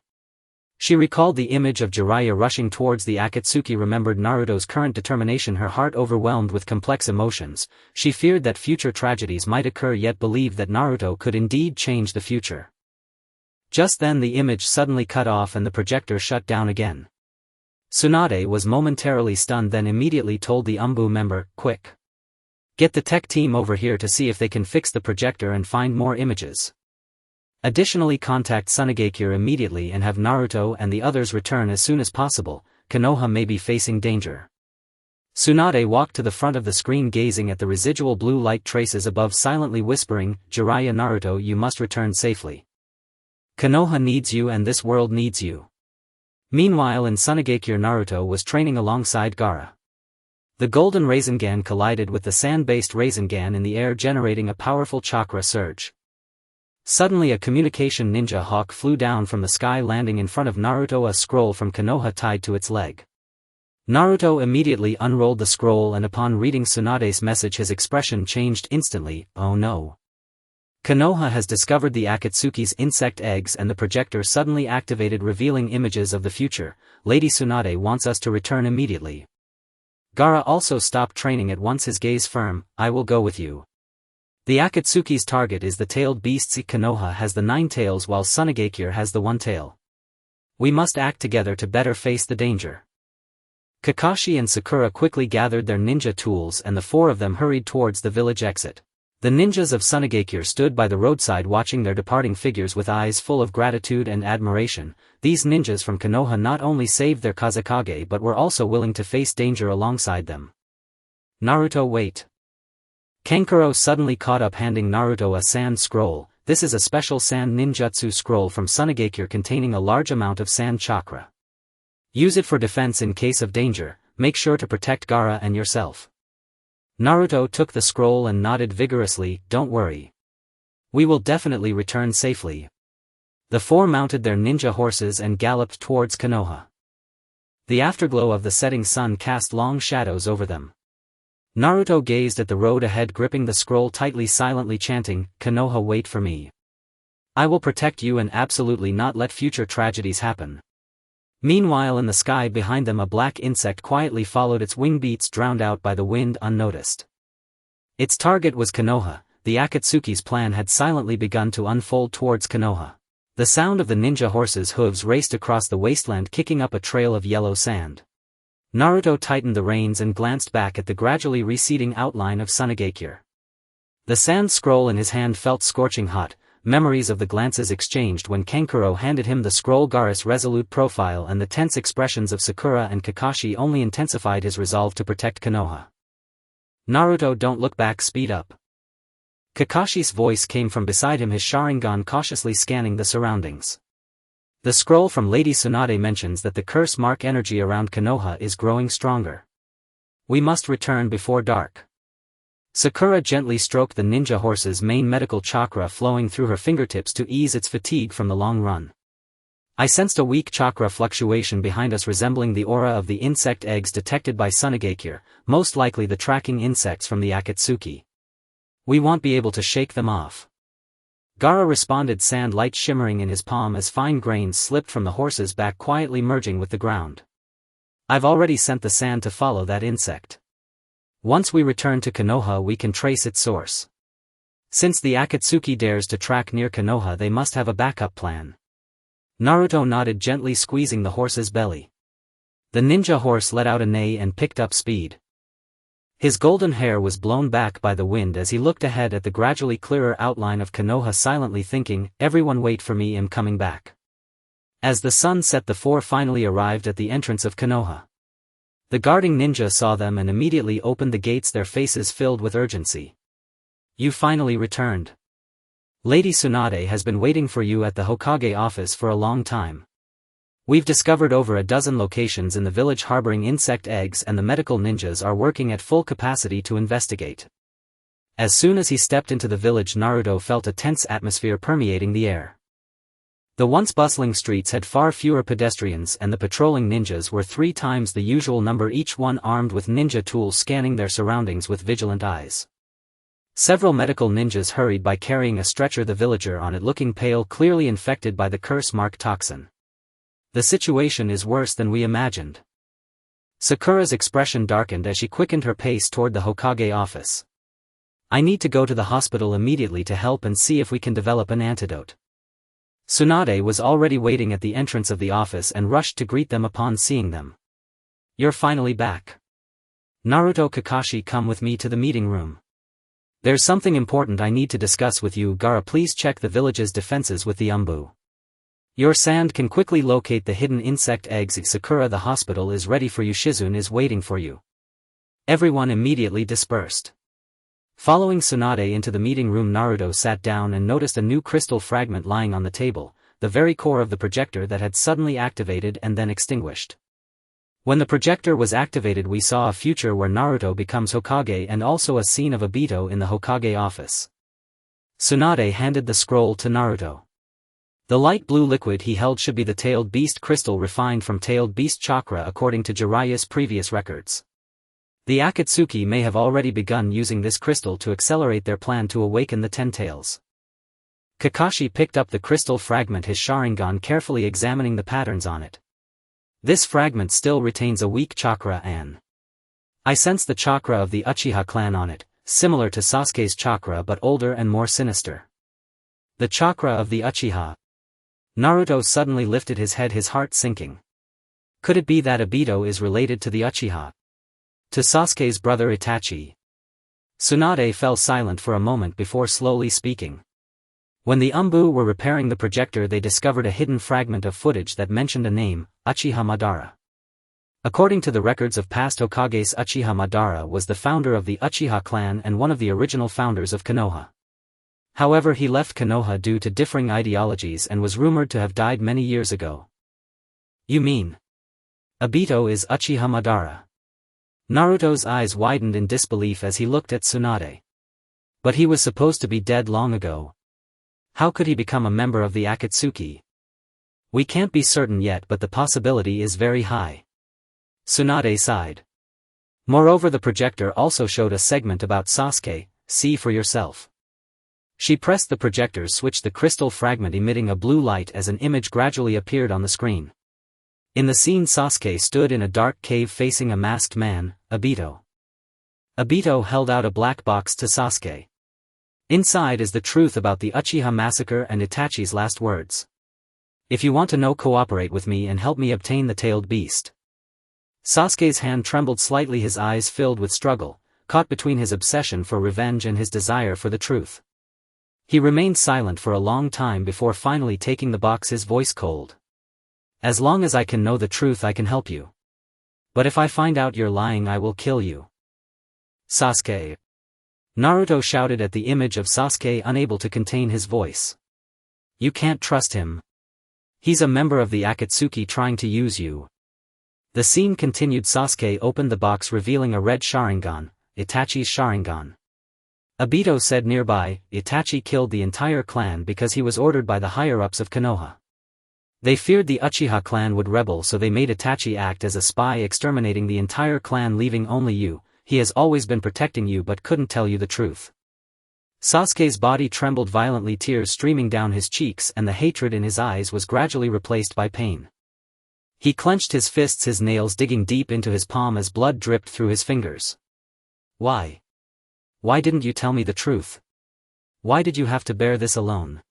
Speaker 1: She recalled the image of Jiraiya rushing towards the Akatsuki, remembered Naruto's current determination, her heart overwhelmed with complex emotions. She feared that future tragedies might occur, yet believed that Naruto could indeed change the future. Just then the image suddenly cut off and the projector shut down again. Tsunade was momentarily stunned, then immediately told the Umbu member, quick. Get the tech team over here to see if they can fix the projector and find more images. Additionally, contact Tsunade immediately and have Naruto and the others return as soon as possible. Konoha may be facing danger. Tsunade walked to the front of the screen, gazing at the residual blue light traces above, silently whispering, Jiraiya, Naruto, you must return safely. Konoha needs you and this world needs you. Meanwhile in Tsunade, Naruto was training alongside Gaara. The golden Rasengan collided with the sand-based Rasengan in the air, generating a powerful chakra surge. Suddenly a communication ninja hawk flew down from the sky, landing in front of Naruto, a scroll from Konoha tied to its leg. Naruto immediately unrolled the scroll and upon reading Tsunade's message his expression changed instantly. Oh no. Konoha has discovered the Akatsuki's insect eggs and the projector suddenly activated, revealing images of the future. Lady Tsunade wants us to return immediately. Gaara also stopped training at once, his gaze firm. I will go with you. The Akatsuki's target is the tailed beasts. Konoha has the 9 tails while Tsunade has the 1 tail. We must act together to better face the danger. Kakashi and Sakura quickly gathered their ninja tools and the 4 of them hurried towards the village exit. The ninjas of Tsunade stood by the roadside watching their departing figures with eyes full of gratitude and admiration. These ninjas from Konoha not only saved their Kazekage but were also willing to face danger alongside them. Naruto, wait. Kankuro suddenly caught up, handing Naruto a sand scroll. This is a special sand ninjutsu scroll from Tsunade containing a large amount of sand chakra. Use it for defense in case of danger. Make sure to protect Gaara and yourself. Naruto took the scroll and nodded vigorously. Don't worry. We will definitely return safely. The 4 mounted their ninja horses and galloped towards Konoha. The afterglow of the setting sun cast long shadows over them. Naruto gazed at the road ahead, gripping the scroll tightly, silently chanting, "Konoha, wait for me. I will protect you and absolutely not let future tragedies happen." Meanwhile, in the sky behind them, a black insect quietly followed, its wing beats drowned out by the wind unnoticed. Its target was Konoha. The Akatsuki's plan had silently begun to unfold towards Konoha. The sound of the ninja horse's hooves raced across the wasteland, kicking up a trail of yellow sand. Naruto tightened the reins and glanced back at the gradually receding outline of Sunagakure. The sand scroll in his hand felt scorching hot. Memories of the glances exchanged when Kankuro handed him the scroll, Gaara's resolute profile and the tense expressions of Sakura and Kakashi only intensified his resolve to protect Konoha. "Naruto, don't look back, speed up." Kakashi's voice came from beside him, his Sharingan cautiously scanning the surroundings. "The scroll from Lady Tsunade mentions that the curse mark energy around Konoha is growing stronger. We must return before dark." Sakura gently stroked the ninja horse's main medical chakra flowing through her fingertips to ease its fatigue from the long run. "I sensed a weak chakra fluctuation behind us resembling the aura of the insect eggs detected by Sunagakure, most likely the tracking insects from the Akatsuki. We won't be able to shake them off." Gaara responded, sand light shimmering in his palm as fine grains slipped from the horse's back, quietly merging with the ground. "I've already sent the sand to follow that insect. Once we return to Konoha, we can trace its source. Since the Akatsuki dares to track near Konoha, they must have a backup plan." Naruto nodded, gently squeezing the horse's belly. The ninja horse let out a neigh and picked up speed. His golden hair was blown back by the wind as he looked ahead at the gradually clearer outline of Konoha, silently thinking, "Everyone wait for me, I'm coming back." As the sun set, the four finally arrived at the entrance of Konoha. The guarding ninja saw them and immediately opened the gates, their faces filled with urgency. "You finally returned. Lady Tsunade has been waiting for you at the Hokage office for a long time. We've discovered over a dozen locations in the village harboring insect eggs, and the medical ninjas are working at full capacity to investigate." As soon as he stepped into the village, Naruto felt a tense atmosphere permeating the air. The once bustling streets had far fewer pedestrians, and the patrolling ninjas were 3 times the usual number, each one armed with ninja tools, scanning their surroundings with vigilant eyes. Several medical ninjas hurried by, carrying a stretcher, the villager on it looking pale, clearly infected by the curse mark toxin. "The situation is worse than we imagined." Sakura's expression darkened as she quickened her pace toward the Hokage office. "I need to go to the hospital immediately to help and see if we can develop an antidote." Tsunade was already waiting at the entrance of the office and rushed to greet them upon seeing them. "You're finally back. Naruto, Kakashi, come with me to the meeting room. There's something important I need to discuss with you. Gaara, please check the village's defenses with the Umbu. Your sand can quickly locate the hidden insect eggs. Sakura, the hospital is ready for you. Shizune is waiting for you." Everyone immediately dispersed. Following Tsunade into the meeting room, Naruto sat down and noticed a new crystal fragment lying on the table, the very core of the projector that had suddenly activated and then extinguished. When the projector was activated, we saw a future where Naruto becomes Hokage and also a scene of Obito in the Hokage office. Tsunade handed the scroll to Naruto. The light blue liquid he held should be the tailed beast crystal refined from tailed beast chakra according to Jiraiya's previous records. The Akatsuki may have already begun using this crystal to accelerate their plan to awaken the Ten Tails. Kakashi picked up the crystal fragment, his Sharingan carefully examining the patterns on it. This fragment still retains a weak chakra, and I sense the chakra of the Uchiha clan on it, similar to Sasuke's chakra but older and more sinister. The chakra of the Uchiha. Naruto suddenly lifted his head, his heart sinking. Could it be that Obito is related to the Uchiha? To Sasuke's brother Itachi? Tsunade fell silent for a moment before slowly speaking. When the Umbu were repairing the projector, they discovered a hidden fragment of footage that mentioned a name, Uchiha Madara. According to the records of past Hokages, Uchiha Madara was the founder of the Uchiha clan and one of the original founders of Konoha. However, he left Konoha due to differing ideologies and was rumored to have died many years ago. You mean Obito is Uchiha Madara? Naruto's eyes widened in disbelief as he looked at Tsunade. But he was supposed to be dead long ago. How could he become a member of the Akatsuki? We can't be certain yet, but the possibility is very high. Tsunade sighed. Moreover, the projector also showed a segment about Sasuke, see for yourself. She pressed the projector's switch, the crystal fragment emitting a blue light as an image gradually appeared on the screen. In the scene, Sasuke stood in a dark cave facing a masked man, Obito. Obito held out a black box to Sasuke. Inside is the truth about the Uchiha Massacre and Itachi's last words. If you want to know, cooperate with me and help me obtain the tailed beast. Sasuke's hand trembled slightly, his eyes filled with struggle, caught between his obsession for revenge and his desire for the truth. He remained silent for a long time before finally taking the box, his voice cold. As long as I can know the truth, I can help you. But if I find out you're lying, I will kill you. Sasuke. Naruto shouted at the image of Sasuke, unable to contain his voice. You can't trust him. He's a member of the Akatsuki trying to use you. The scene continued. Sasuke opened the box, revealing a red Sharingan, Itachi's Sharingan. Obito said nearby, Itachi killed the entire clan because he was ordered by the higher-ups of Konoha. They feared the Uchiha clan would rebel, so they made Itachi act as a spy, exterminating the entire clan, leaving only you. He has always been protecting you but couldn't tell you the truth. Sasuke's body trembled violently, tears streaming down his cheeks, and the hatred in his eyes was gradually replaced by pain. He clenched his fists, his nails digging deep into his palm as blood dripped through his fingers. Why? Why didn't you tell me the truth? Why did you have to bear this alone?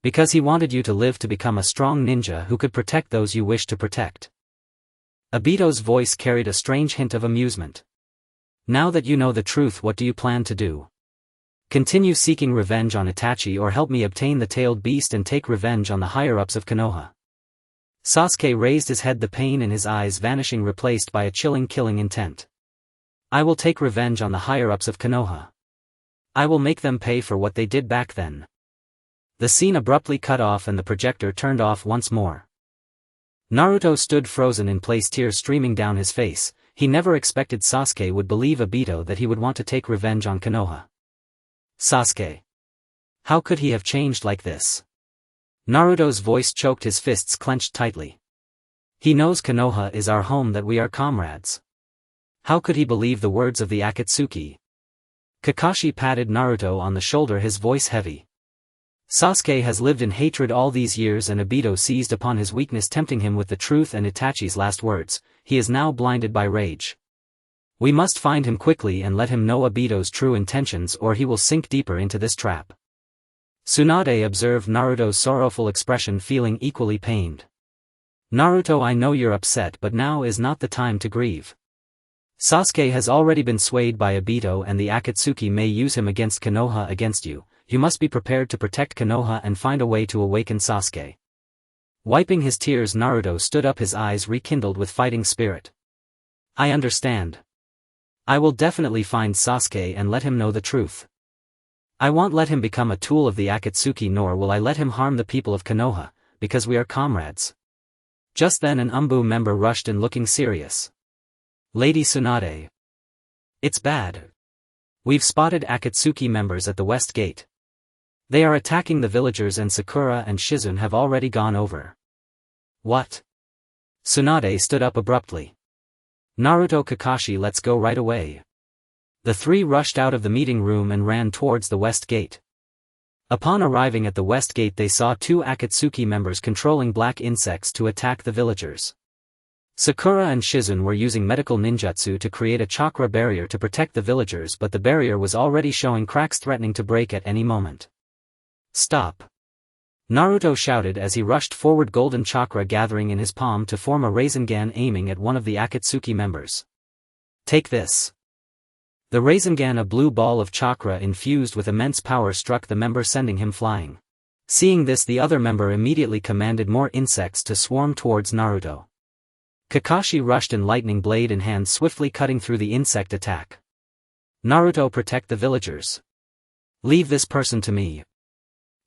Speaker 1: Because he wanted you to live to become a strong ninja who could protect those you wish to protect. Obito's voice carried a strange hint of amusement. Now that you know the truth, what do you plan to do? Continue seeking revenge on Itachi, or help me obtain the tailed beast and take revenge on the higher-ups of Konoha? Sasuke raised his head, the pain in his eyes vanishing, replaced by a chilling, killing intent. I will take revenge on the higher-ups of Konoha. I will make them pay for what they did back then. The scene abruptly cut off and the projector turned off once more. Naruto stood frozen in place, tears streaming down his face. He never expected Sasuke would believe Obito that he would want to take revenge on Konoha. Sasuke. How could he have changed like this? Naruto's voice choked, his fists clenched tightly. He knows Konoha is our home, that we are comrades. How could he believe the words of the Akatsuki? Kakashi patted Naruto on the shoulder, his voice heavy. Sasuke has lived in hatred all these years, and Obito seized upon his weakness, tempting him with the truth and Itachi's last words. He is now blinded by rage. We must find him quickly and let him know Obito's true intentions, or he will sink deeper into this trap. Tsunade observed Naruto's sorrowful expression, feeling equally pained. Naruto, I know you're upset, but now is not the time to grieve. Sasuke has already been swayed by Obito, and the Akatsuki may use him against Konoha, against you. You must be prepared to protect Konoha and find a way to awaken Sasuke. Wiping his tears, Naruto stood up, his eyes rekindled with fighting spirit. I understand. I will definitely find Sasuke and let him know the truth. I won't let him become a tool of the Akatsuki, nor will I let him harm the people of Konoha, because we are comrades. Just then an Umbu member rushed in, looking serious. Lady Tsunade. It's bad. We've spotted Akatsuki members at the West Gate. They are attacking the villagers, and Sakura and Shizune have already gone over. What? Tsunade stood up abruptly. Naruto, Kakashi, let's go right away. The three rushed out of the meeting room and ran towards the West Gate. Upon arriving at the West Gate, they saw two Akatsuki members controlling black insects to attack the villagers. Sakura and Shizune were using medical ninjutsu to create a chakra barrier to protect the villagers, but the barrier was already showing cracks, threatening to break at any moment. Stop! Naruto shouted as he rushed forward, golden chakra gathering in his palm to form a Rasengan, aiming at one of the Akatsuki members. Take this! The Rasengan, a blue ball of chakra infused with immense power, struck the member, sending him flying. Seeing this, the other member immediately commanded more insects to swarm towards Naruto. Kakashi rushed in, lightning blade in hand, swiftly cutting through the insect attack. Naruto, protect the villagers. Leave this person to me.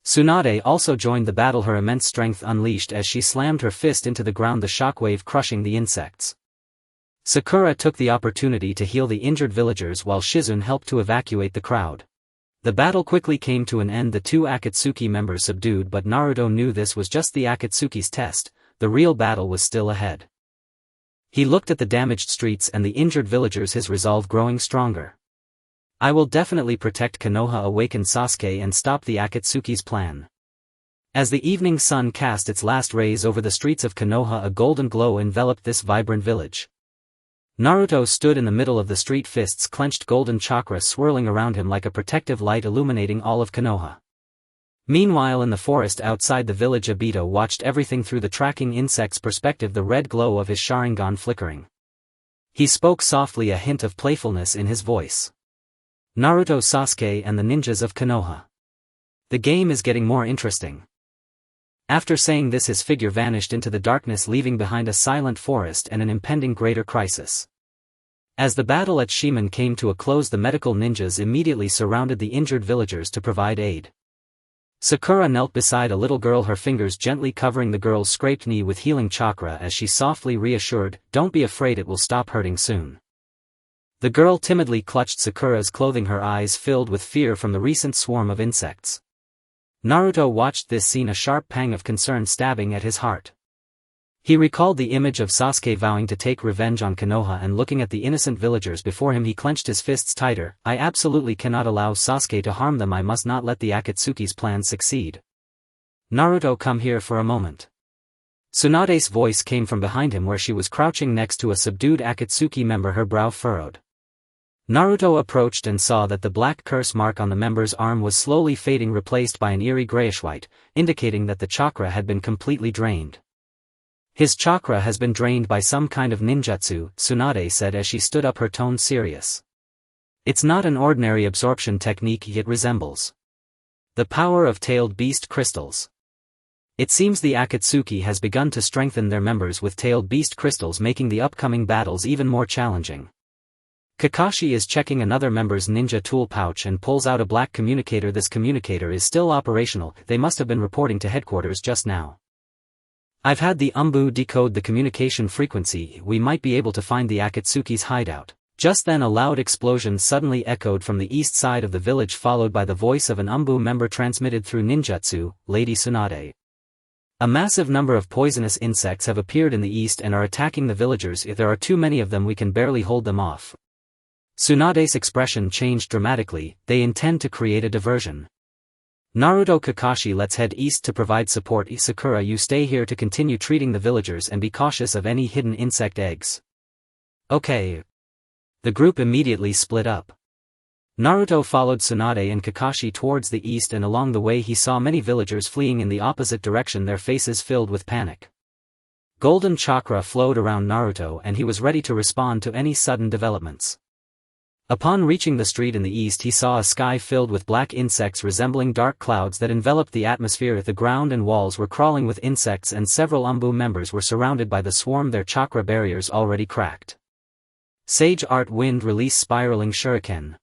Speaker 1: Tsunade also joined the battle, her immense strength unleashed as she slammed her fist into the ground, the shockwave crushing the insects. Sakura took the opportunity to heal the injured villagers while Shizune helped to evacuate the crowd. The battle quickly came to an end, the two Akatsuki members subdued, but Naruto knew this was just the Akatsuki's test. The real battle was still ahead. He looked at the damaged streets and the injured villagers, his resolve growing stronger. I will definitely protect Konoha, awaken Sasuke, and stop the Akatsuki's plan. As the evening sun cast its last rays over the streets of Konoha, a golden glow enveloped this vibrant village. Naruto stood in the middle of the street, fists clenched, golden chakra swirling around him like a protective light illuminating all of Konoha. Meanwhile, in the forest outside the village, Obito watched everything through the tracking insect's perspective, the red glow of his Sharingan flickering. He spoke softly, a hint of playfulness in his voice. Naruto, Sasuke, and the ninjas of Konoha. The game is getting more interesting. After saying this, his figure vanished into the darkness, leaving behind a silent forest and an impending greater crisis. As the battle at Shimen came to a close, the medical ninjas immediately surrounded the injured villagers to provide aid. Sakura knelt beside a little girl, her fingers gently covering the girl's scraped knee with healing chakra as she softly reassured, "Don't be afraid, it will stop hurting soon." The girl timidly clutched Sakura's clothing, her eyes filled with fear from the recent swarm of insects. Naruto watched this scene, a sharp pang of concern stabbing at his heart. He recalled the image of Sasuke vowing to take revenge on Konoha, and looking at the innocent villagers before him, he clenched his fists tighter. I absolutely cannot allow Sasuke to harm them. I must not let the Akatsuki's plan succeed. Naruto, come here for a moment. Tsunade's voice came from behind him, where she was crouching next to a subdued Akatsuki member, her brow furrowed. Naruto approached and saw that the black curse mark on the member's arm was slowly fading, replaced by an eerie grayish-white, indicating that the chakra had been completely drained. His chakra has been drained by some kind of ninjutsu, Tsunade said as she stood up, her tone serious. It's not an ordinary absorption technique it resembles the power of tailed beast crystals. It seems the Akatsuki has begun to strengthen their members with tailed beast crystals, making the upcoming battles even more challenging. Kakashi is checking another member's ninja tool pouch and pulls out a black communicator. This communicator is still operational, they must have been reporting to headquarters just now. I've had the Umbu decode the communication frequency, we might be able to find the Akatsuki's hideout. Just then a loud explosion suddenly echoed from the east side of the village, followed by the voice of an Umbu member transmitted through ninjutsu, Lady Tsunade. A massive number of poisonous insects have appeared in the east and are attacking the villagers. If there are too many of them, we can barely hold them off. Tsunade's expression changed dramatically. They intend to create a diversion. Naruto, Kakashi, let's head east to provide support. Sakura, you stay here to continue treating the villagers and be cautious of any hidden insect eggs. Okay. The group immediately split up. Naruto followed Tsunade and Kakashi towards the east, and along the way he saw many villagers fleeing in the opposite direction, their faces filled with panic. Golden chakra flowed around Naruto and he was ready to respond to any sudden developments. Upon reaching the street in the east, he saw a sky filled with black insects resembling dark clouds that enveloped the atmosphere. The ground and walls were crawling with insects, and several Umbu members were surrounded by the swarm, their chakra barriers already cracked. Sage Art Wind release spiraling shuriken.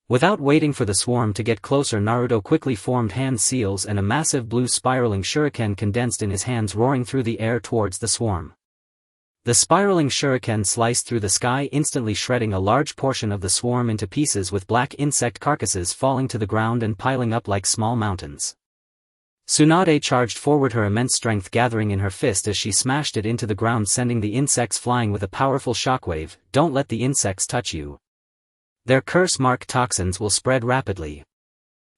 Speaker 1: Without waiting for the swarm to get closer, Naruto quickly formed hand seals and a massive blue spiraling shuriken condensed in his hands, roaring through the air towards the swarm. The spiraling shuriken sliced through the sky, instantly shredding a large portion of the swarm into pieces, with black insect carcasses falling to the ground and piling up like small mountains. Tsunade charged forward, her immense strength gathering in her fist as she smashed it into the ground, sending the insects flying with a powerful shockwave. Don't let the insects touch you. Their curse mark toxins will spread rapidly.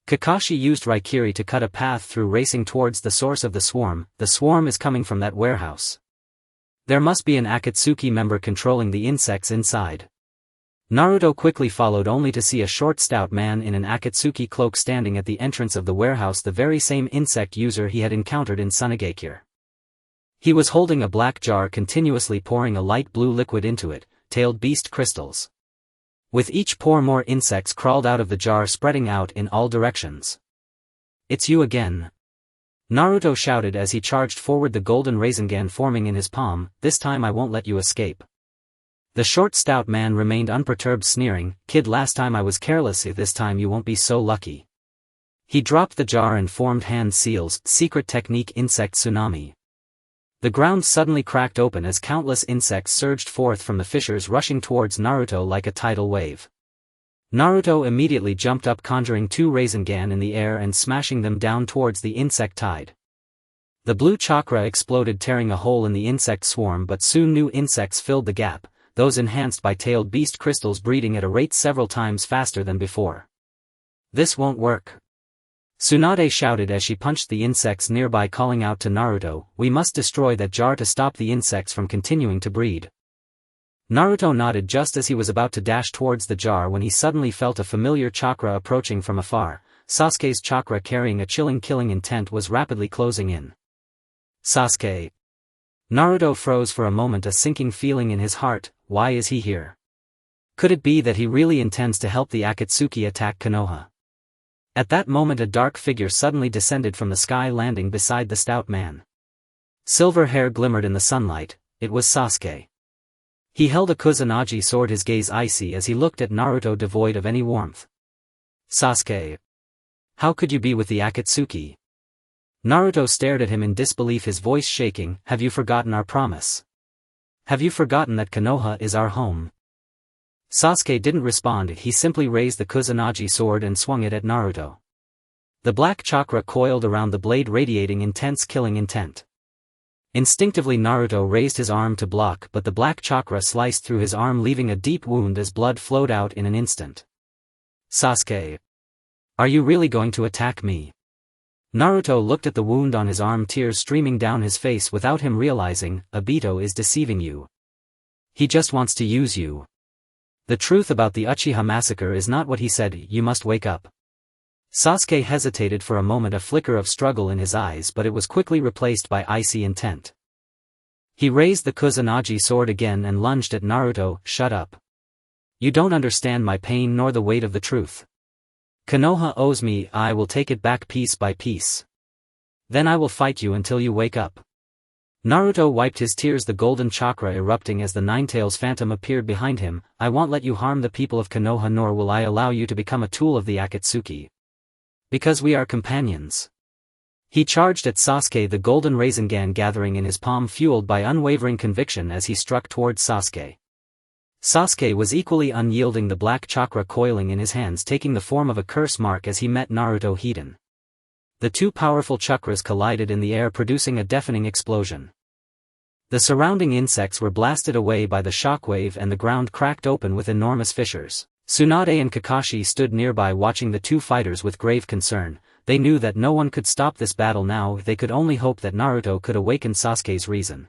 Speaker 1: Kakashi used Raikiri to cut a path through, racing towards the source of the swarm. The swarm is coming from that warehouse. There must be an Akatsuki member controlling the insects inside. Naruto quickly followed, only to see a short stout man in an Akatsuki cloak standing at the entrance of the warehouse, the very same insect user he had encountered in Sunagakure. He was holding a black jar, continuously pouring a light blue liquid into it, tailed beast crystals. With each pour, more insects crawled out of the jar, spreading out in all directions. It's you again. Naruto shouted as he charged forward, the golden Rasengan forming in his palm. This time I won't let you escape. The short stout man remained unperturbed, sneering, Kid, last time I was careless, this time you won't be so lucky. He dropped the jar and formed hand seals, secret technique insect tsunami. The ground suddenly cracked open as countless insects surged forth from the fissures, rushing towards Naruto like a tidal wave. Naruto immediately jumped up, conjuring two Rasengan in the air and smashing them down towards the insect tide. The blue chakra exploded, tearing a hole in the insect swarm, but soon new insects filled the gap, those enhanced by tailed beast crystals breeding at a rate several times faster than before. This won't work. Tsunade shouted as she punched the insects nearby, calling out to Naruto, "We must destroy that jar to stop the insects from continuing to breed." Naruto nodded just as he was about to dash towards the jar when he suddenly felt a familiar chakra approaching from afar. Sasuke's chakra, carrying a chilling killing intent, was rapidly closing in. Sasuke. Naruto froze for a moment, a sinking feeling in his heart. Why is he here? Could it be that he really intends to help the Akatsuki attack Konoha? At that moment a dark figure suddenly descended from the sky, landing beside the stout man. Silver hair glimmered in the sunlight. It was Sasuke. He held a Kusanagi sword, his gaze icy as he looked at Naruto, devoid of any warmth. Sasuke. How could you be with the Akatsuki? Naruto stared at him in disbelief, his voice shaking. Have you forgotten our promise? Have you forgotten that Konoha is our home? Sasuke didn't respond, he simply raised the Kusanagi sword and swung it at Naruto. The black chakra coiled around the blade, radiating intense killing intent. Instinctively Naruto raised his arm to block, but the black chakra sliced through his arm, leaving a deep wound as blood flowed out in an instant. Sasuke. Are you really going to attack me? Naruto looked at the wound on his arm, tears streaming down his face without him realizing. Obito is deceiving you. He just wants to use you. The truth about the Uchiha massacre is not what he said. You must wake up. Sasuke hesitated for a moment, a flicker of struggle in his eyes, but it was quickly replaced by icy intent. He raised the Kusanagi sword again and lunged at Naruto. Shut up. You don't understand my pain nor the weight of the truth. Konoha owes me, I will take it back piece by piece. Then I will fight you until you wake up. Naruto wiped his tears, the golden chakra erupting as the Ninetales phantom appeared behind him. I won't let you harm the people of Konoha, nor will I allow you to become a tool of the Akatsuki. Because we are companions. He charged at Sasuke, the golden Rasengan gathering in his palm, fueled by unwavering conviction as he struck towards Sasuke. Sasuke was equally unyielding, the black chakra coiling in his hands, taking the form of a curse mark as he met Naruto head-on. The two powerful chakras collided in the air, producing a deafening explosion. The surrounding insects were blasted away by the shockwave and the ground cracked open with enormous fissures. Tsunade and Kakashi stood nearby, watching the two fighters with grave concern. They knew that no one could stop this battle now, they could only hope that Naruto could awaken Sasuke's reason.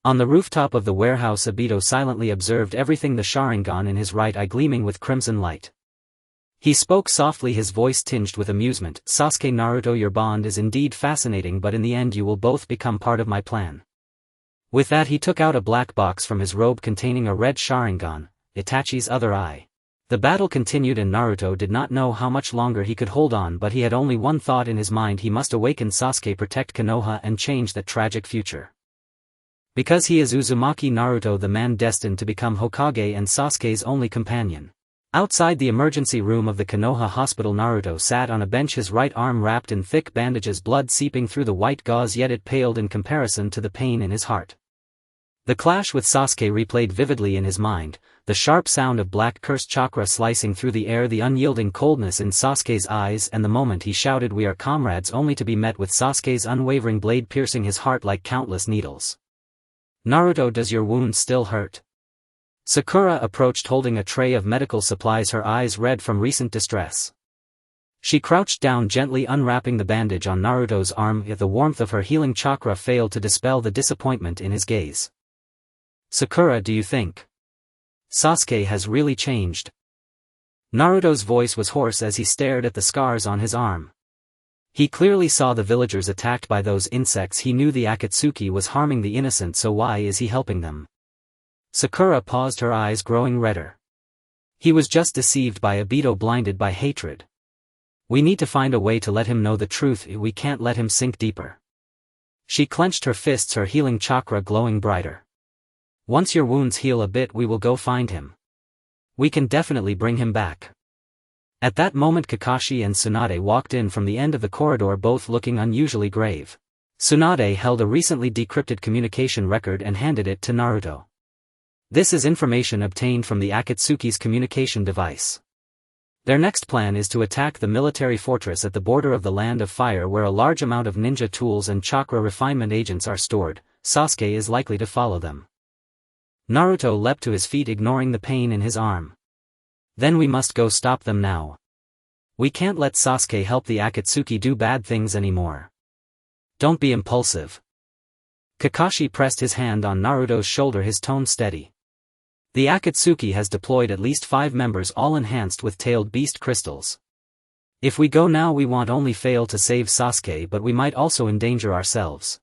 Speaker 1: On the rooftop of the warehouse, Obito silently observed everything, the Sharingan in his right eye gleaming with crimson light. He spoke softly, his voice tinged with amusement. Sasuke, Naruto, your bond is indeed fascinating, but in the end you will both become part of my plan. With that he took out a black box from his robe containing a red Sharingan, Itachi's other eye. The battle continued and Naruto did not know how much longer he could hold on, but he had only one thought in his mind: he must awaken Sasuke, protect Konoha and change that tragic future. Because he is Uzumaki Naruto, the man destined to become Hokage and Sasuke's only companion. Outside the emergency room of the Konoha hospital, Naruto sat on a bench, his right arm wrapped in thick bandages, blood seeping through the white gauze, yet it paled in comparison to the pain in his heart. The clash with Sasuke replayed vividly in his mind, the sharp sound of black cursed chakra slicing through the air, the unyielding coldness in Sasuke's eyes, and the moment he shouted, "We are comrades," only to be met with Sasuke's unwavering blade piercing his heart like countless needles. Naruto, does your wound still hurt? Sakura approached holding a tray of medical supplies, her eyes red from recent distress. She crouched down, gently unwrapping the bandage on Naruto's arm, yet the warmth of her healing chakra failed to dispel the disappointment in his gaze. Sakura, do you think Sasuke has really changed? Naruto's voice was hoarse as he stared at the scars on his arm. He clearly saw the villagers attacked by those insects. He knew the Akatsuki was harming the innocent, so why is he helping them? Sakura paused, her eyes growing redder. He was just deceived by Obito, blinded by hatred. We need to find a way to let him know the truth, we can't let him sink deeper. She clenched her fists, her healing chakra glowing brighter. Once your wounds heal a bit, we will go find him. We can definitely bring him back. At that moment Kakashi and Tsunade walked in from the end of the corridor, both looking unusually grave. Tsunade held a recently decrypted communication record and handed it to Naruto. This is information obtained from the Akatsuki's communication device. Their next plan is to attack the military fortress at the border of the Land of Fire where a large amount of ninja tools and chakra refinement agents are stored. Sasuke is likely to follow them. Naruto leapt to his feet, ignoring the pain in his arm. Then we must go stop them now. We can't let Sasuke help the Akatsuki do bad things anymore. Don't be impulsive. Kakashi pressed his hand on Naruto's shoulder, his tone steady. The Akatsuki has deployed at least 5 members, all enhanced with tailed beast crystals. If we go now we won't only fail to save Sasuke but we might also endanger ourselves.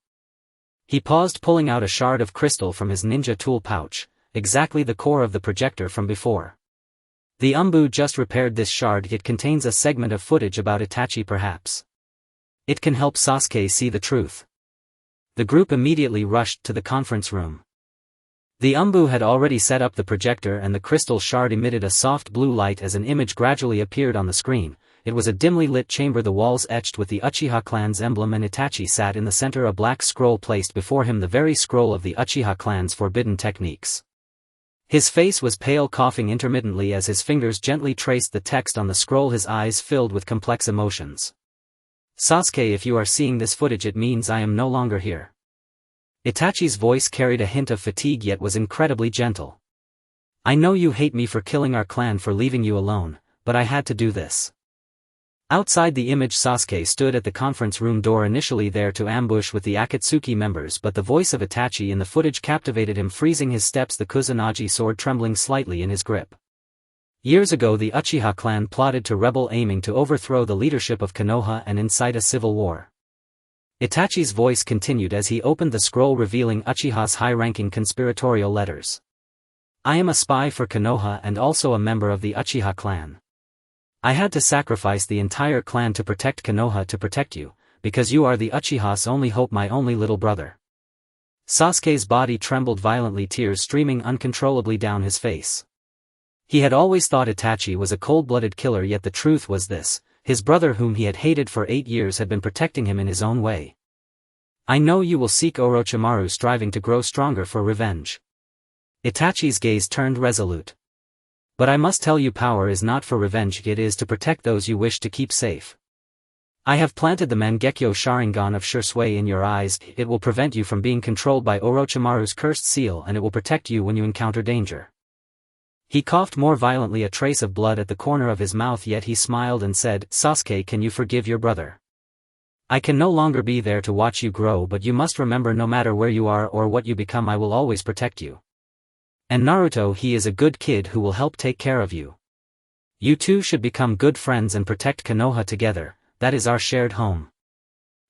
Speaker 1: He paused, pulling out a shard of crystal from his ninja tool pouch, exactly the core of the projector from before. The Umbu just repaired this shard. It contains a segment of footage about Itachi perhaps. It can help Sasuke see the truth. The group immediately rushed to the conference room. The Umbu had already set up the projector and the crystal shard emitted a soft blue light as an image gradually appeared on the screen. It was a dimly lit chamber, the walls etched with the Uchiha clan's emblem, and Itachi sat in the center, a black scroll placed before him, the very scroll of the Uchiha clan's forbidden techniques. His face was pale, coughing intermittently as his fingers gently traced the text on the scroll, his eyes filled with complex emotions. Sasuke, if you are seeing this footage it means I am no longer here. Itachi's voice carried a hint of fatigue yet was incredibly gentle. I know you hate me for killing our clan, for leaving you alone, but I had to do this. Outside the image, Sasuke stood at the conference room door, initially there to ambush with the Akatsuki members, but the voice of Itachi in the footage captivated him, freezing his steps, the Kusanagi sword trembling slightly in his grip. Years ago the Uchiha clan plotted to rebel, aiming to overthrow the leadership of Konoha and incite a civil war. Itachi's voice continued as he opened the scroll, revealing Uchiha's high-ranking conspiratorial letters. I am a spy for Konoha and also a member of the Uchiha clan. I had to sacrifice the entire clan to protect Konoha, to protect you, because you are the Uchiha's only hope, my only little brother. Sasuke's body trembled violently, tears streaming uncontrollably down his face. He had always thought Itachi was a cold-blooded killer, yet the truth was this: his brother, whom he had hated for 8 years, had been protecting him in his own way. I know you will seek Orochimaru, striving to grow stronger for revenge. Itachi's gaze turned resolute. But I must tell you, power is not for revenge, it is to protect those you wish to keep safe. I have planted the Mangekyo Sharingan of Shursui in your eyes. It will prevent you from being controlled by Orochimaru's cursed seal, and it will protect you when you encounter danger. He coughed more violently, a trace of blood at the corner of his mouth, yet he smiled and said, Sasuke, can you forgive your brother? I can no longer be there to watch you grow, but you must remember, no matter where you are or what you become, I will always protect you. And Naruto, he is a good kid who will help take care of you. You two should become good friends and protect Konoha together. That is our shared home.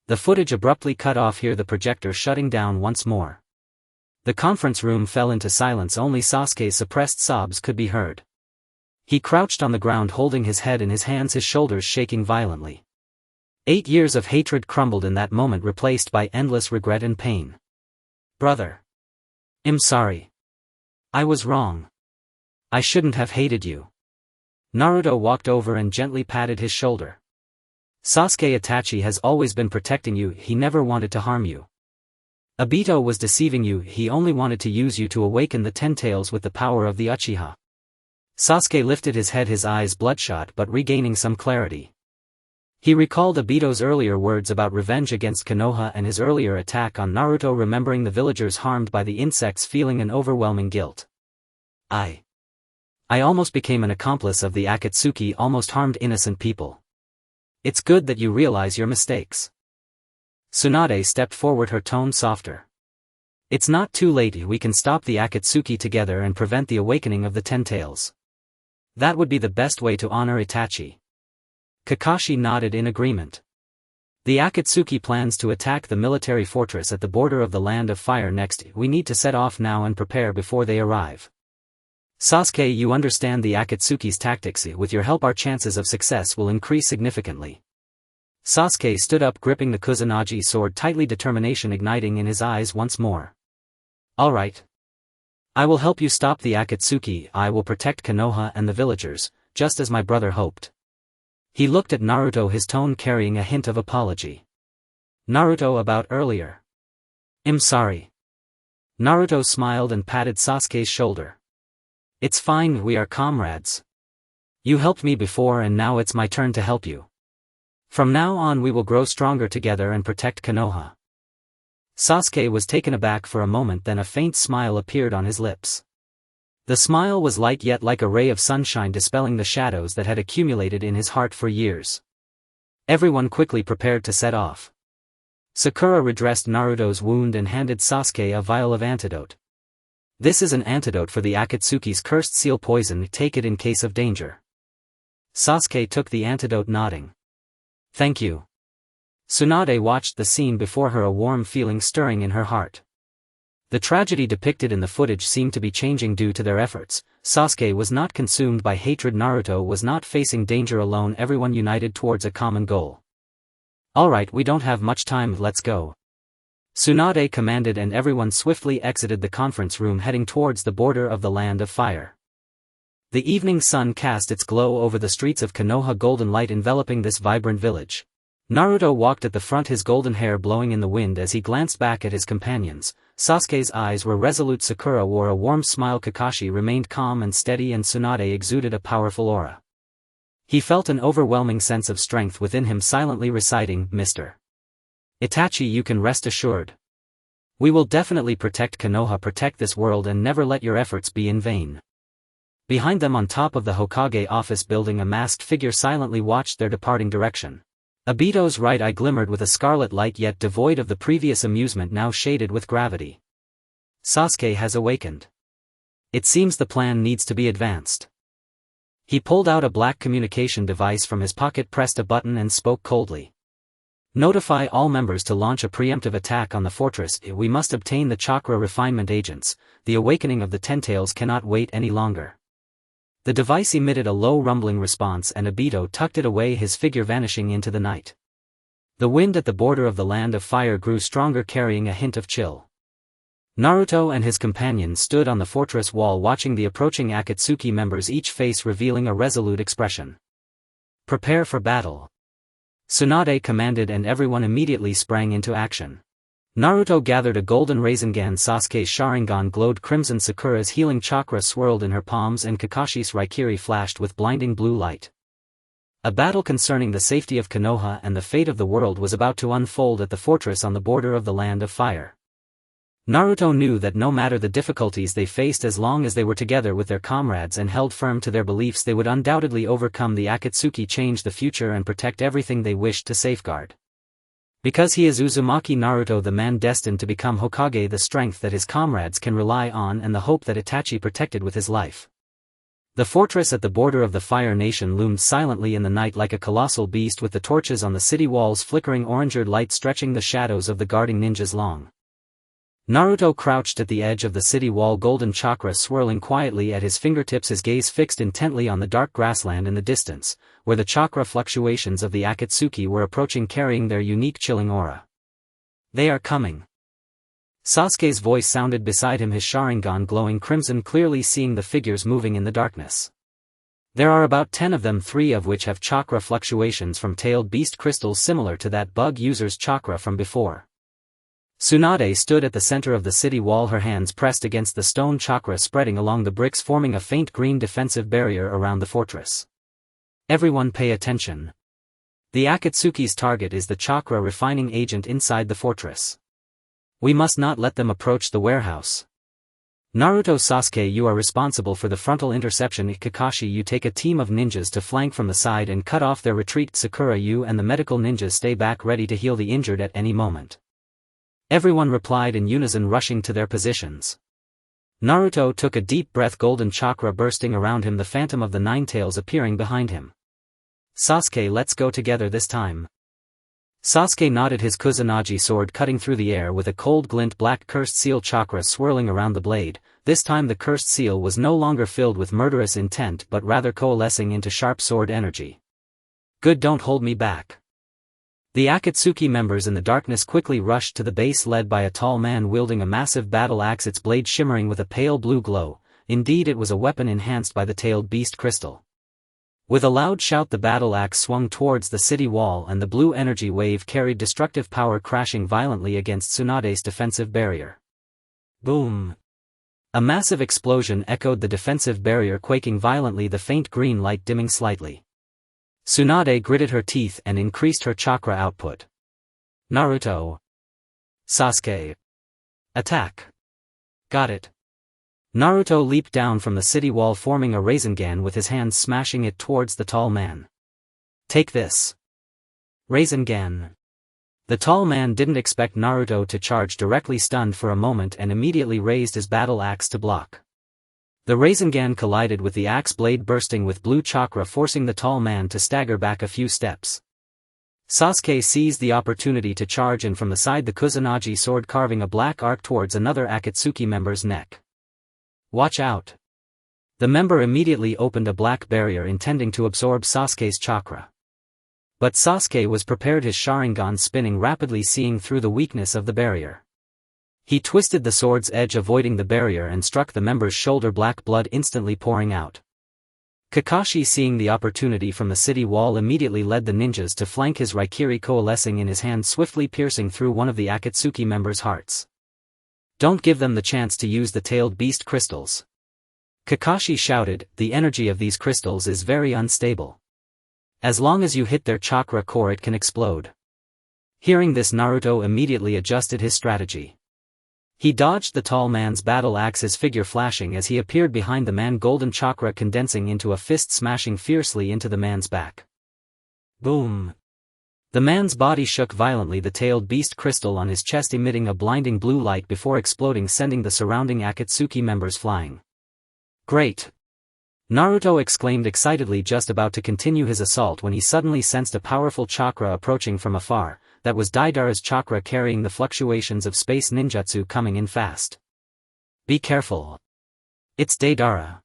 Speaker 1: The footage abruptly cut off here, the projector shutting down once more. The conference room fell into silence, only Sasuke's suppressed sobs could be heard. He crouched on the ground, holding his head in his hands, his shoulders shaking violently. 8 years of hatred crumbled in that moment, replaced by endless regret and pain. Brother. I'm sorry. I was wrong. I shouldn't have hated you. Naruto walked over and gently patted his shoulder. Sasuke, Itachi has always been protecting you, he never wanted to harm you. Obito was deceiving you, he only wanted to use you to awaken the Ten Tails with the power of the Uchiha. Sasuke lifted his head, his eyes bloodshot but regaining some clarity. He recalled Obito's earlier words about revenge against Konoha and his earlier attack on Naruto, remembering the villagers harmed by the insects, feeling an overwhelming guilt. I almost became an accomplice of the Akatsuki, almost harmed innocent people. It's good that you realize your mistakes. Tsunade stepped forward, her tone softer. It's not too late, we can stop the Akatsuki together and prevent the awakening of the Ten Tails. That would be the best way to honor Itachi. Kakashi nodded in agreement. The Akatsuki plans to attack the military fortress at the border of the Land of Fire next. We need to set off now and prepare before they arrive. Sasuke, you understand the Akatsuki's tactics. With your help our chances of success will increase significantly. Sasuke stood up, gripping the Kusanagi sword tightly, determination igniting in his eyes once more. All right. I will help you stop the Akatsuki. I will protect Konoha and the villagers, just as my brother hoped. He looked at Naruto, his tone carrying a hint of apology. Naruto, about earlier. I'm sorry. Naruto smiled and patted Sasuke's shoulder. It's fine, we are comrades. You helped me before and now it's my turn to help you. From now on we will grow stronger together and protect Konoha. Sasuke was taken aback for a moment, then a faint smile appeared on his lips. The smile was light yet like a ray of sunshine dispelling the shadows that had accumulated in his heart for years. Everyone quickly prepared to set off. Sakura redressed Naruto's wound and handed Sasuke a vial of antidote. This is an antidote for the Akatsuki's cursed seal poison, take it in case of danger. Sasuke took the antidote nodding. Thank you. Tsunade watched the scene before her, a warm feeling stirring in her heart. The tragedy depicted in the footage seemed to be changing due to their efforts. Sasuke was not consumed by hatred, Naruto was not facing danger alone, everyone united towards a common goal. Alright, we don't have much time, let's go. Tsunade commanded and everyone swiftly exited the conference room heading towards the border of the Land of Fire. The evening sun cast its glow over the streets of Konoha, golden light enveloping this vibrant village. Naruto walked at the front, his golden hair blowing in the wind as he glanced back at his companions. Sasuke's eyes were resolute, Sakura wore a warm smile, Kakashi remained calm and steady, and Tsunade exuded a powerful aura. He felt an overwhelming sense of strength within him, silently reciting, Mr. Itachi, you can rest assured. We will definitely protect Konoha, protect this world, and never let your efforts be in vain. Behind them on top of the Hokage office building, a masked figure silently watched their departing direction. Obito's right eye glimmered with a scarlet light, yet devoid of the previous amusement, now shaded with gravity. Sasuke has awakened. It seems the plan needs to be advanced. He pulled out a black communication device from his pocket, pressed a button and spoke coldly. Notify all members to launch a preemptive attack on the fortress. We must obtain the chakra refinement agents. The awakening of the Ten-Tails cannot wait any longer. The device emitted a low rumbling response and Obito tucked it away, his figure vanishing into the night. The wind at the border of the Land of Fire grew stronger, carrying a hint of chill. Naruto and his companions stood on the fortress wall watching the approaching Akatsuki members, each face revealing a resolute expression. Prepare for battle. Tsunade commanded and everyone immediately sprang into action. Naruto gathered a golden Rasengan, Sasuke's Sharingan glowed crimson, Sakura's healing chakra swirled in her palms, and Kakashi's Raikiri flashed with blinding blue light. A battle concerning the safety of Konoha and the fate of the world was about to unfold at the fortress on the border of the Land of Fire. Naruto knew that no matter the difficulties they faced, as long as they were together with their comrades and held firm to their beliefs, they would undoubtedly overcome the Akatsuki, change the future and protect everything they wished to safeguard. Because he is Uzumaki Naruto, the man destined to become Hokage, the strength that his comrades can rely on and the hope that Itachi protected with his life. The fortress at the border of the Fire Nation loomed silently in the night like a colossal beast, with the torches on the city walls flickering orange light stretching the shadows of the guarding ninjas long. Naruto crouched at the edge of the city wall, golden chakra swirling quietly at his fingertips, his gaze fixed intently on the dark grassland in the distance, where the chakra fluctuations of the Akatsuki were approaching, carrying their unique chilling aura. They are coming. Sasuke's voice sounded beside him, his Sharingan glowing crimson, clearly seeing the figures moving in the darkness. There are about 10 of them, 3 of which have chakra fluctuations from tailed beast crystals similar to that bug user's chakra from before. Tsunade stood at the center of the city wall, her hands pressed against the stone chakra spreading along the bricks, forming a faint green defensive barrier around the fortress. Everyone pay attention. The Akatsuki's target is the chakra refining agent inside the fortress. We must not let them approach the warehouse. Naruto, Sasuke, you are responsible for the frontal interception. Kakashi, you take a team of ninjas to flank from the side and cut off their retreat. Sakura, you and the medical ninjas stay back, ready to heal the injured at any moment. Everyone replied in unison, rushing to their positions. Naruto took a deep breath, golden chakra bursting around him, the phantom of the Nine Tails appearing behind him. Sasuke, let's go together this time. Sasuke nodded, his Kusanagi sword cutting through the air with a cold glint, black cursed seal chakra swirling around the blade. This time the cursed seal was no longer filled with murderous intent but rather coalescing into sharp sword energy. Good, don't hold me back. The Akatsuki members in the darkness quickly rushed to the base, led by a tall man wielding a massive battle axe, its blade shimmering with a pale blue glow. Indeed, it was a weapon enhanced by the tailed beast crystal. With a loud shout, the battle axe swung towards the city wall and the blue energy wave carried destructive power, crashing violently against Tsunade's defensive barrier. Boom! A massive explosion echoed the defensive barrier, quaking violently, the faint green light dimming slightly. Tsunade gritted her teeth and increased her chakra output. Naruto. Sasuke. Attack. Got it. Naruto leaped down from the city wall, forming a Rasengan with his hands, smashing it towards the tall man. Take this. Rasengan. The tall man didn't expect Naruto to charge directly, stunned for a moment, and immediately raised his battle axe to block. The Rasengan collided with the axe blade, bursting with blue chakra, forcing the tall man to stagger back a few steps. Sasuke seized the opportunity to charge in from the side, the Kusanagi sword carving a black arc towards another Akatsuki member's neck. Watch out. The member immediately opened a black barrier, intending to absorb Sasuke's chakra. But Sasuke was prepared, his Sharingan spinning rapidly, seeing through the weakness of the barrier. He twisted the sword's edge, avoiding the barrier, and struck the member's shoulder, black blood instantly pouring out. Kakashi, seeing the opportunity from the city wall, immediately led the ninjas to flank his Raikiri, coalescing in his hand, swiftly piercing through one of the Akatsuki members' hearts. Don't give them the chance to use the tailed beast crystals. Kakashi shouted, the energy of these crystals is very unstable. As long as you hit their chakra core, it can explode. Hearing this, Naruto immediately adjusted his strategy. He dodged the tall man's battle axe, his figure flashing as he appeared behind the man, golden chakra condensing into a fist, smashing fiercely into the man's back. Boom! The man's body shook violently, the tailed beast crystal on his chest emitting a blinding blue light before exploding, sending the surrounding Akatsuki members flying. Great! Naruto exclaimed excitedly, just about to continue his assault when he suddenly sensed a powerful chakra approaching from afar. That was Deidara's chakra, carrying the fluctuations of space ninjutsu coming in fast. Be careful. It's Deidara.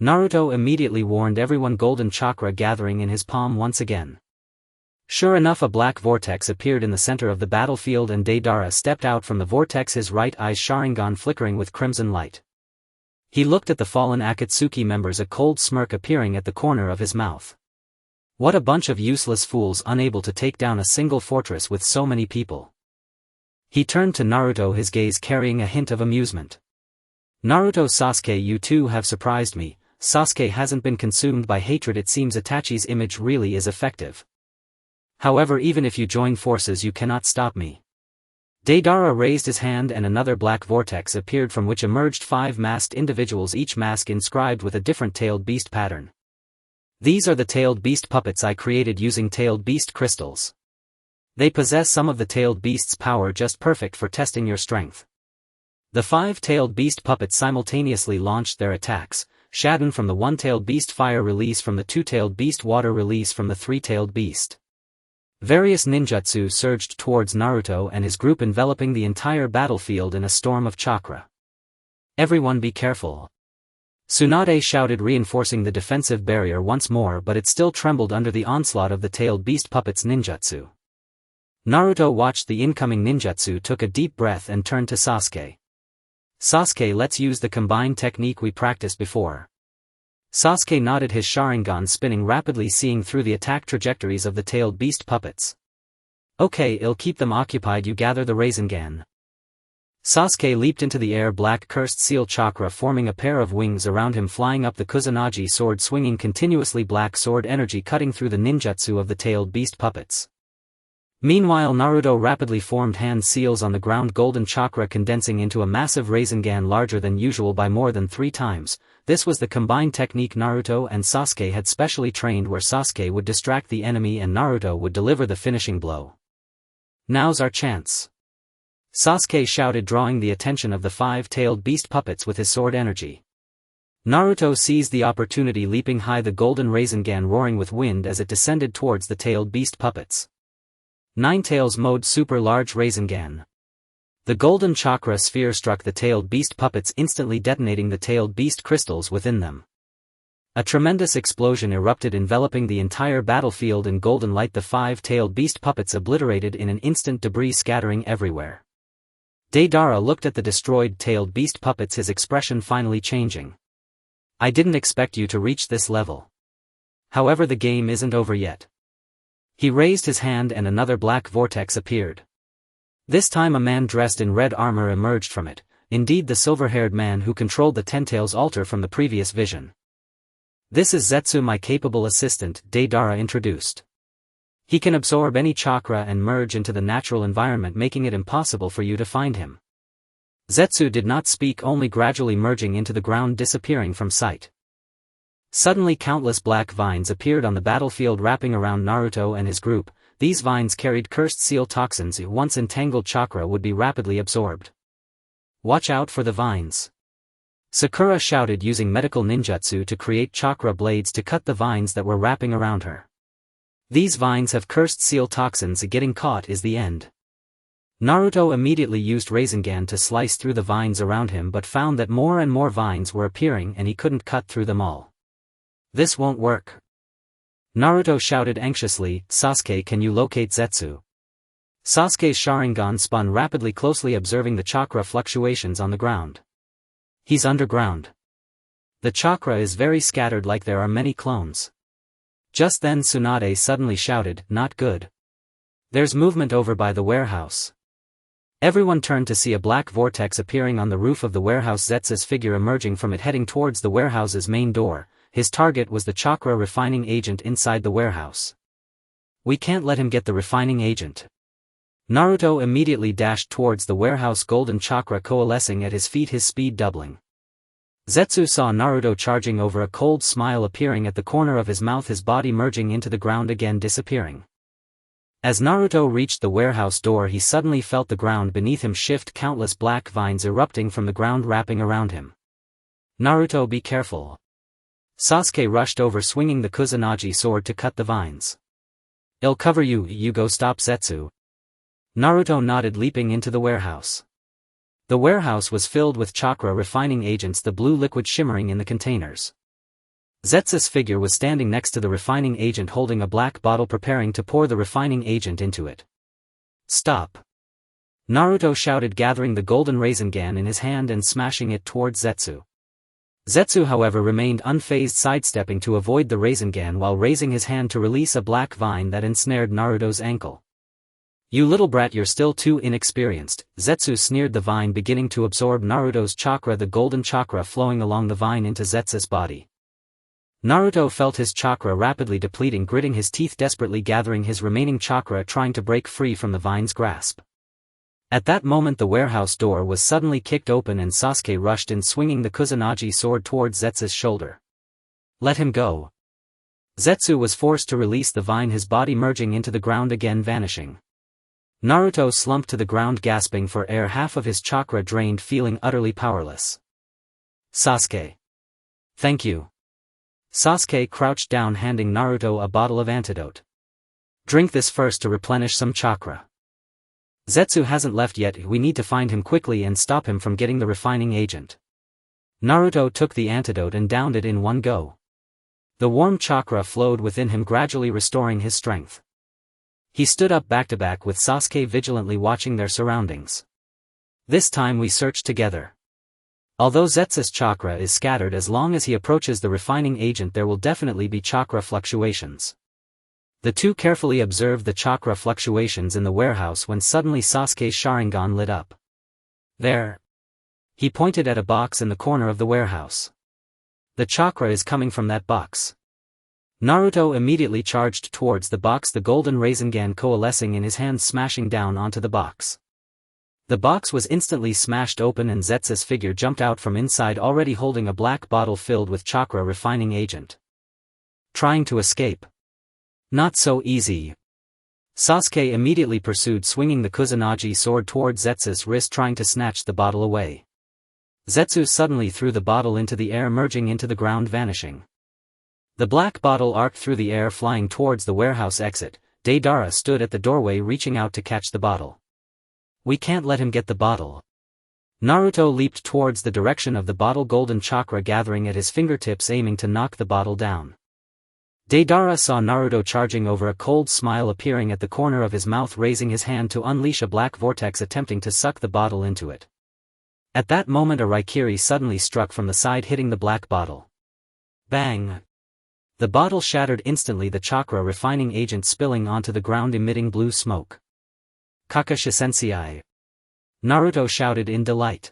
Speaker 1: Naruto immediately warned everyone, golden chakra gathering in his palm once again. Sure enough, a black vortex appeared in the center of the battlefield and Deidara stepped out from the vortex, his right eye's Sharingan flickering with crimson light. He looked at the fallen Akatsuki members, a cold smirk appearing at the corner of his mouth. What a bunch of useless fools, unable to take down a single fortress with so many people. He turned to Naruto, his gaze carrying a hint of amusement. Naruto, Sasuke, you two have surprised me. Sasuke hasn't been consumed by hatred. It seems Itachi's image really is effective. However, even if you join forces, you cannot stop me. Deidara raised his hand and another black vortex appeared, from which emerged 5 masked individuals, each mask inscribed with a different tailed beast pattern. These are the tailed beast puppets I created using tailed beast crystals. They possess some of the tailed beast's power, just perfect for testing your strength. The 5 tailed beast puppets simultaneously launched their attacks, Shaden from the 1-tailed beast, fire release from the 2-tailed beast, water release from the 3-tailed beast. Various ninjutsu surged towards Naruto and his group, enveloping the entire battlefield in a storm of chakra. Everyone be careful. Tsunade shouted, reinforcing the defensive barrier once more, but it still trembled under the onslaught of the tailed beast puppets' ninjutsu. Naruto watched the incoming ninjutsu, took a deep breath and turned to Sasuke. Sasuke, let's use the combined technique we practiced before. Sasuke nodded, his Sharingan spinning rapidly, seeing through the attack trajectories of the tailed beast puppets. Okay, it'll keep them occupied. You gather the Rasengan. Sasuke leaped into the air, black cursed seal chakra forming a pair of wings around him, flying up the Kusanagi sword, swinging continuously, black sword energy cutting through the ninjutsu of the tailed beast puppets. Meanwhile, Naruto rapidly formed hand seals on the ground, golden chakra condensing into a massive Rasengan larger than usual by more than 3 times. This was the combined technique Naruto and Sasuke had specially trained, where Sasuke would distract the enemy and Naruto would deliver the finishing blow. Now's our chance. Sasuke shouted, drawing the attention of the 5-tailed beast puppets with his sword energy. Naruto seized the opportunity, leaping high, the golden Rasengan roaring with wind as it descended towards the tailed beast puppets. 9 Tails Mode, Super Large Rasengan. The golden chakra sphere struck the tailed beast puppets, instantly detonating the tailed beast crystals within them. A tremendous explosion erupted, enveloping the entire battlefield in golden light, the 5-tailed beast puppets obliterated in an instant, debris scattering everywhere. Deidara looked at the destroyed tailed beast puppets, his expression finally changing. I didn't expect you to reach this level. However, the game isn't over yet. He raised his hand and another black vortex appeared. This time a man dressed in red armor emerged from it, indeed the silver-haired man who controlled the Ten-Tails altar from the previous vision. "This is Zetsu, my capable assistant," Deidara introduced. "He can absorb any chakra and merge into the natural environment, making it impossible for you to find him." Zetsu did not speak, only gradually merging into the ground, disappearing from sight. Suddenly countless black vines appeared on the battlefield, wrapping around Naruto and his group. These vines carried cursed seal toxins. Once entangled chakra would be rapidly absorbed. "Watch out for the vines," Sakura shouted, using medical ninjutsu to create chakra blades to cut the vines that were wrapping around her. "These vines have cursed seal toxins. Getting caught is the end." Naruto immediately used Rasengan to slice through the vines around him, but found that more and more vines were appearing and he couldn't cut through them all. "This won't work." Naruto shouted anxiously, "Sasuke, can you locate Zetsu?" Sasuke's Sharingan spun rapidly, closely observing the chakra fluctuations on the ground. "He's underground. The chakra is very scattered, like there are many clones." Just then Tsunade suddenly shouted, "Not good. There's movement over by the warehouse." Everyone turned to see a black vortex appearing on the roof of the warehouse, Zetsu's figure emerging from it, heading towards the warehouse's main door. His target was the chakra refining agent inside the warehouse. "We can't let him get the refining agent." Naruto immediately dashed towards the warehouse, golden chakra coalescing at his feet, his speed doubling. Zetsu saw Naruto charging over, a cold smile appearing at the corner of his mouth, his body merging into the ground again, disappearing. As Naruto reached the warehouse door, he suddenly felt the ground beneath him shift, countless black vines erupting from the ground, wrapping around him. "Naruto, be careful." Sasuke rushed over, swinging the Kusanagi sword to cut the vines. "I'll cover you, you go stop Zetsu." Naruto nodded, leaping into the warehouse. The warehouse was filled with chakra refining agents, the blue liquid shimmering in the containers. Zetsu's figure was standing next to the refining agent, holding a black bottle, preparing to pour the refining agent into it. "Stop!" Naruto shouted, gathering the golden Rasengan in his hand and smashing it towards Zetsu. Zetsu, however, remained unfazed, sidestepping to avoid the Rasengan while raising his hand to release a black vine that ensnared Naruto's ankle. "You little brat, you're still too inexperienced," Zetsu sneered, the vine beginning to absorb Naruto's chakra, the golden chakra flowing along the vine into Zetsu's body. Naruto felt his chakra rapidly depleting, gritting his teeth, desperately gathering his remaining chakra, trying to break free from the vine's grasp. At that moment the warehouse door was suddenly kicked open and Sasuke rushed in, swinging the Kusanagi sword towards Zetsu's shoulder. "Let him go." Zetsu was forced to release the vine, his body merging into the ground again, vanishing. Naruto slumped to the ground, gasping for air, half of his chakra drained, feeling utterly powerless. "Sasuke. Thank you." Sasuke crouched down, handing Naruto a bottle of antidote. "Drink this first to replenish some chakra. Zetsu hasn't left yet, we need to find him quickly and stop him from getting the refining agent." Naruto took the antidote and downed it in one go. The warm chakra flowed within him, gradually restoring his strength. He stood up back to back with Sasuke, vigilantly watching their surroundings. "This time we search together. Although Zetsu's chakra is scattered, as long as he approaches the refining agent there will definitely be chakra fluctuations." The two carefully observed the chakra fluctuations in the warehouse when suddenly Sasuke's Sharingan lit up. "There." He pointed at a box in the corner of the warehouse. "The chakra is coming from that box." Naruto immediately charged towards the box, the golden Rasengan coalescing in his hand, smashing down onto the box. The box was instantly smashed open and Zetsu's figure jumped out from inside, already holding a black bottle filled with chakra refining agent. "Trying to escape? Not so easy." Sasuke immediately pursued, swinging the Kusanagi sword towards Zetsu's wrist, trying to snatch the bottle away. Zetsu suddenly threw the bottle into the air, merging into the ground, vanishing. The black bottle arced through the air, flying towards the warehouse exit. Deidara stood at the doorway, reaching out to catch the bottle. "We can't let him get the bottle." Naruto leaped towards the direction of the bottle, golden chakra gathering at his fingertips, aiming to knock the bottle down. Deidara saw Naruto charging over, a cold smile appearing at the corner of his mouth, raising his hand to unleash a black vortex, attempting to suck the bottle into it. At that moment a Raikiri suddenly struck from the side, hitting the black bottle. Bang! The bottle shattered instantly, the chakra refining agent spilling onto the ground, emitting blue smoke. "Kakashi sensei!" Naruto shouted in delight.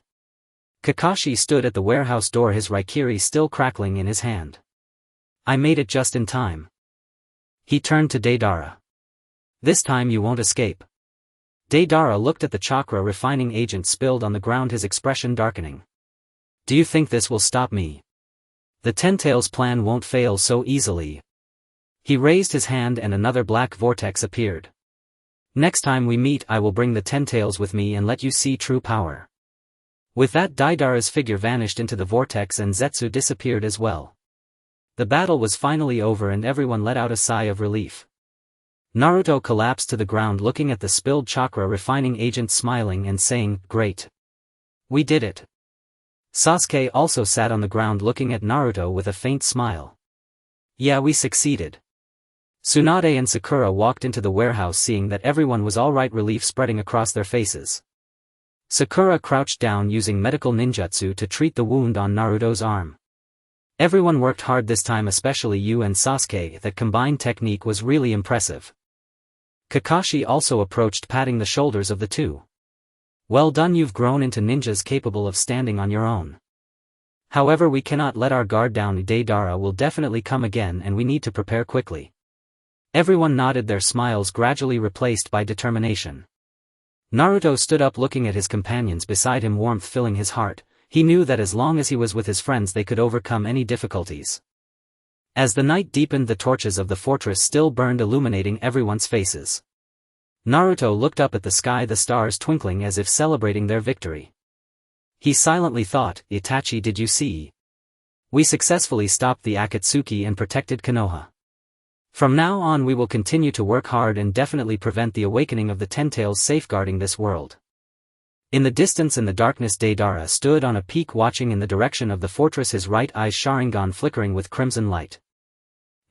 Speaker 1: Kakashi stood at the warehouse door, his raikiri still crackling in his hand. I made it just in time. He turned to Deidara. This time you won't escape. Deidara looked at the chakra refining agent spilled on the ground, his expression darkening. Do you think this will stop me? The Ten-Tails plan won't fail so easily. He raised his hand and another black vortex appeared. Next time we meet I will bring the Ten-Tails with me and let you see true power. With that, Deidara's figure vanished into the vortex and Zetsu disappeared as well. The battle was finally over and everyone let out a sigh of relief. Naruto collapsed to the ground looking at the spilled chakra refining agent, smiling and saying, "Great. We did it." Sasuke also sat on the ground looking at Naruto with a faint smile. Yeah, we succeeded. Tsunade and Sakura walked into the warehouse seeing that everyone was alright, relief spreading across their faces. Sakura crouched down using medical ninjutsu to treat the wound on Naruto's arm. Everyone worked hard this time, especially Yu and Sasuke. That combined technique was really impressive. Kakashi also approached, patting the shoulders of the two. Well done, you've grown into ninjas capable of standing on your own. However, we cannot let our guard down. Deidara will definitely come again and we need to prepare quickly. Everyone nodded, their smiles gradually replaced by determination. Naruto stood up looking at his companions beside him, warmth filling his heart. He knew that as long as he was with his friends they could overcome any difficulties. As the night deepened, the torches of the fortress still burned, illuminating everyone's faces. Naruto looked up at the sky, the stars twinkling as if celebrating their victory. He silently thought, Itachi, did you see? We successfully stopped the Akatsuki and protected Konoha. From now on we will continue to work hard and definitely prevent the awakening of the Ten-Tails, safeguarding this world. In the distance in the darkness, Deidara stood on a peak watching in the direction of the fortress, his right eye's Sharingan flickering with crimson light.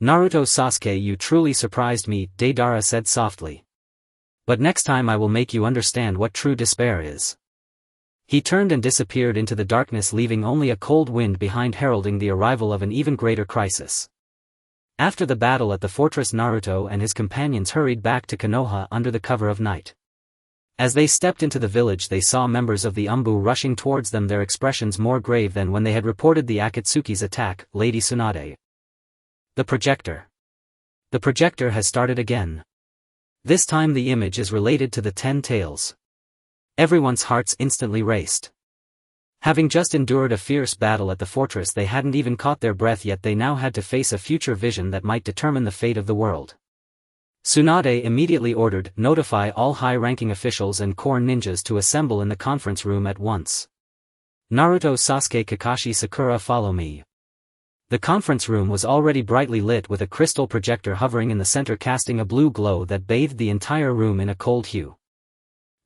Speaker 1: Naruto, Sasuke, you truly surprised me, Deidara said softly. But next time I will make you understand what true despair is. He turned and disappeared into the darkness, leaving only a cold wind behind, heralding the arrival of an even greater crisis. After the battle at the fortress, Naruto and his companions hurried back to Konoha under the cover of night. As they stepped into the village they saw members of the Umbu rushing towards them, their expressions more grave than when they had reported the Akatsuki's attack. Lady Tsunade. The projector. The projector has started again. This time the image is related to the Ten-Tails. Everyone's hearts instantly raced. Having just endured a fierce battle at the fortress, they hadn't even caught their breath yet. They now had to face a future vision that might determine the fate of the world. Tsunade immediately ordered, notify all high-ranking officials and core ninjas to assemble in the conference room at once. Naruto, Sasuke, Kakashi, Sakura, follow me. The conference room was already brightly lit with a crystal projector hovering in the center, casting a blue glow that bathed the entire room in a cold hue.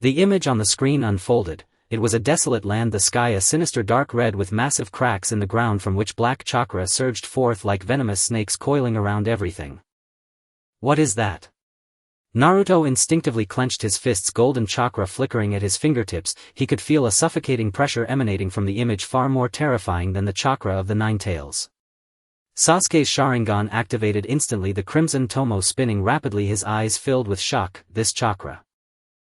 Speaker 1: The image on the screen unfolded. It was a desolate land, the sky a sinister dark red with massive cracks in the ground from which black chakra surged forth like venomous snakes coiling around everything. What is that? Naruto instinctively clenched his fists, golden chakra flickering at his fingertips. He could feel a suffocating pressure emanating from the image, far more terrifying than the chakra of the Nine Tails. Sasuke's Sharingan activated instantly, the crimson tomo spinning rapidly, his eyes filled with shock. This chakra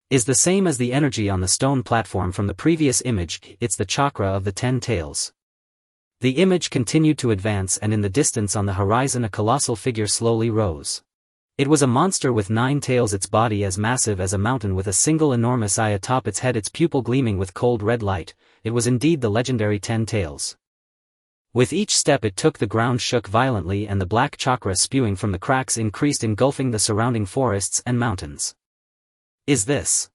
Speaker 1: is the same as the energy on the stone platform from the previous image. It's the chakra of the Ten-Tails. The image continued to advance, and in the distance on the horizon a colossal figure slowly rose. It was a monster with 9 tails, its body as massive as a mountain with a single enormous eye atop its head, its pupil gleaming with cold red light. It was indeed the legendary Ten-Tails. With each step it took, the ground shook violently and the black chakra spewing from the cracks increased, engulfing the surrounding forests and mountains. Is this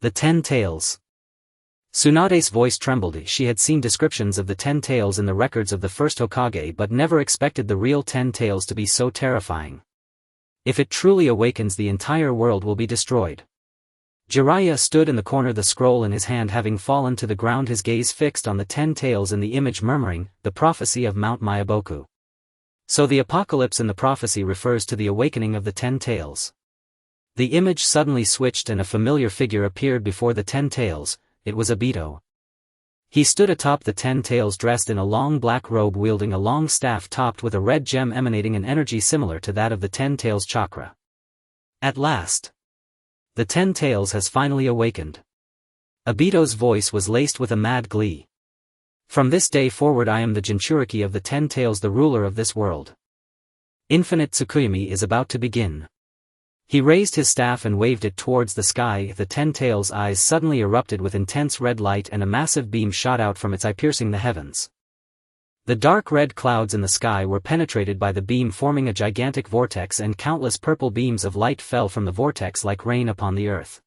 Speaker 1: the Ten-Tails? Tsunade's voice trembled. She had seen descriptions of the Ten-Tails in the records of the first Hokage but never expected the real Ten-Tails to be so terrifying. If it truly awakens, the entire world will be destroyed. Jiraiya stood in the corner, the scroll in his hand having fallen to the ground, his gaze fixed on the Ten-Tails in the image, murmuring, the prophecy of Mount Myaboku. So the apocalypse in the prophecy refers to the awakening of the Ten-Tails. The image suddenly switched and a familiar figure appeared before the Ten-Tails. It was Obito. He stood atop the Ten-Tails dressed in a long black robe, wielding a long staff topped with a red gem emanating an energy similar to that of the Ten-Tails chakra. At last, the Ten-Tails has finally awakened. Obito's voice was laced with a mad glee. From this day forward I am the Jinchuriki of the 10 Tails, the ruler of this world. Infinite Tsukuyomi is about to begin. He raised his staff and waved it towards the sky. The 10 Tails' eyes suddenly erupted with intense red light and a massive beam shot out from its eye, piercing the heavens. The dark red clouds in the sky were penetrated by the beam, forming a gigantic vortex, and countless purple beams of light fell from the vortex like rain upon the earth.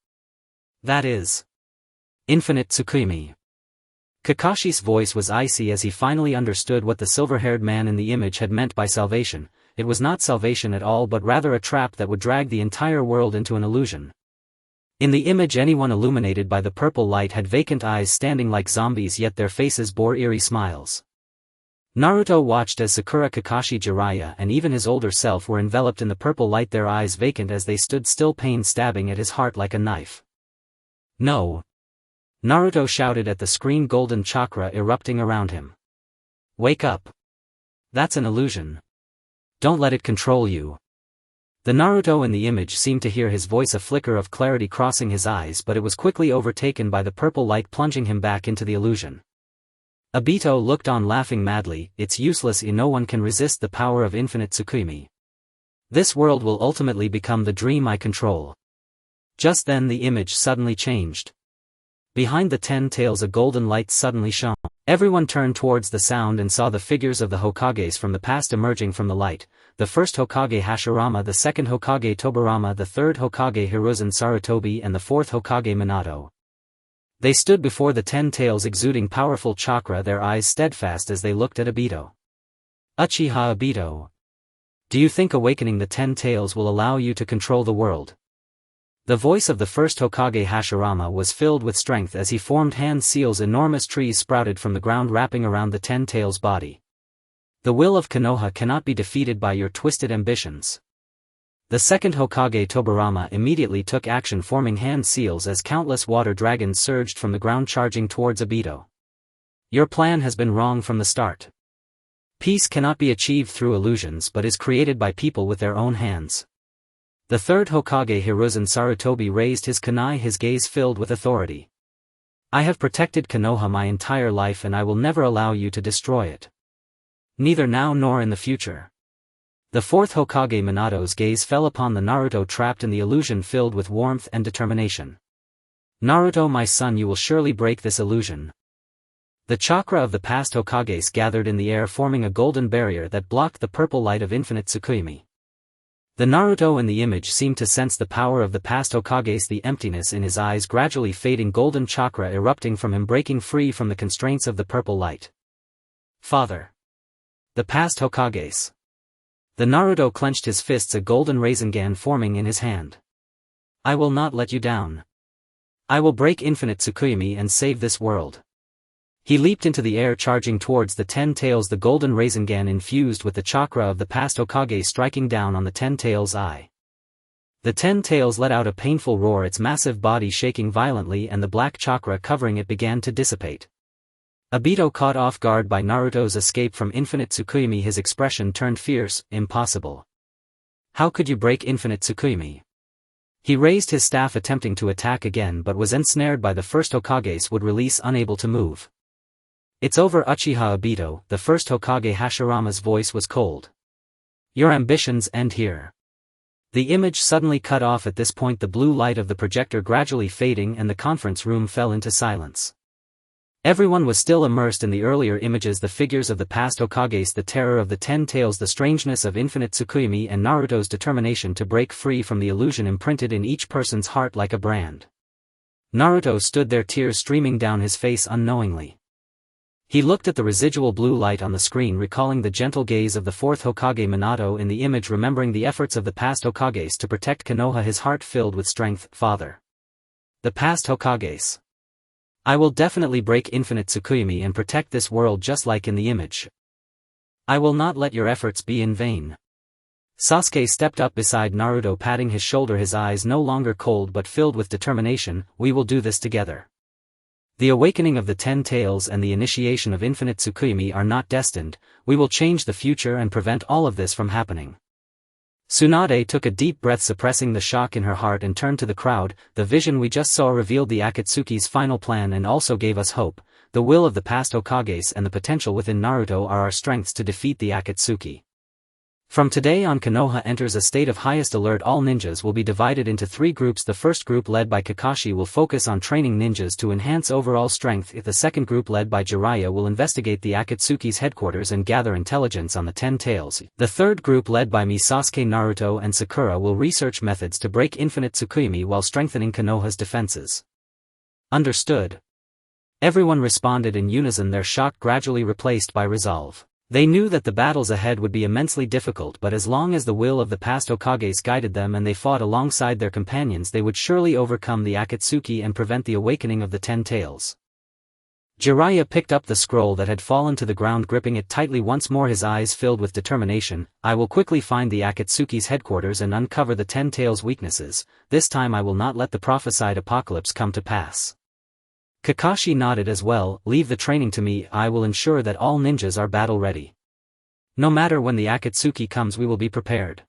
Speaker 1: That is Infinite Tsukuyomi. Kakashi's voice was icy as he finally understood what the silver-haired man in the image had meant by salvation. It was not salvation at all, but rather a trap that would drag the entire world into an illusion. In the image, anyone illuminated by the purple light had vacant eyes, standing like zombies, yet their faces bore eerie smiles. Naruto watched as Sakura, Kakashi, Jiraiya, and even his older self were enveloped in the purple light, their eyes vacant as they stood still, pain stabbing at his heart like a knife. No! Naruto shouted at the screen, golden chakra erupting around him. Wake up! That's an illusion. Don't let it control you. The Naruto in the image seemed to hear his voice, a flicker of clarity crossing his eyes, but it was quickly overtaken by the purple light, plunging him back into the illusion. Obito looked on, laughing madly. It's useless, no one can resist the power of Infinite Tsukuyomi. This world will ultimately become the dream I control. Just then the image suddenly changed. Behind the 10 Tails a golden light suddenly shone. Everyone turned towards the sound and saw the figures of the Hokages from the past emerging from the light, the first Hokage Hashirama, the second Hokage Tobirama, the third Hokage Hiruzen Sarutobi, and the fourth Hokage Minato. They stood before the 10 Tails exuding powerful chakra, their eyes steadfast as they looked at Obito. Uchiha Obito. Do you think awakening the 10 Tails will allow you to control the world? The voice of the first Hokage Hashirama was filled with strength as he formed hand seals. Enormous trees sprouted from the ground, wrapping around the 10 Tails' body. The will of Konoha cannot be defeated by your twisted ambitions. The second Hokage Tobirama immediately took action, forming hand seals as countless water dragons surged from the ground, charging towards Obito. Your plan has been wrong from the start. Peace cannot be achieved through illusions, but is created by people with their own hands. The third Hokage Hiruzen Sarutobi raised his kunai, his gaze filled with authority. I have protected Konoha my entire life, and I will never allow you to destroy it. Neither now nor in the future. The fourth Hokage Minato's gaze fell upon the Naruto, trapped in the illusion, filled with warmth and determination. Naruto, my son, you will surely break this illusion. The chakra of the past Hokages gathered in the air, forming a golden barrier that blocked the purple light of Infinite Tsukuyomi. The Naruto in the image seemed to sense the power of the past Hokages, the emptiness in his eyes gradually fading, golden chakra erupting from him, breaking free from the constraints of the purple light. Father. The past Hokages. The Naruto clenched his fists, a golden Rasengan forming in his hand. I will not let you down. I will break Infinite Tsukuyomi and save this world. He leaped into the air, charging towards the 10 Tails, the golden Rasengan infused with the chakra of the past Hokage striking down on the 10 Tails' eye. The 10 Tails let out a painful roar, its massive body shaking violently, and the black chakra covering it began to dissipate. Obito, caught off guard by Naruto's escape from Infinite Tsukuyomi, his expression turned fierce. Impossible. How could you break Infinite Tsukuyomi? He raised his staff, attempting to attack again, but was ensnared by the first Hokage's would release, unable to move. It's over, Uchiha Obito. The first Hokage Hashirama's voice was cold. Your ambitions end here. The image suddenly cut off at this point, the blue light of the projector gradually fading, and the conference room fell into silence. Everyone was still immersed in the earlier images, the figures of the past Hokages, the terror of the 10 Tails, the strangeness of Infinite Tsukuyomi, and Naruto's determination to break free from the illusion imprinted in each person's heart like a brand. Naruto stood there, tears streaming down his face unknowingly. He looked at the residual blue light on the screen, recalling the gentle gaze of the fourth Hokage Minato in the image, remembering the efforts of the past Hokages to protect Konoha, his heart filled with strength. Father. The past Hokages. I will definitely break Infinite Tsukuyomi and protect this world just like in the image. I will not let your efforts be in vain. Sasuke stepped up beside Naruto, patting his shoulder, his eyes no longer cold but filled with determination. We will do this together. The awakening of the 10 Tails and the initiation of Infinite Tsukuyomi are not destined. We will change the future and prevent all of this from happening. Tsunade took a deep breath, suppressing the shock in her heart, and turned to the crowd. The vision we just saw revealed the Akatsuki's final plan and also gave us hope. the will of the past Hokages and the potential within Naruto are our strengths to defeat the Akatsuki. From today on, Konoha enters a state of highest alert. All ninjas will be divided into 3 groups. The first group, led by Kakashi, will focus on training ninjas to enhance overall strength. The second group, led by Jiraiya, will investigate the Akatsuki's headquarters and gather intelligence on the 10 Tails. The third group, led by me, Sasuke, Naruto and Sakura, will research methods to break infinite Tsukuyomi while strengthening Konoha's defenses. Understood. Everyone responded in unison, their shock gradually replaced by resolve. They knew that the battles ahead would be immensely difficult, but as long as the will of the past Hokages guided them and they fought alongside their companions, they would surely overcome the Akatsuki and prevent the awakening of the 10 Tails. Jiraiya picked up the scroll that had fallen to the ground, gripping it tightly once more, his eyes filled with determination. I will quickly find the Akatsuki's headquarters and uncover the 10 Tails' weaknesses. This time I will not let the prophesied apocalypse come to pass. Kakashi nodded as well. Leave the training to me. I will ensure that all ninjas are battle ready. No matter when the Akatsuki comes, we will be prepared.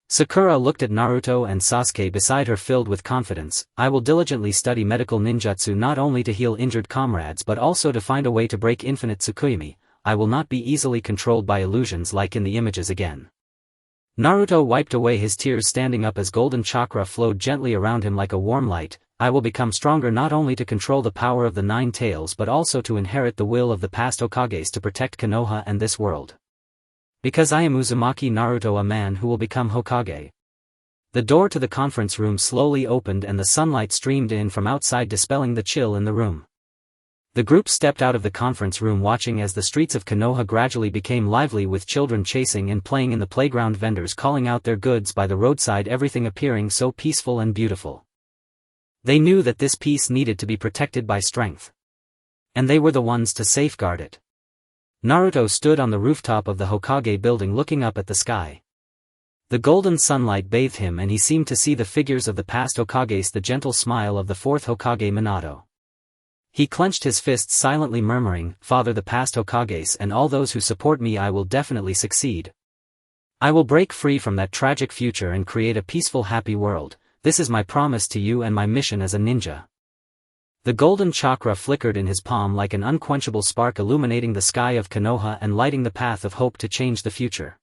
Speaker 1: Sakura looked at Naruto and Sasuke beside her, filled with confidence. I will diligently study medical ninjutsu, not only to heal injured comrades but also to find a way to break infinite Tsukuyomi. I will not be easily controlled by illusions like in the images again. Naruto wiped away his tears, standing up as golden chakra flowed gently around him like a warm light. I will become stronger, not only to control the power of the 9 Tails but also to inherit the will of the past Hokages to protect Konoha and this world. Because I am Uzumaki Naruto, a man who will become Hokage. The door to the conference room slowly opened and the sunlight streamed in from outside, dispelling the chill in the room. The group stepped out of the conference room, watching as the streets of Konoha gradually became lively with children chasing and playing in the playground, vendors calling out their goods by the roadside, everything appearing so peaceful and beautiful. They knew that this peace needed to be protected by strength. And they were the ones to safeguard it. Naruto stood on the rooftop of the Hokage building, looking up at the sky. The golden sunlight bathed him and he seemed to see the figures of the past Hokages, the gentle smile of the 4th Hokage Minato. He clenched his fists, silently murmuring, Father, the past Hokages and all those who support me, I will definitely succeed. I will break free from that tragic future and create a peaceful, happy world. This is my promise to you and my mission as a ninja. The golden chakra flickered in his palm like an unquenchable spark, illuminating the sky of Konoha and lighting the path of hope to change the future.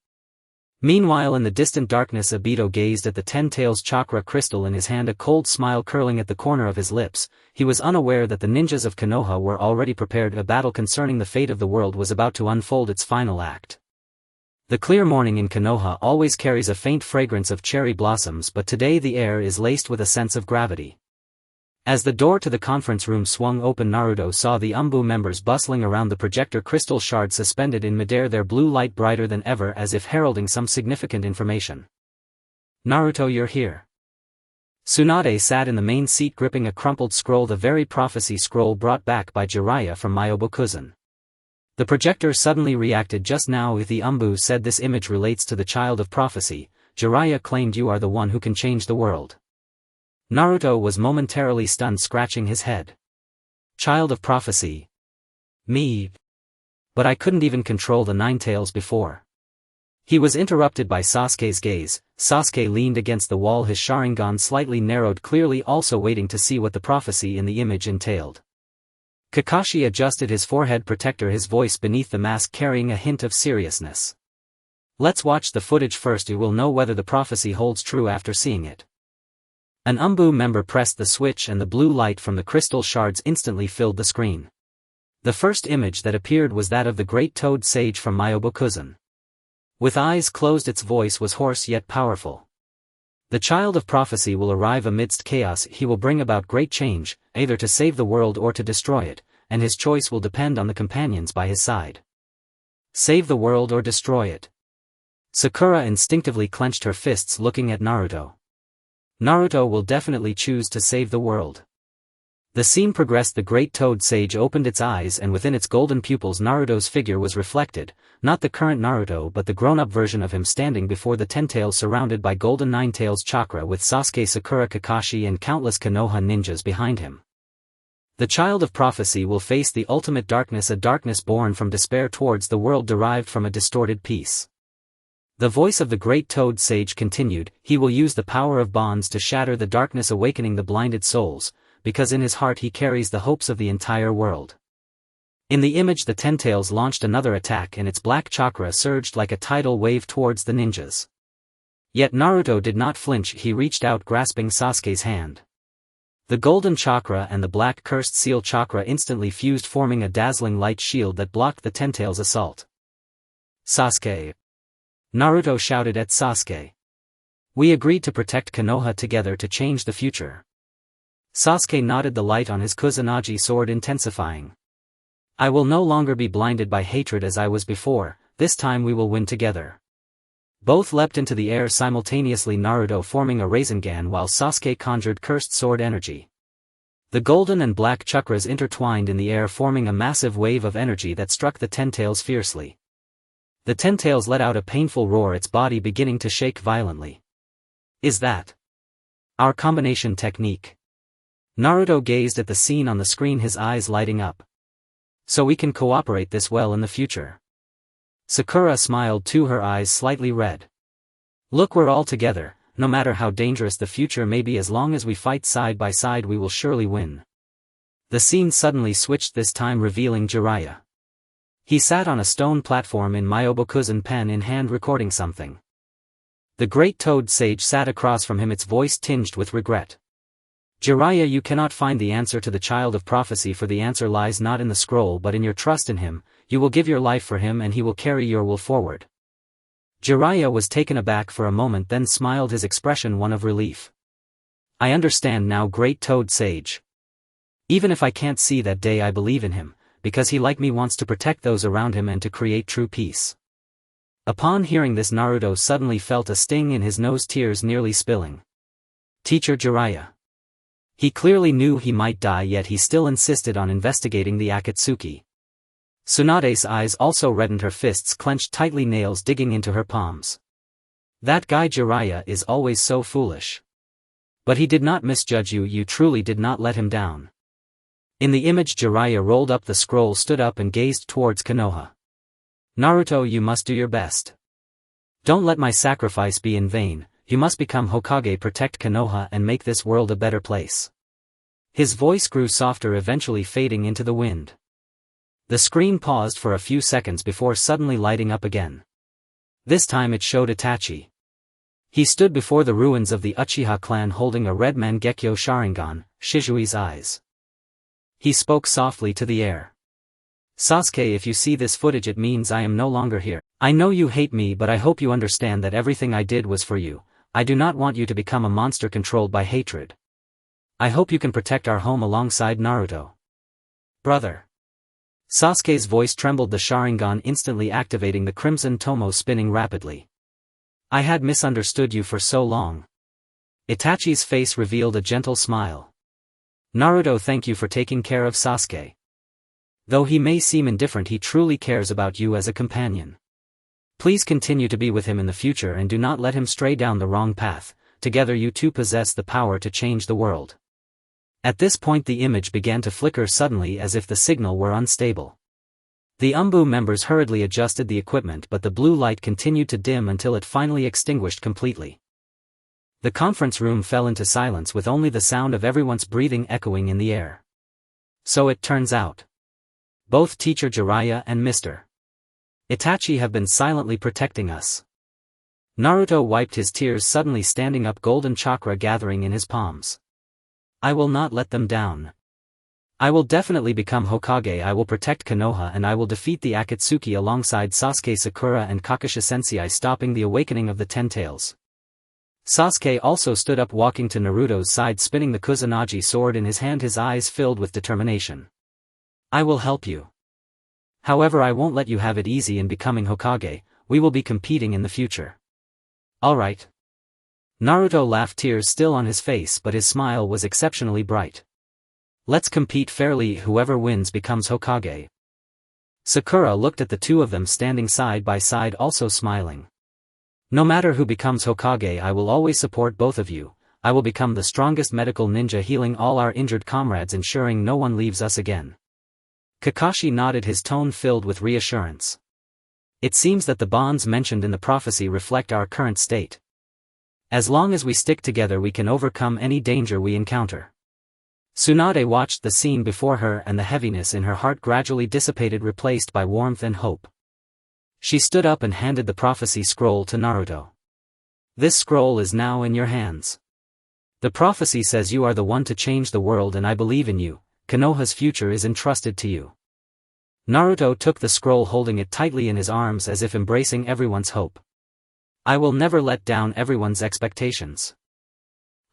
Speaker 1: Meanwhile, in the distant darkness, Obito gazed at the 10 Tails chakra crystal in his hand, a cold smile curling at the corner of his lips. He was unaware that the ninjas of Konoha were already prepared. A battle concerning the fate of the world was about to unfold its final act. The clear morning in Konoha always carries a faint fragrance of cherry blossoms, but today the air is laced with a sense of gravity. As the door to the conference room swung open, Naruto saw the UMBU members bustling around the projector, crystal shards suspended in midair, their blue light brighter than ever as if heralding some significant information. Naruto, you're here. Tsunade sat in the main seat gripping a crumpled scroll, the very prophecy scroll brought back by Jiraiya from Myobokuzen. The projector suddenly reacted just now. If the UMBU said this image relates to the child of prophecy, Jiraiya claimed, you are the one who can change the world. Naruto was momentarily stunned, scratching his head. Child of prophecy? Me? But I couldn't even control the 9 Tails before. He was interrupted by Sasuke's gaze. Sasuke leaned against the wall, his Sharingan slightly narrowed, clearly also waiting to see what the prophecy in the image entailed. Kakashi adjusted his forehead protector, his voice beneath the mask carrying a hint of seriousness. Let's watch the footage first. You will know whether the prophecy holds true after seeing it. An UMBU member pressed the switch and the blue light from the crystal shards instantly filled the screen. The first image that appeared was that of the great toad sage from Myobokuzen. With eyes closed, its voice was hoarse yet powerful. The child of prophecy will arrive amidst chaos. He will bring about great change, either to save the world or to destroy it, and his choice will depend on the companions by his side. Save the world or destroy it. Sakura instinctively clenched her fists, looking at Naruto. Naruto will definitely choose to save the world. The scene progressed. The great toad sage opened its eyes and within its golden pupils Naruto's figure was reflected, not the current Naruto but the grown-up version of him standing before the 10 Tails, surrounded by golden 9 Tails chakra, with Sasuke, Sakura, Kakashi and countless Konoha ninjas behind him. The child of prophecy will face the ultimate darkness, a darkness born from despair towards the world derived from a distorted peace. The voice of the great toad sage continued, he will use the power of bonds to shatter the darkness, awakening the blinded souls, because in his heart he carries the hopes of the entire world. In the image the Ten Tails launched another attack and its black chakra surged like a tidal wave towards the ninjas. Yet Naruto did not flinch, he reached out grasping Sasuke's hand. The golden chakra and the black cursed seal chakra instantly fused, forming a dazzling light shield that blocked the Ten Tails' assault. Sasuke! Naruto shouted at Sasuke. We agreed to protect Konoha together to change the future. Sasuke nodded, the light on his Kusanagi sword intensifying. I will no longer be blinded by hatred as I was before, this time we will win together. Both leapt into the air simultaneously, Naruto forming a Rasengan while Sasuke conjured cursed sword energy. The golden and black chakras intertwined in the air, forming a massive wave of energy that struck the Ten Tails fiercely. The Ten Tails let out a painful roar, its body beginning to shake violently. Is that our combination technique? Naruto gazed at the scene on the screen, his eyes lighting up. So we can cooperate this well in the future. Sakura smiled too, her eyes slightly red. Look, we're all together, no matter how dangerous the future may be, as long as we fight side by side we will surely win. The scene suddenly switched, this time revealing Jiraiya. He sat on a stone platform in Myobokuzen, pen in hand, recording something. The great toad sage sat across from him, its voice tinged with regret. Jiraiya, you cannot find the answer to the child of prophecy, for the answer lies not in the scroll but in your trust in him. You will give your life for him and he will carry your will forward. Jiraiya was taken aback for a moment, then smiled, his expression one of relief. I understand now, great toad sage. Even if I can't see that day, I believe in him, because he like me wants to protect those around him and to create true peace. Upon hearing this, Naruto suddenly felt a sting in his nose, tears nearly spilling. Teacher Jiraiya. He clearly knew he might die, yet he still insisted on investigating the Akatsuki. Tsunade's eyes also reddened, her fists clenched tightly, nails digging into her palms. That guy Jiraiya is always so foolish. But he did not misjudge you, you truly did not let him down. In the image Jiraiya rolled up the scroll, stood up and gazed towards Konoha. Naruto, you must do your best. Don't let my sacrifice be in vain, you must become Hokage, protect Konoha and make this world a better place. His voice grew softer, eventually fading into the wind. The screen paused for a few seconds before suddenly lighting up again. This time it showed Itachi. He stood before the ruins of the Uchiha clan holding a red Mangekyo Sharingan, Shizui's eyes. He spoke softly to the air. Sasuke, if you see this footage, it means I am no longer here. I know you hate me, but I hope you understand that everything I did was for you. I do not want you to become a monster controlled by hatred. I hope you can protect our home alongside Naruto. Brother. Sasuke's voice trembled, the Sharingan instantly activating, the crimson tomo spinning rapidly. I had misunderstood you for so long. Itachi's face revealed a gentle smile. Naruto, thank you for taking care of Sasuke. Though he may seem indifferent, he truly cares about you as a companion. Please continue to be with him in the future and do not let him stray down the wrong path. Together you two possess the power to change the world. At this point the image began to flicker suddenly as if the signal were unstable. The UMBU members hurriedly adjusted the equipment, but the blue light continued to dim until it finally extinguished completely. The conference room fell into silence with only the sound of everyone's breathing echoing in the air. So it turns out. Both Teacher Jiraiya and Mr. Itachi have been silently protecting us. Naruto wiped his tears, suddenly standing up, golden chakra gathering in his palms. I will not let them down. I will definitely become Hokage, I will protect Konoha and I will defeat the Akatsuki alongside Sasuke, Sakura and Kakashi Sensei, stopping the awakening of the Ten Tails. Sasuke also stood up, walking to Naruto's side, spinning the Kusanagi sword in his hand, his eyes filled with determination. I will help you. However, I won't let you have it easy in becoming Hokage, we will be competing in the future. Alright. Naruto laughed, tears still on his face, but his smile was exceptionally bright. Let's compete fairly, whoever wins becomes Hokage. Sakura looked at the two of them standing side by side, also smiling. No matter who becomes Hokage, I will always support both of you. I will become the strongest medical ninja, healing all our injured comrades, ensuring no one leaves us again. Kakashi nodded, his tone filled with reassurance. It seems that the bonds mentioned in the prophecy reflect our current state. As long as we stick together we can overcome any danger we encounter. Tsunade watched the scene before her and the heaviness in her heart gradually dissipated, replaced by warmth and hope. She stood up and handed the prophecy scroll to Naruto. This scroll is now in your hands. The prophecy says you are the one to change the world and I believe in you. Konoha's future is entrusted to you. Naruto took the scroll, holding it tightly in his arms as if embracing everyone's hope. I will never let down everyone's expectations.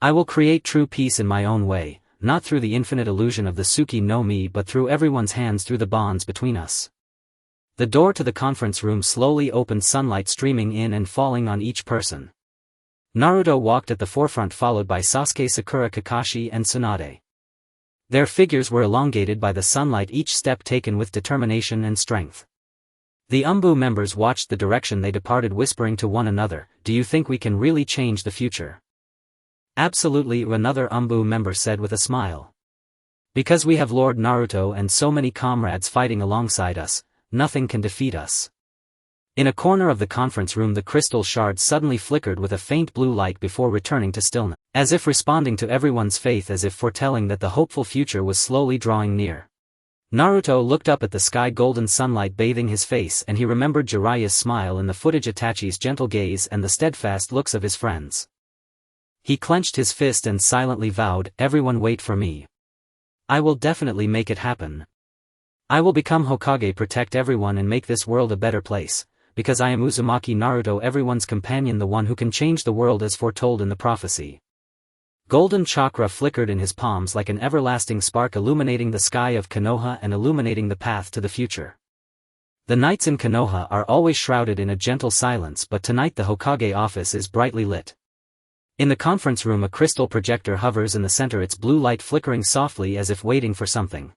Speaker 1: I will create true peace in my own way, not through the infinite illusion of the Tsuki no Mi but through everyone's hands, through the bonds between us. The door to the conference room slowly opened, sunlight streaming in and falling on each person. Naruto walked at the forefront, followed by Sasuke, Sakura, Kakashi and Tsunade. Their figures were elongated by the sunlight, each step taken with determination and strength. The Umbu members watched the direction they departed, whispering to one another, "Do you think we can really change the future?" "Absolutely," another Umbu member said with a smile. "Because we have Lord Naruto and so many comrades fighting alongside us, nothing can defeat us." In a corner of the conference room, the crystal shard suddenly flickered with a faint blue light before returning to stillness, as if responding to everyone's faith, as if foretelling that the hopeful future was slowly drawing near. Naruto looked up at the sky, golden sunlight bathing his face, and he remembered Jiraiya's smile in the footage, Itachi's gentle gaze and the steadfast looks of his friends. He clenched his fist and silently vowed, "Everyone wait for me. I will definitely make it happen. I will become Hokage, protect everyone and make this world a better place, because I am Uzumaki Naruto, everyone's companion, the one who can change the world as foretold in the prophecy." Golden chakra flickered in his palms like an everlasting spark, illuminating the sky of Konoha and illuminating the path to the future. The nights in Konoha are always shrouded in a gentle silence, but tonight the Hokage office is brightly lit. In the conference room, a crystal projector hovers in the center, its blue light flickering softly as if waiting for something.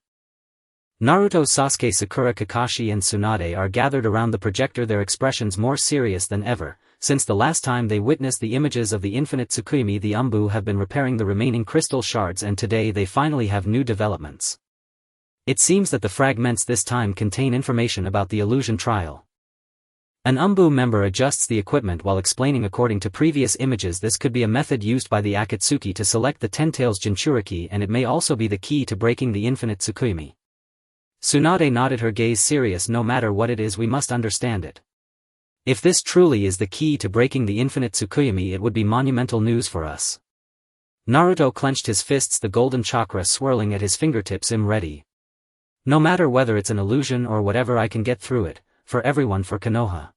Speaker 1: Naruto, Sasuke, Sakura, Kakashi and Tsunade are gathered around the projector, their expressions more serious than ever. Since the last time they witnessed the images of the infinite Tsukimi, the Umbu have been repairing the remaining crystal shards, and today they finally have new developments. It seems that the fragments this time contain information about the illusion trial. An Umbu member adjusts the equipment while explaining, according to previous images, this could be a method used by the Akatsuki to select the Ten Tails Jinchuriki, and it may also be the key to breaking the infinite Tsukimi. Tsunade nodded, her gaze serious. "No matter what it is, we must understand it. If this truly is the key to breaking the infinite Tsukuyami, it would be monumental news for us." Naruto clenched his fists, the golden chakra swirling at his fingertips. "I'm ready. No matter whether it's an illusion or whatever, I can get through it, for everyone, for Konoha."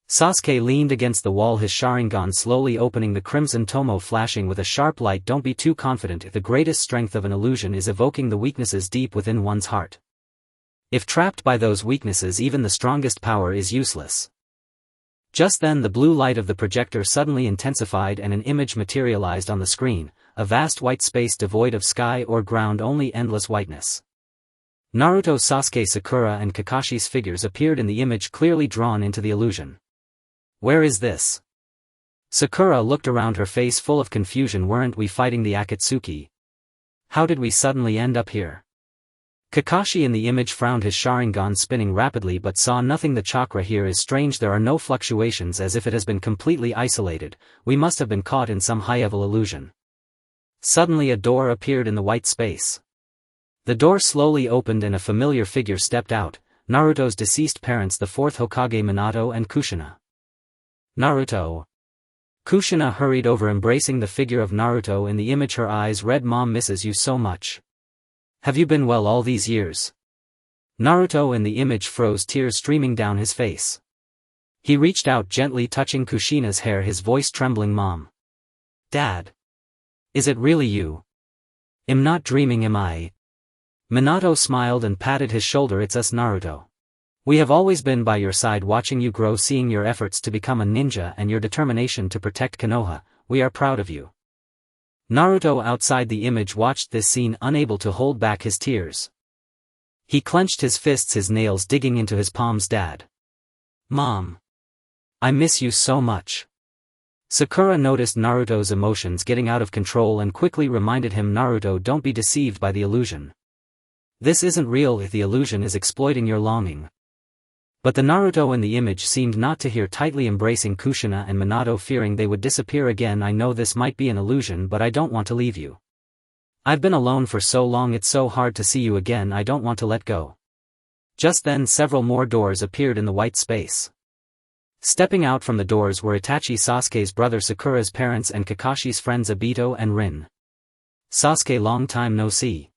Speaker 1: Sasuke leaned against the wall, his Sharingan slowly opening, the crimson tomo flashing with a sharp light. "Don't be too confident. The greatest strength of an illusion is evoking the weaknesses deep within one's heart. If trapped by those weaknesses, even the strongest power is useless." Just then the blue light of the projector suddenly intensified and an image materialized on the screen, a vast white space devoid of sky or ground, only endless whiteness. Naruto, Sasuke, Sakura and Kakashi's figures appeared in the image, clearly drawn into the illusion. "Where is this?" Sakura looked around, her face full of confusion. "Weren't we fighting the Akatsuki? How did we suddenly end up here?" Kakashi in the image frowned, his Sharingan spinning rapidly, but saw nothing. "The chakra here is strange, there are no fluctuations, as if it has been completely isolated. We must have been caught in some high-level illusion." Suddenly a door appeared in the white space. The door slowly opened and a familiar figure stepped out, Naruto's deceased parents, the fourth Hokage Minato and Kushina. "Naruto." Kushina hurried over, embracing the figure of Naruto in the image, her eyes red. "Mom misses you so much. Have you been well all these years?" Naruto in the image froze, tears streaming down his face. He reached out, gently touching Kushina's hair, his voice trembling. "Mom. Dad. Is it really you? I'm not dreaming, am I?" Minato smiled and patted his shoulder. "It's us, Naruto. We have always been by your side, watching you grow, seeing your efforts to become a ninja and your determination to protect Konoha. We are proud of you." Naruto outside the image watched this scene, unable to hold back his tears. He clenched his fists, his nails digging into his palms. "Dad. Mom. I miss you so much." Sakura noticed Naruto's emotions getting out of control and quickly reminded him, "Naruto, don't be deceived by the illusion. This isn't real, if the illusion is exploiting your longing." But the Naruto in the image seemed not to hear, tightly embracing Kushina and Minato, fearing they would disappear again. "I know this might be an illusion, but I don't want to leave you. I've been alone for so long, it's so hard to see you again, I don't want to let go. Just then several more doors appeared in the white space. Stepping out from the doors were Itachi, Sasuke's brother, Sakura's parents, and Kakashi's friends Obito and Rin. Sasuke, long time no see.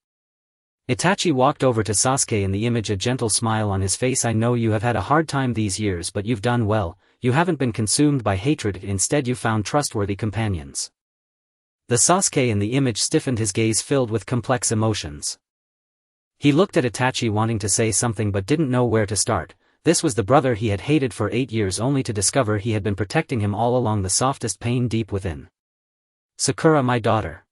Speaker 1: Itachi walked over to Sasuke in the image, a gentle smile on his face. I know you have had a hard time these years, but you've done well. You haven't been consumed by hatred, instead you found trustworthy companions. The Sasuke in the image stiffened, his gaze filled with complex emotions. He looked at Itachi, wanting to say something but didn't know where to start. This was the brother he had hated for 8 years, only to discover he had been protecting him all along, the softest pain deep within. Sakura, my daughter.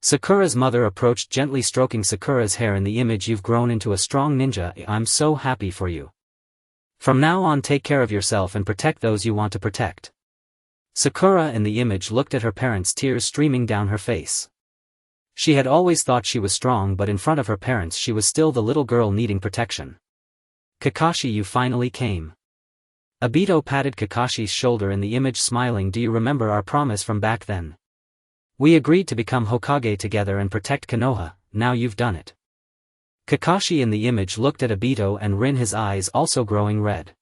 Speaker 1: Sakura's mother approached, gently stroking Sakura's hair in the image. You've grown into a strong ninja, I'm so happy for you. From now on, take care of yourself and protect those you want to protect. Sakura in the image looked at her parents, tears streaming down her face. She had always thought she was strong, but in front of her parents she was still the little girl needing protection. Kakashi, you finally came. Obito patted Kakashi's shoulder in the image, smiling. Do you remember our promise from back then? We agreed to become Hokage together and protect Konoha, now you've done it. Kakashi in the image looked at Obito and Rin, his eyes also growing red.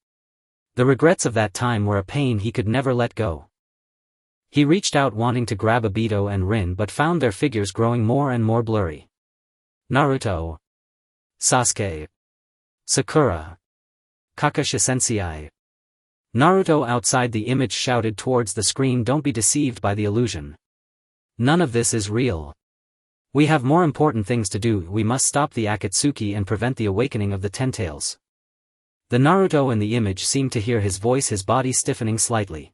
Speaker 1: The regrets of that time were a pain he could never let go. He reached out, wanting to grab Obito and Rin, but found their figures growing more and more blurry. Naruto. Sasuke. Sakura. Kakashi-sensei. Naruto outside the image shouted towards the screen, don't be deceived by the illusion. None of this is real. We have more important things to do. We must stop the Akatsuki and prevent the awakening of the Ten Tails. The Naruto in the image seemed to hear his voice, his body stiffening slightly.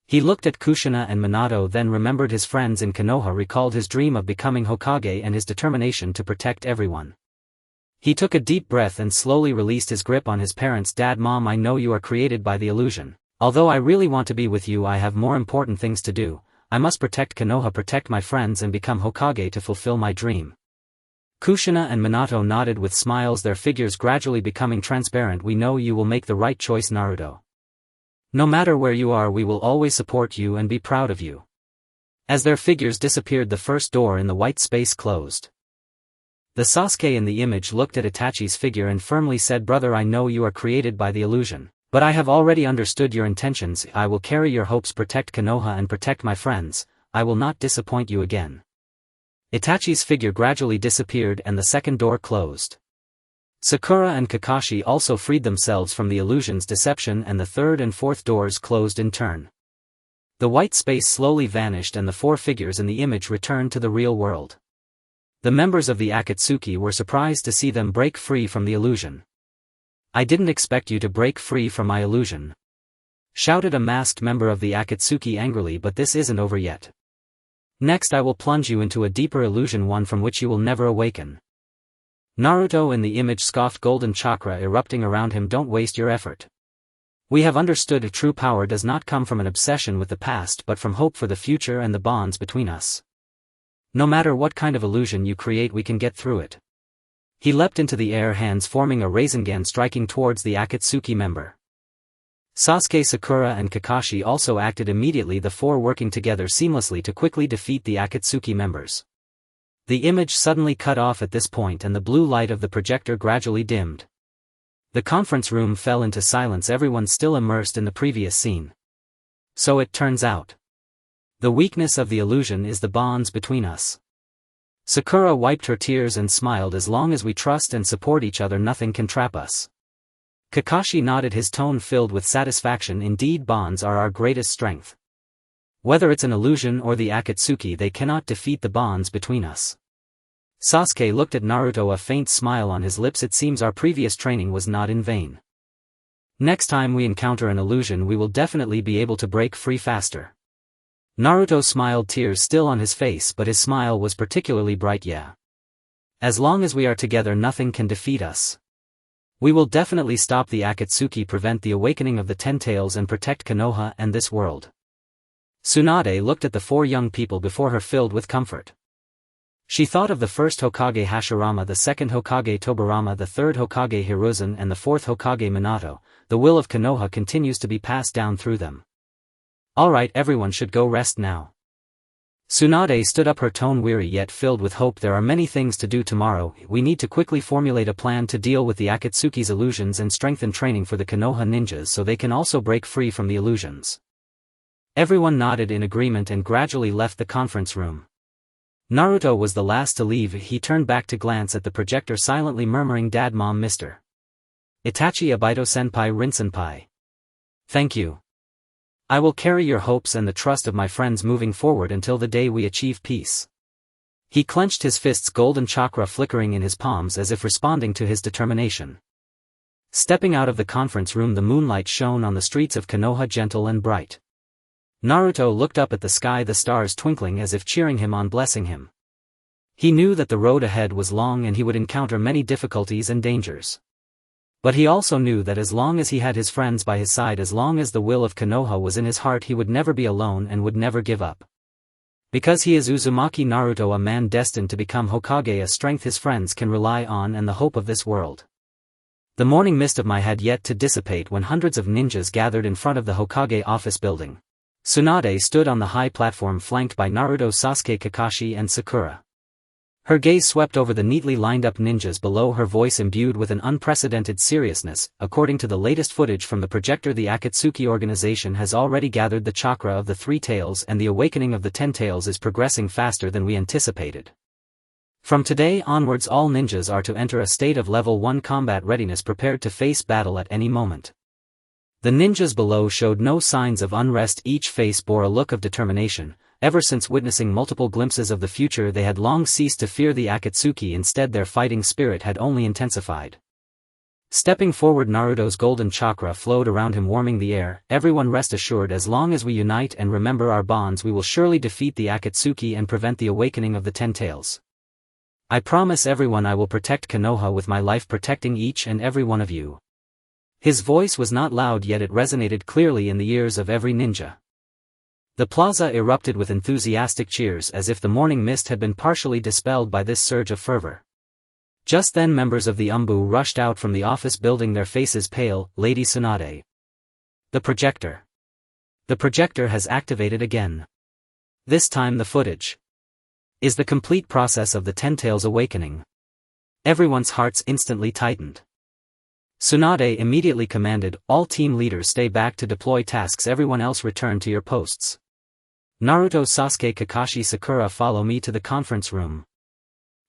Speaker 1: He looked at Kushina and Minato, then remembered his friends in Konoha, recalled his dream of becoming Hokage and his determination to protect everyone. He took a deep breath and slowly released his grip on his parents. Dad, Mom, I know you are created by the illusion. Although I really want to be with you, I have more important things to do. I must protect Konoha, protect my friends, and become Hokage to fulfill my dream. Kushina and Minato nodded with smiles, their figures gradually becoming transparent. We know you will make the right choice, Naruto. No matter where you are, we will always support you and be proud of you. As their figures disappeared, the first door in the white space closed. The Sasuke in the image looked at Itachi's figure and firmly said, Brother, I know you are created by the illusion. But I have already understood your intentions. I will carry your hopes, protect Konoha and protect my friends. I will not disappoint you again. Itachi's figure gradually disappeared and the second door closed. Sakura and Kakashi also freed themselves from the illusion's deception, and the third and fourth doors closed in turn. The white space slowly vanished and the four figures in the image returned to the real world. The members of the Akatsuki were surprised to see them break free from the illusion. I didn't expect you to break free from my illusion, shouted a masked member of the Akatsuki angrily, but this isn't over yet. Next I will plunge you into a deeper illusion, one from which you will never awaken. Naruto in the image scoffed, golden chakra erupting around him. Don't waste your effort. We have understood true power does not come from an obsession with the past but from hope for the future and the bonds between us. No matter what kind of illusion you create, we can get through it. He leapt into the air, hands forming a Rasengan, striking towards the Akatsuki member. Sasuke, Sakura and Kakashi also acted immediately, the four working together seamlessly to quickly defeat the Akatsuki members. The image suddenly cut off at this point and the blue light of the projector gradually dimmed. The conference room fell into silence, everyone still immersed in the previous scene. So it turns out. The weakness of the illusion is the bonds between us. Sakura wiped her tears and smiled. As long as we trust and support each other, nothing can trap us. Kakashi nodded, his tone filled with satisfaction. Indeed, bonds are our greatest strength. Whether it's an illusion or the Akatsuki, they cannot defeat the bonds between us. Sasuke looked at Naruto, a faint smile on his lips. It seems our previous training was not in vain. Next time we encounter an illusion, we will definitely be able to break free faster. Naruto smiled, tears still on his face, but his smile was particularly bright. Yeah. As long as we are together, nothing can defeat us. We will definitely stop the Akatsuki, prevent the awakening of the Ten Tails and protect Konoha and this world. Tsunade looked at the four young people before her, filled with comfort. She thought of the first Hokage Hashirama, the second Hokage Tobirama, the third Hokage Hiruzen and the fourth Hokage Minato. The will of Konoha continues to be passed down through them. Alright, everyone should go rest now. Tsunade stood up, her tone weary yet filled with hope. There are many things to do tomorrow. We need to quickly formulate a plan to deal with the Akatsuki's illusions and strengthen training for the Konoha ninjas so they can also break free from the illusions. Everyone nodded in agreement and gradually left the conference room. Naruto was the last to leave. He turned back to glance at the projector, silently murmuring, "Dad, Mom, Mr. Itachi, Obito-senpai, Rin-senpai. Thank you. I will carry your hopes and the trust of my friends moving forward until the day we achieve peace." He clenched his fists, golden chakra flickering in his palms as if responding to his determination. Stepping out of the conference room, the moonlight shone on the streets of Konoha, gentle and bright. Naruto looked up at the sky, the stars twinkling as if cheering him on, blessing him. He knew that the road ahead was long and he would encounter many difficulties and dangers. But he also knew that as long as he had his friends by his side, as long as the will of Konoha was in his heart, he would never be alone and would never give up. Because he is Uzumaki Naruto, a man destined to become Hokage, a strength his friends can rely on and the hope of this world. The morning mist of Mai had yet to dissipate when hundreds of ninjas gathered in front of the Hokage office building. Tsunade stood on the high platform flanked by Naruto, Sasuke, Kakashi and Sakura. Her gaze swept over the neatly lined-up ninjas below, her voice imbued with an unprecedented seriousness. According to the latest footage from the projector, the Akatsuki organization has already gathered the chakra of the Three Tails and the awakening of the Ten Tails is progressing faster than we anticipated. From today onwards, all ninjas are to enter a state of level 1 combat readiness, prepared to face battle at any moment. The ninjas below showed no signs of unrest. Each face bore a look of determination. Ever since witnessing multiple glimpses of the future, they had long ceased to fear the Akatsuki. Instead, their fighting spirit had only intensified. Stepping forward, Naruto's golden chakra flowed around him, warming the air. "Everyone rest assured, as long as we unite and remember our bonds, we will surely defeat the Akatsuki and prevent the awakening of the Ten Tails. I promise everyone I will protect Konoha with my life, protecting each and every one of you." His voice was not loud, yet it resonated clearly in the ears of every ninja. The plaza erupted with enthusiastic cheers, as if the morning mist had been partially dispelled by this surge of fervor. Just then members of the Umbu rushed out from the office building, their faces pale. "Lady Tsunade. The projector. The projector has activated again. This time the footage is the complete process of the Ten Tails awakening." Everyone's hearts instantly tightened. Tsunade immediately commanded, "All team leaders stay back to deploy tasks. Everyone else return to your posts. Naruto, Sasuke, Kakashi, Sakura, follow me to the conference room."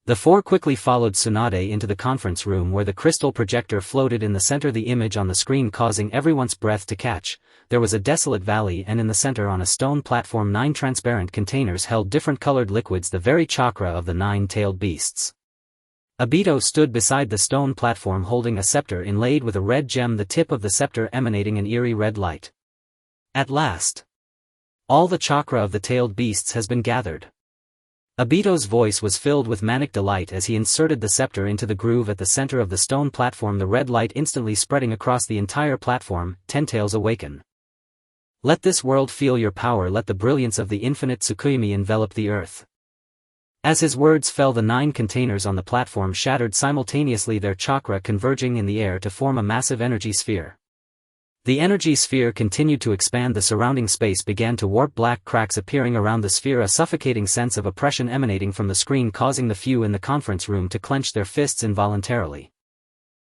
Speaker 1: The four quickly followed Tsunade into the conference room, where the crystal projector floated in the center, the image on the screen causing everyone's breath to catch. There was a desolate valley, and in the center on a stone platform 9 transparent containers held different colored liquids, the very chakra of the 9-tailed beasts. Obito stood beside the stone platform holding a scepter inlaid with a red gem, the tip of the scepter emanating an eerie red light. "At last! All the chakra of the tailed beasts has been gathered." Obito's voice was filled with manic delight as he inserted the scepter into the groove at the center of the stone platform, the red light instantly spreading across the entire platform. "Ten Tails awaken. Let this world feel your power. Let the brilliance of the infinite Tsukuyomi envelop the earth." As his words fell, the 9 containers on the platform shattered simultaneously, their chakra converging in the air to form a massive energy sphere. The energy sphere continued to expand, the surrounding space began to warp, black cracks appearing around the sphere, a suffocating sense of oppression emanating from the screen causing the few in the conference room to clench their fists involuntarily.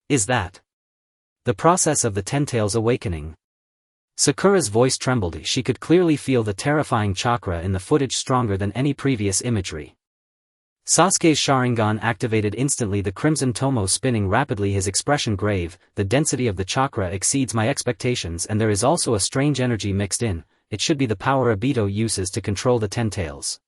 Speaker 1: "Is that the process of the Ten Tails awakening?" Sakura's voice trembled. She could clearly feel the terrifying chakra in the footage, stronger than any previous imagery. Sasuke's Sharingan activated instantly, the crimson tomo spinning rapidly, his expression grave. "The density of the chakra exceeds my expectations, and there is also a strange energy mixed in. It should be the power Obito uses to control the Ten Tails."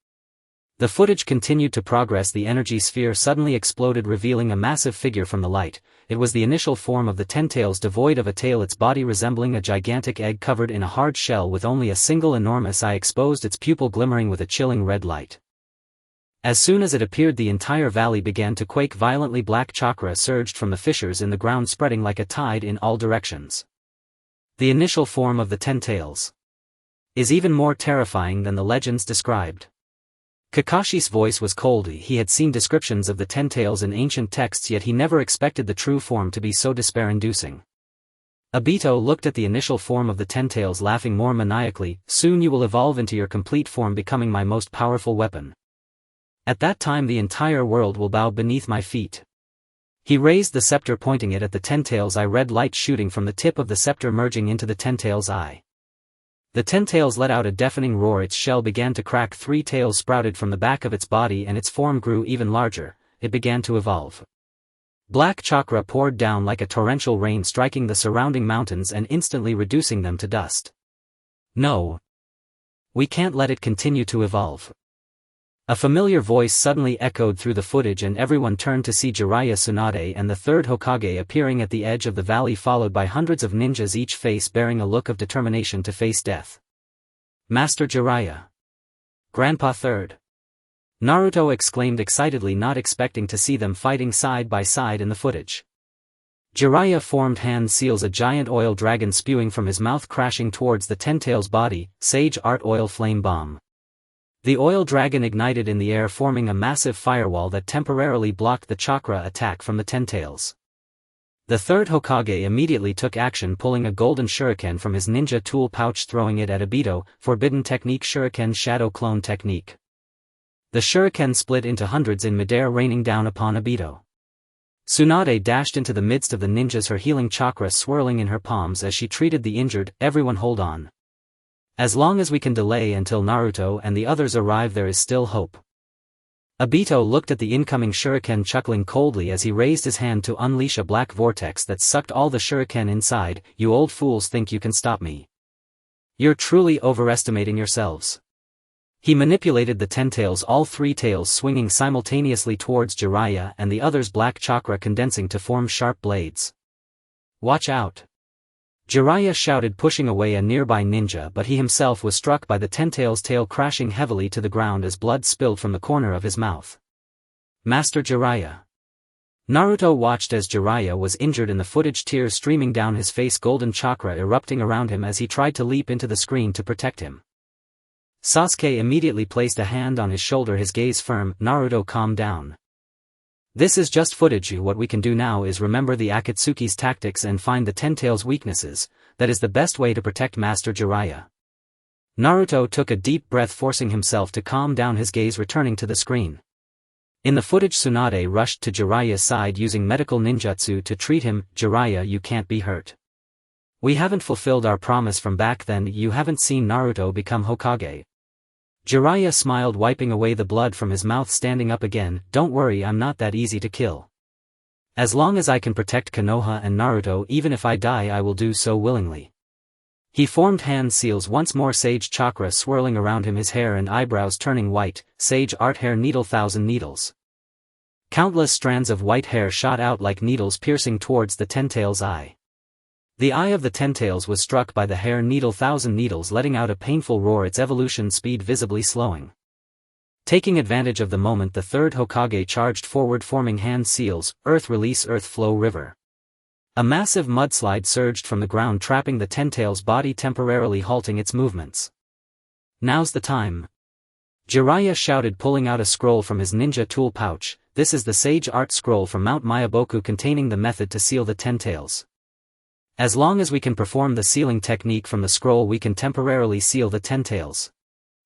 Speaker 1: The footage continued to progress. The energy sphere suddenly exploded, revealing a massive figure from the light. It was the initial form of the Ten Tails, devoid of a tail, its body resembling a gigantic egg covered in a hard shell with only a single enormous eye exposed, its pupil glimmering with a chilling red light. As soon as it appeared, the entire valley began to quake violently. Black chakra surged from the fissures in the ground, spreading like a tide in all directions. The initial form of the Ten Tails is even more terrifying than the legends described. Kakashi's voice was cold. He had seen descriptions of the Ten Tails in ancient texts, yet he never expected the true form to be so despair-inducing. Obito looked at the initial form of the Ten-Tails, laughing more maniacally. Soon you will evolve into your complete form, becoming my most powerful weapon. At that time the entire world will bow beneath my feet. He raised the scepter, pointing it at the Ten-Tails' eye, red light shooting from the tip of the scepter merging into the Ten-Tails' eye. The Ten-Tails let out a deafening roar, its shell began to crack, 3 tails sprouted from the back of its body and its form grew even larger. It began to evolve. Black chakra poured down like a torrential rain, striking the surrounding mountains and instantly reducing them to dust. No. We can't let it continue to evolve. A familiar voice suddenly echoed through the footage and everyone turned to see Jiraiya Tsunade and the third Hokage appearing at the edge of the valley, followed by hundreds of ninjas, each face bearing a look of determination to face death. Master Jiraiya. Grandpa Third. Naruto exclaimed excitedly, not expecting to see them fighting side by side in the footage. Jiraiya formed hand seals, a giant oil dragon spewing from his mouth, crashing towards the Ten-Tails' body, Sage Art Oil Flame Bomb. The oil dragon ignited in the air, forming a massive firewall that temporarily blocked the chakra attack from the Ten-Tails. The third Hokage immediately took action, pulling a golden shuriken from his ninja tool pouch, throwing it at Obito. Forbidden technique, Shuriken Shadow Clone technique. The shuriken split into hundreds in midair, raining down upon Obito. Tsunade dashed into the midst of the ninjas, her healing chakra swirling in her palms as she treated the injured. Everyone hold on. As long as we can delay until Naruto and the others arrive, there is still hope. Obito looked at the incoming shuriken, chuckling coldly as he raised his hand to unleash a black vortex that sucked all the shuriken inside. You old fools think you can stop me. You're truly overestimating yourselves. He manipulated the Ten-Tails, all 3 tails swinging simultaneously towards Jiraiya and the others, black chakra condensing to form sharp blades. Watch out! Jiraiya shouted, pushing away a nearby ninja, but he himself was struck by the Ten-Tails' tail, crashing heavily to the ground as blood spilled from the corner of his mouth. Master Jiraiya. Naruto watched as Jiraiya was injured in the footage, tears streaming down his face, golden chakra erupting around him as he tried to leap into the screen to protect him. Sasuke immediately placed a hand on his shoulder, his gaze firm. Naruto, calm down. This is just footage. What we can do now is remember the Akatsuki's tactics and find the Ten-Tails' weaknesses. That is the best way to protect Master Jiraiya. Naruto took a deep breath, forcing himself to calm down, his gaze returning to the screen. In the footage, Tsunade rushed to Jiraiya's side using medical ninjutsu to treat him. Jiraiya, you can't be hurt. We haven't fulfilled our promise from back then. You haven't seen Naruto become Hokage. Jiraiya smiled, wiping away the blood from his mouth, standing up again. Don't worry, I'm not that easy to kill. As long as I can protect Konoha and Naruto, even if I die, I will do so willingly. He formed hand seals once more, sage chakra swirling around him, his hair and eyebrows turning white. Sage art hair needle, 1,000 needles. Countless strands of white hair shot out like needles, piercing towards the Ten-Tails' eye. The eye of the Ten-Tails was struck by the hair needle, 1,000 needles, letting out a painful roar, its evolution speed visibly slowing. Taking advantage of the moment, the third Hokage charged forward, forming hand seals, earth release, earth flow river. A massive mudslide surged from the ground, trapping the Ten-Tails' body, temporarily halting its movements. Now's the time. Jiraiya shouted, pulling out a scroll from his ninja tool pouch. This is the Sage Art Scroll from Mount Myaboku, containing the method to seal the Ten-Tails. As long as we can perform the sealing technique from the scroll, we can temporarily seal the Ten-Tails.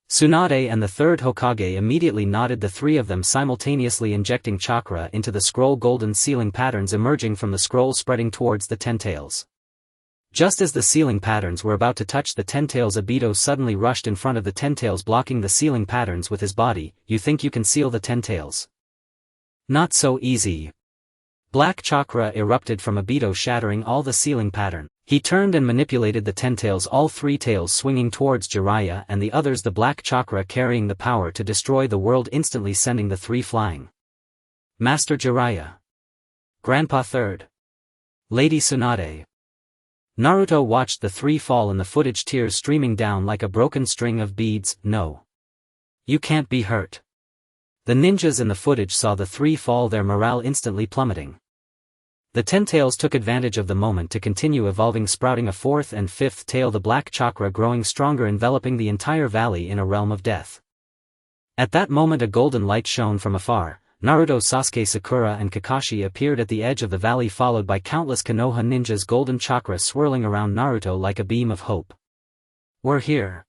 Speaker 1: Tsunade and the third Hokage immediately nodded, the 3 of them simultaneously injecting chakra into the scroll, golden sealing patterns emerging from the scroll, spreading towards the Ten-Tails. Just as the sealing patterns were about to touch the Ten-Tails, Obito suddenly rushed in front of the Ten-Tails, blocking the sealing patterns with his body. You think you can seal the Ten-Tails? Not so easy. Black chakra erupted from Obito, shattering all the sealing pattern. He turned and manipulated the Ten-Tails, all 3 tails swinging towards Jiraiya and the others, the black chakra carrying the power to destroy the world, instantly sending the 3 flying. Master Jiraiya. Grandpa Third. Lady Tsunade. Naruto watched the 3 fall in the footage, tears streaming down like a broken string of beads. No. You can't be hurt. The ninjas in the footage saw the 3 fall, their morale instantly plummeting. The Ten-Tails took advantage of the moment to continue evolving, sprouting a 4th and 5th tail, the black chakra growing stronger, enveloping the entire valley in a realm of death. At that moment, a golden light shone from afar. Naruto, Sasuke, Sakura and Kakashi appeared at the edge of the valley, followed by countless Konoha ninjas, golden chakra swirling around Naruto like a beam of hope. "We're here!"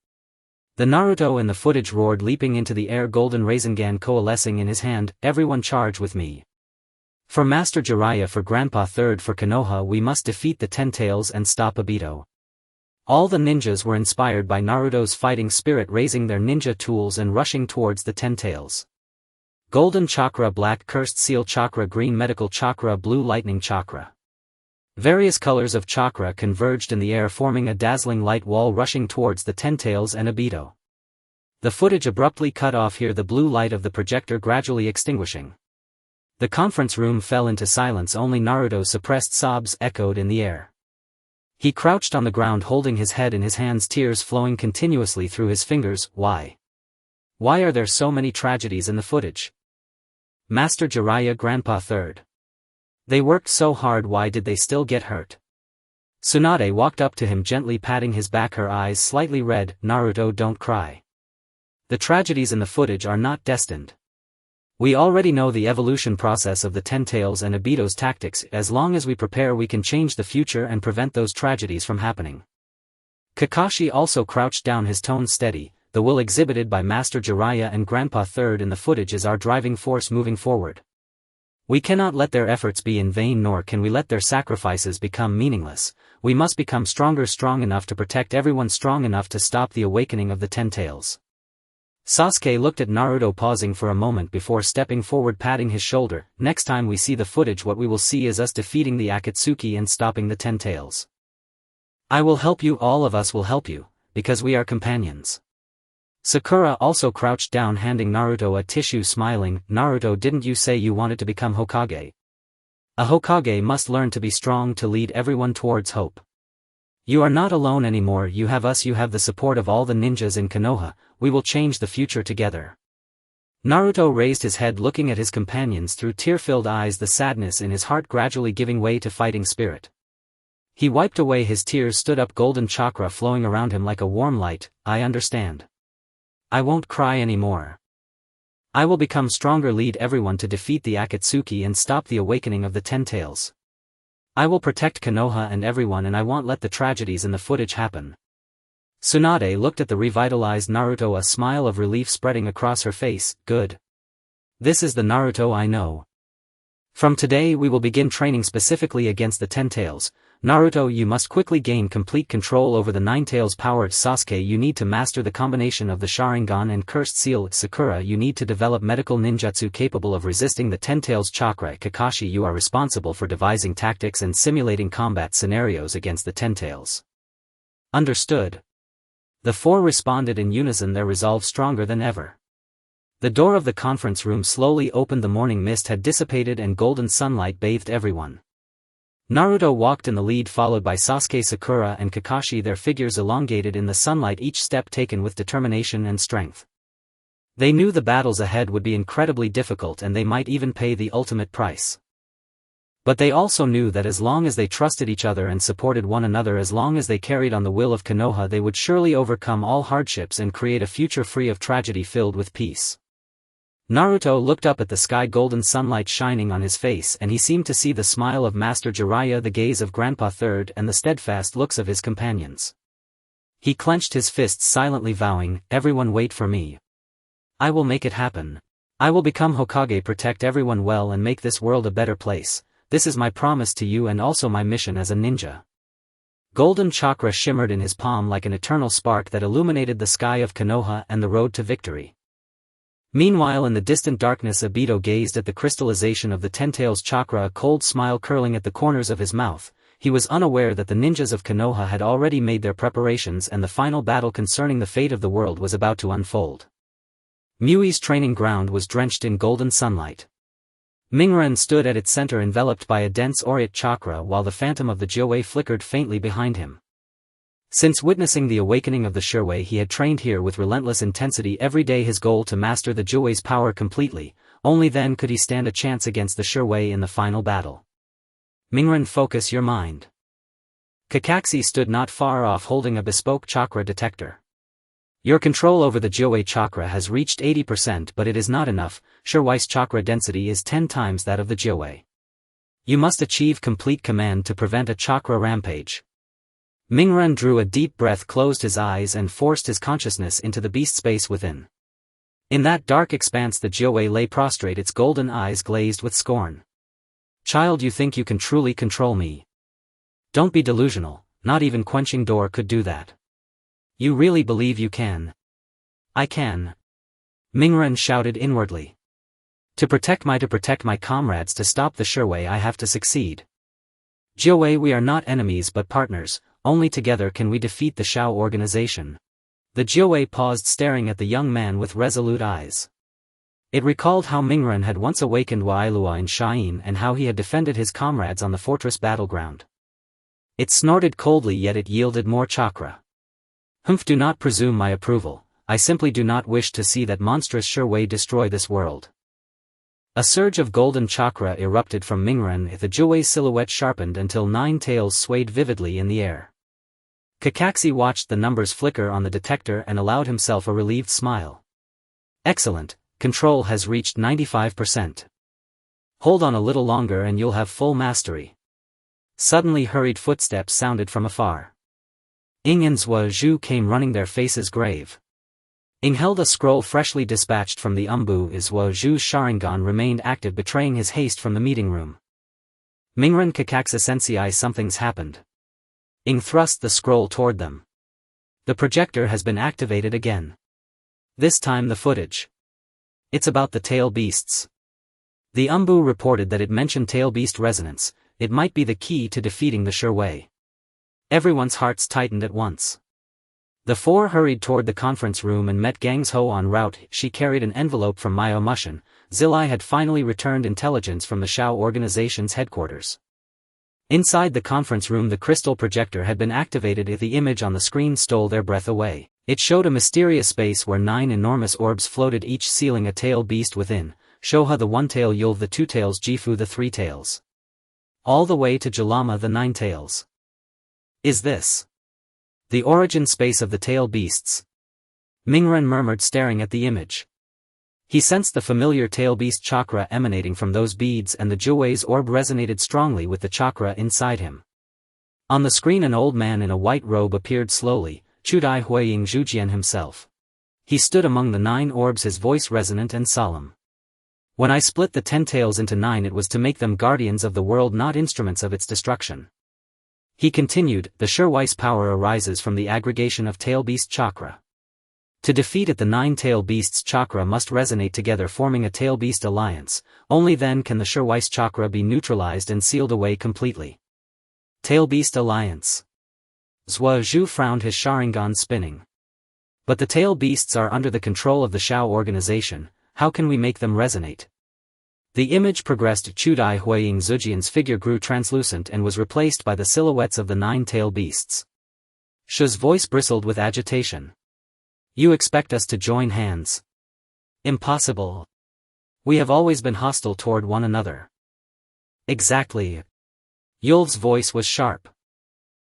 Speaker 1: The Naruto in the footage roared, leaping into the air, golden Rasengan coalescing in his hand. "Everyone charge with me! For Master Jiraiya, for Grandpa Third, for Konoha, we must defeat the Ten Tails and stop Obito." All the ninjas were inspired by Naruto's fighting spirit, raising their ninja tools and rushing towards the Ten Tails. Golden chakra, black cursed seal chakra, green medical chakra, blue lightning chakra. Various colors of chakra converged in the air, forming a dazzling light wall rushing towards the Ten Tails and Obito. The footage abruptly cut off here, the blue light of the projector gradually extinguishing. The conference room fell into silence, only Naruto's suppressed sobs echoed in the air. He crouched on the ground, holding his head in his hands, tears flowing continuously through his fingers. Why? Why are there so many tragedies in the footage? Master Jiraiya, Grandpa Third. They worked so hard, why did they still get hurt? Tsunade walked up to him, gently patting his back, her eyes slightly red. "Naruto, don't cry. The tragedies in the footage are not destined. We already know the evolution process of the Ten Tails and Obito's tactics. As long as we prepare, we can change the future and prevent those tragedies from happening." Kakashi also crouched down, his tone steady. "The will exhibited by Master Jiraiya and Grandpa Third in the footage is our driving force moving forward. We cannot let their efforts be in vain, nor can we let their sacrifices become meaningless. We must become stronger, strong enough to protect everyone, strong enough to stop the awakening of the Ten Tails." Sasuke looked at Naruto, pausing for a moment before stepping forward, patting his shoulder. "Next time we see the footage, what we will see is us defeating the Akatsuki and stopping the Ten Tails. I will help you, all of us will help you, because we are companions." Sakura also crouched down, handing Naruto a tissue, smiling. "Naruto, didn't you say you wanted to become Hokage? A Hokage must learn to be strong, to lead everyone towards hope. You are not alone anymore, you have us, you have the support of all the ninjas in Konoha. We will change the future together." Naruto raised his head, looking at his companions through tear-filled eyes, the sadness in his heart gradually giving way to fighting spirit. He wiped away his tears, stood up, golden chakra flowing around him like a warm light. "I understand. I won't cry anymore. I will become stronger, lead everyone to defeat the Akatsuki and stop the awakening of the Ten Tails. I will protect Konoha and everyone, and I won't let the tragedies in the footage happen." Tsunade looked at the revitalized Naruto, a smile of relief spreading across her face. "Good. This is the Naruto I know. From today we will begin training specifically against the Ten Tails. Naruto, you must quickly gain complete control over the Nine Tails power. Sasuke, you need to master the combination of the Sharingan and Cursed Seal. Sakura, you need to develop medical ninjutsu capable of resisting the Ten Tails chakra. Kakashi, you are responsible for devising tactics and simulating combat scenarios against the Ten Tails." "Understood." The four responded in unison, their resolve stronger than ever. The door of the conference room slowly opened, the morning mist had dissipated and golden sunlight bathed everyone. Naruto walked in the lead, followed by Sasuke, Sakura and Kakashi, their figures elongated in the sunlight, each step taken with determination and strength. They knew the battles ahead would be incredibly difficult and they might even pay the ultimate price. But they also knew that as long as they trusted each other and supported one another, as long as they carried on the will of Konoha, they would surely overcome all hardships and create a future free of tragedy, filled with peace. Naruto looked up at the sky, golden sunlight shining on his face, and he seemed to see the smile of Master Jiraiya, the gaze of Grandpa Third, and the steadfast looks of his companions. He clenched his fists, silently vowing, "Everyone wait for me. I will make it happen. I will become Hokage, protect everyone well and make this world a better place. This is my promise to you and also my mission as a ninja." Golden chakra shimmered in his palm like an eternal spark that illuminated the sky of Konoha and the road to victory. Meanwhile, in the distant darkness, Obito gazed at the crystallization of the Ten Tails chakra, a cold smile curling at the corners of his mouth. He was unaware that the ninjas of Konoha had already made their preparations and the final battle concerning the fate of the world was about to unfold. Mui's training ground was drenched in golden sunlight. Mingren stood at its center, enveloped by a dense Aureate chakra, while the phantom of the Jiuwei flickered faintly behind him. Since witnessing the awakening of the Shirwei, he had trained here with relentless intensity every day, his goal to master the Jiuwei's power completely. Only then could he stand a chance against the Shirwei in the final battle. "Mingren, focus your mind." Kakashi stood not far off, holding a bespoke chakra detector. Your control over the Jiuwei chakra has reached 80%, but it is not enough. Shirwei's chakra density is 10 times that of the Jiuwei. You must achieve complete command to prevent a chakra rampage. Mingren drew a deep breath, closed his eyes and forced his consciousness into the beast space within. In that dark expanse the Jiuwei lay prostrate, its golden eyes glazed with scorn. Child, you think you can truly control me? Don't be delusional, not even quenching door could do that. You really believe you can? I can. Mingren shouted inwardly. To protect my comrades, to stop the Shirwei, I have to succeed. Jiuwei, we are not enemies but partners, only together can we defeat the Shao organization. The Jiuwei paused, staring at the young man with resolute eyes. It recalled how Mingren had once awakened Wailua in Shain and how he had defended his comrades on the fortress battleground. It snorted coldly, yet it yielded more chakra. Humph, do not presume my approval, I simply do not wish to see that monstrous Shirwei destroy this world. A surge of golden chakra erupted from Mingren, the Jiuwei's silhouette sharpened until 9 tails swayed vividly in the air. Kakashi watched the numbers flicker on the detector and allowed himself a relieved smile. Excellent, control has reached 95%. Hold on a little longer and you'll have full mastery. Suddenly hurried footsteps sounded from afar. Ing and Zhuo came running, their faces grave. Ing held a scroll freshly dispatched from the Umbu. Zhuo's Sharingan remained active, betraying his haste from the meeting room. Mingren, Kakashi sensei, something's happened. Ing thrust the scroll toward them. The projector has been activated again. This time the footage. It's about the tail beasts. The Umbu reported that it mentioned tail beast resonance. It might be the key to defeating the Shirwei. Everyone's hearts tightened at once. The four hurried toward the conference room and met Gangs Ho en route. She carried an envelope from Myo Mushin. Zilai had finally returned intelligence from the Shao organization's headquarters. Inside the conference room the crystal projector had been activated. The image on the screen stole their breath away. It showed a mysterious space where 9 enormous orbs floated, each sealing a tail beast within. Shoha the 1 tail, Yul the 2 tails, Jifu the 3 tails. All the way to Jalama the 9 tails. Is this the origin space of the tail beasts? Mingren murmured, staring at the image. He sensed the familiar tail beast chakra emanating from those beads, and the Jiuwei's orb resonated strongly with the chakra inside him. On the screen an old man in a white robe appeared slowly, Chudai Huiying Zhujian himself. He stood among the 9 orbs, his voice resonant and solemn. When I split the 10 tails into 9, it was to make them guardians of the world, not instruments of its destruction. He continued, the Shirwei's power arises from the aggregation of tail beast chakra. To defeat it, the 9 tail beasts chakra must resonate together, forming a tail beast alliance. Only then can the Shirwei's chakra be neutralized and sealed away completely. Tail beast alliance. Zhuo frowned, his Sharingan spinning. But the tail beasts are under the control of the Shao organization. How can we make them resonate? The image progressed. Chudai Huiying Zhujian's figure grew translucent and was replaced by the silhouettes of the 9 tail beasts. Shu's voice bristled with agitation. You expect us to join hands? Impossible. We have always been hostile toward one another. Exactly. Yul's voice was sharp.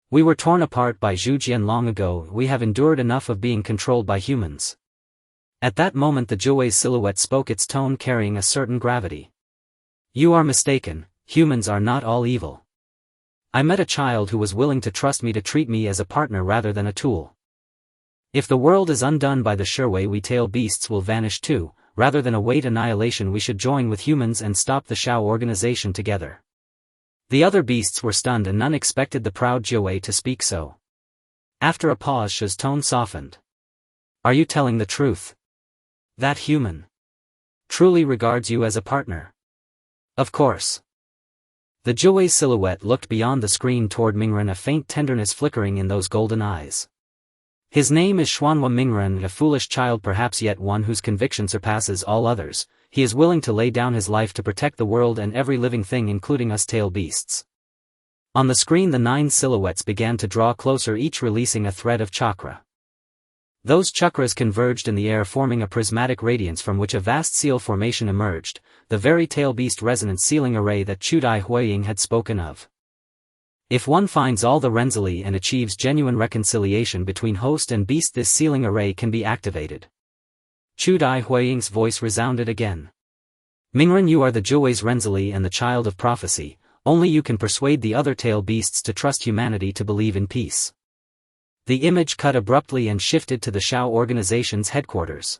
Speaker 1: We were torn apart by Zhujian long ago. We have endured enough of being controlled by humans. At that moment the Jiuwei's silhouette spoke, its tone carrying a certain gravity. You are mistaken, humans are not all evil. I met a child who was willing to trust me, to treat me as a partner rather than a tool. If the world is undone by the Shirwei, we tail beasts will vanish too. Rather than await annihilation, we should join with humans and stop the Shao organization together. The other beasts were stunned, and none expected the proud Jiuwei to speak so. After a pause Shu's tone softened. Are you telling the truth? That human truly regards you as a partner? Of course. The Jiuwei's silhouette looked beyond the screen toward Mingren, a faint tenderness flickering in those golden eyes. His name is Xuanhua Mingren, a foolish child, perhaps, yet one whose conviction surpasses all others. He is willing to lay down his life to protect the world and every living thing, including us tail beasts. On the screen the 9 silhouettes began to draw closer, each releasing a thread of chakra. Those chakras converged in the air, forming a prismatic radiance from which a vast seal formation emerged, the very tail beast resonance sealing array that Chudai Huiying had spoken of. If one finds all the Renzili and achieves genuine reconciliation between host and beast, this sealing array can be activated. Chudai Huiying's voice resounded again. Mingren, you are the Juwei's Renzili and the child of prophecy, only you can persuade the other tail beasts to trust humanity to believe in peace. The image cut abruptly and shifted to the Shao organization's headquarters.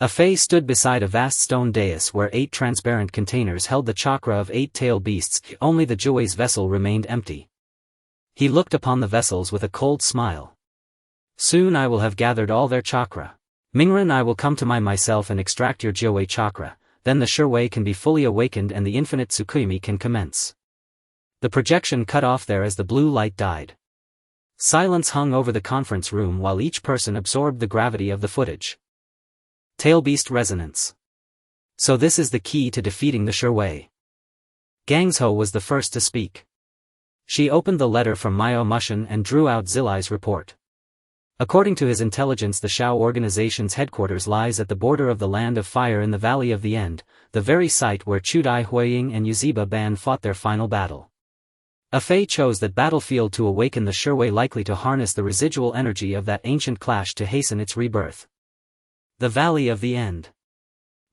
Speaker 1: A Fei stood beside a vast stone dais where 8 transparent containers held the chakra of 8 tail beasts, only the Juwei's vessel remained empty. He looked upon the vessels with a cold smile. Soon I will have gathered all their chakra. Mingren, I will come to myself and extract your Jiwei chakra, then the Shiwei can be fully awakened and the infinite Tsukimi can commence. The projection cut off there as the blue light died. Silence hung over the conference room while each person absorbed the gravity of the footage. Tailbeast resonance. So this is the key to defeating the Shiwei. Gangzhou was the first to speak. She opened the letter from Myo Mushin and drew out Zilai's report. According to his intelligence, the Shao organization's headquarters lies at the border of the Land of Fire in the Valley of the End, the very site where Chudai Huiying and Yuziba Ban fought their final battle. A Fei chose that battlefield to awaken the Shiwei, likely to harness the residual energy of that ancient clash to hasten its rebirth. The Valley of the End.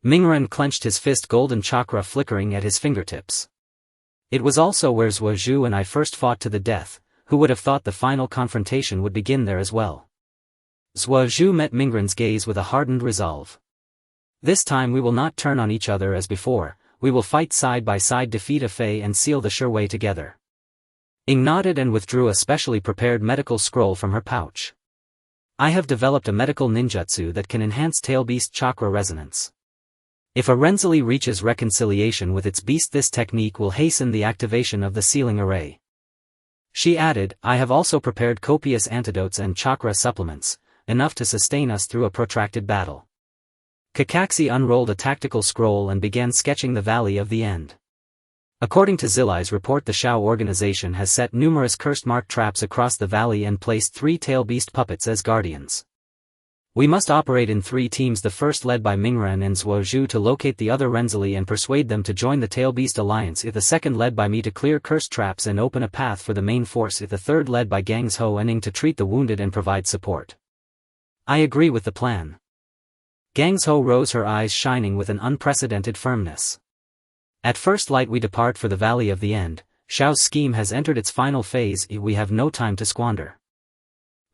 Speaker 1: Mingren clenched his fist, golden chakra flickering at his fingertips. It was also where Zhuozhu and I first fought to the death. Who would have thought the final confrontation would begin there as well? Zhuozhu met Mingren's gaze with a hardened resolve. This time we will not turn on each other as before, we will fight side by side, defeat a Fei and seal the Shiwei together. Ing nodded and withdrew a specially prepared medical scroll from her pouch. I have developed a medical ninjutsu that can enhance tailbeast chakra resonance. If a Renzili reaches reconciliation with its beast, this technique will hasten the activation of the sealing array. She added, I have also prepared copious antidotes and chakra supplements, enough to sustain us through a protracted battle. Kakashi unrolled a tactical scroll and began sketching the Valley of the End. According to Zilai's report, the Shao organization has set numerous cursed mark traps across the valley and placed 3 tail beast puppets as guardians. We must operate in 3 teams, the first led by Mingren and Zhuozhu to locate the other Renzili and persuade them to join the Tailbeast Alliance, if the second led by me to clear cursed traps and open a path for the main force, if the third led by Gangzhou and Ing to treat the wounded and provide support. I agree with the plan. Gangzhou rose, her eyes shining with an unprecedented firmness. At first light we depart for the Valley of the End. Shao's scheme has entered its final phase, we have no time to squander.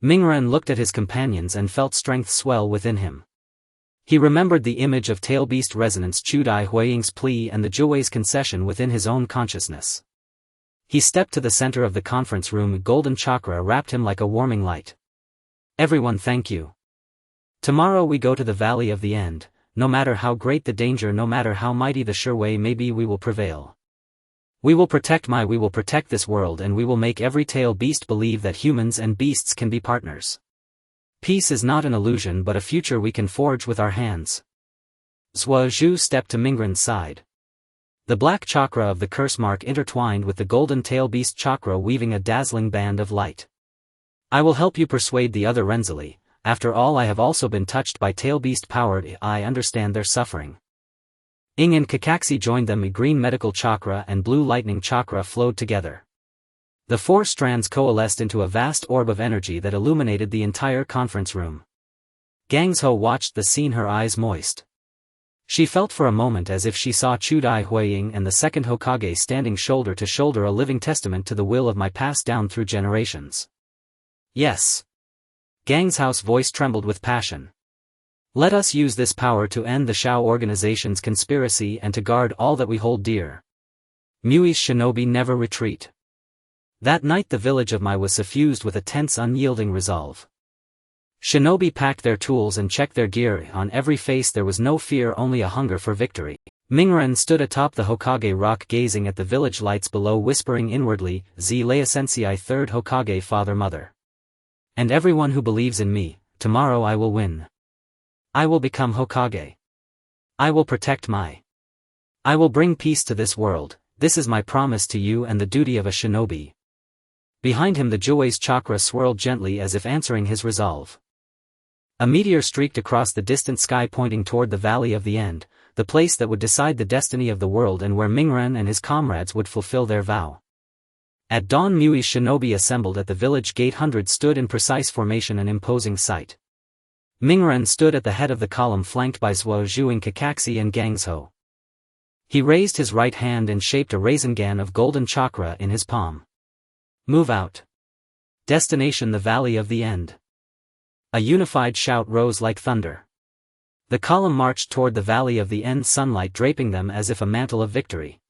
Speaker 1: Mingren looked at his companions and felt strength swell within him. He remembered the image of tailbeast resonance, Chudai Huiying's plea and the Juwei's concession within his own consciousness. He stepped to the center of the conference room, golden chakra wrapped him like a warming light. Everyone, thank you. Tomorrow we go to the Valley of the End. No matter how great the danger, no matter how mighty the Shiwei may be, we will prevail. We will protect this world, and we will make every tail beast believe that humans and beasts can be partners. Peace is not an illusion but a future we can forge with our hands. Zhuozhu stepped to Mingren's side. The black chakra of the curse mark intertwined with the golden tail beast chakra, weaving a dazzling band of light. I will help you persuade the other Renzili. After all, I have also been touched by tailbeast power. I understand their suffering. Ing and Kakashi joined them. Green medical chakra and blue lightning chakra flowed together. The 4 strands coalesced into a vast orb of energy that illuminated the entire conference room. Gangzhou watched the scene, her eyes moist. She felt for a moment as if she saw Chudai Huiying and the second Hokage standing shoulder to shoulder, a living testament to the will of my passed down through generations. Yes. Gangzhou's voice trembled with passion. Let us use this power to end the Shao organization's conspiracy and to guard all that we hold dear. Mui's shinobi never retreat. That night the village of Mai was suffused with a tense, unyielding resolve. Shinobi packed their tools and checked their gear. On every face there was no fear, only a hunger for victory. Mingren stood atop the Hokage rock, gazing at the village lights below, whispering inwardly, Zilaya Sensei, third Hokage, father, mother. And everyone who believes in me, tomorrow I will win. I will become Hokage. I will protect Mai. I will bring peace to this world. This is my promise to you and the duty of a shinobi. Behind him the Juwei's chakra swirled gently as if answering his resolve. A meteor streaked across the distant sky, pointing toward the Valley of the End, the place that would decide the destiny of the world and where Mingren and his comrades would fulfill their vow. At dawn Mui's shinobi assembled at the village gate. Hundreds stood in precise formation, an imposing sight. Mingren stood at the head of the column flanked by Zuo Zhuing, Kakaxi and Gangzhou. He raised his right hand and shaped a Rasengan of golden chakra in his palm. Move out. Destination: the Valley of the End. A unified shout rose like thunder. The column marched toward the Valley of the End, sunlight draping them as if a mantle of victory.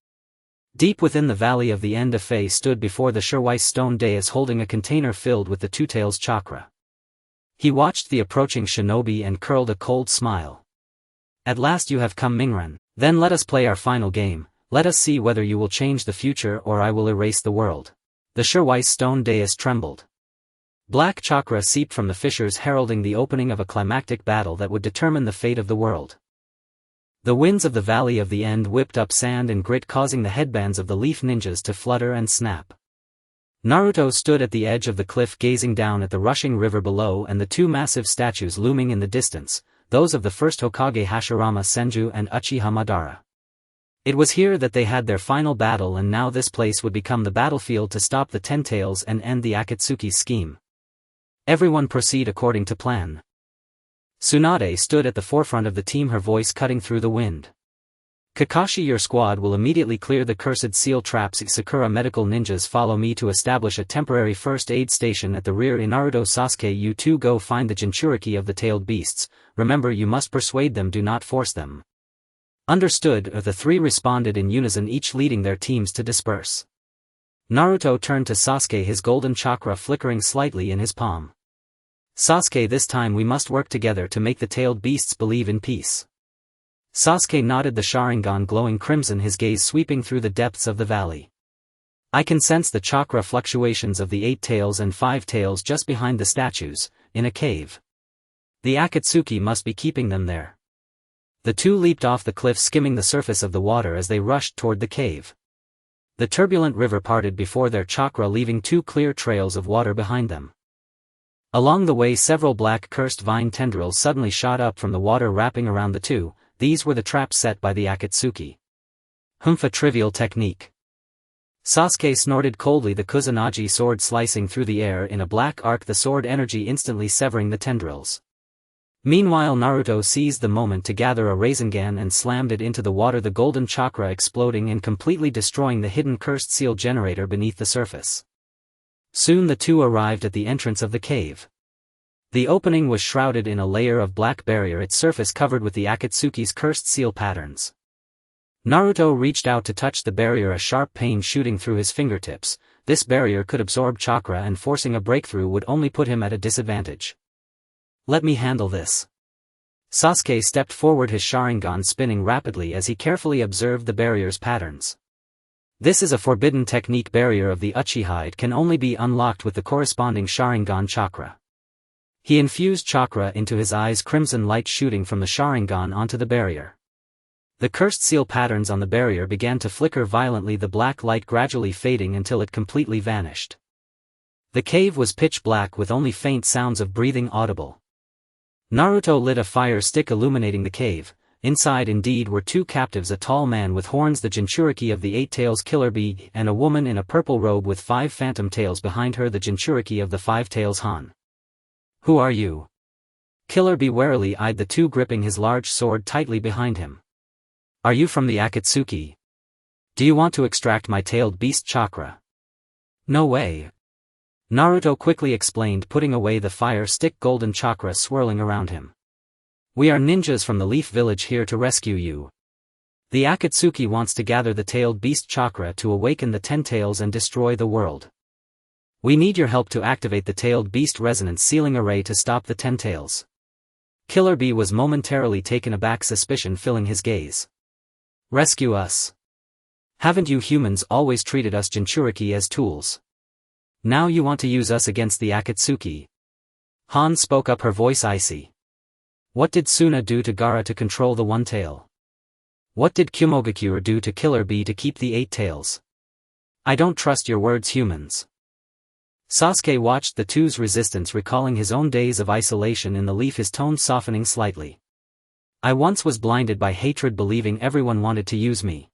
Speaker 1: Deep within the Valley of the End, a Fei stood before the Shirwise stone dais holding a container filled with the Two Tails chakra. He watched the approaching shinobi and curled a cold smile. At last you have come, Mingren. Then let us play our final game. Let us see whether you will change the future or I will erase the world. The Shirwise stone dais trembled. Black chakra seeped from the fissures, heralding the opening of a climactic battle that would determine the fate of the world. The winds of the Valley of the End whipped up sand and grit, causing the headbands of the leaf ninjas to flutter and snap. Naruto stood at the edge of the cliff gazing down at the rushing river below and the two massive statues looming in the distance, those of the first Hokage Hashirama Senju and Uchiha Madara. It was here that they had their final battle, and now this place would become the battlefield to stop the Ten Tails and end the Akatsuki's scheme. Everyone proceed according to plan. Tsunade stood at the forefront of the team, her voice cutting through the wind. Kakashi, your squad will immediately clear the cursed seal traps. Sakura, medical ninjas follow me to establish a temporary first aid station at the rear. Naruto, Sasuke, you two go find the Jinchuriki of the tailed beasts. Remember, you must persuade them, do not force them. Understood. The three responded in unison, each leading their teams to disperse. Naruto turned to Sasuke, his golden chakra flickering slightly in his palm. Sasuke, this time we must work together to make the tailed beasts believe in peace. Sasuke nodded, the Sharingan glowing crimson, his gaze sweeping through the depths of the valley. I can sense the chakra fluctuations of the 8 tails and 5 tails just behind the statues, in a cave. The Akatsuki must be keeping them there. The two leaped off the cliff, skimming the surface of the water as they rushed toward the cave. The turbulent river parted before their chakra, leaving 2 clear trails of water behind them. Along the way, several black cursed vine tendrils suddenly shot up from the water, wrapping around the two. These were the traps set by the Akatsuki. A trivial technique. Sasuke snorted coldly, the Kusanagi sword slicing through the air in a black arc, the sword energy instantly severing the tendrils. Meanwhile, Naruto seized the moment to gather a Rasengan and slammed it into the water, the golden chakra exploding and completely destroying the hidden cursed seal generator beneath the surface. Soon the two arrived at the entrance of the cave. The opening was shrouded in a layer of black barrier, its surface covered with the Akatsuki's cursed seal patterns. Naruto reached out to touch the barrier, a sharp pain shooting through his fingertips. This barrier could absorb chakra, and forcing a breakthrough would only put him at a disadvantage. Let me handle this. Sasuke stepped forward, his Sharingan spinning rapidly as he carefully observed the barrier's patterns. This is a forbidden technique barrier of the Uchiha. It can only be unlocked with the corresponding Sharingan chakra. He infused chakra into his eyes, crimson light shooting from the Sharingan onto the barrier. The cursed seal patterns on the barrier began to flicker violently, the black light gradually fading until it completely vanished. The cave was pitch black with only faint sounds of breathing audible. Naruto lit a fire stick illuminating the cave. Inside indeed were 2 captives, a tall man with horns, the Jinchuriki of the 8 tails Killer Bee, and a woman in a purple robe with 5 phantom tails behind her, the Jinchuriki of the 5 tails Han. Who are you? Killer Bee warily eyed the two, gripping his large sword tightly behind him. Are you from the Akatsuki? Do you want to extract my tailed beast chakra? No way. Naruto quickly explained, putting away the fire stick, golden chakra swirling around him. We are ninjas from the Leaf Village here to rescue you. The Akatsuki wants to gather the tailed beast chakra to awaken the 10 tails and destroy the world. We need your help to activate the tailed beast resonance sealing array to stop the 10 tails. Killer Bee was momentarily taken aback, suspicion filling his gaze. Rescue us. Haven't you humans always treated us Jinchuriki as tools? Now you want to use us against the Akatsuki? Han spoke up, her voice icy. What did Suna do to Gaara to control the 1 tail? What did Kumogakure do to Killer Bee to keep the 8 tails? I don't trust your words, humans. Sasuke watched the two's resistance, recalling his own days of isolation in the leaf, his tone softening slightly. I once was blinded by hatred, believing everyone wanted to use me.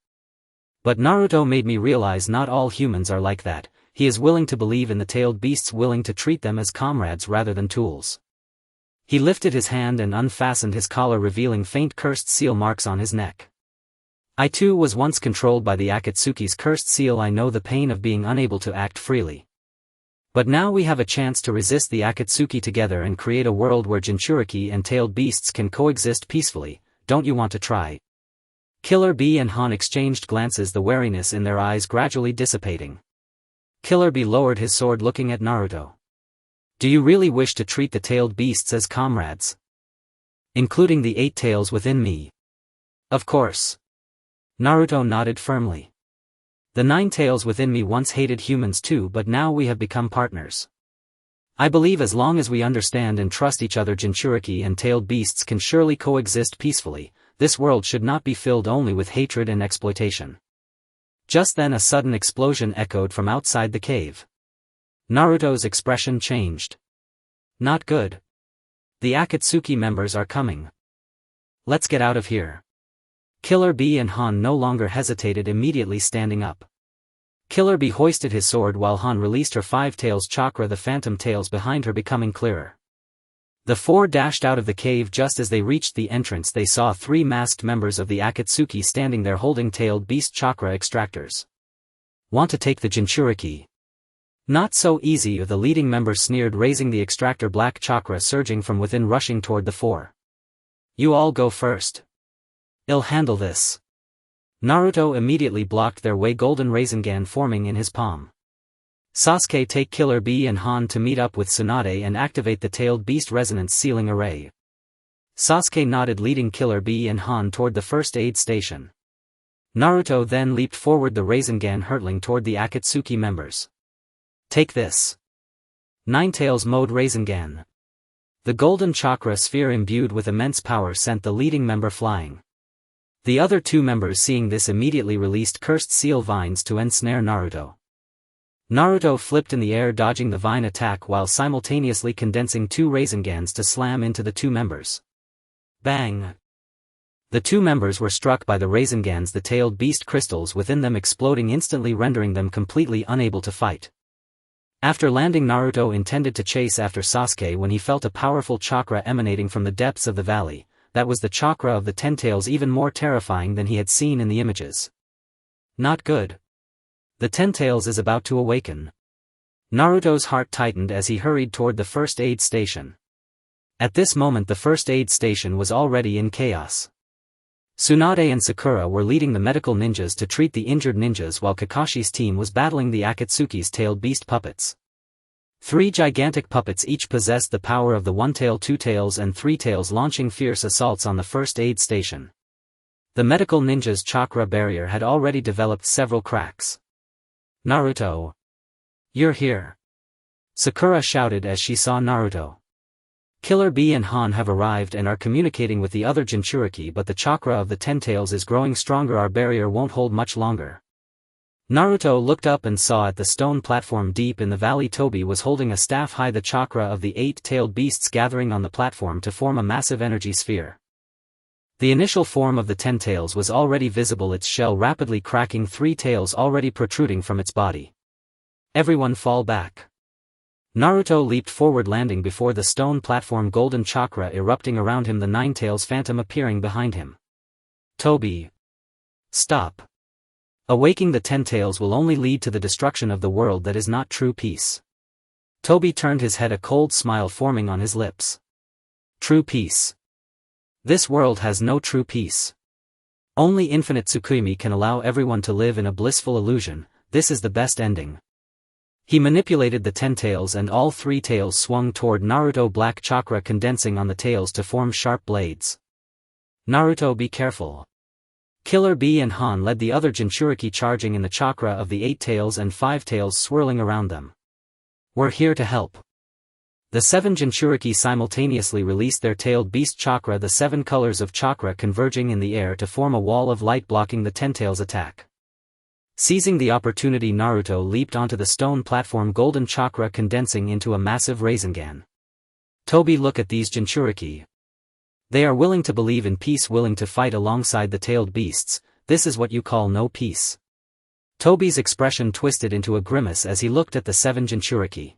Speaker 1: But Naruto made me realize not all humans are like that. he is willing to believe in the tailed beasts, willing to treat them as comrades rather than tools. He lifted his hand and unfastened his collar, revealing faint cursed seal marks on his neck. I too was once controlled by the Akatsuki's cursed seal. I know the pain of being unable to act freely. But now we have a chance to resist the Akatsuki together and create a world where Jinchuriki and tailed beasts can coexist peacefully. Don't you want to try? Killer Bee and Han exchanged glances, the wariness in their eyes gradually dissipating. Killer Bee lowered his sword, looking at Naruto. Do you really wish to treat the tailed beasts as comrades? Including the 8 tails within me? Of course. Naruto nodded firmly. The 9 tails within me once hated humans too, but now we have become partners. I believe as long as we understand and trust each other, Jinchuriki and tailed beasts can surely coexist peacefully. This world should not be filled only with hatred and exploitation. Just then a sudden explosion echoed from outside the cave. Naruto's expression changed. Not good. The Akatsuki members are coming. Let's get out of here. Killer Bee and Han no longer hesitated, immediately standing up. Killer Bee hoisted his sword while Han released her 5 tails chakra, the phantom tails behind her becoming clearer. The 4 dashed out of the cave. Just as they reached the entrance, they saw 3 masked members of the Akatsuki standing there holding tailed beast chakra extractors. Want to take the Jinchuriki? Not so easy, the leading member sneered, raising the extractor, black chakra surging from within, rushing toward the 4. You all go first. I'll handle this. Naruto immediately blocked their way, golden Rasengan forming in his palm. Sasuke, take Killer Bee and Han to meet up with Tsunade and activate the tailed beast resonance sealing array. Sasuke nodded, leading Killer Bee and Han toward the first aid station. Naruto then leaped forward, the Rasengan hurtling toward the Akatsuki members. Take this. 9 tails mode Rasengan. The golden chakra sphere imbued with immense power sent the leading member flying. The other 2 members, seeing this, immediately released cursed seal vines to ensnare Naruto. Naruto flipped in the air, dodging the vine attack while simultaneously condensing 2 Rasengans to slam into the 2 members. Bang! The 2 members were struck by the Rasengans, the tailed beast crystals within them exploding instantly, rendering them completely unable to fight. After landing, Naruto intended to chase after Sasuke when he felt a powerful chakra emanating from the depths of the valley. That was the chakra of the 10 tails, even more terrifying than he had seen in the images. Not good. The 10 tails is about to awaken. Naruto's heart tightened as he hurried toward the first aid station. At this moment the first aid station was already in chaos. Tsunade and Sakura were leading the medical ninjas to treat the injured ninjas, while Kakashi's team was battling the Akatsuki's tailed beast puppets. 3 gigantic puppets each possessed the power of the 1 tail, 2 tails and 3 tails, launching fierce assaults on the first aid station. The medical ninja's chakra barrier had already developed several cracks. Naruto. You're here. Sakura shouted as she saw Naruto. Killer Bee and Han have arrived and are communicating with the other Jinchuriki, but the chakra of the 10 tails is growing stronger. Our barrier won't hold much longer. Naruto looked up and saw at the stone platform deep in the valley Tobi was holding a staff high, the chakra of the 8-tailed beasts gathering on the platform to form a massive energy sphere. The initial form of the 10 tails was already visible, its shell rapidly cracking, 3 tails already protruding from its body. Everyone fall back. Naruto leaped forward, landing before the stone platform, golden chakra erupting around him, the 9 tails phantom appearing behind him. Tobi. Stop. Awaking the 10 tails will only lead to the destruction of the world. That is not true peace. Tobi turned his head, a cold smile forming on his lips. True peace. This world has no true peace. Only infinite Tsukuyomi can allow everyone to live in a blissful illusion. This is the best ending. He manipulated the 10 tails and all 3 tails swung toward Naruto, black chakra condensing on the tails to form sharp blades. Naruto, be careful. Killer Bee and Han led the other Jinchuriki, charging in the chakra of the 8 tails and 5 tails swirling around them. We're here to help. The 7 Jinchuriki simultaneously released their tailed beast chakra, the 7 colors of chakra converging in the air to form a wall of light blocking the 10 tails attack. Seizing the opportunity, Naruto leaped onto the stone platform, golden chakra condensing into a massive Rasengan. Tobi, look at these Jinchuriki. They are willing to believe in peace, willing to fight alongside the tailed beasts. This is what you call no peace. Tobi's expression twisted into a grimace as he looked at the 7 Jinchuriki.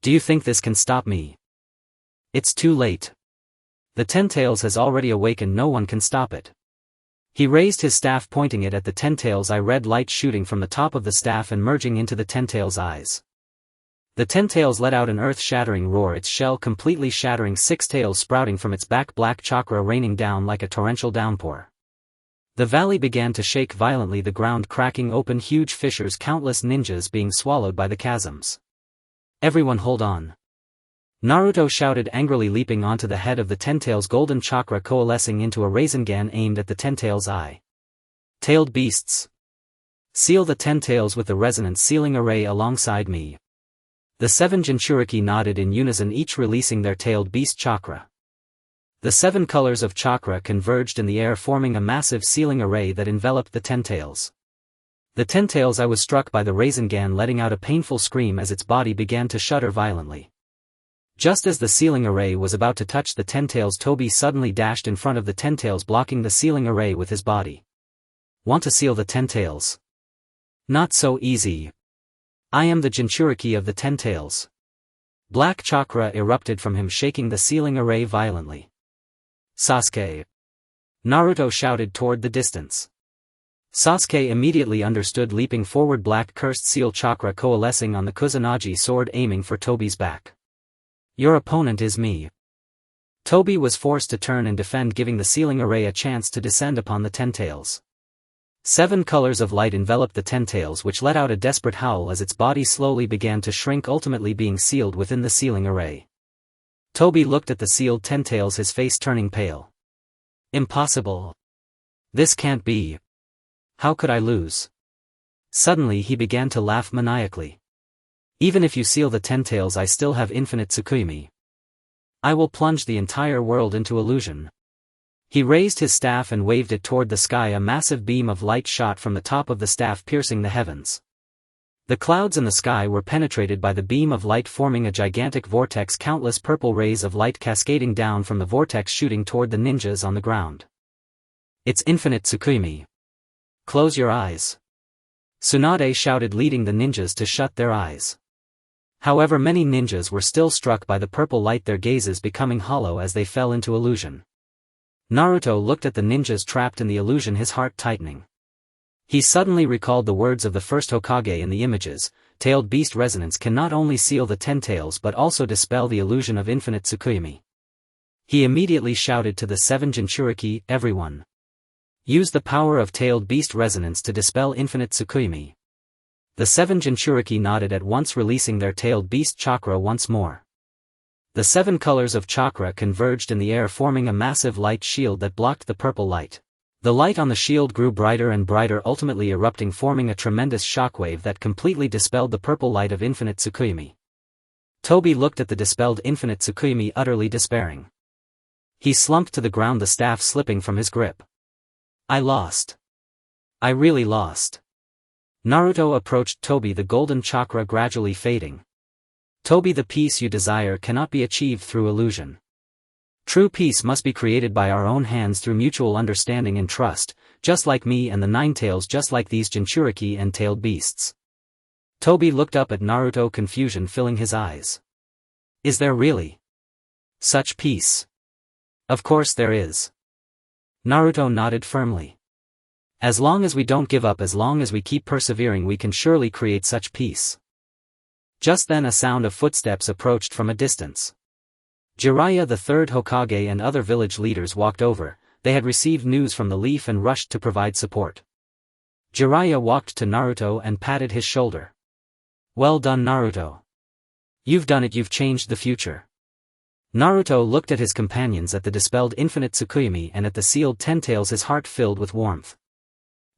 Speaker 1: Do you think this can stop me? It's too late. The Ten-Tails has already awakened, no one can stop it. He raised his staff pointing it at the Ten-Tails' eye, red light shooting from the top of the staff and merging into the Ten-Tails' eyes. The Ten-Tails let out an earth-shattering roar, its shell completely shattering, 6 tails sprouting from its back, black chakra raining down like a torrential downpour. The valley began to shake violently, the ground cracking open, huge fissures, countless ninjas being swallowed by the chasms. Everyone hold on. Naruto shouted angrily, leaping onto the head of the Ten-Tails, golden chakra coalescing into a Rasengan aimed at the Ten-Tails' eye. Tailed beasts. Seal the Ten-Tails with the resonance sealing array alongside me. The 7 Jinchuriki nodded in unison, each releasing their tailed beast chakra. The 7 colors of chakra converged in the air, forming a massive sealing array that enveloped the Ten-Tails. The Ten-Tails' eye was struck by the Rasengan, letting out a painful scream as its body began to shudder violently. Just as the sealing array was about to touch the Ten-Tails, Tobi suddenly dashed in front of the Ten-Tails, blocking the sealing array with his body. Want to seal the Ten-Tails? Not so easy. I am the Jinchuriki of the Ten-Tails. Black chakra erupted from him, shaking the sealing array violently. Sasuke. Naruto shouted toward the distance. Sasuke immediately understood, leaping forward, black cursed seal chakra coalescing on the Kusanagi sword aiming for Tobi's back. Your opponent is me. Tobi was forced to turn and defend, giving the sealing array a chance to descend upon the Ten-Tails. 7 colors of light enveloped the Ten-Tails, which let out a desperate howl as its body slowly began to shrink, ultimately being sealed within the sealing array. Tobi looked at the sealed Ten-Tails, his face turning pale. Impossible. This can't be. How could I lose? Suddenly he began to laugh maniacally. Even if you seal the Ten-Tails, I still have infinite Tsukuyomi. I will plunge the entire world into illusion. He raised his staff and waved it toward the sky, a massive beam of light shot from the top of the staff, piercing the heavens. The clouds in the sky were penetrated by the beam of light, forming a gigantic vortex, countless purple rays of light cascading down from the vortex, shooting toward the ninjas on the ground. It's infinite Tsukuyomi. Close your eyes. Tsunade shouted, leading the ninjas to shut their eyes. However, many ninjas were still struck by the purple light, their gazes becoming hollow as they fell into illusion. Naruto looked at the ninjas trapped in the illusion, his heart tightening. He suddenly recalled the words of the first Hokage in the images: tailed beast resonance can not only seal the Ten-Tails but also dispel the illusion of infinite Tsukuyomi. He immediately shouted to the 7 Jinchuriki, everyone. Use the power of tailed beast resonance to dispel infinite Tsukuyomi. The 7 Jinchuriki nodded at once, releasing their tailed beast chakra once more. The 7 colors of chakra converged in the air, forming a massive light shield that blocked the purple light. The light on the shield grew brighter and brighter, ultimately erupting, forming a tremendous shockwave that completely dispelled the purple light of infinite Tsukuyomi. Tobi looked at the dispelled infinite Tsukuyomi, utterly despairing. He slumped to the ground, the staff slipping from his grip. I lost. I really lost. Naruto approached Tobi, the golden chakra gradually fading. Tobi, the peace you desire cannot be achieved through illusion. True peace must be created by our own hands through mutual understanding and trust, just like me and the 9 tails, just like these Jinchuriki and tailed beasts. Tobi looked up at Naruto, confusion filling his eyes. Is there really such peace? Of course there is. Naruto nodded firmly. As long as we don't give up, as long as we keep persevering, we can surely create such peace. Just then a sound of footsteps approached from a distance. Jiraiya, the 3rd Hokage, and other village leaders walked over. They had received news from the Leaf and rushed to provide support. Jiraiya walked to Naruto and patted his shoulder. Well done, Naruto. You've done it, you've changed the future. Naruto looked at his companions, at the dispelled infinite Tsukuyomi and at the sealed Ten-Tails, his heart filled with warmth.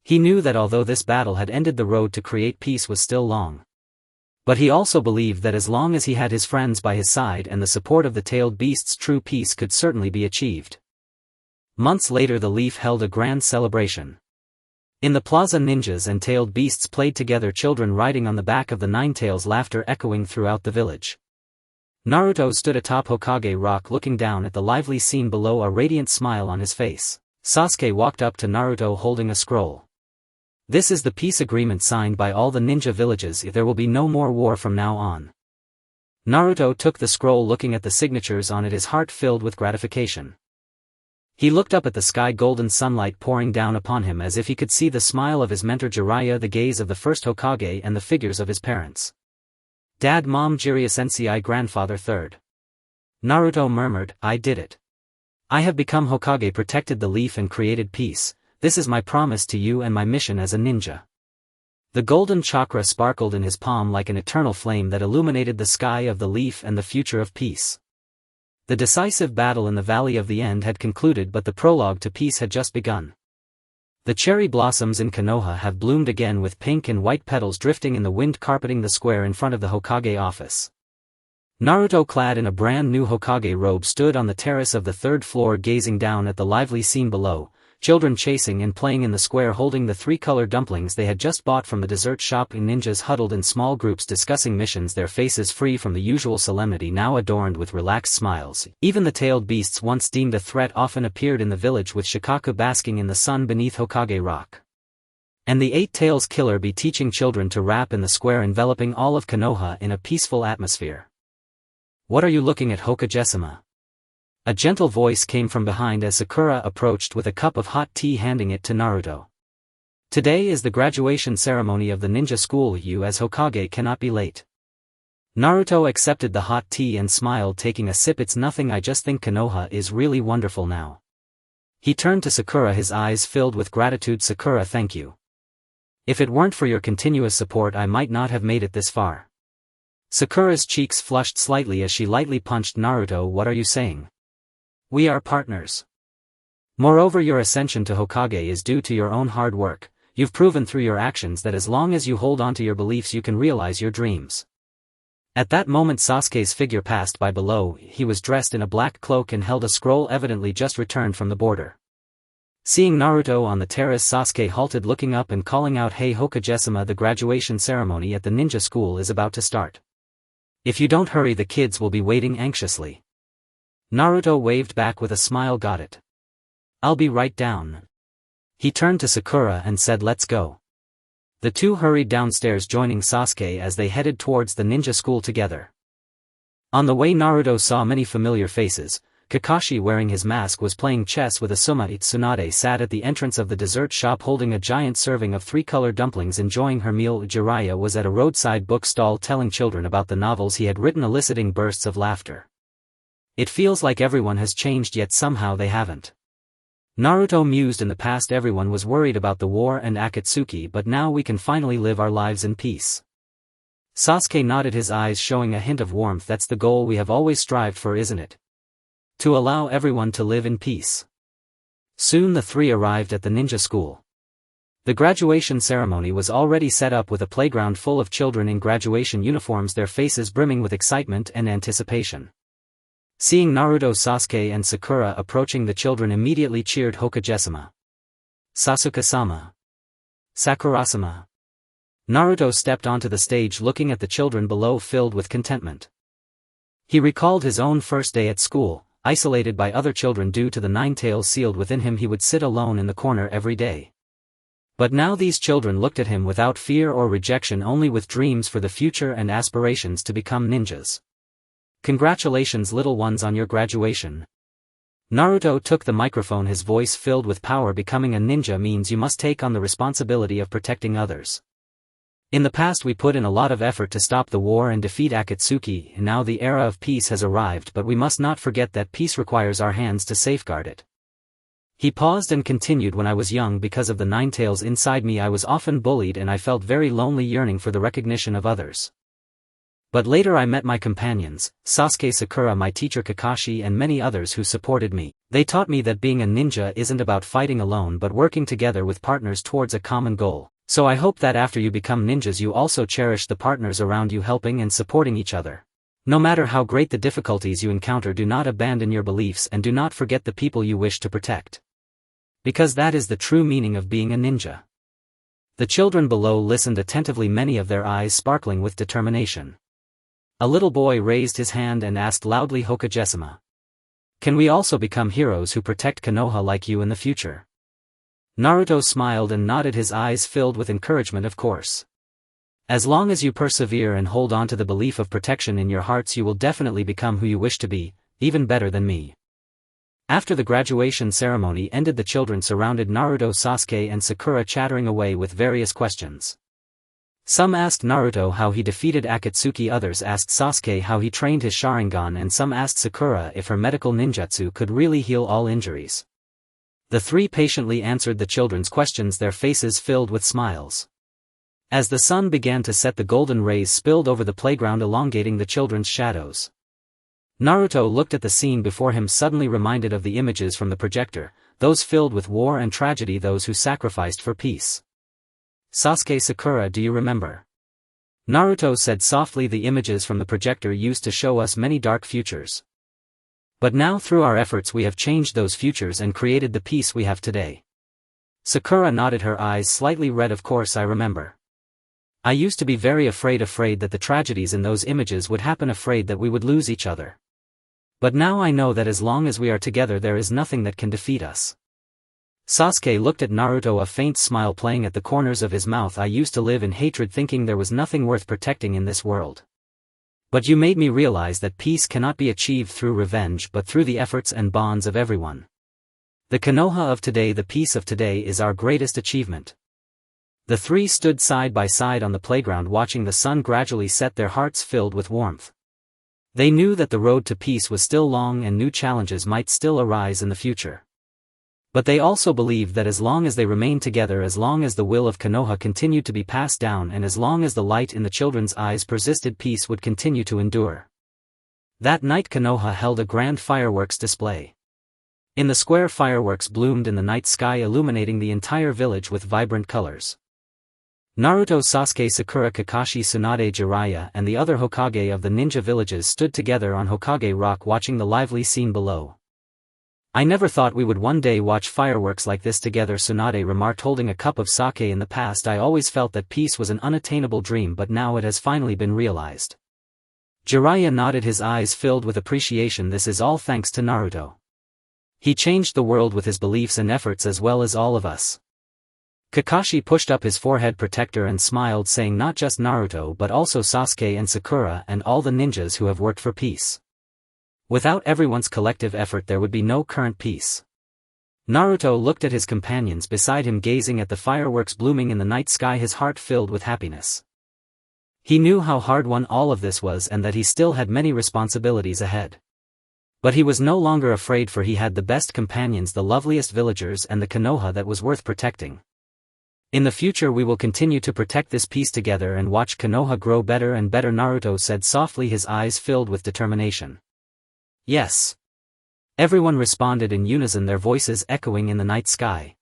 Speaker 1: He knew that although this battle had ended, the road to create peace was still long. But he also believed that as long as he had his friends by his side and the support of the tailed beasts, true peace could certainly be achieved. Months later, the Leaf held a grand celebration. In the plaza, ninjas and tailed beasts played together, children riding on the back of the 9 tails, laughter echoing throughout the village. Naruto stood atop Hokage Rock, looking down at the lively scene below, a radiant smile on his face. Sasuke walked up to Naruto holding a scroll. This is the peace agreement signed by all the ninja villages. There will be no more war from now on. Naruto took the scroll, looking at the signatures on it, his heart filled with gratification. He looked up at the sky, golden sunlight pouring down upon him, as if he could see the smile of his mentor Jiraiya, the gaze of the first Hokage, and the figures of his parents. Dad, Mom, Jiraiya Sensei, grandfather third. Naruto murmured, I did it. I have become Hokage, protected the leaf and created peace. This is my promise to you and my mission as a ninja. The golden chakra sparkled in his palm like an eternal flame that illuminated the sky of the leaf and the future of peace. The decisive battle in the Valley of the End had concluded, but the prologue to peace had just begun. The cherry blossoms in Konoha have bloomed again, with pink and white petals drifting in the wind, carpeting the square in front of the Hokage office. Naruto, clad in a brand new Hokage robe, stood on the terrace of the third floor, gazing down at the lively scene below. Children chasing and playing in the square, holding the three-color dumplings they had just bought from the dessert shop. Ninjas huddled in small groups discussing missions, their faces free from the usual solemnity now adorned with relaxed smiles. Even the tailed beasts once deemed a threat often appeared in the village, with Shikaku basking in the sun beneath Hokage Rock. And the Eight Tails Killer Bee teaching children to rap in the square, enveloping all of Konoha in a peaceful atmosphere. What are you looking at, Hokage-sama? A gentle voice came from behind as Sakura approached with a cup of hot tea, handing it to Naruto. Today is the graduation ceremony of the ninja school. You as Hokage cannot be late. Naruto accepted the hot tea and smiled, taking a sip. It's nothing, I just think Konoha is really wonderful now. He turned to Sakura, his eyes filled with gratitude. Sakura, thank you. If it weren't for your continuous support, I might not have made it this far. Sakura's cheeks flushed slightly as she lightly punched Naruto. What are you saying? We are partners. Moreover, your ascension to Hokage is due to your own hard work. You've proven through your actions that as long as you hold on to your beliefs, you can realize your dreams. At that moment, Sasuke's figure passed by below. He was dressed in a black cloak and held a scroll, evidently just returned from the border. Seeing Naruto on the terrace, Sasuke halted, looking up and calling out, Hey Hokage-sama, the graduation ceremony at the ninja school is about to start. If you don't hurry, the kids will be waiting anxiously. Naruto waved back with a smile. Got it. I'll be right down. He turned to Sakura and said, let's go. The two hurried downstairs, joining Sasuke as they headed towards the ninja school together. On the way, Naruto saw many familiar faces. Kakashi, wearing his mask, was playing chess with Asuma. Tsunade sat at the entrance of the dessert shop holding a giant serving of three-color dumplings, enjoying her meal. Jiraiya was at a roadside book stall telling children about the novels he had written, eliciting bursts of laughter. It feels like everyone has changed, yet somehow they haven't. Naruto mused. In the past everyone was worried about the war and Akatsuki, but now we can finally live our lives in peace. Sasuke nodded, his eyes showing a hint of warmth. That's the goal we have always strived for, isn't it? To allow everyone to live in peace. Soon the three arrived at the ninja school. The graduation ceremony was already set up, with a playground full of children in graduation uniforms, their faces brimming with excitement and anticipation. Seeing Naruto, Sasuke and Sakura approaching, the children immediately cheered. Hokage-sama. Sasuke-sama. Sakura-sama. Naruto stepped onto the stage, looking at the children below filled with contentment. He recalled his own first day at school, isolated by other children due to the nine tails sealed within him. He would sit alone in the corner every day. But now these children looked at him without fear or rejection, only with dreams for the future and aspirations to become ninjas. Congratulations, little ones, on your graduation. Naruto took the microphone, his voice filled with power. Becoming a ninja means you must take on the responsibility of protecting others. In the past we put in a lot of effort to stop the war and defeat Akatsuki, and now the era of peace has arrived, but we must not forget that peace requires our hands to safeguard it. He paused and continued, when I was young, because of the nine tails inside me, I was often bullied and I felt very lonely, yearning for the recognition of others. But later I met my companions, Sasuke, Sakura, my teacher Kakashi, and many others who supported me. They taught me that being a ninja isn't about fighting alone but working together with partners towards a common goal. So I hope that after you become ninjas you also cherish the partners around you, helping and supporting each other. No matter how great the difficulties you encounter, do not abandon your beliefs and do not forget the people you wish to protect. Because that is the true meaning of being a ninja. The children below listened attentively, many of their eyes sparkling with determination. A little boy raised his hand and asked loudly, Hokage-sama. Can we also become heroes who protect Konoha like you in the future? Naruto smiled and nodded, his eyes filled with encouragement. Of course. As long as you persevere and hold on to the belief of protection in your hearts, you will definitely become who you wish to be, even better than me. After the graduation ceremony ended, the children surrounded Naruto, Sasuke and Sakura, chattering away with various questions. Some asked Naruto how he defeated Akatsuki, others asked Sasuke how he trained his Sharingan, and some asked Sakura if her medical ninjutsu could really heal all injuries. The three patiently answered the children's questions, their faces filled with smiles. As the sun began to set, the golden rays spilled over the playground, elongating the children's shadows. Naruto looked at the scene before him, suddenly reminded of the images from the projector, those filled with war and tragedy, those who sacrificed for peace. Sasuke, Sakura, do you remember? Naruto said softly. The images from the projector used to show us many dark futures. But now through our efforts we have changed those futures and created the peace we have today. Sakura nodded, her eyes slightly red. Of course I remember. I used to be very afraid that the tragedies in those images would happen, afraid that we would lose each other. But now I know that as long as we are together there is nothing that can defeat us. Sasuke looked at Naruto, a faint smile playing at the corners of his mouth. I used to live in hatred, thinking there was nothing worth protecting in this world. But you made me realize that peace cannot be achieved through revenge but through the efforts and bonds of everyone. The Konoha of today, the peace of today, is our greatest achievement. The three stood side by side on the playground watching the sun gradually set, their hearts filled with warmth. They knew that the road to peace was still long and new challenges might still arise in the future. But they also believed that as long as they remained together, as long as the will of Konoha continued to be passed down, and as long as the light in the children's eyes persisted, peace would continue to endure. That night Konoha held a grand fireworks display. In the square, fireworks bloomed in the night sky, illuminating the entire village with vibrant colors. Naruto, Sasuke, Sakura, Kakashi, Tsunade, Jiraiya and the other Hokage of the ninja villages stood together on Hokage Rock watching the lively scene below. I never thought we would one day watch fireworks like this together, Tsunade remarked, holding a cup of sake. In the past I always felt that peace was an unattainable dream, but now it has finally been realized. Jiraiya nodded, his eyes filled with appreciation. This is all thanks to Naruto. He changed the world with his beliefs and efforts as well as all of us. Kakashi pushed up his forehead protector and smiled, saying not just Naruto but also Sasuke and Sakura and all the ninjas who have worked for peace. Without everyone's collective effort there would be no current peace. Naruto looked at his companions beside him, gazing at the fireworks blooming in the night sky, his heart filled with happiness. He knew how hard-won all of this was and that he still had many responsibilities ahead. But he was no longer afraid, for he had the best companions, the loveliest villagers and the Konoha that was worth protecting. In the future we will continue to protect this peace together and watch Konoha grow better and better, Naruto said softly, his eyes filled with determination. Yes. Everyone responded in unison, their voices echoing in the night sky.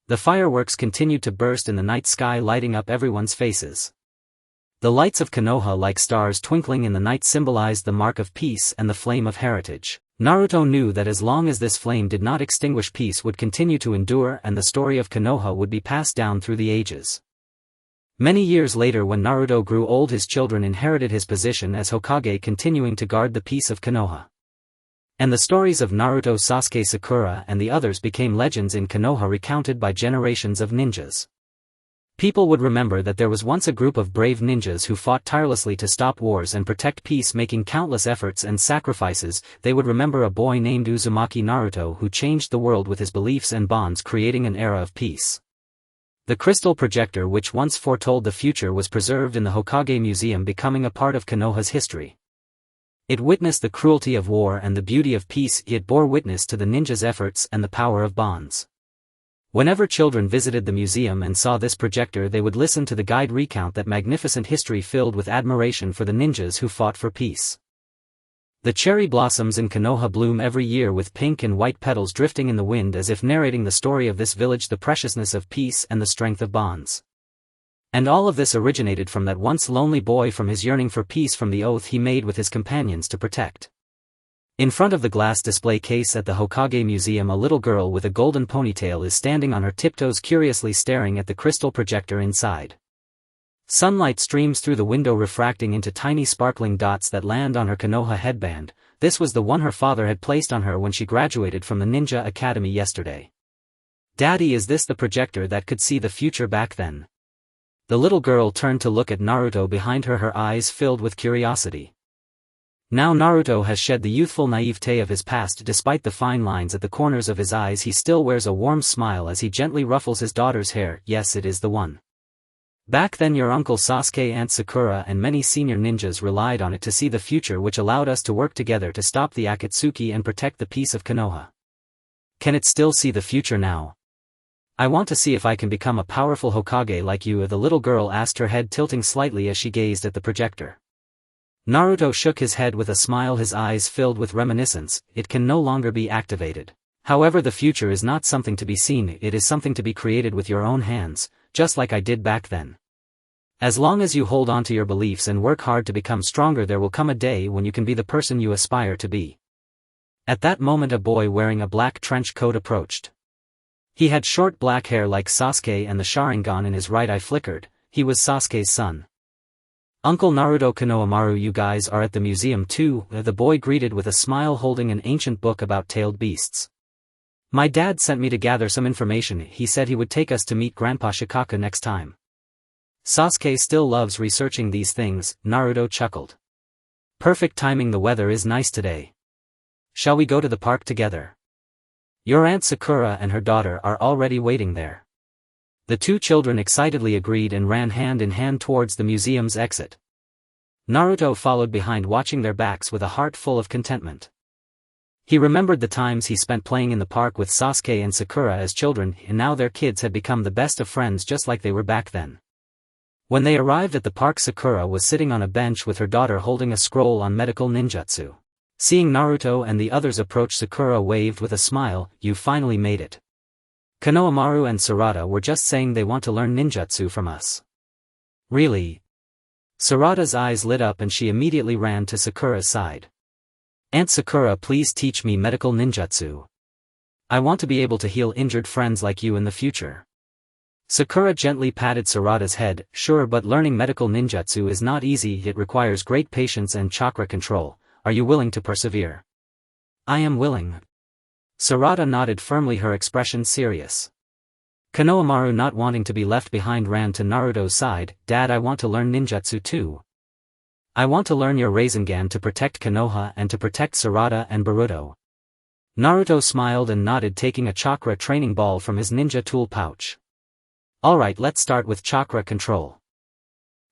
Speaker 1: The fireworks continued to burst in the night sky, lighting up everyone's faces. The lights of Konoha, like stars twinkling in the night, symbolized the mark of peace and the flame of heritage. Naruto knew that as long as this flame did not extinguish, peace would continue to endure and the story of Konoha would be passed down through the ages. Many years later, when Naruto grew old, his children inherited his position as Hokage, continuing to guard the peace of Konoha. And the stories of Naruto, Sasuke, Sakura and the others became legends in Konoha, recounted by generations of ninjas. People would remember that there was once a group of brave ninjas who fought tirelessly to stop wars and protect peace, making countless efforts and sacrifices. They would remember a boy named Uzumaki Naruto who changed the world with his beliefs and bonds, creating an era of peace. The crystal projector which once foretold the future was preserved in the Hokage Museum, becoming a part of Konoha's history. It witnessed the cruelty of war and the beauty of peace, yet bore witness to the ninjas' efforts and the power of bonds. Whenever children visited the museum and saw this projector, they would listen to the guide recount that magnificent history, filled with admiration for the ninjas who fought for peace. The cherry blossoms in Konoha bloom every year with pink and white petals drifting in the wind, as if narrating the story of this village, the preciousness of peace and the strength of bonds. And all of this originated from that once lonely boy, from his yearning for peace, from the oath he made with his companions to protect. In front of the glass display case at the Hokage Museum, a little girl with a golden ponytail is standing on her tiptoes, curiously staring at the crystal projector inside. Sunlight streams through the window, refracting into tiny sparkling dots that land on her Konoha headband. This was the one her father had placed on her when she graduated from the Ninja Academy yesterday. Daddy, is this the projector that could see the future back then? The little girl turned to look at Naruto behind her, her eyes filled with curiosity. Now Naruto has shed the youthful naivete of his past. Despite the fine lines at the corners of his eyes, he still wears a warm smile as he gently ruffles his daughter's hair. Yes, it is the one. Back then your uncle Sasuke, Aunt Sakura and many senior ninjas relied on it to see the future, which allowed us to work together to stop the Akatsuki and protect the peace of Konoha. Can it still see the future now? I want to see if I can become a powerful Hokage like you, the little girl asked, her head tilting slightly as she gazed at the projector. Naruto shook his head with a smile, his eyes filled with reminiscence. It can no longer be activated. However, the future is not something to be seen, it is something to be created with your own hands, just like I did back then. As long as you hold on to your beliefs and work hard to become stronger, there will come a day when you can be the person you aspire to be. At that moment a boy wearing a black trench coat approached. He had short black hair like Sasuke and the Sharingan in his right eye flickered. He was Sasuke's son. Uncle Naruto, Konohamaru, you guys are at the museum too, the boy greeted with a smile, holding an ancient book about tailed beasts. My dad sent me to gather some information. He said he would take us to meet Grandpa Shikaka next time. Sasuke still loves researching these things, Naruto chuckled. Perfect timing, the weather is nice today. Shall we go to the park together? Your Aunt Sakura and her daughter are already waiting there. The two children excitedly agreed and ran hand in hand towards the museum's exit. Naruto followed behind, watching their backs with a heart full of contentment. He remembered the times he spent playing in the park with Sasuke and Sakura as children, and now their kids had become the best of friends just like they were back then. When they arrived at the park, Sakura was sitting on a bench with her daughter holding a scroll on medical ninjutsu. Seeing Naruto and the others approach, Sakura waved with a smile. You finally made it. Konohamaru and Sarada were just saying they want to learn ninjutsu from us. Really? Sarada's eyes lit up and she immediately ran to Sakura's side. Aunt Sakura, please teach me medical ninjutsu. I want to be able to heal injured friends like you in the future. Sakura gently patted Sarada's head. Sure, but learning medical ninjutsu is not easy, it requires great patience and chakra control. Are you willing to persevere? I am willing. Sarada nodded firmly, her expression serious. Konohamaru, not wanting to be left behind, ran to Naruto's side. Dad, I want to learn ninjutsu too. I want to learn your Rasengan to protect Konoha and to protect Sarada and Boruto. Naruto smiled and nodded, taking a chakra training ball from his ninja tool pouch. Alright, let's start with chakra control.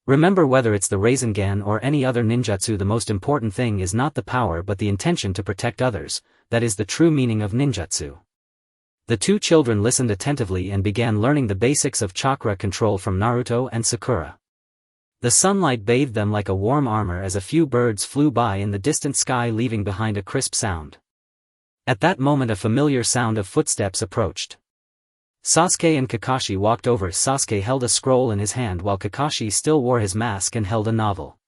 Speaker 1: Remember, whether it's the Rasengan or any other ninjutsu, the most important thing is not the power but the intention to protect others. That is the true meaning of ninjutsu. The two children listened attentively and began learning the basics of chakra control from Naruto and Sakura. The sunlight bathed them like a warm armor as a few birds flew by in the distant sky, leaving behind a crisp sound. At that moment a familiar sound of footsteps approached. Sasuke and Kakashi walked over. Sasuke held a scroll in his hand while Kakashi still wore his mask and held a novel.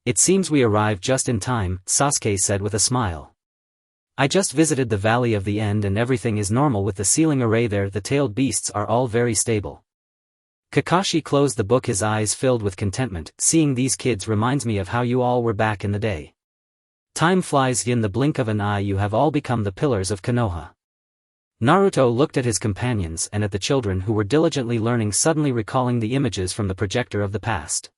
Speaker 1: It seems we arrived just in time, Sasuke said with a smile. I just visited the Valley of the End and everything is normal with the ceiling array there. The tailed beasts are all very stable. Kakashi closed the book, his eyes filled with contentment. Seeing these kids reminds me of how you all were back in the day. Time flies, in the blink of an eye you have all become the pillars of Konoha. Naruto looked at his companions and at the children who were diligently learning, suddenly recalling the images from the projector of the past.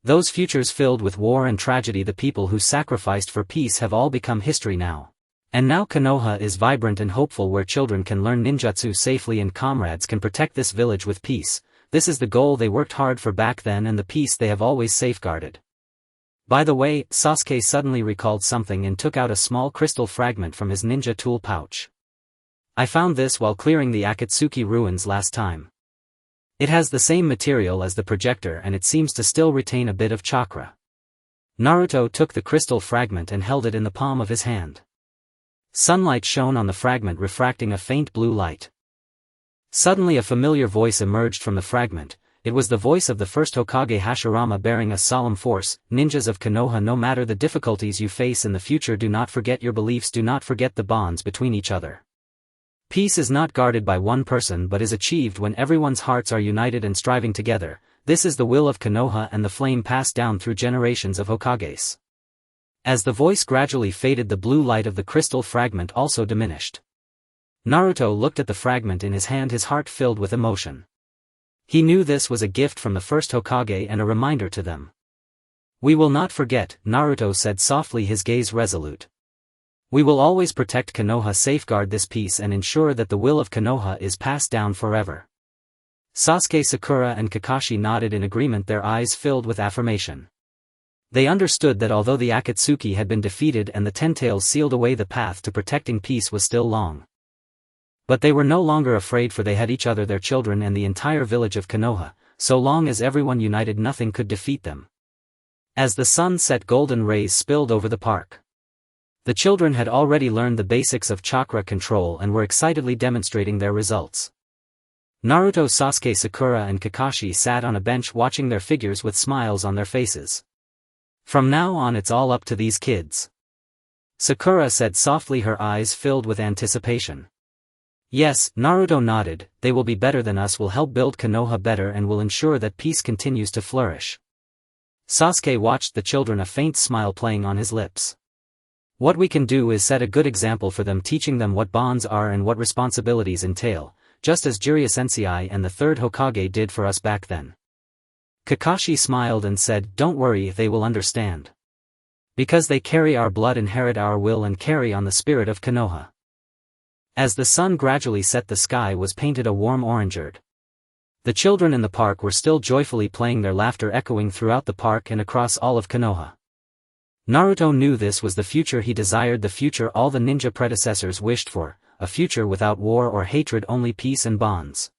Speaker 1: Those futures filled with war and tragedy, the people who sacrificed for peace have all become history now. And now Konoha is vibrant and hopeful, where children can learn ninjutsu safely and comrades can protect this village with peace. This is the goal they worked hard for back then and the peace they have always safeguarded. By the way, Sasuke suddenly recalled something and took out a small crystal fragment from his ninja tool pouch. I found this while clearing the Akatsuki ruins last time. It has the same material as the projector and it seems to still retain a bit of chakra. Naruto took the crystal fragment and held it in the palm of his hand. Sunlight shone on the fragment, refracting a faint blue light. Suddenly a familiar voice emerged from the fragment. It was the voice of the first Hokage Hashirama, bearing a solemn force. Ninjas of Konoha, no matter the difficulties you face in the future, do not forget your beliefs, do not forget the bonds between each other. Peace is not guarded by one person but is achieved when everyone's hearts are united and striving together. This is the will of Konoha and the flame passed down through generations of Hokages. As the voice gradually faded, the blue light of the crystal fragment also diminished. Naruto looked at the fragment in his hand, his heart filled with emotion. He knew this was a gift from the first Hokage and a reminder to them. "We will not forget," Naruto said softly, his gaze resolute. "We will always protect Konoha, safeguard this peace and ensure that the will of Konoha is passed down forever." Sasuke, Sakura and Kakashi nodded in agreement, their eyes filled with affirmation. They understood that although the Akatsuki had been defeated and the Ten Tails sealed away, the path to protecting peace was still long. But they were no longer afraid, for they had each other, their children and the entire village of Konoha. So long as everyone united, nothing could defeat them. As the sun set, golden rays spilled over the park. The children had already learned the basics of chakra control and were excitedly demonstrating their results. Naruto, Sasuke, Sakura and Kakashi sat on a bench watching their figures with smiles on their faces. "From now on it's all up to these kids," Sakura said softly, her eyes filled with anticipation. "Yes," Naruto nodded, "they will be better than us, will help build Konoha better and will ensure that peace continues to flourish." Sasuke watched the children, a faint smile playing on his lips. "What we can do is set a good example for them, teaching them what bonds are and what responsibilities entail, just as Jiraiya Sensei and the third Hokage did for us back then." Kakashi smiled and said, "Don't worry, they will understand. Because they carry our blood, inherit our will and carry on the spirit of Konoha." As the sun gradually set, the sky was painted a warm orangerd. The children in the park were still joyfully playing, their laughter echoing throughout the park and across all of Konoha. Naruto knew this was the future he desired, the future all the ninja predecessors wished for, a future without war or hatred, only peace and bonds.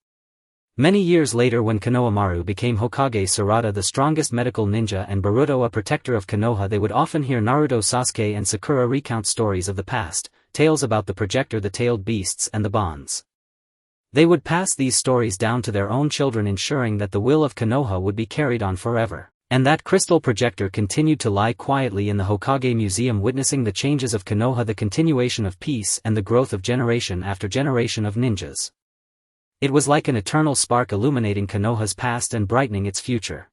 Speaker 1: Many years later, when Konohamaru became Hokage, Sarada the strongest medical ninja and Boruto a protector of Konoha, they would often hear Naruto, Sasuke and Sakura recount stories of the past, tales about the projector, the tailed beasts and the bonds. They would pass these stories down to their own children, ensuring that the will of Konoha would be carried on forever. And that crystal projector continued to lie quietly in the Hokage Museum, witnessing the changes of Konoha, the continuation of peace and the growth of generation after generation of ninjas. It was like an eternal spark illuminating Konoha's past and brightening its future.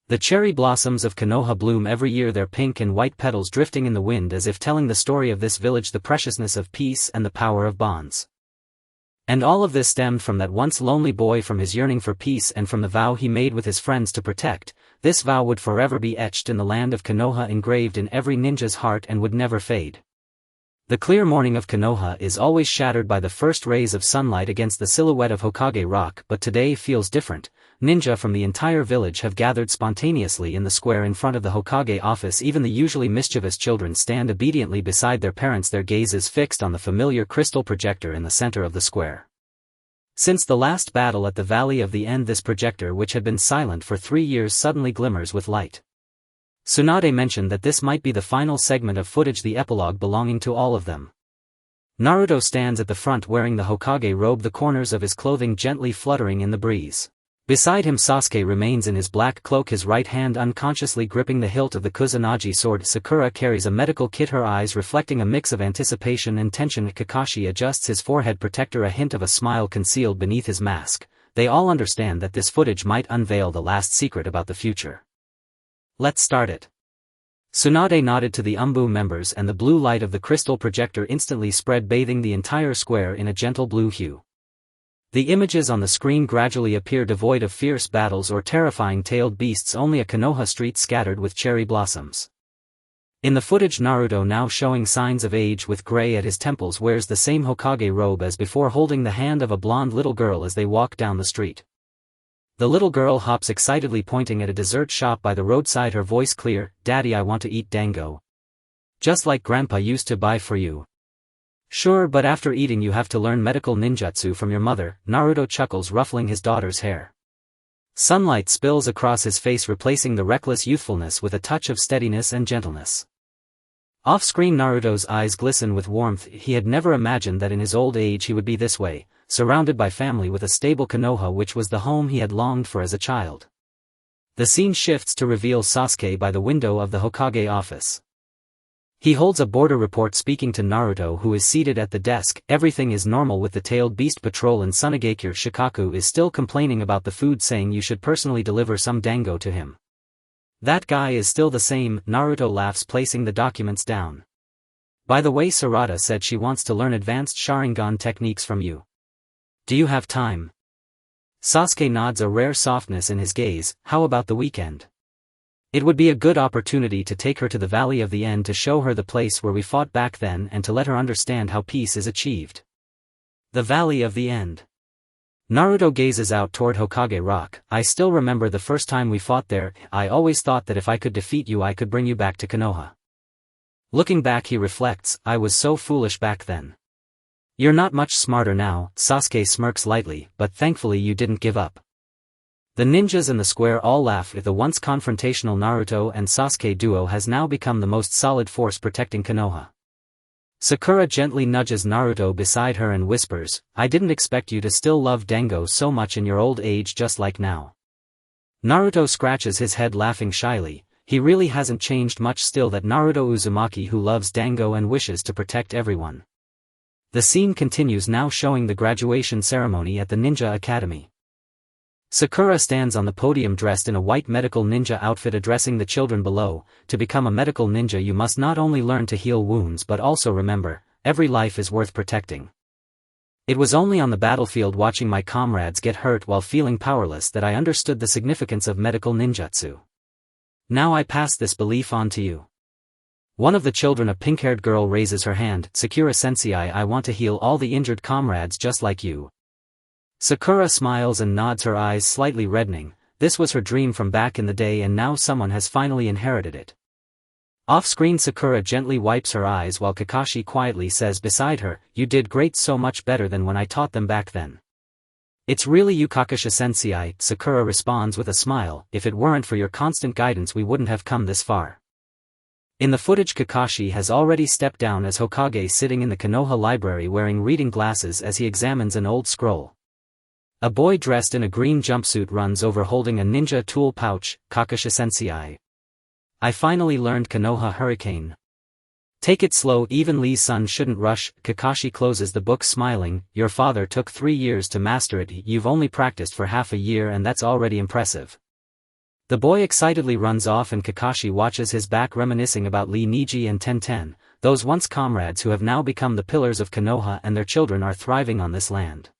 Speaker 1: The cherry blossoms of Konoha bloom every year, their pink and white petals drifting in the wind as if telling the story of this village, the preciousness of peace and the power of bonds. And all of this stemmed from that once lonely boy, from his yearning for peace and from the vow he made with his friends to protect. This vow would forever be etched in the land of Konoha, engraved in every ninja's heart, and would never fade. The clear morning of Konoha is always shattered by the first rays of sunlight against the silhouette of Hokage Rock, but today feels different. Ninja from the entire village have gathered spontaneously in the square in front of the Hokage office. Even the usually mischievous children stand obediently beside their parents, their gazes fixed on the familiar crystal projector in the center of the square. Since the last battle at the Valley of the End, this projector, which had been silent for 3 years, suddenly glimmers with light. Tsunade mentioned that this might be the final segment of footage, the epilogue belonging to all of them. Naruto stands at the front wearing the Hokage robe, the corners of his clothing gently fluttering in the breeze. Beside him, Sasuke remains in his black cloak, his right hand unconsciously gripping the hilt of the Kusanagi sword. Sakura carries a medical kit, her eyes reflecting a mix of anticipation and tension. Kakashi adjusts his forehead protector, a hint of a smile concealed beneath his mask. They all understand that this footage might unveil the last secret about the future. "Let's start it." Tsunade nodded to the Umbu members, and the blue light of the crystal projector instantly spread, bathing the entire square in a gentle blue hue. The images on the screen gradually appear, devoid of fierce battles or terrifying tailed beasts, only a Konoha street scattered with cherry blossoms. In the footage, Naruto, now showing signs of age with gray at his temples, wears the same Hokage robe as before, holding the hand of a blonde little girl as they walk down the street. The little girl hops excitedly, pointing at a dessert shop by the roadside, her voice clear, "Daddy, I want to eat dango. Just like Grandpa used to buy for you." "Sure, but after eating you have to learn medical ninjutsu from your mother," Naruto chuckles, ruffling his daughter's hair. Sunlight spills across his face, replacing the reckless youthfulness with a touch of steadiness and gentleness. Off-screen, Naruto's eyes glisten with warmth. He had never imagined that in his old age he would be this way, surrounded by family with a stable Konoha, which was the home he had longed for as a child. The scene shifts to reveal Sasuke by the window of the Hokage office. He holds a border report, speaking to Naruto, who is seated at the desk. Everything is normal with the tailed beast patrol, and Tsunade Shikaku is still complaining about the food, saying you should personally deliver some dango to him. "That guy is still the same," Naruto laughs, placing the documents down. By the way, Sarada said she wants to learn advanced Sharingan techniques from you. Do you have time? Sasuke nods, a rare softness in his gaze. How about the weekend? It would be a good opportunity to take her to the Valley of the End to show her the place where we fought back then and to let her understand how peace is achieved. The Valley of the End. Naruto gazes out toward Hokage Rock. I still remember the first time we fought there. I always thought that if I could defeat you I could bring you back to Konoha. Looking back, he reflects, I was so foolish back then. You're not much smarter now. Sasuke smirks lightly, but thankfully you didn't give up. The ninjas in the square all laugh. The once confrontational Naruto and Sasuke duo has now become the most solid force protecting Konoha. Sakura gently nudges Naruto beside her and whispers, I didn't expect you to still love Dango so much in your old age just like now. Naruto scratches his head laughing shyly. He really hasn't changed much, still that Naruto Uzumaki who loves Dango and wishes to protect everyone. The scene continues, now showing the graduation ceremony at the Ninja Academy. Sakura stands on the podium dressed in a white medical ninja outfit addressing the children below. To become a medical ninja you must not only learn to heal wounds but also remember, every life is worth protecting. It was only on the battlefield watching my comrades get hurt while feeling powerless that I understood the significance of medical ninjutsu. Now I pass this belief on to you. One of the children, a pink-haired girl, raises her hand. Sakura Sensei, I want to heal all the injured comrades just like you. Sakura smiles and nods, her eyes slightly reddening. This was her dream from back in the day and now someone has finally inherited it. Off-screen, Sakura gently wipes her eyes while Kakashi quietly says beside her, you did great, so much better than when I taught them back then. It's really you, Kakashi Sensei, Sakura responds with a smile. If it weren't for your constant guidance we wouldn't have come this far. In the footage, Kakashi has already stepped down as Hokage, sitting in the Konoha library wearing reading glasses as he examines an old scroll. A boy dressed in a green jumpsuit runs over holding a ninja tool pouch. Kakashi Sensei. I finally learned Konoha Hurricane. Take it slow, even Lee's son shouldn't rush. Kakashi closes the book smiling. Your father took 3 years to master it, you've only practiced for half a year and that's already impressive. The boy excitedly runs off and Kakashi watches his back, reminiscing about Lee, Niji and Tenten, those once comrades who have now become the pillars of Konoha, and their children are thriving on this land.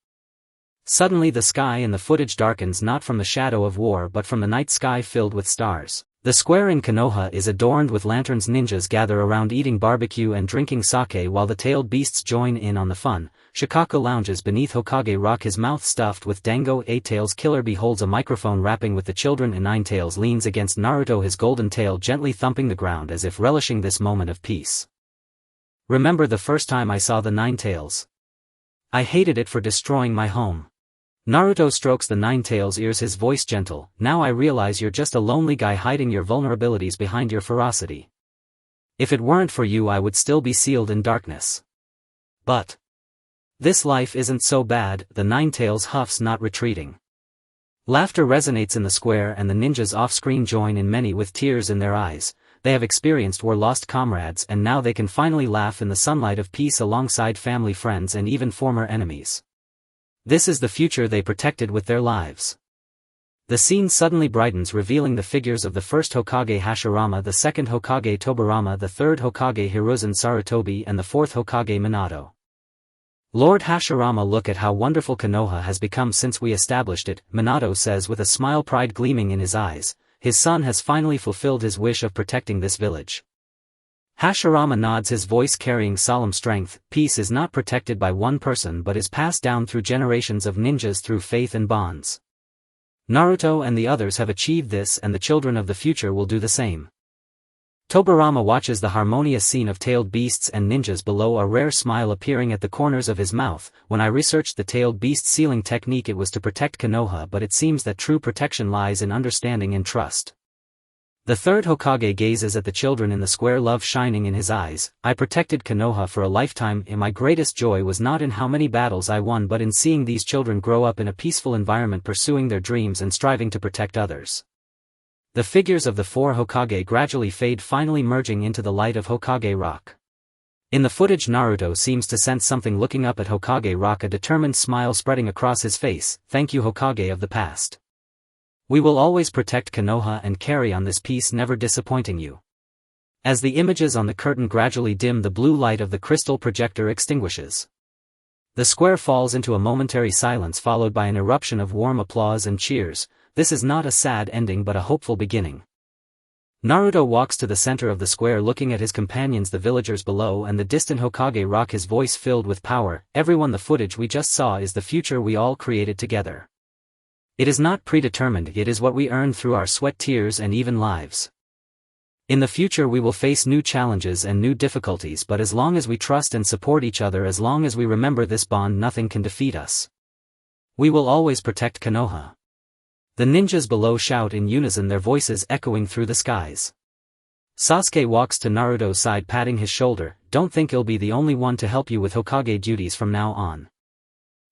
Speaker 1: Suddenly the sky in the footage darkens, not from the shadow of war but from the night sky filled with stars. The square in Konoha is adorned with lanterns. Ninjas gather around eating barbecue and drinking sake while the tailed beasts join in on the fun. Shikako lounges beneath Hokage Rock, his mouth stuffed with dango. Eight-Tails Killer beholds a microphone rapping with the children and Nine-Tails leans against Naruto, his golden tail gently thumping the ground as if relishing this moment of peace. Remember the first time I saw the Nine-Tails? I hated it for destroying my home. Naruto strokes the Nine-Tails' ears, his voice gentle. Now I realize you're just a lonely guy hiding your vulnerabilities behind your ferocity. If it weren't for you I would still be sealed in darkness. But this life isn't so bad, the Nine-Tails huffs, not retreating. Laughter resonates in the square and the ninjas off-screen join in, many with tears in their eyes. They have experienced war, lost comrades, and now they can finally laugh in the sunlight of peace alongside family, friends and even former enemies. This is the future they protected with their lives. The scene suddenly brightens, revealing the figures of the first Hokage Hashirama, the second Hokage Tobirama, the third Hokage Hiruzen Sarutobi and the fourth Hokage Minato. Lord Hashirama, look at how wonderful Konoha has become since we established it, Minato says with a smile, pride gleaming in his eyes. His son has finally fulfilled his wish of protecting this village. Hashirama nods, his voice carrying solemn strength. Peace is not protected by one person but is passed down through generations of ninjas through faith and bonds. Naruto and the others have achieved this, and the children of the future will do the same. Tobirama watches the harmonious scene of tailed beasts and ninjas below, a rare smile appearing at the corners of his mouth. When I researched the tailed beast sealing technique it was to protect Konoha, but it seems that true protection lies in understanding and trust. The third Hokage gazes at the children in the square, love shining in his eyes. I protected Konoha for a lifetime, and my greatest joy was not in how many battles I won but in seeing these children grow up in a peaceful environment, pursuing their dreams and striving to protect others. The figures of the four Hokage gradually fade, finally merging into the light of Hokage Rock. In the footage Naruto seems to sense something, looking up at Hokage Rock, a determined smile spreading across his face. Thank you, Hokage of the past. We will always protect Konoha and carry on this peace, never disappointing you. As the images on the curtain gradually dim, the blue light of the crystal projector extinguishes. The square falls into a momentary silence followed by an eruption of warm applause and cheers. This is not a sad ending but a hopeful beginning. Naruto walks to the center of the square looking at his companions, the villagers below and the distant Hokage rock, his voice filled with power. Everyone, the footage we just saw is the future we all created together. It is not predetermined, it is what we earned through our sweat, tears and even lives. In the future we will face new challenges and new difficulties, but as long as we trust and support each other, as long as we remember this bond, nothing can defeat us. We will always protect Konoha. The ninjas below shout in unison, their voices echoing through the skies. Sasuke walks to Naruto's side, patting his shoulder. Don't think he'll be the only one to help you with Hokage duties from now on.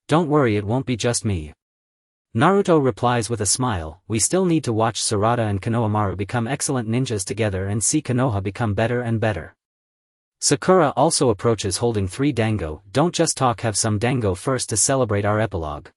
Speaker 1: Don't worry, it won't be just me. Naruto replies with a smile. We still need to watch Sarada and Konohamaru become excellent ninjas together and see Konoha become better and better. Sakura also approaches holding 3 dango. Don't just talk, have some dango first to celebrate our epilogue.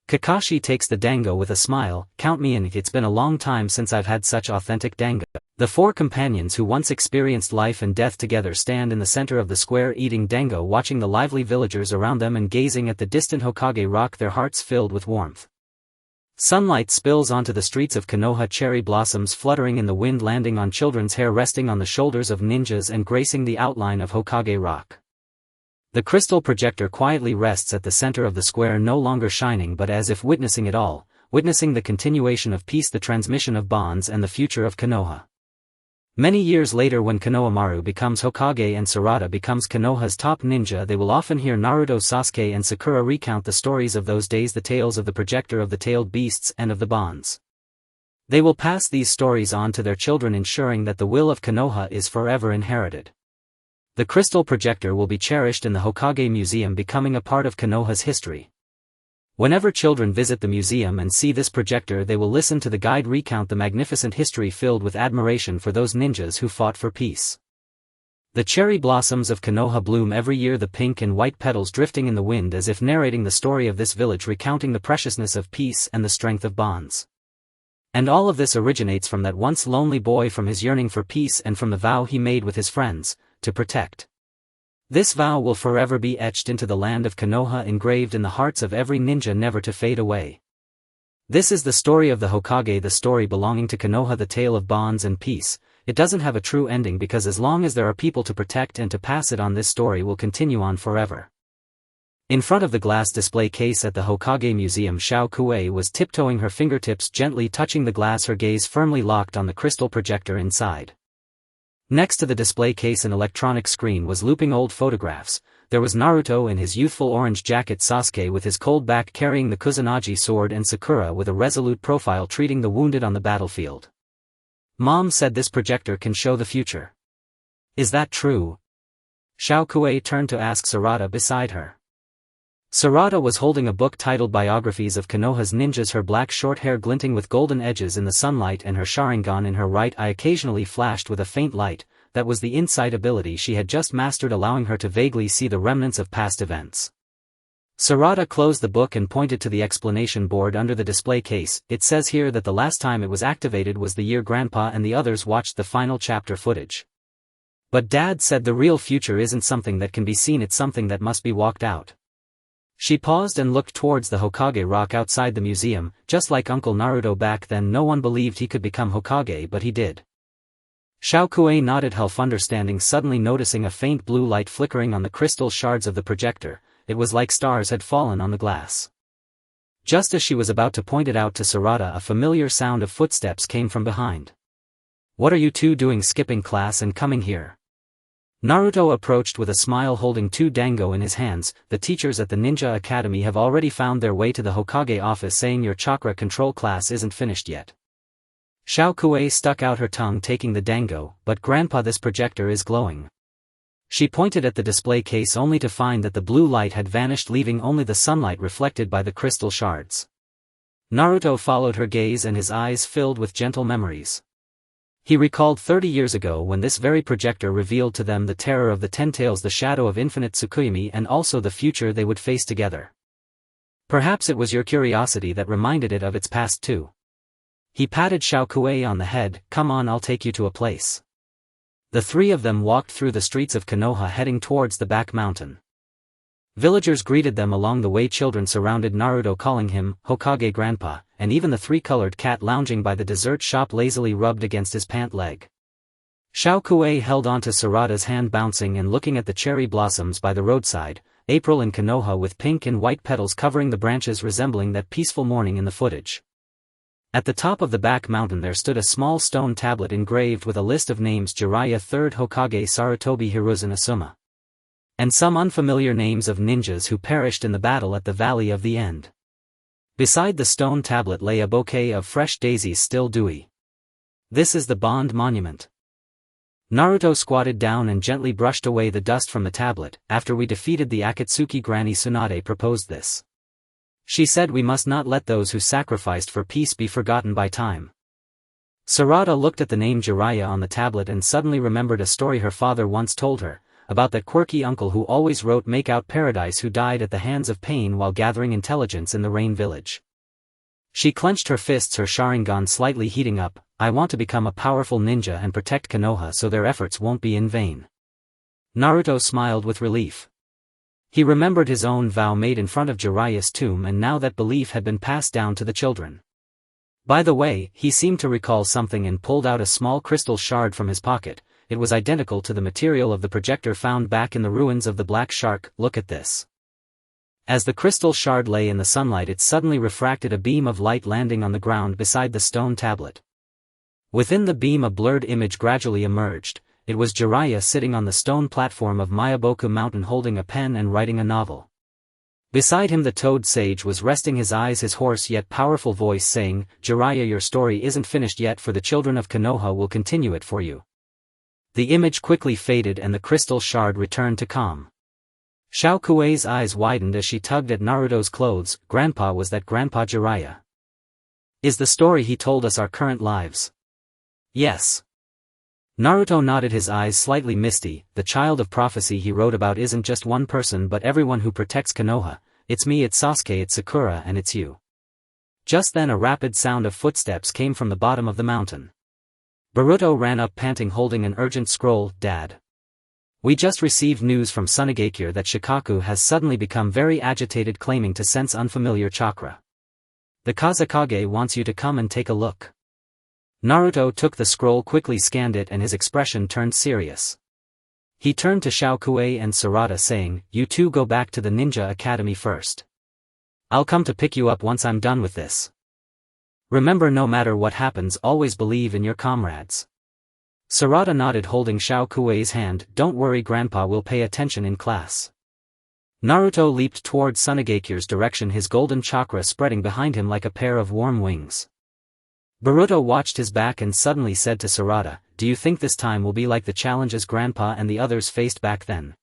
Speaker 1: Kakashi takes the dango with a smile. Count me in, it's been a long time since I've had such authentic dango. The 4 companions who once experienced life and death together stand in the center of the square eating dango, watching the lively villagers around them and gazing at the distant Hokage rock, their hearts filled with warmth. Sunlight spills onto the streets of Konoha, cherry blossoms fluttering in the wind, landing on children's hair, resting on the shoulders of ninjas and gracing the outline of Hokage rock. The crystal projector quietly rests at the center of the square, no longer shining but as if witnessing it all, witnessing the continuation of peace, the transmission of bonds and the future of Konoha. Many years later, when Konohamaru becomes Hokage and Sarada becomes Konoha's top ninja, they will often hear Naruto, Sasuke and Sakura recount the stories of those days, the tales of the projector, of the tailed beasts and of the bonds. They will pass these stories on to their children, ensuring that the will of Konoha is forever inherited. The crystal projector will be cherished in the Hokage Museum, becoming a part of Konoha's history. Whenever children visit the museum and see this projector, they will listen to the guide recount the magnificent history, filled with admiration for those ninjas who fought for peace. The cherry blossoms of Konoha bloom every year, the pink and white petals drifting in the wind as if narrating the story of this village, recounting the preciousness of peace and the strength of bonds. And all of this originates from that once lonely boy, from his yearning for peace and from the vow he made with his friends, to protect. This vow will forever be etched into the land of Konoha, engraved in the hearts of every ninja, never to fade away. This is the story of the Hokage, the story belonging to Konoha, the tale of bonds and peace. It doesn't have a true ending, because as long as there are people to protect and to pass it on, this story will continue on forever. In front of the glass display case at the Hokage Museum, Xiao Kuei was tiptoeing, her fingertips gently touching the glass, her gaze firmly locked on the crystal projector inside. Next to the display case, an electronic screen was looping old photographs. There was Naruto in his youthful orange jacket, Sasuke with his cold back carrying the Kusanagi sword, and Sakura with a resolute profile treating the wounded on the battlefield. Mom said this projector can show the future. Is that true? Xiao Kuei turned to ask Sarada beside her. Sarada was holding a book titled Biographies of Konoha's Ninjas, her black short hair glinting with golden edges in the sunlight and her Sharingan in her right eye occasionally flashed with a faint light. That was the insight ability she had just mastered, allowing her to vaguely see the remnants of past events. Sarada closed the book and pointed to the explanation board under the display case. It says here that the last time it was activated was the year Grandpa and the others watched the final chapter footage. But Dad said the real future isn't something that can be seen, it's something that must be walked out. She paused and looked towards the Hokage rock outside the museum. Just like Uncle Naruto back then, no one believed he could become Hokage, but he did. Xiao Kuei nodded, half understanding, suddenly noticing a faint blue light flickering on the crystal shards of the projector. It was like stars had fallen on the glass. Just as she was about to point it out to Sarada, a familiar sound of footsteps came from behind. What are you two doing, skipping class and coming here? Naruto approached with a smile, holding 2 dango in his hands. The teachers at the Ninja Academy have already found their way to the Hokage office, saying your chakra control class isn't finished yet. Xiao Kuei stuck out her tongue, taking the dango. But Grandpa, this projector is glowing. She pointed at the display case only to find that the blue light had vanished, leaving only the sunlight reflected by the crystal shards. Naruto followed her gaze and his eyes filled with gentle memories. He recalled 30 years ago when this very projector revealed to them the terror of the Ten Tails, the shadow of infinite Tsukuyomi, and also the future they would face together. Perhaps it was your curiosity that reminded it of its past too. He patted Xiao Kuei on the head. Come on, I'll take you to a place. The three of them walked through the streets of Konoha heading towards the back mountain. Villagers greeted them along the way, children surrounded Naruto calling him Hokage Grandpa, and even the three-colored cat lounging by the dessert shop lazily rubbed against his pant leg. Shao held onto Sarada's hand, bouncing and looking at the cherry blossoms by the roadside, April in Konoha with pink and white petals covering the branches resembling that peaceful morning in the footage. At the top of the back mountain there stood a small stone tablet engraved with a list of names: Jiraiya 3rd Hokage Sarutobi Hiruzen Asuma. And some unfamiliar names of ninjas who perished in the battle at the Valley of the End. Beside the stone tablet lay a bouquet of fresh daisies still dewy. This is the Bond Monument. Naruto squatted down and gently brushed away the dust from the tablet. After we defeated the Akatsuki, Granny Tsunade proposed this. She said we must not let those who sacrificed for peace be forgotten by time. Sarada looked at the name Jiraiya on the tablet and suddenly remembered a story her father once told her, about that quirky uncle who always wrote "Make out Paradise" who died at the hands of pain while gathering intelligence in the Rain Village. She clenched her fists, her Sharingan slightly heating up. I want to become a powerful ninja and protect Konoha so their efforts won't be in vain. Naruto smiled with relief. He remembered his own vow made in front of Jiraiya's tomb, and now that belief had been passed down to the children. By the way, he seemed to recall something and pulled out a small crystal shard from his pocket. It was identical to the material of the projector found back in the ruins of the Black Shark. Look at this. As the crystal shard lay in the sunlight, it suddenly refracted a beam of light, landing on the ground beside the stone tablet. Within the beam a blurred image gradually emerged. It was Jiraiya sitting on the stone platform of Mayaboku Mountain holding a pen and writing a novel. Beside him the Toad Sage was resting, his eyes his hoarse yet powerful voice saying, "Jiraiya, your story isn't finished yet, for the children of Konoha will continue it for you." The image quickly faded and the crystal shard returned to calm. Shao Kuei's eyes widened as she tugged at Naruto's clothes. Grandpa, was that Grandpa Jiraiya? Is the story he told us our current lives? Yes. Naruto nodded, his eyes slightly misty. The child of prophecy he wrote about isn't just one person but everyone who protects Konoha. It's me, it's Sasuke, it's Sakura, and it's you. Just then a rapid sound of footsteps came from the bottom of the mountain. Boruto ran up panting, holding an urgent scroll. Dad. We just received news from Sunagakure that Shikaku has suddenly become very agitated, claiming to sense unfamiliar chakra. The Kazekage wants you to come and take a look. Naruto took the scroll, quickly scanned it, and his expression turned serious. He turned to Shao Kuei and Sarada saying, "You two go back to the Ninja Academy first. I'll come to pick you up once I'm done with this. Remember, no matter what happens, always believe in your comrades." Sarada nodded, holding Shao Kuei's hand. "Don't worry, Grandpa will pay attention in class." Naruto leaped toward Sunagakure's direction, his golden chakra spreading behind him like a pair of warm wings. Boruto watched his back and suddenly said to Sarada, "Do you think this time will be like the challenges Grandpa and the others faced back then?"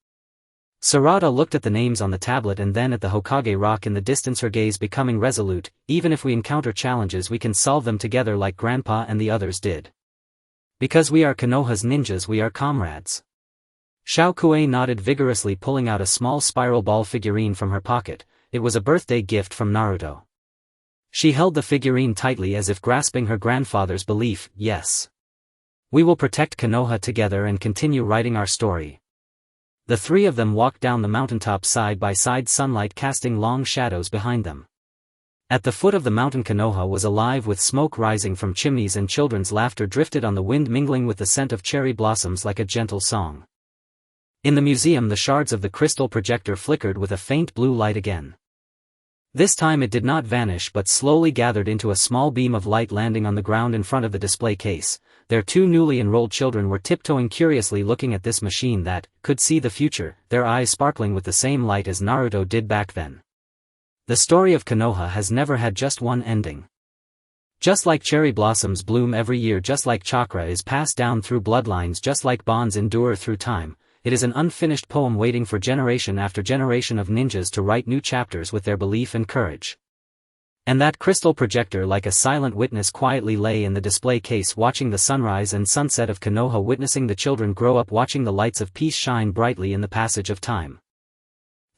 Speaker 1: Sarada looked at the names on the tablet and then at the Hokage rock in the distance, her gaze becoming resolute. "Even if we encounter challenges, we can solve them together like Grandpa and the others did. Because we are Konoha's ninjas, we are comrades." Shao Kuei nodded vigorously, pulling out a small spiral ball figurine from her pocket. It was a birthday gift from Naruto. She held the figurine tightly as if grasping her grandfather's belief. "Yes. We will protect Konoha together and continue writing our story." The three of them walked down the mountaintop side by side, sunlight casting long shadows behind them. At the foot of the mountain, Konoha was alive with smoke rising from chimneys, and children's laughter drifted on the wind, mingling with the scent of cherry blossoms like a gentle song. In the museum, the shards of the crystal projector flickered with a faint blue light again. This time it did not vanish but slowly gathered into a small beam of light, landing on the ground in front of the display case. Their two newly enrolled children were tiptoeing curiously, looking at this machine that could see the future, their eyes sparkling with the same light as Naruto did back then. The story of Konoha has never had just one ending. Just like cherry blossoms bloom every year, just like chakra is passed down through bloodlines, just like bonds endure through time, it is an unfinished poem waiting for generation after generation of ninjas to write new chapters with their belief and courage. And that crystal projector, like a silent witness, quietly lay in the display case, watching the sunrise and sunset of Konoha, witnessing the children grow up, watching the lights of peace shine brightly in the passage of time.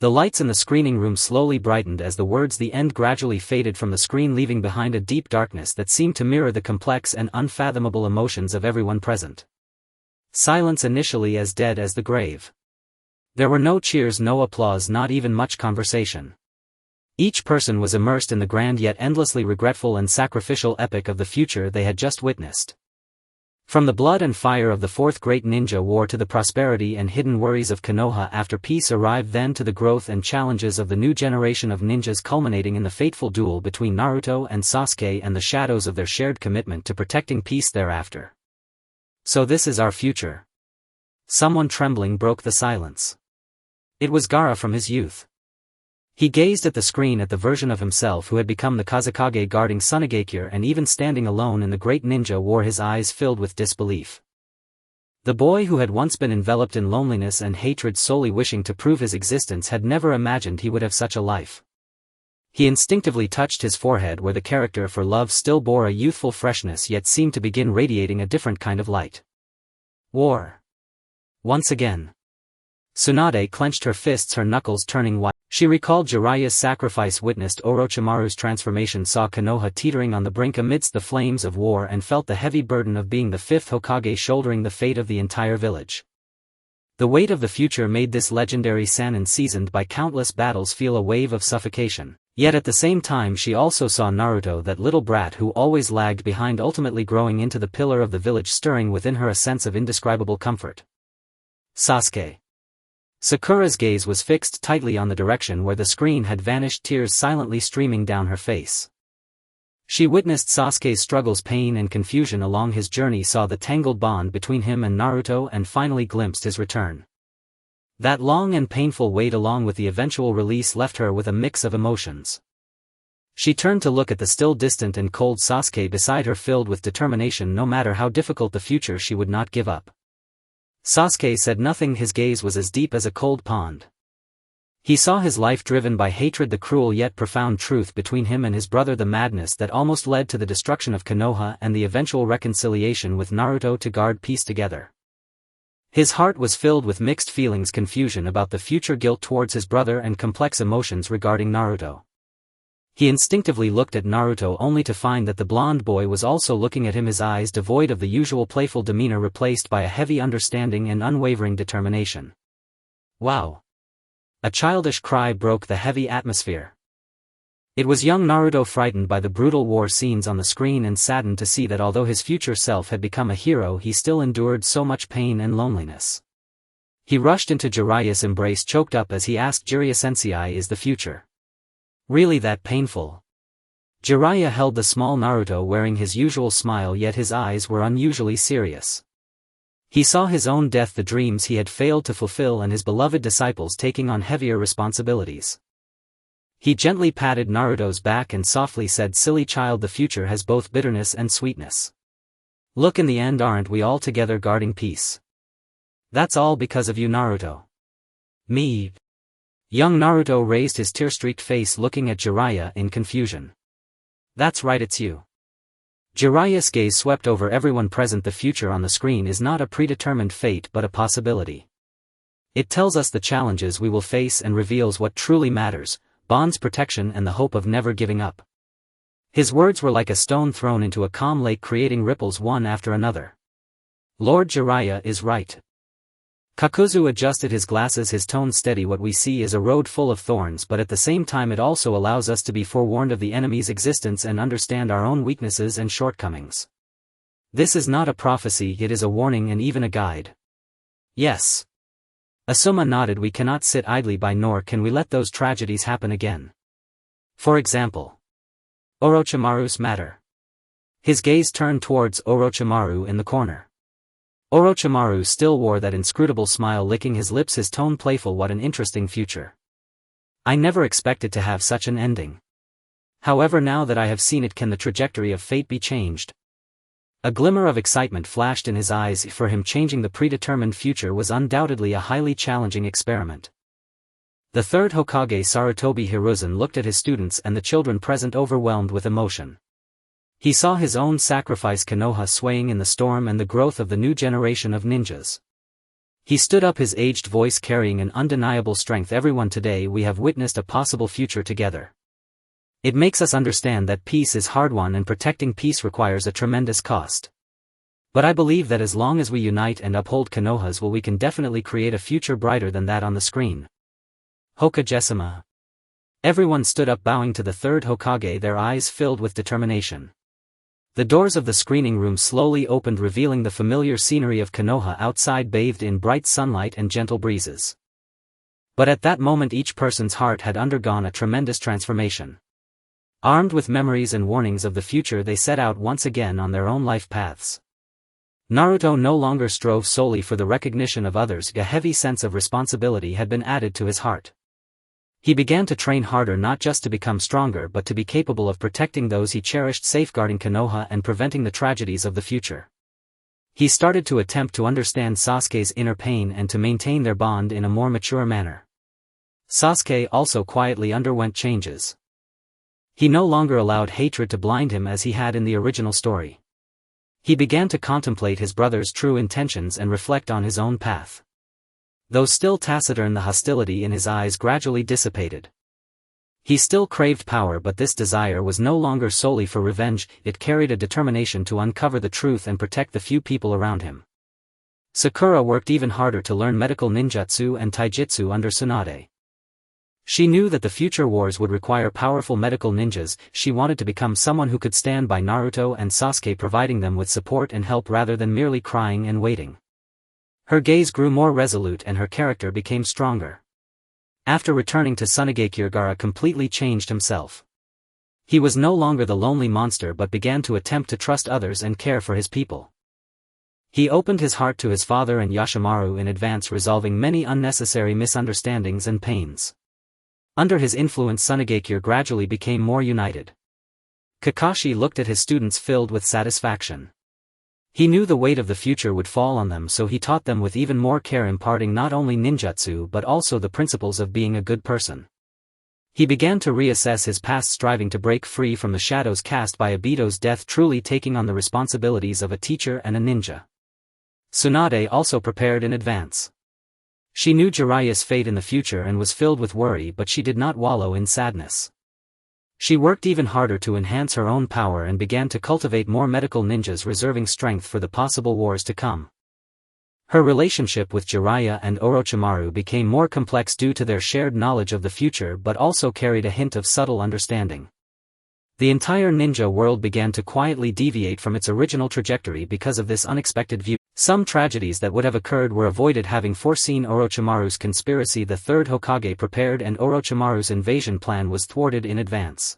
Speaker 1: The lights in the screening room slowly brightened as the words "the end" gradually faded from the screen, leaving behind a deep darkness that seemed to mirror the complex and unfathomable emotions of everyone present. Silence initially as dead as the grave. There were no cheers, no applause, not even much conversation. Each person was immersed in the grand yet endlessly regretful and sacrificial epic of the future they had just witnessed. From the blood and fire of the Fourth Great Ninja War to the prosperity and hidden worries of Konoha after peace arrived, then to the growth and challenges of the new generation of ninjas, culminating in the fateful duel between Naruto and Sasuke and the shadows of their shared commitment to protecting peace thereafter. So this is our future. Someone trembling broke the silence. It was Gaara from his youth. He gazed at the screen at the version of himself who had become the Kazekage guarding Tsunagakure, and even standing alone in the great ninja war, his eyes filled with disbelief. The boy who had once been enveloped in loneliness and hatred, solely wishing to prove his existence, had never imagined he would have such a life. He instinctively touched his forehead where the character for love still bore a youthful freshness yet seemed to begin radiating a different kind of light. War. Once again. Tsunade clenched her fists, her knuckles turning white. She recalled Jiraiya's sacrifice, witnessed Orochimaru's transformation, saw Konoha teetering on the brink amidst the flames of war, and felt the heavy burden of being the fifth Hokage shouldering the fate of the entire village. The weight of the future made this legendary Sannin, seasoned by countless battles, feel a wave of suffocation. Yet at the same time she also saw Naruto, that little brat who always lagged behind, ultimately growing into the pillar of the village, stirring within her a sense of indescribable comfort. Sasuke. Sakura's gaze was fixed tightly on the direction where the screen had vanished, tears silently streaming down her face. She witnessed Sasuke's struggles, pain and confusion along his journey, saw the tangled bond between him and Naruto, and finally glimpsed his return. That long and painful wait along with the eventual release left her with a mix of emotions. She turned to look at the still distant and cold Sasuke beside her, filled with determination. No matter how difficult the future, she would not give up. Sasuke said nothing, his gaze was as deep as a cold pond. He saw his life driven by hatred, the cruel yet profound truth between him and his brother, the madness that almost led to the destruction of Konoha, and the eventual reconciliation with Naruto to guard peace together. His heart was filled with mixed feelings, confusion about the future, guilt towards his brother, and complex emotions regarding Naruto. He instinctively looked at Naruto only to find that the blonde boy was also looking at him, his eyes devoid of the usual playful demeanor, replaced by a heavy understanding and unwavering determination. Wow! A childish cry broke the heavy atmosphere. It was young Naruto, frightened by the brutal war scenes on the screen and saddened to see that although his future self had become a hero, he still endured so much pain and loneliness. He rushed into Jiraiya's embrace, choked up as he asked, "Jiraiya-sensei, is the future really that painful?" Jiraiya held the small Naruto, wearing his usual smile, yet his eyes were unusually serious. He saw his own death, the dreams he had failed to fulfill, and his beloved disciples taking on heavier responsibilities. He gently patted Naruto's back and softly said, "Silly child, the future has both bitterness and sweetness. Look, in the end, aren't we all together guarding peace? That's all because of you, Naruto." "Me?" Young Naruto raised his tear-streaked face, looking at Jiraiya in confusion. "That's right, it's you." Jiraiya's gaze swept over everyone present. The future on the screen is not a predetermined fate but a possibility. It tells us the challenges we will face and reveals what truly matters: bonds, protection, and the hope of never giving up. His words were like a stone thrown into a calm lake, creating ripples one after another. Lord Jiraiya is right. Kakuzu adjusted his glasses, his tone steady. What we see is a road full of thorns, but at the same time it also allows us to be forewarned of the enemy's existence and understand our own weaknesses and shortcomings. This is not a prophecy, it is a warning and even a guide. Yes. Asuma nodded. We cannot sit idly by, nor can we let those tragedies happen again. For example, Orochimaru's matter. His gaze turned towards Orochimaru in the corner. Orochimaru still wore that inscrutable smile, licking his lips, his tone playful. What an interesting future. I never expected to have such an ending. However, now that I have seen it, can the trajectory of fate be changed? A glimmer of excitement flashed in his eyes. For him, changing the predetermined future was undoubtedly a highly challenging experiment. The third Hokage, Sarutobi Hiruzen, looked at his students and the children present, overwhelmed with emotion. He saw his own sacrifice, Konoha, swaying in the storm, and the growth of the new generation of ninjas. He stood up, his aged voice carrying an undeniable strength. Everyone, today we have witnessed a possible future together. It makes us understand that peace is hard won and protecting peace requires a tremendous cost. But I believe that as long as we unite and uphold Konoha's will, we can definitely create a future brighter than that on the screen. Hokage-sama. Everyone stood up, bowing to the third Hokage, their eyes filled with determination. The doors of the screening room slowly opened, revealing the familiar scenery of Konoha outside, bathed in bright sunlight and gentle breezes. But at that moment each person's heart had undergone a tremendous transformation. Armed with memories and warnings of the future, they set out once again on their own life paths. Naruto no longer strove solely for the recognition of others. A heavy sense of responsibility had been added to his heart. He began to train harder, not just to become stronger but to be capable of protecting those he cherished, safeguarding Konoha and preventing the tragedies of the future. He started to attempt to understand Sasuke's inner pain and to maintain their bond in a more mature manner. Sasuke also quietly underwent changes. He no longer allowed hatred to blind him as he had in the original story. He began to contemplate his brother's true intentions and reflect on his own path. Though still taciturn, the hostility in his eyes gradually dissipated. He still craved power, but this desire was no longer solely for revenge, it carried a determination to uncover the truth and protect the few people around him. Sakura worked even harder to learn medical ninjutsu and taijutsu under Tsunade. She knew that the future wars would require powerful medical ninjas. She wanted to become someone who could stand by Naruto and Sasuke, providing them with support and help rather than merely crying and waiting. Her gaze grew more resolute and her character became stronger. After returning to Sunagakure, Gaara completely changed himself. He was no longer the lonely monster but began to attempt to trust others and care for his people. He opened his heart to his father and Yoshimaru in advance, resolving many unnecessary misunderstandings and pains. Under his influence, Sunagakure gradually became more united. Kakashi looked at his students filled with satisfaction. He knew the weight of the future would fall on them, so he taught them with even more care, imparting not only ninjutsu but also the principles of being a good person. He began to reassess his past, striving to break free from the shadows cast by Obito's death, truly taking on the responsibilities of a teacher and a ninja. Tsunade also prepared in advance. She knew Jiraiya's fate in the future and was filled with worry, but she did not wallow in sadness. She worked even harder to enhance her own power and began to cultivate more medical ninjas, reserving strength for the possible wars to come. Her relationship with Jiraiya and Orochimaru became more complex due to their shared knowledge of the future, but also carried a hint of subtle understanding. The entire ninja world began to quietly deviate from its original trajectory because of this unexpected view. Some tragedies that would have occurred were avoided, having foreseen Orochimaru's conspiracy. The third Hokage prepared and Orochimaru's invasion plan was thwarted in advance.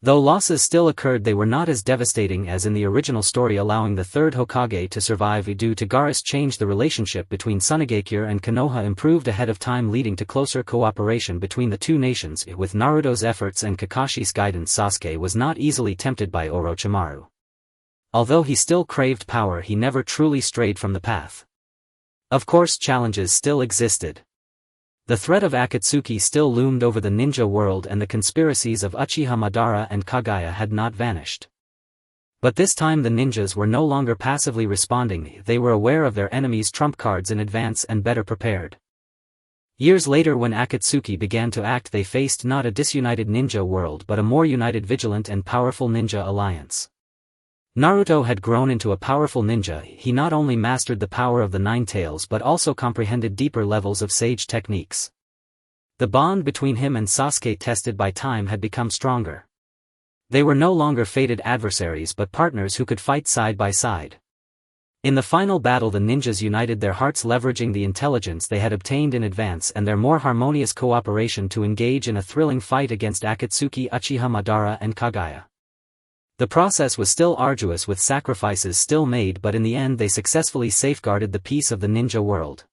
Speaker 1: Though losses still occurred, they were not as devastating as in the original story, allowing the third Hokage to survive due to Gaara's change. The relationship between Sunagakure and Konoha improved ahead of time, leading to closer cooperation between the two nations. With Naruto's efforts and Kakashi's guidance, Sasuke was not easily tempted by Orochimaru. Although he still craved power, he never truly strayed from the path. Of course, challenges still existed. The threat of Akatsuki still loomed over the ninja world, and the conspiracies of Uchiha Madara and Kagaya had not vanished. But this time the ninjas were no longer passively responding, they were aware of their enemies' trump cards in advance and better prepared. Years later, when Akatsuki began to act, they faced not a disunited ninja world but a more united, vigilant and powerful ninja alliance. Naruto had grown into a powerful ninja. He not only mastered the power of the Nine Tails but also comprehended deeper levels of sage techniques. The bond between him and Sasuke, tested by time, had become stronger. They were no longer fated adversaries but partners who could fight side by side. In the final battle, the ninjas united their hearts, leveraging the intelligence they had obtained in advance and their more harmonious cooperation to engage in a thrilling fight against Akatsuki, Uchiha Madara and Kagaya. The process was still arduous, with sacrifices still made, but in the end they successfully safeguarded the peace of the ninja world.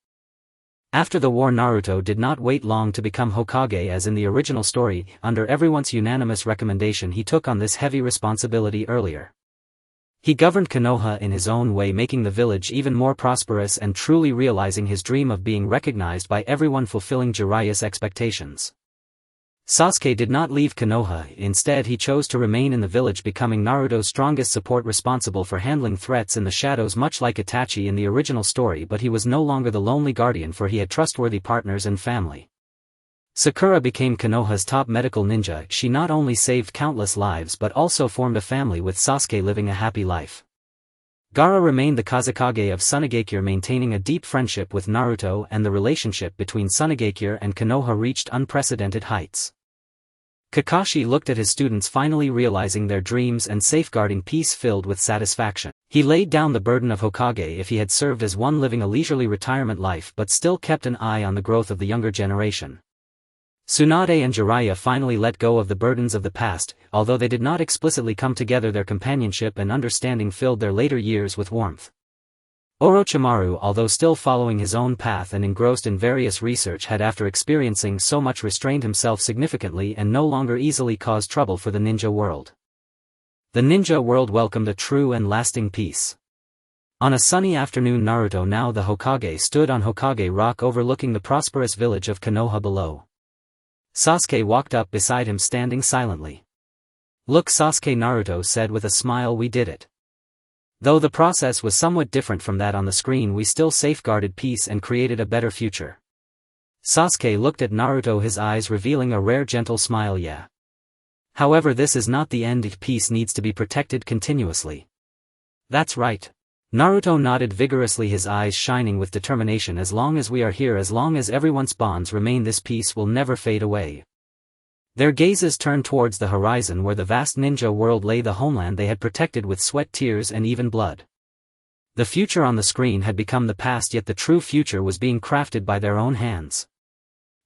Speaker 1: After the war, Naruto did not wait long to become Hokage as in the original story. Under everyone's unanimous recommendation, he took on this heavy responsibility earlier. He governed Konoha in his own way, making the village even more prosperous and truly realizing his dream of being recognized by everyone, fulfilling Jiraiya's expectations. Sasuke did not leave Konoha. Instead, he chose to remain in the village, becoming Naruto's strongest support, responsible for handling threats in the shadows much like Itachi in the original story. But he was no longer the lonely guardian, for he had trustworthy partners and family. Sakura became Konoha's top medical ninja. She not only saved countless lives but also formed a family with Sasuke, living a happy life. Gaara remained the Kazekage of Sunigakure, maintaining a deep friendship with Naruto, and the relationship between Sunigakure and Konoha reached unprecedented heights. Kakashi looked at his students, finally realizing their dreams and safeguarding peace filled with satisfaction. He laid down the burden of Hokage if he had served as one, living a leisurely retirement life but still kept an eye on the growth of the younger generation. Tsunade and Jiraiya finally let go of the burdens of the past, although they did not explicitly come together. Their companionship and understanding filled their later years with warmth. Orochimaru, although still following his own path and engrossed in various research, had after experiencing so much restrained himself significantly and no longer easily caused trouble for the ninja world. The ninja world welcomed a true and lasting peace. On a sunny afternoon, Naruto, now the Hokage, stood on Hokage Rock overlooking the prosperous village of Konoha below. Sasuke walked up beside him, standing silently. "Look, Sasuke," Naruto said with a smile, "we did it. Though the process was somewhat different from that on the screen, we still safeguarded peace and created a better future." Sasuke looked at Naruto, his eyes revealing a rare gentle smile. "Yeah. However, this is not the end. Peace needs to be protected continuously." "That's right." Naruto nodded vigorously, his eyes shining with determination. "As long as we are here, as long as everyone's bonds remain, this peace will never fade away." Their gazes turned towards the horizon, where the vast ninja world lay, the homeland they had protected with sweat, tears, and even blood. The future on the screen had become the past, yet the true future was being crafted by their own hands.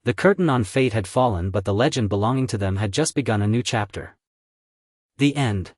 Speaker 1: The curtain on fate had fallen, but the legend belonging to them had just begun a new chapter. The end.